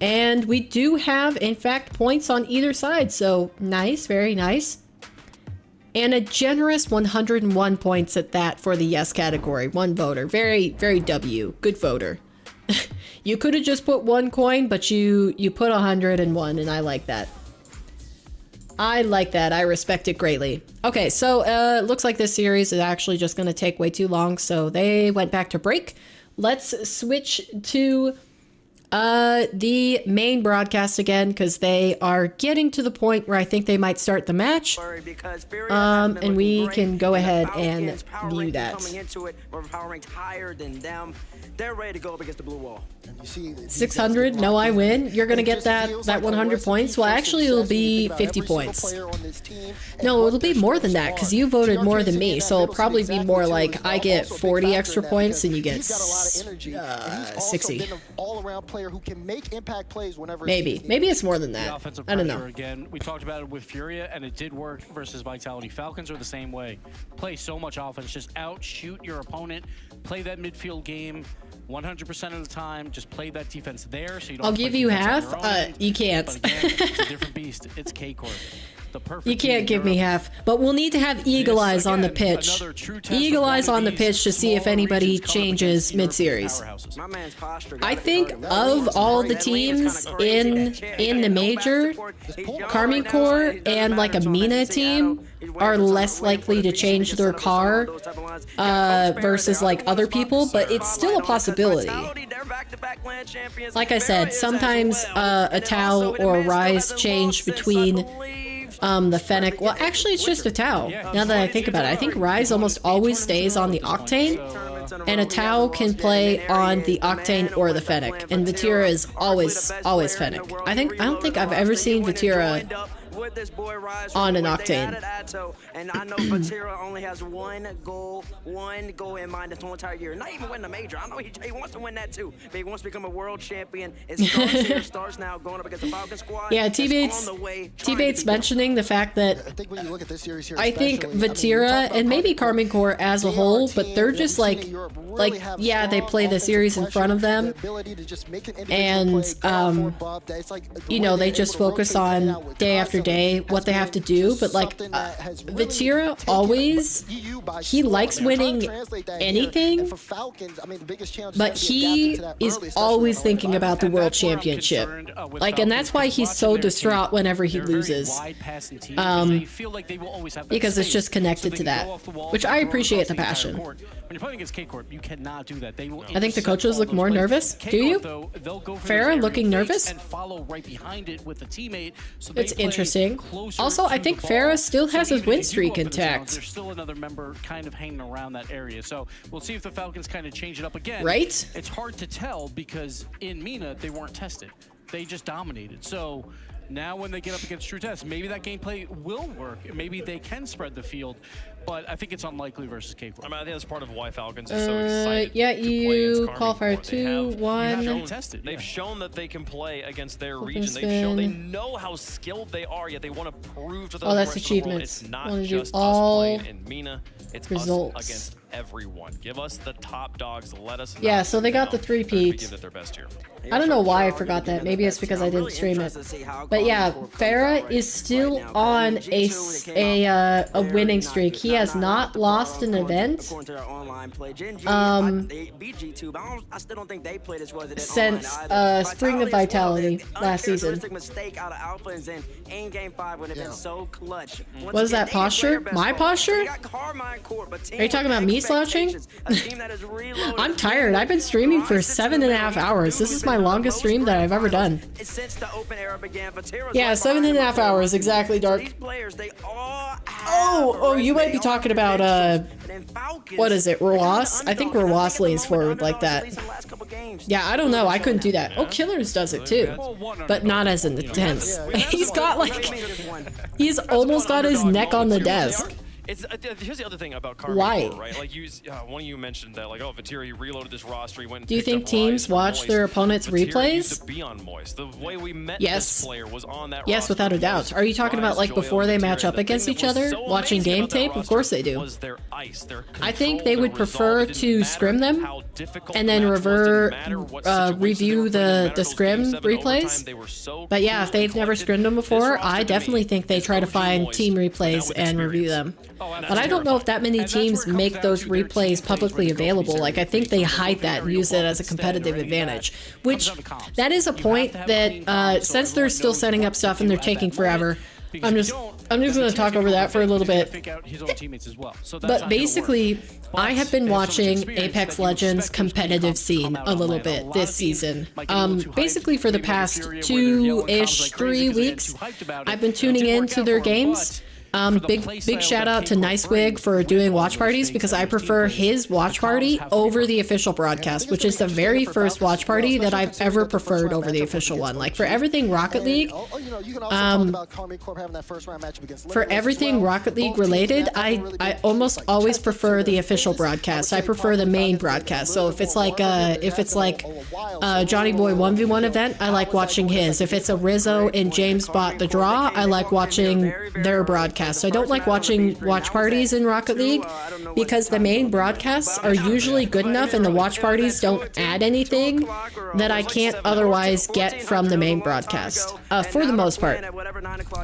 A: And we do have, in fact, points on either side. So nice, very nice. And a generous 101 points at that for the yes category. 1 voter. Very, very W. Good voter. You could have just put 1 coin, but you put 101, and I like that. I like that. I respect it greatly. Okay, so it looks like this series is actually just going to take way too long, so they went back to break. Let's switch to the main broadcast again, because they are getting to the point where I think they might start the match. And we can go ahead and view that.
U: They're ready to go up against the blue wall.
A: 600, no, I win. You're gonna get that 100 points. Well, actually, it'll be 50 points. No, it'll be more than that because you voted more than me. So it'll probably be more like I get 40 extra points and you get 60.
P: player who can make impact plays whenever
A: Maybe it's more than that. I don't know.
C: Again, we talked about it with Furia, and it did work versus Vitality. Falcons are the same way. Play so much offense, just outshoot your opponent, play that midfield game 100% of the time. Just play that defense there. So you don't.
A: I'll give you half. You can't.
C: But again, it's a different beast. It's K-Corp.
A: You can't give me half, but we'll need to have eagle eyes on the pitch. Eagle eyes on the pitch to see if anybody changes mid-series. I think of all the teams in the major, Karmine Corp and like a Mina team are less likely to change their car versus like other people, but it's still a possibility. Like I said, sometimes a Tau or a Rise change between the Fennec. Well, actually, it's just a Tau. Now that I think about it, I think Rise almost always stays on the Octane, and a Tau can play on the Octane or the Fennec, and Vatira is always Fennec. I don't think I've ever seen Vatira on an Octane.
U: And I know Vatira only has one goal in mind this whole entire year. Not even win the major. I know he wants to win that too. But he wants to become a world champion. It starts now going up against the Falcon squad.
A: Yeah, T-Bates mentioning the fact that
P: I think when you look at this series here,
A: I think Vatira and maybe Karmine Corp as a whole, but they're just like yeah, they play the series in front of them, and you know, they just focus on day after day what they have to do. But like Vatira always, he likes winning anything, but he is always thinking about the world championship. Like, and that's why he's so distraught whenever he loses, because it's just connected to that, which I appreciate the passion.
C: When you're playing against K-Corp, you cannot do that. They will
A: I think the coaches look more nervous. Do you? Farah looking nervous?
C: And follow right behind it with a teammate, so
A: it's interesting. Also, I think Farah still has his win streak intact.
C: There's still another member kind of hanging around that area. So we'll see if the Falcons kind of change it up again.
A: Right?
C: It's hard to tell because in Mina, they weren't tested. They just dominated. So now when they get up against True Test, maybe that gameplay will work. Maybe they can spread the field. But I think it's unlikely versus K-Corp.
B: I mean, I think that's part of why Falcons are so excited.
A: Yeah, EU qualifier 2-1.
B: They've shown that they can play against their region. They know how skilled they are, yet they want to prove to the rest of the world it's not just us playing in Mina. It's us against everyone. Give us the top dogs. Let us know.
A: Yeah, so they got the 3-peat. I don't know why I forgot that. Maybe it's because I didn't stream it. But yeah, Farah is still on a winning streak. He has not lost an event since Spring of Vitality last season. What is that posture? My posture? Are you talking about me slouching? I'm tired. I've been streaming for 7.5 hours. This is my longest stream that I've ever done. Yeah, 7.5 hours, exactly, Dark. Oh, you might be talking about, what is it, Roas? I think Roas leans forward like that. Yeah, I don't know. I couldn't do that. Oh, Killers does it too, but not as intense. He's got like, he's almost got his neck on the desk.
B: Here's the other thing about Karmine
A: Why?
B: Corp, right? Like one of you mentioned that, like, oh, Vatira, he reloaded this roster. He went and
A: Do you think teams watch their opponents' replays?
B: Used to be on Moist. The way we met this player was on that
A: Yes, without a doubt. Are you talking about like before they match up against each other, watching game tape? Of course they do. I think they would prefer to scrim them and then review the scrim replays. But yeah, if they've never scrimmed them before, I definitely think they try to find team replays and review them. But I don't know if that many teams make those replays publicly available. Like, I think they hide that and use it as a competitive advantage. Which, that is a point that, since they're still setting up stuff and they're taking forever, I'm just going to talk over that for a little bit. But basically, I have been watching Apex Legends competitive scene a little bit this season. Basically for the past 2-ish, 3 weeks, I've been tuning into their games. Big shout out to Nicewig for doing watch parties, because I prefer his watch party over the official broadcast, which is the very first watch party that I've ever preferred over the official one. Like for everything Rocket League, related, I almost always prefer the official broadcast. I prefer the main broadcast. So if it's like Johnny Boy 1v1 event, I like watching his. If it's a Rizzo and James bought the draw, I like watching their broadcast. So I don't like watching watch parties in Rocket League because the main broadcasts are usually good enough and the watch parties don't add anything that I can't otherwise get from the main broadcast, for the most part.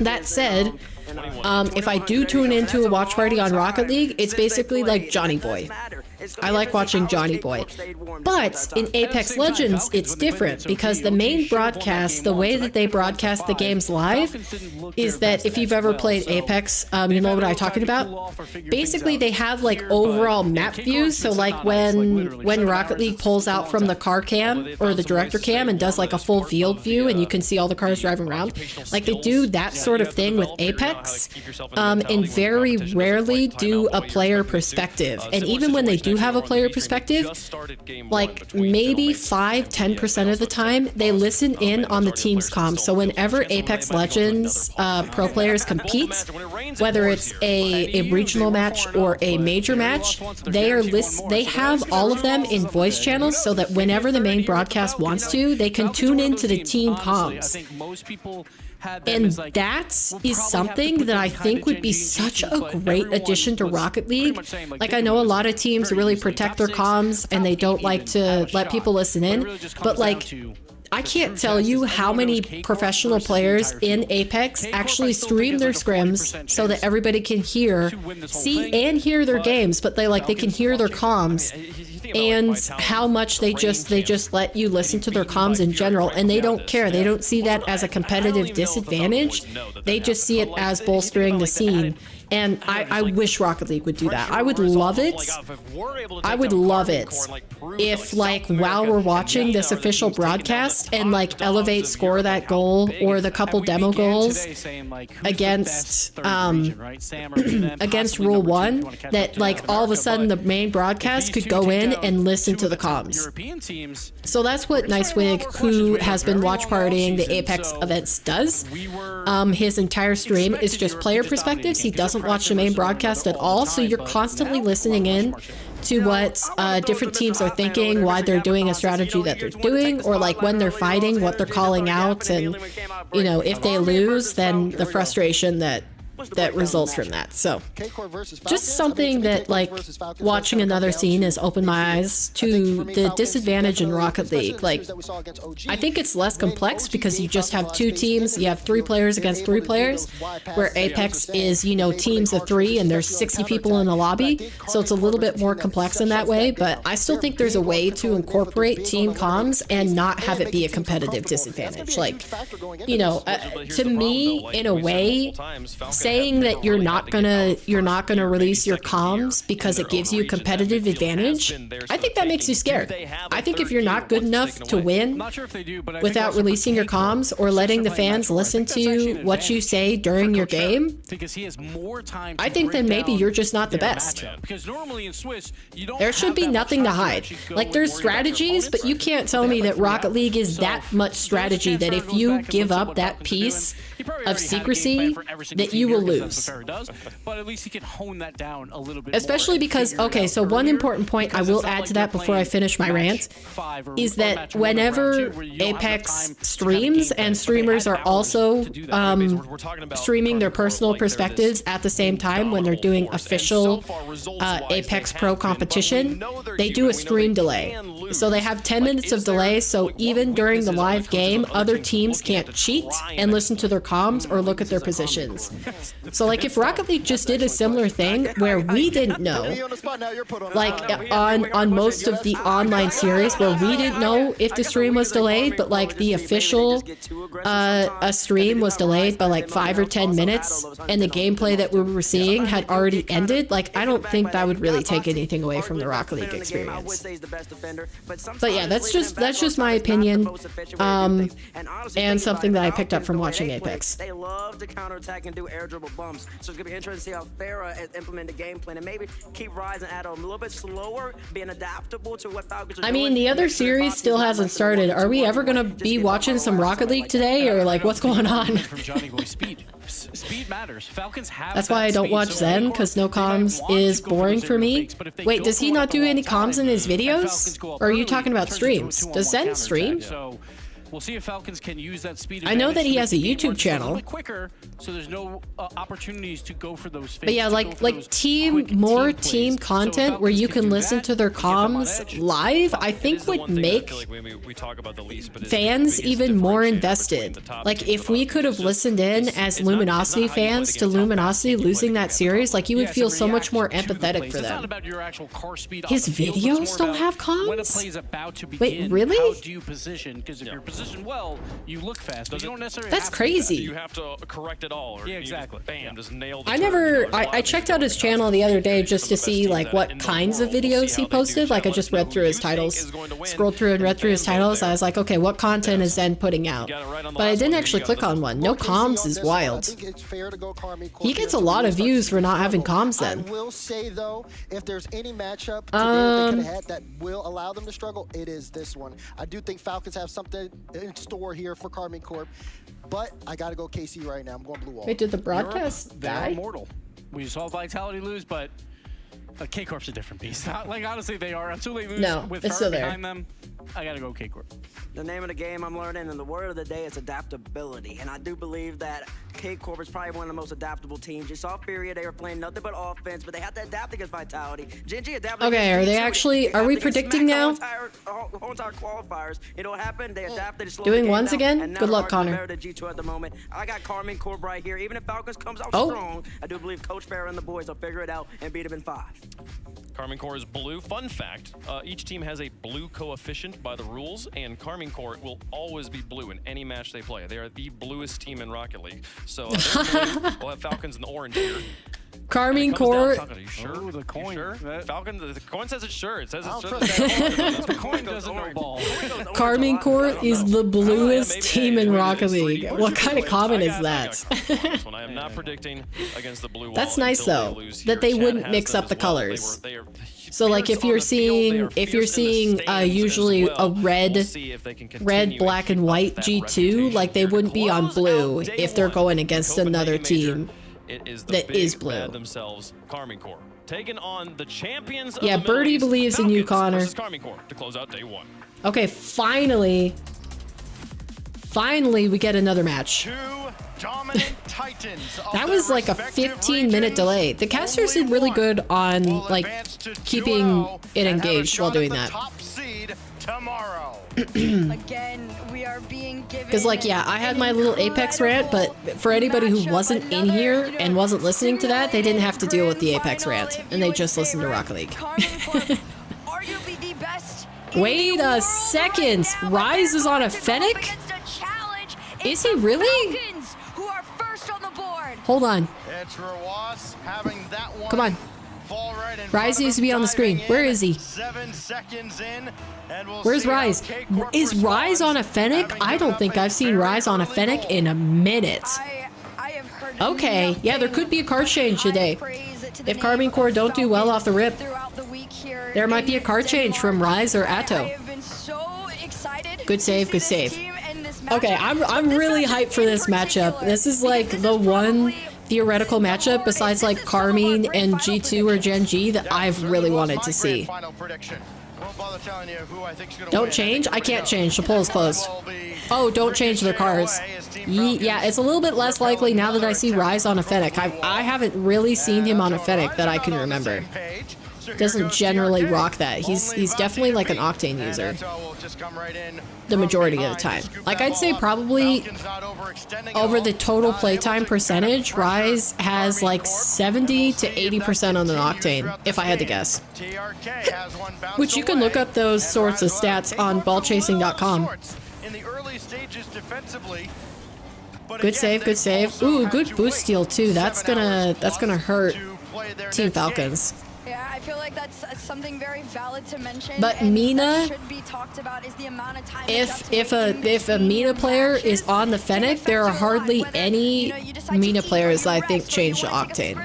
A: That said, if I do tune into a watch party on Rocket League, it's basically like Johnny Boy. I like watching Johnny Boy. But in Apex Legends, it's different because the main broadcast, the way that they broadcast the games live, is that if you've ever played Apex, you know what I'm talking about? Basically, they have like overall map views. So like when Rocket League pulls out from the car cam or the director cam and does like a full field view and you can see all the cars driving around, like they do that sort of thing with Apex, and very rarely do a player perspective. And even when they do have a player perspective, like maybe 5-10% of the time they listen in on the team's comms. So whenever Apex Legends pro players compete, whether it's a regional match or a major match, they have all of them in voice channels so that whenever the main broadcast wants to, they can tune into the team comms. And that is something that I think would be such a great addition to Rocket League. Like, I know a lot of teams really protect their comms and they don't like to let people listen in, but like, I can't tell you how many professional players in Apex actually stream their scrims so that everybody can see and hear their games, but they can hear their comms, and how much they just let you listen to their comms in general, and they don't care. They don't see that as a competitive disadvantage. They just see it as bolstering the scene. And I wish Rocket League would do that. I would love it. I would love it if, like, while we're watching this official broadcast and, like, Elevate score that goal or the couple demo goals against against Rule 1, that, like, all of a sudden the main broadcast could go in and listen to the comms. So that's what Nicewig, who has been watch partying the Apex events, does. His entire stream is just player perspectives. He doesn't watch the main broadcast at all, so you're constantly listening in to what different teams are thinking, why they're doing a strategy that they're doing, or like when they're fighting, what they're calling out, and you know, if they lose, then the frustration that results from that. So just something that, like, watching another scene has opened my eyes to the disadvantage in Rocket League. Like, I think it's less complex because you just have two teams, you have 3 players against 3 players, where Apex is, you know, teams of 3 and there's 60 people in the lobby, so it's a little bit more complex in that way. But I still think there's a way to incorporate team comms and not have it be a competitive disadvantage. Like, you know, to me, in a way, saying that you're not gonna release your comms because it gives you a competitive advantage, I think that makes you scared. I think if you're not good enough to win without releasing your comms or letting the fans listen to what you say during your game, I think then maybe you're just not the best. There should be nothing to hide. Like, there's strategies, but you can't tell me that Rocket League is that much strategy that if you give up that piece of secrecy, that you will lose.
C: But at least he can hone that down a little bit.
A: Especially because, okay, so one important point I will add to that before I finish my rant is that whenever Apex streams, and streamers are also streaming their personal perspectives at the same time when they're doing official Apex Pro competition, they do a stream delay. So they have 10 minutes of delay, so even during the live game, other teams can't cheat and listen to their comms or look at their positions. So, like, if Rocket League just did a similar thing where we didn't know, like on most of the online series where we didn't know if the stream was delayed, but like the official a stream was delayed by like 5 or 10 minutes and the gameplay that we were seeing had already ended, like, I don't think that would really take anything away from the Rocket League experience. But yeah, that's just my opinion, and something that I picked up from watching Apex.
U: They love to counterattack and do air dribble bumps. So it's gonna be interesting to see how Farah implement the game plan and maybe keep Rise and Addo a little bit slower, being adaptable to what Falcons are doing.
A: I mean, the other series still hasn't started. Are we ever gonna be watching some Rocket League today, or like what's going on?
C: Speed matters. Falcons have.
A: That's why I don't watch Zen, because no comms is boring for me. Wait, does he not do any comms in his videos? Or are you talking about streams? Does Zen stream?
C: So we'll see if Falcons can use that speed.
A: I know that he has a YouTube channel.
C: Quicker, so there's no opportunities to go for those.
A: But yeah, like team content where you can listen to their comms live, I think would make fans even more invested. Like if we could have listened in as Luminosity fans to Luminosity losing that series, like you would feel so much more empathetic for them. His videos don't have comms? Wait, really?
C: How do you position? Because if you're positioned well, you look fast, but you don't necessarily.
A: That's crazy.
B: You have to correct it all. Or
C: yeah, exactly.
B: Bam, just nail the
A: I checked out his channel the other day just to see like what kinds of videos he posted. Like I just read through his titles, scrolled through and read through his titles. I was like, okay, what content is Zen putting out? But I didn't actually click on one. No comms is wild. He gets a lot of views for not having comms then.
P: I will say though, if there's any matchup they could have had that will allow them to struggle, it is this one. I do think Falcons have something in store here for Karmine Corp, but I gotta go KC right now. I'm going blue wall.
A: Wait, did the broadcast
C: They're
A: die?
C: immortal. We saw Vitality lose, but K-Corp's a different beast. Like honestly, they are until they lose with
A: it's still
C: Farah
A: there.
C: behind them. I gotta go K-Corp.
U: The name of the game I'm learning, and the word of the day is adaptability. And I do believe that K-Corp is probably one of the most adaptable teams. You saw Furia, they were playing nothing but offense, but they had to adapt against Vitality. Genji adapted.
A: Okay, are they actually, are we predicting now?
U: Whole entire qualifiers. You know what happened? They adapted.
A: Doing ones again? Good luck, Connor.
U: G2 at the moment. I got Karmine Corp right here. Even if Falcons comes out strong, I do believe Coach Farah and the boys will figure it out and beat them in 5.
B: Karmine Corp is blue. Fun fact, each team has a blue coefficient by the rules, and Karmine Corp will always be blue in any match they play. They are the bluest team in Rocket League. So we'll have Falcons in the orange here.
A: Karmine Corp.
B: Are you sure?
C: The coin.
B: Sure? Falcon. The coin says it's sure. It says it's sure.
C: The coin doesn't know ball.
A: Karmine Corp is the bluest team in Rocket League. What kind of comment is that?
B: I am not predicting against the blue wall.
A: That's nice though, that they wouldn't mix up the colors. So like if you're seeing usually a red, black and white G2, like they wouldn't be on blue if they're going against another team that is blue.
B: Themselves, Karmine Corp, taking on the champions.
A: Yeah, Birdie believes in you, Connor.
B: Karmine Corp to close out day 1.
A: Okay, finally we get another match. That was like a 15-minute delay. The casters did really good on like keeping it engaged while doing that.
V: Again, we are being given.
A: Because like, yeah, I had my little Apex rant, but for anybody who wasn't in here and wasn't listening to that, they didn't have to deal with the Apex rant, and they just listened to Rocket League.
V: Arguably the best.
A: Wait a second, Rise is on a Fennec? Is he really?
V: Who are first on the board.
A: Hold on.
N: It's Rawas having that one.
A: Come on.
N: Fall right in
A: Rise needs to be on the screen. Where is he?
N: 7 seconds in, and we'll
A: Where's
N: see
A: Rise? Is Rise on a Fennec? I don't think I've seen Rise on a Fennec in a minute. Okay, yeah, there could be a card change today. If Karmine Corp don't do well off the rip, there might be a card change from Rise or Atto. Good save, good save. Okay, I'm really hyped for this matchup. This is like the one theoretical matchup besides like Karmine and G2 or Gen G that I've really wanted to see. Don't change? I can't change. The poll is closed. Oh, don't change their cards. Yeah, it's a little bit less likely now that I see Rise on a Fennec. I haven't really seen him on a Fennec that I can remember. Doesn't generally rock that. He's definitely like an Octane user. The majority of the time. Like I'd say probably over the total playtime percentage, Rise has like 70 to 80% on an Octane, if I had to guess. Which you can look up those sorts of stats on ballchasing.com. Good save, good save. Ooh, good boost steal too. That's gonna hurt Team Falcons.
V: Yeah, I feel like that's something very valid to mention.
A: But
V: and
A: Mina,
V: that should be talked about is the amount of time
A: if a Mina player is on the Fennec, there are hardly any Mina players I think change to Octane.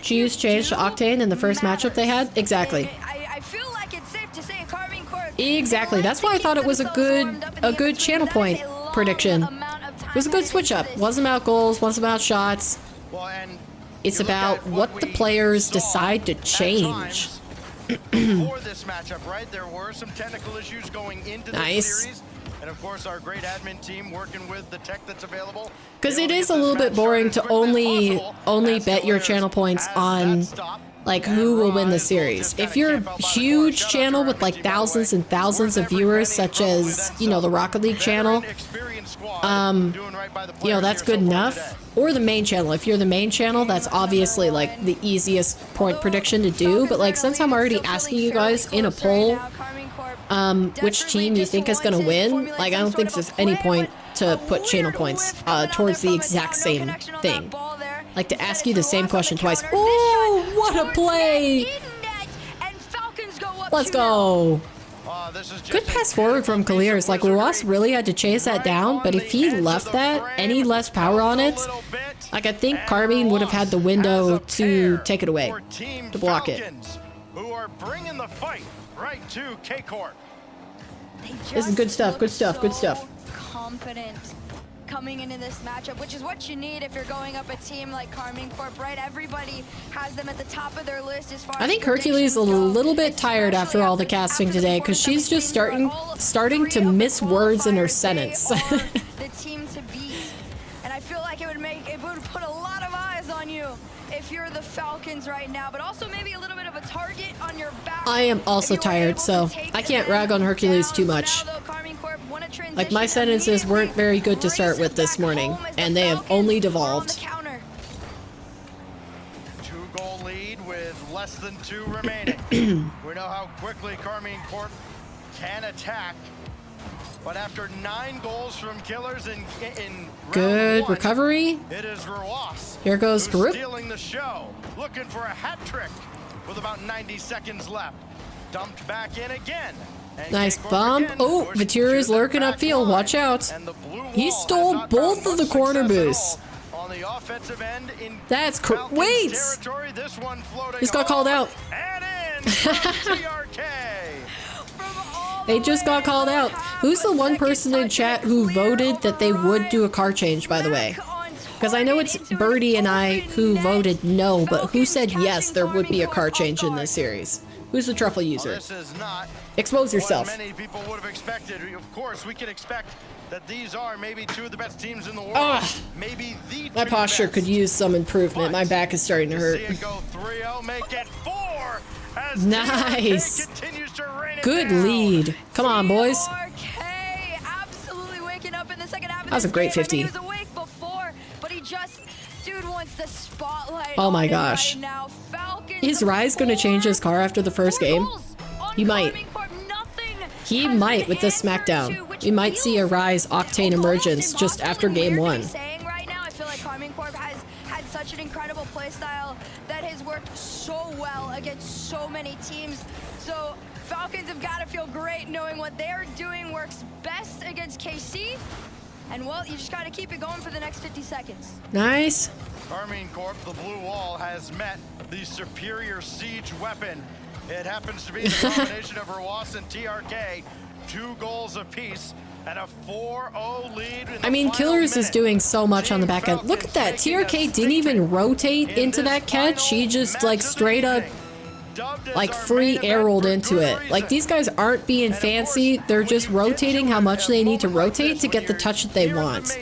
A: Choose change to Octane in the first matchup they had? Exactly.
V: I feel like it's safe to say Karmine Corp.
A: Exactly. That's why I thought it was a good channel point prediction. It was a good switch up. Wasn't about goals, wasn't about shots. It's about what the players decide to change.
N: For this matchup, right? There were some technical issues going into the series. And of course, our great admin team working with the tech that's available.
A: Because it is a little bit boring to only bet your channel points on like who will win the series. If you're a huge channel with like thousands and thousands of viewers, such as, you know, the Rocket League channel, you know, that's good enough. Or the main channel. If you're the main channel, that's obviously like the easiest point prediction to do. But like, since I'm already asking you guys in a poll which team you think is going to win, like, I don't think there's any point to put channel points towards the exact same thing. Like, to ask you the same question twice. Oh, what a play! Let's go! Good pass forward from Kaliers. Like, Roas really had to chase that down, but if he left that any less power on it, like, I think Karmine would have had the window to take it away, to block it.
N: Who are bringing the fight right to K-Corp.
A: This is good stuff, good stuff, good stuff.
V: Confident coming into this matchup, which is what you need if you're going up a team like Karmine Corp, right? Everybody has them at the top of their list as far as
A: I think Hercules is a little bit tired after all the casting today, because she's just starting to miss words in her sentence.
V: The team to beat, and I feel like it would put a lot of eyes on you if you're the Falcons right now, but also maybe a little bit of a target on your back.
A: I am also tired, so I can't rag on Hercules too much. Like, my sentences weren't very good to start with this morning, and they have only devolved.
N: 2-goal lead with less than 2 remaining. We know how quickly Karmine Corp can attack, but after 9 goals from killers in
A: Good
N: round 1,
A: recovery.
N: it is Roas
A: Here goes Group.
N: stealing the show, looking for a hat trick with about 90 seconds left. Dumped back in again.
A: Nice bump. Oh, Vitura is lurking upfield. Watch out. He stole both of the corner boosts. That's wait! Just got called out. They just got called out. Who's the one person in chat who voted that they would do a car change, by the way? Because I know it's Birdie and I who voted no, but who said yes, there would be a car change in this series? Who's the truffle user?
N: This is not
A: Expose yourself.
N: what many people would have expected. Of course, we can expect that these are maybe 2 of the best teams in the world. Maybe the
A: My posture could use some improvement. My back is starting to hurt.
N: go 3-0, make it 4 as
A: Nice.
N: continues to rain it
A: Good
N: down.
A: lead. Come on, boys.
V: Absolutely waking up in the second half of
A: That was a
V: this
A: great
V: game.
A: 50.
V: He was awake before, but he just, dude wants the spotlight.
A: Oh my
V: on him
A: gosh.
V: right now. Falcons
A: Is Rise going to change his car after the first game? He might. He might with this SmackDown. We might see a Rise Octane emergence just after game 1.
V: saying right now, I feel like Karmine Corp has had such an incredible playstyle that has worked so well against so many teams. So Falcons have got to feel great knowing what they're doing works best against KC. And well, you just got to keep it going for the next 50 seconds.
A: Nice.
N: Karmine Corp, the blue wall, has met the superior siege weapon. It happens to be the combination of Roas and TRK, 2 goals apiece, and a 4-0 lead.
A: I mean, Killers is doing so much on the back end. Look at that. TRK didn't even rotate into that catch. He just, like, straight up, like, free arrowed into it. Like, these guys aren't being fancy. They're just rotating how much they need to rotate to get the touch that they want.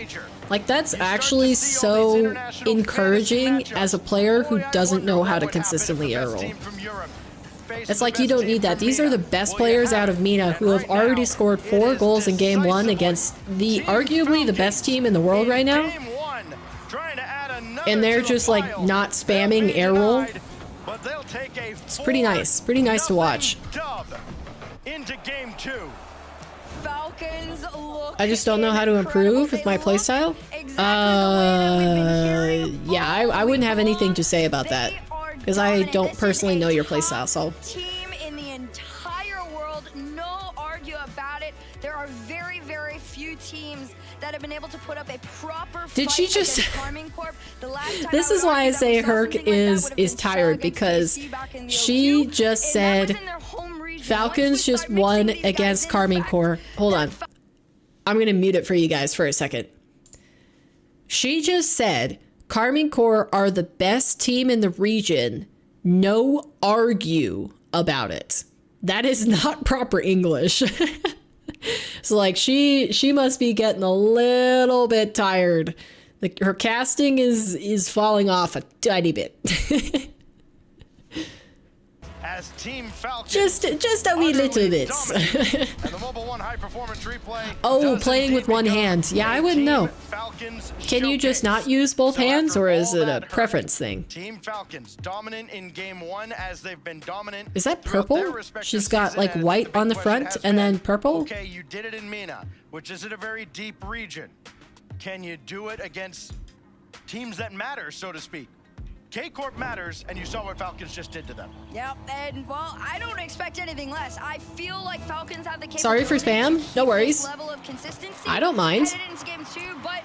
A: Like, that's actually so encouraging as a player who doesn't know how to consistently arrow. It's like you don't need that. These are the best players out of Mina who have already scored 4 goals in game 1 against the arguably the best team in the world right now. And they're just like not spamming air roll. It's pretty nice. Pretty nice to watch.
N: Into game 2.
V: Falcons look
A: I just don't know how to improve with my playstyle. Yeah, I wouldn't have anything to say about that. because I don't personally know your playstyle, so.
V: Team in the entire world, no argue about it. There are very, very few teams that have been able to put up a proper
A: Did she just
V: Karmine Corp. The last time
A: This is why I say Herc is tired, because she just said Falcons just won against Karmine Corp. Hold on. I'm gonna mute it for you guys for a second. She just said Karmine Corp are the best team in the region. No argue about it. That is not proper English. So like she must be getting a little bit tired. Like her casting is falling off a tiny bit.
N: As Team Falcons
A: just a wee little bit. Oh, playing with one hand. Yeah, I wouldn't know. Can you just not use both hands, or is it a preference thing?
N: Team Falcons dominant in game 1 as they've been dominant.
A: Is that purple? She's got like white on the front and then purple.
N: Okay, you did it in MENA, which isn't a very deep region. Can you do it against teams that matter, so to speak? K-Corp matters, and you saw what Falcons just did to them.
V: Yep, and well, I don't expect anything less. I feel like Falcons have the capability.
A: Sorry for spam. No worries.
V: Level of consistency.
A: I don't mind.
V: Into game 2, but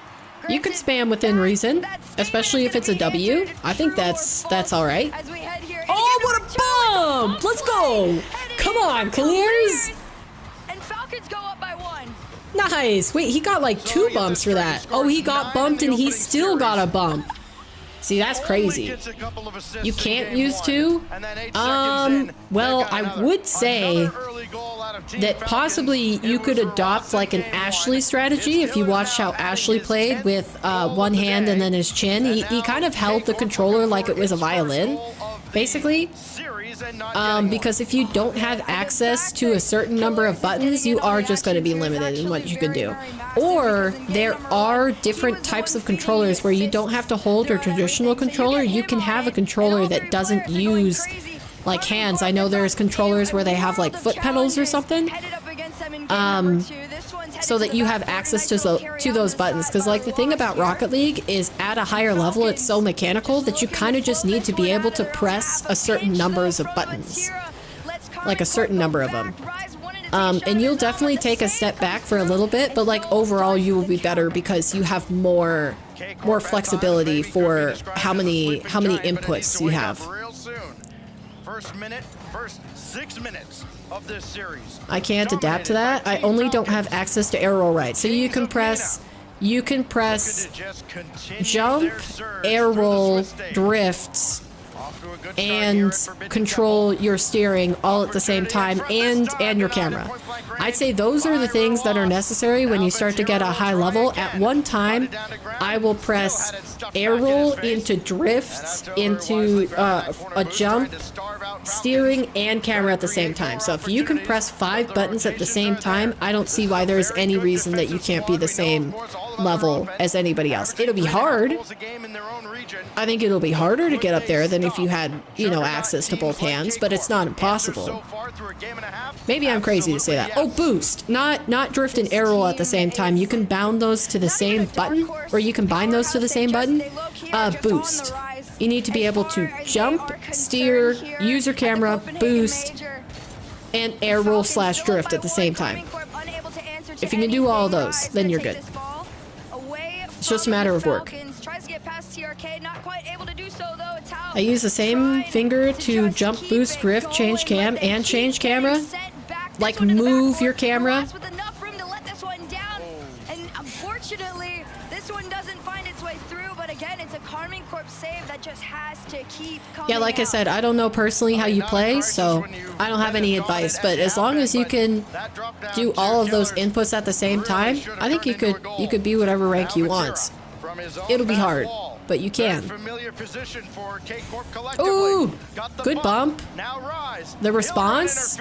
A: you can spam within reason, especially if it's a W. I think that's all right. Oh, what a bump! Let's go! Come on, clears.
V: And Falcons go up by 1.
A: Nice. Wait, he got like 2 bumps for that. Oh, he got bumped and he still got a bump. See, that's crazy. You can't use 2? Well, I would say that possibly you could adopt like an Ashley strategy. If you watched how Ashley played with one hand and then his chin, he kind of held the controller like it was a violin, basically. Because if you don't have access to a certain number of buttons, you are just going to be limited in what you can do. Or there are different types of controllers where you don't have to hold a traditional controller. You can have a controller that doesn't use like hands. I know there's controllers where they have like foot pedals or something. So that you have access to those buttons. Because like the thing about Rocket League is at a higher level, it's so mechanical that you kind of just need to be able to press a certain numbers of buttons. Like a certain number of them. And you'll definitely take a step back for a little bit, but like overall you will be better because you have more flexibility for how many inputs you have.
N: First 6 minutes of this series.
A: I can't adapt to that. I only don't have access to air roll right. So you can press jump, air roll, drift, and control your steering all at the same time, and your camera. I'd say those are the things that are necessary when you start to get a high level. At one time, I will press air roll into drift, into a jump, steering, and camera at the same time. So if you can press 5 buttons at the same time, I don't see why there's any reason that you can't be the same level as anybody else. It'll be hard. I think it'll be harder to get up there than if you had, you know, access to both hands, but it's not impossible. Maybe I'm crazy to say that. Oh, boost, not drift and air roll at the same time. You can bound those to the same button, or you can bind those to the same button. Boost. You need to be able to jump, steer, use your camera, boost, and air roll / drift at the same time. If you can do all of those, then you're good. It's just a matter of work. I use the same finger to jump, boost, drift, change cam, and change camera. Like move your camera.
V: And unfortunately, this one doesn't find its way through, but again, it's a Karmine Corp save that just has to keep coming
A: Yeah, like I said, I don't know personally how you play, so I don't have any advice, but as long as you can do all of those inputs at the same time, I think you could be whatever rank you want. It'll be hard, but you can. Ooh, good bump. The response.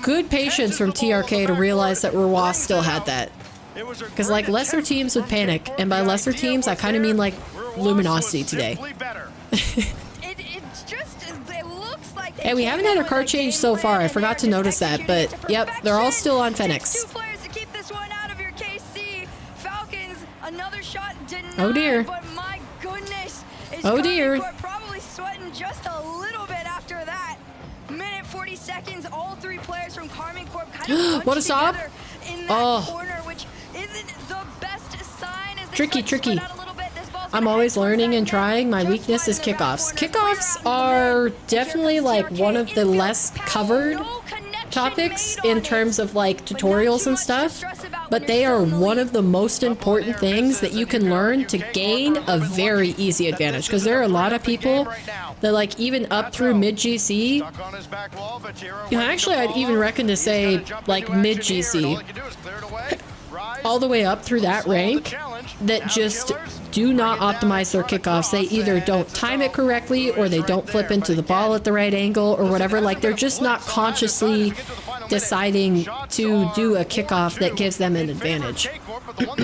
A: Good patience from TRK to realize that Rawas still had that. Because like lesser teams would panic, and by lesser teams I kind of mean like Luminosity today. Hey, we haven't had a card change so far. I forgot to notice that, but yep, they're all still on Phoenix.
V: Another shot denied,
A: oh dear.
V: but my goodness, is
A: Oh dear.
V: Probably sweating just a little bit after that. Minute 40 seconds, all three players from Karmine Corp kind of
A: what a stop!
V: In that corner, which isn't the best sign. As
A: Tricky. I'm always learning and trying. My weakness is kickoffs. Kickoffs are definitely like one of the less covered topics in terms of like tutorials and stuff, but they are one of the most important things that you can learn to gain a very easy advantage, because there are a lot of people that like even up through mid GC, actually I'd even reckon to say like mid GC, all the way up through that rank, that just do not optimize their kickoffs. They either don't time it correctly, or they don't flip into the ball at the right angle, or whatever. Like, they're just not consciously deciding to do a kickoff that gives them an advantage. What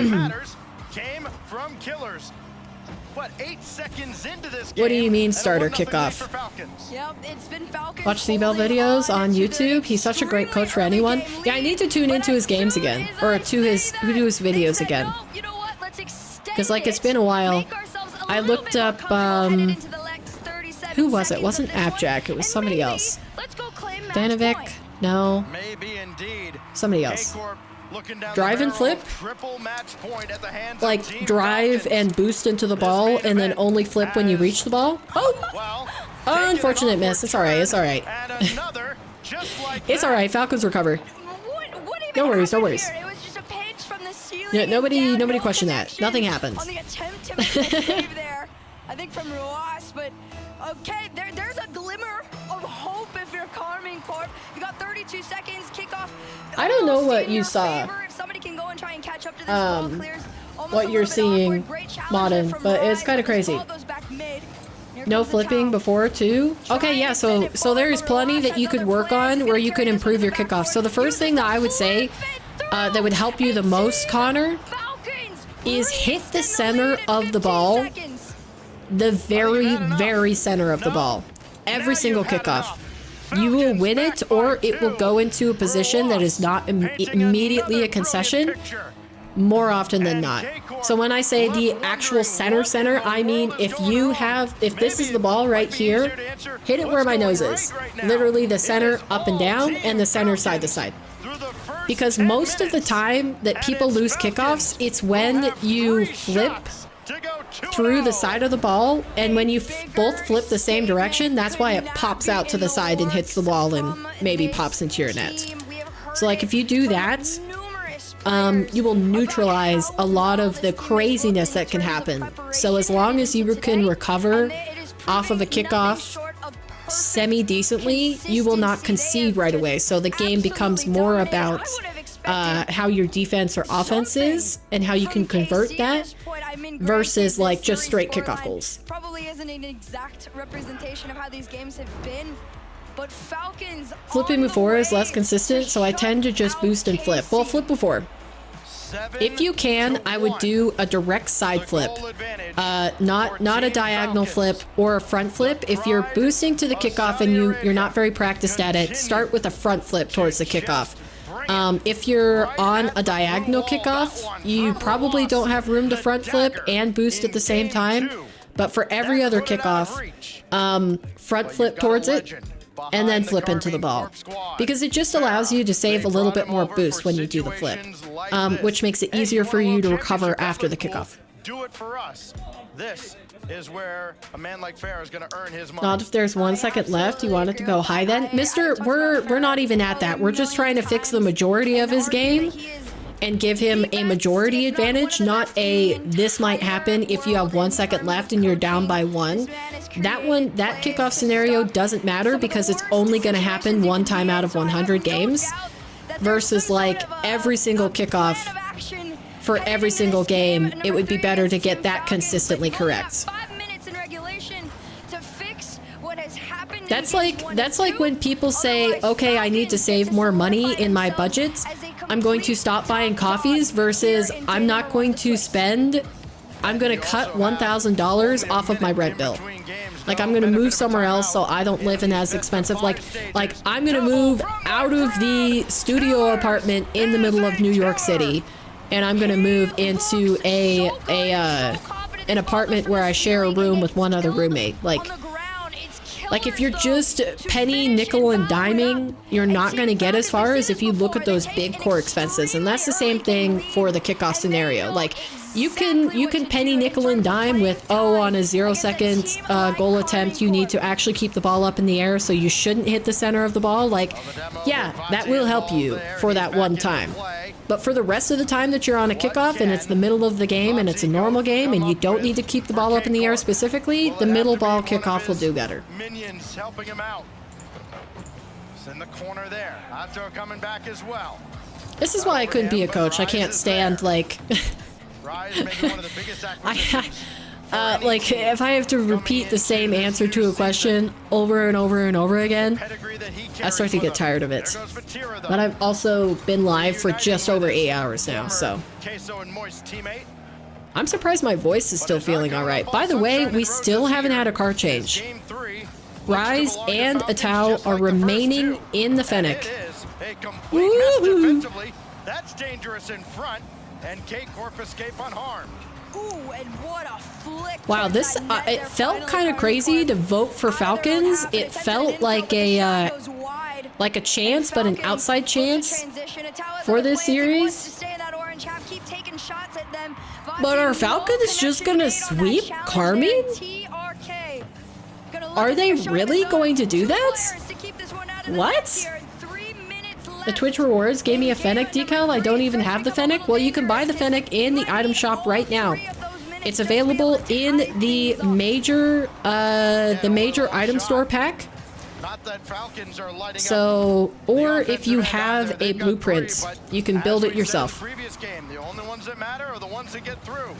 A: do you mean starter kickoff? Watch Seabell videos on YouTube. He's such a great coach for anyone. Yeah, I need to tune into his games again, or to his videos again. Because like it's been a while. I looked up who was it? It wasn't Abjack, it was somebody else. Danovic? No. Somebody else. Drive and flip? Like drive and boost into the ball and then only flip when you reach the ball? Oh! Unfortunate miss. It's alright, it's alright. It's alright, Falcons recover. No worries, no worries. Yeah, nobody questioned that. Nothing happens.
V: On the attempt to make a save there, I think from Roas, but okay, there's a glimmer of hope if you're Karmine Corp. You got 32 seconds, kickoff.
A: I don't know what you saw.
V: If somebody can go and try and catch up to this ball, clears
A: what you're seeing, Modern, but it's kind of crazy. No flipping before too? Okay, yeah, so there's plenty that you could work on where you could improve your kickoff. So the first thing that I would say that would help you the most, Connor, is hit the center of the ball. The very, very center of the ball. Every single kickoff. You will win it, or it will go into a position that is not immediately a concession more often than not. So when I say the actual center, I mean if this is the ball right here, hit it where my nose is. Literally the center up and down and the center side to side. Because most of the time that people lose kickoffs, it's when you flip through the side of the ball, and when you both flip the same direction, that's why it pops out to the side and hits the wall and maybe pops into your net. So like if you do that, you will neutralize a lot of the craziness that can happen. So as long as you can recover off of a kickoff semi-decently, you will not concede right away. So the game becomes more about how your defense or offense is and how you can convert that versus like just straight kickoff goals.
V: Probably isn't an exact representation of how these games have been, but Falcons
A: flipping before is less consistent, so I tend to just boost and flip. Well, flip before. If you can, I would do a direct side flip, not a diagonal flip or a front flip. If you're boosting to the kickoff and you're not very practiced at it, start with a front flip towards the kickoff. If you're on a diagonal kickoff, you probably don't have room to front flip and boost at the same time. But for every other kickoff, front flip towards it and then flip into the ball, because it just allows you to save a little bit more boost when you do the flip, which makes it easier for you to recover after the kickoff.
N: Do it for us. This is where a man like Fair is going to earn his money.
A: Not if there's 1 second left. You want it to go high then? Mister, we're not even at that. We're just trying to fix the majority of his game and give him a majority advantage, not a this might happen if you have 1 second left and you're down by 1. That kickoff scenario doesn't matter because it's only going to happen 1 time out of 100 games versus like every single kickoff for every single game. It would be better to get that consistently correct. That's like when people say, okay, I need to save more money in my budget. I'm going to stop buying coffees versus I'm not going to spend, I'm going to cut $1,000 off of my rent bill. Like I'm going to move somewhere else so I don't live in as expensive. Like I'm going to move out of the studio apartment in the middle of New York City, and I'm going to move into a an apartment where I share a room with one other roommate. Like if you're just penny, nickel, and diming, you're not going to get as far as if you look at those big core expenses. And that's the same thing for the kickoff scenario. Like you can penny, nickel, and dime with, oh, on a 0-second goal attempt, you need to actually keep the ball up in the air, so you shouldn't hit the center of the ball. Like, yeah, that will help you for that one time. But for the rest of the time that you're on a kickoff and it's the middle of the game and it's a normal game and you don't need to keep the ball up in the air specifically, the middle ball kickoff will do better.
N: Minions helping him out. He's in the corner there. Atto coming back as well.
A: This is why I couldn't be a coach. I can't stand, like... like, if I have to repeat the same answer to a question over and over and over again, I start to get tired of it. But I've also been live for just over 8 hours now, so... I'm surprised my voice is still feeling alright. By the way, we still haven't had a car change. Rise and Atao are remaining in the Fennec. Woohoo!
N: That's dangerous in front, and Corp escape unharmed.
O: Ooh, and what a flick.
A: Wow, this it felt kind of crazy to vote for Falcons. It felt like a chance, but an outside chance for this series. But are Falcons just gonna sweep Karmine? Are they really going to do that? What? The Twitch rewards gave me a Fennec decal. I don't even have the Fennec. Well, you can buy the Fennec in the item shop right now. It's available in the major item store pack. So, or if you have a blueprint, you can build it yourself.
N: The only ones that matter are the ones that get through.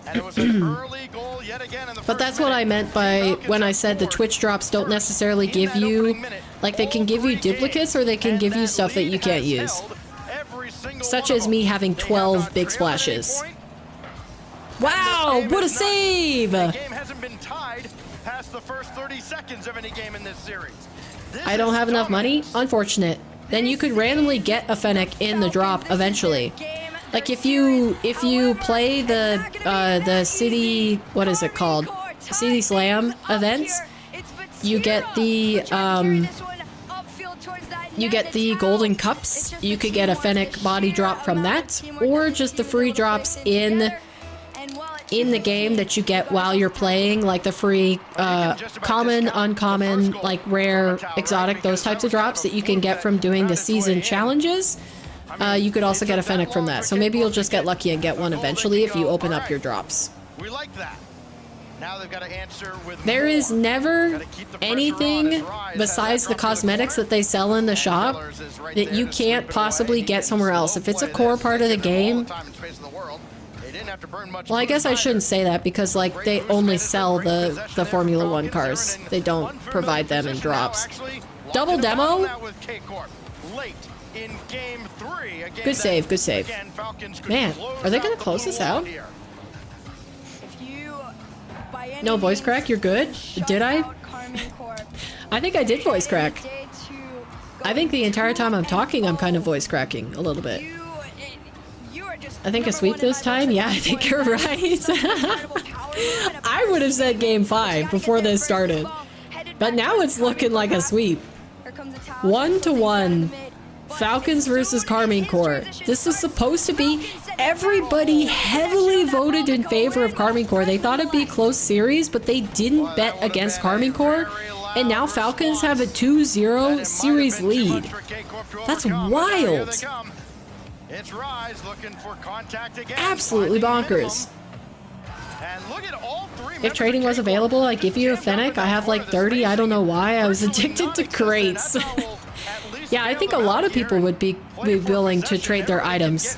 N: And it was an early goal yet again in the
A: But that's what I meant by when I said the Twitch drops don't necessarily give you, like they can give you duplicates or they can give you stuff that you can't use. Such as me having 12 big splashes. Wow, what a save!
N: The game hasn't been tied past the first 30 seconds of any game in this series.
A: I don't have enough money? Unfortunate. Then you could randomly get a Fennec in the drop eventually. Like if you play the city, what is it called? City Slam events, you get the golden cups. You could get a Fennec body drop from that, or just the free drops in the game that you get while you're playing, like the free common, uncommon, like rare, exotic, those types of drops that you can get from doing the season challenges. You could also get a Fennec from that, so maybe you'll just get lucky and get one eventually if you open up your drops.
N: We like that. Now they've got to answer with
A: there is never anything besides the cosmetics that they sell in the shop that you can't possibly get somewhere else. If it's a core part of the game, well, I guess I shouldn't say that because like they only sell the Formula 1 cars. They don't provide them in drops. Double demo?
N: In game 3,
A: good save, good save. Man, are they gonna close this out? No voice crack, you're good? Did I? I think I did voice crack. I think the entire time I'm talking, I'm kind of voice cracking a little bit. I think a sweep this time? Yeah, I think you're right. I would have said game 5 before this started. But now it's looking like a sweep. 1-1. Falcons versus Karmine Corp. This is supposed to be... Everybody heavily voted in favor of Karmine Corp. They thought it'd be a close series, but they didn't bet against Karmine Corp. And now Falcons have a 2-0 series lead. That's wild.
N: It's Rise looking for contact again.
A: Absolutely bonkers. If trading was available, I'd give you a Fennec. I have like 30. I don't know why. I was addicted to crates. Yeah, I think a lot of people would be willing to trade their items.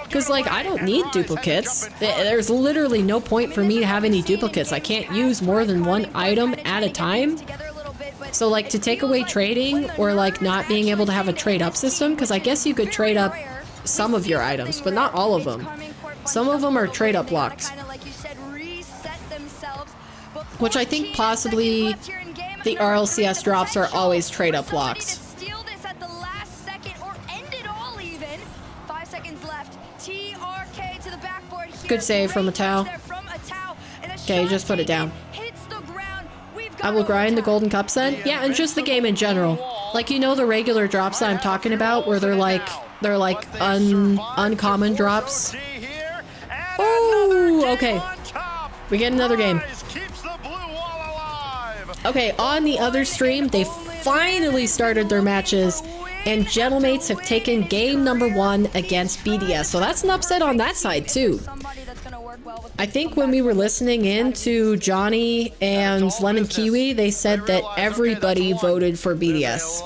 A: Because, like, I don't need duplicates. There's literally no point for me to have any duplicates. I can't use more than one item at a time. So, like, to take away trading or, like, not being able to have a trade-up system, because I guess you could trade up some of your items, but not all of them. Some of them are trade-up locked. Which I think possibly the RLCS drops are always trade-up locked. Good save from Atao. Okay, just put it down. I will grind the golden cups then. Yeah, and just the game in general. Like, you know, the regular drops that I'm talking about, where they're like uncommon drops. Oh, okay. We get another game. Okay, on the other stream, they finally started their matches, and Gentlemates have taken game number 1 against BDS. So that's an upset on that side too. I think when we were listening in to Johnny and Lemon Kiwi, they said that everybody voted for BDS.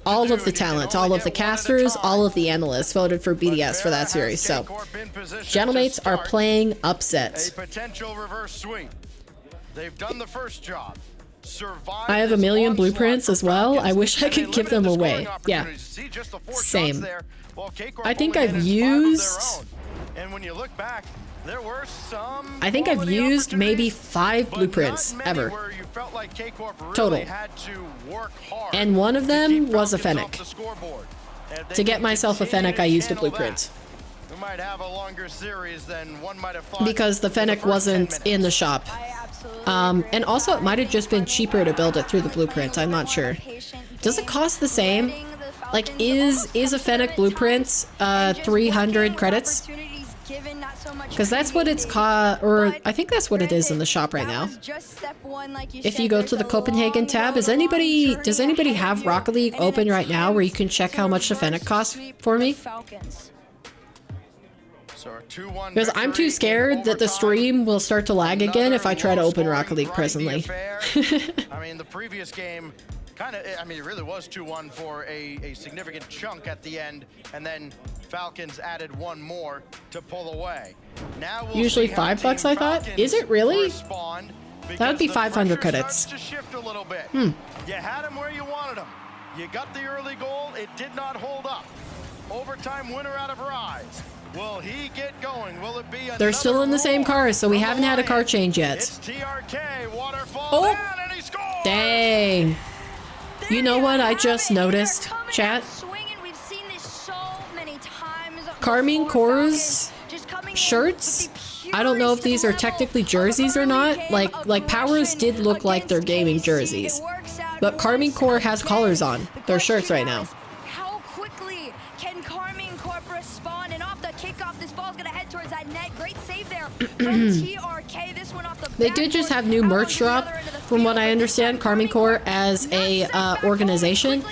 A: All of the talent, all of the casters, all of the analysts voted for BDS for that series. So, Gentlemates are playing upset.
N: A potential reverse sweep. They've done the first job.
A: I have a million blueprints as well. I wish I could give them away. Yeah. Same. I think I've used...
N: And when you look back, there were some
A: I think I've used maybe 5 blueprints ever. Total. And one of them was a Fennec. To get myself a Fennec, I used a blueprint. Because the Fennec wasn't in the shop. And also it might have just been cheaper to build it through the blueprint. I'm not sure. Does it cost the same? Like, is a Fennec blueprint 300 credits? Because that's what it's called, or I think that's what it is in the shop right now. If you go to the Copenhagen tab, does anybody have Rocket League open right now where you can check how much the Fennec costs for me? Because I'm too scared that the stream will start to lag again if I try to open Rocket League presently.
N: I mean, the previous game it really was 2-1 for a significant chunk at the end, and then Falcons added one more to pull away. Now we'll
A: usually $5, I thought. Is it really? That would be 500 credits.
N: To shift a little bit. You had him where you wanted him. You got the early goal. It did not hold up. Overtime winner out of Rise. Will he get going? Will it be?
A: They're still in the same cars, so we haven't had a car change yet.
N: It's TRK, waterfall
A: oh,
N: down, and he scores!
A: Dang. You know what I just noticed, chat? Karmine Corp's shirts, I don't know if these are technically jerseys or not. Like Powers did look like they're gaming jerseys. But Karmine Corp has collars on their shirts right now.
V: How quickly can Karmine Corp respond? And off the kickoff, this ball's gonna head towards that net. Great save there from TRK. This one off the
A: They did just have new merch drop, from what I understand, Karmine Corp as a organization.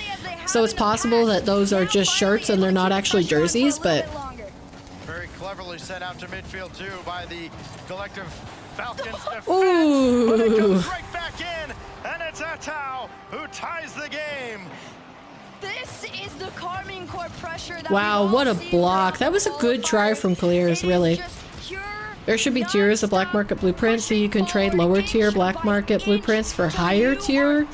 A: So it's possible that those are just shirts and they're not actually jerseys, but...
N: Very cleverly sent out to midfield too by the collective Falcons defense.
A: Ooh.
N: But it goes right back in, and it's Atau who ties the game.
V: This is the Karmine Corp pressure that
A: wow, what a block. That was a good try from Clears, really. There should be tiers of black market blueprints so you can trade lower tier black market blueprints for higher tier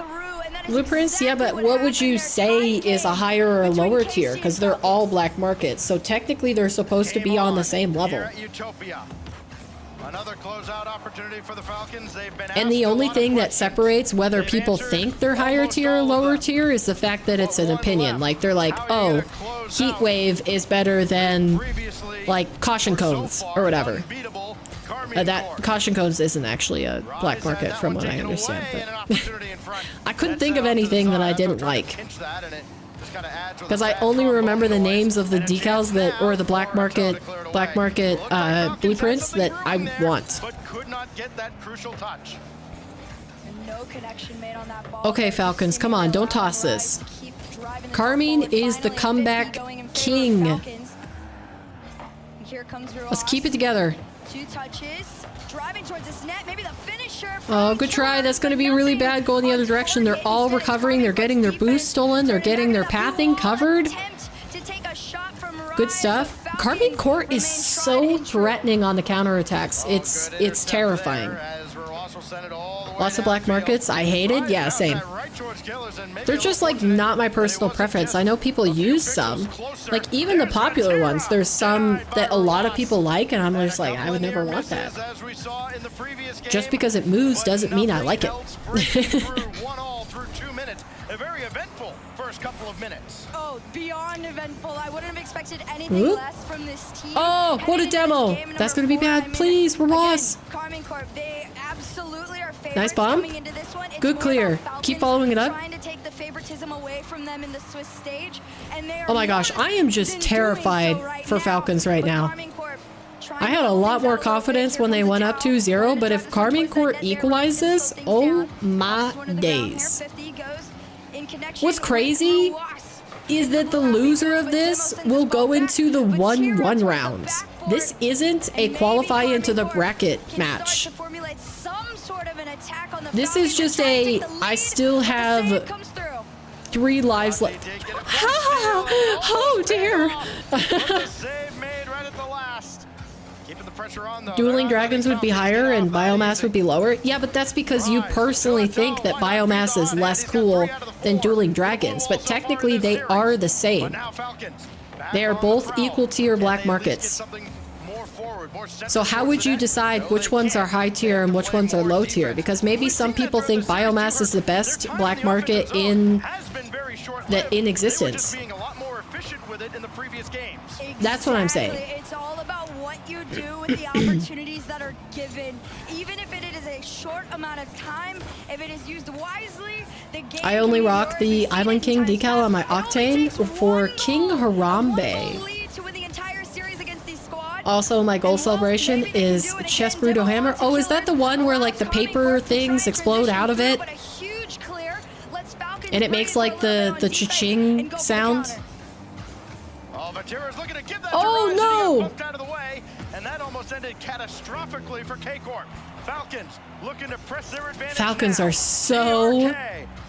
A: blueprints. Yeah, but what would you say is a higher or a lower tier? Because they're all black markets, so technically they're supposed to be on the same level.
N: Another closeout opportunity for the Falcons. They've been
A: and the only thing that separates whether people think they're higher tier or lower tier is the fact that it's an opinion. Like, they're like, oh, Heat Wave is better than, like, Caution Cones or whatever. That Caution Cones isn't actually a black market from what I understand. But I couldn't think of anything that I didn't like. Because I only remember the names of the decals that, or the black market blueprints that I want. Okay, Falcons, come on, don't toss this. Karmine is the comeback king. Let's keep it together.
V: 2 touches, driving towards this net, maybe the finisher.
A: Oh, good try. That's going to be really bad going the other direction. They're all recovering. They're getting their boost stolen. They're getting their pathing covered. Good stuff. Karmine Corp is so threatening on the counterattacks. It's terrifying. Lots of black markets. I hated. Yeah, same. They're just like not my personal preference. I know people use some. Like even the popular ones, there's some that a lot of people like and I'm just like, I would never want that. Just because it moves doesn't mean I like it.
N: a very eventful first couple of minutes.
V: Oh, beyond eventful. I wouldn't have expected anything less from this team.
A: Oh, what a demo. That's going to be bad. Please, Ross.
V: Karmine Corp, they absolutely are favorites
A: Nice bomb.
V: coming into this one. It's
A: Good clear. Keep following it up.
V: Trying to take the favoritism away from them in the Swiss stage, and they are
A: Oh my gosh, I am just terrified for Falcons right now. I had a lot more confidence when they went up 2-0, but if Karmine Corp equalizes, oh my days. What's crazy is that the loser of this will go into the 1-1 rounds. This isn't a qualify into the bracket match. This is just a, I still have 3 lives left. Oh dear. Dueling Dragons would be higher and Biomass would be lower. Yeah, but that's because you personally think that Biomass is less cool than Dueling Dragons, but technically they are the same. They are both equal tier black markets. So how would you decide which ones are high tier and which ones are low tier? Because maybe some people think Biomass is the best black market in existence. That's what I'm saying.
V: It's all about what you do with the opportunities that are given. Even if it is a short amount of time, if it is used wisely, the game
A: I only rock the Island King decal on my Octane for King Harambe. Also, my goal celebration is Chest Bruto Hammer. Oh, is that the one where like the paper things explode out of it? And it makes like the cha-ching sound? Oh no!
N: Out of the way, and that almost ended catastrophically for K-Corp. Falcons looking to press their advantage.
A: Falcons
N: now.
A: are so...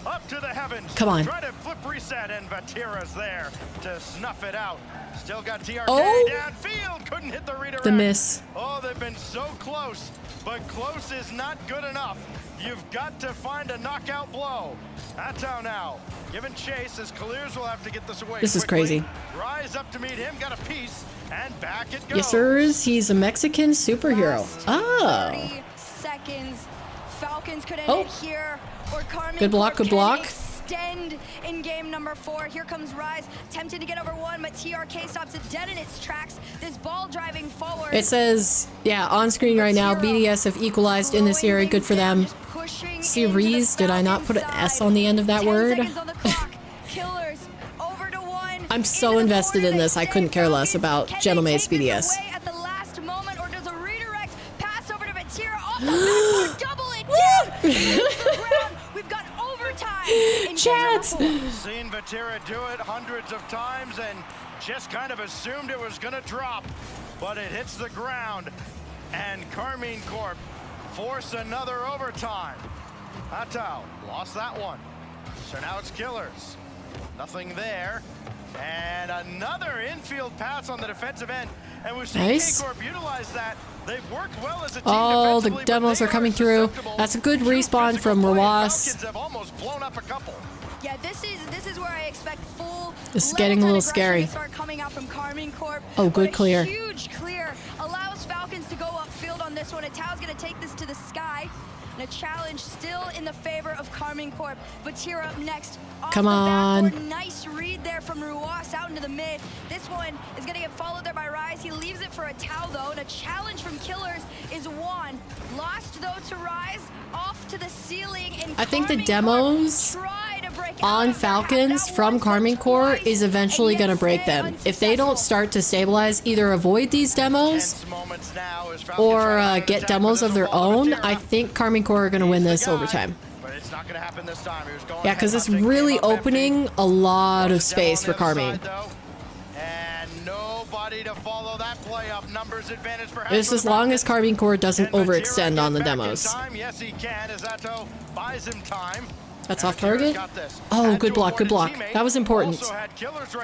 N: Up to the heavens.
A: Come on.
N: Try to flip reset, and Vatira's there to snuff it out. Still got TRK downfield. Couldn't hit the redirect.
A: The miss.
N: Oh, they've been so close, but close is not good enough. You've got to find a knockout blow. That's how now. Given chase, as Clears will have to get this away.
A: This is
N: quickly.
A: crazy.
N: Rise up to meet him, got a piece, and back it goes.
A: Yes, sirs. He's a Mexican superhero. Oh.
V: 30 seconds. Falcons could end
A: Oh.
V: it here, or Karmine
A: Good block,
V: Corp
A: good block.
V: can extend in game number 4. Here comes Rise, tempted to get over 1, but TRK stops it dead in its tracks. This ball driving forward.
A: It says, yeah, on screen right now, BDS have equalized in this area. Good for them. Series, did I not put an S on the end of that word? I'm so invested in this, I couldn't care less about Gentlemates BDS.
V: At the last moment, or does a redirect pass over to Vatira off the backboard, double it down. We've got overtime in
A: Chat.
N: Seen Vatira do it hundreds of times and just kind of assumed it was gonna drop, but it hits the ground, and Karmine Corp force another overtime. Atao lost that one, so now it's Killers. Nothing there. And another infield pass on the defensive end. And we've seen
A: Nice.
N: K-Corp utilize that. They've worked well as a team
A: Oh, the
N: defensively, but
A: demos
N: they
A: are coming through. That's a good respawn from Rawas.
N: Falcons have almost blown up a couple.
V: Yeah, this is where I expect full.
A: This is getting a little
V: level 10 aggression
A: scary.
V: to start coming out from Karmine Corp.
A: Oh, good
V: But a
A: clear.
V: Huge clear allows Falcons to go upfield on this one. Atao's going to take this to the sky. And a challenge still in the favor of Karmine Corp. Vatira up next. Off
A: Come
V: the
A: on.
V: backboard. Nice read there from Ruas out into the mid. This one is going to get followed there by Rise. He leaves it for Atao though. And a challenge from Killers is Juan. Lost though to Rise. Off to the ceiling. And
A: I think the
V: Karmine
A: demos on Falcons from Karmine Corp is eventually going to break them. If they don't start to stabilize, either avoid these demos or get demos of their own, I think Karmine Corp are going to win this overtime.
N: But it's not going to happen this time. He was going
A: Yeah, because it's really opening a lot of space for Karmine.
N: And nobody to follow that play up. Numbers advantage for
A: Just as long as Karmine Corp doesn't overextend on the demos.
N: Yes, he can, as Atto buys him time.
A: That's off target? Oh, good block, good block. That was important.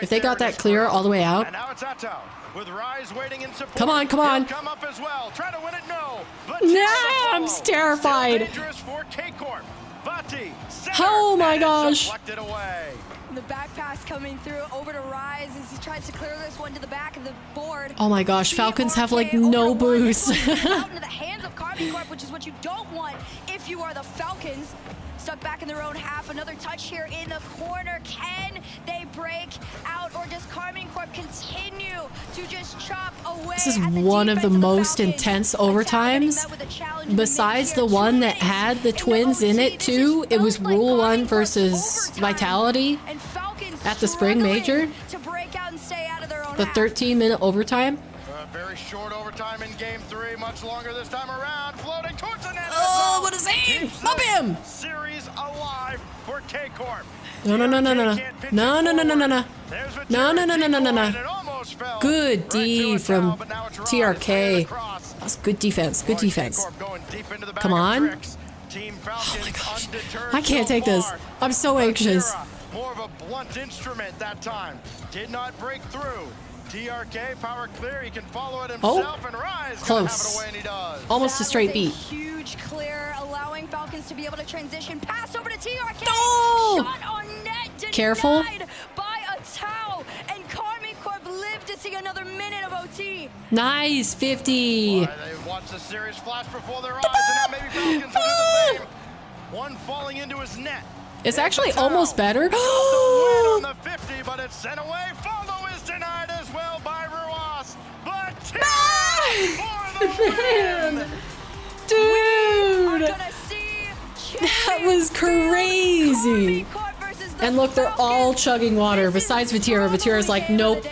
A: If they got that clear all the way out.
N: And now it's Atto with Rise waiting in support.
A: Come on, come on.
N: He'll come up as well. Try to win it, no.
A: Nah, I'm terrified.
N: Dangerous for K-Corp. Vati,
A: Oh my gosh.
N: deflected away.
V: The back pass coming through over to Rise as he tries to clear this one to the back of the board.
A: Oh my gosh, Falcons have like no boost.
V: Out into the hands of Karmine Corp, which is what you don't want if you are the Falcons. stuck back in their own half. Another touch here in the corner. Can they break out, or does Karmine Corp continue to just chop away?
A: This is one of the most intense overtimes. Besides the one that had the twins in it too, it was Rule 1 versus Vitality at the Spring Major. The 13-minute overtime.
N: Very short overtime in game 3, much longer this time around. Floating towards the net.
A: Oh, what is aim? Up him!
N: Series alive for K-Corp.
A: No, no, no, no, no, no. No, no, no, no, no, no. No, no, no, no, no, no, no. Good D from TRK. That's good defense. Good defense. Come on. Oh my gosh. I can't take this. I'm so anxious.
N: More of a blunt instrument that time. Did not break through. TRK, power clear. He can follow it himself and rise.
A: Close. Almost a straight beat.
V: Huge clear, allowing Falcons to be able to transition. Pass over to TRK.
A: No!
V: Shot on net.
A: Careful.
V: By a towel. And Karmine Corp live to see another minute of OT.
A: Nice, 50.
N: They watch the series flash before their eyes, and now maybe Falcons will do the same. One falling into his net.
A: It's actually almost better.
N: The win on the 50, but it's sent away. Follow is denied as well by Ruas. But for the win!
A: Dude! That was crazy. And look, they're all chugging water besides Vatira. Vatira's like, nope.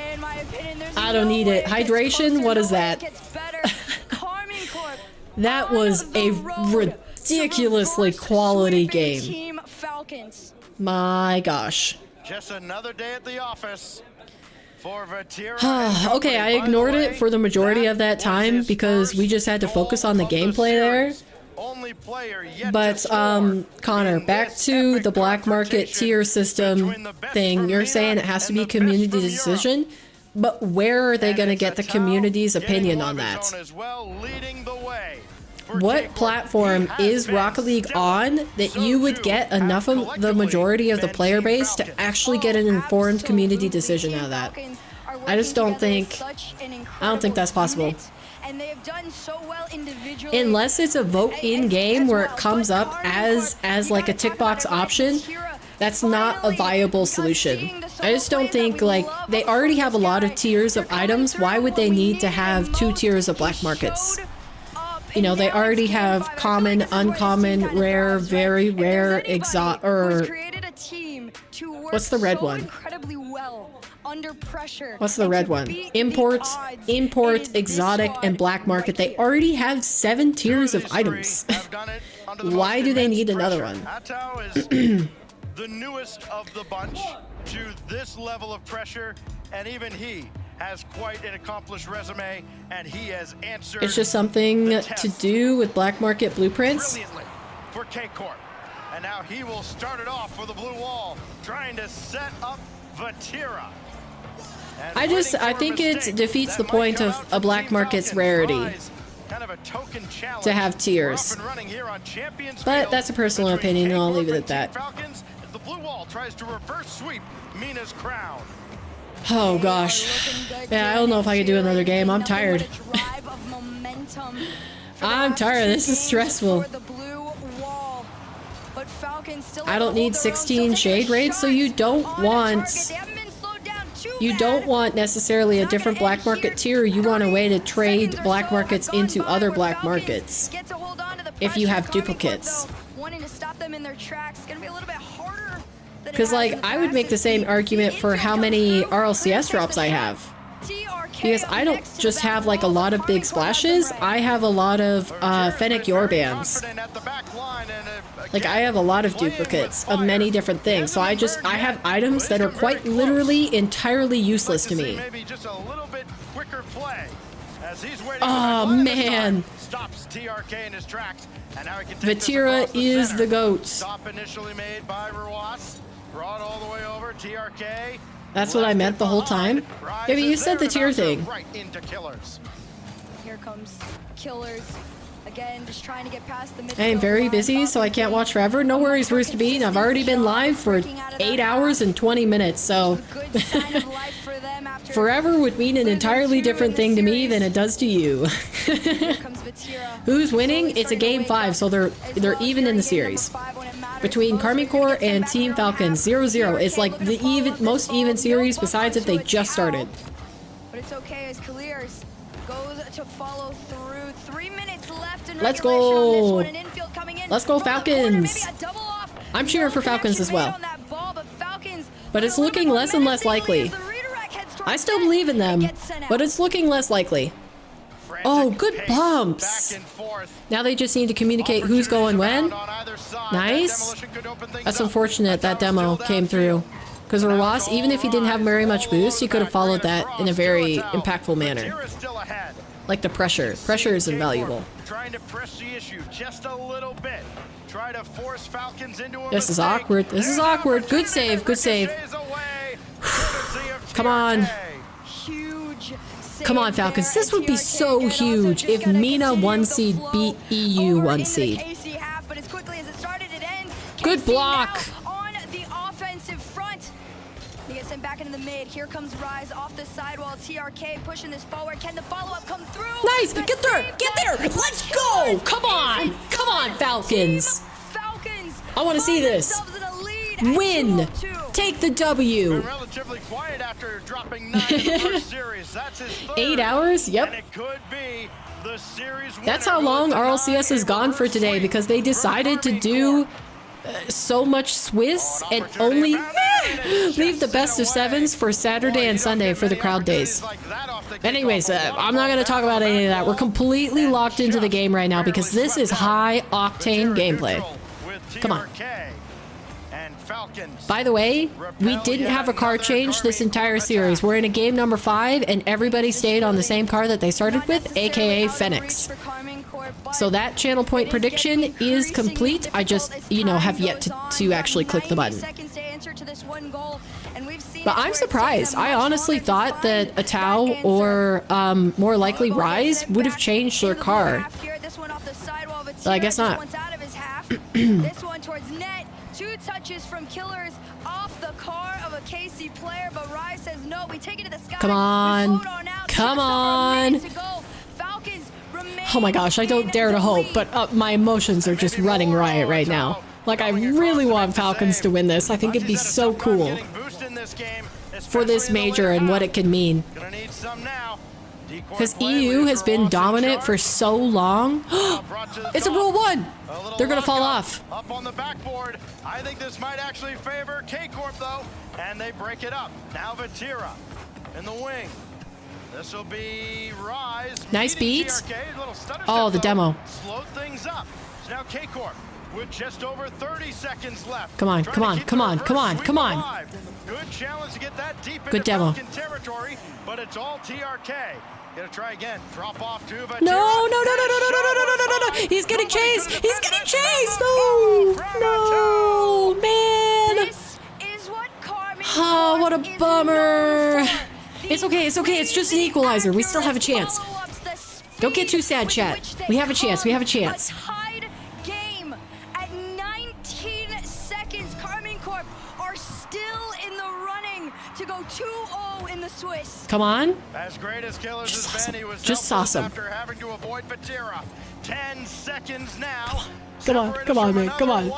A: I don't need it. Hydration? What is that? That was a ridiculously quality game. My gosh.
N: Just another day at the office for Vatira.
A: Okay, I ignored it for the majority of that time because we just had to focus on the gameplay there. But Connor, back to the black market tier system thing. You're saying it has to be community decision, but where are they going to get the community's opinion on that? What platform is Rocket League on that you would get enough of the majority of the player base to actually get an informed community decision out of that? I just don't think, that's possible. Unless it's a vote in game where it comes up as like a tick box option, that's not a viable solution. I just don't think, like, they already have a lot of tiers of items. Why would they need to have 2 tiers of black markets? You know, they already have common, uncommon, rare, very rare, exotic, or what's the red one? What's the red one? Import, exotic, and black market. They already have 7 tiers of items. Why do they need another one?
N: The newest of the bunch to this level of pressure, and even he has quite an accomplished resume, and he has answered.
A: It's just something to do with black market blueprints.
N: Brilliantly for K-Corp, and now he will start it off for the blue wall, trying to set up Vatira.
A: I think it defeats the point of a black market's rarity to have tiers. But that's a personal opinion, and I'll leave it at that.
N: The blue wall tries to reverse sweep Mina's crown.
A: Oh gosh. Yeah, I don't know if I could do another game. I'm tired. I'm tired. This is stressful. I don't need 16 shade raids, so you don't want necessarily a different black market tier. You want a way to trade black markets into other black markets if you have duplicates. Because, like, I would make the same argument for how many RLCS drops I have. Because I don't just have, like, a lot of big splashes. I have a lot of Fennec Yorbands. Like, I have a lot of duplicates of many different things. So I have items that are quite literally entirely useless to me. Oh, man. Vatira is the GOAT.
N: Stop initially made by Ruas. Brought all the way over. TRK.
A: That's what I meant the whole time. Yeah, but you said the tier thing.
N: Right into Killers.
V: Here comes Killers. Again, just trying to get past the
A: I am very busy, so I can't watch forever. No worries, Rooster Bean. I've already been live for 8 hours and 20 minutes, so forever would mean an entirely different thing to me than it does to you. Who's winning? It's a game 5, so they're even in the series. between Karmine Corp and Team Falcons. 0-0. It's like the most even series besides if they just started.
V: But it's okay as Clears goes to follow through. 3 minutes left in
A: Let's
V: regulation on this
A: go.
V: one, and infield coming in.
A: Let's go Falcons. I'm cheering for Falcons as well. But it's looking less and less likely. I still believe in them, but it's looking less likely. Oh, good bumps. Now they just need to communicate who's going when. Nice. That's unfortunate that demo came through. Because Ross, even if he didn't have very much boost, he could have followed that in a very impactful manner. Like the pressure. Pressure is invaluable.
N: Trying to press the issue just a little bit. Try to force Falcons into a
A: This is awkward. This is awkward. Good save. Good save. Come on. Come on, Falcons. This would be so huge if Mina 1 seed beat EU 1 seed. Good block.
V: On the offensive front. He gets sent back into the mid. Here comes Rise off the sidewall. TRK pushing this forward. Can the follow-up come through?
A: Nice. Get there. Get there. Let's go. Come on. Come on, Falcons. I want to see this. Win. Take the W.
N: Relatively quiet after dropping 9 in the first series. That's his third.
A: 8 hours? Yep.
N: And it could be the series
A: That's how long RLCS has gone for today because they decided to do so much Swiss and only leave the best of 7s for Saturday and Sunday for the crowd days. Anyways, I'm not going to talk about any of that. We're completely locked into the game right now because this is high octane gameplay. Come on. By the way, we didn't have a car change this entire series. We're in a game number 5 and everybody stayed on the same car that they started with, aka Phoenix. So that channel point prediction is complete. I just, you know, have yet to actually click the button. But I'm surprised. I honestly thought that Atao or more likely Rise would have changed their car. But I guess not.
V: This one towards net. 2 touches from Killers off the car of a KC player, but Rise says no. We take it to the sky.
A: Come on. Come on. Oh my gosh, I don't dare to hope, but my emotions are just running riot right now. Like, I really want Falcons to win this. I think it'd be so cool for this major and what it can mean. Because EU has been dominant for so long. It's a Rule 1. They're going to fall off.
N: Up on the backboard. I think this might actually favor K-Corp, though. And they break it up. Now Vatira in the wing. This will be Rise.
A: Nice beat. Oh, the demo.
N: Slowed things up. So now K-Corp with just over 30 seconds left.
A: Come on, come on, come on, come on, come on.
N: Good challenge to get that deep
A: Good demo.
N: territory, but it's all TRK. Gonna try again. Drop off to Vatira.
A: No. He's getting chased. He's getting chased. No, man. Oh, what a bummer. It's okay. It's okay. It's just an equalizer. We still have a chance. Don't get too sad, chat. We have a chance. We have a chance.
V: Tied game at 19 seconds. Karmine Corp are still in the running to go 2-0 in the Swiss.
A: Come on.
N: As great as Killers has been, he was
A: just awesome.
N: After having to avoid Vatira. 10 seconds now.
A: Come on, man. Come on.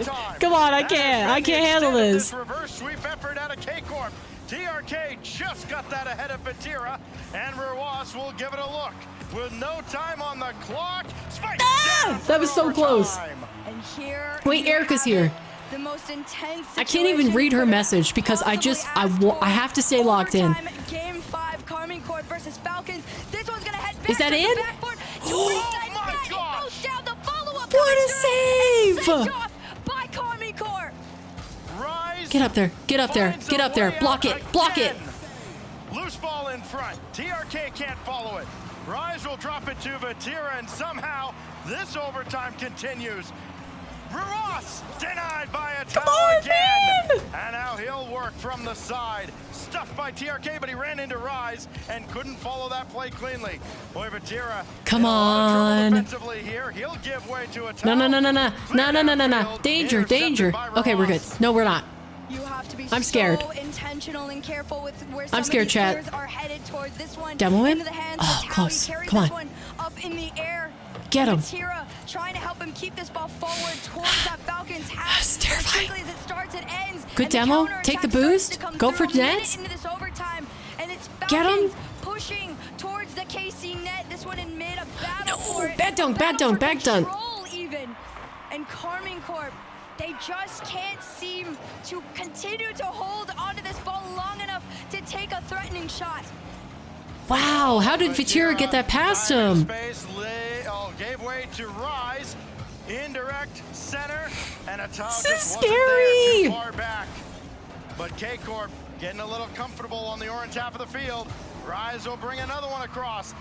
A: I can't handle this.
N: Reverse sweep effort out of K-Corp. TRK just got that ahead of Vatira, and Rawas will give it a look. With no time on the clock. Spike
A: that was so close.
V: And here
A: wait, Erica's here.
V: The most intense
A: I can't even read her message because I have to stay locked in.
V: Game 5, Karmine Corp versus Falcons. This one's gonna head back
A: Is that
V: to
A: in?
V: the backboard. Oh my God! Down the follow-up.
A: What a save!
V: By Karmine Corp.
A: Get up there. Get up there. Get up there. Block it. Block it.
N: Loose ball in front. TRK can't follow it. Rise will drop it to Vatira, and somehow this overtime continues. Ross denied by a towel again. Man. And now he'll work from the side. Stuffed by TRK, but he ran into Rise and couldn't follow that play cleanly. Boy, Vatira.
A: Come on.
N: Here. He'll give way to a
A: No. Danger. Okay, we're good. No, we're not.
V: You have to be
A: I'm scared.
V: So intentional and careful with where
A: I'm scared, chat.
V: are headed towards this one.
A: Demo him?
V: Into the hands
A: Oh,
V: of
A: close.
V: Carries
A: Come on.
V: this one up in the air.
A: Get him.
V: Tira trying to help him keep this ball forward towards that Falcons half.
A: That's terrifying.
V: As it starts, it ends.
A: Good demo. Take the boost. Go for net.
V: Into this overtime, and it's
A: Get him.
V: pushing towards the KC net. This one in mid, a battle for it.
A: Bad dunk, bad dunk, bad dunk.
V: Even. And Karmine Corp, they just can't seem to continue to hold onto this ball long enough to take a threatening shot.
A: Wow, how did Furia get that past him?
N: Gave way to Rise, indirect center, and a towel
A: This is
N: just wasn't
A: scary.
N: there, too far back. But K-Corp getting a little comfortable on the orange half of the field. Rise will bring another one across.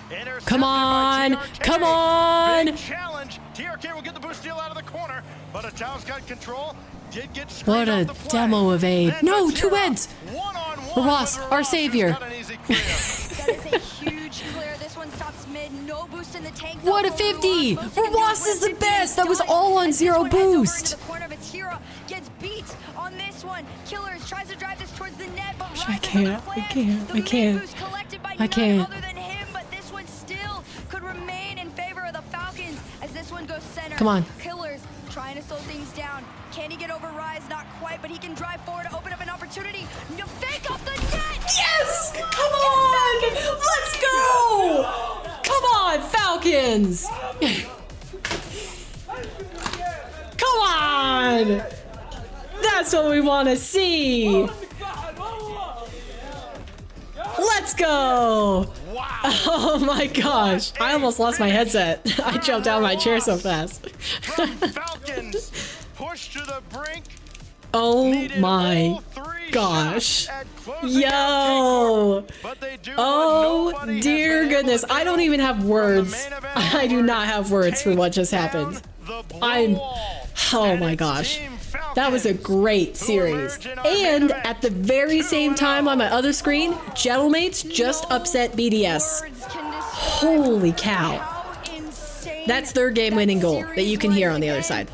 A: Come on, come on.
N: Big challenge. TRK will get the boost steal out of the corner, but a towel's got control. Did get
A: What a demo of aid. No, two ends. Ross, our savior.
V: That is a huge clear. This one stops mid. No boost in the tank.
A: What a 50. Ross is the best. That was all on zero boost.
V: Gets beat on this one. Killers tries to drive this towards the net, but
A: I can't.
V: other than him, but this one still could remain in favor of the Falcons as this one goes center.
A: Come on.
V: Killers trying to slow things down. Can he get over Rise? Not quite, but he can drive forward to open up an opportunity. No, fake off the net!
A: Yes! Come on! Let's go! Come on, Falcons! Come on! That's what we want to see! Let's go! Oh my gosh! I almost lost my headset. I jumped out of my chair so fast.
N: Falcons push to the brink.
A: Oh my gosh. Yo! Oh dear goodness. I don't even have words. I do not have words for what just happened. Oh my gosh. That was a great series. And at the very same time on my other screen, Gentlemates just upset BDS. Holy cow. That's their game-winning goal that you can hear on the other side.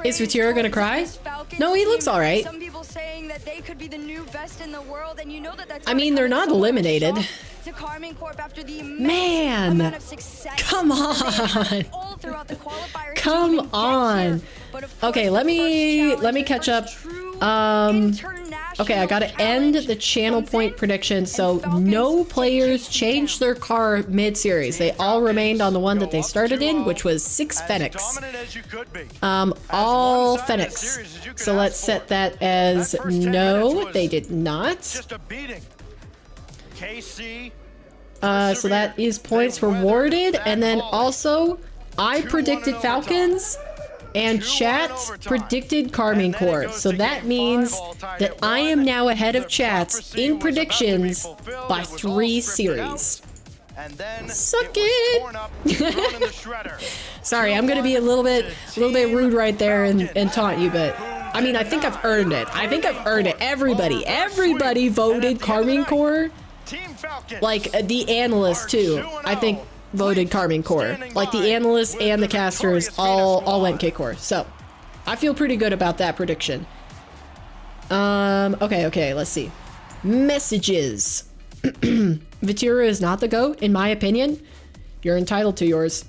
A: Is Furia gonna cry? No, he looks all right.
V: Some people saying that they could be the new best in the world, and you know that that's
A: I mean, they're not eliminated.
V: to Karmine Corp after the
A: Man, come on. Come on. Okay, let me catch up. Okay, I gotta end the channel point prediction. So no players changed their car mid-series. They all remained on the one that they started in, which was 6 Fenix. All Fenix. So let's set that as no, they did not. So that is points rewarded, and then also I predicted Falcons and chat predicted Karmine Corp. So that means that I am now ahead of chats in predictions by 3 series. Suck it! Sorry, I'm gonna be a little bit rude right there and taunt you, but I mean, I think I've earned it. I think I've earned it. Everybody voted Karmine Corp. Like the analysts too, I think voted Karmine Corp. Like the analysts and the casters all went K-Corp. So I feel pretty good about that prediction. Okay, let's see. Messages. Furia is not the GOAT, in my opinion. You're entitled to yours.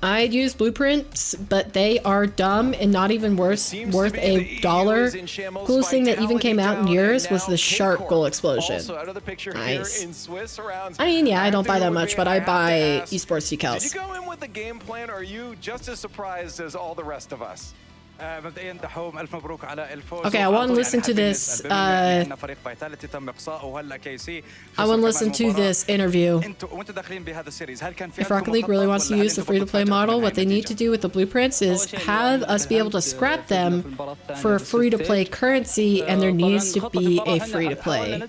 A: I'd use blueprints, but they are dumb and not even worth $1. Coolest thing that even came out in years was the shark goal explosion. Nice. I mean, yeah, I don't buy that much, but I buy esports decals.
G: Did you go in with the game plan, or are you just as surprised as all the rest of us?
A: Okay, I want to listen to this. I want to listen to this interview. If Rocket League really wants to use the free-to-play model, what they need to do with the blueprints is have us be able to scrap them for a free-to-play currency, and there needs to be a free-to-play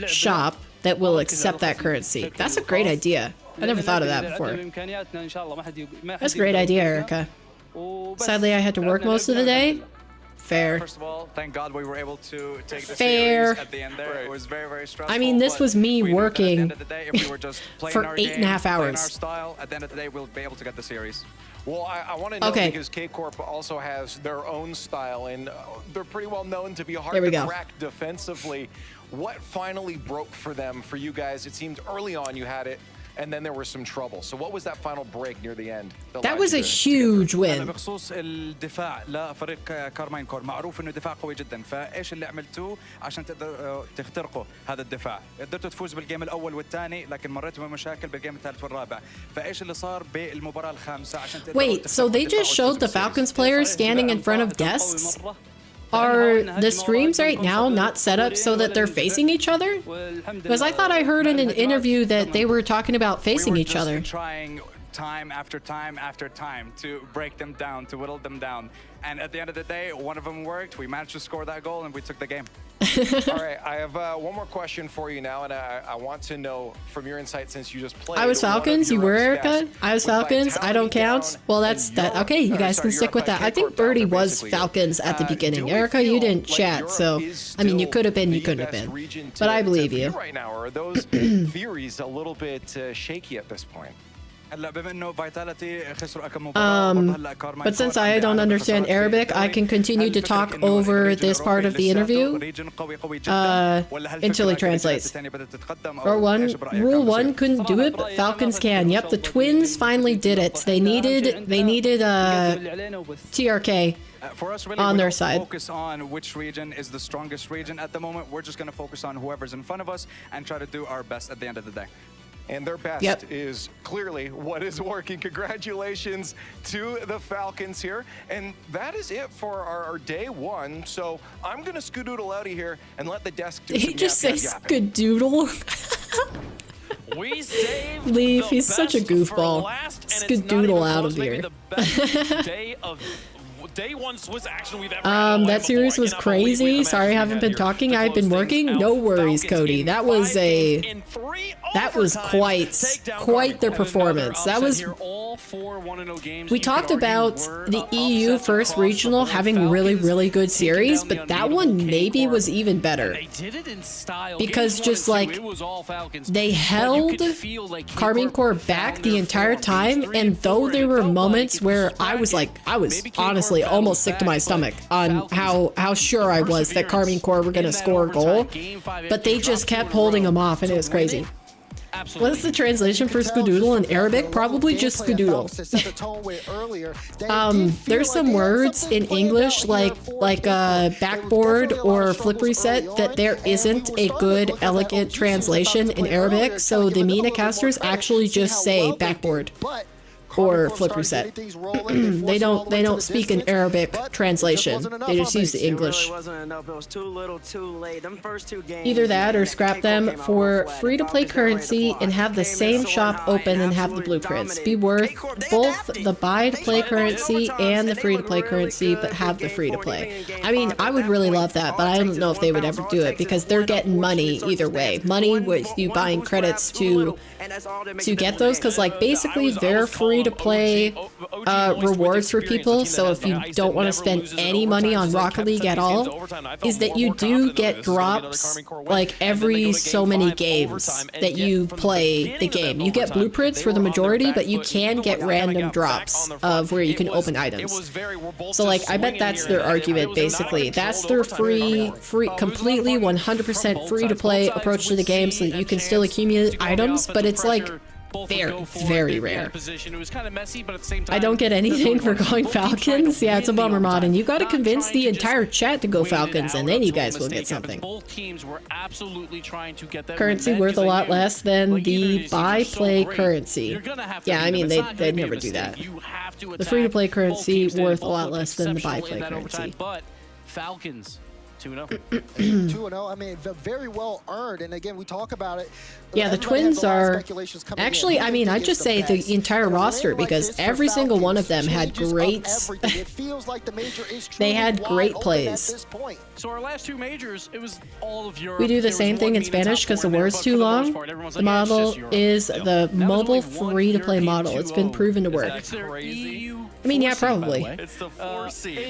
A: shop that will accept that currency. That's a great idea. I never thought of that before. That's a great idea, Erica. Sadly, I had to work most of the day. Fair.
Q: First of all, thank God we were able to take the
A: Fair.
Q: series at the end there. It was very, very stressful.
A: I mean, this was me working
Q: if we were just
A: for 8.5 hours.
Q: Our style, at the end of the day, we'll be able to get the series.
G: Well, I want to know because K-Corp also has their own style, and they're pretty well known to be hard to crack defensively. What finally broke for them, for you guys? It seemed early on you had it, and then there was some trouble. So what was that final break near the end?
A: That was a huge win.
Q: بخصوص الدفاع لفريق كارماين كور معروف انه دفاع قوي جدا فايش اللي عملتوه عشان تقدروا تخترقوا هذا الدفاع قدرتوا تفوزوا بالجيم الاول والثاني لكن مريتوا بمشاكل بالجيم الثالث والرابع فايش اللي صار بالمباراه الخامسه عشان تقدروا
A: Wait, so they just showed the Falcons players standing in front of desks? Are the streams right now not set up so that they're facing each other? Because I thought I heard in an interview that they were talking about facing each other.
Q: Trying time after time after time to break them down, to whittle them down. And at the end of the day, one of them worked. We managed to score that goal and we took the game.
G: All right, I have one more question for you now, and I want to know from your insight since you just played.
A: I was Falcons, you were Erica? I was Falcons, I don't count. Well, that's that. Okay, you guys can stick with that. I think Birdie was Falcons at the beginning. Erica, you didn't chat, so I mean, you could have been, you couldn't have been. But I believe you.
G: Right now, are those theories a little bit shaky at this point?
A: But since I don't understand Arabic, I can continue to talk over this part of the interview until he translates. Rule 1 couldn't do it, but Falcons can. Yep, the Twins finally did it. They needed TRK
Q: for us, really,
A: on their
Q: we don't
A: side.
Q: Focus on which region is the strongest region at the moment. We're just going to focus on whoever's in front of us and try to do our best at the end of the day.
G: And their best is clearly what is working. Congratulations to the Falcons here. And that is it for our day one. So I'm going to skedoodle out of here and let the desk do
A: Did he just say skedoodle?
B: We saved
A: Leaf, he's such a goofball. Skedoodle out of here.
B: Day one Swiss action we've ever
A: that series was crazy. Sorry I haven't been talking. I've been working. No worries, Cody. That was quite their performance. That was. We talked about the EU first regional having really good series, but that one maybe was even better. Because just like they held Karmine Corp back the entire time, and though there were moments where I was honestly almost sick to my stomach on how sure I was that Karmine Corp were gonna score a goal, but they just kept holding them off, and it was crazy. What's the translation for skedoodle in Arabic? Probably just skedoodle. There's some words in English like backboard or flip reset that there isn't a good elegant translation in Arabic, so the MENA casters actually just say backboard or flip reset. they don't speak an Arabic translation. They just use the English. Either that or scrap them for free-to-play currency and have the same shop open and have the blueprints. Be worth both the buy-to-play currency and the free-to-play currency, but have the free-to-play. I mean, I would really love that, but I don't know if they would ever do it because they're getting money either way. Money with you buying credits to get those, because like basically they're free to play rewards for people. So if you don't want to spend any money on Rocket League at all, is that you do get drops like every so many games that you play the game. You get blueprints for the majority, but you can get random drops of where you can open items. So like I bet that's their argument basically. That's their free completely 100% free to play approach to the game, so that you can still accumulate items, but it's like very rare. I don't get anything for going Falcons. Yeah, it's a bummer mod, and you got to convince the entire chat to go Falcons, and then you guys will get something. Currency worth a lot less than the buy-play currency. Yeah, I mean they'd never do that. The free-to-play currency worth a lot less than the buy-play currency.
C: But Falcons 2-0.
P: 2-0. I mean, very well earned. And again, we talk about it.
A: Yeah, the Twins are actually, I mean, I'd just say the entire roster, because every single one of them had great, they had great plays.
C: So our last two majors, it was all of Europe.
A: We do the same thing in Spanish because the word's too long. The model is the mobile free-to-play model. It's been proven to work. I mean, yeah, probably.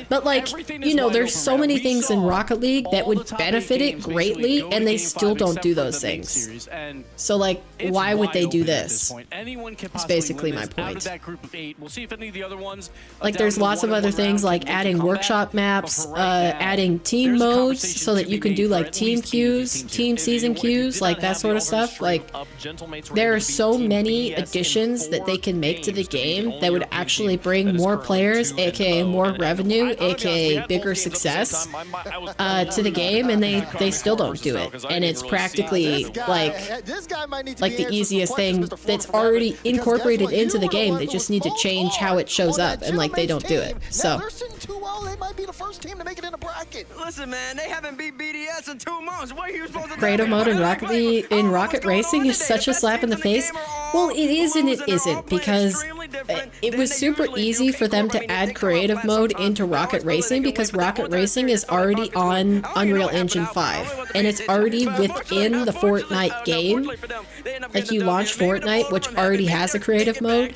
A: But like, you know, there's so many things in Rocket Rocket League that would benefit it greatly, and they still don't do those things. So, like, why would they do this? It's basically my point. Like, there's lots of other things, like adding workshop maps, adding team modes so that you can do, like, team queues, team season queues, like that sort of stuff. Like, there are so many additions that they can make to the game that would actually bring more players, aka more revenue, aka bigger success to the game, and they still don't do it. And it's practically like the easiest thing that's already incorporated into the game. They just need to change how it shows up, and like they don't do it. So
P: they might be the first team to make it in a bracket.
U: Listen, man, they haven't beat BDS in 2 months. What are you supposed to do?
A: Creative mode in Rocket League, in Rocket Racing is such a slap in the face. Well, it is and it isn't, because it was super easy for them to add creative mode into Rocket Racing because Rocket Racing is already on Unreal Engine 5 and it's already within the Fortnite game. Like, you launch Fortnite, which already has a creative mode,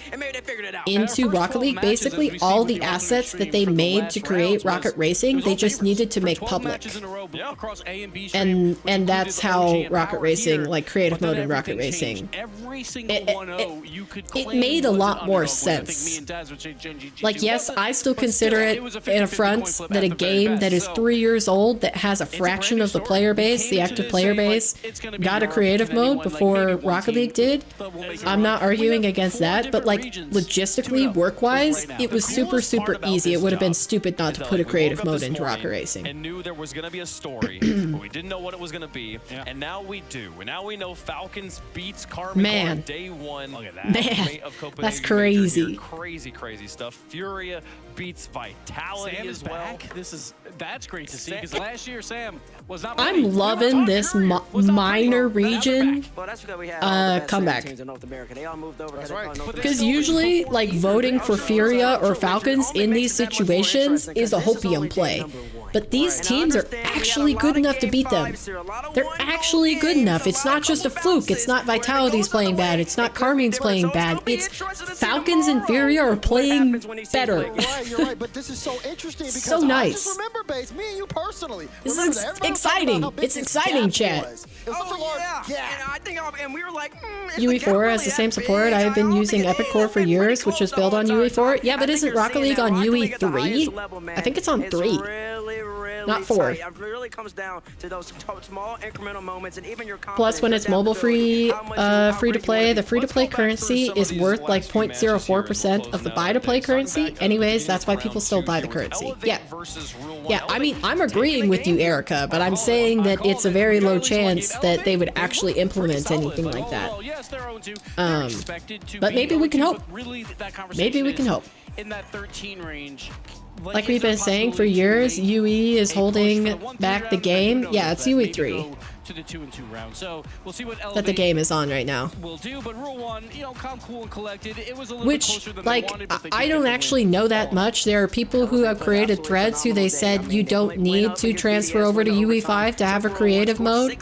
A: into Rocket League. Basically all the assets that they made to create Rocket Racing, they just needed to make public. And that's how Rocket Racing, like creative mode in Rocket Racing, it made a lot more sense. Like, yes, I still consider it an affront that a game that is 3 years old, that has a fraction of the player base, the active player base, got a creative mode before Rocket League did. I'm not arguing against that, but like logistically, work-wise, it was super easy. It would have been stupid not to put a creative mode into Rocket Racing.
B: And knew there was going to be a story, but we didn't know what it was going to be. And now we do. And now we know Falcons beats Karmine on day 1. Look at that.
A: Man, that's crazy.
B: Crazy stuff. Furia beats Vitality
C: Sam
B: as
C: is
B: well.
C: back. That's great to see, because last year Sam was not.
A: I'm loving this minor region comeback. Because usually, like, voting for Furia or Falcons in these situations is a hopium play. But these teams are actually good enough to beat them. They're actually good enough. It's not just a fluke. It's not Vitality's playing bad. It's not Karmine's playing bad. It's Falcons and Furia are playing better.
P: You're right, but this is so interesting because
A: so nice.
P: I just remember, Base, me and you personally.
A: This is exciting. It's exciting, chat.
U: And we were like,
A: UE4 has the same support. I've been using Epiccore for years, which is built on UE4. Yeah, but isn't Rocket League on UE3? I think it's on 3. Not 4.
U: It really comes down to those small incremental moments, and even your
A: plus, when it's mobile free to play, the free to play currency is worth like 0.04% of the buy to play currency. Anyways, that's why people still buy the currency. Yeah, I mean, I'm agreeing with you, Erica, but I'm saying that it's a very low chance that they would actually implement anything like that. But maybe we can hope. Maybe we can hope.
C: In that 13 range.
A: Like we've been saying for years, UE is holding back the game. Yeah, it's UE3.
C: To the 2-2 round. So we'll see what
A: that the game is on right now.
C: We'll do, but Rule 1, you know, calm, cool, and collected. It was a little
A: bit closer than they wanted, but I don't actually know that much. There are people who have created threads who they said you don't need to transfer over to UE5 to have a creative mode.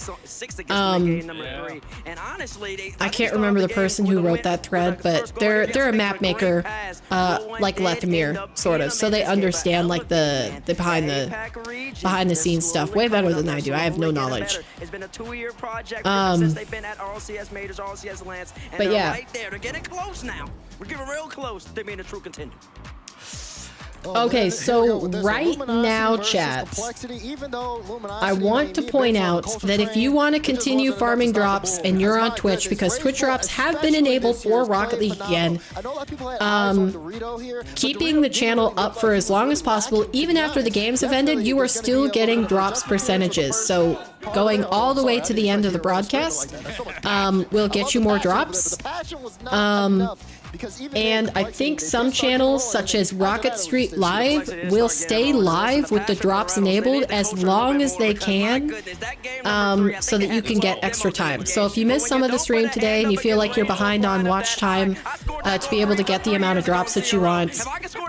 A: I can't remember the person who wrote that thread, but they're a map maker, like Lethamir, sort of, so they understand like the behind the scenes stuff way better than I do. I have no knowledge.
U: It's been a 2-year project since they've been at RLCS Majors, RLCS Lance, and
A: but
U: they're right there. They're getting close now. We're getting real close to being a true contender.
A: Okay, so right now, chat, I want to point out that if you want to continue farming drops and you're on Twitch, because Twitch drops have been enabled for Rocket League again, keeping the channel up for as long as possible, even after the games have ended, you are still getting drops percentages. So going all the way to the end of the broadcast will get you more drops. And I think some channels, such as Rocket Street Live, will stay live with the drops enabled as long as they can, so that you can get extra time. So if you missed some of the stream today and you feel like you're behind on watch time to be able to get the amount of drops that you want,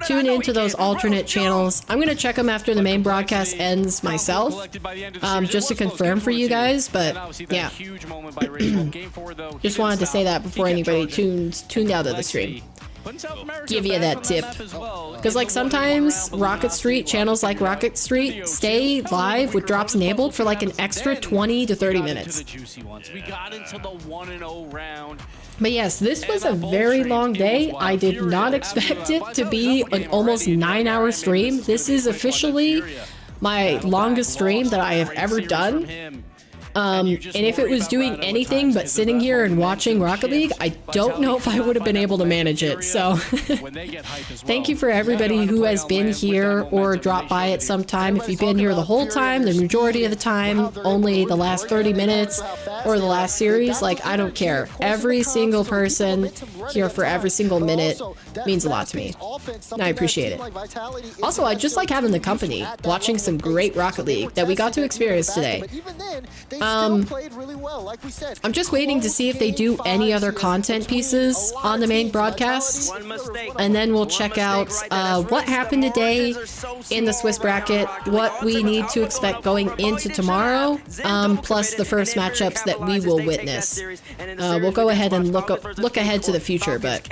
A: tune into those alternate channels. I'm going to check them after the main broadcast ends myself, just to confirm for you guys, but yeah. Just wanted to say that before anybody tuned out of the stream. give you that tip. Because like sometimes Rocket Street, channels like Rocket Street stay live with drops enabled for like an extra 20 to 30 minutes.
C: We got into the 1-0 round.
A: But yes, this was a very long day. I did not expect it to be an almost 9-hour stream. This is officially my longest stream that I have ever done. And if it was doing anything but sitting here and watching Rocket League, I don't know if I would have been able to manage it. So thank you for everybody who has been here or dropped by at some time. If you've been here the whole time, the majority of the time, only the last 30 minutes or the last series, like I don't care. Every single person here for every single minute means a lot to me. And I appreciate it. Also, I just like having the company, watching some great Rocket League that we got to experience today. I'm just waiting to see if they do any other content pieces on the main broadcast, and then we'll check out what happened today in the Swiss bracket, what we need to expect going into tomorrow, plus the first matchups that we will witness. We'll go ahead and look ahead to the future, but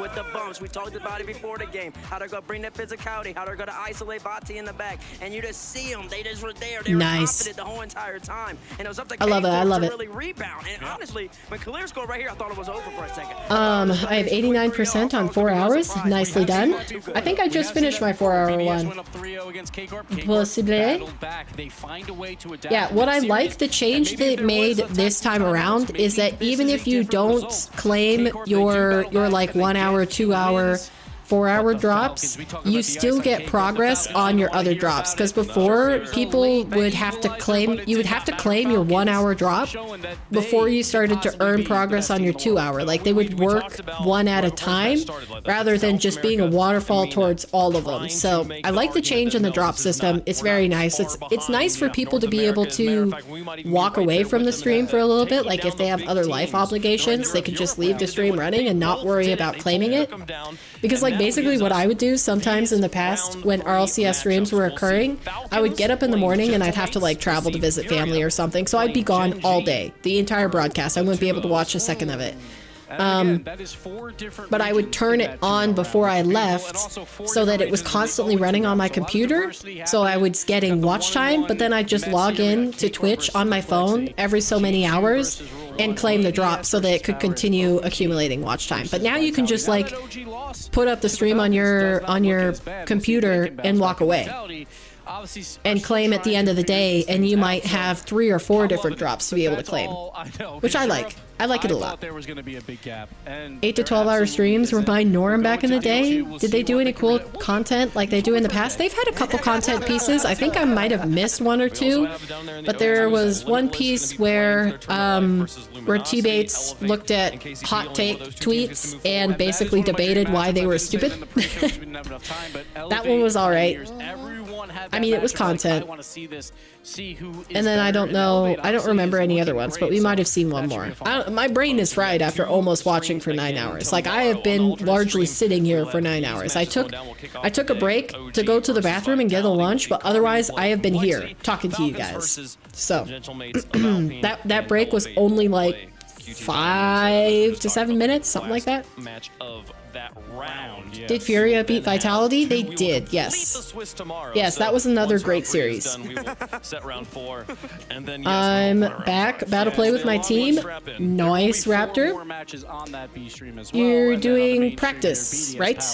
U: with the bumps. We talked about it before the game. How they're going to bring that physicality, how they're going to isolate Bati in the back. And you just see them. They just were there. They were confident the whole entire time. And it was up to
A: I love it.
U: really rebound. And honestly, when Kalir scored right here, I thought it was over for a second.
A: I have 89% on 4 hours. Nicely done. I think I just finished my 4-hour one. Possibly. Yeah, what I like, the change they made this time around is that even if you don't claim your like 1 hour, 2 hour, 4 hour drops, you still get progress on your other drops. Because before, people would have to claim, you would have to claim your 1 hour drop before you started to earn progress on your 2 hour. Like they would work one at a time rather than just being a waterfall towards all of them. So I like the change in the drop system. It's very nice. It's nice for people to be able to walk away from the stream for a little bit. Like if they have other life obligations, they could just leave the stream running and not worry about claiming it. Because like basically what I would do sometimes in the past when RLCS streams were occurring, I would get up in the morning and I'd have to like travel to visit family or something. So I'd be gone all day, the entire broadcast. I wouldn't be able to watch a second of it. But I would turn it on before I left so that it was constantly running on my computer. So I was getting watch time, but then I'd just log in to Twitch on my phone every so many hours and claim the drop so that it could continue accumulating watch time. But now you can just like put up the stream on your computer and walk away and claim at the end of the day, and you might have 3 or 4 different drops to be able to claim, which I like. I like it a lot. 8 to 12 hour streams were my norm back in the day. Did they do any cool content like they do in the past? They've had a couple content pieces. I think I might have missed 1 or 2, but there was one piece where T-Bates looked at hot take tweets and basically debated why they were stupid. That one was all right. I mean, it was content. And then I don't know, I don't remember any other ones, but we might have seen one more. My brain is fried after almost watching for 9 hours. Like I have been largely sitting here for 9 hours. I took a break to go to the bathroom and get a lunch, but otherwise I have been here talking to you guys. So that break was only like 5 to 7 minutes, something like that. Did Furia beat Vitality? They did, yes. Yes, that was another great series. I'm back, about to play with my team. Nice, Raptor. You're doing practice, right?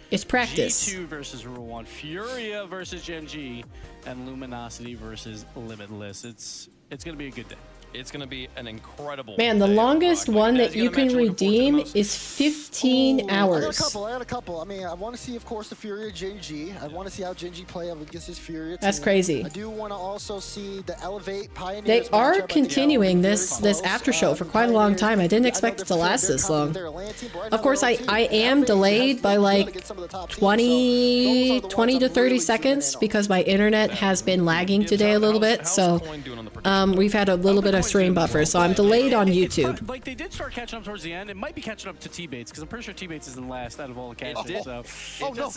A: It's practice.
C: G2 versus Rule 1, Furia versus Gen G, and Luminosity versus Limitless. It's going to be a good day.
B: It's going to be an incredible
A: Man, the longest one that you can redeem is 15 hours.
P: I got a couple. I mean, I want to see, of course, the Furia Gen G. I want to see how Gen G play up against his Furia team.
A: That's crazy.
P: I do want to also see the Elevate Pioneers.
A: They are continuing this after show for quite a long time. I didn't expect it to last this long. Of course, I am delayed by like 20 to 30 seconds because my internet has been lagging today a little bit. So We've had a little bit of stream buffer, so I'm delayed on YouTube.
C: Like they did start catching up towards the end. It might be catching up to T-Bates because I'm pretty sure T-Bates is in last out of all the catches. So. Oh no!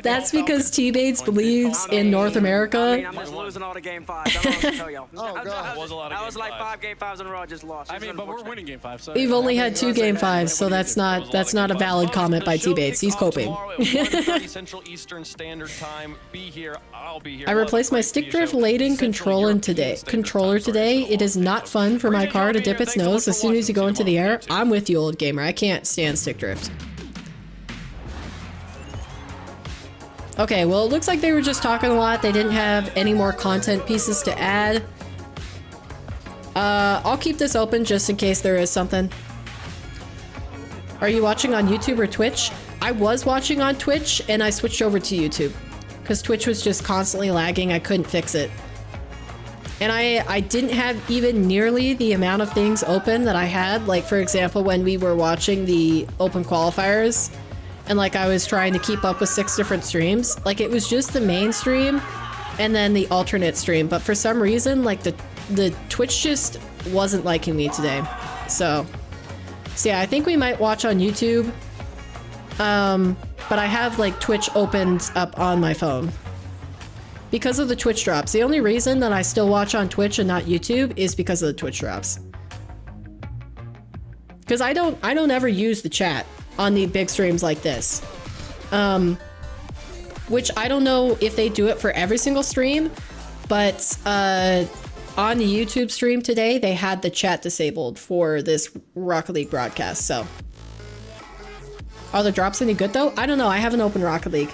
A: That's because T-Bates believes in North America.
U: I mean, I'm just losing all the game 5s. I don't know what to tell y'all.
C: That
B: was a lot of
U: I was like 5 game 5s in a row. I just lost.
C: I mean, but we're winning game 5. So
A: We've only had 2 game 5s, so that's not a valid comment by T-Bates. He's coping.
B: Central Eastern Standard Time. Be here. I'll be here.
A: I replaced my stick drift laden controller today. It is not fun for my car to dip its nose as soon as you go into the air. I'm with you, old gamer. I can't stand stick drift. Okay, well, it looks like they were just talking a lot. They didn't have any more content pieces to add. I'll keep this open just in case there is something. Are you watching on YouTube or Twitch? I was watching on Twitch and I switched over to YouTube because Twitch was just constantly lagging. I couldn't fix it. And I didn't have even nearly the amount of things open that I had. Like, for example, when we were watching the open qualifiers and like I was trying to keep up with 6 different streams. Like, it was just the main stream and then the alternate stream. But for some reason, like the Twitch just wasn't liking me today. So yeah, I think we might watch on YouTube. But I have like Twitch opened up on my phone because of the Twitch drops. The only reason that I still watch on Twitch and not YouTube is because of the Twitch drops. Because I don't ever use the chat on the big streams like this. Which I don't know if they do it for every single stream, but on the YouTube stream today, they had the chat disabled for this Rocket League broadcast, so. Are the drops any good though? I don't know, I haven't opened Rocket League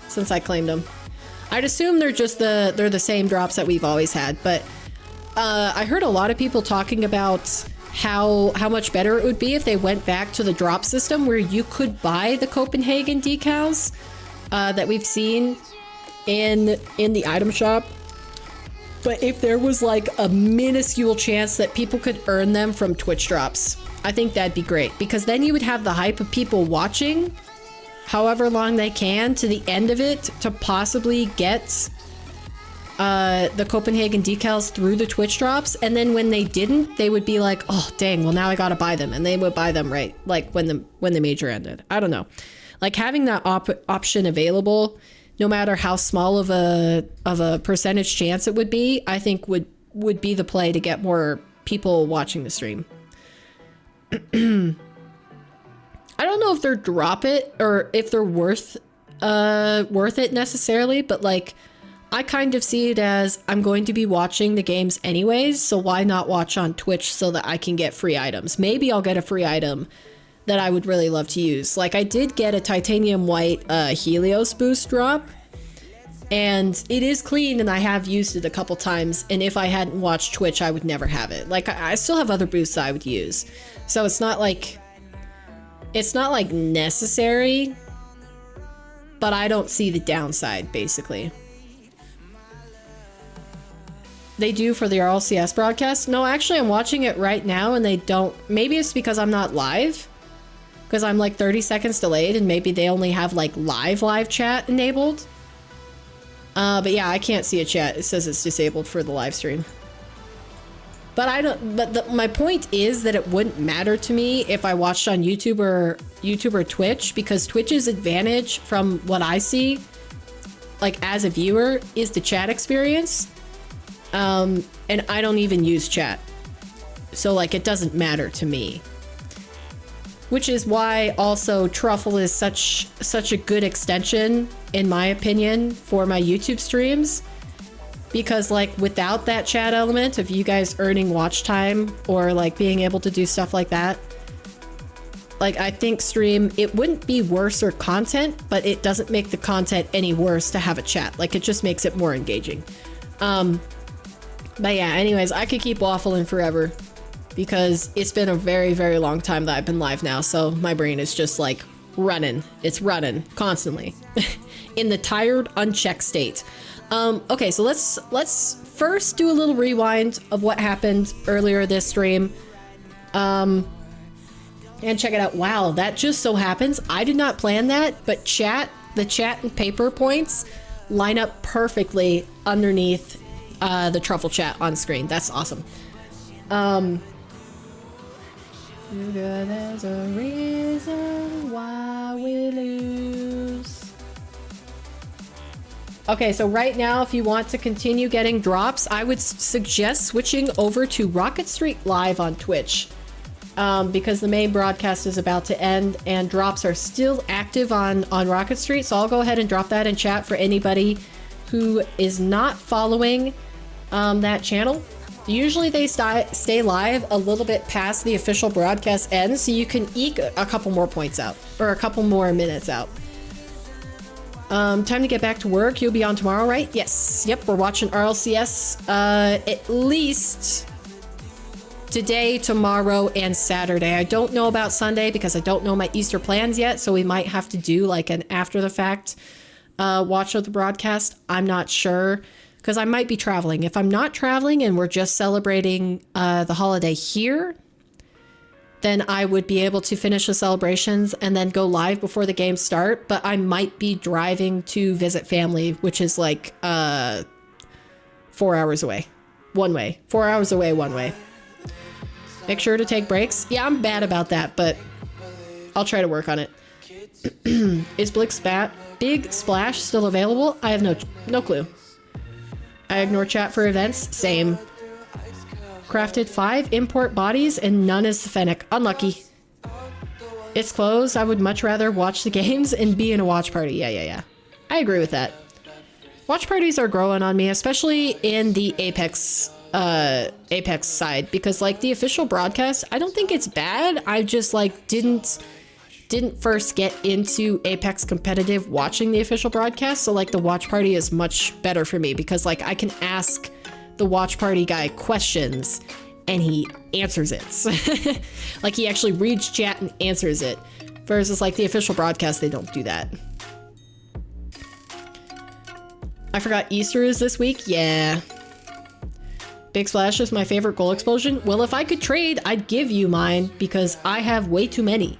A: since I claimed them. I'd assume they're just they're the same drops that we've always had, but I heard a lot of people talking about how much better it would be if they went back to the drop system where you could buy the Copenhagen decals that we've seen in the item shop. But if there was like a minuscule chance that people could earn them from Twitch drops, I think that'd be great, because then you would have the hype of people watching however long they can to the end of it to possibly get the Copenhagen decals through the Twitch drops, and then when they didn't, they would be like, oh dang, well now I gotta buy them, and they would buy them right like when the major ended. I don't know, like having that option available, no matter how small of a percentage chance it would be, I think would be the play to get more people watching the stream. I don't know if they're drop it or if they're worth it necessarily, but like I kind of see it as I'm going to be watching the games anyways, so why not watch on Twitch so that I can get free items? Maybe I'll get a free item that I would really love to use. Like I did get a titanium white Helios boost drop, and it is clean and I have used it a couple times, and if I hadn't watched Twitch I would never have it. Like I still have other boosts I would use, so it's not like necessary, but I don't see the downside basically. They do for the RLCS broadcast? No, actually I'm watching it right now and they don't. Maybe it's because I'm not live, because I'm like 30 seconds delayed and maybe they only have like live chat enabled. But yeah, I can't see a chat. It says it's disabled for the live stream. But I don't. But my point is that it wouldn't matter to me if I watched on YouTube or Twitch, because Twitch's advantage from what I see, like as a viewer, is the chat experience. And I don't even use chat, so like it doesn't matter to me. Which is why also Truffle is such a good extension, in my opinion, for my YouTube streams. Because like without that chat element of you guys earning watch time or like being able to do stuff like that, like I think stream, it wouldn't be worse or content, but it doesn't make the content any worse to have a chat. Like it just makes it more engaging. But yeah, anyways, I could keep waffling forever because it's been a very, very long time that I've been live now. So my brain is just like running. It's running constantly in the tired, unchecked state. Okay, so let's first do a little rewind of what happened earlier this stream. And check it out. Wow, that just so happens. I did not plan that, but the chat and paper points line up perfectly underneath the truffle chat on screen. That's awesome. There's a reason why we lose. Okay, so right now, if you want to continue getting drops, I would suggest switching over to Rocket Street Live on Twitch. Because the main broadcast is about to end and drops are still active on Rocket Street. So I'll go ahead and drop that in chat for anybody who is not following that channel. Usually they stay live a little bit past the official broadcast ends, so you can eke a couple more points out, or a couple more minutes out. Time to get back to work. You'll be on tomorrow, right? Yes. Yep, we're watching RLCS at least today, tomorrow, and Saturday. I don't know about Sunday because I don't know my Easter plans yet, so we might have to do like an after the fact watch of the broadcast. I'm not sure because I might be traveling. If I'm not traveling and we're just celebrating the holiday here, then I would be able to finish the celebrations and then go live before the games start. But I might be driving to visit family, which is like 4 hours away. One way. 4 hours away, one way. Make sure to take breaks. Yeah, I'm bad about that, but I'll try to work on it. Is Big Splash still available? I have no clue. I ignore chat for events. Same. Crafted 5 import bodies and none is Fennec. Unlucky. It's closed. I would much rather watch the games and be in a watch party. Yeah. I agree with that. Watch parties are growing on me, especially in the Apex side, because like the official broadcast, I don't think it's bad. I just like didn't first get into Apex competitive watching the official broadcast, so like the watch party is much better for me because like I can ask the watch party guy questions and he answers it. Like he actually reads chat and answers it, versus like the official broadcast, they don't do that. I forgot Easter is this week. Yeah. Big Splash is my favorite goal explosion. Well, if I could trade, I'd give you mine because I have way too many.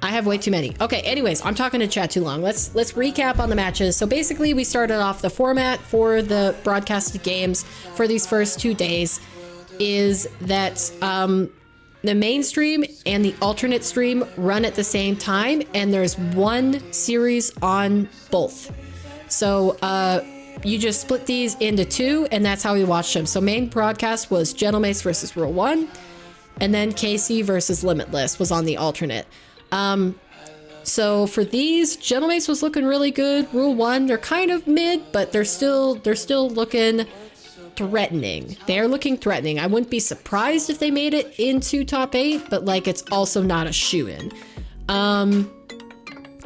A: Okay, anyways, I'm talking to chat too long. Let's recap on the matches. So basically, we started off the format for the broadcasted games for these first 2 days is that the main stream and the alternate stream run at the same time, and there's one series on both. So you just split these into 2, and that's how we watched them. So main broadcast was Gentlemates versus Rule 1, and then KC versus Limitless was on the alternate. So for these, Gentlemates was looking really good. Rule 1, they're kind of mid, but they're still looking threatening. They're looking threatening. I wouldn't be surprised if they made it into top 8, but like it's also not a shoo-in.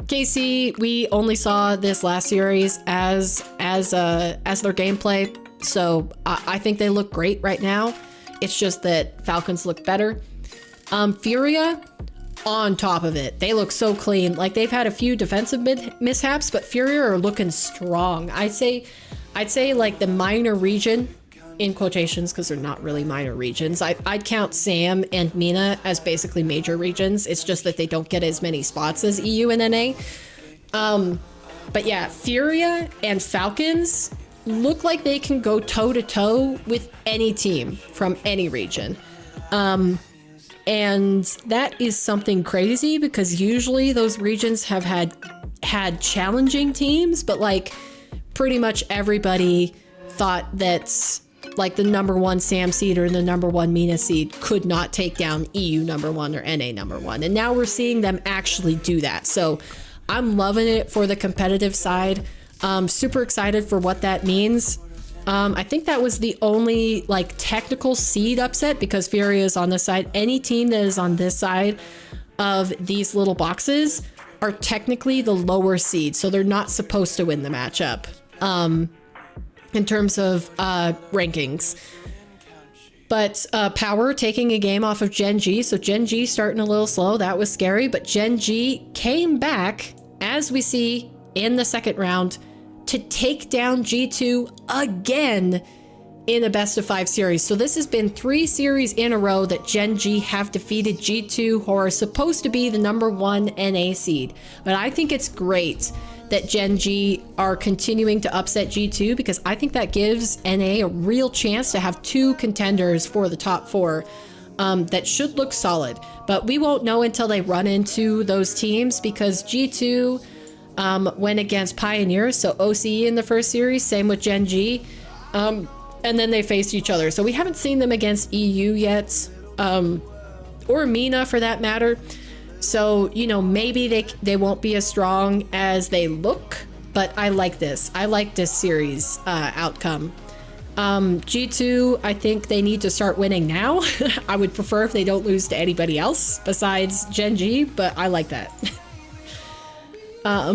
A: KC, we only saw this last series as their gameplay, so I think they look great right now. It's just that Falcons look better. Furia, on top of it, they look so clean. Like they've had a few defensive mishaps, but Furia are looking strong. I'd say like the minor region, in quotations, because they're not really minor regions. I'd count Sam and Mina as basically major regions. It's just that they don't get as many spots as EU and NA. But yeah, Furia and Falcons look like they can go toe to toe with any team from any region. And that is something crazy because usually those regions have had challenging teams, but like pretty much everybody thought that like the #1 Sam seed or the #1 Mina seed could not take down EU #1 or NA #1. And now we're seeing them actually do that. So I'm loving it for the competitive side. Super excited for what that means. I think that was the only like technical seed upset because Furia is on this side. Any team that is on this side of these little boxes are technically the lower seed, so they're not supposed to win the matchup in terms of rankings. But Power taking a game off of Gen G, so Gen G starting a little slow, that was scary, but Gen G came back, as we see in the second round, to take down G2 again in a best of 5 series. So this has been 3 series in a row that Gen G have defeated G2, who are supposed to be the #1 NA seed. But I think it's great that Gen G are continuing to upset G2, because I think that gives NA a real chance to have 2 contenders for the top 4 that should look solid. But we won't know until they run into those teams, because G2 went against Pioneers, so OCE in the first series, same with Gen G, and then they faced each other. So we haven't seen them against EU yet, or MENA for that matter. So, you know, maybe they won't be as strong as they look, but I like this. I like this series outcome. G2, I think they need to start winning now. I would prefer if they don't lose to anybody else besides Gen G, but I like that. I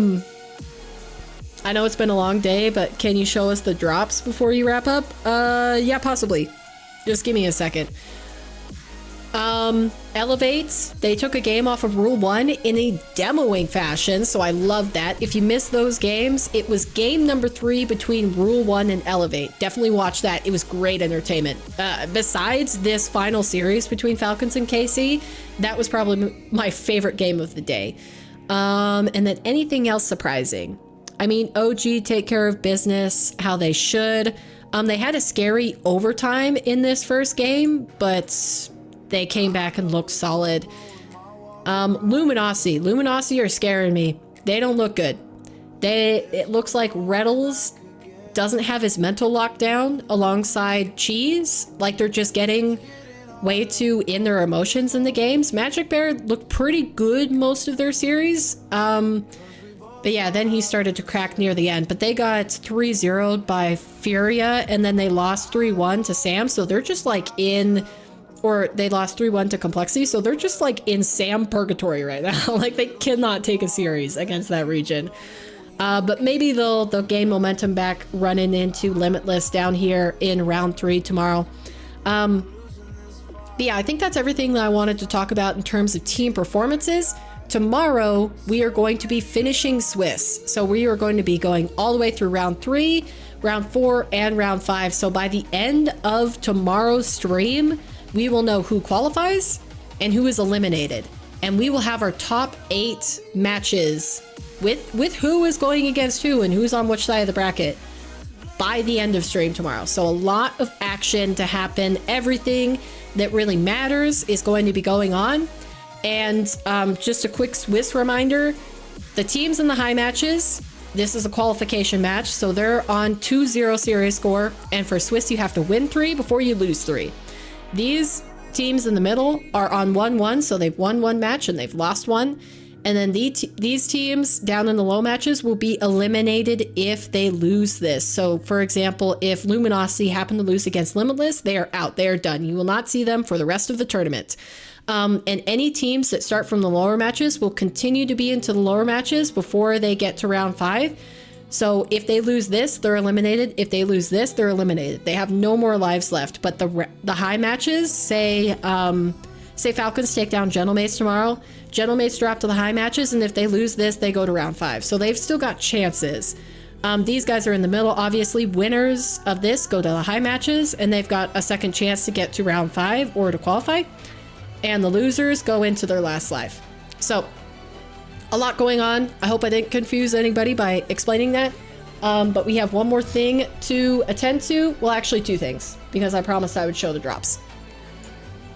A: know it's been a long day, but can you show us the drops before you wrap up? Yeah, possibly. Just give me a second. Elevates, they took a game off of Rule 1 in a demoing fashion, so I love that. If you missed those games, it was game number 3 between Rule 1 and Elevate. Definitely watch that. It was great entertainment. Besides this final series between Falcons and KC, that was probably my favorite game of the day. And then anything else surprising? I mean, OG take care of business how they should. They had a scary overtime in this first game, but they came back and looked solid. Luminosity are scaring me. They don't look good. It looks like Reddles doesn't have his mental lockdown alongside Cheese. Like they're just getting way too in their emotions in the games. Magic Bear looked pretty good most of their series. But yeah, then he started to crack near the end. But they got 3-0'd by Furia, and then they lost 3-1 to Sam. So they're just like in... Or they lost 3-1 to Complexity, so they're just like in Sam purgatory right now. Like they cannot take a series against that region. But maybe they'll gain momentum back running into Limitless down here in round 3 tomorrow. But yeah, I think that's everything that I wanted to talk about in terms of team performances. Tomorrow, we are going to be finishing Swiss. So we are going to be going all the way through round 3, round 4, and round 5. So by the end of tomorrow's stream, we will know who qualifies and who is eliminated. And we will have our top 8 matches with who is going against who and who's on which side of the bracket by the end of stream tomorrow. So a lot of action to happen. Everything that really matters is going to be going on. And just a quick Swiss reminder, the teams in the high matches, this is a qualification match. So they're on 2-0 series score. And for Swiss, you have to win 3 before you lose 3. These teams in the middle are on 1-1, so they've won 1 match and they've lost 1. And then these teams down in the low matches will be eliminated if they lose this. So, for example, if Luminosity happen to lose against Limitless, they are out. They are done. You will not see them for the rest of the tournament. And any teams that start from the lower matches will continue to be into the lower matches before they get to round 5. So if they lose this, they're eliminated. If they lose this, they're eliminated. They have no more lives left. But the high matches, say Falcons take down Gentlemates tomorrow. Gentlemates drop to the high matches, and if they lose this, they go to round 5. So they've still got chances. These guys are in the middle. Obviously, winners of this go to the high matches, and they've got a second chance to get to round 5 or to qualify. And the losers go into their last life. So a lot going on. I hope I didn't confuse anybody by explaining that. But we have one more thing to attend to. Well, actually 2 things, because I promised I would show the drops.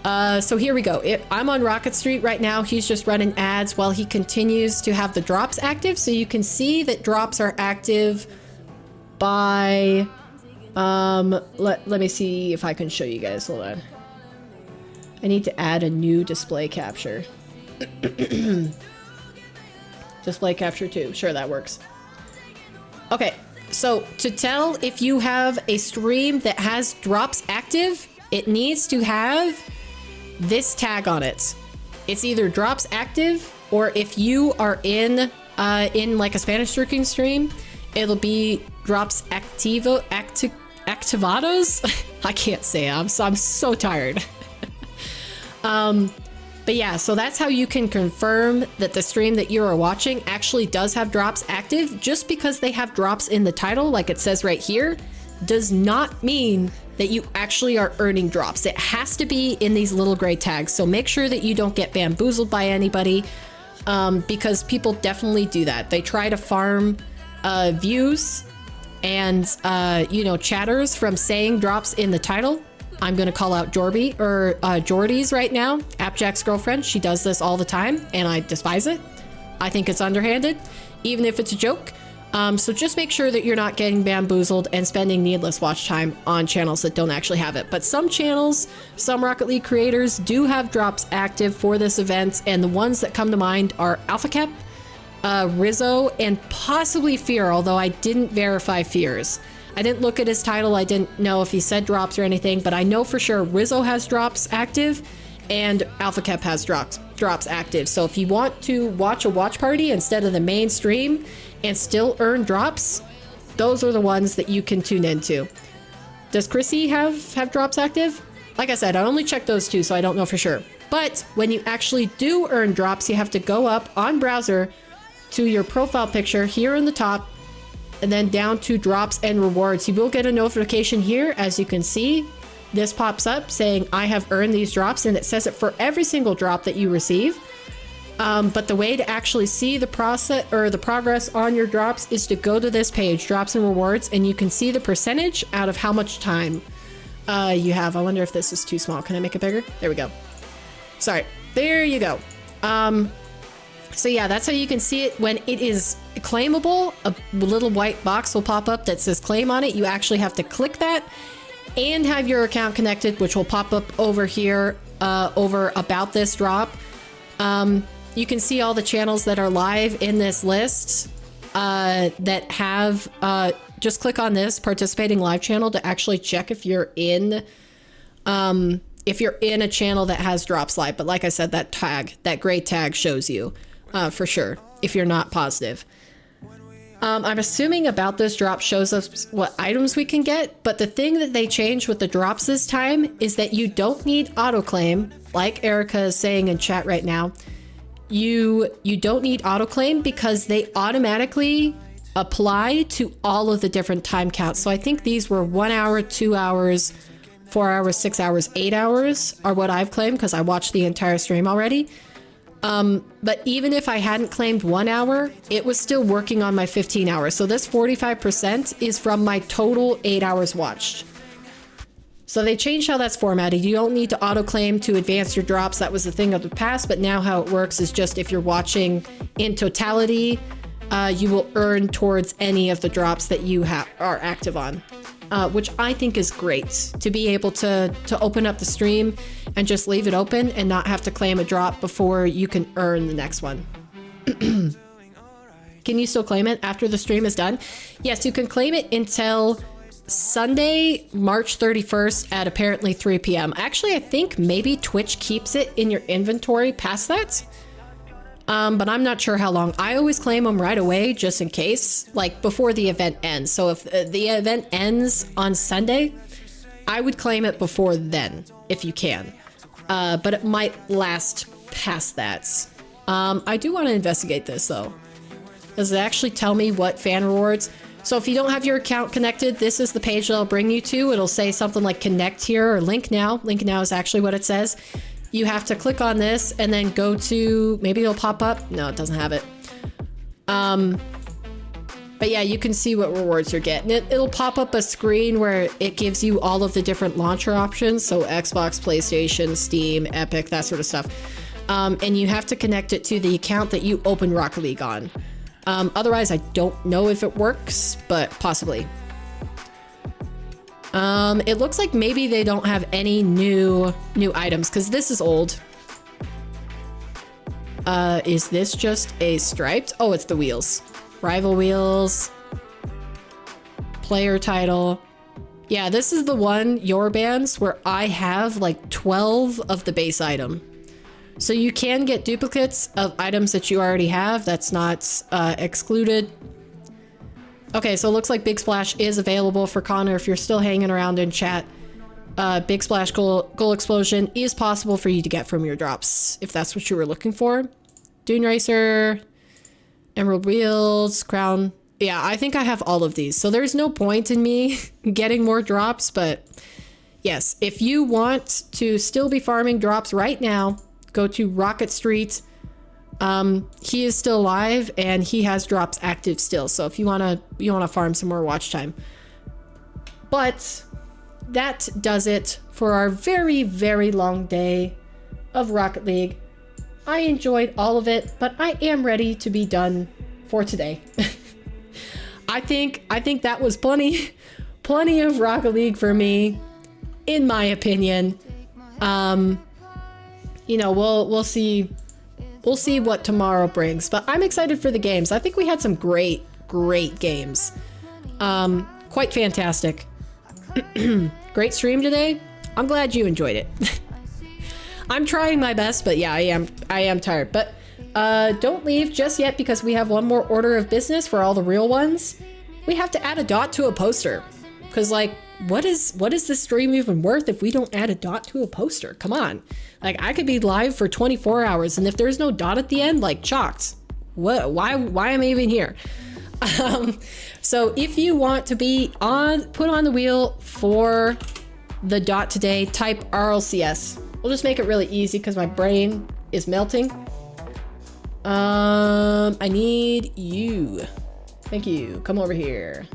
A: So here we go. I'm on Rocket Street right now. He's just running ads while he continues to have the drops active. So you can see that drops are active by... let me see if I can show you guys. Hold on. I need to add a new display capture. Display capture 2. Sure, that works. Okay, so to tell if you have a stream that has drops active, it needs to have this tag on it. It's either drops active, or if you are in like a Spanish speaking stream, it'll be drops activados. I can't say it. I'm so tired. But yeah, so that's how you can confirm that the stream that you are watching actually does have drops active. Just because they have drops in the title, like it says right here, does not mean that you actually are earning drops. It has to be in these little gray tags. So make sure that you don't get bamboozled by anybody, because people definitely do that. They try to farm views and, you know, chatters from saying drops in the title. I'm going to call out Jorby, or Jordy's right now, Appjack's girlfriend. She does this all the time, and I despise it. I think it's underhanded, even if it's a joke. So just make sure that you're not getting bamboozled and spending needless watch time on channels that don't actually have it. But some channels, some Rocket League creators do have drops active for this event, and the ones that come to mind are AlphaCap, Rizzo, and possibly Fear, although I didn't verify Fear's. I didn't look at his title. I didn't know if he said drops or anything, but I know for sure Rizzo has drops active and AlphaCap has drops active. So if you want to watch a watch party instead of the main stream and still earn drops, those are the ones that you can tune into. Does Chrissy have drops active? Like I said, I only checked those two, so I don't know for sure. But when you actually do earn drops, you have to go up on browser to your profile picture here in the top, and then down to drops and rewards. You will get a notification here. As you can see, this pops up saying I have earned these drops, and it says it for every single drop that you receive. But the way to actually see the process or the progress on your drops is to go to this page, drops and rewards, and you can see the percentage out of how much time you have. I wonder if this is too small. Can I make it bigger? There we go. Sorry. There you go. So yeah, that's how you can see it. When it is claimable, a little white box will pop up that says claim on it. You actually have to click that and have your account connected, which will pop up over here, over about this drop. You can see all the channels that are live in this list that have, just click on this participating live channel to actually check if you're in a channel that has drops live. But like I said, that tag, that gray tag shows you for sure if you're not positive. I'm assuming about this drop shows us what items we can get, but the thing that they changed with the drops this time is that you don't need autoclaim, like Erica is saying in chat right now. You don't need autoclaim because they automatically apply to all of the different time counts. So I think these were 1 hour, 2 hours, 4 hours, 6 hours, 8 hours are what I've claimed because I watched the entire stream already. But even if I hadn't claimed 1 hour, it was still working on my 15 hours. So this 45% is from my total 8 hours watched. So they changed how that's formatted. You don't need to auto-claim to advance your drops. That was the thing of the past, but now how it works is just if you're watching in totality, you will earn towards any of the drops that you are active on. Which I think is great, to be able to open up the stream and just leave it open and not have to claim a drop before you can earn the next one. Can you still claim it after the stream is done? Yes, you can claim it until Sunday, March 31st at apparently 3 p.m. Actually, I think maybe Twitch keeps it in your inventory past that. But I'm not sure how long. I always claim them right away just in case, like before the event ends. So if the event ends on Sunday, I would claim it before then if you can. But it might last past that. I do want to investigate this though. Does it actually tell me what fan rewards? So if you don't have your account connected, this is the page that I'll bring you to. It'll say something like connect here or link now. Link now is actually what it says. You have to click on this and then go to, maybe it'll pop up. No, it doesn't have it. But yeah, you can see what rewards you're getting. It'll pop up a screen where it gives you all of the different launcher options. So Xbox, PlayStation, Steam, Epic, that sort of stuff. And you have to connect it to the account that you open Rocket League on. Otherwise, I don't know if it works, but possibly. It looks like maybe they don't have any new items because this is old. Is this just a striped? Oh, it's the wheels. Rival wheels. Player title. Yeah, this is the one, your bands, where I have like 12 of the base item. So you can get duplicates of items that you already have. That's not excluded. Okay, so it looks like Big Splash is available for Connor if you're still hanging around in chat. Big Splash Goal Explosion is possible for you to get from your drops, if that's what you were looking for. Dune Racer, Emerald Wheels, Crown. Yeah, I think I have all of these. So there's no point in me getting more drops, but yes, if you want to still be farming drops right now, go to Rocket Street, He is still live and he has drops active still. So if you wanna farm some more watch time. But that does it for our very, very long day of Rocket League. I enjoyed all of it, but I am ready to be done for today. I think that was plenty of Rocket League for me, in my opinion. You know, we'll see what tomorrow brings, but I'm excited for the games. I think we had some great games. Quite fantastic. Great stream today. I'm glad you enjoyed it. I'm trying my best, but yeah, I am tired. But don't leave just yet because we have one more order of business for all the real ones. We have to add a dot to a poster. Because like, what is this stream even worth if we don't add a dot to a poster? Come on. Like, I could be live for 24 hours and if there's no dot at the end, like, chalked. What? Why am I even here? So if you want to be put on the wheel for the dot today, type RLCS. We'll just make it really easy because my brain is melting. I need you. Thank you. Come over here.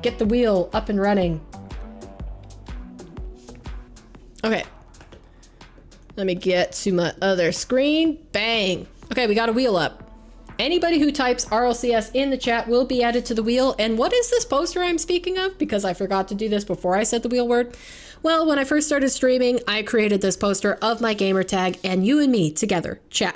A: Get the wheel up and running. Okay. Let me get to my other screen. Bang. Okay, we got a wheel up. Anybody who types RLCS in the chat will be added to the wheel. And what is this poster I'm speaking of? Because I forgot to do this before I said the wheel word. Well, when I first started streaming, I created this poster of my gamer tag and you and me together. Chat.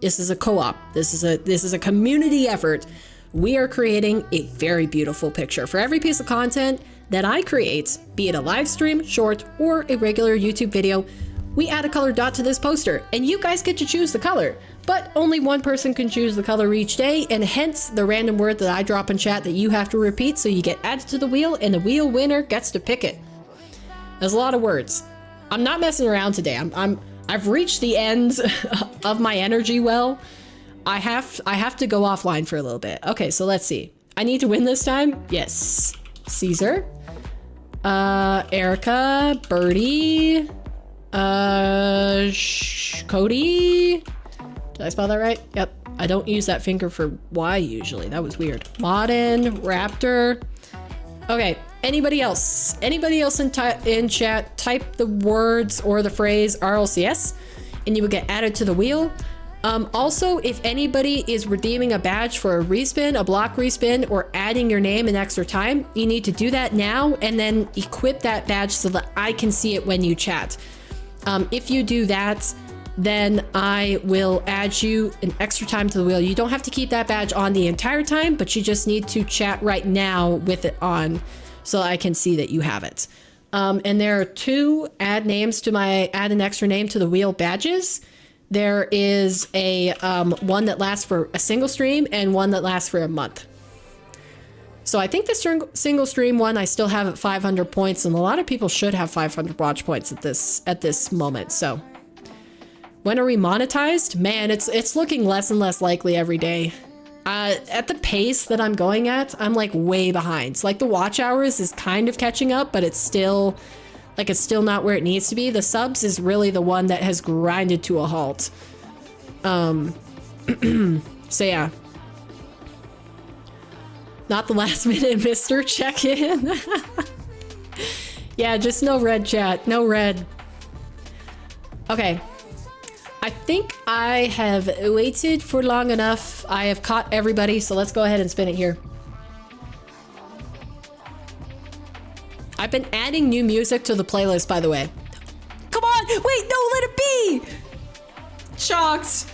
A: This is a co-op. This is a community effort. We are creating a very beautiful picture. For every piece of content that I create, be it a live stream, short, or a regular YouTube video, we add a color dot to this poster and you guys get to choose the color. But only one person can choose the color each day, and hence the random word that I drop in chat that you have to repeat, so you get added to the wheel and the wheel winner gets to pick it. There's a lot of words. I'm not messing around today. I've reached the end of my energy well. I have to go offline for a little bit. Okay, so let's see. I need to win this time? Yes. Caesar. Erica. Birdie. Cody. Did I spell that right? Yep. I don't use that finger for Y usually. That was weird. Modern. Raptor. Okay. Anybody else? Anybody else in chat? Type the words or the phrase RLCS and you would get added to the wheel. Also, if anybody is redeeming a badge for a respin, a block respin, or adding your name in extra time, you need to do that now and then equip that badge so that I can see it when you chat. If you do that, then I will add you an extra time to the wheel. You don't have to keep that badge on the entire time, but you just need to chat right now with it on so I can see that you have it. And there are two add an extra name to the wheel badges. There is a one that lasts for a single stream and one that lasts for a month. So I think the single stream one I still have at 500 points, and a lot of people should have 500 watch points at this moment. So when are we monetized? Man, it's looking less and less likely every day. At the pace that I'm going at, I'm like way behind. So like the watch hours is kind of catching up, but it's still not where it needs to be. The subs is really the one that has grinded to a halt. So yeah. Not the last minute Mr. Check-in. Yeah, just no red chat. No red. Okay. I think I have waited for long enough. I have caught everybody, so let's go ahead and spin it here. I've been adding new music to the playlist, by the way. Come on! Wait, no, let it be! Chalked.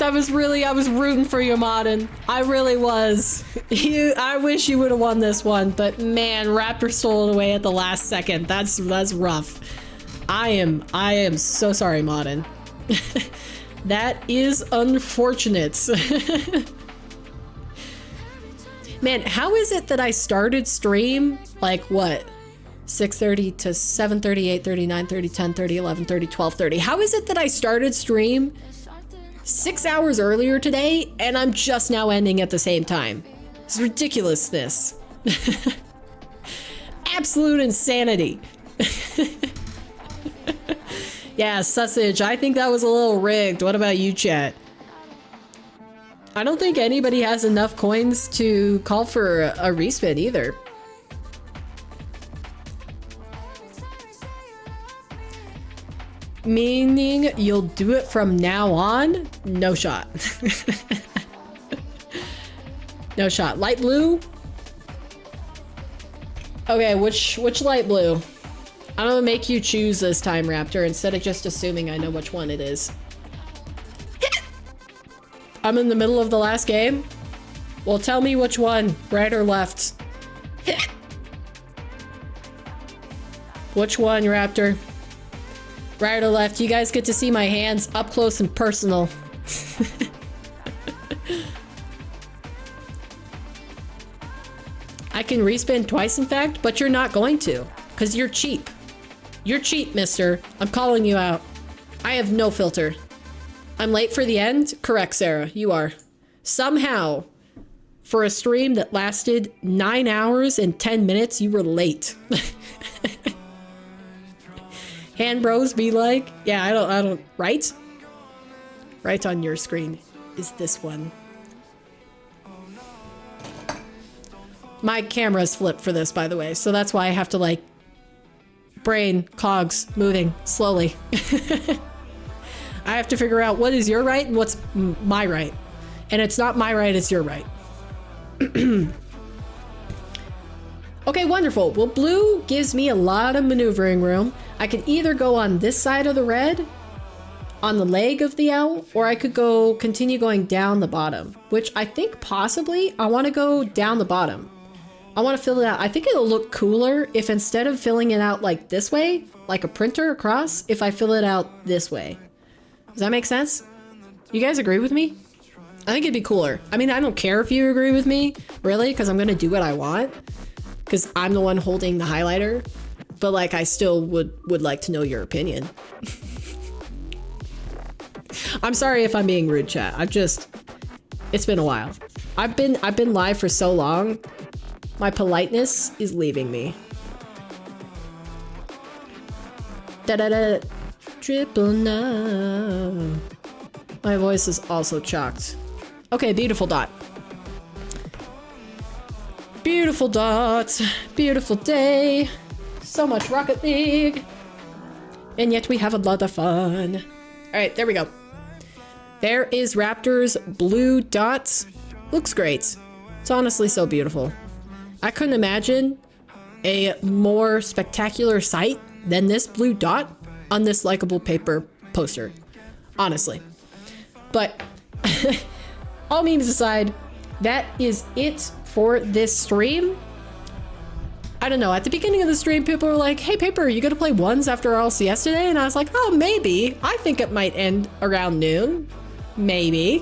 A: I was rooting for you, Modern. I really was. I wish you would have won this one, but man, Raptor stole it away at the last second. That's rough. I am so sorry, Modern. That is unfortunate. Man, how is it that I started stream like what? 6:30 to 7:30, 8:30, 9:30, 10:30, 11:30, 12:30. How is it that I started stream 6 hours earlier today and I'm just now ending at the same time? It's ridiculousness. Absolute insanity. Yeah, sausage. I think that was a little rigged. What about you, chat? I don't think anybody has enough coins to call for a respin either. Meaning you'll do it from now on? No shot. No shot. Light blue? Okay, which light blue? I'm gonna make you choose this time, Raptor, instead of just assuming I know which one it is. I'm in the middle of the last game? Well, tell me which one, right or left? Which one, Raptor? Right or left? You guys get to see my hands up close and personal. I can respin twice, in fact, but you're not going to, because you're cheap. You're cheap, mister. I'm calling you out. I have no filter. I'm late for the end? Correct, Sarah. You are. Somehow, for a stream that lasted 9 hours and 10 minutes, you were late. Hand bros be like, yeah, I don't, right? Right on your screen is this one. My camera's flipped for this, by the way, so that's why I have to, like, brain, cogs, moving slowly. I have to figure out what is your right and what's my right. And it's not my right, it's your right. Okay, wonderful. Well, blue gives me a lot of maneuvering room. I could either go on this side of the red, on the leg of the owl, or I could go continue going down the bottom, which I think possibly I want to go down the bottom. I want to fill it out. I think it'll look cooler if instead of filling it out like this way, like a printer across, if I fill it out this way. Does that make sense? You guys agree with me? I think it'd be cooler. I mean, I don't care if you agree with me, really, because I'm going to do what I want. Because I'm the one holding the highlighter. But, like, I still would like to know your opinion. I'm sorry if I'm being rude, chat. It's been a while. I've been live for so long. My politeness is leaving me. Da-da-da. Triple no. My voice is also chalked. Okay, beautiful dot. Beautiful dot. Beautiful day. So much Rocket League. And yet we have a lot of fun. Alright, there we go. There is Raptor's blue dot. Looks great. It's honestly so beautiful. I couldn't imagine a more spectacular sight than this blue dot on this likable paper poster. Honestly. But all memes aside, that is it for this stream. I don't know, at the beginning of the stream, people were like, hey, Paper, you gonna play ones after RLCS today? And I was like, oh, maybe. I think it might end around noon. Maybe.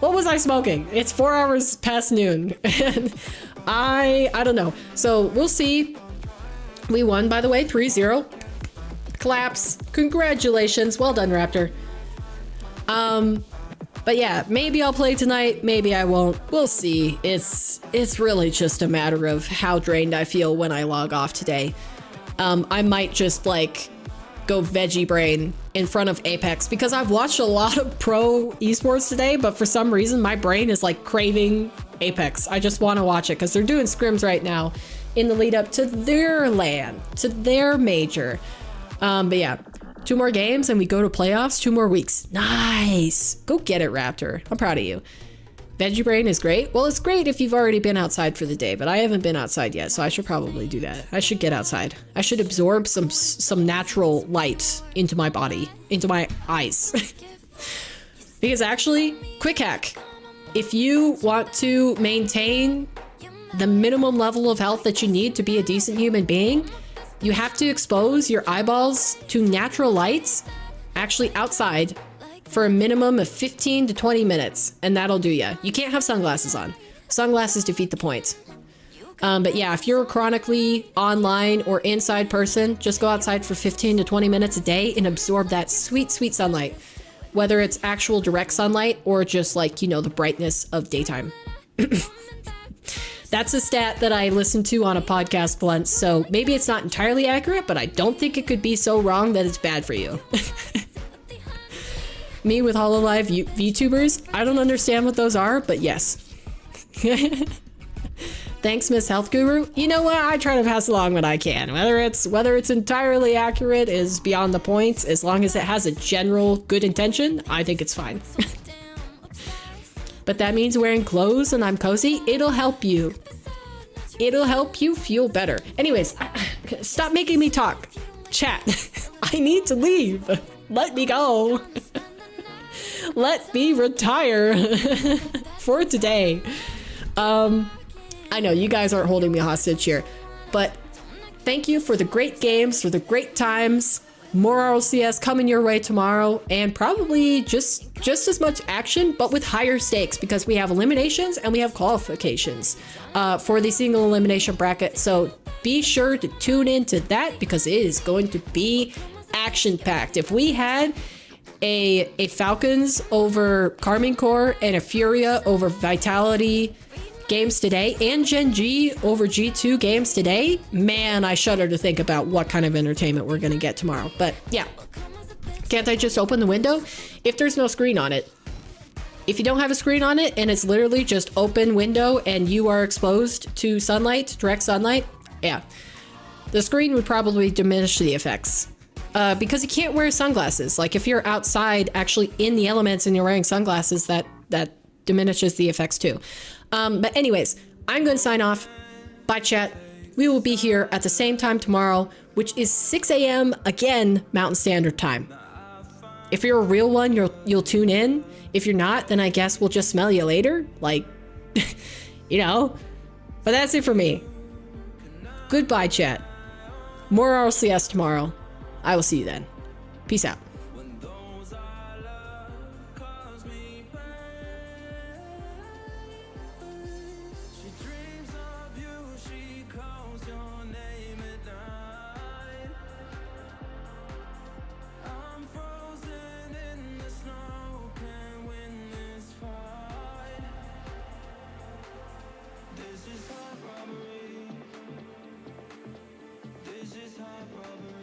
A: What was I smoking? It's 4 hours past noon. And I don't know. So we'll see. We won, by the way, 3-0. Claps. Congratulations. Well done, Raptor. But yeah, maybe I'll play tonight, maybe I won't. We'll see. It's really just a matter of how drained I feel when I log off today. I might just like go veggie brain in front of Apex because I've watched a lot of pro esports today, but for some reason my brain is like craving Apex. I just want to watch it because they're doing scrims right now in the lead up to their LAN, to their major. But yeah. 2 more games and we go to playoffs. 2 more weeks. Nice. Go get it, Raptor. I'm proud of you. Veggie Brain is great. Well, it's great if you've already been outside for the day, but I haven't been outside yet, so I should probably do that. I should get outside. I should absorb some natural light into my body, into my eyes. Because actually, quick hack. If you want to maintain the minimum level of health that you need to be a decent human being, you have to expose your eyeballs to natural lights, actually outside, for a minimum of 15 to 20 minutes, and that'll do ya. You can't have sunglasses on. Sunglasses defeat the point. But yeah, if you're a chronically online or inside person, just go outside for 15 to 20 minutes a day and absorb that sweet, sweet sunlight. Whether it's actual direct sunlight or just like, you know, the brightness of daytime. That's a stat that I listened to on a podcast once, so maybe it's not entirely accurate, but I don't think it could be so wrong that it's bad for you. Me with HoloLive VTubers, I don't understand what those are, but yes. Thanks, Miss Health Guru. You know what? I try to pass along what I can. Whether it's entirely accurate is beyond the point. As long as it has a general good intention, I think it's fine. But that means wearing clothes and I'm cozy. It'll help you. It'll help you feel better. Anyways, stop making me talk. Chat. I need to leave. Let me go. Let me retire for today. I know you guys aren't holding me hostage here, but thank you for the great games, for the great times. More RLCS coming your way tomorrow, and probably just as much action, but with higher stakes, because we have eliminations and we have qualifications for the single elimination bracket. So be sure to tune into that, because it is going to be action-packed. If we had a Falcons over Karmine Corp and a Furia over Vitality games today, and Gen G over G2 games today, man, I shudder to think about what kind of entertainment we're gonna get tomorrow. But yeah, can't I just open the window if there's no screen on it? If you don't have a screen on it and it's literally just open window and you are exposed to sunlight, direct sunlight, yeah, the screen would probably diminish the effects. Because you can't wear sunglasses. Like if you're outside actually in the elements and you're wearing sunglasses, that diminishes the effects too. But anyways, I'm going to sign off. Bye, chat. We will be here at the same time tomorrow, which is 6 a.m. again, Mountain Standard Time. If you're a real one, you'll tune in. If you're not, then I guess we'll just smell you later. Like, you know. But that's it for me. Goodbye, chat. More RLCS tomorrow. I will see you then. Peace out.
I: This is hot robbery.